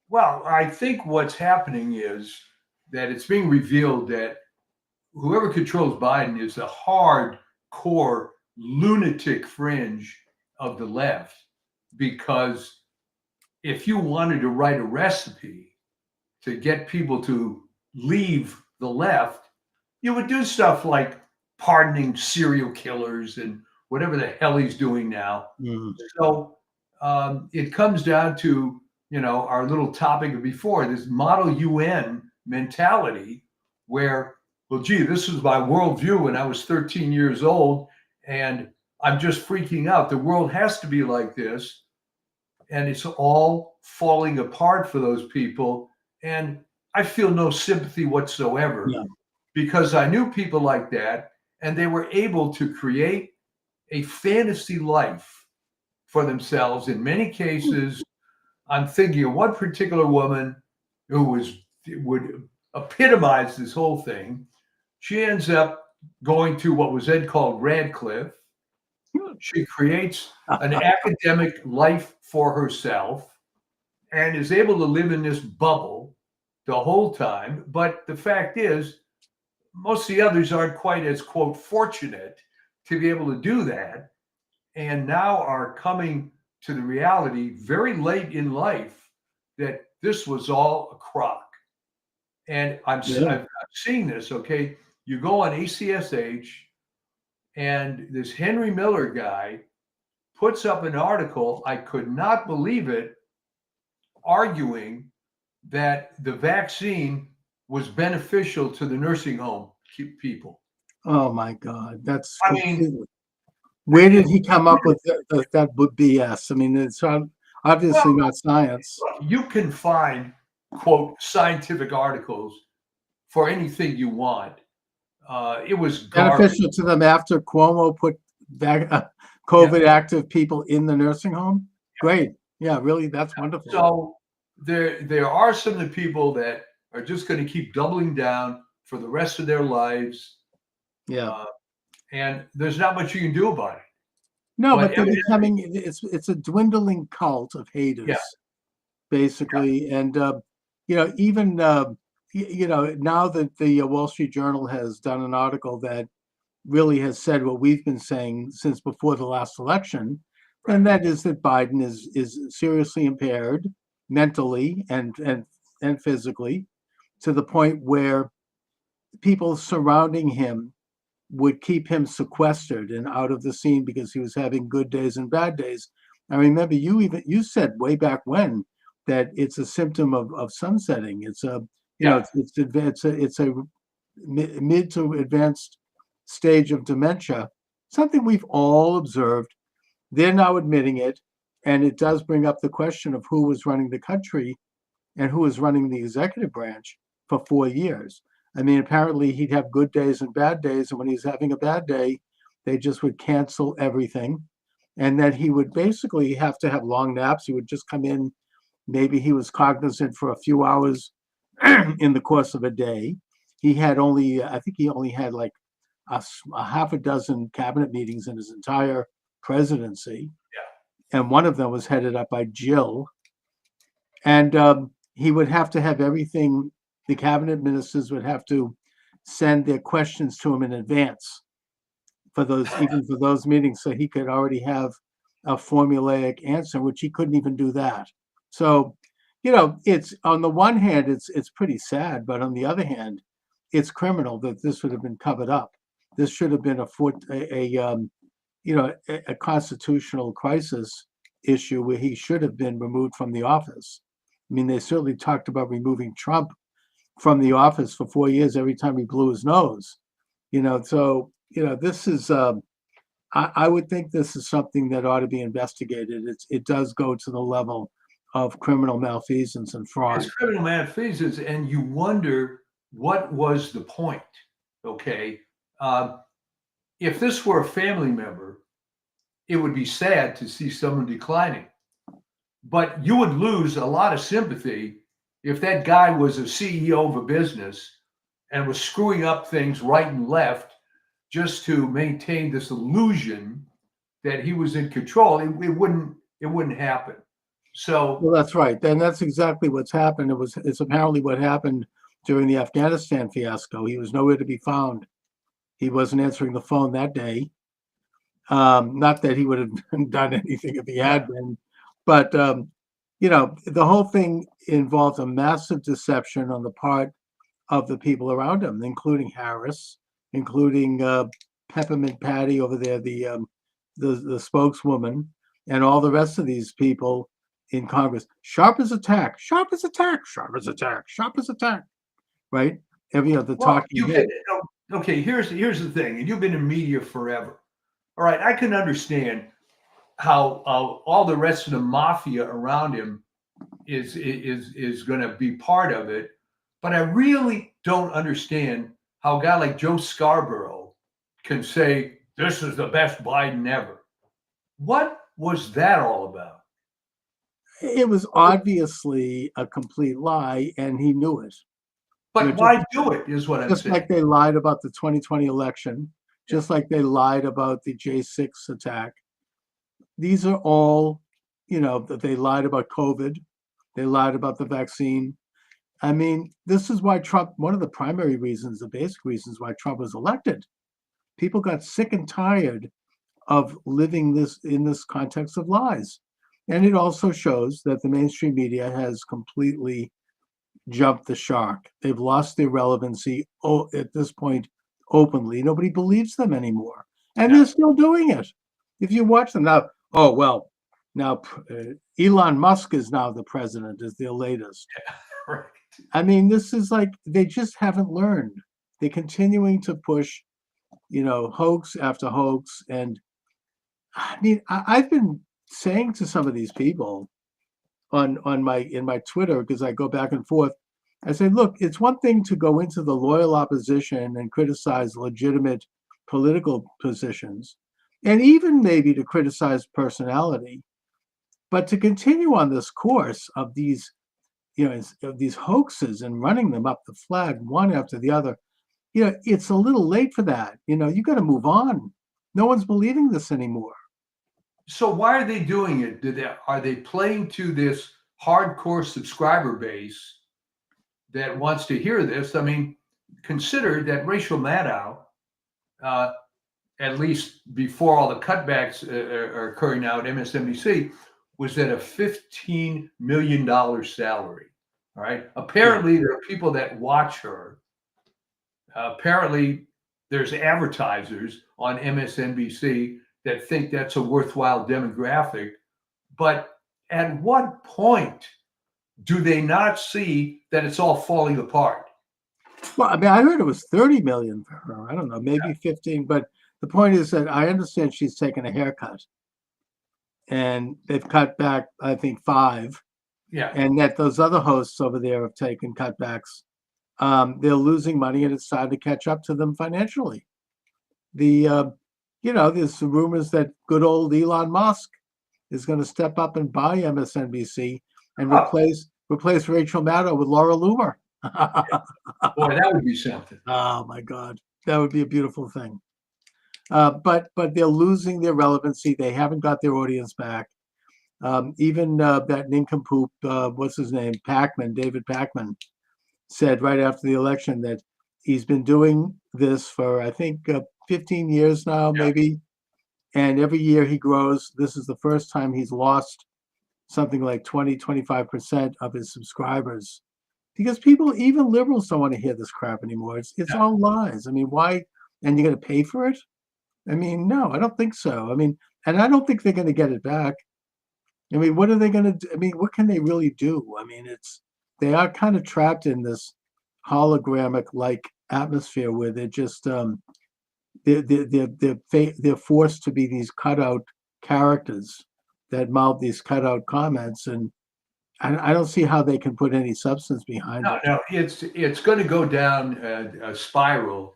Well, I think what's happening is that it's being revealed that whoever controls Biden is the hardcore lunatic fringe of the left. Because if you wanted to write a recipe to get people to leave the left, you would do stuff like pardoning serial killers and whatever the hell he's doing now. Mm-hmm. So it comes down to, our little topic of before, this model UN mentality where, well, gee, this was my worldview when I was 13 years old, and I'm just freaking out. The world has to be like this. And it's all falling apart for those people. And I feel no sympathy whatsoever because I knew people like that, and they were able to create a fantasy life for themselves. In many cases, I'm thinking of one particular woman who would epitomize this whole thing. She ends up going to what was then called Radcliffe. She creates an academic life for herself and is able to live in this bubble the whole time. But the fact is, most of the others aren't quite as, quote, fortunate to be able to do that, and now are coming to the reality very late in life that this was all a crock. And I'm seeing this, okay? You go on ACSH, and this Henry Miller guy puts up an article, I could not believe it, arguing that the vaccine was beneficial to the nursing home people. Oh my God, that's where did he come up with that BS? I mean, it's obviously not science. You can find, quote, scientific articles for anything you want. It was beneficial to them after Cuomo put COVID active people in the nursing home. Great, really, that's wonderful. So there are some of the people that are just going to keep doubling down for the rest of their lives. And there's not much you can do about it. No, but they're becoming, it's a dwindling cult of haters, basically. And, even, now that the Wall Street Journal has done an article that really has said what we've been saying since before the last election, and that is that Biden is seriously impaired mentally and physically, to the point where people surrounding him would keep him sequestered and out of the scene because he was having good days and bad days. I remember you said way back when that it's a symptom of sunsetting. It's a it's a mid to advanced stage of dementia, something we've all observed. They're now admitting it, and it does bring up the question of who was running the country and who was running the executive branch for 4 years. I mean, apparently he'd have good days and bad days, and when he's having a bad day, they just would cancel everything, and that he would basically have to have long naps. He would just come in, maybe he was cognizant for a few hours in the course of a day. he had only, I think he only had like a half a dozen cabinet meetings in his entire presidency. Yeah. And one of them was headed up by Jill. And he would have to have everything, the cabinet ministers would have to send their questions to him in advance for those, even for those meetings, so he could already have a formulaic answer, which he couldn't even do that. So, it's, on the one hand, it's pretty sad, but on the other hand, it's criminal that this would have been covered up. This should have been a constitutional crisis issue where he should have been removed from the office. I mean, they certainly talked about removing Trump from the office for 4 years every time he blew his nose. This is, I would think this is something that ought to be investigated. It does go to the level of criminal malfeasance and fraud. It's criminal malfeasance, and you wonder what was the point. Okay, if this were a family member, it would be sad to see someone declining, but you would lose a lot of sympathy if that guy was a CEO of a business and was screwing up things right and left just to maintain this illusion that he was in control. It wouldn't happen. So, well, that's right. And that's exactly what's happened. It's apparently what happened during the Afghanistan fiasco. He was nowhere to be found. He wasn't answering the phone that day. Not that he would have done anything if he had been, but the whole thing involved a massive deception on the part of the people around him, including Harris, including Peppermint Patty over there, the spokeswoman, and all the rest of these people in Congress. Sharp as attack, sharp as attack, sharp as attack, sharp as attack. Right? The talking head. Okay, here's the thing, and you've been in media forever. All right, I can understand how all the rest of the mafia around him is going to be part of it, but I really don't understand how a guy like Joe Scarborough can say this is the best Biden ever. What was that all about? It was obviously a complete lie, and he knew it. But why do it is what I'm saying. Just like they lied about the 2020 election, just like they lied about the J6 attack. These are all, that they lied about COVID. They lied about the vaccine. I mean, this is why Trump, one of the primary reasons, the basic reasons why Trump was elected. People got sick and tired of living in this context of lies. And it also shows that the mainstream media has completely jumped the shark. They've lost their relevancy at this point openly. Nobody believes them anymore. And they're still doing it. If you watch them now, now Elon Musk is now the president, is their latest. Right. I mean, this is like, they just haven't learned. They're continuing to push, hoax after hoax. And I mean, I've been saying to some of these people in my Twitter, because I go back and forth, I say, look, it's one thing to go into the loyal opposition and criticize legitimate political positions, and even maybe to criticize personality, but to continue on this course of these, of these hoaxes and running them up the flag one after the other, it's a little late for that. You got to move on. No one's believing this anymore. So why are they doing it? Are they playing to this hardcore subscriber base that wants to hear this? I mean, consider that Rachel Maddow, at least before all the cutbacks are occurring now at MSNBC, was at a $15 million salary. All right. Apparently, there are people that watch her. Apparently, there's advertisers on MSNBC that think that's a worthwhile demographic. But at what point do they not see that it's all falling apart? Well, I mean, I heard it was 30 million for her. I don't know, maybe 15. But the point is that I understand she's taken a haircut, and they've cut back, I think, 5. Yeah. And that those other hosts over there have taken cutbacks. They're losing money, and it's time to catch up to them financially. There's rumors that good old Elon Musk is going to step up and buy MSNBC and replace Rachel Maddow with Laura Loomer. Boy, that would be something. Oh my God, that would be a beautiful thing. But they're losing their relevancy. They haven't got their audience back. Even that nincompoop, what's his name, David Pacman, said right after the election that he's been doing this for, I think, 15 years now, maybe. And every year he grows. This is the first time he's lost something like 20-25% of his subscribers, because people, even liberals, don't want to hear this crap anymore. It's all lies. I mean, why? And you're going to pay for it? I mean, no, I don't think so. I mean, and I don't think they're going to get it back. I mean, what are they going to do? I mean, what can they really do? I mean, they are kind of trapped in this hologramic like atmosphere where they're just they're forced to be these cutout characters that mouth these cutout comments, and I don't see how they can put any substance behind it. No, it's going to go down a spiral.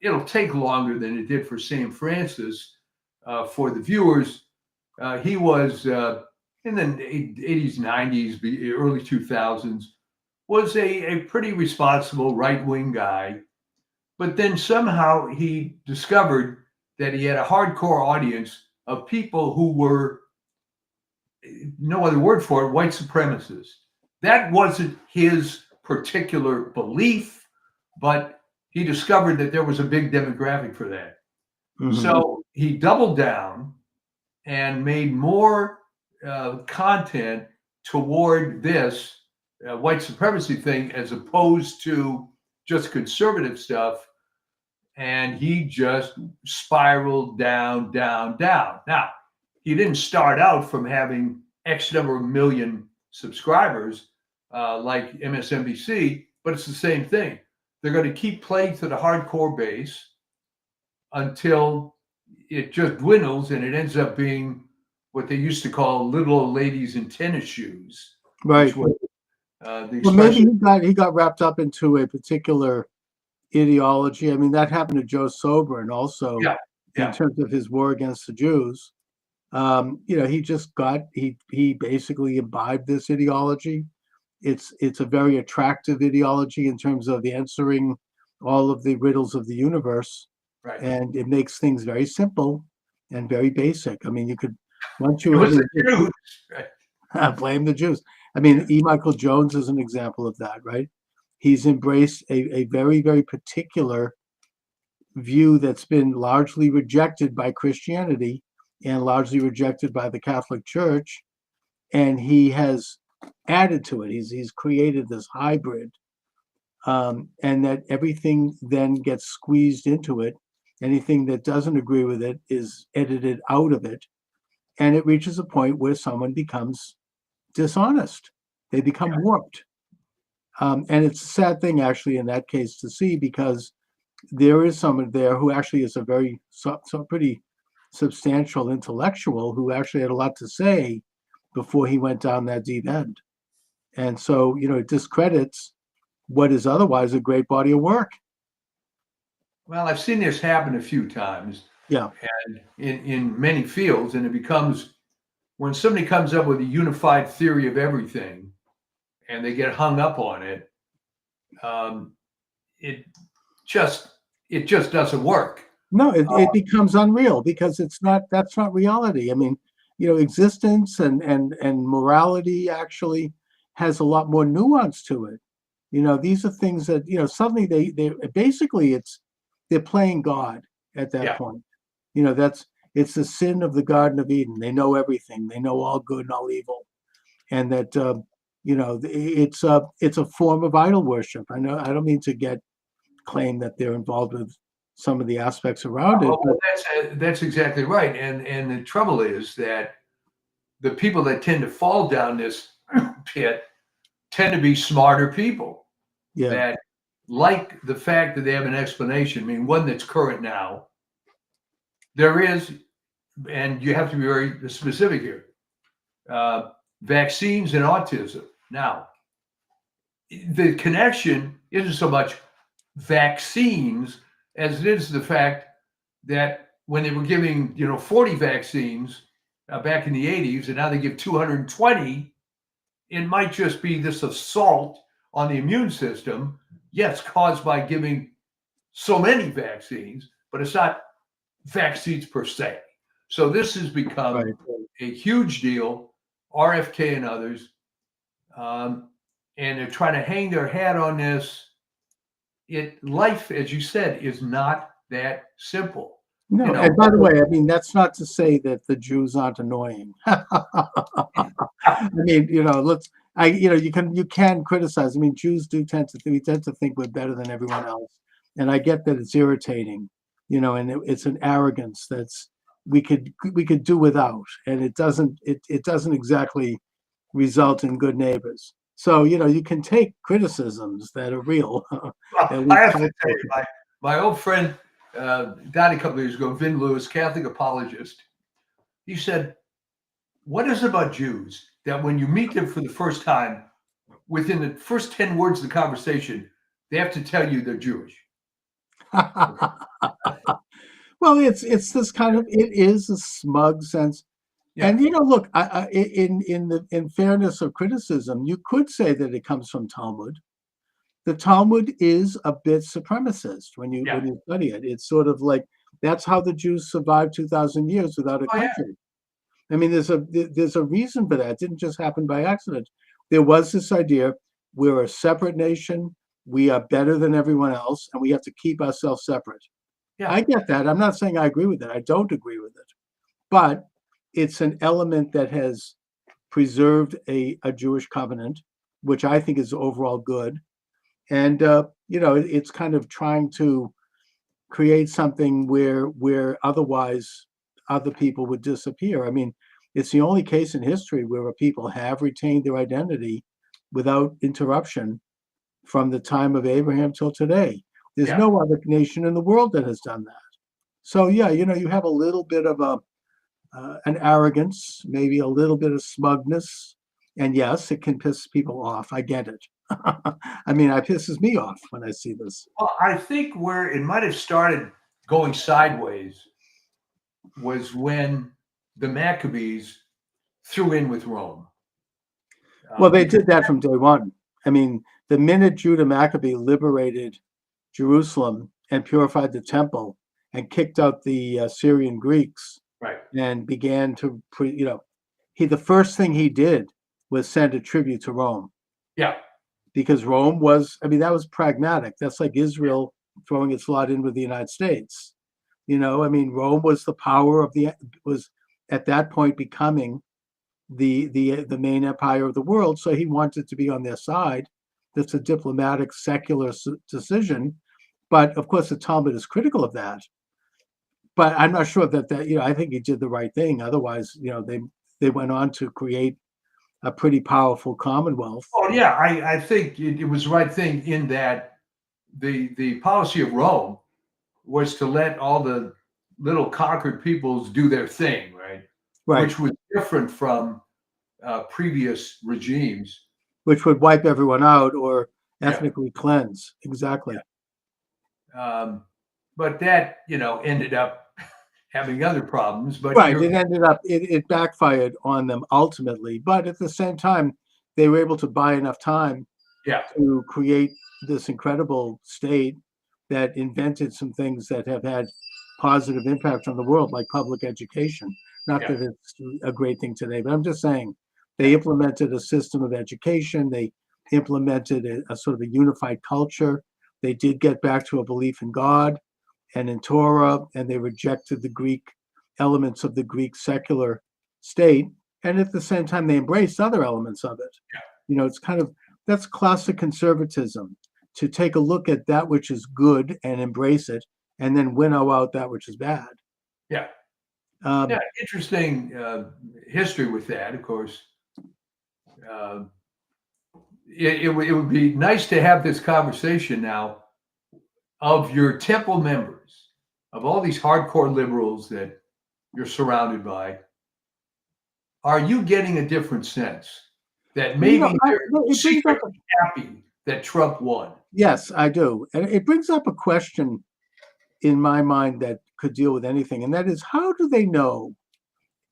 It'll take longer than it did for St. Francis. For the viewers, he was in the 80s, 90s, early 2000s, was a pretty responsible right-wing guy. But then somehow he discovered that he had a hardcore audience of people who were, no other word for it, white supremacists. That wasn't his particular belief, but he discovered that there was a big demographic for that. Mm-hmm. So he doubled down and made more content toward this white supremacy thing as opposed to just conservative stuff. And he just spiraled down, down, down. Now, he didn't start out from having X number of million subscribers like MSNBC, but it's the same thing. They're going to keep playing to the hardcore base until it just dwindles and it ends up being what they used to call little old ladies in tennis shoes. Right. Was, well, maybe he got wrapped up into a particular ideology. I mean, that happened to Joe Soberin also in terms of his war against the Jews. He just he basically imbibed this ideology. It's a very attractive ideology in terms of answering all of the riddles of the universe. Right. And it makes things very simple and very basic. I mean, you could, once you the Jews. Right. Blame the Jews. I mean, E. Michael Jones is an example of that, right? He's embraced a very, very particular view that's been largely rejected by Christianity and largely rejected by the Catholic Church. And he has added to it. He's created this hybrid, and that everything then gets squeezed into it. Anything that doesn't agree with it is edited out of it. And it reaches a point where someone becomes dishonest. They become warped. And it's a sad thing, actually, in that case to see, because there is someone there who actually is a very pretty substantial intellectual who actually had a lot to say before he went down that deep end. And so, it discredits what is otherwise a great body of work. Well, I've seen this happen a few times. Yeah. And in many fields, and it becomes, when somebody comes up with a unified theory of everything and they get hung up on it, it just doesn't work. No, it becomes unreal because that's not reality. I mean, existence and morality actually has a lot more nuance to it. These are things that, suddenly they basically they're playing God at that point. It's the sin of the Garden of Eden. They know everything. They know all good and all evil. And that, it's a form of idol worship. I know, I don't mean to claim that they're involved with some of the aspects around it. Well, that's exactly right. And the trouble is that the people that tend to fall down this pit tend to be smarter people that like the fact that they have an explanation. I mean, one that's current now. There is, and you have to be very specific here, vaccines and autism. Now, the connection isn't so much vaccines as it is the fact that when they were giving 40 vaccines back in the 80s and now they give 220, it might just be this assault on the immune system, yes, caused by giving so many vaccines, but it's not vaccines per se. So this has become a huge deal, RFK and others, and they're trying to hang their hat on this. Life, as you said, is not that simple. No, and by the way, I mean, that's not to say that the Jews aren't annoying. I mean, you can criticize. I mean, Jews do tend to think we're better than everyone else, and I get that it's irritating, and it's an arrogance that's we could do without, and it doesn't exactly result in good neighbors. So you can take criticisms that are real. Well, I have to tell you, my old friend died a couple of years ago, Vin Lewis, Catholic apologist. He said, "What is it about Jews that when you meet them for the first time, within the first 10 words of the conversation, they have to tell you they're Jewish?" Well, it's this kind of, it is a smug sense. Yeah. And look, in fairness of criticism, you could say that it comes from Talmud. The Talmud is a bit supremacist when you study it. It's sort of like that's how the Jews survived 2,000 years without a country. I mean, there's a reason for that. It didn't just happen by accident. There was this idea: we're a separate nation, we are better than everyone else, and we have to keep ourselves separate. Yeah. I get that. I'm not saying I agree with it. I don't agree with it, but it's an element that has preserved a Jewish covenant, which I think is overall good. And it's kind of trying to create something where otherwise other people would disappear. I mean, it's the only case in history where people have retained their identity without interruption from the time of Abraham till today. There's no other nation in the world that has done that. So you have a little bit of an arrogance, maybe a little bit of smugness, and yes, it can piss people off. I get it. I mean, it pisses me off when I see this. Well, I think where it might have started going sideways was when the Maccabees threw in with Rome. Well, they did that from day one. I mean, the minute Judah Maccabee liberated Jerusalem and purified the temple and kicked out the Syrian Greeks, and began to, the first thing he did was send a tribute to Rome. Yeah. Because Rome was, that was pragmatic. That's like Israel throwing its lot in with the United States. Rome was the power was at that point becoming the main empire of the world. So he wanted to be on their side. That's a diplomatic, secular decision. But of course, the Talmud is critical of that. But I'm not sure that I think he did the right thing. Otherwise, they went on to create a pretty powerful commonwealth. Oh yeah, I think it was the right thing in that the policy of Rome was to let all the little conquered peoples do their thing, right? Which was different from previous regimes, which would wipe everyone out or ethnically cleanse. Exactly. But that ended up having other problems. But it ended up it backfired on them ultimately. But at the same time, they were able to buy enough time to create this incredible state that invented some things that have had positive impact on the world, like public education. Not that it's a great thing today, but I'm just saying they implemented a system of education. They implemented a sort of a unified culture. They did get back to a belief in God and in Torah, and they rejected the Greek elements of the Greek secular state. And at the same time, they embraced other elements of it. It's kind of, that's classic conservatism, to take a look at that which is good and embrace it, and then winnow out that which is bad. Interesting history with that, of course. It would be nice to have this conversation now of your temple members, of all these hardcore liberals that you're surrounded by. Are you getting a different sense that maybe they're secretly happy that Trump won? Yes, I do. And it brings up a question in my mind that could deal with anything. And that is, how do they know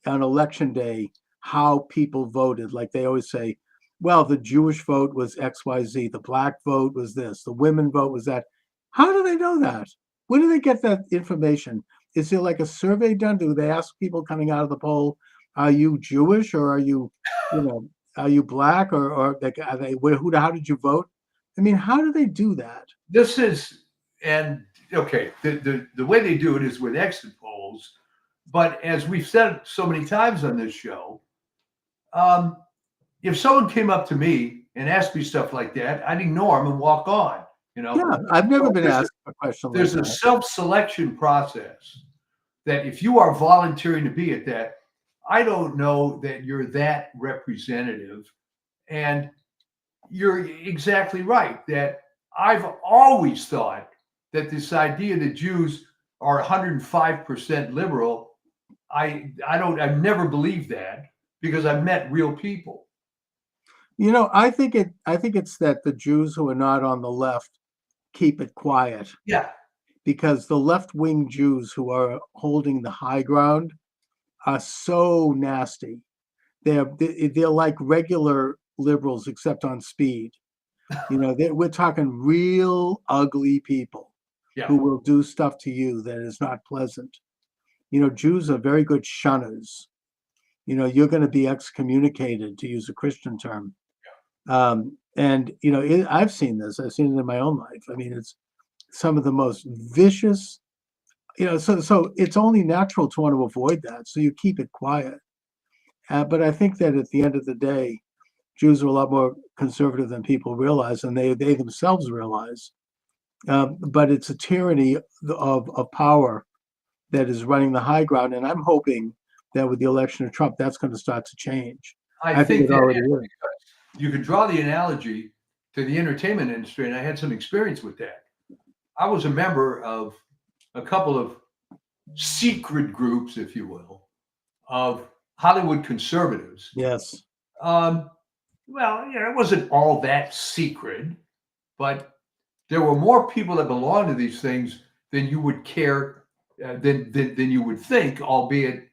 on election day how people voted? Like they always say, well, the Jewish vote was XYZ, the black vote was this, the women vote was that. How do they know that? Where do they get that information? Is there like a survey done? Do they ask people coming out of the poll, are you Jewish or are you, are you black or like, are they, how did you vote? I mean, how do they do that? This is, and okay, the way they do it is with exit polls. But as we've said so many times on this show, if someone came up to me and asked me stuff like that, I'd ignore them and walk on. Yeah, I've never been asked a question like that. There's a self-selection process that if you are volunteering to be at that, I don't know that you're that representative. And you're exactly right that I've always thought that this idea that Jews are 105% liberal, I've never believed that because I've met real people. I think it's that the Jews who are not on the left keep it quiet. Yeah. Because the left-wing Jews who are holding the high ground are so nasty. They're like regular liberals except on speed. We're talking real ugly people who will do stuff to you that is not pleasant. Jews are very good shunners. You're going to be excommunicated, to use a Christian term. I've seen this. I've seen it in my own life. I mean, it's some of the most vicious, so it's only natural to want to avoid that. So you keep it quiet. But I think that at the end of the day, Jews are a lot more conservative than people realize, and they themselves realize. But it's a tyranny of power that is running the high ground. And I'm hoping that with the election of Trump, that's going to start to change. I think it already is. You could draw the analogy to the entertainment industry, and I had some experience with that. I was a member of a couple of secret groups, if you will, of Hollywood conservatives. Yes. Well, it wasn't all that secret, but there were more people that belonged to these things than you would care, than you would think, albeit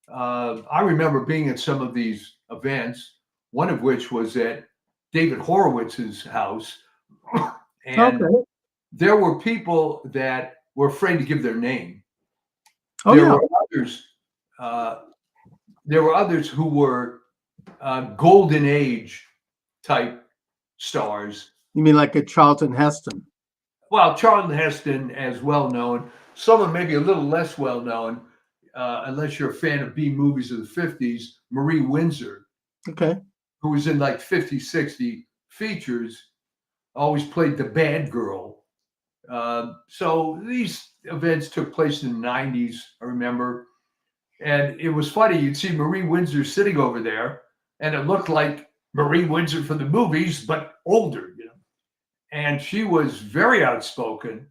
I remember being at some of these events, one of which was at David Horowitz's house. And there were people that were afraid to give their name. There were others who were golden age type stars. You mean like a Charlton Heston? Well, Charlton Heston as well known. Someone maybe a little less well known, unless you're a fan of B movies of the 50s, Marie Windsor. Okay. Who was in like 50, 60 features, always played the bad girl. So these events took place in the 90s, I remember. And it was funny. You'd see Marie Windsor sitting over there, and it looked like Marie Windsor from the movies, but older, And she was very outspoken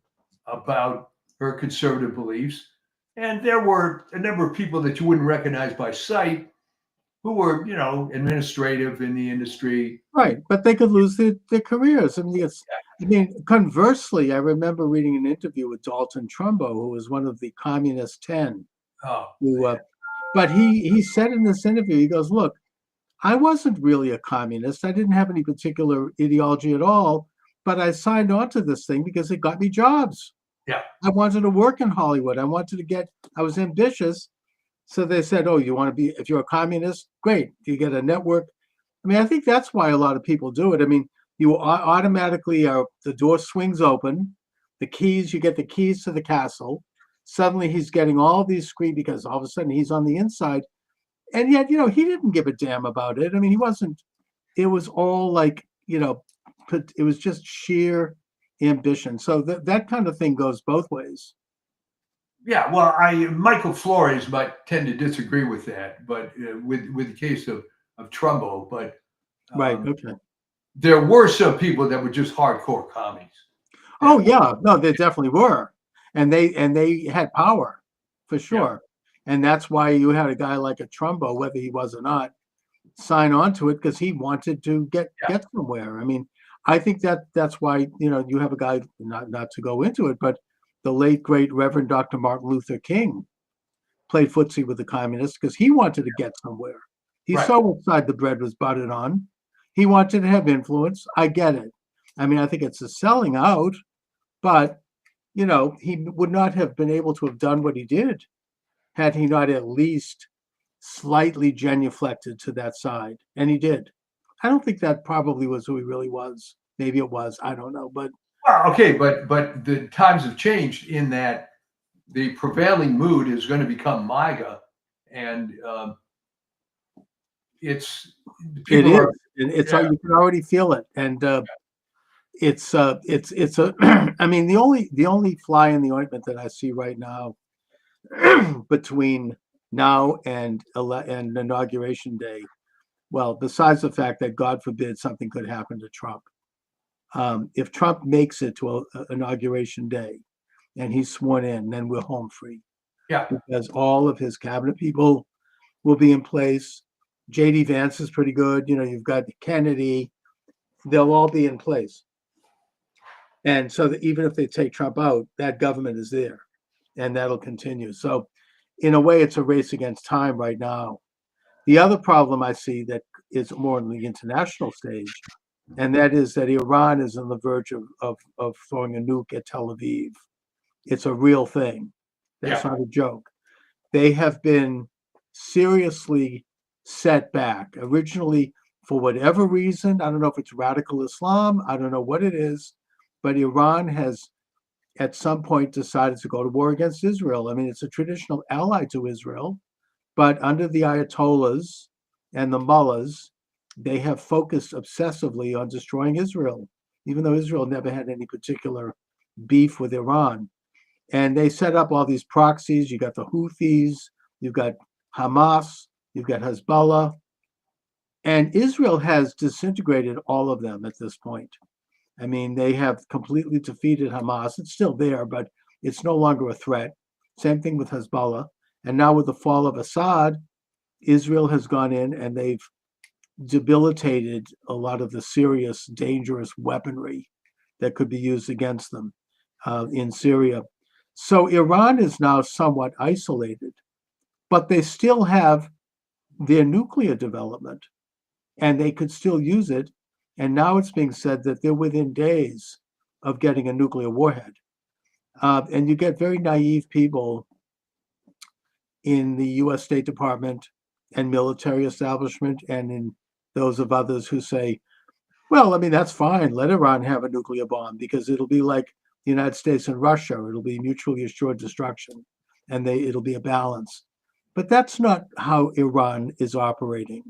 about her conservative beliefs. And there were a number of people that you wouldn't recognize by sight who were, administrative in the industry. Right, but they could lose their careers. I mean, conversely, I remember reading an interview with Dalton Trumbo, who was one of the Communist 10. But he said in this interview, he goes, look, I wasn't really a communist. I didn't have any particular ideology at all, but I signed on to this thing because it got me jobs. Yeah. I wanted to work in Hollywood. I was ambitious. So they said, oh, you want to be, if you're a communist, great. You get a network. I mean, I think that's why a lot of people do it. I mean, you automatically the door swings open, you get the keys to the castle. Suddenly he's getting all these screens because all of a sudden he's on the inside. And yet, he didn't give a damn about it. I mean, it was all like, it was just sheer ambition. So that kind of thing goes both ways. Yeah, well, Michael Flores might tend to disagree with that, but with the case of Trumbo, but right, okay. There were some people that were just hardcore commies. Oh yeah, no, there definitely were, and they had power for sure, and that's why you had a guy like a Trumbo, whether he was or not, sign on to it because he wanted to get somewhere. I mean, I think that's why you have a guy not to go into it, but the late, great Reverend Dr. Martin Luther King played footsie with the communists because he wanted to get somewhere. He saw what side the bread was buttered on. He wanted to have influence. I get it. I mean, I think it's a selling out, but he would not have been able to have done what he did had he not at least slightly genuflected to that side. And he did. I don't think that probably was who he really was. Maybe it was. I don't know. But well, okay, but the times have changed in that the prevailing mood is going to become MAGA, and it's it people is. are It's yeah. You can already feel it. And it's a I mean, the only fly in the ointment that I see right now between now and inauguration day, well, besides the fact that God forbid something could happen to Trump, if Trump makes it to inauguration day and he's sworn in, then we're home free. Yeah, because all of his cabinet people will be in place. JD Vance is pretty good. You've got Kennedy. They'll all be in place. And so that even if they take Trump out, that government is there and that'll continue. So in a way, it's a race against time right now. The other problem I see that is more on the international stage, and that is that Iran is on the verge of throwing a nuke at Tel Aviv. It's a real thing. That's not a joke. They have been seriously set back. Originally, for whatever reason, I don't know if it's radical Islam, I don't know what it is, but Iran has at some point decided to go to war against Israel. I mean, it's a traditional ally to Israel, but under the Ayatollahs and the mullahs, they have focused obsessively on destroying Israel, even though Israel never had any particular beef with Iran. And they set up all these proxies. You got the Houthis, you've got Hamas, you've got Hezbollah, and Israel has disintegrated all of them at this point. I mean, they have completely defeated Hamas. It's still there, but it's no longer a threat. Same thing with Hezbollah. And now with the fall of Assad, Israel has gone in and they've debilitated a lot of the serious, dangerous weaponry that could be used against them in Syria. So Iran is now somewhat isolated, but they still have their nuclear development and they could still use it. And now it's being said that they're within days of getting a nuclear warhead. And you get very naive people in the US State Department and military establishment and in those of others who say, well, I mean, that's fine. Let Iran have a nuclear bomb because it'll be like the United States and Russia. It'll be mutually assured destruction and it'll be a balance. But that's not how Iran is operating.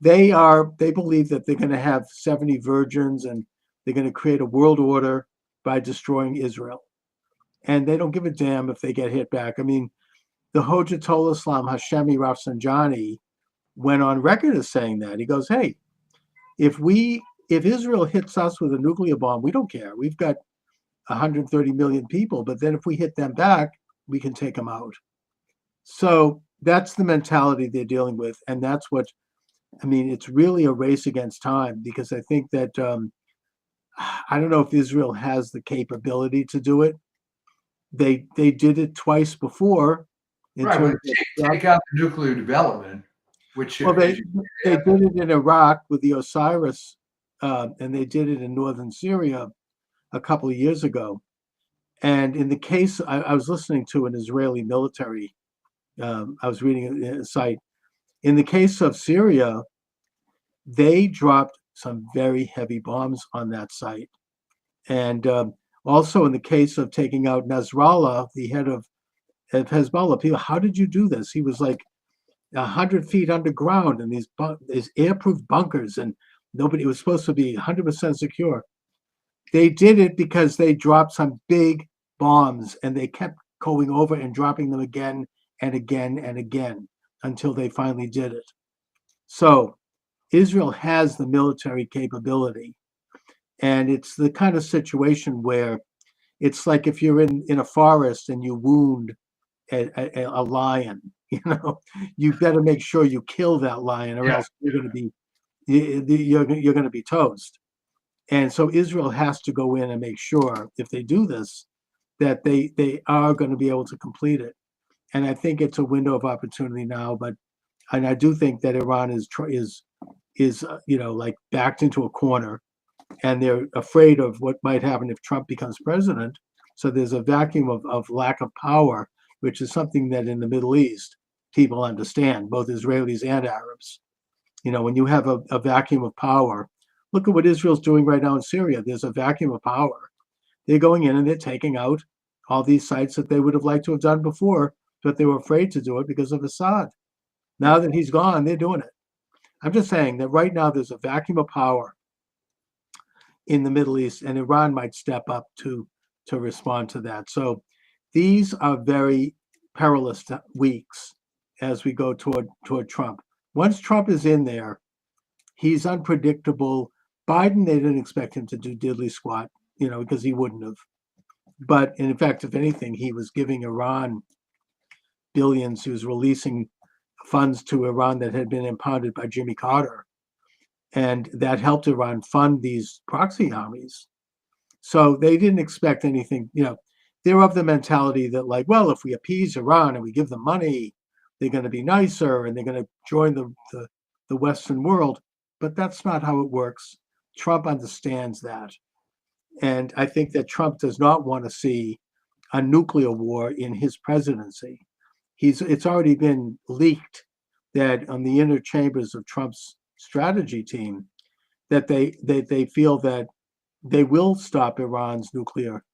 They believe that they're going to have 70 virgins and they're going to create a world order by destroying Israel. And they don't give a damn if they get hit back. I mean, the Hojatollah Islam Hashemi Rafsanjani went on record as saying that. He goes, hey, if Israel hits us with a nuclear bomb, we don't care. We've got 130 million people, but then if we hit them back, we can take them out. So that's the mentality they're dealing with. And that's what, I mean, it's really a race against time because I think that, I don't know if Israel has the capability to do it. They did it twice before. Right, but take out the nuclear development, which well, they did it in Iraq with the Osiris, and they did it in northern Syria a couple of years ago. And in the case, I was listening to an Israeli military, I was reading a site. In the case of Syria, they dropped some very heavy bombs on that site. And also in the case of taking out Nasrallah, the head of Hezbollah, people, how did you do this? He was like 100 feet underground in these airproof bunkers, and it was supposed to be 100% secure. They did it because they dropped some big bombs, and they kept going over and dropping them again and again and again until they finally did it. So Israel has the military capability, and it's the kind of situation where it's like if you're in a forest and you wound a lion, you better make sure you kill that lion, or else you're going to be toast. And so Israel has to go in and make sure, if they do this, that they are going to be able to complete it. And I think it's a window of opportunity now. And I do think that Iran is is, like backed into a corner, and they're afraid of what might happen if Trump becomes president. So there's a vacuum of lack of power, which is something that in the Middle East people understand, both Israelis and Arabs. When you have a vacuum of power, look at what Israel's doing right now in Syria. There's a vacuum of power. They're going in and they're taking out all these sites that they would have liked to have done before, but they were afraid to do it because of Assad. Now that he's gone, they're doing it. I'm just saying that right now there's a vacuum of power in the Middle East, and Iran might step up to respond to that. So these are very perilous weeks as we go toward Trump. Once Trump is in there, he's unpredictable. Biden, they didn't expect him to do diddly squat, because he wouldn't have. But in fact, if anything, he was giving Iran billions. He was releasing funds to Iran that had been impounded by Jimmy Carter. And that helped Iran fund these proxy armies. So they didn't expect anything. They're of the mentality that, like, well, if we appease Iran and we give them money, they're going to be nicer and they're going to join the Western world. But that's not how it works. Trump understands that. And I think that Trump does not want to see a nuclear war in his presidency. It's already been leaked that on the inner chambers of Trump's strategy team, that they feel that they will stop Iran's nuclear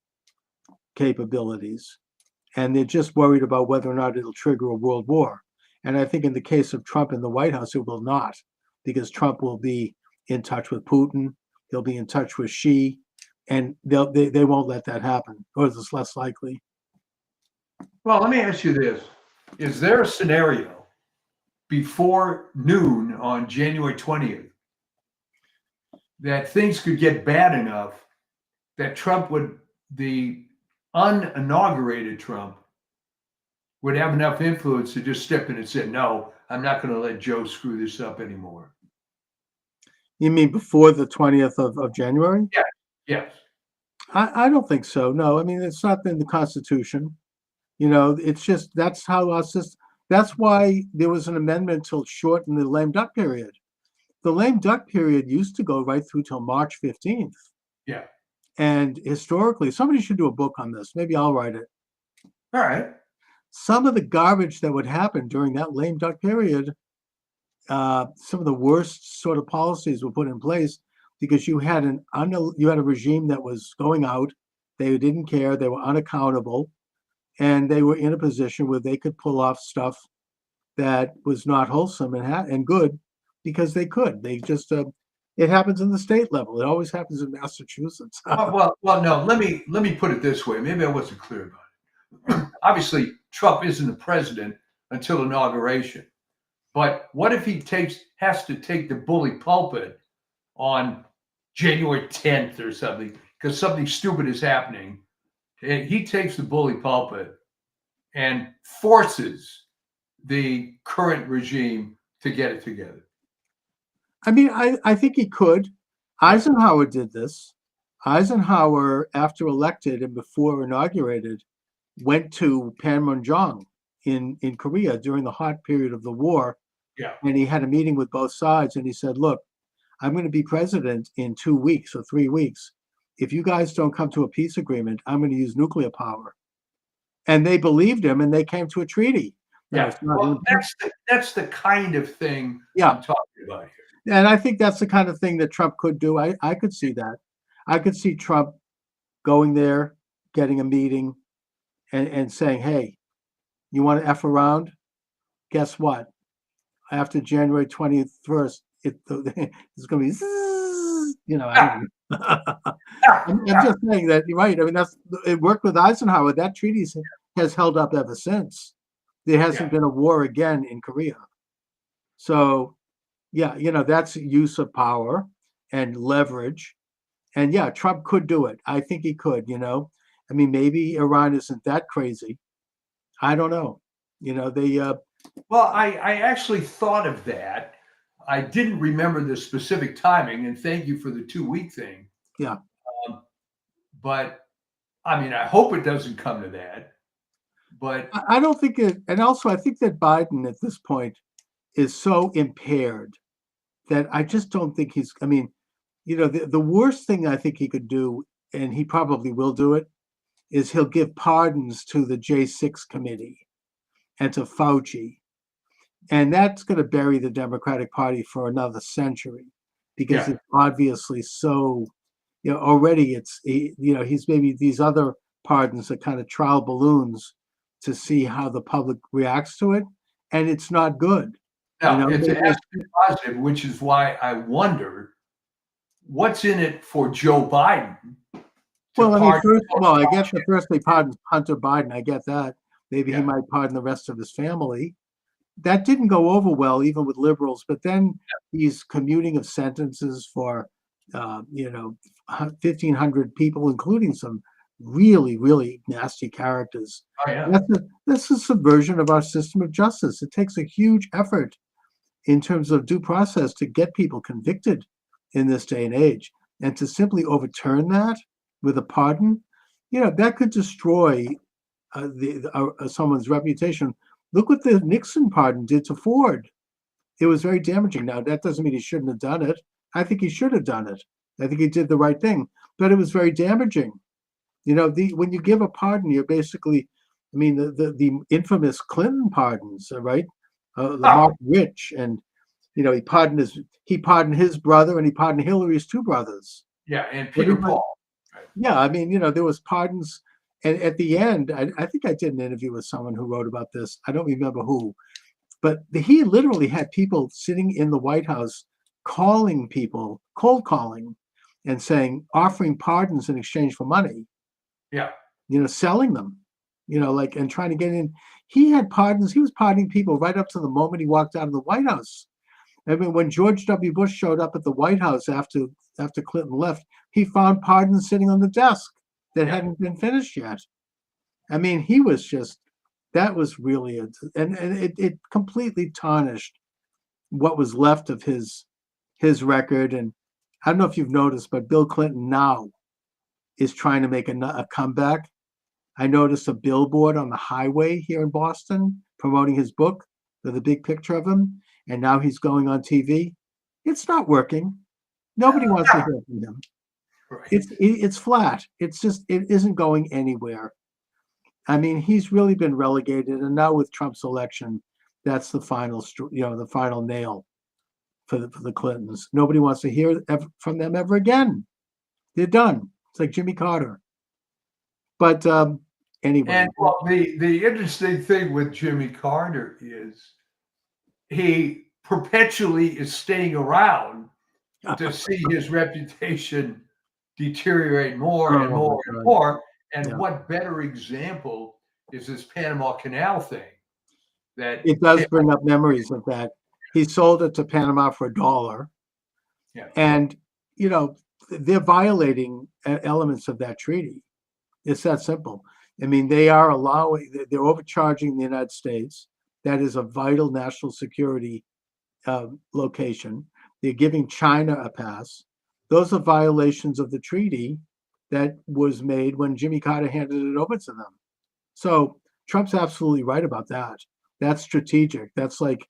capabilities. And they're just worried about whether or not it'll trigger a world war. And I think in the case of Trump in the White House, it will not, because Trump will be in touch with Putin. He'll be in touch with Xi, and they won't let that happen, or it's less likely. Well, let me ask you this. Is there a scenario before noon on January 20th that things could get bad enough that the uninaugurated Trump, would have enough influence to just step in and say, no, I'm not going to let Joe screw this up anymore? You mean before the 20th of January? Yeah. Yes. I don't think so. No, I mean, it's not in the Constitution. It's just, that's why there was an amendment to shorten the lame duck period. The lame duck period used to go right through till March 15th. Yeah. And historically, somebody should do a book on this. Maybe I'll write it. All right. Some of the garbage that would happen during that lame duck period, some of the worst sort of policies were put in place because you had a regime that was going out. They didn't care. They were unaccountable. And they were in a position where they could pull off stuff that was not wholesome and good because they could. They just it happens in the state level. It always happens in Massachusetts. well, no. Let me put it this way. Maybe I wasn't clear about it. Obviously, Trump isn't the president until inauguration. But what if he has to take the bully pulpit on January 10th or something because something stupid is happening? And he takes the bully pulpit and forces the current regime to get it together. I mean, I think he could. Eisenhower did this. Eisenhower, after elected and before inaugurated, went to Panmunjom in Korea during the hot period of the war. Yeah. And he had a meeting with both sides and he said, look, I'm going to be president in 2 weeks or 3 weeks. If you guys don't come to a peace agreement, I'm going to use nuclear power. And they believed him and they came to a treaty. Yeah, that's the kind of thing I'm talking about here. And I think that's the kind of thing that Trump could do. I could see that. I could see Trump going there, getting a meeting and saying, hey, you want to F around? Guess what? After January 21st, it's going to be, I'm just saying that you're right. I mean, it worked with Eisenhower. That treaty has held up ever since. There hasn't been a war again in Korea. So, that's use of power and leverage. And Trump could do it. I think he could, I mean, maybe Iran isn't that crazy. I don't know. Well, I actually thought of that. I didn't remember the specific timing, and thank you for the 2-week thing. Yeah. But I mean, I hope it doesn't come to that. But I don't think it, and also I think that Biden at this point is so impaired that I just don't think he's. I mean, the worst thing I think he could do, and he probably will do it, is he'll give pardons to the J6 committee and to Fauci. And that's going to bury the Democratic Party for another century because it's obviously so, already he's maybe these other pardons are kind of trial balloons to see how the public reacts to it. And it's not good. No, it has to be positive, which is why I wonder what's in it for Joe Biden. Well, I mean, I guess the first they pardoned Hunter Biden. I get that. Maybe he might pardon the rest of his family. That didn't go over well, even with liberals. But then he's commuting of sentences for, 1,500 people, including some really, really nasty characters. Oh, yeah. That's a subversion of our system of justice. It takes a huge effort in terms of due process to get people convicted in this day and age. And to simply overturn that with a pardon, that could destroy someone's reputation. Look what the Nixon pardon did to Ford. It was very damaging. Now, that doesn't mean he shouldn't have done it. I think he should have done it. I think he did the right thing, but it was very damaging. When you give a pardon, you're basically, the infamous Clinton pardons, right? Mark Rich, and he pardoned his brother, and he pardoned Hillary's two brothers. Yeah, and Peter Paul. Right. Yeah, there was pardons. And at the end, I think I did an interview with someone who wrote about this. I don't remember who, but he literally had people sitting in the White House calling people, cold calling, and offering pardons in exchange for money. Yeah. Selling them, and trying to get in. He had pardons. He was pardoning people right up to the moment he walked out of the White House. I mean, when George W. Bush showed up at the White House after Clinton left, he found pardons sitting on the desk that hadn't been finished yet. I mean, that was really and it completely tarnished what was left of his record. And I don't know if you've noticed, but Bill Clinton now is trying to make a comeback. I noticed a billboard on the highway here in Boston promoting his book with a big picture of him. And now he's going on TV. It's not working. Nobody wants to hear from him. Right. It's flat. It isn't going anywhere. I mean, he's really been relegated, and now with Trump's election, that's the final, the final nail for the Clintons. Nobody wants to hear from them ever again. They're done. It's like Jimmy Carter. But anyway. And the interesting thing with Jimmy Carter is he perpetually is staying around to see his reputation deteriorate more and more and more. And what better example is this Panama Canal thing? That it does bring up memories of that. He sold it to Panama for $1. Yeah. And, they're violating elements of that treaty. It's that simple. I mean, they're overcharging the United States. That is a vital national security location. They're giving China a pass. Those are violations of the treaty that was made when Jimmy Carter handed it over to them. So Trump's absolutely right about that. That's strategic. That's like,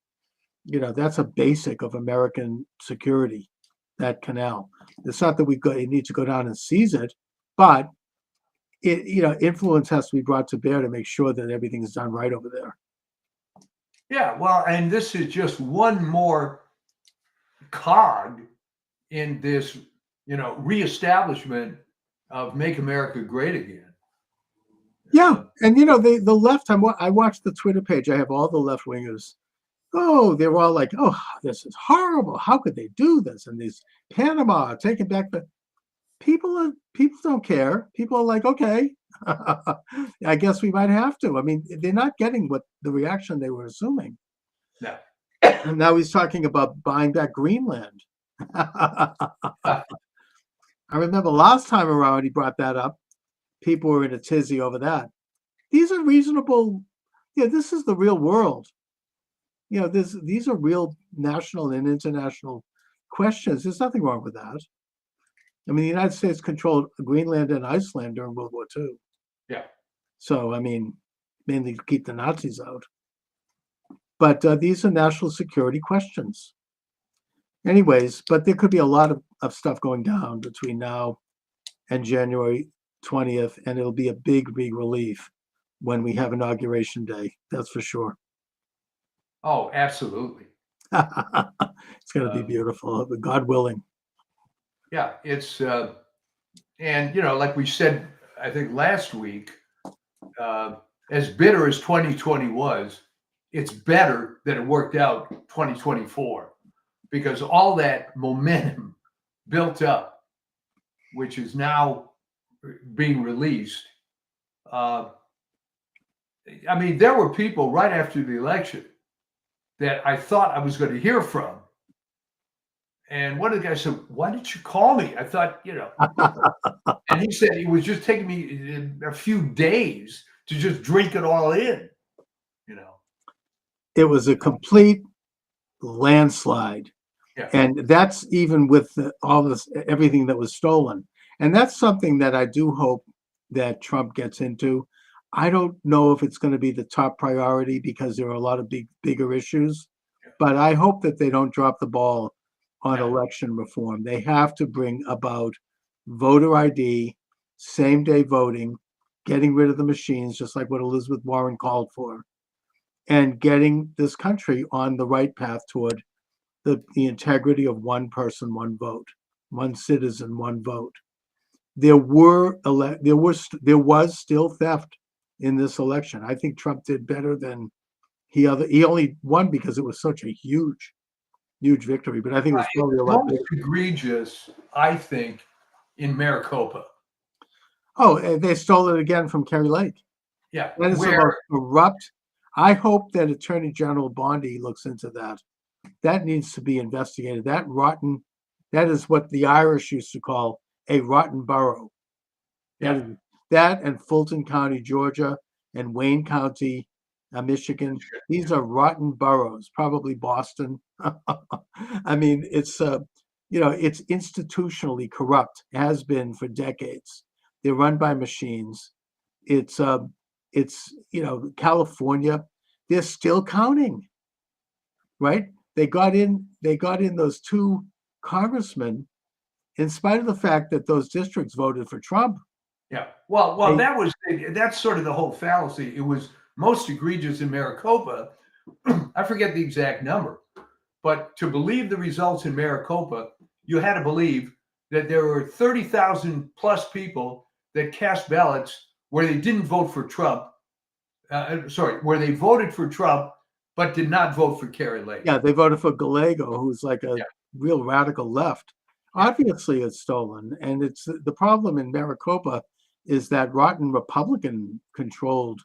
that's a basic of American security, that canal. It's not that you need to go down and seize it, but influence has to be brought to bear to make sure that everything's done right over there. Yeah, well, and this is just one more cog in this, reestablishment of Make America Great Again. Yeah, and the left. I watched the Twitter page. I have all the left wingers. Oh, they're all like, "Oh, this is horrible. How could they do this?" And these Panama taking back the people don't care. People are like, "Okay, I guess we might have to." I mean, they're not getting the reaction they were assuming. No. And now he's talking about buying back Greenland. I remember last time around he brought that up. People were in a tizzy over that. These are reasonable. This is the real world. These are real national and international questions. There's nothing wrong with that. I mean, the United States controlled Greenland and Iceland during World War II. Yeah. So, I mean, mainly to keep the Nazis out. But these are national security questions. anyways, but there could be a lot of stuff going down between now and January 20th, and it'll be a big, big relief when we have Inauguration Day. That's for sure. Oh, absolutely. It's going to be beautiful, God willing. Yeah, it's and like we said, I think last week, as bitter as 2020 was, it's better that it worked out 2024 because all that momentum built up, which is now being released. I mean, there were people right after the election that I thought I was going to hear from. And one of the guys said, "Why didn't you call me?" I thought, and he said it was just taking me a few days to just drink it all in, It was a complete landslide. Yeah. And that's even with all this, everything that was stolen. And that's something that I do hope that Trump gets into. I don't know if it's going to be the top priority because there are a lot of bigger issues, but I hope that they don't drop the ball on election reform. They have to bring about voter ID, same day voting, getting rid of the machines, just like what Elizabeth Warren called for, and getting this country on the right path toward the integrity of one person, one vote, one citizen, one vote. There was still theft in this election. I think Trump did better than he only won because it was such a huge victory. But I think it was probably a lot most egregious, I think, in Maricopa. Oh, they stole it again from Kerry Lake. Yeah, that is the most corrupt. I hope that Attorney General Bondi looks into that. That needs to be investigated. That is what the Irish used to call a rotten borough. Yeah. That and Fulton County, Georgia, and Wayne County, Michigan. These are rotten boroughs, probably Boston. I mean, it's it's institutionally corrupt, has been for decades. They're run by machines. It's California, they're still counting, right? They got in those two congressmen in spite of the fact that those districts voted for Trump. Yeah. Well, that's sort of the whole fallacy. It was most egregious in Maricopa. I forget the exact number, but to believe the results in Maricopa, you had to believe that there were 30,000 plus people that cast ballots where they didn't vote for Trump. Where they voted for Trump, but did not vote for Kerry Lake. Yeah, they voted for Gallego, who's like a real radical left. Obviously, it's stolen. And it's the problem in Maricopa is that rotten Republican-controlled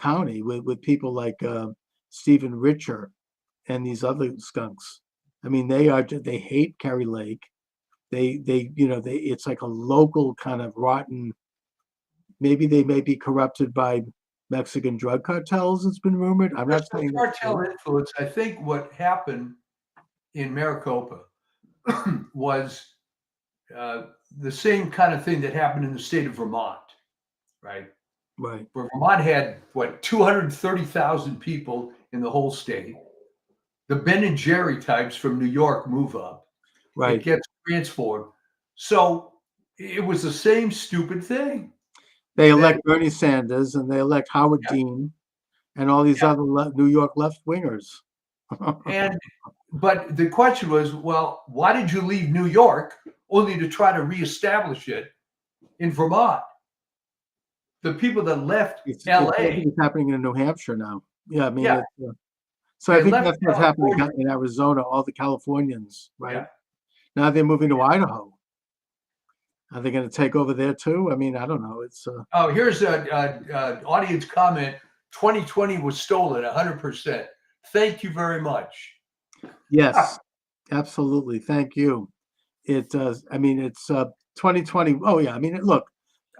county with people like Stephen Richer and these other skunks. I mean, they hate Kerry Lake. It's like a local kind of rotten. Maybe they may be corrupted by Mexican drug cartels. It's been rumored. I'm not saying cartel influence. I think what happened in Maricopa was the same kind of thing that happened in the state of Vermont, right? Right. Where Vermont had 230,000 people in the whole state. The Ben and Jerry types from New York move up. Right. It gets transformed. So it was the same stupid thing. They elect Bernie Sanders and they elect Howard Dean and all these other New York left wingers. But the question was, well, why did you leave New York only to try to reestablish it in Vermont? The people that left LA. It's happening in New Hampshire now. Yeah, I mean, so I think that's what's happening in Arizona, all the Californians, right? Yeah. Now they're moving to Idaho. Are they going to take over there too? I mean, I don't know. It's here's an audience comment. 2020 was stolen 100%. Thank you very much. Yes, absolutely. Thank you. It does. I mean, it's 2020. Oh yeah. I mean, look,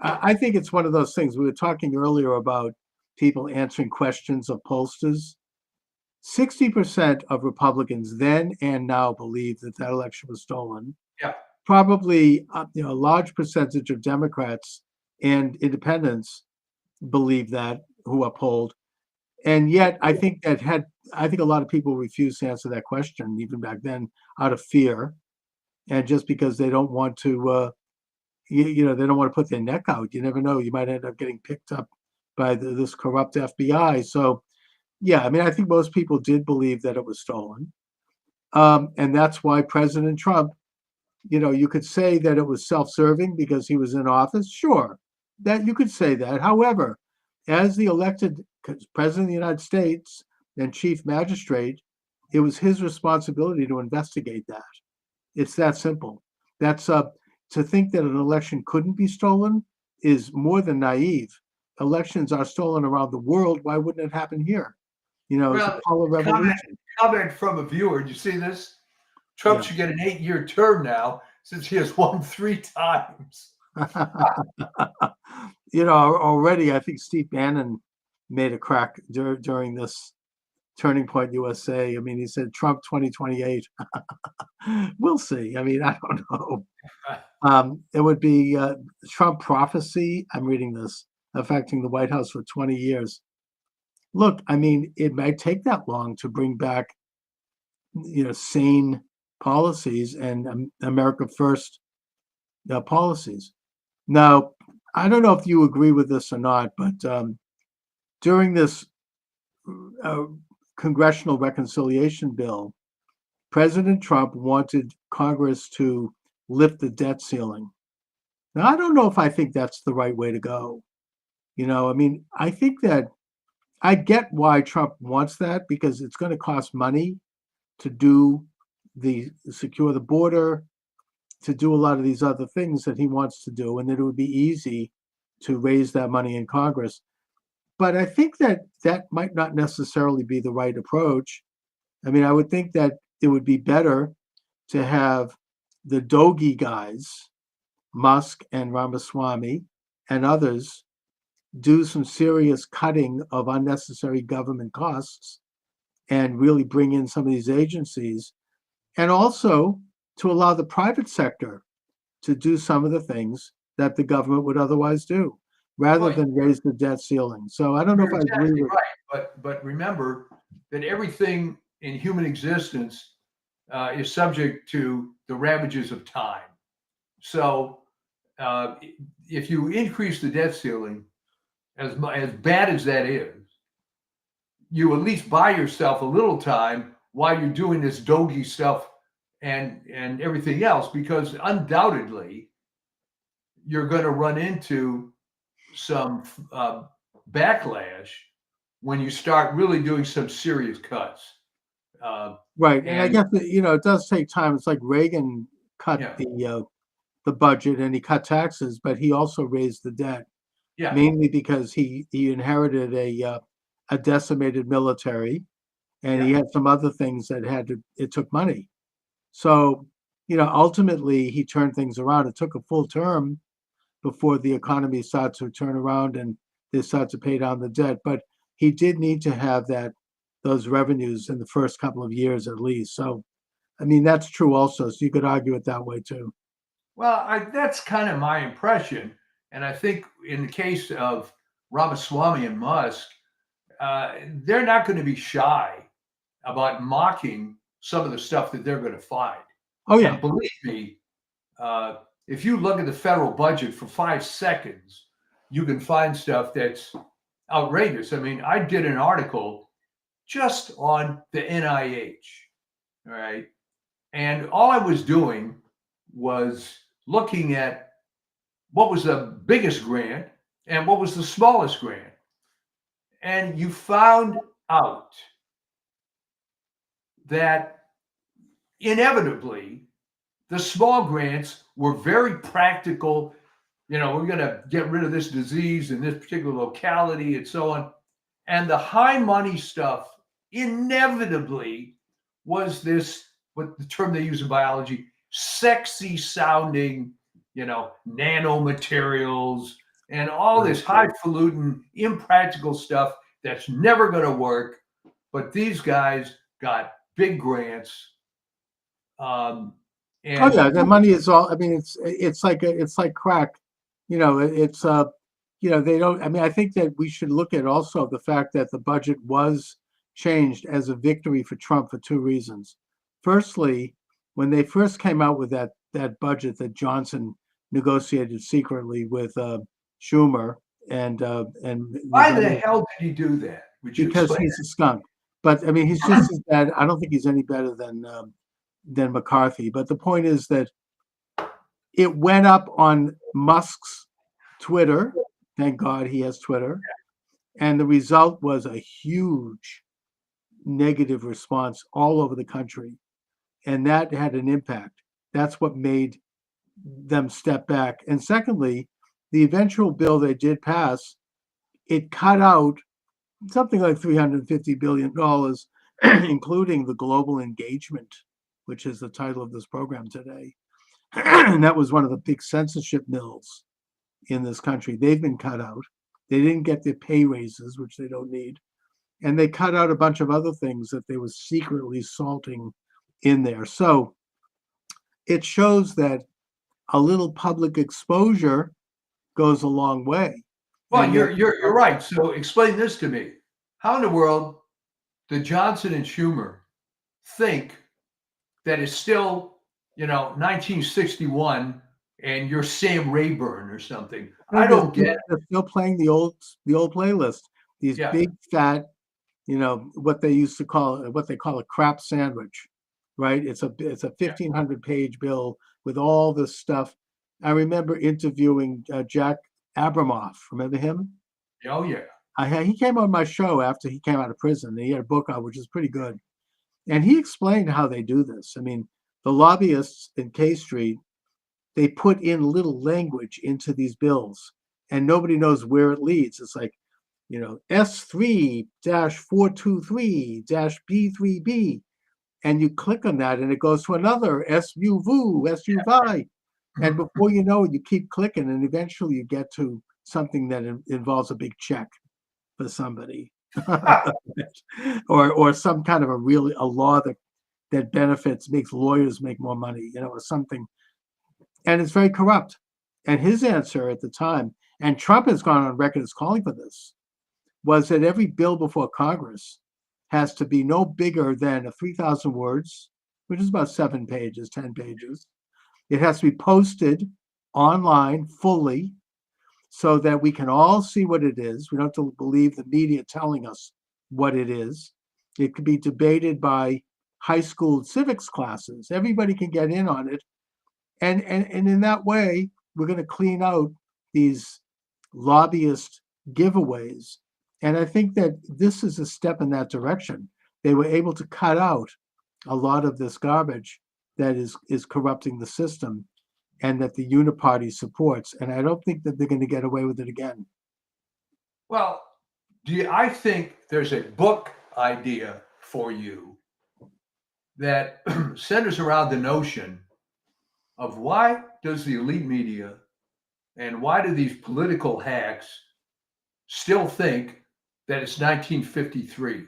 I think it's one of those things. We were talking earlier about people answering questions of pollsters. 60% of Republicans then and now believe that election was stolen. Yeah. Probably, a large percentage of Democrats and independents believe that, who are polled. And yet, I think a lot of people refused to answer that question even back then out of fear, and just because they don't want to, they don't want to put their neck out. You never know; you might end up getting picked up by this corrupt FBI. So, yeah, I mean, I think most people did believe that it was stolen, and that's why President Trump, you could say that it was self-serving because he was in office. Sure, that you could say that. However, as the elected president of the United States and chief magistrate, it was his responsibility to investigate that. It's that simple. That's to think that an election couldn't be stolen is more than naive. Elections are stolen around the world. Why wouldn't it happen here? It's Well, a color revolution. comment from a viewer. Did you see this? Trump should get an 8-year term now since he has won 3 times. Already I think Steve Bannon made a crack during this Turning Point USA. I mean, he said Trump 2028. We'll see. I mean, I don't know. It would be Trump prophecy. I'm reading this affecting the White House for 20 years. Look, I mean, it might take that long to bring back, sane policies and America First policies. Now, I don't know if you agree with this or not, but during this congressional reconciliation bill, President Trump wanted Congress to lift the debt ceiling. Now, I don't know if I think that's the right way to go. I mean, I think that I get why Trump wants that because it's going to cost money to secure the border, to do a lot of these other things that he wants to do, and that it would be easy to raise that money in Congress. But I think that might not necessarily be the right approach. I mean, I would think that it would be better to have the Doge guys, Musk and Ramaswamy and others, do some serious cutting of unnecessary government costs and really bring in some of these agencies, and also to allow the private sector to do some of the things that the government would otherwise do, rather than raise the debt ceiling. So I don't know if I agree with but remember that everything in human existence is subject to the ravages of time. So if you increase the debt ceiling, as bad as that is, you at least buy yourself a little time while you're doing this Doge stuff and everything else, because undoubtedly you're going to run into some backlash when you start really doing some serious cuts. Right, and I guess it does take time. It's like Reagan cut the budget and he cut taxes, but he also raised the debt. Yeah. Mainly because he inherited a decimated military, and he had some other things that it took money. So, ultimately he turned things around. It took a full term before the economy started to turn around and they started to pay down the debt. But he did need to have those revenues in the first couple of years at least. So, I mean, that's true also. So you could argue it that way too. Well, that's kind of my impression. And I think in the case of Ramaswamy and Musk, they're not going to be shy about mocking some of the stuff that they're going to find. Oh, yeah. And believe me, if you look at the federal budget for 5 seconds, you can find stuff that's outrageous. I mean, I did an article just on the NIH, all right? And all I was doing was looking at what was the biggest grant and what was the smallest grant. And you found out that inevitably the small grants were very practical. We're going to get rid of this disease in this particular locality and so on. And the high money stuff inevitably was this, what the term they use in biology, sexy sounding, nanomaterials and all this highfalutin, impractical stuff that's never going to work. But these guys got big grants. The money is all. I mean, it's like crack. It's they don't. I mean, I think that we should look at also the fact that the budget was changed as a victory for Trump for two reasons. Firstly, when they first came out with that budget that Johnson negotiated secretly with Schumer and Why the hell did he do that? Would you because explain he's a skunk. But I mean, he's just as bad. I don't think he's any better than McCarthy. But the point is that it went up on Musk's Twitter. Thank God he has Twitter. And the result was a huge negative response all over the country. And that had an impact. That's what made them step back. And secondly, the eventual bill they did pass, it cut out something like $350 billion, including the global engagement, which is the title of this program today. And that was one of the big censorship mills in this country. They've been cut out. They didn't get their pay raises, which they don't need. And they cut out a bunch of other things that they were secretly salting in there. So it shows that a little public exposure goes a long way. Well, you're right. So explain this to me. How in the world did Johnson and Schumer think that it's still, 1961 and you're Sam Rayburn or something? I don't get it. They're still playing the old playlist. These big fat, what they call a crap sandwich, right? It's a 1,500-page bill with all this stuff. I remember interviewing Jack Abramoff. Remember him? Oh, yeah. He came on my show after he came out of prison. He had a book out, which is pretty good. And he explained how they do this. I mean, the lobbyists in K Street, they put in little language into these bills, and nobody knows where it leads. It's like, S3-423-B3B. And you click on that, and it goes to another SUV. And before you know it, you keep clicking, and eventually you get to something that involves a big check for somebody, or some kind of a law that makes lawyers make more money, or something. And it's very corrupt. And his answer at the time, and Trump has gone on record as calling for this, was that every bill before Congress has to be no bigger than 3,000 words, which is about 7 pages, 10 pages. It has to be posted online fully so that we can all see what it is. We don't have to believe the media telling us what it is. It could be debated by high school civics classes. Everybody can get in on it. And in that way, we're going to clean out these lobbyist giveaways. And I think that this is a step in that direction. They were able to cut out a lot of this garbage that is corrupting the system and that the uniparty supports. And I don't think that they're going to get away with it again. Well, I think there's a book idea for you that centers around the notion of why does the elite media and why do these political hacks still think that it's 1953,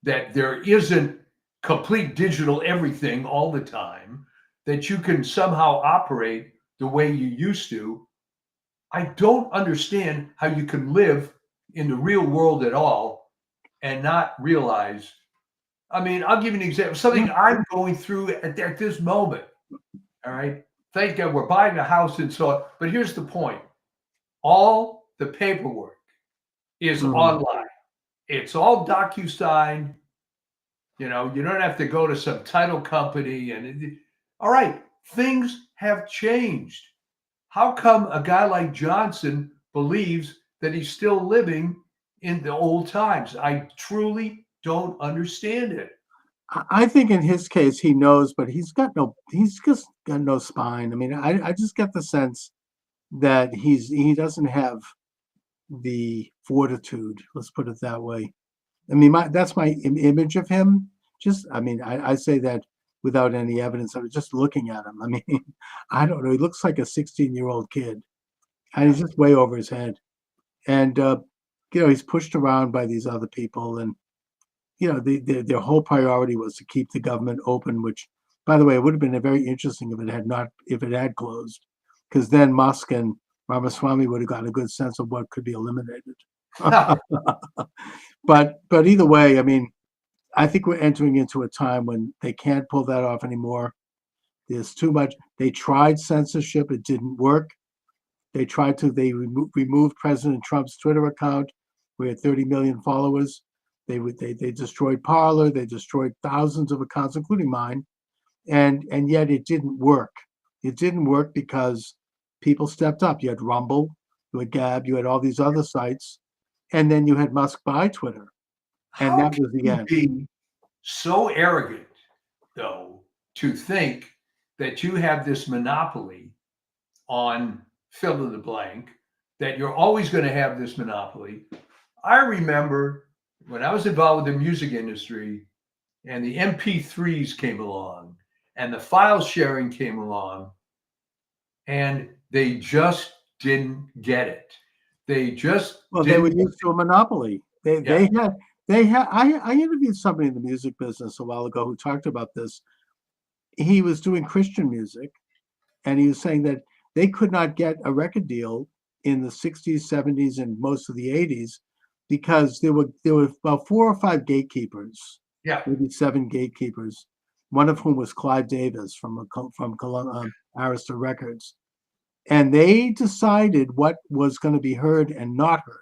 that there isn't complete digital everything all the time, that you can somehow operate the way you used to. I don't understand how you can live in the real world at all and not realize. I mean, I'll give you an example, something I'm going through at this moment. All right. Thank God we're buying a house and so, but here's the point. All the paperwork is online. It's all DocuSign. You don't have to go to some title company. All right, things have changed. How come a guy like Johnson believes that he's still living in the old times? I truly don't understand it. I think in his case he knows, but he's just got no spine. I mean, I just get the sense that he doesn't have the fortitude. Let's put it that way. I mean, that's my image of him. I say that without any evidence. I was just looking at him. I mean, I don't know. He looks like a 16-year-old kid, and he's just way over his head. And he's pushed around by these other people, and their whole priority was to keep the government open. Which, by the way, it would have been very interesting if it had closed, because then Musk and Ramaswamy would have gotten a good sense of what could be eliminated. But either way, I mean, I think we're entering into a time when they can't pull that off anymore. There's too much. They tried censorship. It didn't work. They removed President Trump's Twitter account. We had 30 million followers. They destroyed Parler. They destroyed thousands of accounts, including mine. And yet it didn't work. It didn't work because people stepped up. You had Rumble, you had Gab, you had all these other sites, and then you had Musk buy Twitter. And that was the end. Be so arrogant, though, to think that you have this monopoly on fill in the blank, that you're always going to have this monopoly. I remember when I was involved with the music industry and the MP3s came along and the file sharing came along, and they just didn't get it. They just they were used to a monopoly. They had. I interviewed somebody in the music business a while ago who talked about this. He was doing Christian music, and he was saying that they could not get a record deal in the 60s, 70s, and most of the 80s because there were about 4 or 5 gatekeepers. Yeah, maybe 7 gatekeepers. One of whom was Clive Davis from Arista Records, and they decided what was going to be heard and not heard.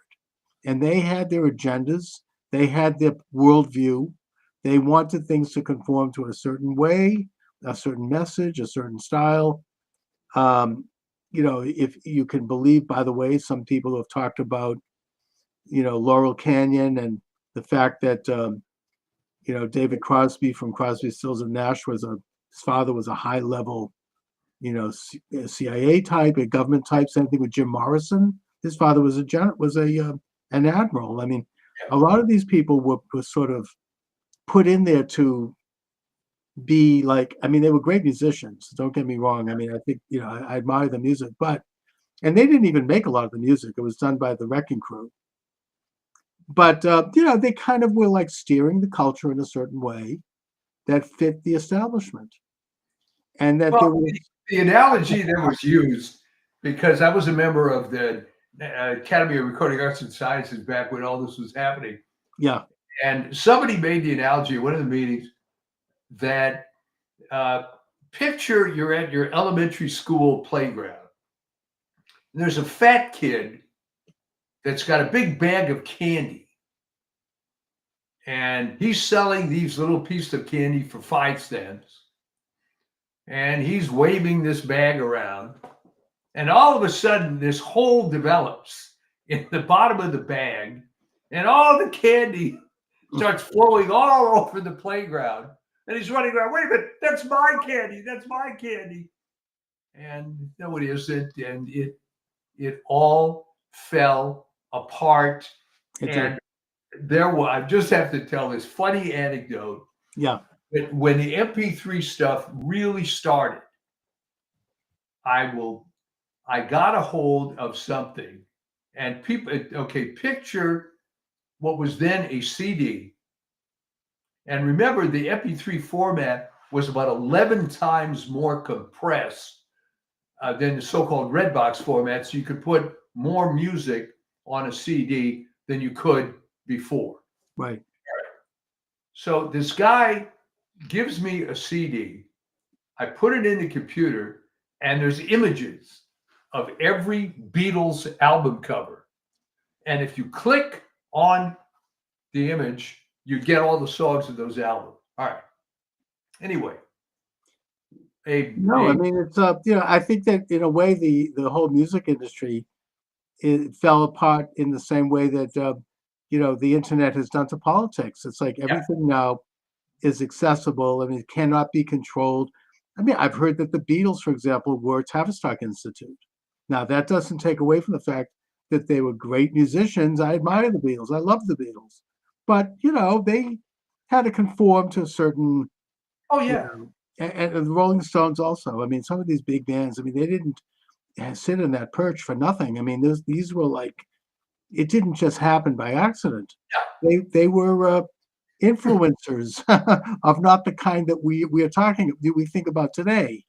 And they had their agendas. They had their worldview. They wanted things to conform to a certain way, a certain message, a certain style. If you can believe, by the way, some people have talked about, Laurel Canyon and the fact that, David Crosby from Crosby, Stills and Nash his father was a high level, CIA type, a government type. Same thing with Jim Morrison. His father was an admiral. I mean, a lot of these people were sort of put in there to be like, I mean, they were great musicians. Don't get me wrong. I mean, I think, I admire the music, and they didn't even make a lot of the music. It was done by the Wrecking Crew. But, they kind of were like steering the culture in a certain way that fit the establishment. And that the analogy that was used, because I was a member of the Academy of Recording Arts and Sciences back when all this was happening. Yeah. And somebody made the analogy at one of the meetings that picture you're at your elementary school playground. And there's a fat kid that's got a big bag of candy. And he's selling these little pieces of candy for 5 cents. And he's waving this bag around. And all of a sudden, this hole develops in the bottom of the bag. And all the candy starts flowing all over the playground. And he's running around, wait a minute, that's my candy, that's my candy. And no, it isn't. And it all fell apart. And I just have to tell this funny anecdote. Yeah. That when the MP3 stuff really started, I got a hold of something, and picture what was then a CD. And remember, the MP3 format was about 11 times more compressed than the so-called red box format. So you could put more music on a CD than you could before. Right. So this guy gives me a CD. I put it in the computer, and there's images of every Beatles album cover. And if you click on the image, you get all the songs of those albums. All right. Anyway. I mean, it's I think that in a way the whole music industry, it fell apart in the same way that the internet has done to politics. It's like everything now is accessible. I mean, it cannot be controlled. I mean, I've heard that the Beatles, for example, were Tavistock Institute. Now, that doesn't take away from the fact that they were great musicians. I admire the Beatles. I love the Beatles. But, they had to conform to a certain... Oh, yeah. And the Rolling Stones also. I mean, some of these big bands, I mean, they didn't sit in that perch for nothing. I mean, these were like... It didn't just happen by accident. Yeah. They were influencers of not the kind that we think about today.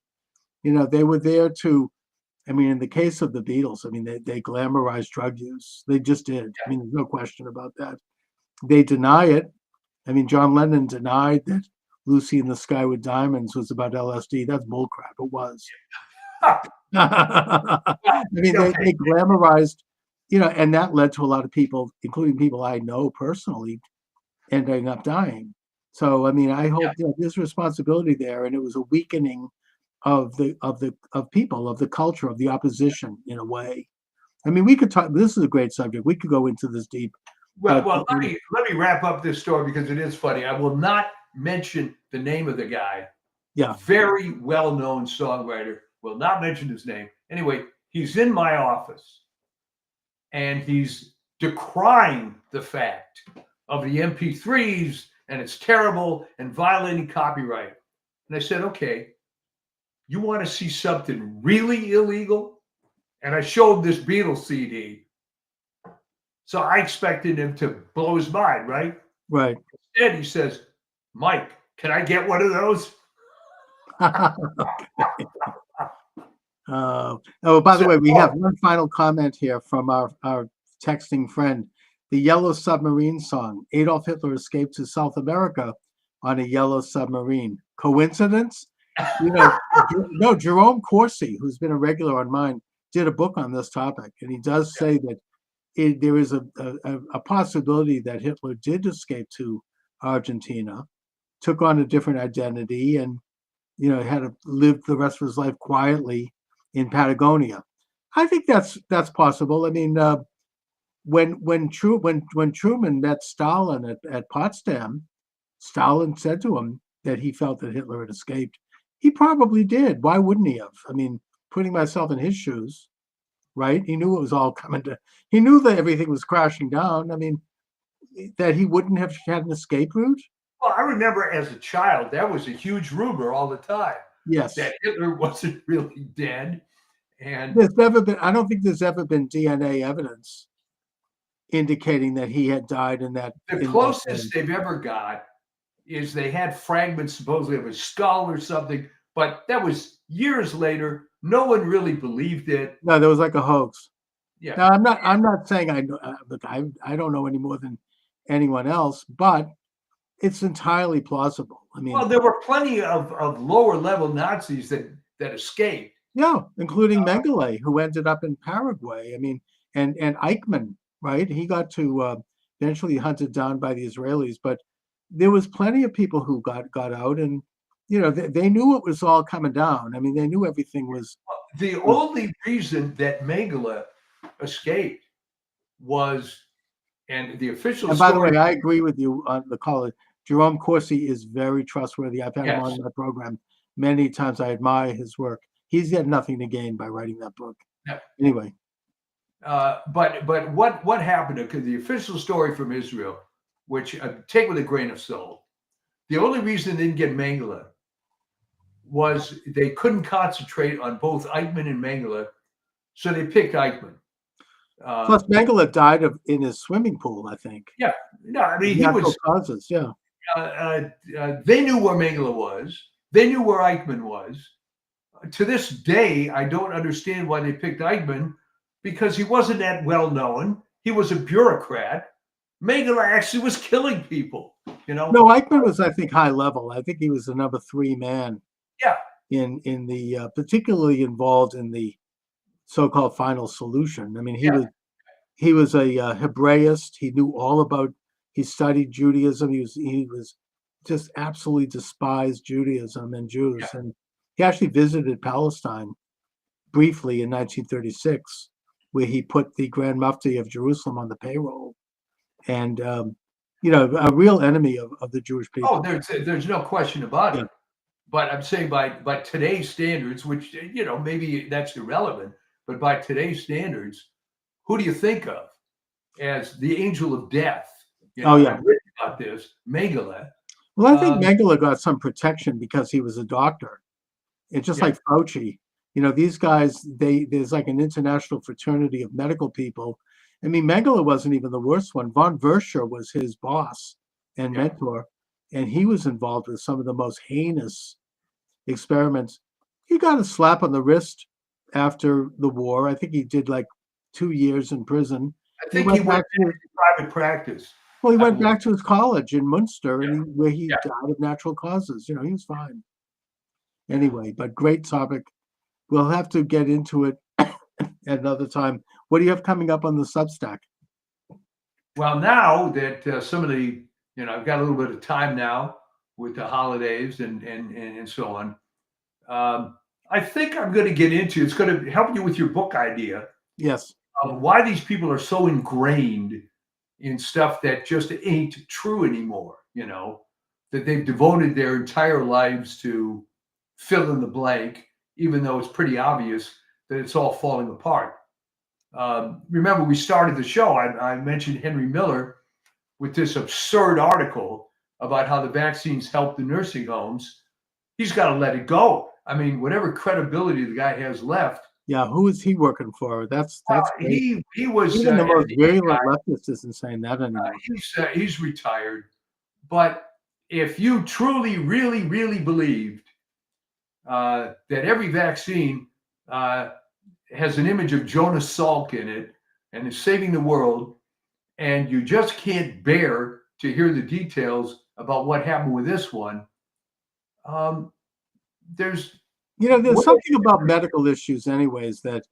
They were there to I mean, in the case of the Beatles, I mean, they glamorized drug use. They just did. I mean, there's no question about that. They deny it. I mean, John Lennon denied that Lucy in the Sky with Diamonds was about LSD. That's bullcrap. It was. I mean, they glamorized, and that led to a lot of people, including people I know personally, ending up dying. So, I mean, I hope there's responsibility there, and it was a weakening of people, of the culture, of the opposition in a way. I mean, we could talk. This is a great subject. We could go into this deep. Well, let me wrap up this story because it is funny. I will not mention the name of the guy. Yeah. Very well-known songwriter. Will not mention his name. Anyway, he's in my office and he's decrying the fact of the MP3s and it's terrible and violating copyright. And I said, okay, you want to see something really illegal? And I showed this Beatles CD. So I expected him to blow his mind, right? Right. Instead, he says, Mike, can I get one of those? By the way, we have one final comment here from our texting friend. The Yellow Submarine song. Adolf Hitler escaped to South America on a yellow submarine. Coincidence? No, Jerome Corsi, who's been a regular on mine, did a book on this topic. And he does say that there is a possibility that Hitler did escape to Argentina, took on a different identity, and had to live the rest of his life quietly in Patagonia. I think that's possible. I mean, when Truman met Stalin at Potsdam, Stalin said to him that he felt that Hitler had escaped. He probably did. Why wouldn't he have? I mean, putting myself in his shoes, right? He knew it was all coming to. He knew that everything was crashing down. I mean, that he wouldn't have had an escape route. Well, I remember as a child, that was a huge rumor all the time. Yes. That Hitler wasn't really dead. And I don't think there's ever been DNA evidence indicating that he had died in that. The closest they've ever got is they had fragments supposedly of his skull or something, but that was years later. No one really believed it. No, there was like a hoax. Yeah. Now, I'm not saying I know. Look, I don't know any more than anyone else, but it's entirely plausible. I mean, well, there were plenty of lower level Nazis that escaped. Yeah, including Mengele, who ended up in Paraguay. I mean, and Eichmann, right? He got to eventually hunted down by the Israelis, but there was plenty of people who got out, and they knew it was all coming down. I mean, they knew everything was. The only reason that Mengele escaped was, and the official. And by the way, I agree with you on the call. Jerome Corsi is very trustworthy. I've had him on my program many times. I admire his work. He's had nothing to gain by writing that book. Yeah. Anyway. But what happened? Because the official story from Israel, which take with a grain of salt, the only reason they didn't get Mengele was they couldn't concentrate on both Eichmann and Mengele, so they picked Eichmann. Plus, Mengele died in his swimming pool, I think. Yeah, no, I mean he was causes. Yeah. They knew where Mengele was. They knew where Eichmann was. To this day, I don't understand why they picked Eichmann, because he wasn't that well known. He was a bureaucrat. Mengele actually was killing people. No, Eichmann was, I think, high level. I think he was the number 3 man. Yeah. In the particularly involved in the so-called final solution. I mean, he was a Hebraist. He knew all about. He studied Judaism. He was just absolutely despised Judaism and Jews, and he actually visited Palestine briefly in 1936, where he put the Grand Mufti of Jerusalem on the payroll, and a real enemy of the Jewish people. Oh, there's no question about it. But I'm saying by today's standards, which maybe that's irrelevant, but by today's standards, who do you think of as the angel of death? I've written about this, Mengele. Well, I think Mengele got some protection because he was a doctor. It's just like Fauci. These guys, there's like an international fraternity of medical people. I mean, Mengele wasn't even the worst one. Von Verscher was his boss and mentor, and he was involved with some of the most heinous experiments. He got a slap on the wrist after the war. I think he did like 2 years in prison. I think he went to into private practice. Well, he I went believe. back to his college in Munster, and Yeah. where he Yeah. died of natural causes. You know, he was fine. Anyway, but great topic. We'll have to get into it at another time. What do you have coming up on the Substack? Well, now that some of the, I've got a little bit of time now with the holidays and so on. I think I'm going to get into, it's going to help you with your book idea Yes. of why these people are so ingrained in stuff that just ain't true anymore, that they've devoted their entire lives to fill in the blank, even though it's pretty obvious that it's all falling apart. Remember, we started the show, I mentioned Henry Miller with this absurd article about how the vaccines help the nursing homes. He's got to let it go. I mean, whatever credibility the guy has left. Yeah, who is he working for? That's he was even the most virulent leftist isn't saying that anymore. He's retired. But if you truly, really, really believed that every vaccine has an image of Jonas Salk in it and is saving the world, and you just can't bear to hear the details about what happened with this one, there's something about medical issues anyways, that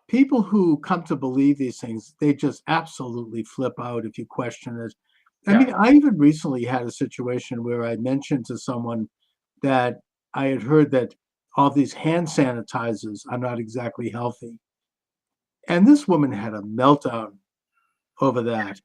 people who come to believe these things, they just absolutely flip out if you question it. I mean, I even recently had a situation where I mentioned to someone that I had heard that all these hand sanitizers are not exactly healthy. And this woman had a meltdown over that.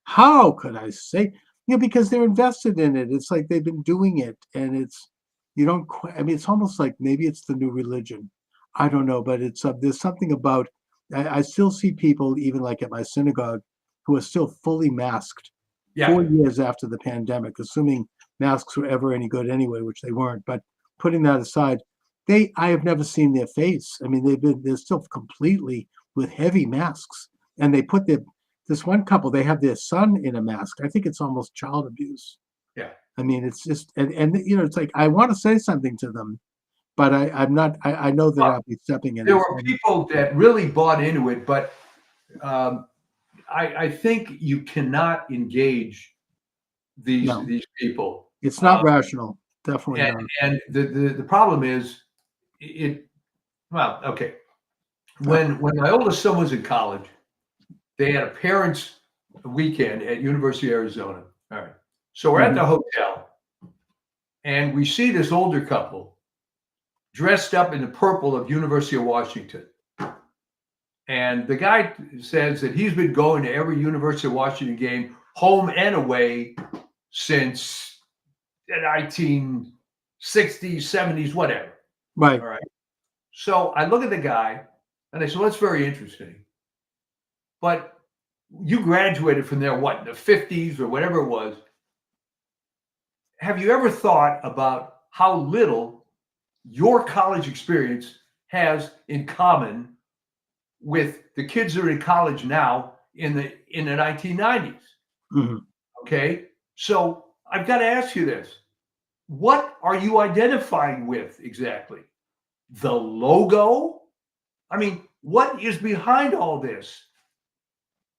How could I say? Because they're invested in it. It's like they've been doing it, and it's, it's almost like maybe it's the new religion. I don't know, but it's there's something about, I still see people, even like at my synagogue, who are still fully masked 4 years after the pandemic, assuming masks were ever any good anyway, which they weren't. But putting that aside, I have never seen their face. I mean, they're still completely with heavy masks, and they put this one couple, they have their son in a mask. I think it's almost child abuse. Yeah. I mean, it's just, and it's like, I want to say something to them, but I'm not, I know that I'll be stepping in. There were people that really bought into it, but I think you cannot engage these people. It's not rational. Definitely not. And the problem is okay. When my oldest son was in college, they had a parents' weekend at University of Arizona. All right. So we're at the hotel, and we see this older couple dressed up in the purple of University of Washington. And the guy says that he's been going to every University of Washington game, home and away, since the 1960s, 70s, whatever. Right. All right. So I look at the guy, and I said, well, that's very interesting. But you graduated from there, what, in the 50s or whatever it was. Have you ever thought about how little your college experience has in common with the kids that are in college now in the 1990s? Mm-hmm. Okay. So I've got to ask you this. What are you identifying with exactly? The logo? I mean, what is behind all this?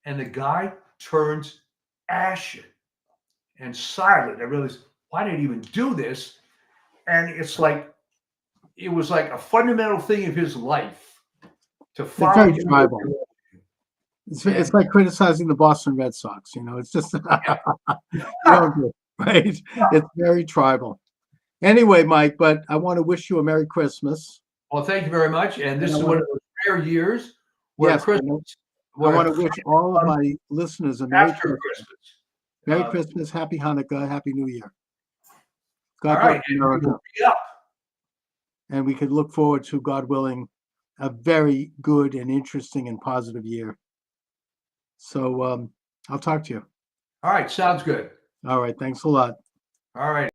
And the guy turns ashen and silent. I realized, why did I even do this? And it was like a fundamental thing of his life to follow. It's very tribal. It's like criticizing the Boston Red Sox. It's just right. It's very tribal. Anyway, Mike, but I want to wish you a Merry Christmas. Well, thank you very much. And this is one of those rare years where Christmas. I want to wish all of my listeners a Merry Christmas. Merry Christmas, Happy Hanukkah, Happy New Year. God bless America. And we could look forward to, God willing, a very good and interesting and positive year. So I'll talk to you. All right. Sounds good. All right. Thanks a lot. All right.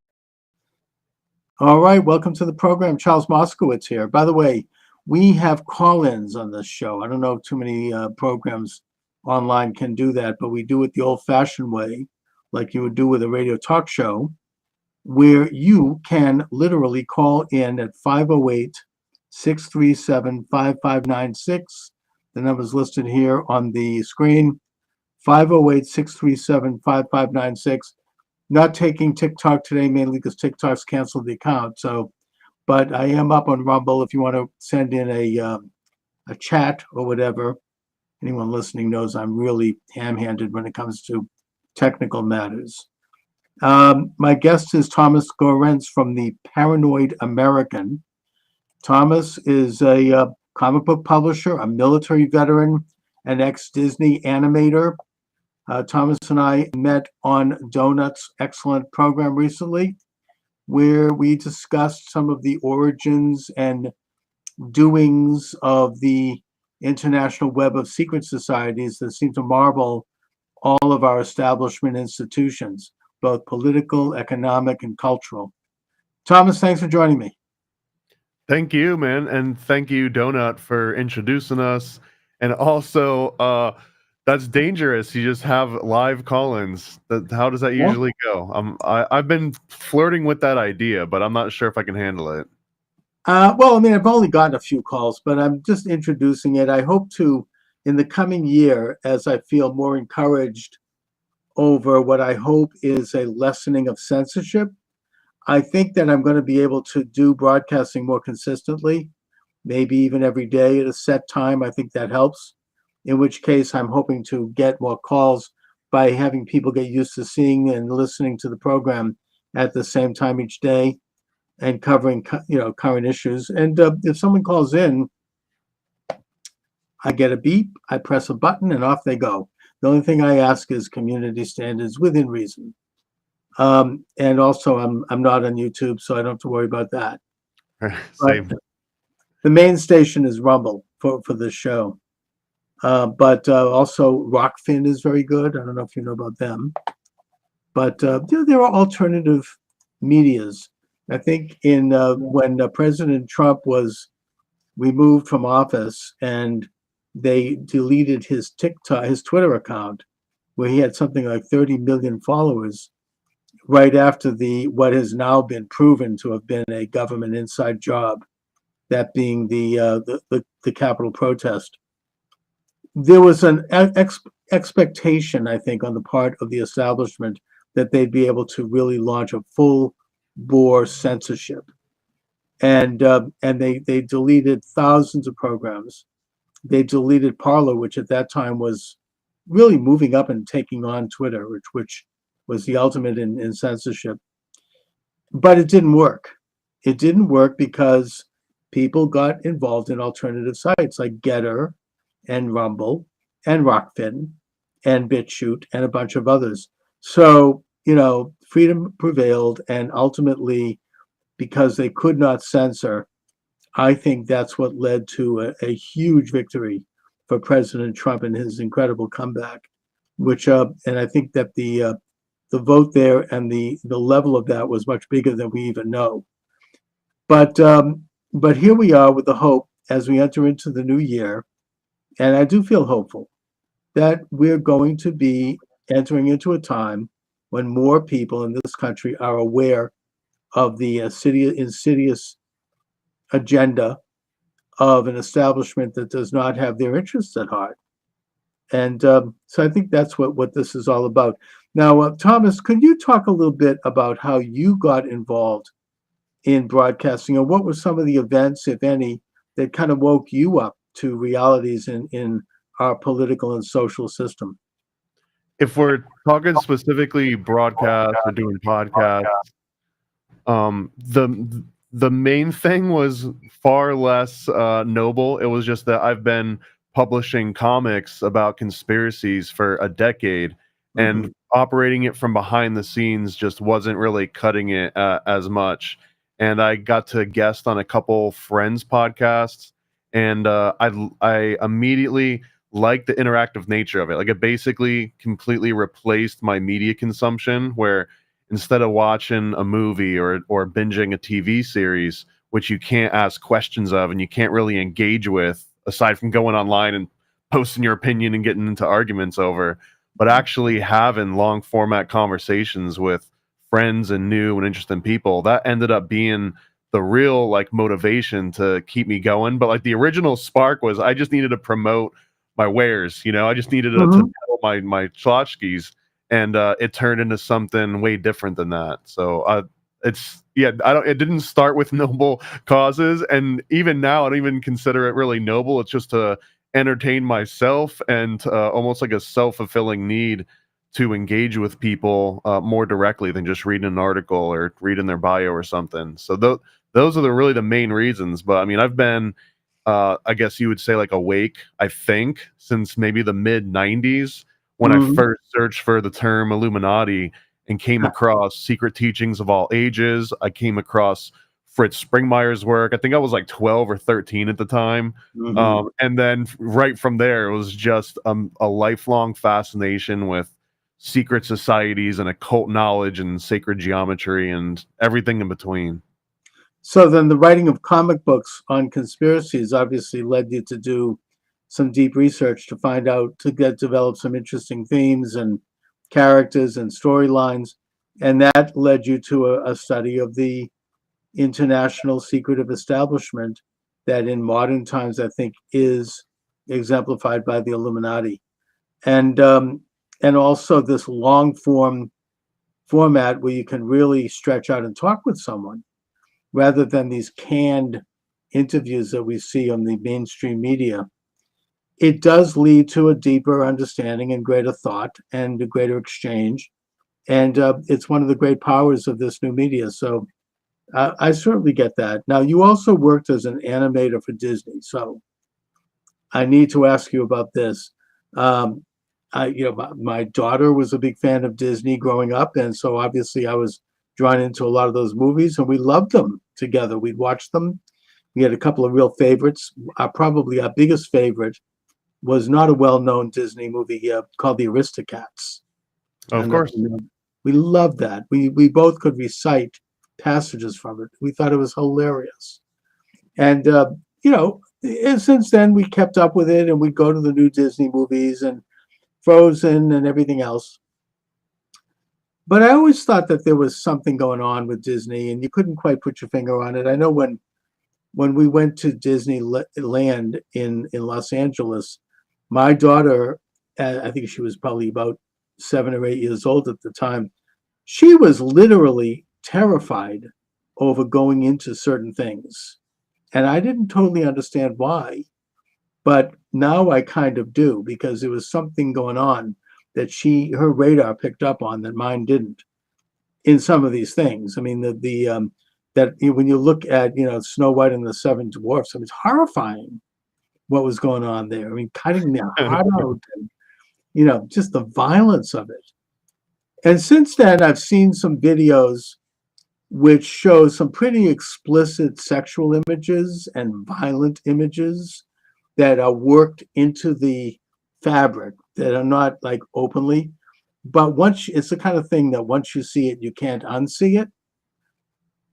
All right. Welcome to the program. Charles Moscowitz here. By the way, we have call-ins on this show. I don't know if too many programs online can do that, but we do it the old-fashioned way, like you would do with a radio talk show, where you can literally call in at 637-5596. The number is listed here on the screen. 508-637-5596. Not taking TikTok today, mainly because TikTok's canceled the account. So, but I am up on Rumble if you want to send in a chat or whatever. Anyone listening knows I'm really ham-handed when it comes to technical matters. My guest is Thomas Gorenz from the Paranoid American. Thomas is a comic book publisher, a military veteran, an ex-Disney animator. Thomas and I met on Donut's excellent program recently, where we discussed some of the origins and doings of the international web of secret societies that seem to marvel all of our establishment institutions, both political, economic, and cultural. Thomas, thanks for joining me. Thank you, man. And thank you, Donut, for introducing us. And also, that's dangerous. You just have live call-ins. How does that usually go? I've been flirting with that idea, but I'm not sure if I can handle it. Well, I mean, I've only gotten a few calls, but I'm just introducing it. I hope to, in the coming year, as I feel more encouraged over what I hope is a lessening of censorship, I think that I'm going to be able to do broadcasting more consistently, maybe even every day at a set time. I think that helps. In which case, I'm hoping to get more calls by having people get used to seeing and listening to the program at the same time each day and covering, current issues. And if someone calls in, I get a beep, I press a button, and off they go. The only thing I ask is community standards within reason. And also, I'm not on YouTube, so I don't have to worry about that. Same. But the main station is Rumble for this show. But also Rockfin is very good. I don't know if you know about them. But there are alternative medias. I think when President Trump was removed from office and they deleted his Twitter account, where he had something like 30 million followers, right after what has now been proven to have been a government inside job, that being the Capitol protest. There was an expectation, I think, on the part of the establishment that they'd be able to really launch a full-bore censorship, and they deleted thousands of programs. They deleted Parler, which at that time was really moving up and taking on Twitter, which was the ultimate in censorship. But it didn't work. It didn't work because people got involved in alternative sites like Getter and Rumble and Rockfin and BitChute and a bunch of others. So, freedom prevailed, and ultimately, because they could not censor, I think that's what led to a huge victory for President Trump and his incredible comeback, which, and I think that the vote there and the level of that was much bigger than we even know. But here we are with the hope as we enter into the new year. And I do feel hopeful that we're going to be entering into a time when more people in this country are aware of the insidious agenda of an establishment that does not have their interests at heart. And so I think that's what this is all about. Now, Thomas, could you talk a little bit about how you got involved in broadcasting, and what were some of the events, if any, that kind of woke you up to realities in our political and social system? If we're talking specifically broadcast or doing podcasts, the main thing was far less noble. It was just that I've been publishing comics about conspiracies for a decade, and operating it from behind the scenes just wasn't really cutting it as much. And I got to guest on a couple friends' podcasts, and I immediately liked the interactive nature of it. Like, it basically completely replaced my media consumption, where instead of watching a movie or binging a TV series, which you can't ask questions of and you can't really engage with, aside from going online and posting your opinion and getting into arguments over, but actually having long format conversations with friends and new and interesting people, that ended up being the real like motivation to keep me going. But like the original spark was I just needed to promote my wares. I just needed to sell my tchotchkes, and it turned into something way different than that. So it didn't start with noble causes, and even now I don't even consider it really noble. It's just to entertain myself, and almost like a self-fulfilling need to engage with people more directly than just reading an article or reading their bio or something. So those are really the main reasons. But I mean, I've been I guess you would say like awake, I think, since maybe the mid 90s when I first searched for the term Illuminati and came across Secret Teachings of All Ages. I came across Fritz Springmeier's work. I think I was like 12 or 13 at the time. And then right from there, it was just a lifelong fascination with secret societies and occult knowledge and sacred geometry and everything in between. So then the writing of comic books on conspiracies obviously led you to do some deep research to find out, to develop some interesting themes and characters and storylines. And that led you to a study of the international secretive establishment that in modern times, I think, is exemplified by the Illuminati. And also this long format where you can really stretch out and talk with someone rather than these canned interviews that we see on the mainstream media. It does lead to a deeper understanding and greater thought and a greater exchange. And it's one of the great powers of this new media. So I certainly get that. Now, you also worked as an animator for Disney. So I need to ask you about this. My daughter was a big fan of Disney growing up, and so obviously I was drawn into a lot of those movies, and we loved them together. We'd watch them. We had a couple of real favorites. Probably our biggest favorite was not a well-known Disney movie called The Aristocats. Of course. We loved that. We both could recite passages from it. We thought it was hilarious. And, and since then we kept up with it, and we'd go to the new Disney movies and Frozen and everything else. But I always thought that there was something going on with Disney, and you couldn't quite put your finger on it. I know when we went to Disneyland in Los Angeles, my daughter, I think she was probably about 7 or 8 years old at the time, she was literally terrified over going into certain things. And I didn't totally understand why, but now I kind of do, because there was something going on that her radar picked up on that mine didn't in some of these things. I mean, that when you look at, Snow White and the Seven Dwarfs, I mean, it's horrifying what was going on there. I mean, cutting their heart out and, just the violence of it. And since then, I've seen some videos which show some pretty explicit sexual images and violent images that are worked into the fabric, that are not like openly, but it's the kind of thing that once you see it, you can't unsee it.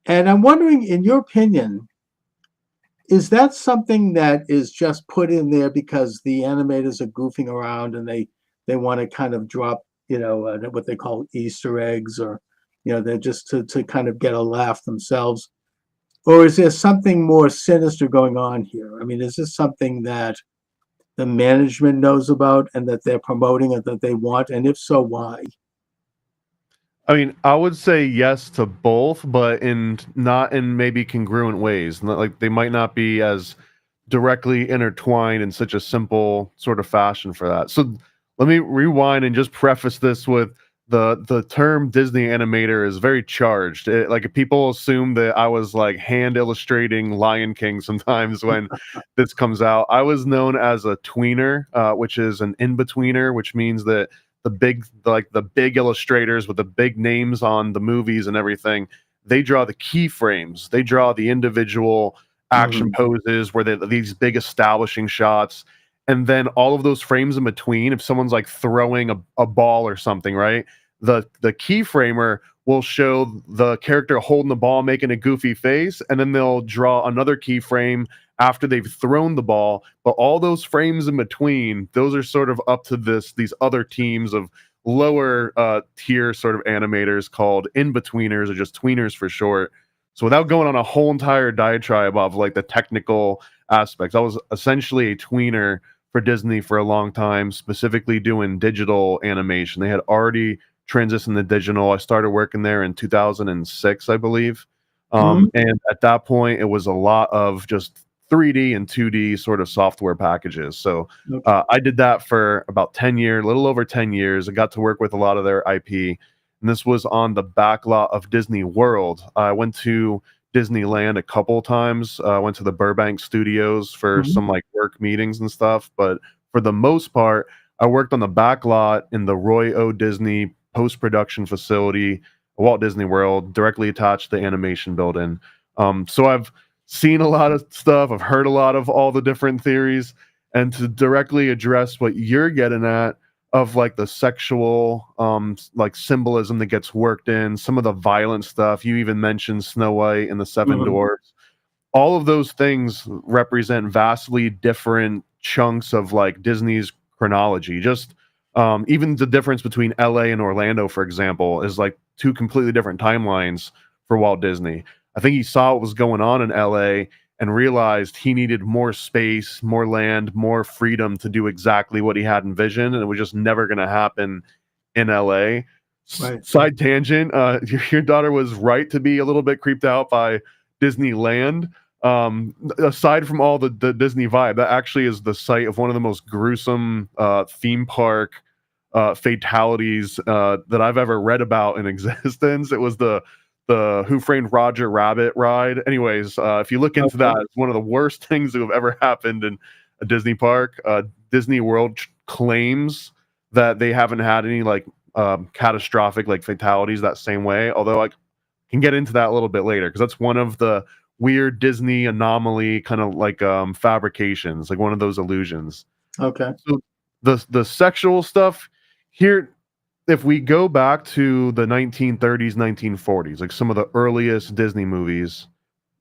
And I'm wondering, in your opinion, is that something that is just put in there because the animators are goofing around and they want to kind of drop, what they call Easter eggs, or, they're just to kind of get a laugh themselves? Or is there something more sinister going on here? I mean, is this something that the management knows about and that they're promoting and that they want? And if so, why? I mean, I would say yes to both, but not in maybe congruent ways. Like they might not be as directly intertwined in such a simple sort of fashion for that. So let me rewind and just preface this with the term Disney animator is very charged. Like people assume that I was like hand illustrating Lion King sometimes when this comes out. I was known as a tweener, which is an in-betweener, which means that the big illustrators with the big names on the movies and everything, they draw the keyframes. They draw the individual action poses where these big establishing shots. And then all of those frames in between, if someone's like throwing a ball or something, right? The keyframer will show the character holding the ball, making a goofy face, and then they'll draw another keyframe after they've thrown the ball. But all those frames in between, those are sort of up to these other teams of lower tier sort of animators called in-betweeners, or just tweeners for short. So without going on a whole entire diatribe of like the technical aspects, I was essentially a tweener for Disney for a long time, specifically doing digital animation. They had already transitioned to digital. I started working there in 2006, I believe. And at that point, it was a lot of just 3D and 2D sort of software packages. So I did that for about 10 years, a little over 10 years. I got to work with a lot of their IP. And this was on the back lot of Disney World. I went to Disneyland a couple times. I went to the Burbank studios for some like work meetings and stuff. But for the most part, I worked on the back lot in the Roy O. Disney post-production facility, Walt Disney World, directly attached to the animation building. So I've seen a lot of stuff. I've heard a lot of all the different theories. And to directly address what you're getting at, of like the sexual like symbolism that gets worked in, some of the violent stuff. You even mentioned Snow White and the Seven Dwarfs. All of those things represent vastly different chunks of like Disney's chronology. Just even the difference between LA and Orlando, for example, is like two completely different timelines for Walt Disney. I think he saw what was going on in LA and realized he needed more space, more land, more freedom to do exactly what he had envisioned, and it was just never going to happen in LA. Right. Side tangent, your daughter was right to be a little bit creeped out by Disneyland. Aside from all the Disney vibe, that actually is the site of one of the most gruesome theme park fatalities that I've ever read about in existence. It was the Who Framed Roger Rabbit ride. Anyways, if you look into that, it's one of the worst things that have ever happened in a Disney park. Disney World claims that they haven't had any like catastrophic like fatalities that same way. Although I can get into that a little bit later because that's one of the weird Disney anomaly kind of like fabrications, like one of those illusions. Okay. So the sexual stuff here, if we go back to the 1930s, 1940s, like some of the earliest Disney movies,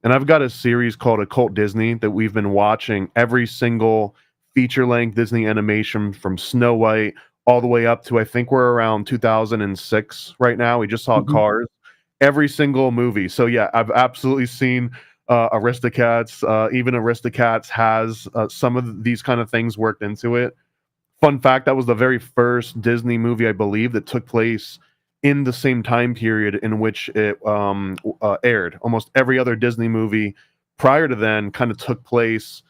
and I've got a series called Occult Disney that we've been watching every single feature-length Disney animation from Snow White all the way up to, I think we're around 2006 right now. We just saw Cars. Every single movie. So yeah, I've absolutely seen Aristocats. Even Aristocats has some of these kind of things worked into it. Fun fact, that was the very first Disney movie, I believe, that took place in the same time period in which it aired. Almost every other Disney movie prior to then kind of took place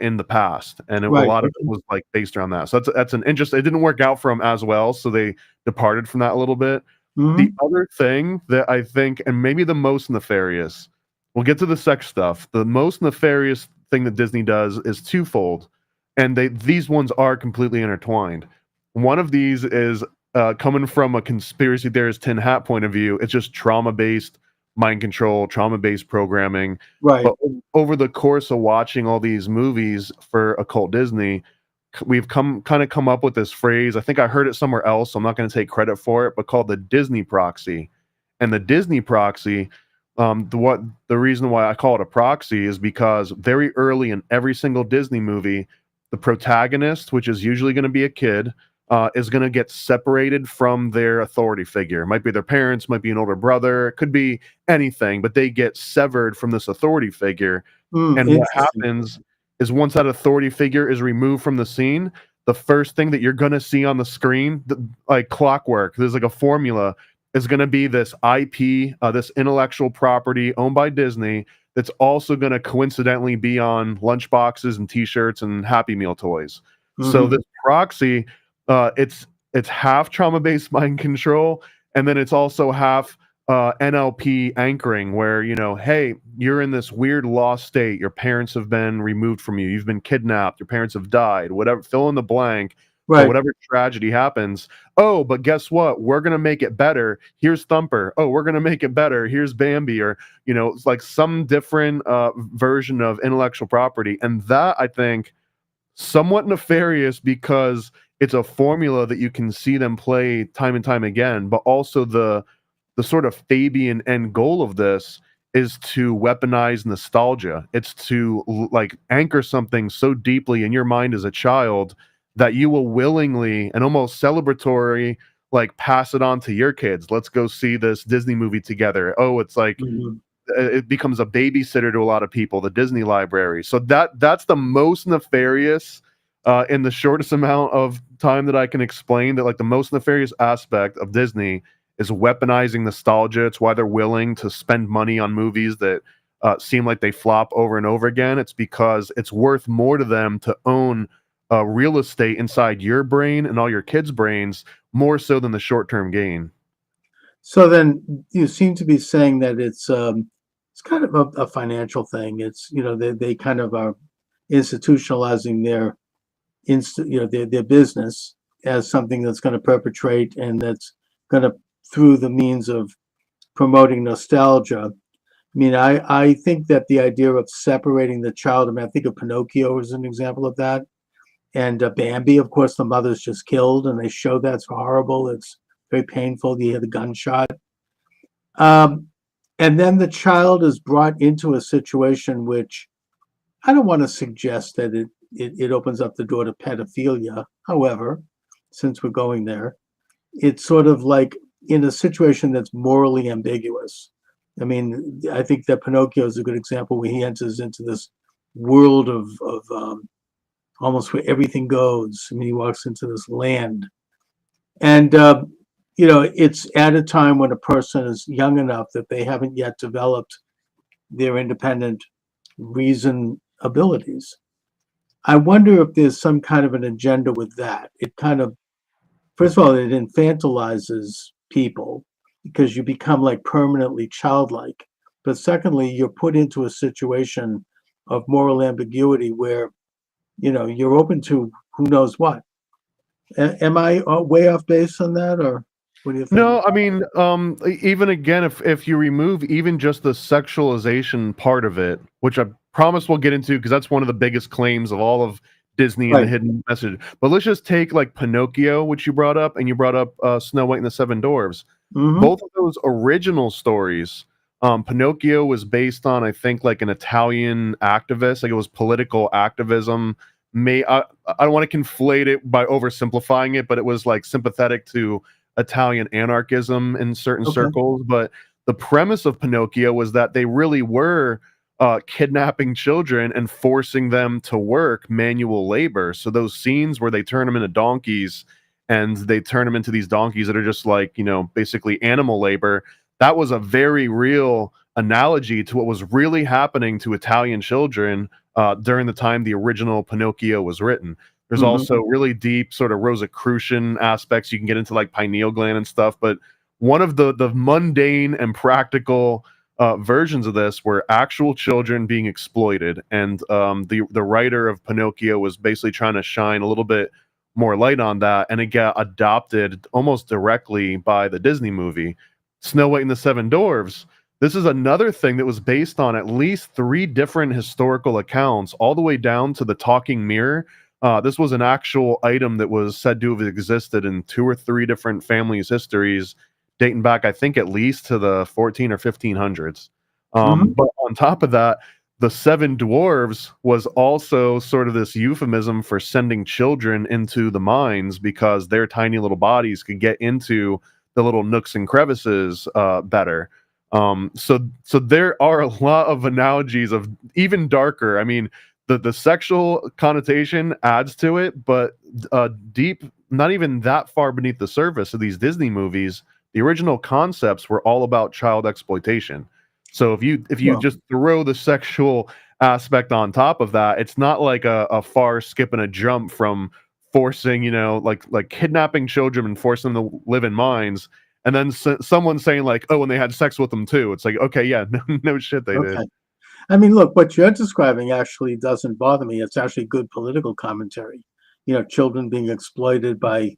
in the past, and a lot of it was like based around that. So that's an interest. It didn't work out for them as well, so they departed from that a little bit. The other thing that I think, and maybe the most nefarious, we'll get to the sex stuff. The most nefarious thing that Disney does is twofold, and these ones are completely intertwined. One of these is coming from a conspiracy theorist tin hat point of view. It's just trauma-based mind control, trauma-based programming. Right. But over the course of watching all these movies for Occult Disney, we've come up with this phrase. I think I heard it somewhere else, so I'm not going to take credit for it, but called the Disney proxy. And the Disney proxy, the reason why I call it a proxy is because very early in every single Disney movie, the protagonist, which is usually going to be a kid, is going to get separated from their authority figure. It might be their parents, might be an older brother, it could be anything, but they get severed from this authority figure. And what happens is once that authority figure is removed from the scene, the first thing that you're going to see on the screen, like clockwork, there's like a formula, is going to be this IP, this intellectual property owned by Disney that's also going to coincidentally be on lunchboxes and T-shirts and Happy Meal toys. So this proxy, it's half trauma-based mind control, and then it's also half NLP anchoring, where, you know, hey, you're in this weird lost state. Your parents have been removed from you. You've been kidnapped. Your parents have died. Whatever, fill in the blank. Right. Whatever tragedy happens. Oh, but guess what? We're gonna make it better. Here's Thumper. Oh, we're gonna make it better. Here's Bambi, or you know, it's like some different version of intellectual property, and that I think somewhat nefarious because it's a formula that you can see them play time and time again, but also the sort of Fabian end goal of this is to weaponize nostalgia. It's to like anchor something so deeply in your mind as a child that you will willingly and almost celebratory like pass it on to your kids. Let's go see this Disney movie together. Oh, it's like it becomes a babysitter to a lot of people, the Disney library. So that's the most nefarious, in the shortest amount of time that I can explain, that like the most nefarious aspect of Disney is weaponizing nostalgia. It's why they're willing to spend money on movies that seem like they flop over and over again. It's because it's worth more to them to own real estate inside your brain and all your kids' brains, more so than the short-term gain. So then you seem to be saying that it's kind of a financial thing. It's, they kind of are institutionalizing their business as something that's going to perpetrate, and that's going to, through the means of promoting nostalgia. I mean, I think that the idea of separating the child, I mean, I think of Pinocchio as an example of that. And Bambi, of course, the mother's just killed, and they show that's horrible. It's very painful. You hear the gunshot. And then the child is brought into a situation which I don't want to suggest that it opens up the door to pedophilia. However, since we're going there, it's sort of like in a situation that's morally ambiguous. I mean, I think that Pinocchio is a good example where he enters into this world of almost where everything goes. I mean, he walks into this land. And, it's at a time when a person is young enough that they haven't yet developed their independent reason abilities. I wonder if there's some kind of an agenda with that. It kind of, first of all, it infantilizes people because you become like permanently childlike. But secondly, you're put into a situation of moral ambiguity where, you're open to who knows what. Am I way off base on that, or what do you think? No, I mean, even again, if you remove even just the sexualization part of it, which I promise we'll get into because that's one of the biggest claims of all of Disney and the hidden message. But let's just take like Pinocchio, which you brought up, and you brought up Snow White and the Seven Dwarfs. Mm-hmm. Both of those original stories, Pinocchio was based on, I think, like an Italian activist, like it was political activism. I don't want to conflate it by oversimplifying it, but it was like sympathetic to Italian anarchism in certain circles. But the premise of Pinocchio was that they really were kidnapping children and forcing them to work manual labor. So those scenes where they turn them into donkeys and they turn them into these donkeys that are just like, basically animal labor, that was a very real analogy to what was really happening to Italian children during the time the original Pinocchio was written. There's also really deep sort of Rosicrucian aspects. You can get into like pineal gland and stuff, but one of the mundane and practical versions of this were actual children being exploited, and the writer of Pinocchio was basically trying to shine a little bit more light on that, and it got adopted almost directly by the Disney movie Snow White and the Seven Dwarfs. This is another thing that was based on at least 3 different historical accounts, all the way down to the talking mirror. This was an actual item that was said to have existed in 2 or 3 different families' histories, dating back, I think, at least to the 14 or 1500s. But on top of that, the Seven Dwarves was also sort of this euphemism for sending children into the mines because their tiny little bodies could get into the little nooks and crevices better. So there are a lot of analogies of even darker. I mean, the sexual connotation adds to it, but deep, not even that far beneath the surface of these Disney movies, the original concepts were all about child exploitation. So if you just throw the sexual aspect on top of that, it's not like a far skip and a jump from forcing, like kidnapping children and forcing them to live in mines, and then someone saying like, oh, and they had sex with them too. It's like, okay, yeah, no shit, they did. I mean, look, what you're describing actually doesn't bother me. It's actually good political commentary. Children being exploited by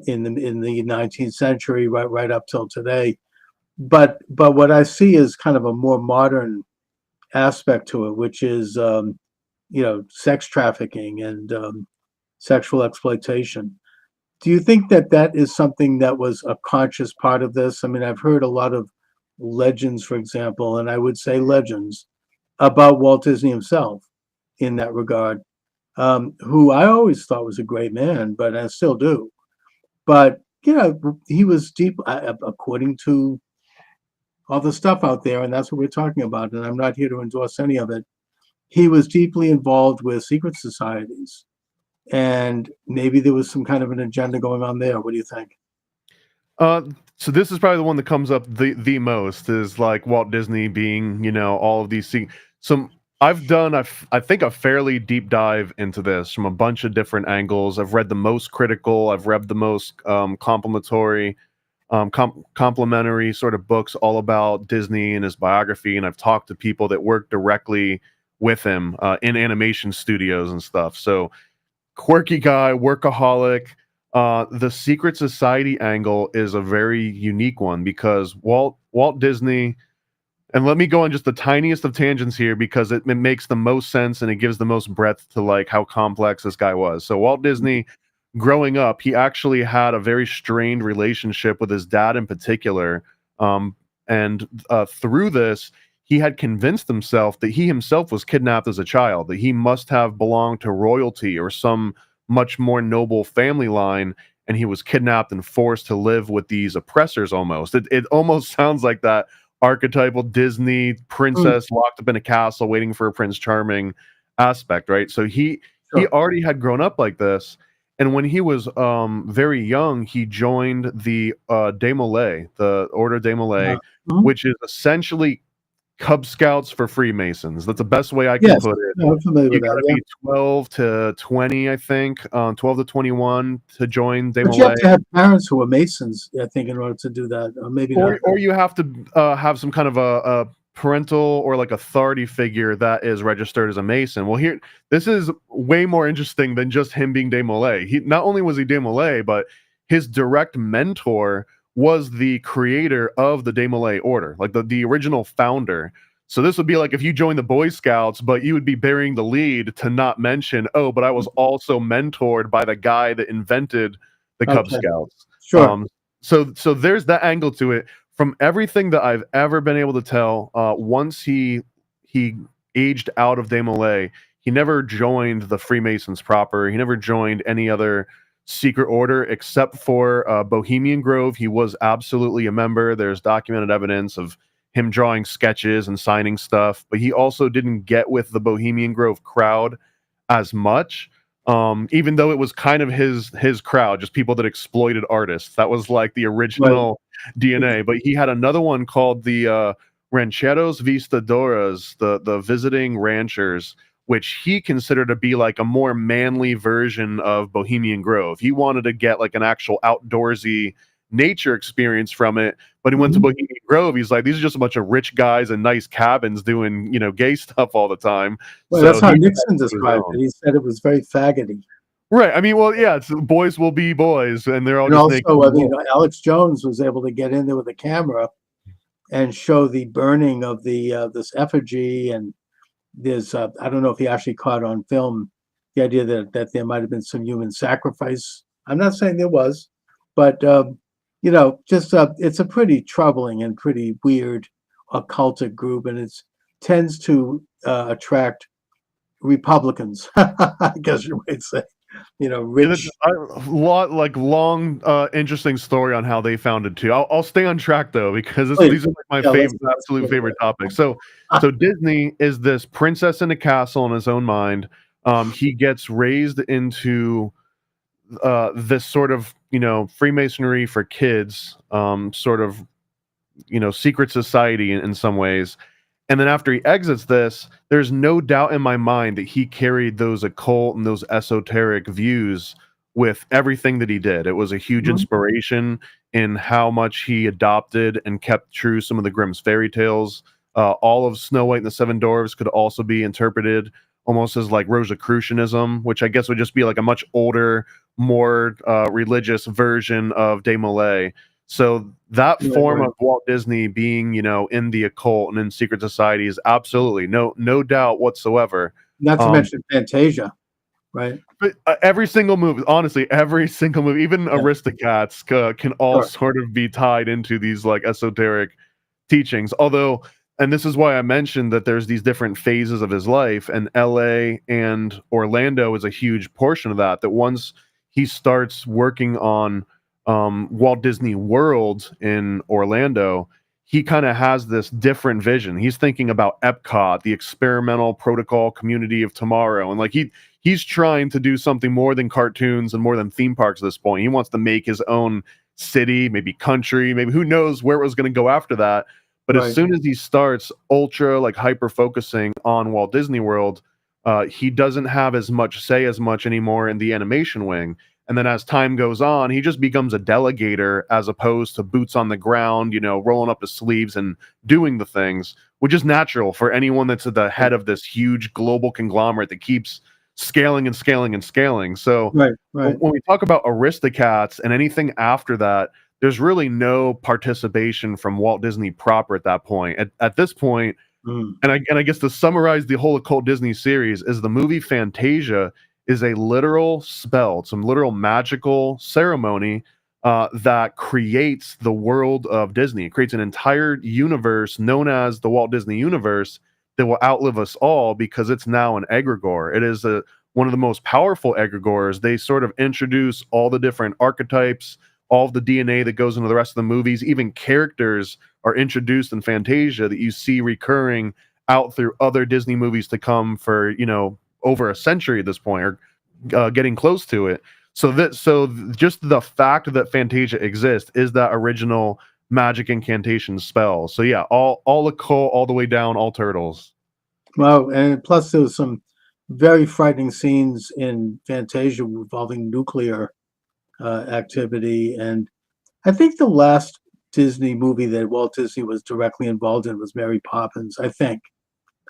in the 19th century, right up till today. But what I see is kind of a more modern aspect to it, which is sex trafficking and sexual exploitation. Do you think that is something that was a conscious part of this? I mean, I've heard a lot of legends, for example, and I would say legends about Walt Disney himself in that regard, who I always thought was a great man, but I still do. But he was deep, according to all the stuff out there, and that's what we're talking about. And I'm not here to endorse any of it. He was deeply involved with secret societies, and maybe there was some kind of an agenda going on there. What do you think? So this is probably the one that comes up the most is like Walt Disney being, you know, all of these things. So I've done, I think, a fairly deep dive into this from a bunch of different angles. I've read the most critical, I've read the most complimentary sort of books all about Disney and his biography, and I've talked to people that work directly with him in animation studios and stuff. So quirky guy, workaholic. The secret society angle is a very unique one because Walt Disney, and let me go on just the tiniest of tangents here because it makes the most sense and it gives the most breadth to like how complex this guy was. So Walt Disney, growing up, he actually had a very strained relationship with his dad in particular, and through this, he had convinced himself that he himself was kidnapped as a child, that he must have belonged to royalty or some much more noble family line, and he was kidnapped and forced to live with these oppressors almost. It almost sounds like that archetypal Disney princess locked up in a castle waiting for a Prince Charming aspect, right? So he already had grown up like this, and when he was very young, he joined the Des Moines, the Order des Moines, which is essentially Cub Scouts for Freemasons. That's the best way I can put it. I'm familiar You with got to that. be 12 to 20, I think, 12 to 21 to join Des But you have Moines. to have parents who are Masons, I think, in order to do that. Or maybe not. Or you have to have some kind of a parental or like authority figure that is registered as a Mason. Well, here, this is way more interesting than just him being Des Moines. He not only was he Des Moines, but his direct mentor was the creator of the Des Moines Order, like the original founder. So this would be like if you joined the Boy Scouts, but you would be bearing the lead to not mention, oh, but I was also mentored by the guy that invented the Cub Scouts. Sure. So there's that angle to it. From everything that I've ever been able to tell, once he aged out of Des Moines, he never joined the Freemasons proper. He never joined any other secret order except for Bohemian Grove. He was absolutely a member. There's documented evidence of him drawing sketches and signing stuff, but he also didn't get with the Bohemian Grove crowd as much. Even though it was kind of his crowd, just people that exploited artists. That was like the original DNA. But he had another one called the Rancheros Vistadoras, the visiting ranchers, which he considered to be like a more manly version of Bohemian Grove. He wanted to get like an actual outdoorsy nature experience from it, but he went to Bohemian Grove. He's like, these are just a bunch of rich guys in nice cabins doing, you know, gay stuff all the time. Well, so that's how Nixon described it. He said it was very faggoty. Right. I mean, well, yeah, it's boys will be boys, and they're all And just also, I mean, Alex Jones was able to get in there with a camera and show the burning of the this effigy. And there's, I don't know if he actually caught on film the idea that there might have been some human sacrifice. I'm not saying there was, but you know, just it's a pretty troubling and pretty weird occultic group, and it tends to attract Republicans, I guess you might say. You know, rich. Long, interesting story on how they founded too. I'll stay on track though because these are like my absolute favorite topics. So Disney is this princess in a castle in his own mind. He gets raised into this sort of, you know, Freemasonry for kids, sort of, you know, secret society in some ways. And then after he exits this, there's no doubt in my mind that he carried those occult and those esoteric views with everything that he did. It was a huge inspiration in how much he adopted and kept true some of the Grimm's fairy tales. All of Snow White and the Seven Dwarfs could also be interpreted almost as like Rosicrucianism, which I guess would just be like a much older, more religious version of Des Moines. So that form of Walt Disney being, you know, in the occult and in secret society is absolutely no doubt whatsoever. Not to mention Fantasia, right? But every single movie, honestly, every single movie, even Aristocats, can all sort of be tied into these like esoteric teachings. Although, and this is why I mentioned that there's these different phases of his life, and LA and Orlando is a huge portion of that. That once he starts working on Walt Disney World in Orlando, he kind of has this different vision. He's thinking about Epcot, the experimental protocol community of tomorrow, and like he's trying to do something more than cartoons and more than theme parks at this point. He wants to make his own city, maybe country, maybe who knows where it was going to go after that. But as soon as he starts ultra like hyper focusing on Walt Disney World, he doesn't have as much anymore in the animation wing. And then as time goes on, he just becomes a delegator as opposed to boots on the ground, you know, rolling up his sleeves and doing the things, which is natural for anyone that's at the head of this huge global conglomerate that keeps scaling and scaling and scaling. So when we talk about Aristocats and anything after that, there's really no participation from Walt Disney proper at that point. At this point, and I guess to summarize the whole Occult Disney series, is the movie Fantasia is a literal spell, some literal magical ceremony that creates the world of Disney. It creates an entire universe known as the Walt Disney Universe that will outlive us all because it's now an egregore. It is one of the most powerful egregores. They sort of introduce all the different archetypes, all of the DNA that goes into the rest of the movies. Even characters are introduced in Fantasia that you see recurring out through other Disney movies to come for, you know, over a century at this point, or getting close to it. So just the fact that Fantasia exists is that original magic incantation spell. So yeah, all occult, all the way down, all turtles. Wow, and plus there was some very frightening scenes in Fantasia involving nuclear activity, and I think the last Disney movie that Walt Disney was directly involved in was Mary Poppins. I think.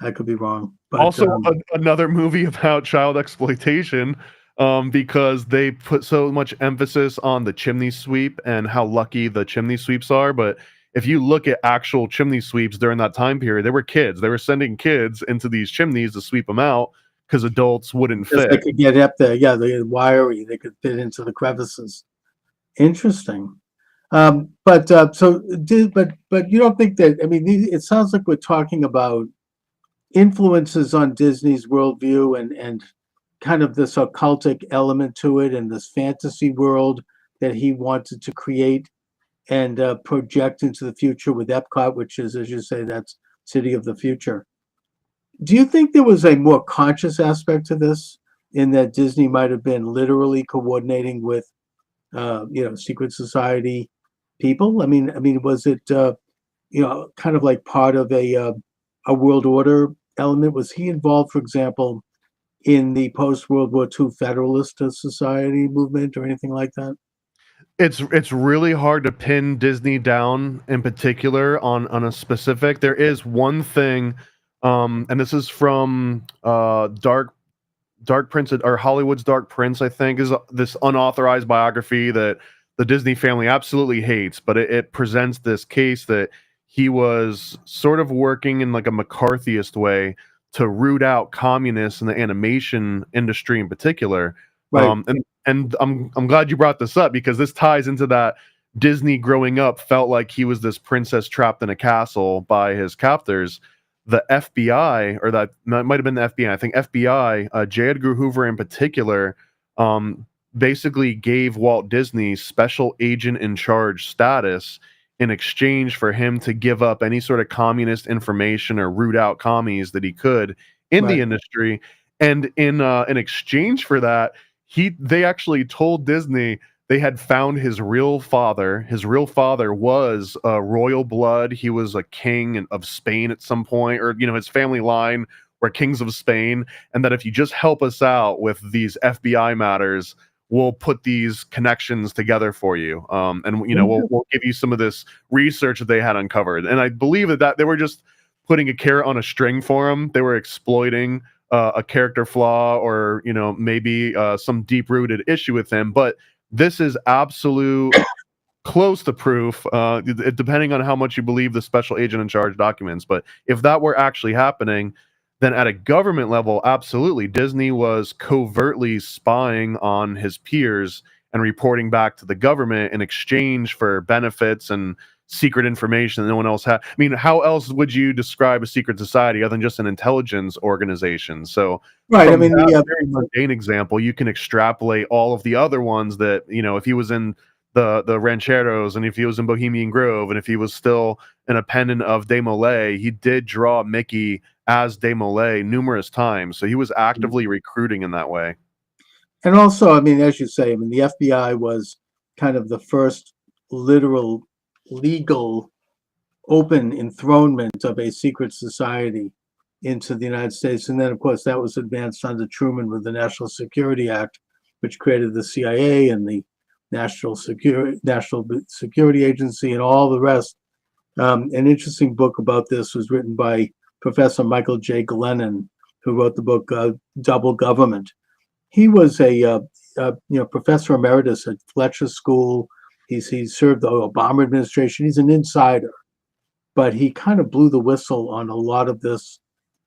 I could be wrong. But, also, another movie about child exploitation, because they put so much emphasis on the chimney sweep and how lucky the chimney sweeps are. But if you look at actual chimney sweeps during that time period, they were kids. They were sending kids into these chimneys to sweep them out because adults wouldn't fit. They could get up there. Yeah, they had wiry. They could fit into the crevices. Interesting. But you don't think that? I mean, it sounds like we're talking about influences on Disney's worldview and kind of this occultic element to it and this fantasy world that he wanted to create and project into the future with Epcot, which is, as you say, that's City of the Future. Do you think there was a more conscious aspect to this, in that Disney might have been literally coordinating with, secret society people? I mean, was it, kind of like part of a world order element? Was he involved, for example, in the post-World War II Federalist Society movement or anything like that? It's really hard to pin Disney down in particular on a specific. There is one thing, and this is from Dark Prince, or Hollywood's Dark Prince, I think, is this unauthorized biography that the Disney family absolutely hates, but it presents this case that he was sort of working in like a McCarthyist way to root out communists in the animation industry in particular. Right. And I'm glad you brought this up, because this ties into that Disney growing up felt like he was this princess trapped in a castle by his captors. The FBI, or that might have been the FBI, I think FBI, J. Edgar Hoover in particular, basically gave Walt Disney special agent in charge status in exchange for him to give up any sort of communist information or root out commies that he could in the industry. And in exchange for that, they actually told Disney they had found his real father. His real father was royal blood. He was a king of Spain at some point, or his family line were kings of Spain, and that if you just help us out with these FBI matters, we'll put these connections together for you. And we'll give you some of this research that they had uncovered. And I believe that they were just putting a carrot on a string for him. They were exploiting a character flaw, or maybe some deep-rooted issue with him. But this is absolute close to proof, depending on how much you believe the special agent in charge documents. But if that were actually happening, then at a government level, absolutely, Disney was covertly spying on his peers and reporting back to the government in exchange for benefits and secret information that no one else had. I mean, how else would you describe a secret society other than just an intelligence organization? So, right. I mean, that very mundane example, you can extrapolate all of the other ones that, if he was in the rancheros, and if he was in Bohemian Grove, and if he was still an appendant of Desmoulins, he did draw Mickey as Desmoulins numerous times. So he was actively recruiting in that way. And also, I mean, as you say, I mean, the FBI was kind of the first literal, legal, open enthronement of a secret society into the United States. And then, of course, that was advanced under Truman with the National Security Act, which created the CIA and the National Security Agency and all the rest. An interesting book about this was written by Professor Michael J. Glennon, who wrote the book Double Government. He was a professor emeritus at Fletcher School. He served the Obama administration. He's an insider, but he kind of blew the whistle on a lot of this.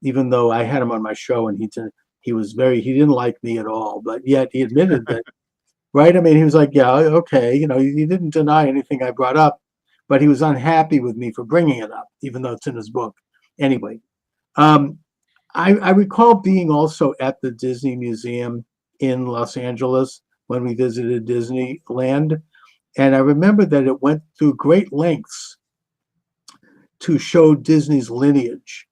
Even though I had him on my show, and he didn't like me at all, but yet he admitted that, right? I mean, he was like, yeah, okay, he didn't deny anything I brought up, but he was unhappy with me for bringing it up, even though it's in his book. Anyway, I recall being also at the Disney Museum in Los Angeles when we visited Disneyland. And I remember that it went through great lengths to show Disney's lineage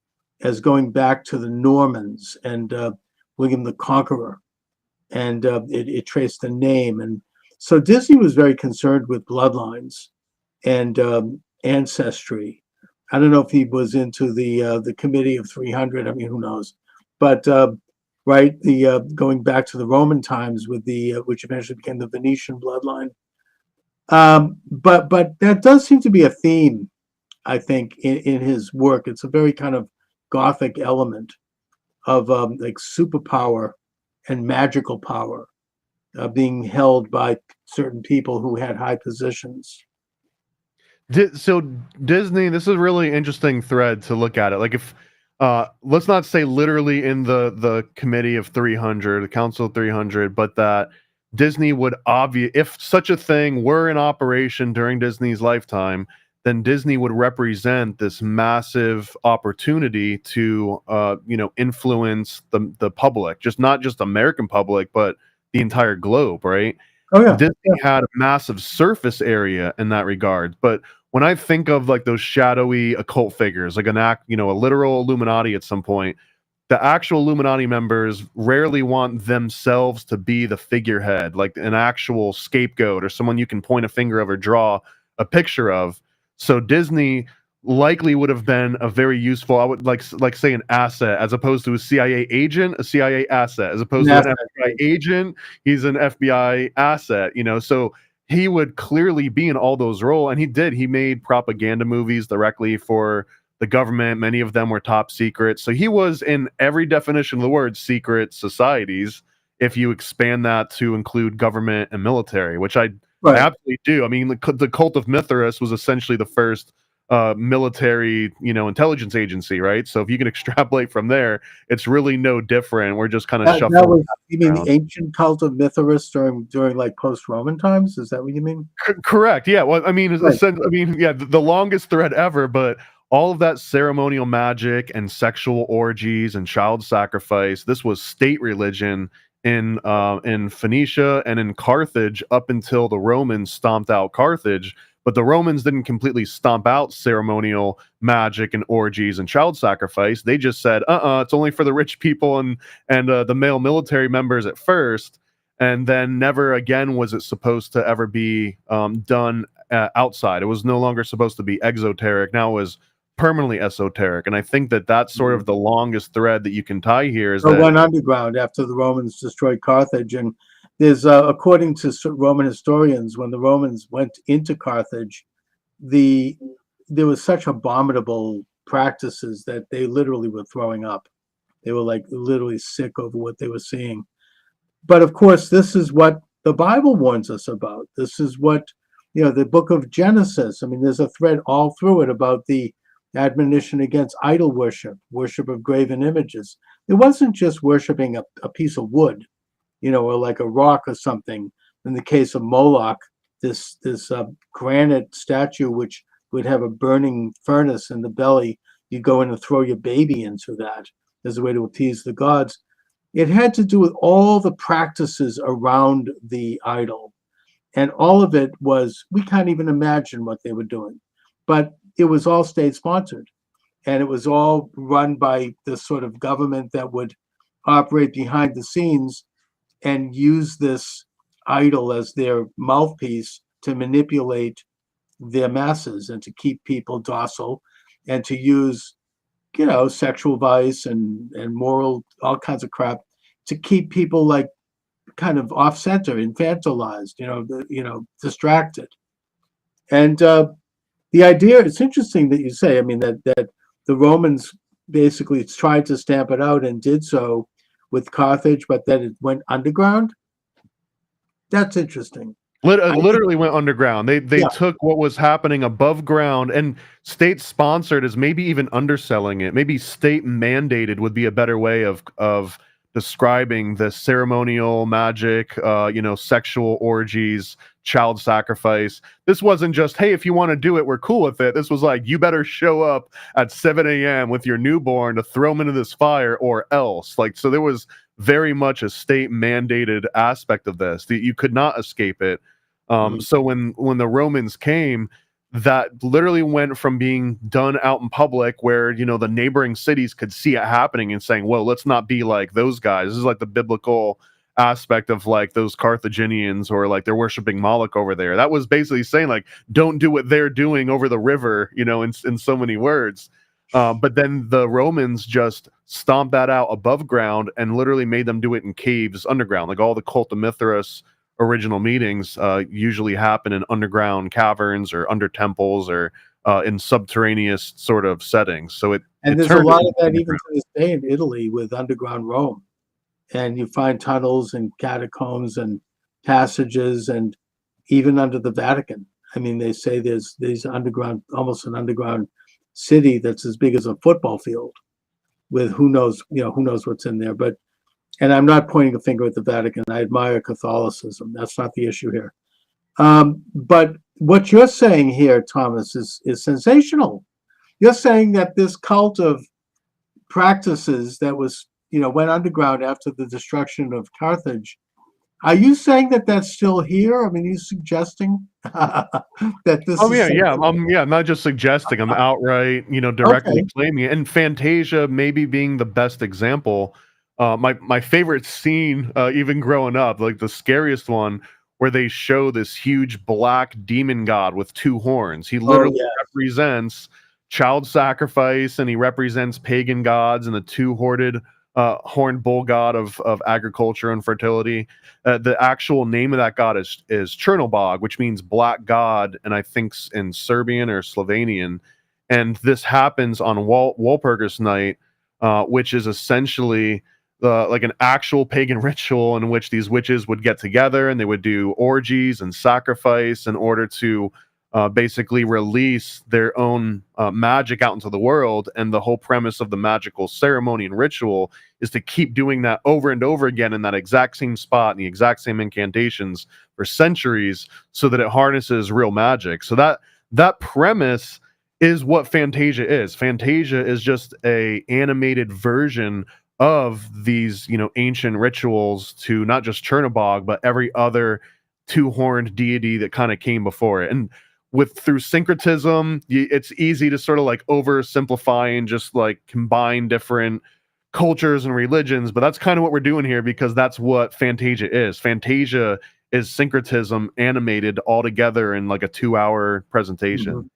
as going back to the Normans and William the Conqueror. And it traced the name. And so Disney was very concerned with bloodlines and ancestry. I don't know if he was into the Committee of 300. I mean, who knows? But right, going back to the Roman times with which eventually became the Venetian bloodline. But that does seem to be a theme, I think, in his work. It's a very kind of Gothic element of like superpower and magical power being held by certain people who had high positions. So Disney, this is a really interesting thread to look at it. Like if let's not say literally in the Committee of 300, the Council of 300, but that Disney would if such a thing were in operation during Disney's lifetime, then Disney would represent this massive opportunity to influence the public, not just American public, but the entire globe, right? Oh yeah. Disney had a massive surface area in that regard, but when I think of like those shadowy occult figures, like a literal Illuminati at some point, the actual Illuminati members rarely want themselves to be the figurehead, like an actual scapegoat or someone you can point a finger of or draw a picture of. So Disney likely would have been a very useful, I would like say an asset, as opposed to a CIA agent, a CIA asset, as opposed to an FBI agent, he's an FBI asset, so he would clearly be in all those roles. And he made propaganda movies directly for the government. Many of them were top secret. So he was, in every definition of the word, secret societies, if you expand that to include government and military, which I absolutely do. I mean, the Cult of Mithras was essentially the first military, intelligence agency, right? So if you can extrapolate from there, it's really no different. We're just kind of shuffling. You mean the ancient cult of Mithras during like post-Roman times? Is that what you mean? Correct. Yeah. Well, I mean, the longest thread ever, but all of that ceremonial magic and sexual orgies and child sacrifice, this was state religion in Phoenicia and in Carthage up until the Romans stomped out Carthage. But the Romans didn't completely stomp out ceremonial magic and orgies and child sacrifice. They just said, it's only for the rich people and the male military members at first. And then never again was it supposed to ever be done outside. It was no longer supposed to be exoteric. Now it was permanently esoteric. And I think that's sort of the longest thread that you can tie here. Is that went underground after the Romans destroyed Carthage. And there's, according to Roman historians, when the Romans went into Carthage, there was such abominable practices that they literally were throwing up. They were like literally sick over what they were seeing. But of course, this is what the Bible warns us about. This is what, the book of Genesis. I mean, there's a thread all through it about the admonition against idol worship of graven images. It wasn't just worshiping a piece of wood, or like a rock or something. In the case of Moloch, this granite statue, which would have a burning furnace in the belly, you go in and throw your baby into that as a way to appease the gods. It had to do with all the practices around the idol. And all of it was, we can't even imagine what they were doing. But it was all state sponsored. And it was all run by the sort of government that would operate behind the scenes and use this idol as their mouthpiece to manipulate their masses and to keep people docile and to use, sexual vice and moral, all kinds of crap to keep people like kind of off center, infantilized, distracted. And the idea, it's interesting that you say, I mean, that the Romans basically tried to stamp it out and did so with Carthage, but then it went underground. That's interesting. Literally went underground. They took what was happening above ground, and state sponsored is maybe even underselling it. Maybe state mandated would be a better way of describing the ceremonial magic, sexual orgies, child sacrifice. This wasn't just, hey, if you want to do it, we're cool with it. This was like, you better show up at 7 a.m. with your newborn to throw them into this fire or else. Like, so there was very much a state mandated aspect of this that you could not escape it. So when the Romans came, that literally went from being done out in public where, the neighboring cities could see it happening and saying, well, let's not be like those guys. This is like the biblical aspect of like those Carthaginians, or like they're worshiping Moloch over there. That was basically saying like, don't do what they're doing over the river, in so many words. But then the Romans just stomped that out above ground and literally made them do it in caves underground. Like all the Cult of Mithras original meetings usually happen in underground caverns or under temples or in subterraneous sort of settings. So there's a lot of that even to this day in Italy with underground Rome. And you find tunnels and catacombs and passages, and even under the Vatican. I mean, they say there's underground, almost an underground city that's as big as a football field, with who knows what's in there. And I'm not pointing a finger at the Vatican. I admire Catholicism. That's not the issue here. But what you're saying here, Thomas, is sensational. You're saying that this cult of practices that was, went underground after the destruction of Carthage. Are you saying that that's still here? I mean, are you suggesting that this? Oh yeah. I'm not just suggesting. I'm outright, directly claiming it. And Fantasia maybe being the best example. My favorite scene, even growing up, like the scariest one, where they show this huge black demon god with two horns. He literally represents child sacrifice, and he represents pagan gods and the two-horned bull god of agriculture and fertility. The actual name of that god is Chernobog, which means black god, and I think in Serbian or Slovenian. And this happens on Walpurgis Night, which is essentially like an actual pagan ritual in which these witches would get together and they would do orgies and sacrifice in order to basically release their own magic out into the world. And the whole premise of the magical ceremony and ritual is to keep doing that over and over again in that exact same spot and the exact same incantations for centuries, so that it harnesses real magic. So that premise is what Fantasia is. Fantasia is just a animated version of these, ancient rituals to not just Chernobog, but every other two-horned deity that kind of came before it. And through syncretism, it's easy to sort of like oversimplify and just like combine different cultures and religions, but that's kind of what we're doing here, because that's what Fantasia is. Fantasia is syncretism animated all together in like a 2-hour presentation. Mm-hmm.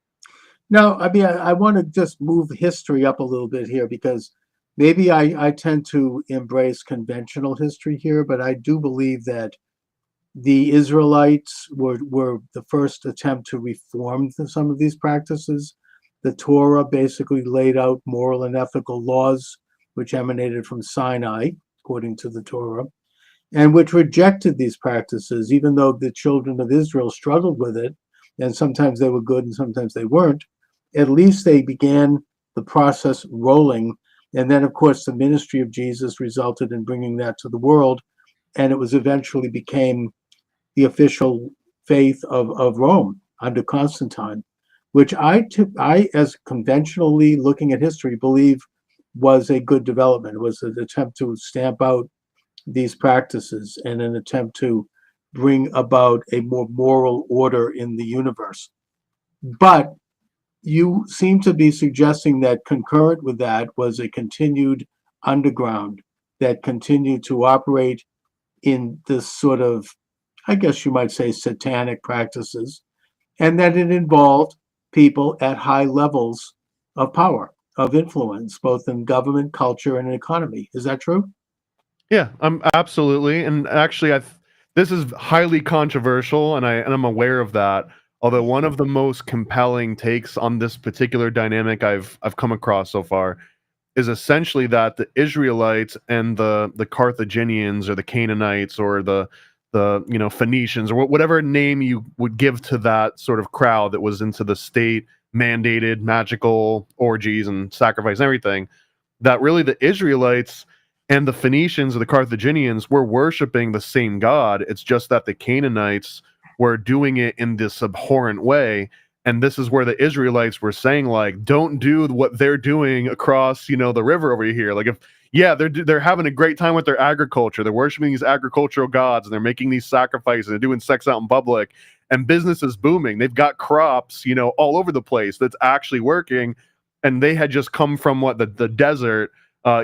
Now, I mean, I want to just move history up a little bit here, because maybe I tend to embrace conventional history here, but I do believe that the Israelites were the first attempt to reform some of these practices. The Torah basically laid out moral and ethical laws which emanated from Sinai, according to the Torah, and which rejected these practices, even though the children of Israel struggled with it, and sometimes they were good and sometimes they weren't. At least they began the process rolling. And then, of course, the ministry of Jesus resulted in bringing that to the world, and it was eventually became the official faith of Rome under Constantine, which I, as conventionally looking at history, believe was a good development. It was an attempt to stamp out these practices and an attempt to bring about a more moral order in the universe. But you seem to be suggesting that concurrent with that was a continued underground that continued to operate in this sort of, I guess you might say, satanic practices, and that it involved people at high levels of power, of influence, both in government, culture, and economy. Is that true? Yeah, absolutely. And actually, this is highly controversial, and I'm aware of that. Although one of the most compelling takes on this particular dynamic I've come across so far is essentially that the Israelites and the Carthaginians or the Canaanites or the Phoenicians or whatever name you would give to that sort of crowd that was into the state mandated magical orgies and sacrifice and everything, that really the Israelites and the Phoenicians or the Carthaginians were worshiping the same God. It's just that the Canaanites were doing it in this abhorrent way. And this is where the Israelites were saying, like, don't do what they're doing across, the river over here. Like, they're having a great time with their agriculture. They're worshiping these agricultural gods, and they're making these sacrifices. They're doing sex out in public, and business is booming. They've got crops, all over the place that's actually working. And they had just come from the desert.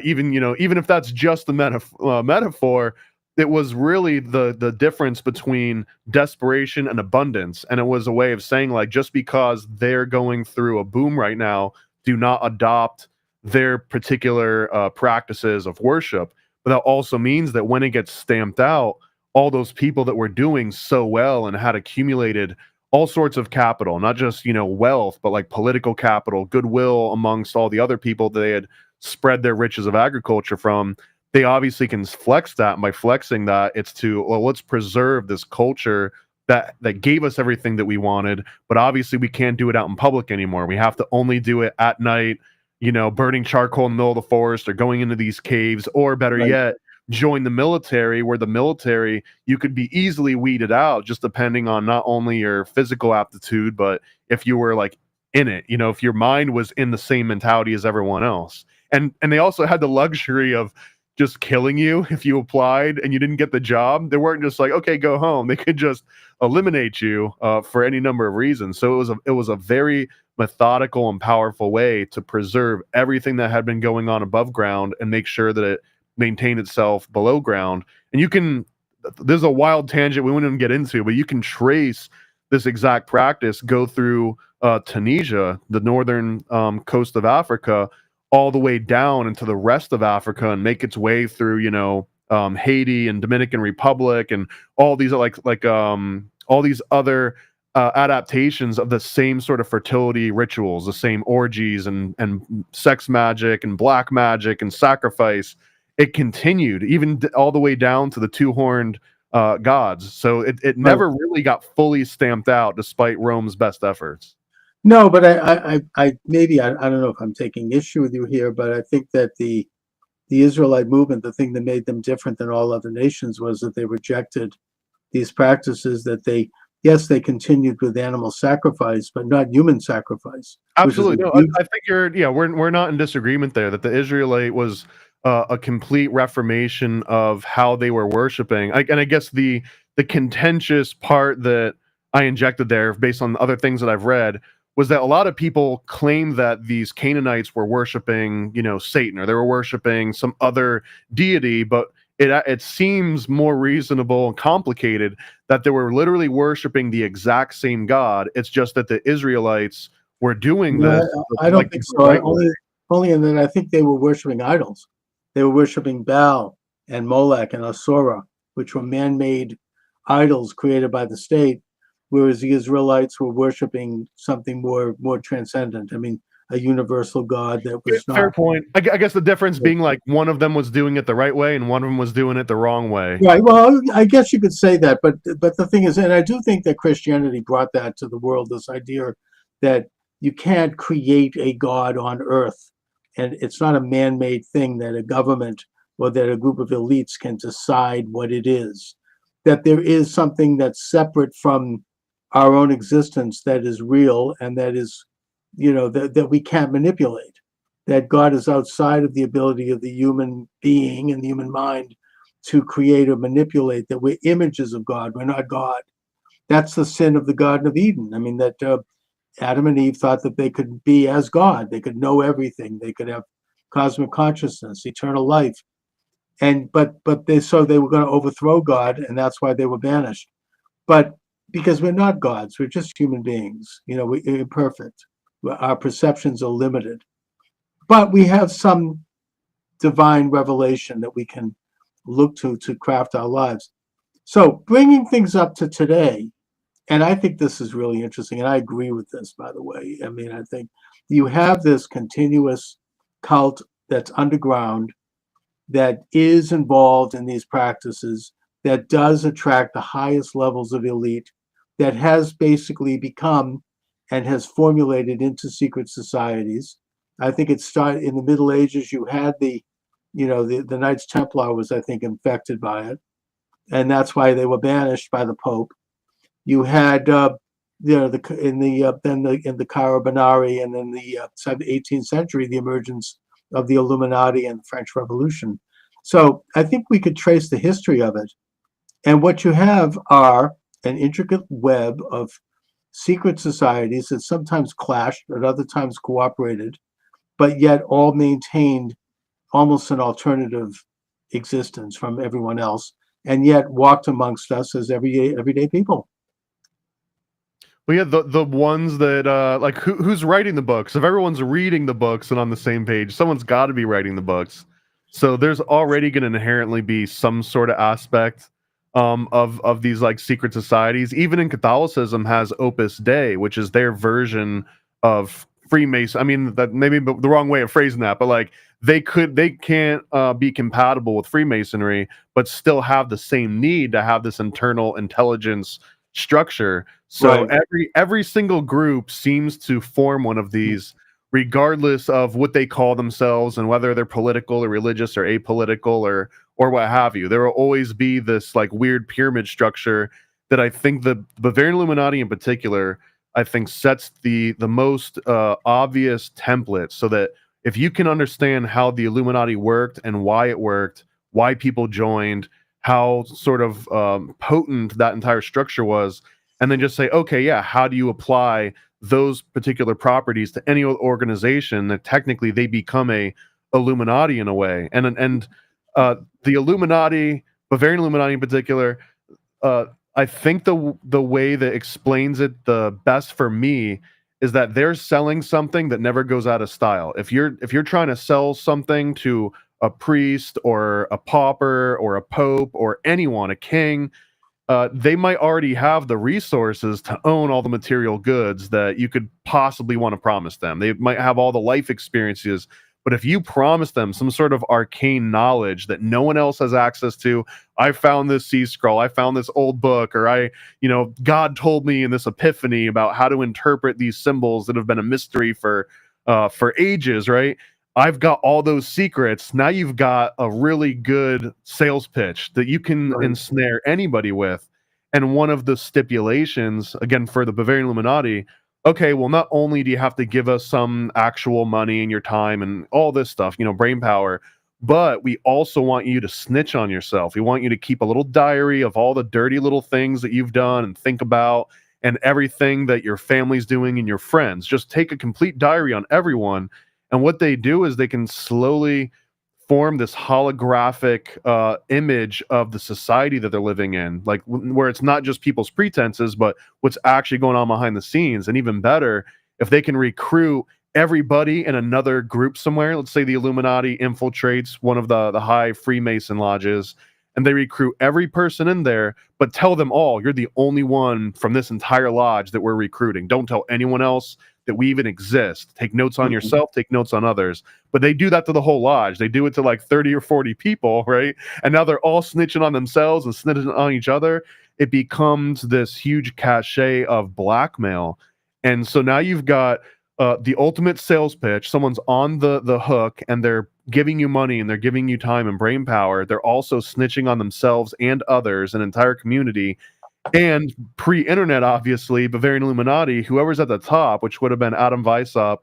Even if that's just the metaphor, it was really the difference between desperation and abundance. And it was a way of saying, like, just because they're going through a boom right now, do not adopt their particular practices of worship. But that also means that when it gets stamped out, all those people that were doing so well and had accumulated all sorts of capital, not just wealth, but like political capital, goodwill amongst all the other people that they had spread their riches of agriculture from, they obviously can flex that. And by flexing that, it's to, well, let's preserve this culture that gave us everything that we wanted, but obviously we can't do it out in public anymore. We have to only do it at night, burning charcoal in the middle of the forest or going into these caves, or better yet, join the military, where the military, you could be easily weeded out just depending on not only your physical aptitude, but if you were like in it, if your mind was in the same mentality as everyone else. And they also had the luxury of just killing you if you applied and you didn't get the job. They weren't just like, okay, go home. They could just eliminate you for any number of reasons. So it was a very methodical and powerful way to preserve everything that had been going on above ground and make sure that it maintained itself below ground. And there's a wild tangent we wouldn't even get into, but you can trace this exact practice go through Tunisia, the northern coast of Africa, all the way down into the rest of Africa and make its way through, Haiti and Dominican Republic and all these all these other adaptations of the same sort of fertility rituals, the same orgies and sex magic and black magic and sacrifice. It continued even all the way down to the two-horned gods. So it never really got fully stamped out despite Rome's best efforts. No, but I maybe I don't know if I'm taking issue with you here, but I think that the Israelite movement, the thing that made them different than all other nations was that they rejected these practices, that they continued with animal sacrifice, but not human sacrifice. Absolutely. No, I think we're not in disagreement there, that the Israelite was a complete reformation of how they were worshiping. And I guess the contentious part that I injected there, based on other things that I've read, was that a lot of people claim that these Canaanites were worshiping, Satan, or they were worshiping some other deity, but it seems more reasonable and complicated that they were literally worshiping the exact same God. It's just that the Israelites were doing this. I don't think so. Only in that I think they were worshiping idols. They were worshiping Baal and Molech and Asura, which were man-made idols created by the state, whereas the Israelites were worshiping something more transcendent. I mean, a universal God that was not. Fair point. I guess the difference being like one of them was doing it the right way and one of them was doing it the wrong way. Right. Well, I guess you could say that, but the thing is, and I do think that Christianity brought that to the world, this idea that you can't create a God on earth, and it's not a man-made thing that a government or that a group of elites can decide what it is. That there is something that's separate from our own existence that is real and that is, that we can't manipulate. That God is outside of the ability of the human being and the human mind to create or manipulate, that we're images of God. We're not God. That's the sin of the Garden of Eden. I mean, that Adam and Eve thought that they could be as God. They could know everything. They could have cosmic consciousness, eternal life. And but they were going to overthrow God, and that's why they were banished. But because we're not gods, we're just human beings. We're imperfect. Our perceptions are limited. But we have some divine revelation that we can look to craft our lives. So bringing things up to today, and I think this is really interesting, and I agree with this, by the way. I mean, I think you have this continuous cult that's underground, that is involved in these practices, that does attract the highest levels of elite, that has basically become and has formulated into secret societies. I think it started in the Middle Ages. You had the Knights Templar was, I think, infected by it, and that's why they were banished by the Pope. You had in the Carabinari, and in the 18th century, the emergence of the Illuminati and the French Revolution. So I think we could trace the history of it. And what you have are an intricate web of secret societies that sometimes clashed, at other times cooperated, but yet all maintained almost an alternative existence from everyone else, and yet walked amongst us as everyday people. Well, yeah, the ones that like who's writing the books? If everyone's reading the books and on the same page, someone's got to be writing the books. So there's already going to inherently be some sort of aspect of these like secret societies. Even in Catholicism has Opus Dei, which is their version of Freemason. I mean, that maybe the wrong way of phrasing that, but like they can't be compatible with Freemasonry, but still have the same need to have this internal intelligence structure. So Right. every single group seems to form one of these, regardless of what they call themselves and whether they're political or religious or apolitical or what have you. There will always be this like weird pyramid structure that I think the Bavarian Illuminati in particular, I think sets the most obvious template, so that if you can understand how the Illuminati worked and why it worked, why people joined, how sort of potent that entire structure was, and then just say, okay, yeah, how do you apply those particular properties to any organization that technically they become a Illuminati in a way. And the Illuminati, Bavarian Illuminati in particular, I think the way that explains it the best for me is that they're selling something that never goes out of style. If you're trying to sell something to a priest or a pauper or a pope or anyone, a king, they might already have the resources to own all the material goods that you could possibly want to promise them. They might have all the life experiences, but if you promise them some sort of arcane knowledge that no one else has access to, I found this sea scroll, I found this old book, or God told me in this epiphany about how to interpret these symbols that have been a mystery for ages, right? I've got all those secrets. Now you've got a really good sales pitch that you can ensnare anybody with. And one of the stipulations, again, for the Bavarian Illuminati, okay, well, not only do you have to give us some actual money and your time and all this stuff, brain power, but we also want you to snitch on yourself. We want you to keep a little diary of all the dirty little things that you've done and think about, and everything that your family's doing and your friends. Just take a complete diary on everyone. And what they do is they can slowly form this holographic image of the society that they're living in, like where it's not just people's pretenses, but what's actually going on behind the scenes. And even better, if they can recruit everybody in another group somewhere, let's say the Illuminati infiltrates one of the high Freemason lodges, and they recruit every person in there, but tell them all, you're the only one from this entire lodge that we're recruiting. Don't tell anyone else that we even exist. Take notes on yourself, take notes on others. But they do that to the whole lodge. They do it to like 30 or 40 people, right? And now they're all snitching on themselves and snitching on each other. It becomes this huge cachet of blackmail. And so now you've got the ultimate sales pitch. Someone's on the hook, and they're giving you money and they're giving you time and brain power. They're also snitching on themselves and others, an entire community. And pre-internet, obviously, Bavarian Illuminati, whoever's at the top, which would have been Adam Weishaupt,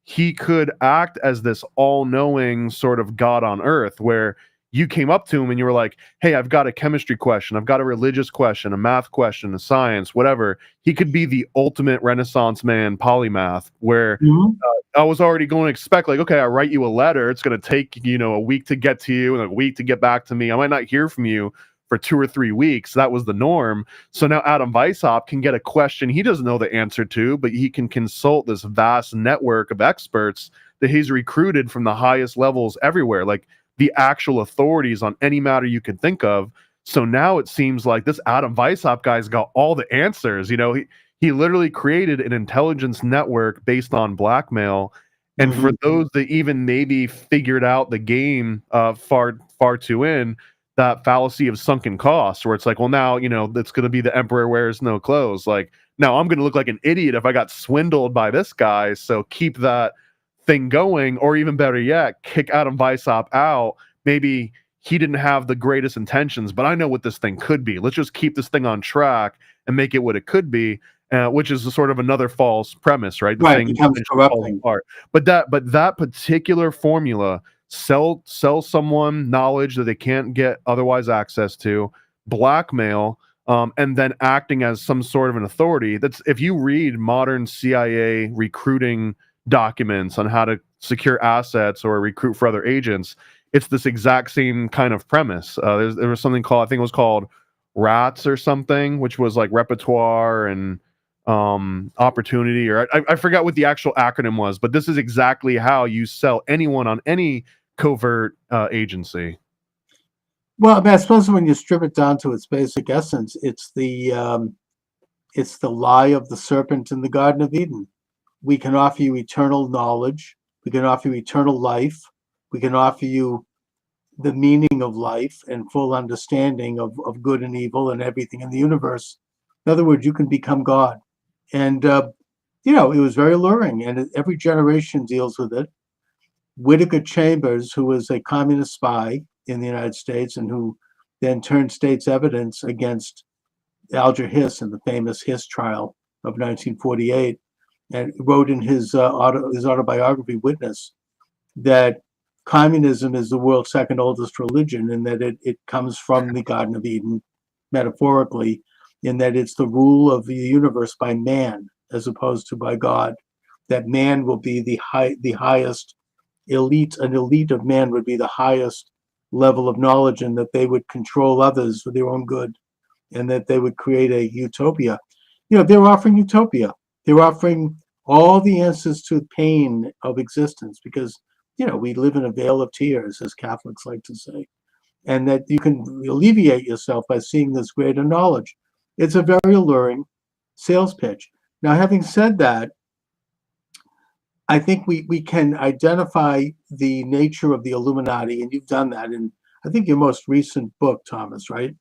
he could act as this all-knowing sort of God on earth, where you came up to him and you were like, hey, I've got a chemistry question, I've got a religious question, a math question, a science, whatever. He could be the ultimate Renaissance man polymath, where I was already going to expect, like, okay, I write you a letter, it's going to take, a week to get to you and a week to get back to me. I might not hear from you for 2 or 3 weeks. That was the norm. So now Adam Weishaupt can get a question he doesn't know the answer to, but he can consult this vast network of experts that he's recruited from the highest levels everywhere, like the actual authorities on any matter you could think of. So now it seems like this Adam Weishaupt guy's got all the answers. He literally created an intelligence network based on blackmail. And for those that even maybe figured out the game far too in, that fallacy of sunken costs, where it's like, well, now, it's going to be the emperor wears no clothes. Like, now I'm going to look like an idiot if I got swindled by this guy. So keep that thing going, or even better yet, kick Adam Weishaupt out. Maybe he didn't have the greatest intentions, but I know what this thing could be. Let's just keep this thing on track and make it what it could be, which is sort of another false premise, right? The thing becomes corrupting. But that particular formula, sell someone knowledge that they can't get otherwise access to, blackmail, and then acting as some sort of an authority. That's, if you read modern CIA recruiting documents on how to secure assets or recruit for other agents, it's this exact same kind of premise. There was something called, I think it was called RATS or something, which was like repertoire and opportunity, or I forgot what the actual acronym was, but this is exactly how you sell anyone on any covert agency. Well, I mean, I suppose when you strip it down to its basic essence, it's the lie of the serpent in the Garden of Eden. We can offer you eternal knowledge. We can offer you eternal life. We can offer you the meaning of life and full understanding of good and evil and everything in the universe. In other words, you can become God. And, it was very alluring, and every generation deals with it. Whittaker Chambers, who was a communist spy in the United States and who then turned state's evidence against Alger Hiss in the famous Hiss trial of 1948, and wrote in his autobiography, Witness, that communism is the world's second oldest religion, and that it comes from the Garden of Eden, metaphorically, in that it's the rule of the universe by man as opposed to by God. That man will be the highest elite. An elite of man would be the highest level of knowledge, and that they would control others for their own good, and that they would create a utopia. They're offering utopia. They're offering all the answers to the pain of existence, because we live in a vale of tears, as Catholics like to say, and that you can alleviate yourself by seeing this greater knowledge. It's a very alluring sales pitch. Now, having said that, I think we can identify the nature of the Illuminati, and you've done that in, I think, your most recent book, Thomas, right?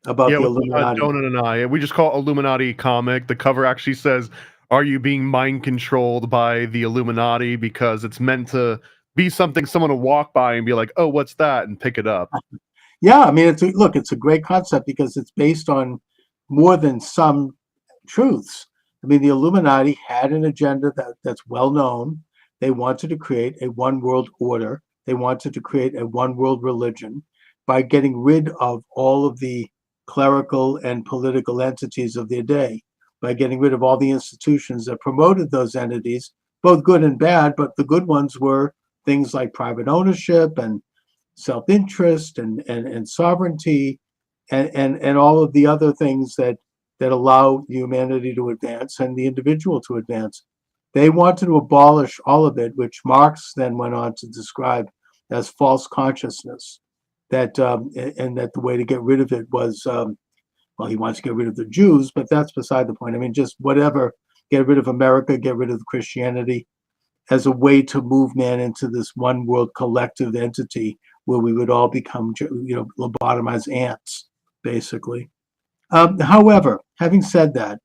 About the Illuminati. Donut and I. We just call it Illuminati comic. The cover actually says, "Are you being mind controlled by the Illuminati?" Because it's meant to be something someone will walk by and be like, "Oh, what's that?" and pick it up. Yeah, I mean, it's a great concept because it's based on more than some truths. I mean, the Illuminati had an agenda that's well known. They wanted to create a one world order. They wanted to create a one world religion by getting rid of all of the clerical and political entities of their day, by getting rid of all the institutions that promoted those entities, both good and bad. But the good ones were things like private ownership and self-interest and sovereignty and all of the other things that allow humanity to advance and the individual to advance. They wanted to abolish all of it, which Marx then went on to describe as false consciousness. And that the way to get rid of it was, he wants to get rid of the Jews, but that's beside the point. I mean, just whatever, get rid of America, get rid of Christianity, as a way to move man into this one world collective entity where we would all become, lobotomized ants, basically. However, having said that,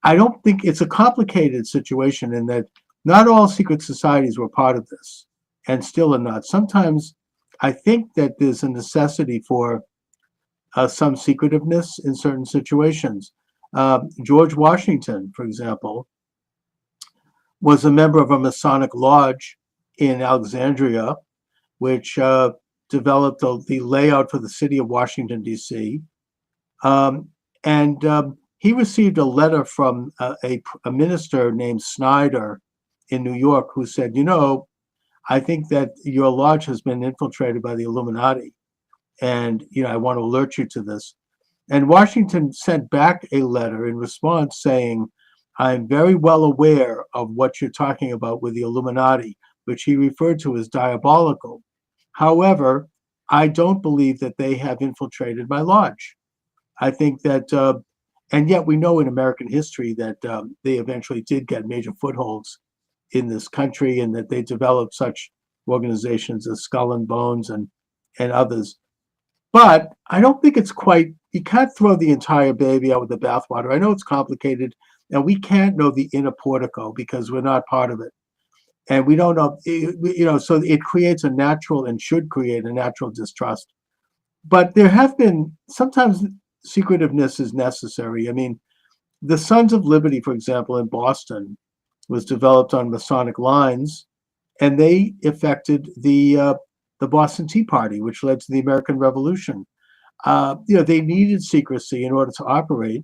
I don't think it's a complicated situation in that not all secret societies were part of this and still are not. Sometimes I think that there's a necessity for some secretiveness in certain situations. George Washington, for example, was a member of a Masonic lodge in Alexandria, which developed the layout for the city of Washington, D.C. And he received a letter from a minister named Snyder in New York who said, I think that your lodge has been infiltrated by the Illuminati. And, I want to alert you to this. And Washington sent back a letter in response saying, I'm very well aware of what you're talking about with the Illuminati, which he referred to as diabolical. However, I don't believe that they have infiltrated my lodge. I think that, and yet we know in American history that they eventually did get major footholds in this country, and that they developed such organizations as Skull and Bones and others. But I don't think it's quite, you can't throw the entire baby out with the bathwater. I know it's complicated, and we can't know the inner portico because we're not part of it. And we don't know, so it creates a natural, and should create a natural distrust. But there have been, sometimes secretiveness is necessary. I mean, the Sons of Liberty, for example, in Boston, was developed on Masonic lines, and they effected the Boston Tea Party, which led to the American Revolution. They needed secrecy in order to operate,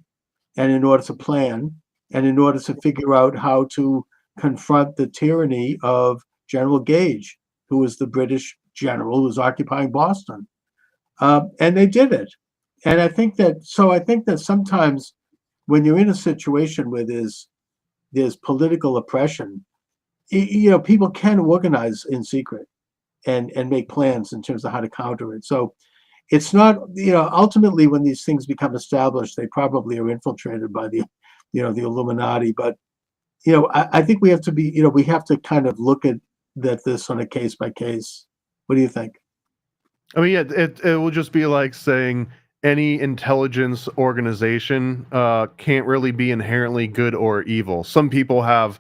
and in order to plan, and in order to figure out how to confront the tyranny of General Gage, who was the British general who was occupying Boston. And they did it. And I think that sometimes when you're in a situation where there's political oppression, people can organize in secret and make plans in terms of how to counter it. So it's not, ultimately when these things become established, they probably are infiltrated by the Illuminati. But, I think we have to be, we have to kind of look at this on a case by case. What do you think? I mean, yeah, it will just be like saying any intelligence organization can't really be inherently good or evil. Some people have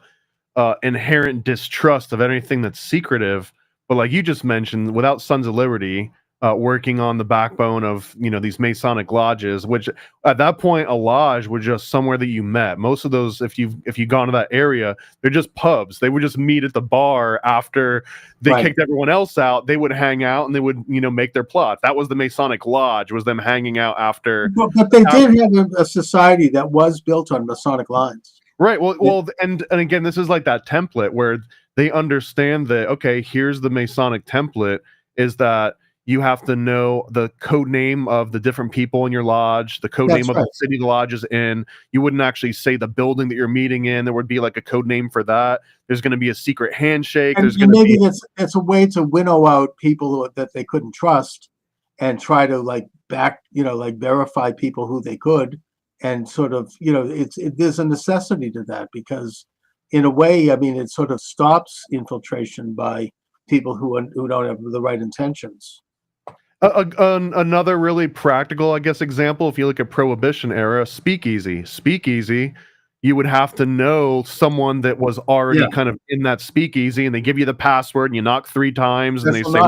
inherent distrust of anything that's secretive, but like you just mentioned, without Sons of Liberty working on the backbone of these Masonic lodges, which at that point a lodge was just somewhere that you met. Most of those, if you've gone to that area, they're just pubs. They would just meet at the bar after they kicked everyone else out. They would hang out and they would make their plot. That was the Masonic lodge, was them hanging out after. But they did have a society that was built on Masonic lines. Right. Well, and again, this is like that template where they understand that, okay, here's the Masonic template, is that you have to know the code name of the different people in your lodge, the code name of the city the lodge is in. You wouldn't actually say the building that you're meeting in. There would be like a code name for that. There's going to be a secret handshake. And maybe that's a way to winnow out people that they couldn't trust, and try to verify people who they could. And sort of, there's a necessity to that, because in a way, I mean, it sort of stops infiltration by people who don't have the right intentions. Another really practical, I guess, example, if you look at Prohibition era, speakeasy, you would have to know someone that was already kind of in that speakeasy, and they give you the password and you knock 3 times and they say,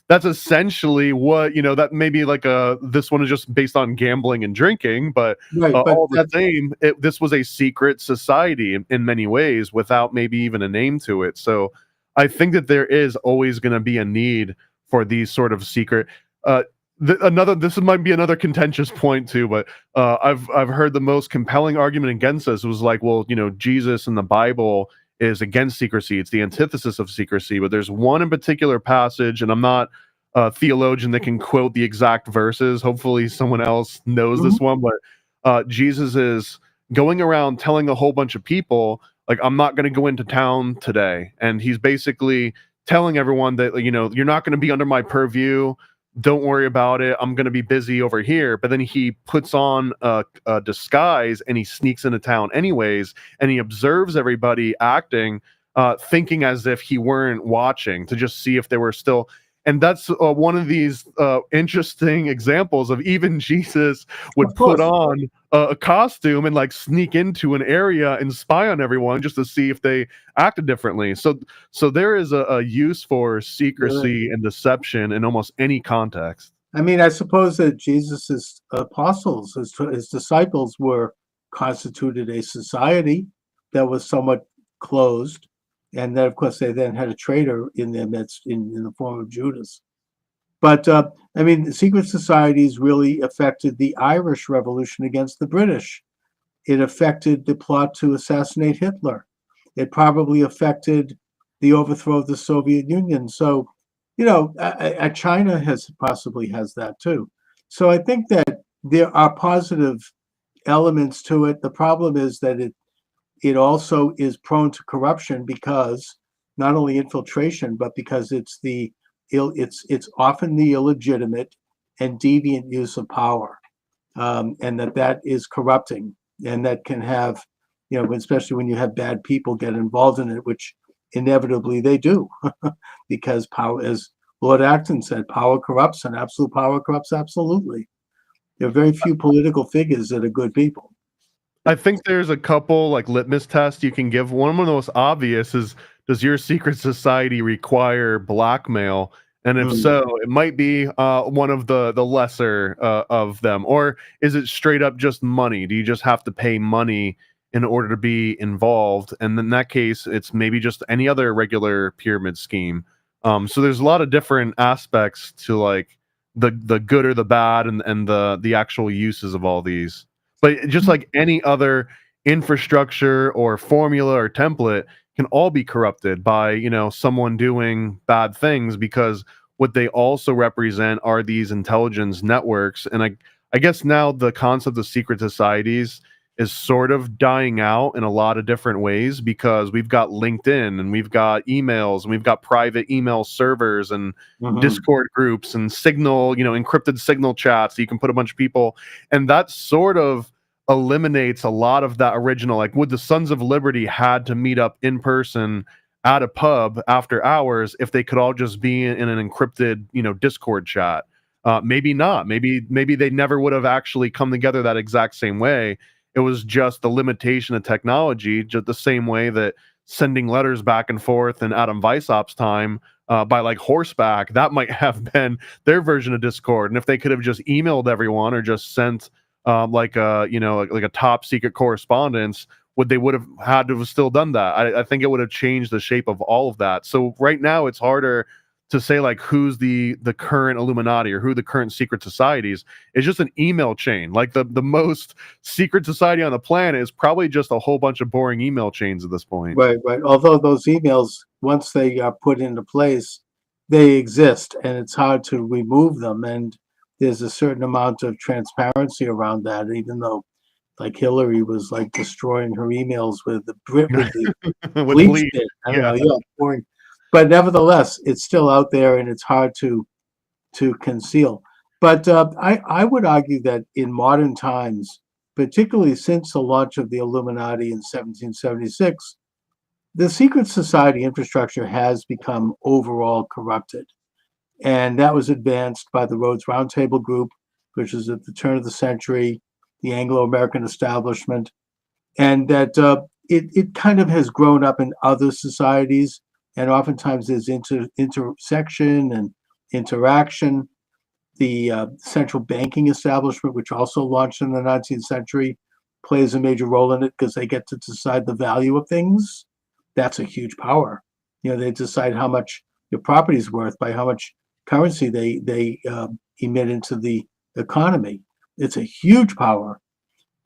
that's essentially what, that may be like this one is just based on gambling and drinking, but all the same, this was a secret society in many ways without maybe even a name to it. So I think that there is always going to be a need for these sort of secret. This might be another contentious point too, but I've heard the most compelling argument against this was like, well, Jesus in the Bible is against secrecy. It's the antithesis of secrecy. But there's one in particular passage, and I'm not a theologian that can quote the exact verses. Hopefully someone else knows this one, but Jesus is going around telling a whole bunch of people, like, I'm not going to go into town today. And he's basically telling everyone that, you're not going to be under my purview. Don't worry about it. I'm going to be busy over here. But then he puts on a disguise and he sneaks into town anyways. And he observes everybody acting, thinking as if he weren't watching, to just see if they were still. And that's one of these interesting examples of even Jesus would put on a costume and like sneak into an area and spy on everyone just to see if they acted differently. So there is a use for secrecy and deception in almost any context. I mean, I suppose that Jesus's apostles, his disciples, were constituted a society that was somewhat closed. And then, of course, they then had a traitor in their midst in the form of Judas. But I mean, secret societies really affected the Irish Revolution against the British. It affected the plot to assassinate Hitler. It probably affected the overthrow of the Soviet Union. So, China possibly has that too. So I think that there are positive elements to it. The problem is that it also is prone to corruption because not only infiltration, but because it's often the illegitimate and deviant use of power, and that is corrupting, and that can have, especially when you have bad people get involved in it, which inevitably they do, because power, as Lord Acton said, power corrupts, and absolute power corrupts absolutely. There are very few political figures that are good people. I think there's a couple like litmus tests you can give. One of the most obvious is, does your secret society require blackmail? And if so, it might be one of the lesser of them. Or is it straight up just money? Do you just have to pay money in order to be involved? And in that case, it's maybe just any other regular pyramid scheme. So there's a lot of different aspects to like the good or the bad and the actual uses of all these. But just like any other infrastructure or formula or template can all be corrupted by, someone doing bad things, because what they also represent are these intelligence networks. And I guess now the concept of secret societies is sort of dying out in a lot of different ways, because we've got LinkedIn and we've got emails and we've got private email servers and Discord groups and Signal, encrypted Signal chats. So you can put a bunch of people, and that sort of eliminates a lot of that original, like, would the Sons of Liberty had to meet up in person at a pub after hours if they could all just be in an encrypted, Discord chat? Maybe not. Maybe they never would have actually come together that exact same way. It was just the limitation of technology, just the same way that sending letters back and forth in Adam Weishaupt's time by like horseback, that might have been their version of Discord. And if they could have just emailed everyone or just sent like a top secret correspondence, they would have had to have still done that. I think it would have changed the shape of all of that. So right now it's harder to say like who's the current Illuminati or who the current secret societies. It's just an email chain. Like the most secret society on the planet is probably just a whole bunch of boring email chains at this point. Right. Although those emails, once they are put into place, they exist, and it's hard to remove them. And there's a certain amount of transparency around that, even though like Hillary was like destroying her emails with the bleach. I don't know, boring. But nevertheless, it's still out there, and it's hard to conceal. But I would argue that in modern times, particularly since the launch of the Illuminati in 1776, the secret society infrastructure has become overall corrupted. And that was advanced by the Rhodes Roundtable Group, which was at the turn of the century, the Anglo-American establishment, and that it kind of has grown up in other societies, and oftentimes there's intersection and interaction. The central banking establishment, which also launched in the 19th century, plays a major role in it because they get to decide the value of things. That's a huge power. They decide how much your property is worth by how much currency they emit into the economy. It's a huge power,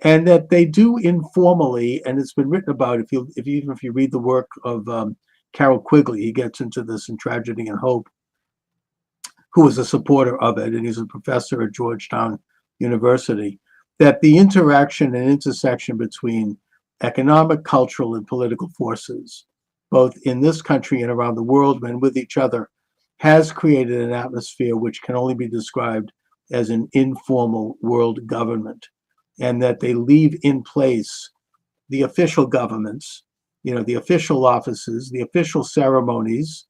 and that they do informally, and it's been written about. If you read the work of Carroll Quigley, he gets into this in Tragedy and Hope, who was a supporter of it, and he's a professor at Georgetown University, that the interaction and intersection between economic, cultural, and political forces, both in this country and around the world and with each other, has created an atmosphere which can only be described as an informal world government, and that they leave in place the official governments, the official offices, the official ceremonies,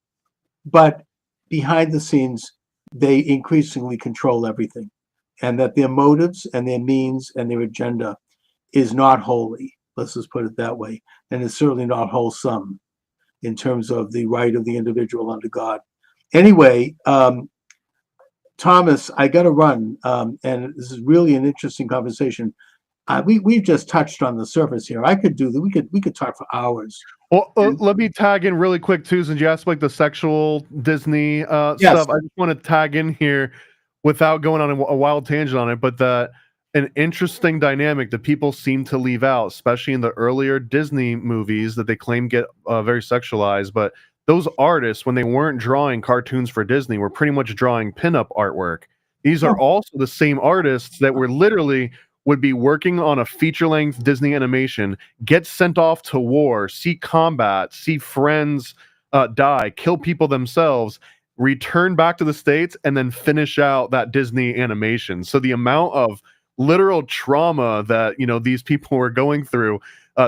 but behind the scenes, they increasingly control everything, and that their motives and their means and their agenda is not holy. Let's just put it that way. And it's certainly not wholesome in terms of the right of the individual under God. Anyway, Thomas, I got to run, and this is really an interesting conversation. we've just touched on the surface here. I could do that. We could talk for hours. Well, let me tag in really quick too, since you asked like the sexual Disney Yes. stuff. I just want to tag in here without going on a wild tangent on it, but that an interesting dynamic that people seem to leave out, especially in the earlier Disney movies that they claim get very sexualized. But those artists, when they weren't drawing cartoons for Disney, were pretty much drawing pinup artwork. These are also the same artists that were literally would be working on a feature-length Disney animation, get sent off to war, see combat, see friends die, kill people themselves, return back to the States, and then finish out that Disney animation. So the amount of literal trauma that these people were going through,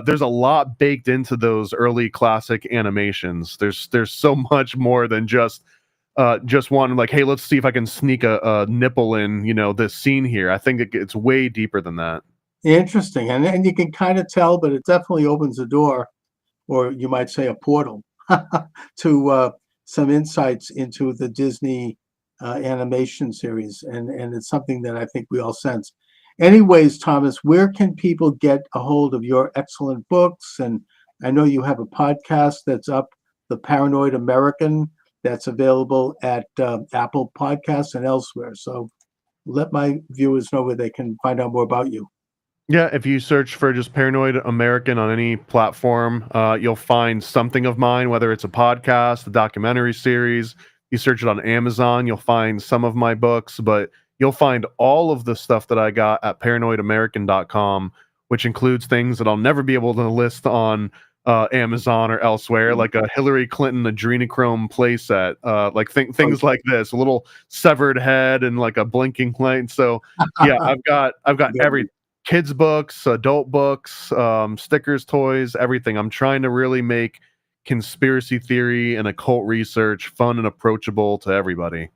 there's a lot baked into those early classic animations. There's so much more than just one like, hey, let's see if I can sneak a nipple in this scene here. I think it's way deeper than that. Interesting, and you can kind of tell, but it definitely opens a door, or you might say a portal, to some insights into the Disney animation series, and it's something that I think we all sense. Anyways, Thomas, where can people get a hold of your excellent books? And I know you have a podcast that's up, The Paranoid American, that's available at Apple Podcasts and elsewhere. So let my viewers know where they can find out more about you. Yeah, if you search for just Paranoid American on any platform, you'll find something of mine, whether it's a podcast, a documentary series. You search it on Amazon, you'll find some of my books, but you'll find all of the stuff that I got at paranoidamerican.com, which includes things that I'll never be able to list on Amazon or elsewhere, like a Hillary Clinton adrenochrome playset, like things like this, a little severed head and like a blinking light. So yeah, I've got every kids books, adult books, stickers, toys, everything. I'm trying to really make conspiracy theory and occult research fun and approachable to everybody.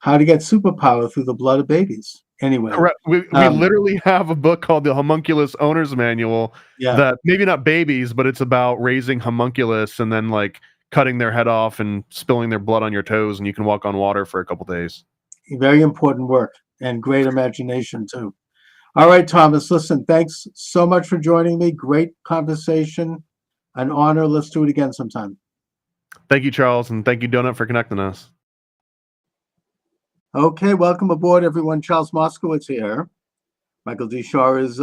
How to get superpower through the blood of babies. Anyway, correct. We literally have a book called the Homunculus Owner's Manual. Yeah. That maybe not babies, but it's about raising homunculus and then like cutting their head off and spilling their blood on your toes, and you can walk on water for a couple days. Very important work and great imagination too. All right, Thomas, listen, thanks so much for joining me. Great conversation, an honor. Let's do it again sometime. Thank you, Charles, and thank you, Donut, for connecting us. Okay, welcome aboard, everyone. Charles Moscowitz here. Michael D. Shaw is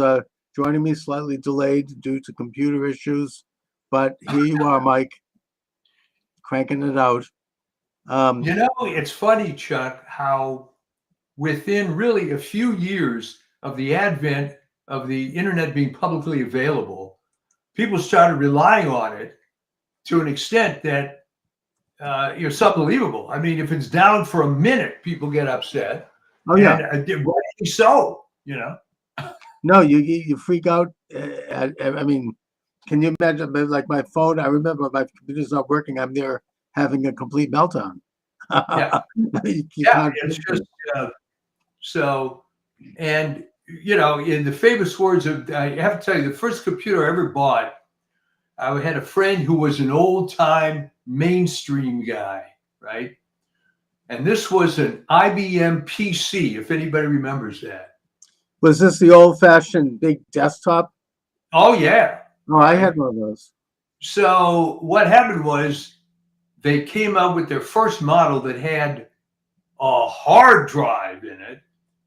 joining me, slightly delayed due to computer issues, but here you are, Mike, cranking it out. It's funny, Chuck, how within really a few years of the advent of the internet being publicly available, people started relying on it to an extent that it's unbelievable. I mean, if it's down for a minute, people get upset. Oh yeah, rightly so. No, you freak out. I mean, can you imagine? Like my phone, I remember my computer's not working. I'm there having a complete meltdown. Yeah, it's just so. And in the famous words of, I have to tell you, the first computer I ever bought, I had a friend who was an old-time mainstream guy, right? And this was an IBM PC, if anybody remembers that. Was this the old-fashioned big desktop? Oh, yeah. Oh, I had one of those. So what happened was they came out with their first model that had a hard drive in it.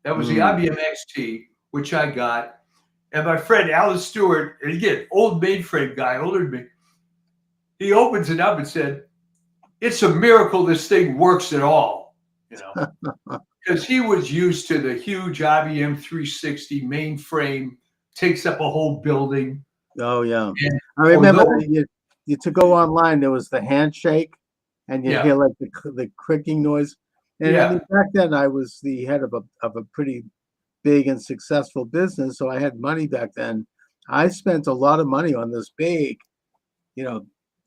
That was the IBM XT, which I got. And my friend Alan Stewart, and again, old mainframe guy, older than me, he opens it up and said, "It's a miracle this thing works at all," because he was used to the huge IBM 360 mainframe, takes up a whole building. Oh yeah, and I remember you to go online. There was the handshake, and you hear like the clicking noise. And I mean, back then I was the head of a pretty big and successful business, so I had money back then. I spent a lot of money on this big,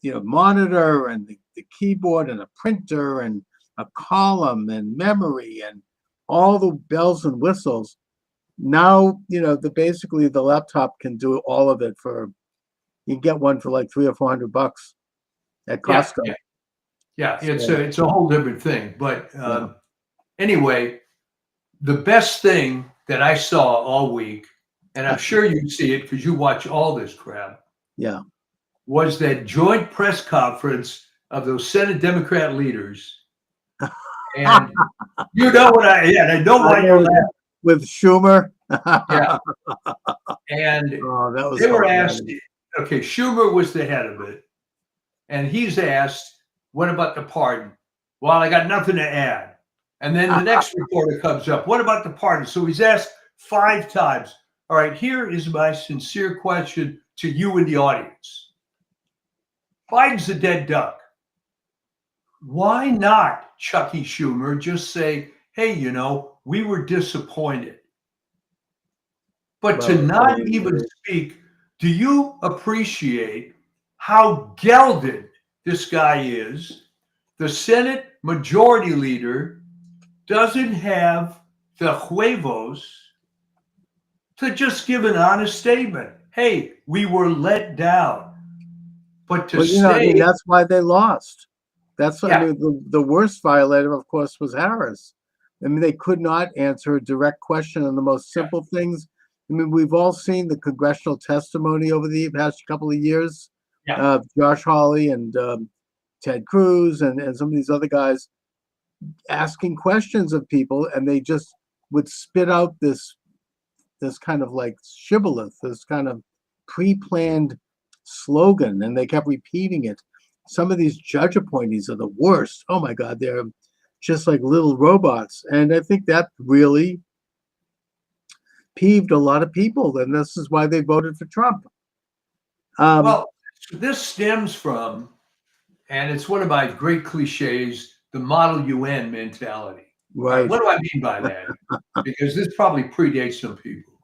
monitor and the keyboard and a printer and a column and memory and all the bells and whistles. Now, basically the laptop can do all of it you can get one for like $300 or $400 at Costco. Yeah, it's a whole different thing. But anyway, the best thing that I saw all week and I'm sure you see it because you watch all this crap, Yeah. was that joint press conference of those Senate Democrat leaders. And you know what I know why you're laughing. With Schumer. Yeah. And Oh, that was they were hilarious. asked, okay, Schumer was the head of it. And he's asked, what about the pardon? Well, I got nothing to add. And then the next reporter comes up, what about the pardon? So he's asked 5 times. All right, here is my sincere question to you in the audience. Biden's a dead duck. Why not, Chucky Schumer, just say, hey, we were disappointed. But to not even speak, do you appreciate how gelded this guy is? The Senate Majority Leader doesn't have the huevos to just give an honest statement. Hey, we were let down. But to say that's why they lost. That's what I mean. The worst violator, of course, was Harris. I mean, they could not answer a direct question on the most simple things. I mean, we've all seen the congressional testimony over the past couple of years. Josh Hawley and Ted Cruz and some of these other guys asking questions of people, and they just would spit out this kind of like shibboleth, this kind of pre-planned slogan, and they kept repeating it. Some of these judge appointees are the worst. Oh my God, they're just like little robots. And I think that really peeved a lot of people, and this is why they voted for Trump. Well, this stems from, and it's one of my great cliches, the Model UN mentality. Right. What do I mean by that? Because this probably predates some people.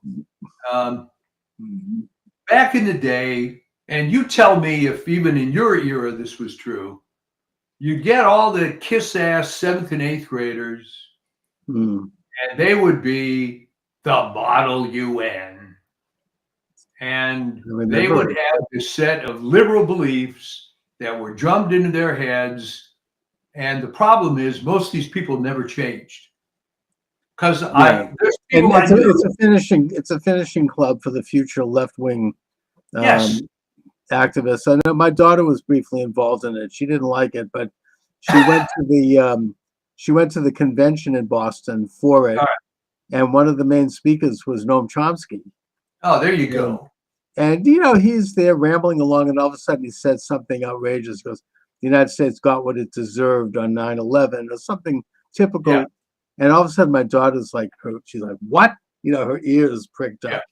Back in the day, and you tell me if even in your era this was true, you get all the kiss-ass 7th and 8th graders, and they would be the Model UN. And they would have this set of liberal beliefs that were drummed into their heads. And the problem is most of these people never changed. Because it's a finishing club for the future left-wing activists. I know my daughter was briefly involved in it. She didn't like it, but she went to the convention in Boston for it. And one of the main speakers was Noam Chomsky. Oh, there you go. And he's there rambling along, and all of a sudden he said something outrageous. He goes, the United States got what it deserved on 9/11 or something typical. Yeah. And all of a sudden my daughter's like, she's like, what? Her ears pricked up.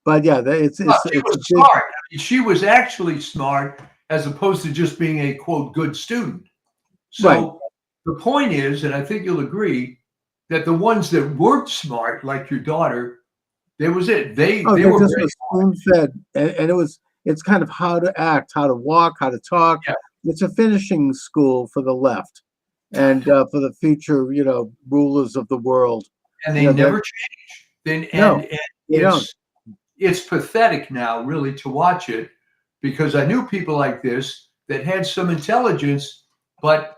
But yeah, she was smart. I mean, she was actually smart as opposed to just being a quote good student. So the point is, and I think you'll agree, that the ones that weren't smart, like your daughter, there was it. They were just spoon-fed, and it's kind of how to act, how to walk, how to talk. Yeah. It's a finishing school for the left, and for the future, rulers of the world. And they never change. It's pathetic now, really, to watch it, because I knew people like this that had some intelligence, but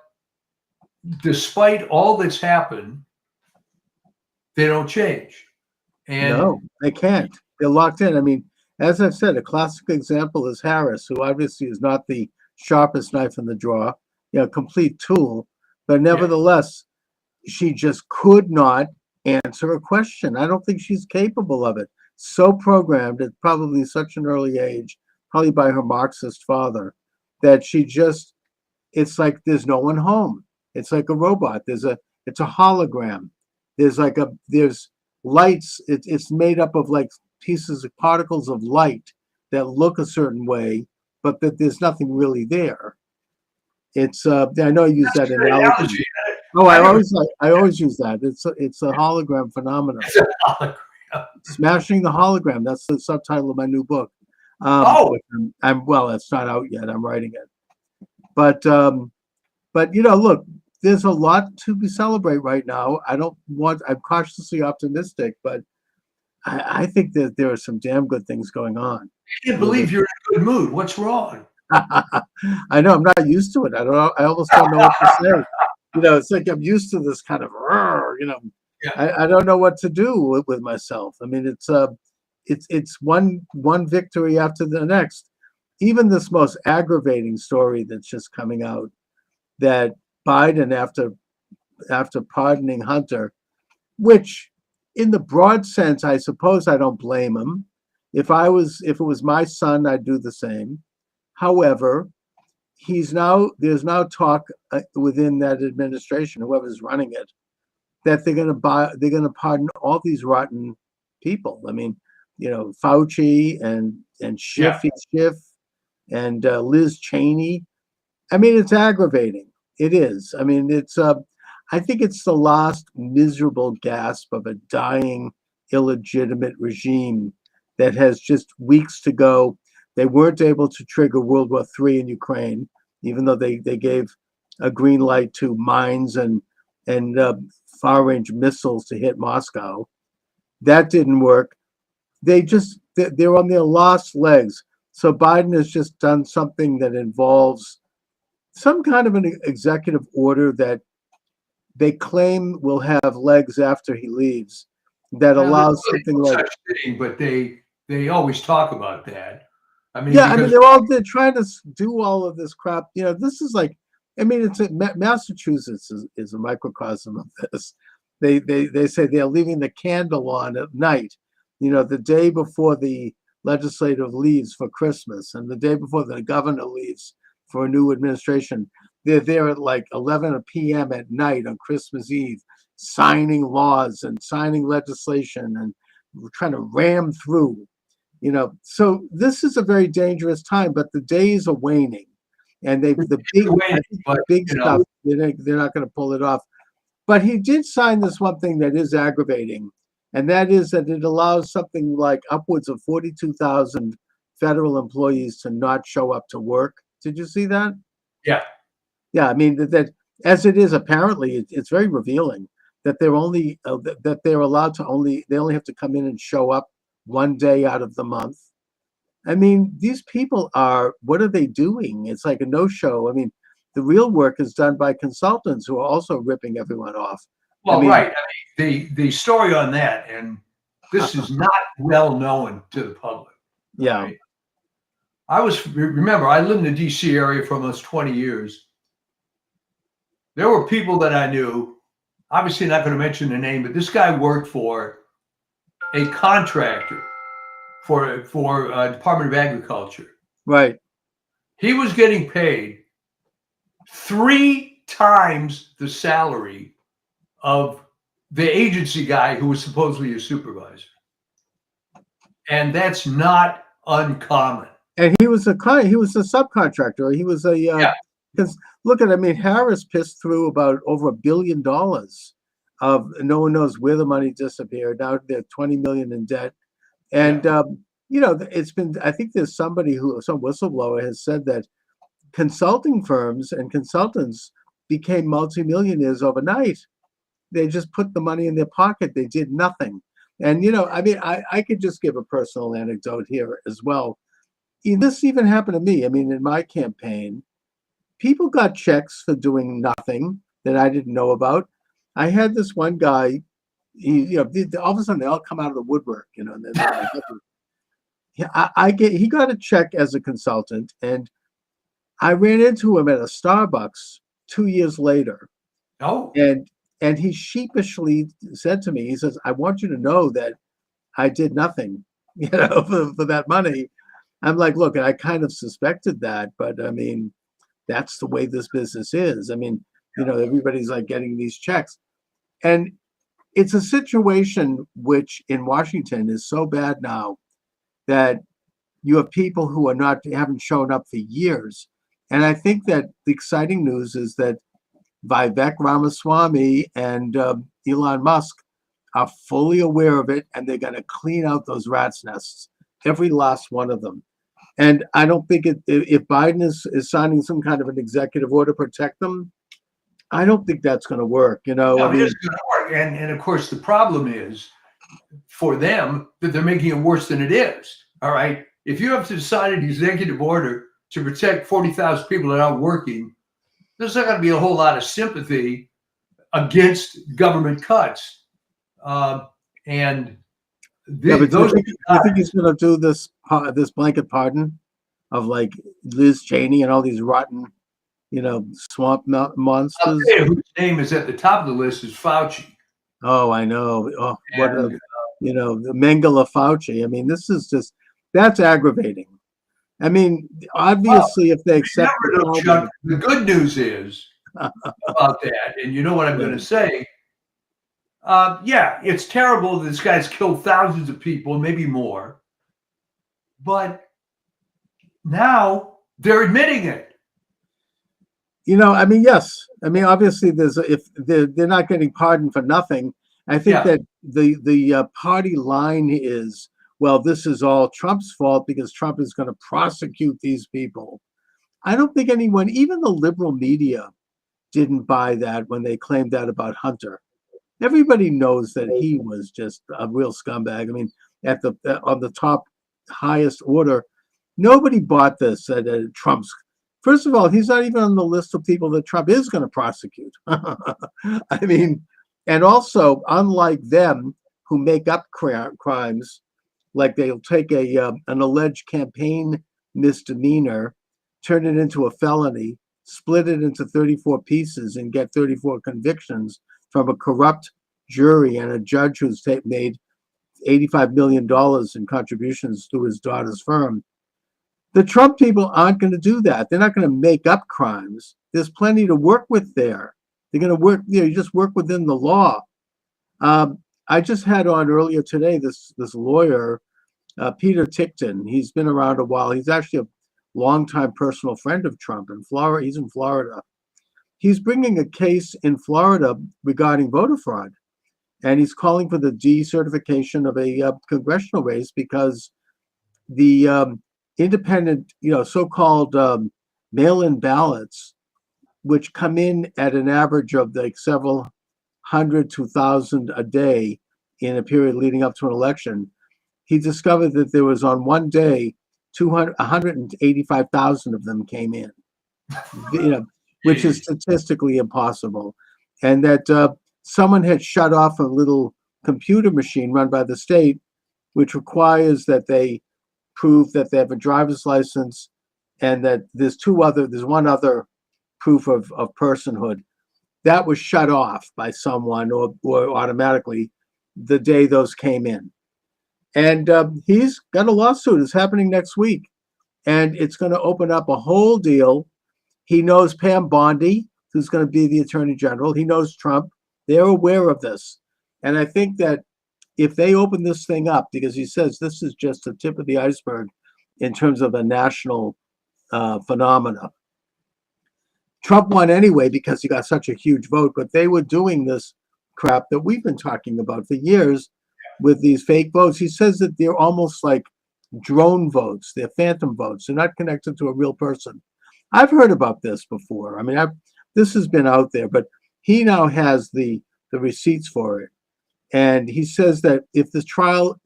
despite all that's happened, they don't change. And no, they can't. They're locked in. I mean, as I've said, a classic example is Harris, who obviously is not the sharpest knife in the drawer, complete tool, but nevertheless, she just could not answer a question. I don't think she's capable of it. So programmed at probably such an early age, probably by her Marxist father, that it's like there's no one home. It's like a robot. It's a hologram. There's lights. It's made up of like pieces of particles of light that look a certain way, but that there's nothing really there. It's I know I use that analogy. Oh, I always use that. It's a hologram phenomenon. It's a hologram. Smashing the Hologram. That's the subtitle of my new book. It's not out yet. I'm writing it. But look, there's a lot to celebrate right now. I'm cautiously optimistic, but I think that there are some damn good things going on. I can't believe you're in a good mood. What's wrong? I know, I'm not used to it. I almost don't know what to say. It's like I'm used to this kind of, I don't know what to do with myself. I mean, it's one victory after the next. Even this most aggravating story that's just coming out, that Biden, after pardoning Hunter, which in the broad sense, I suppose I don't blame him. If it was my son, I'd do the same. However, there's now talk within that administration, whoever's running it, that they're going to pardon all these rotten people. I mean, Fauci and Schiff and Liz Cheney. I mean, it's aggravating. It is. I mean, I think it's the last miserable gasp of a dying, illegitimate regime that has just weeks to go. They weren't able to trigger World War III in Ukraine, even though they gave a green light to mines and far-range missiles to hit Moscow. That didn't work. They're on their last legs. So Biden has just done something that involves some kind of an executive order that they claim will have legs after he leaves, that allows something like. But they always talk about that. I mean, yeah, I mean, they're trying to do all of this crap. This is like, I mean, Massachusetts is a microcosm of this. They say they're leaving the candle on at night, the day before the legislative leaves for Christmas and the day before the governor leaves for a new administration. They're there at like 11 p.m. at night on Christmas Eve, signing laws and signing legislation and trying to ram through, So this is a very dangerous time, but the days are waning, and the big stuff, they're not going to pull it off. But he did sign this one thing that is aggravating, and that is that it allows something like upwards of 42,000 federal employees to not show up to work. Did you see that? Yeah. Yeah, I mean that as it is, apparently it's very revealing that they're only they only have to come in and show up one day out of the month. I mean, these people what are they doing? It's like a no-show. I mean, the real work is done by consultants who are also ripping everyone off. Well, right. I mean, the story on that, and this is not well known to the public. Yeah. Right? Remember, I lived in the DC area for almost 20 years. There were people that I knew, obviously not going to mention the name, but this guy worked for a contractor for Department of Agriculture. Right. He was getting paid 3 times the salary of the agency guy who was supposedly a supervisor. And that's not uncommon. And he was a subcontractor. He was because look at, I mean, Harris pissed through about over $1 billion of, no one knows where the money disappeared. Now they're 20 million in debt. And, it's been, I think there's some whistleblower has said that consulting firms and consultants became multimillionaires overnight. They just put the money in their pocket. They did nothing. And, I mean, I could just give a personal anecdote here as well. This even happened to me. I mean, in my campaign, people got checks for doing nothing that I didn't know about. I had this one guy, all of a sudden they all come out of the woodwork, and they're like, he got a check as a consultant, and I ran into him at a Starbucks 2 years later. Oh. And he sheepishly said to me, he says, I want you to know that I did nothing, for that money. I'm like, look, I kind of suspected that, but I mean, that's the way this business is. I mean, everybody's like getting these checks. And it's a situation which in Washington is so bad now that you have people who haven't shown up for years. And I think that the exciting news is that Vivek Ramaswamy and Elon Musk are fully aware of it, and they're going to clean out those rat's nests, every last one of them. And I don't think if Biden is signing some kind of an executive order to protect them, I don't think that's going to work. No, it is going to work. And of course, the problem is for them that they're making it worse than it is. All right. If you have to decide an executive order to protect 40,000 people that are working, there's not going to be a whole lot of sympathy against government cuts. And Yeah, but those you think he's going to do this blanket pardon of like Liz Cheney and all these rotten, swamp I'll monsters? tell you whose name is at the top of the list is Fauci. Oh, I know. Oh, what a, And the Mengele Fauci. I mean, that's aggravating. I mean, obviously, if they accept remember though, Chuck, the good news is about that, and you know what I'm going to say. Yeah, it's terrible this guy's killed thousands of people, maybe more. But now they're admitting it. I mean, yes. I mean, obviously, if they're not getting pardoned for nothing. I think that the party line is, well, this is all Trump's fault because Trump is going to prosecute these people. I don't think anyone, even the liberal media, didn't buy that when they claimed that about Hunter. Everybody knows that he was just a real scumbag. I mean, on the top highest order, nobody bought this that Trump's. First of all, he's not even on the list of people that Trump is going to prosecute. I mean, and also, unlike them who make up crimes, like they'll take an alleged campaign misdemeanor, turn it into a felony, split it into 34 pieces, and get 34 convictions from a corrupt jury and a judge who's made $85 million in contributions to his daughter's firm. The Trump people aren't going to do that. They're not going to make up crimes. There's plenty to work with there. They're going to work, you just work within the law. I just had on earlier today this lawyer, Peter Tickton. He's been around a while. He's actually a longtime personal friend of Trump in Florida. He's in Florida. He's bringing a case in Florida regarding voter fraud. And he's calling for the decertification of a congressional race because the independent, so-called mail-in ballots, which come in at an average of like several hundred to 1,000 a day in a period leading up to an election, he discovered that there was on one day 185,000 of them came in, which is statistically impossible, and that someone had shut off a little computer machine run by the state, which requires that they prove that they have a driver's license and that there's one other proof of personhood. That was shut off by someone or automatically the day those came in. And he's got a lawsuit. It's happening next week. And it's going to open up a whole deal. He knows Pam Bondi, who's going to be the attorney general. He knows Trump. They're aware of this. And I think that if they open this thing up, because he says this is just the tip of the iceberg in terms of a national phenomena. Trump won anyway because he got such a huge vote, but they were doing this crap that we've been talking about for years with these fake votes. He says that they're almost like drone votes. They're phantom votes. They're not connected to a real person. I've heard about this before. I mean, this has been out there, but he now has the receipts for it. And he says that if this trial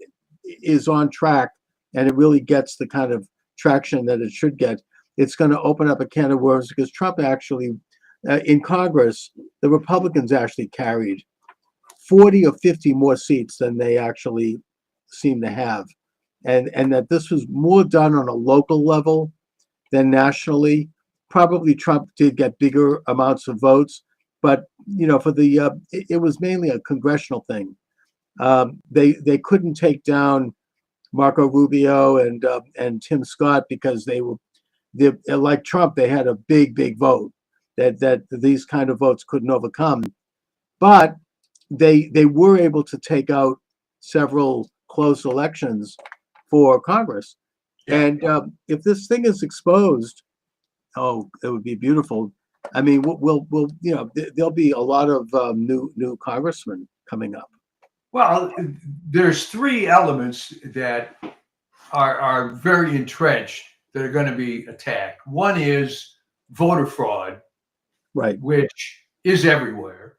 is on track and it really gets the kind of traction that it should get, it's going to open up a can of worms because Trump actually, in Congress, the Republicans actually carried 40 or 50 more seats than they actually seem to have. And that this was more done on a local level than nationally. Probably Trump did get bigger amounts of votes, but for it was mainly a congressional thing. They couldn't take down Marco Rubio and Tim Scott because they're like Trump. They had a big vote that these kind of votes couldn't overcome, but they were able to take out several close elections for Congress. And if this thing is exposed, it would be beautiful. I mean, we'll there'll be a lot of new congressmen coming up. Well, there's three elements that are very entrenched that are going to be attacked. One is voter fraud, right, which is everywhere,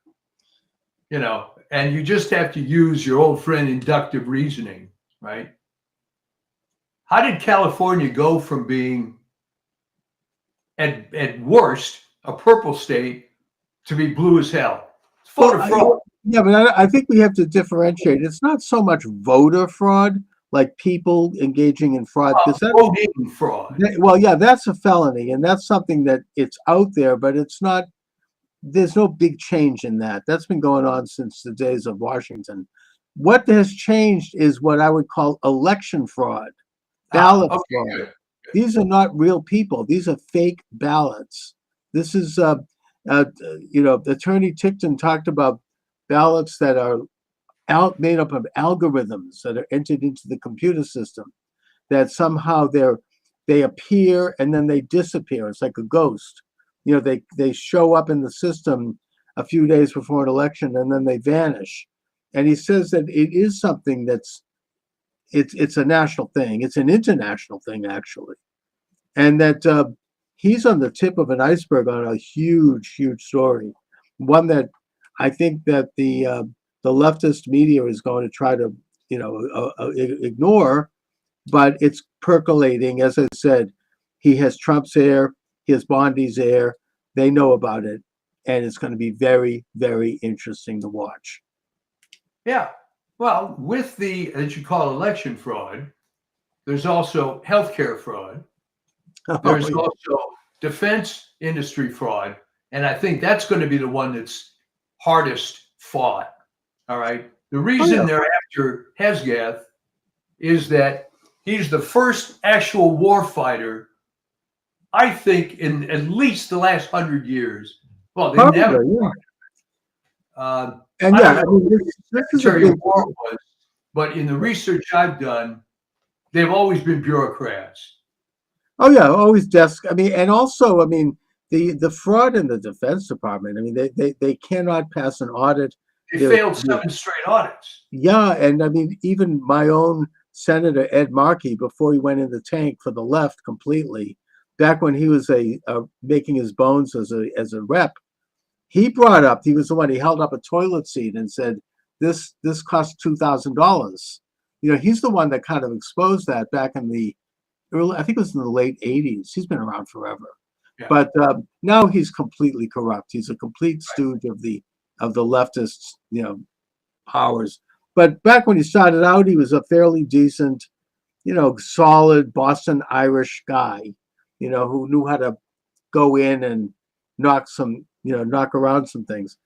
and you just have to use your old friend inductive reasoning, right? How did California go from being at worst a purple state to be blue as hell? voter fraud. Yeah, but I think we have to differentiate. It's not so much voter fraud, like people engaging in fraud. Voting fraud. Well, yeah, that's a felony, and that's something that it's out there, but it's not. There's no big change in that. That's been going on since the days of Washington. What has changed is what I would call election fraud, ballot fraud. Good. These are not real people. These are fake ballots. This is, Attorney Ticton talked about ballots that are made up of algorithms that are entered into the computer system, that somehow they appear and then they disappear. It's like a ghost. They show up in the system a few days before an election and then they vanish. And he says that it is something it's a national thing. It's an international thing, actually. And that he's on the tip of an iceberg on a huge, huge story. One that I think that the leftist media is going to try to, ignore, but it's percolating. As I said, he has Trump's air, he has Bondi's air. They know about it. And it's going to be very, very interesting to watch. Yeah. Well, with as you call election fraud, there's also healthcare fraud. There's also defense industry fraud. And I think that's going to be the one that's hardest fought. All right. The reason they're after Hesgath is that he's the first actual war fighter, I think, in at least the last 100 years. Well, they never. And yeah, this is a big war was, but in the research I've done, they've always been bureaucrats. Oh yeah, always desk. And also, the fraud in the Defense Department. They cannot pass an audit. They failed 7 straight audits. Yeah, and even my own Senator Ed Markey, before he went in the tank for the left completely, back when he was making his bones as a rep, he was the one, he held up a toilet seat and said, this cost $2,000. He's the one that kind of exposed that back in the early, I think it was in the late 80s. He's been around forever. Yeah. But now he's completely corrupt. He's a complete stooge of the leftists, powers. But back when he started out, he was a fairly decent, solid Boston Irish guy, who knew how to go in and knock around some things.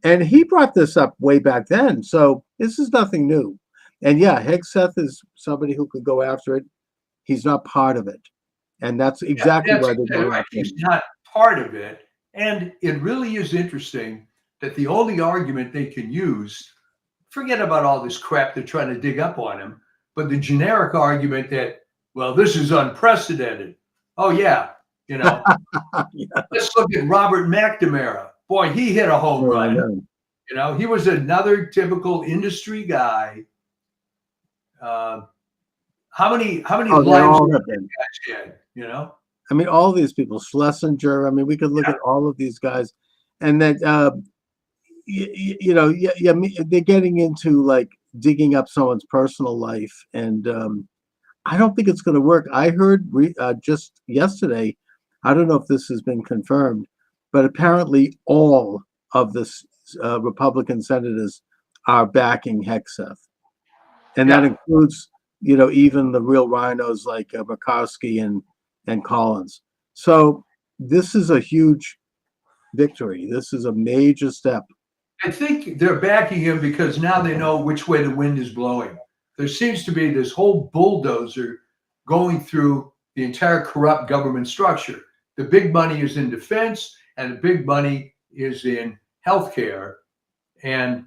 And he brought this up way back then. So this is nothing new. And yeah, Hegseth is somebody who could go after it. He's not part of it. And that's exactly why they're going after him. He's not part of it. And it really is interesting that the only argument they can use, forget about all this crap they're trying to dig up on him, but the generic argument that, well, this is unprecedented. Oh, yeah. Yeah. Let's look at Robert McNamara. Boy, he hit a home run. He was another typical industry guy. How many lives have that guys had, all these people, Schlesinger. We could look at all of these guys, and that they're getting into like digging up someone's personal life, and I don't think it's going to work. I heard just yesterday, I don't know if this has been confirmed, but apparently all of the Republican senators are backing Hegseth, and that includes even the real rhinos like Murkowski and Collins. So this is a huge victory. This is a major step. I think they're backing him because now they know which way the wind is blowing. There seems to be this whole bulldozer going through the entire corrupt government structure. The big money is in defense, and the big money is in healthcare. And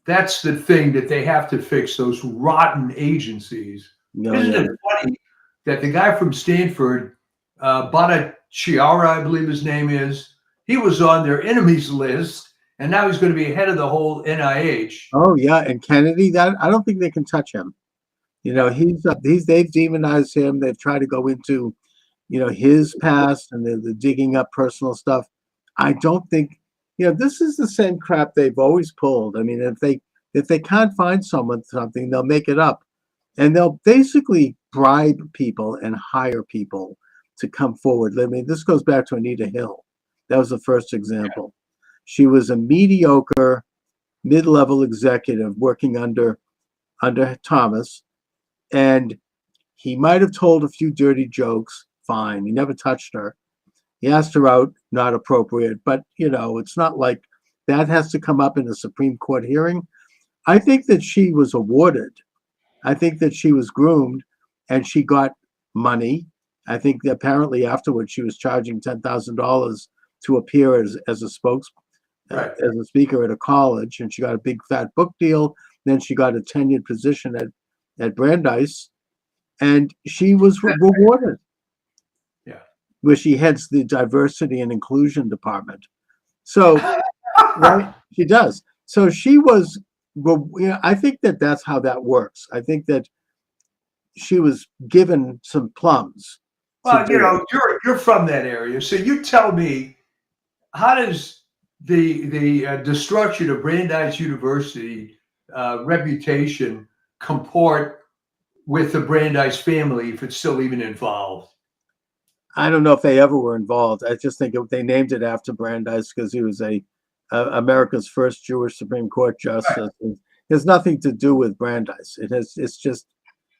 that's the thing that they have to fix, those rotten agencies. Isn't it funny that the guy from Stanford, Bhattacharya, I believe his name is, he was on their enemies list, and now he's going to be head of the whole NIH. Oh yeah, and Kennedy, I don't think they can touch him. They've demonized him. They've tried to go into, his past, and they're digging up personal stuff. I don't think, this is the same crap they've always pulled. If they can't find something, they'll make it up, and they'll basically bribe people and hire people to come forward. This goes back to Anita Hill. That was the first example. She was a mediocre mid-level executive working under Thomas, and he might have told a few dirty jokes. Fine, he never touched her. He asked her out, not appropriate, but it's not like that has to come up in a Supreme Court hearing. I think that she was awarded. I think that she was groomed and she got money. I think that apparently afterwards she was charging $10,000 to appear as a as a speaker at a college, and she got a big fat book deal. Then she got a tenured position at Brandeis, and she was rewarded. Yeah, where she heads the diversity and inclusion department. So, right, she does. So she was. Well, I think that that's how that works. I think that she was given some plums. Well, you're from that area, so you tell me, how does the destruction of Brandeis University reputation comport with the Brandeis family, if it's still even involved? I don't know if they ever were involved. I just think they named it after Brandeis because he was America's first Jewish Supreme Court justice. Right. It has nothing to do with Brandeis. It's just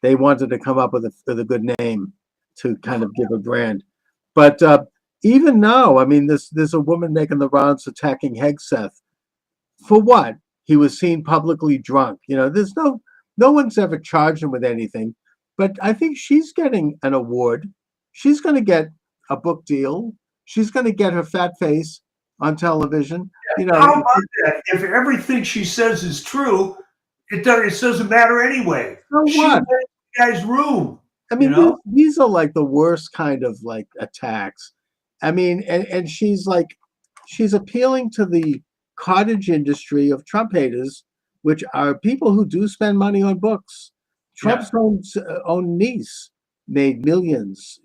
they wanted to come up with a good name to kind of give a brand. But even now, I mean, there's a woman making the rounds attacking Hegseth. For what? He was seen publicly drunk. There's no one's ever charged him with anything. But I think she's getting an award. She's going to get a book deal. She's going to get her fat face on television. How about that? If everything she says is true, it doesn't matter anyway. So she what? The guy's room. I mean, these are like the worst kind of like attacks. I mean, and she's appealing to the cottage industry of Trump haters, which are people who do spend money on books. Trump's own niece made millions,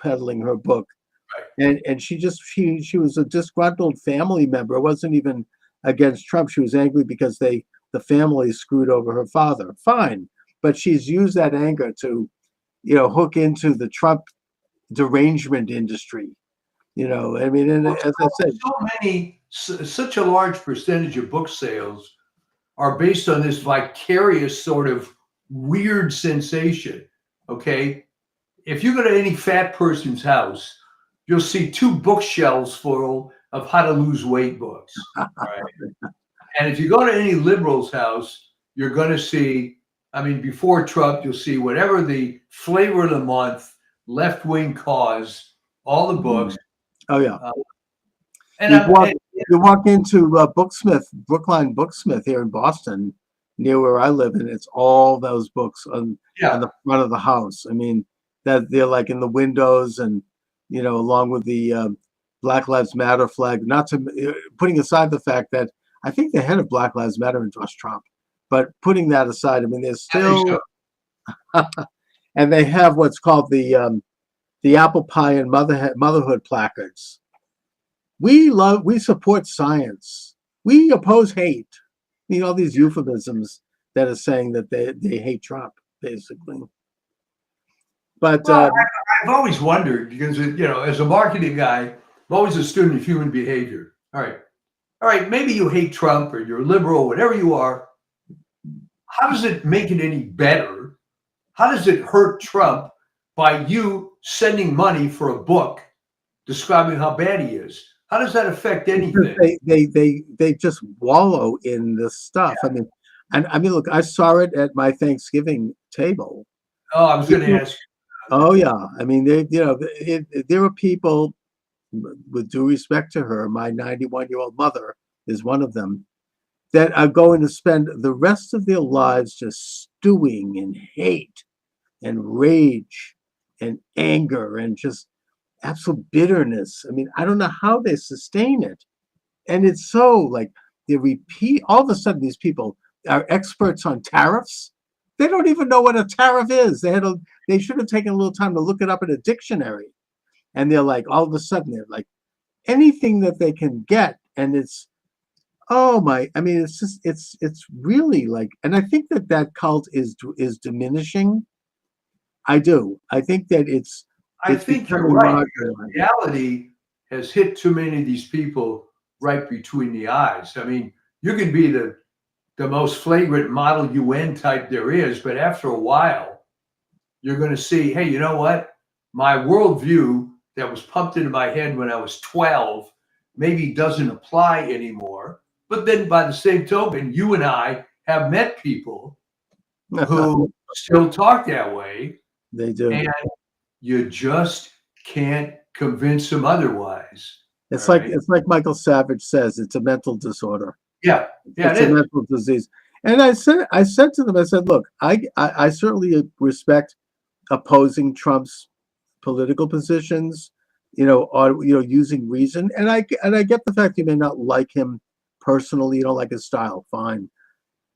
peddling her book. Right. And she was a disgruntled family member. It wasn't even against Trump. She was angry because the family screwed over her father. Fine. But she's used that anger to, hook into the Trump derangement industry. I mean, and as I said, such a large percentage of book sales are based on this vicarious sort of weird sensation. Okay. If you go to any fat person's house, you'll see 2 bookshelves full of how to lose weight books. Right? And if you go to any liberal's house, you're going to see, I mean, before Trump, you'll see whatever the flavor of the month, left-wing cause, all the books. Oh, yeah. You walk into Brookline Booksmith here in Boston, near where I live, and it's all those books on the front of the house. I mean, that they're like in the windows and, along with the Black Lives Matter flag, putting aside the fact that I think the head of Black Lives Matter endorsed Trump, but putting that aside, I mean, there's still, and they have what's called the apple pie and motherhood placards. We support science. We oppose hate. All these euphemisms that are saying that they hate Trump, basically. But I've always wondered because, as a marketing guy, I'm always a student of human behavior. All right. Maybe you hate Trump or you're liberal, whatever you are. How does it make it any better? How does it hurt Trump by you sending money for a book describing how bad he is? How does that affect anything? They just wallow in this stuff. Yeah. I mean, look, I saw it at my Thanksgiving table. Oh, I was going to ask you. Oh yeah, I mean, there are people, with due respect to her, my 91-year-old mother is one of them, that are going to spend the rest of their lives just stewing in hate and rage and anger and just absolute bitterness. I mean, I don't know how they sustain it. And it's so like they repeat, all of a sudden these people are experts on tariffs. They don't even know what a tariff is. They should have taken a little time to look it up in a dictionary. And they're like, all of a sudden they're like anything that they can get. And it's, I mean, it's just, it's really like, and I think that cult is diminishing. I do. I think that I think you're right. Reality has hit too many of these people right between the eyes. I mean, you can be the most flagrant Model UN type there is, but after a while, you're going to see, hey, you know what? My worldview that was pumped into my head when I was 12 maybe doesn't apply anymore. But then by the same token, you and I have met people who still talk that way. They do. And you just can't convince them otherwise. It's All like right? it's like Michael Savage says, it's a mental disorder. Yeah, It's it a is. mental disease. And I said to them, I said, look, I certainly respect opposing Trump's political positions, or using reason. And I get the fact you may not like him personally, you don't like his style, fine.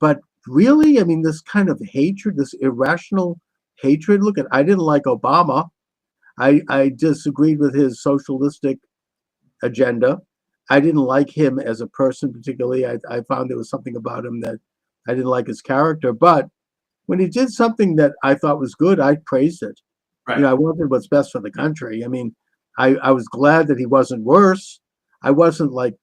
But really, I mean, this kind of hatred, this irrational hatred. Look, I didn't like Obama. I disagreed with his socialistic agenda. I didn't like him as a person particularly. I found there was something about him that I didn't like his character. But when he did something that I thought was good, I praised it. Right. I wanted what's best for the country. I mean, I was glad that he wasn't worse. I wasn't like,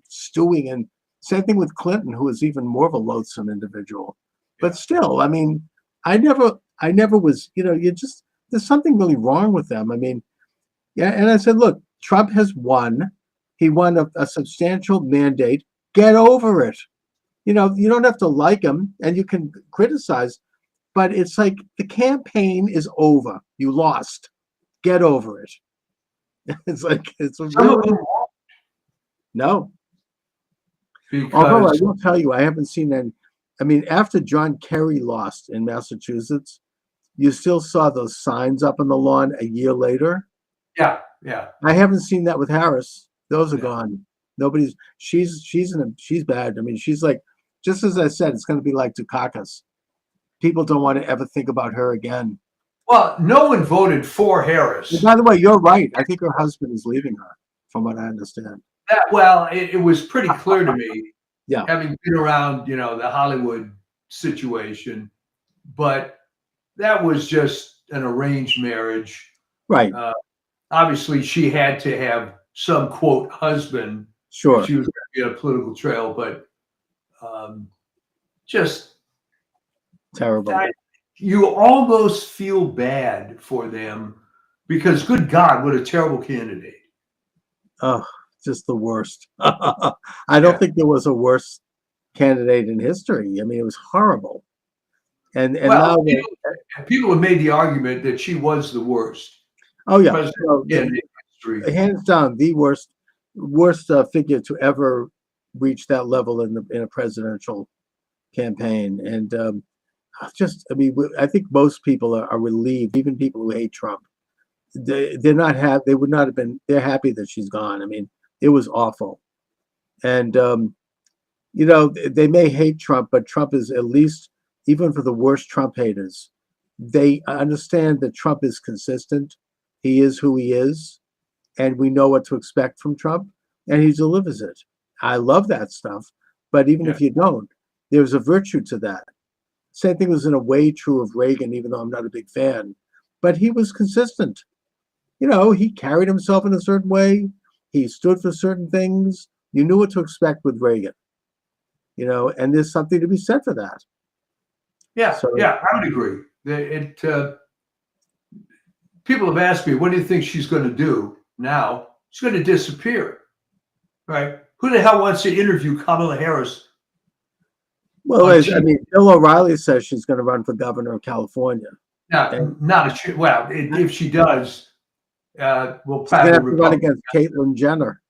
stewing. And same thing with Clinton, who was even more of a loathsome individual. But still, I mean, I never was, there's something really wrong with them. I mean, yeah. And I said, look, Trump has won. He won a substantial mandate. Get over it. You don't have to like him, and you can criticize, but it's like the campaign is over. You lost. Get over it. It's like it's a Some of really them no. because Although I will tell you, I haven't seen any. I mean, after John Kerry lost in Massachusetts, you still saw those signs up on the lawn a year later. yeah. I haven't seen that with Harris. Those are No. gone. Nobody's. She's bad. I mean, she's like, just as I said, it's going to be like Dukakis. People don't want to ever think about her again. Well, no one voted for Harris. And by the way, you're right. I think her husband is leaving her, from what I understand. It was pretty clear to me, Yeah. having been around, the Hollywood situation, but that was just an arranged marriage. Right. Obviously, she had to have some quote husband. Sure. She was going to be on a political trail, but just Terrible. you almost feel bad for them because, good God, what a terrible candidate. Oh, just the worst. I don't think there was a worse candidate in history. I mean, it was horrible. And now people have made the argument that she was the worst. Oh yeah, in history. Hands down, the worst figure to ever reach that level in a presidential campaign. And I think most people are relieved, even people who hate Trump. They're not happy. They would not have been. They're happy that she's gone. I mean, it was awful. And they may hate Trump, but Trump is, at least, even for the worst Trump haters, they understand that Trump is consistent. He is who he is, and we know what to expect from Trump, and he delivers it. I love that stuff, but even if you don't, there's a virtue to that. Same thing was in a way true of Reagan, even though I'm not a big fan, but he was consistent. He carried himself in a certain way. He stood for certain things. You knew what to expect with Reagan, and there's something to be said for that. Yeah, I would agree. People have asked me, what do you think she's going to do now? She's going to disappear, right? Who the hell wants to interview Kamala Harris? Well, I mean, Bill O'Reilly says she's going to run for governor of California. If she does, we'll probably have to run against Caitlyn Jenner.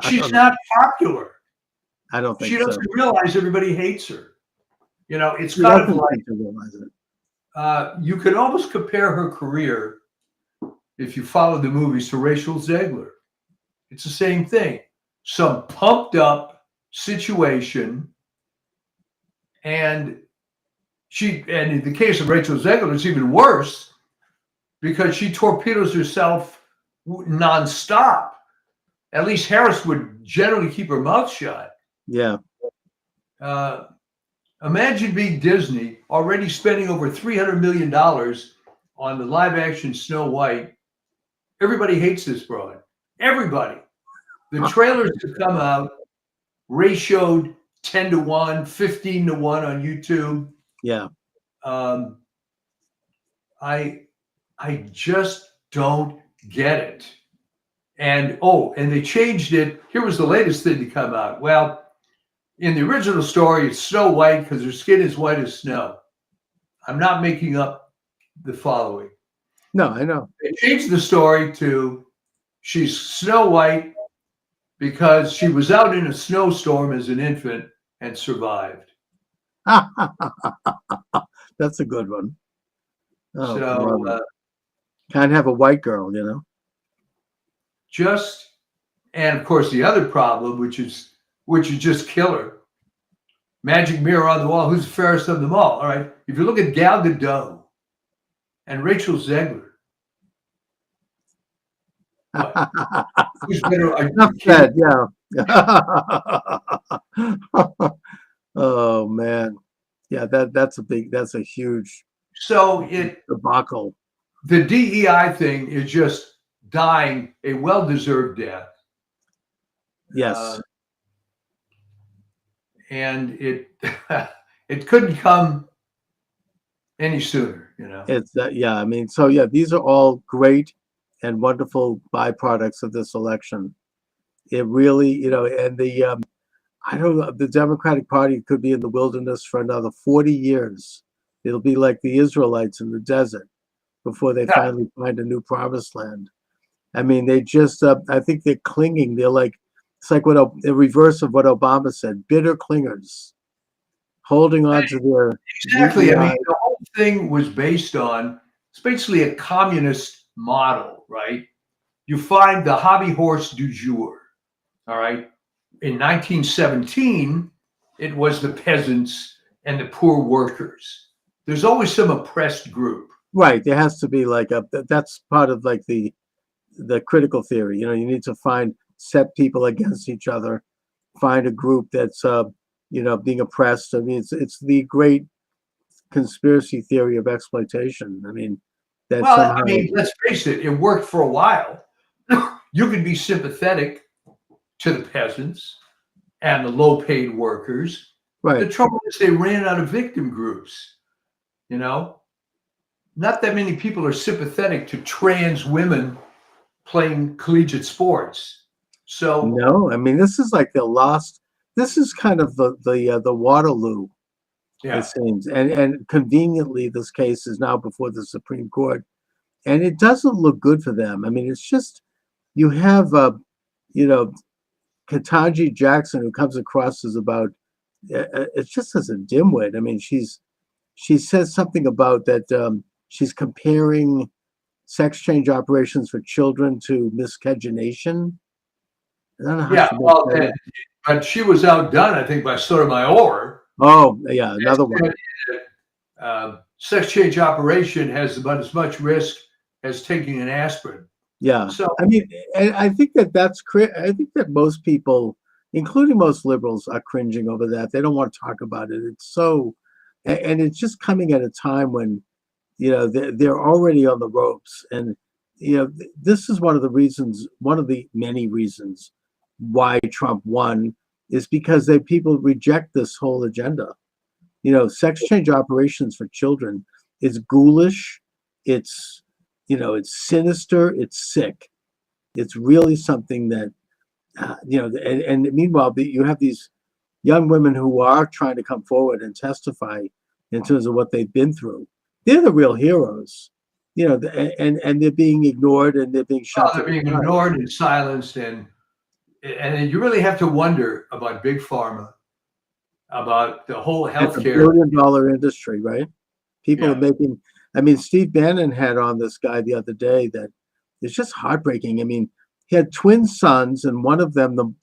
She's not popular. I don't think she doesn't realize everybody hates her. It's she kind of like realize it. You could almost compare her career, if you follow the movies, to Rachel Zegler. It's the same thing. Some pumped up situation, and in the case of Rachel Zegler, it's even worse because she torpedoes herself nonstop. At least Harris would generally keep her mouth shut. Yeah. Imagine being Disney, already spending over $300 million on the live action Snow White. Everybody hates this broad. Everybody. The trailers have come out, ratioed 10-1, 15-1 on YouTube. Yeah. I just don't get it. And they changed it. Here was the latest thing to come out. Well, in the original story, it's Snow White because her skin is white as snow. I'm not making up the following. No, I know. They changed the story to she's Snow White because she was out in a snowstorm as an infant and survived. That's a good one. Oh, So can't have a white girl, you know. And of course the other problem, which is just killer. Magic mirror on the wall. Who's the fairest of them all? All right. If you look at Gal Gadot and Rachel Zegler, who's better? Enough said, yeah. Oh man, yeah. That's a huge debacle. The DEI thing is just dying a well-deserved death. Yes. And it couldn't come any sooner, you know. It's yeah. I mean, so yeah, these are all great and wonderful byproducts of this election. It really, you know, and I don't know, the Democratic Party could be in the wilderness for another 40 years. It'll be like the Israelites in the desert before they finally find a new promised land. I mean, they just, I think they're clinging. They're like, it's like the reverse of what Obama said, bitter clingers, holding on to their. Exactly. I mean, the whole thing was based on, it's basically a communist model, right? You find the hobby horse du jour, all right? In 1917, it was the peasants and the poor workers. There's always some oppressed group. Right. There has to be like that's part of like the critical theory. You know, you need to set people against each other, find a group that's, you know, being oppressed. I mean, it's the great conspiracy theory of exploitation. I mean, I mean, let's face it, it worked for a while. You could be sympathetic to the peasants and the low-paid workers. Right. The trouble is they ran out of victim groups. You know, not that many people are sympathetic to trans women playing collegiate sports. So no, I mean, this is like this is kind of the Waterloo, it seems, and conveniently this case is now before the Supreme Court, and it doesn't look good for them. I mean, it's just you have you know, Ketanji Jackson, who comes across as about it's just as a dimwit. I mean, she says something about that she's comparing sex change operations for children to miscegenation. I don't know how but she was outdone, I think, by Sotomayor. Oh, yeah, another one. Sex change operation has about as much risk as taking an aspirin. Yeah. So I mean, I think I think that most people, including most liberals, are cringing over that. They don't want to talk about it. It's so, and it's just coming at a time when, you know, they're already on the ropes. And, you know, this is one of the many reasons why Trump won, is because people reject this whole agenda. You know, sex change operations for children is ghoulish. It's, you know, it's sinister. It's sick. It's really something that, you know, and meanwhile, you have these young women who are trying to come forward and testify in terms of what they've been through. They're the real heroes, you know, and they're being ignored and they're being shut. They're being ignored and silenced, and you really have to wonder about big pharma, about the whole healthcare. It's $1 billion industry, right? People are making. I mean, Steve Bannon had on this guy the other day that it's just heartbreaking. I mean, he had twin sons, and one of them,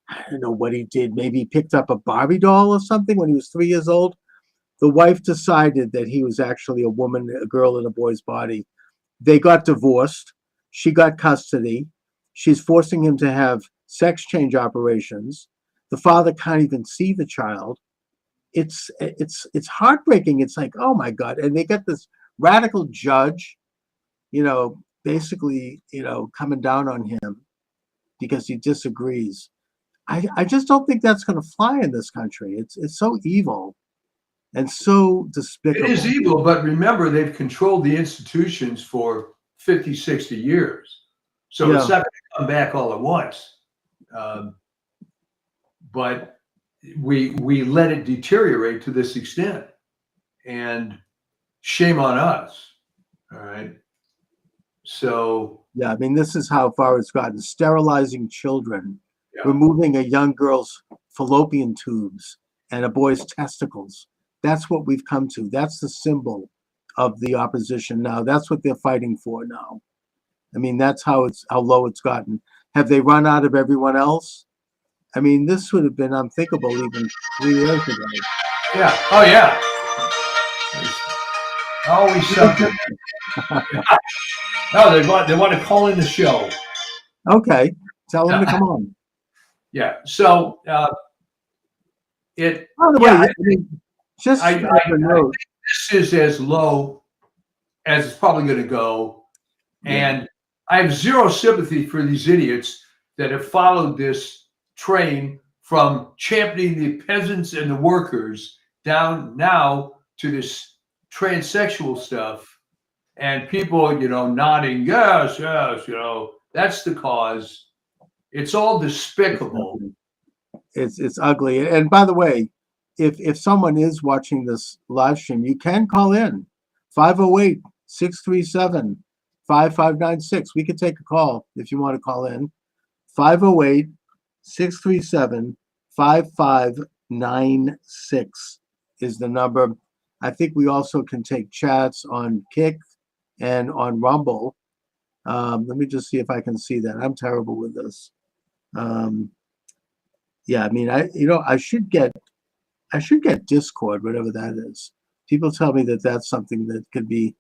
I don't know what he did. Maybe he picked up a Barbie doll or something when he was 3 years old. The wife decided that he was actually a girl in a boy's body. They got divorced. She got custody. She's forcing him to have sex change operations. The father can't even see the child. It's heartbreaking. It's like, oh my God. And they got this radical judge, you know, basically, you know, coming down on him. because he disagrees. I just don't think that's going to fly in this country. It's so evil and so despicable. It is evil, but remember, they've controlled the institutions for 50, 60 years. So it's not going to come back all at once. But we let it deteriorate to this extent. And shame on us. All right. So. Yeah, I mean, this is how far it's gotten. Sterilizing children, removing a young girl's fallopian tubes and a boy's testicles. That's what we've come to. That's the symbol of the opposition now. That's what they're fighting for now. I mean, that's how low it's gotten. Have they run out of everyone else? I mean, this would have been unthinkable even 3 years ago. Yeah. Oh, yeah. Always something. No, they want to call in the show. Okay, tell them to come on. Yeah. So By the way, I mean, just I think this is as low as it's probably going to go, and I have zero sympathy for these idiots that have followed this train from championing the peasants and the workers down now to this transsexual stuff, and people, nodding, yes, that's the cause. It's all despicable. It's ugly. And by the way, if someone is watching this live stream, you can call in 508-637-5596. We could take a call if you want to call in. 508-637-5596 is the number. I think we also can take chats on Kick and on Rumble. Let me just see if I can see that. I'm terrible with this. Yeah, I mean, I should get Discord, whatever that is. People tell me that that's something that could be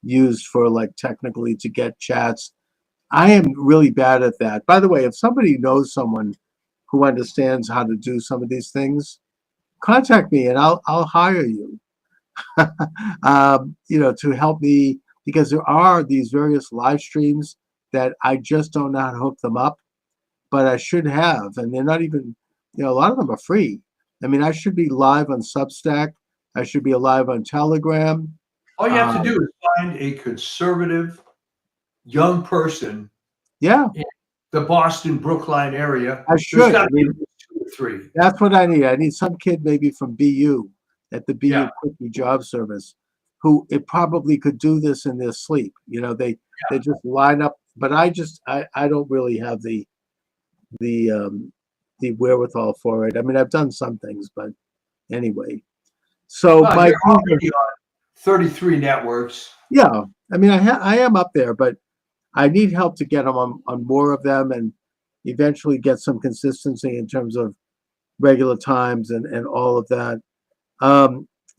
used for, like, technically to get chats. I am really bad at that. By the way, if somebody knows someone who understands how to do some of these things, contact me and I'll hire you. To help me, because there are these various live streams that I just don't know how to hook them up, but I should have, and they're not even, a lot of them are free. I mean, I should be live on Substack. I should be live on Telegram. All you have to do is find a conservative young person. Yeah. In the Boston, Brookline area. I should. I mean, 2 or 3. That's what I need. I need some kid maybe from BU at the BU Quickie Job Service, who it probably could do this in their sleep. They just line up. But I don't really have the wherewithal for it. I mean, I've done some things, but anyway. So you're already on 33 networks. Yeah, I mean, I am up there, but I need help to get them on more of them and eventually get some consistency in terms of regular times and all of that.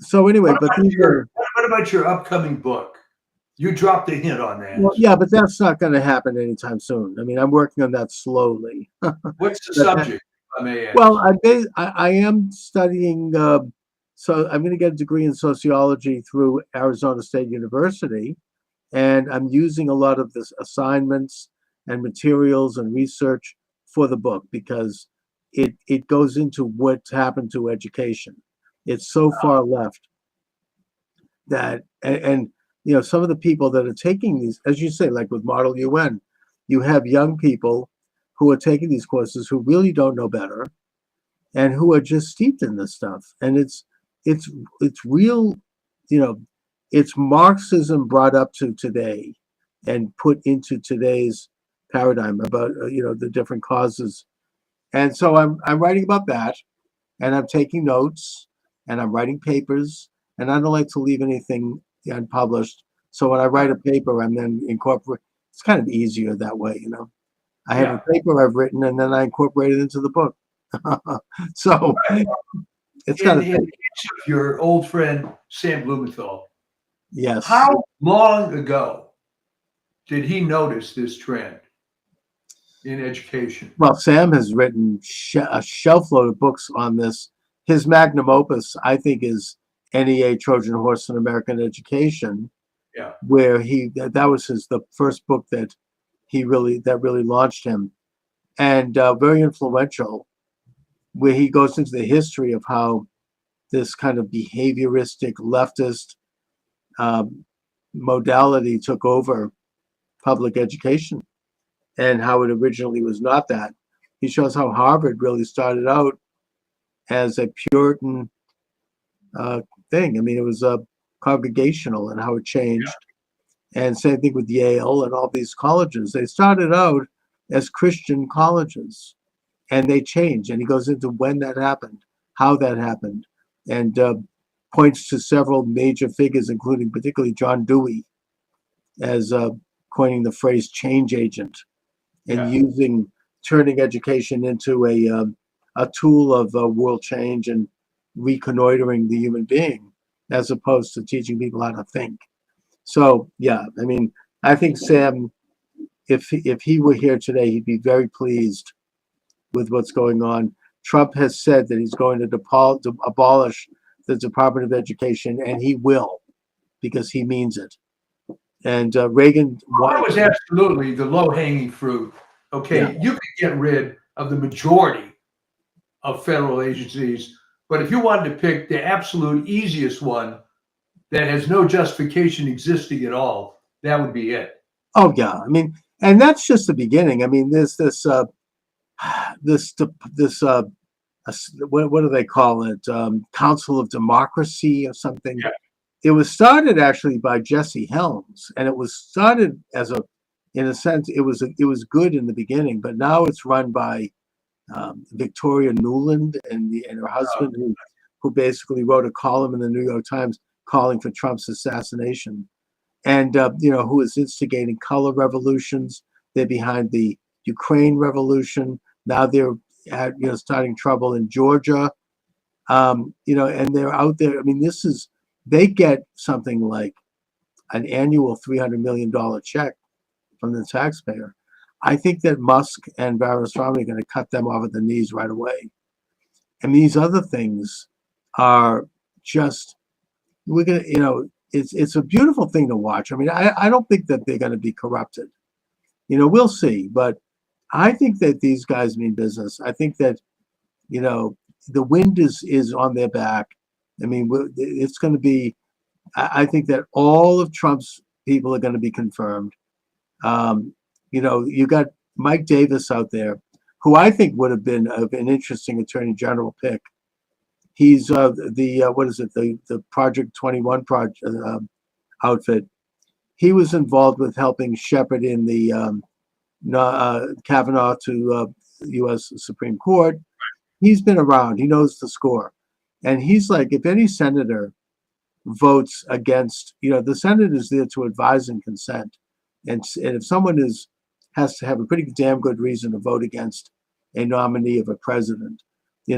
So anyway, what about your upcoming book? You dropped a hint on that. Well, yeah, but that's not going to happen anytime soon. I mean, I'm working on that slowly. What's the subject? I may ask. Well, I am studying. So I'm going to get a degree in sociology through Arizona State University, and I'm using a lot of this assignments and materials and research for the book because it goes into what's happened to education. It's so far left that and some of the people that are taking these, as you say, like with Model UN, you have young people who are taking these courses who really don't know better and who are just steeped in this stuff. And it's real, it's Marxism brought up to today and put into today's paradigm about, the different causes. And so I'm writing about that, and I'm taking notes, and I'm writing papers, and I don't like to leave anything unpublished. So when I write a paper, I'm then incorporate. It's kind of easier that way, I have a paper I've written, and then I incorporate it into the book. So it's kind of your old friend Sam Blumenthal. Yes. How long ago did he notice this trend in education? Well, Sam has written a shelf load of books on this. His magnum opus, I think, is NEA Trojan Horse in American Education. Yeah. Where that was the first book that really launched him. and very influential, where he goes into the history of how this kind of behavioristic leftist modality took over public education and how it originally was not that. He shows how Harvard really started out as a Puritan thing. I mean, it was congregational, and how it changed. And same thing with Yale and all these colleges. They started out as Christian colleges, and they changed. And he goes into when that happened, how that happened, and points to several major figures, including particularly John Dewey, as coining the phrase change agent, and turning education into a tool of world change and reconnoitering the human being, as opposed to teaching people how to think. So yeah, I mean, I think Sam, if he were here today, he'd be very pleased with what's going on. Trump has said that he's going to abolish the Department of Education, and he will, because he means it. And Reagan. That was absolutely the low-hanging fruit. Okay, Yeah. You could get rid of the majority of federal agencies, but if you wanted to pick the absolute easiest one that has no justification existing at all, that would be it. Oh yeah, I mean, and that's just the beginning. I mean, there's this what do they call it? Council of Democracy or something. Yeah. It was started actually by Jesse Helms, and it was started as in a sense, it was good in the beginning, but now it's run by Victoria Nuland and her husband, who basically wrote a column in the New York Times calling for Trump's assassination, and who is instigating color revolutions. They're behind the Ukraine revolution. Now they're starting trouble in Georgia, and they're out there. I mean, they get something like an annual $300 million check from the taxpayer. I think that Musk and Ramaswamy are going to cut them off at the knees right away. And these other things are just, we're going to, it's a beautiful thing to watch. I mean, I don't think that they're going to be corrupted. We'll see. But I think that these guys mean business. I think that, the wind is on their back. I mean, it's going to be, I think that all of Trump's people are going to be confirmed. You got Mike Davis out there, who I think would have been an interesting attorney general pick. He's the Project 21 outfit. He was involved with helping shepherd in the Kavanaugh to U.S. Supreme Court. He's been around. He knows the score. And he's like, if any senator votes against, the Senate is there to advise and consent. And if someone has to have a pretty damn good reason to vote against a nominee of a president, they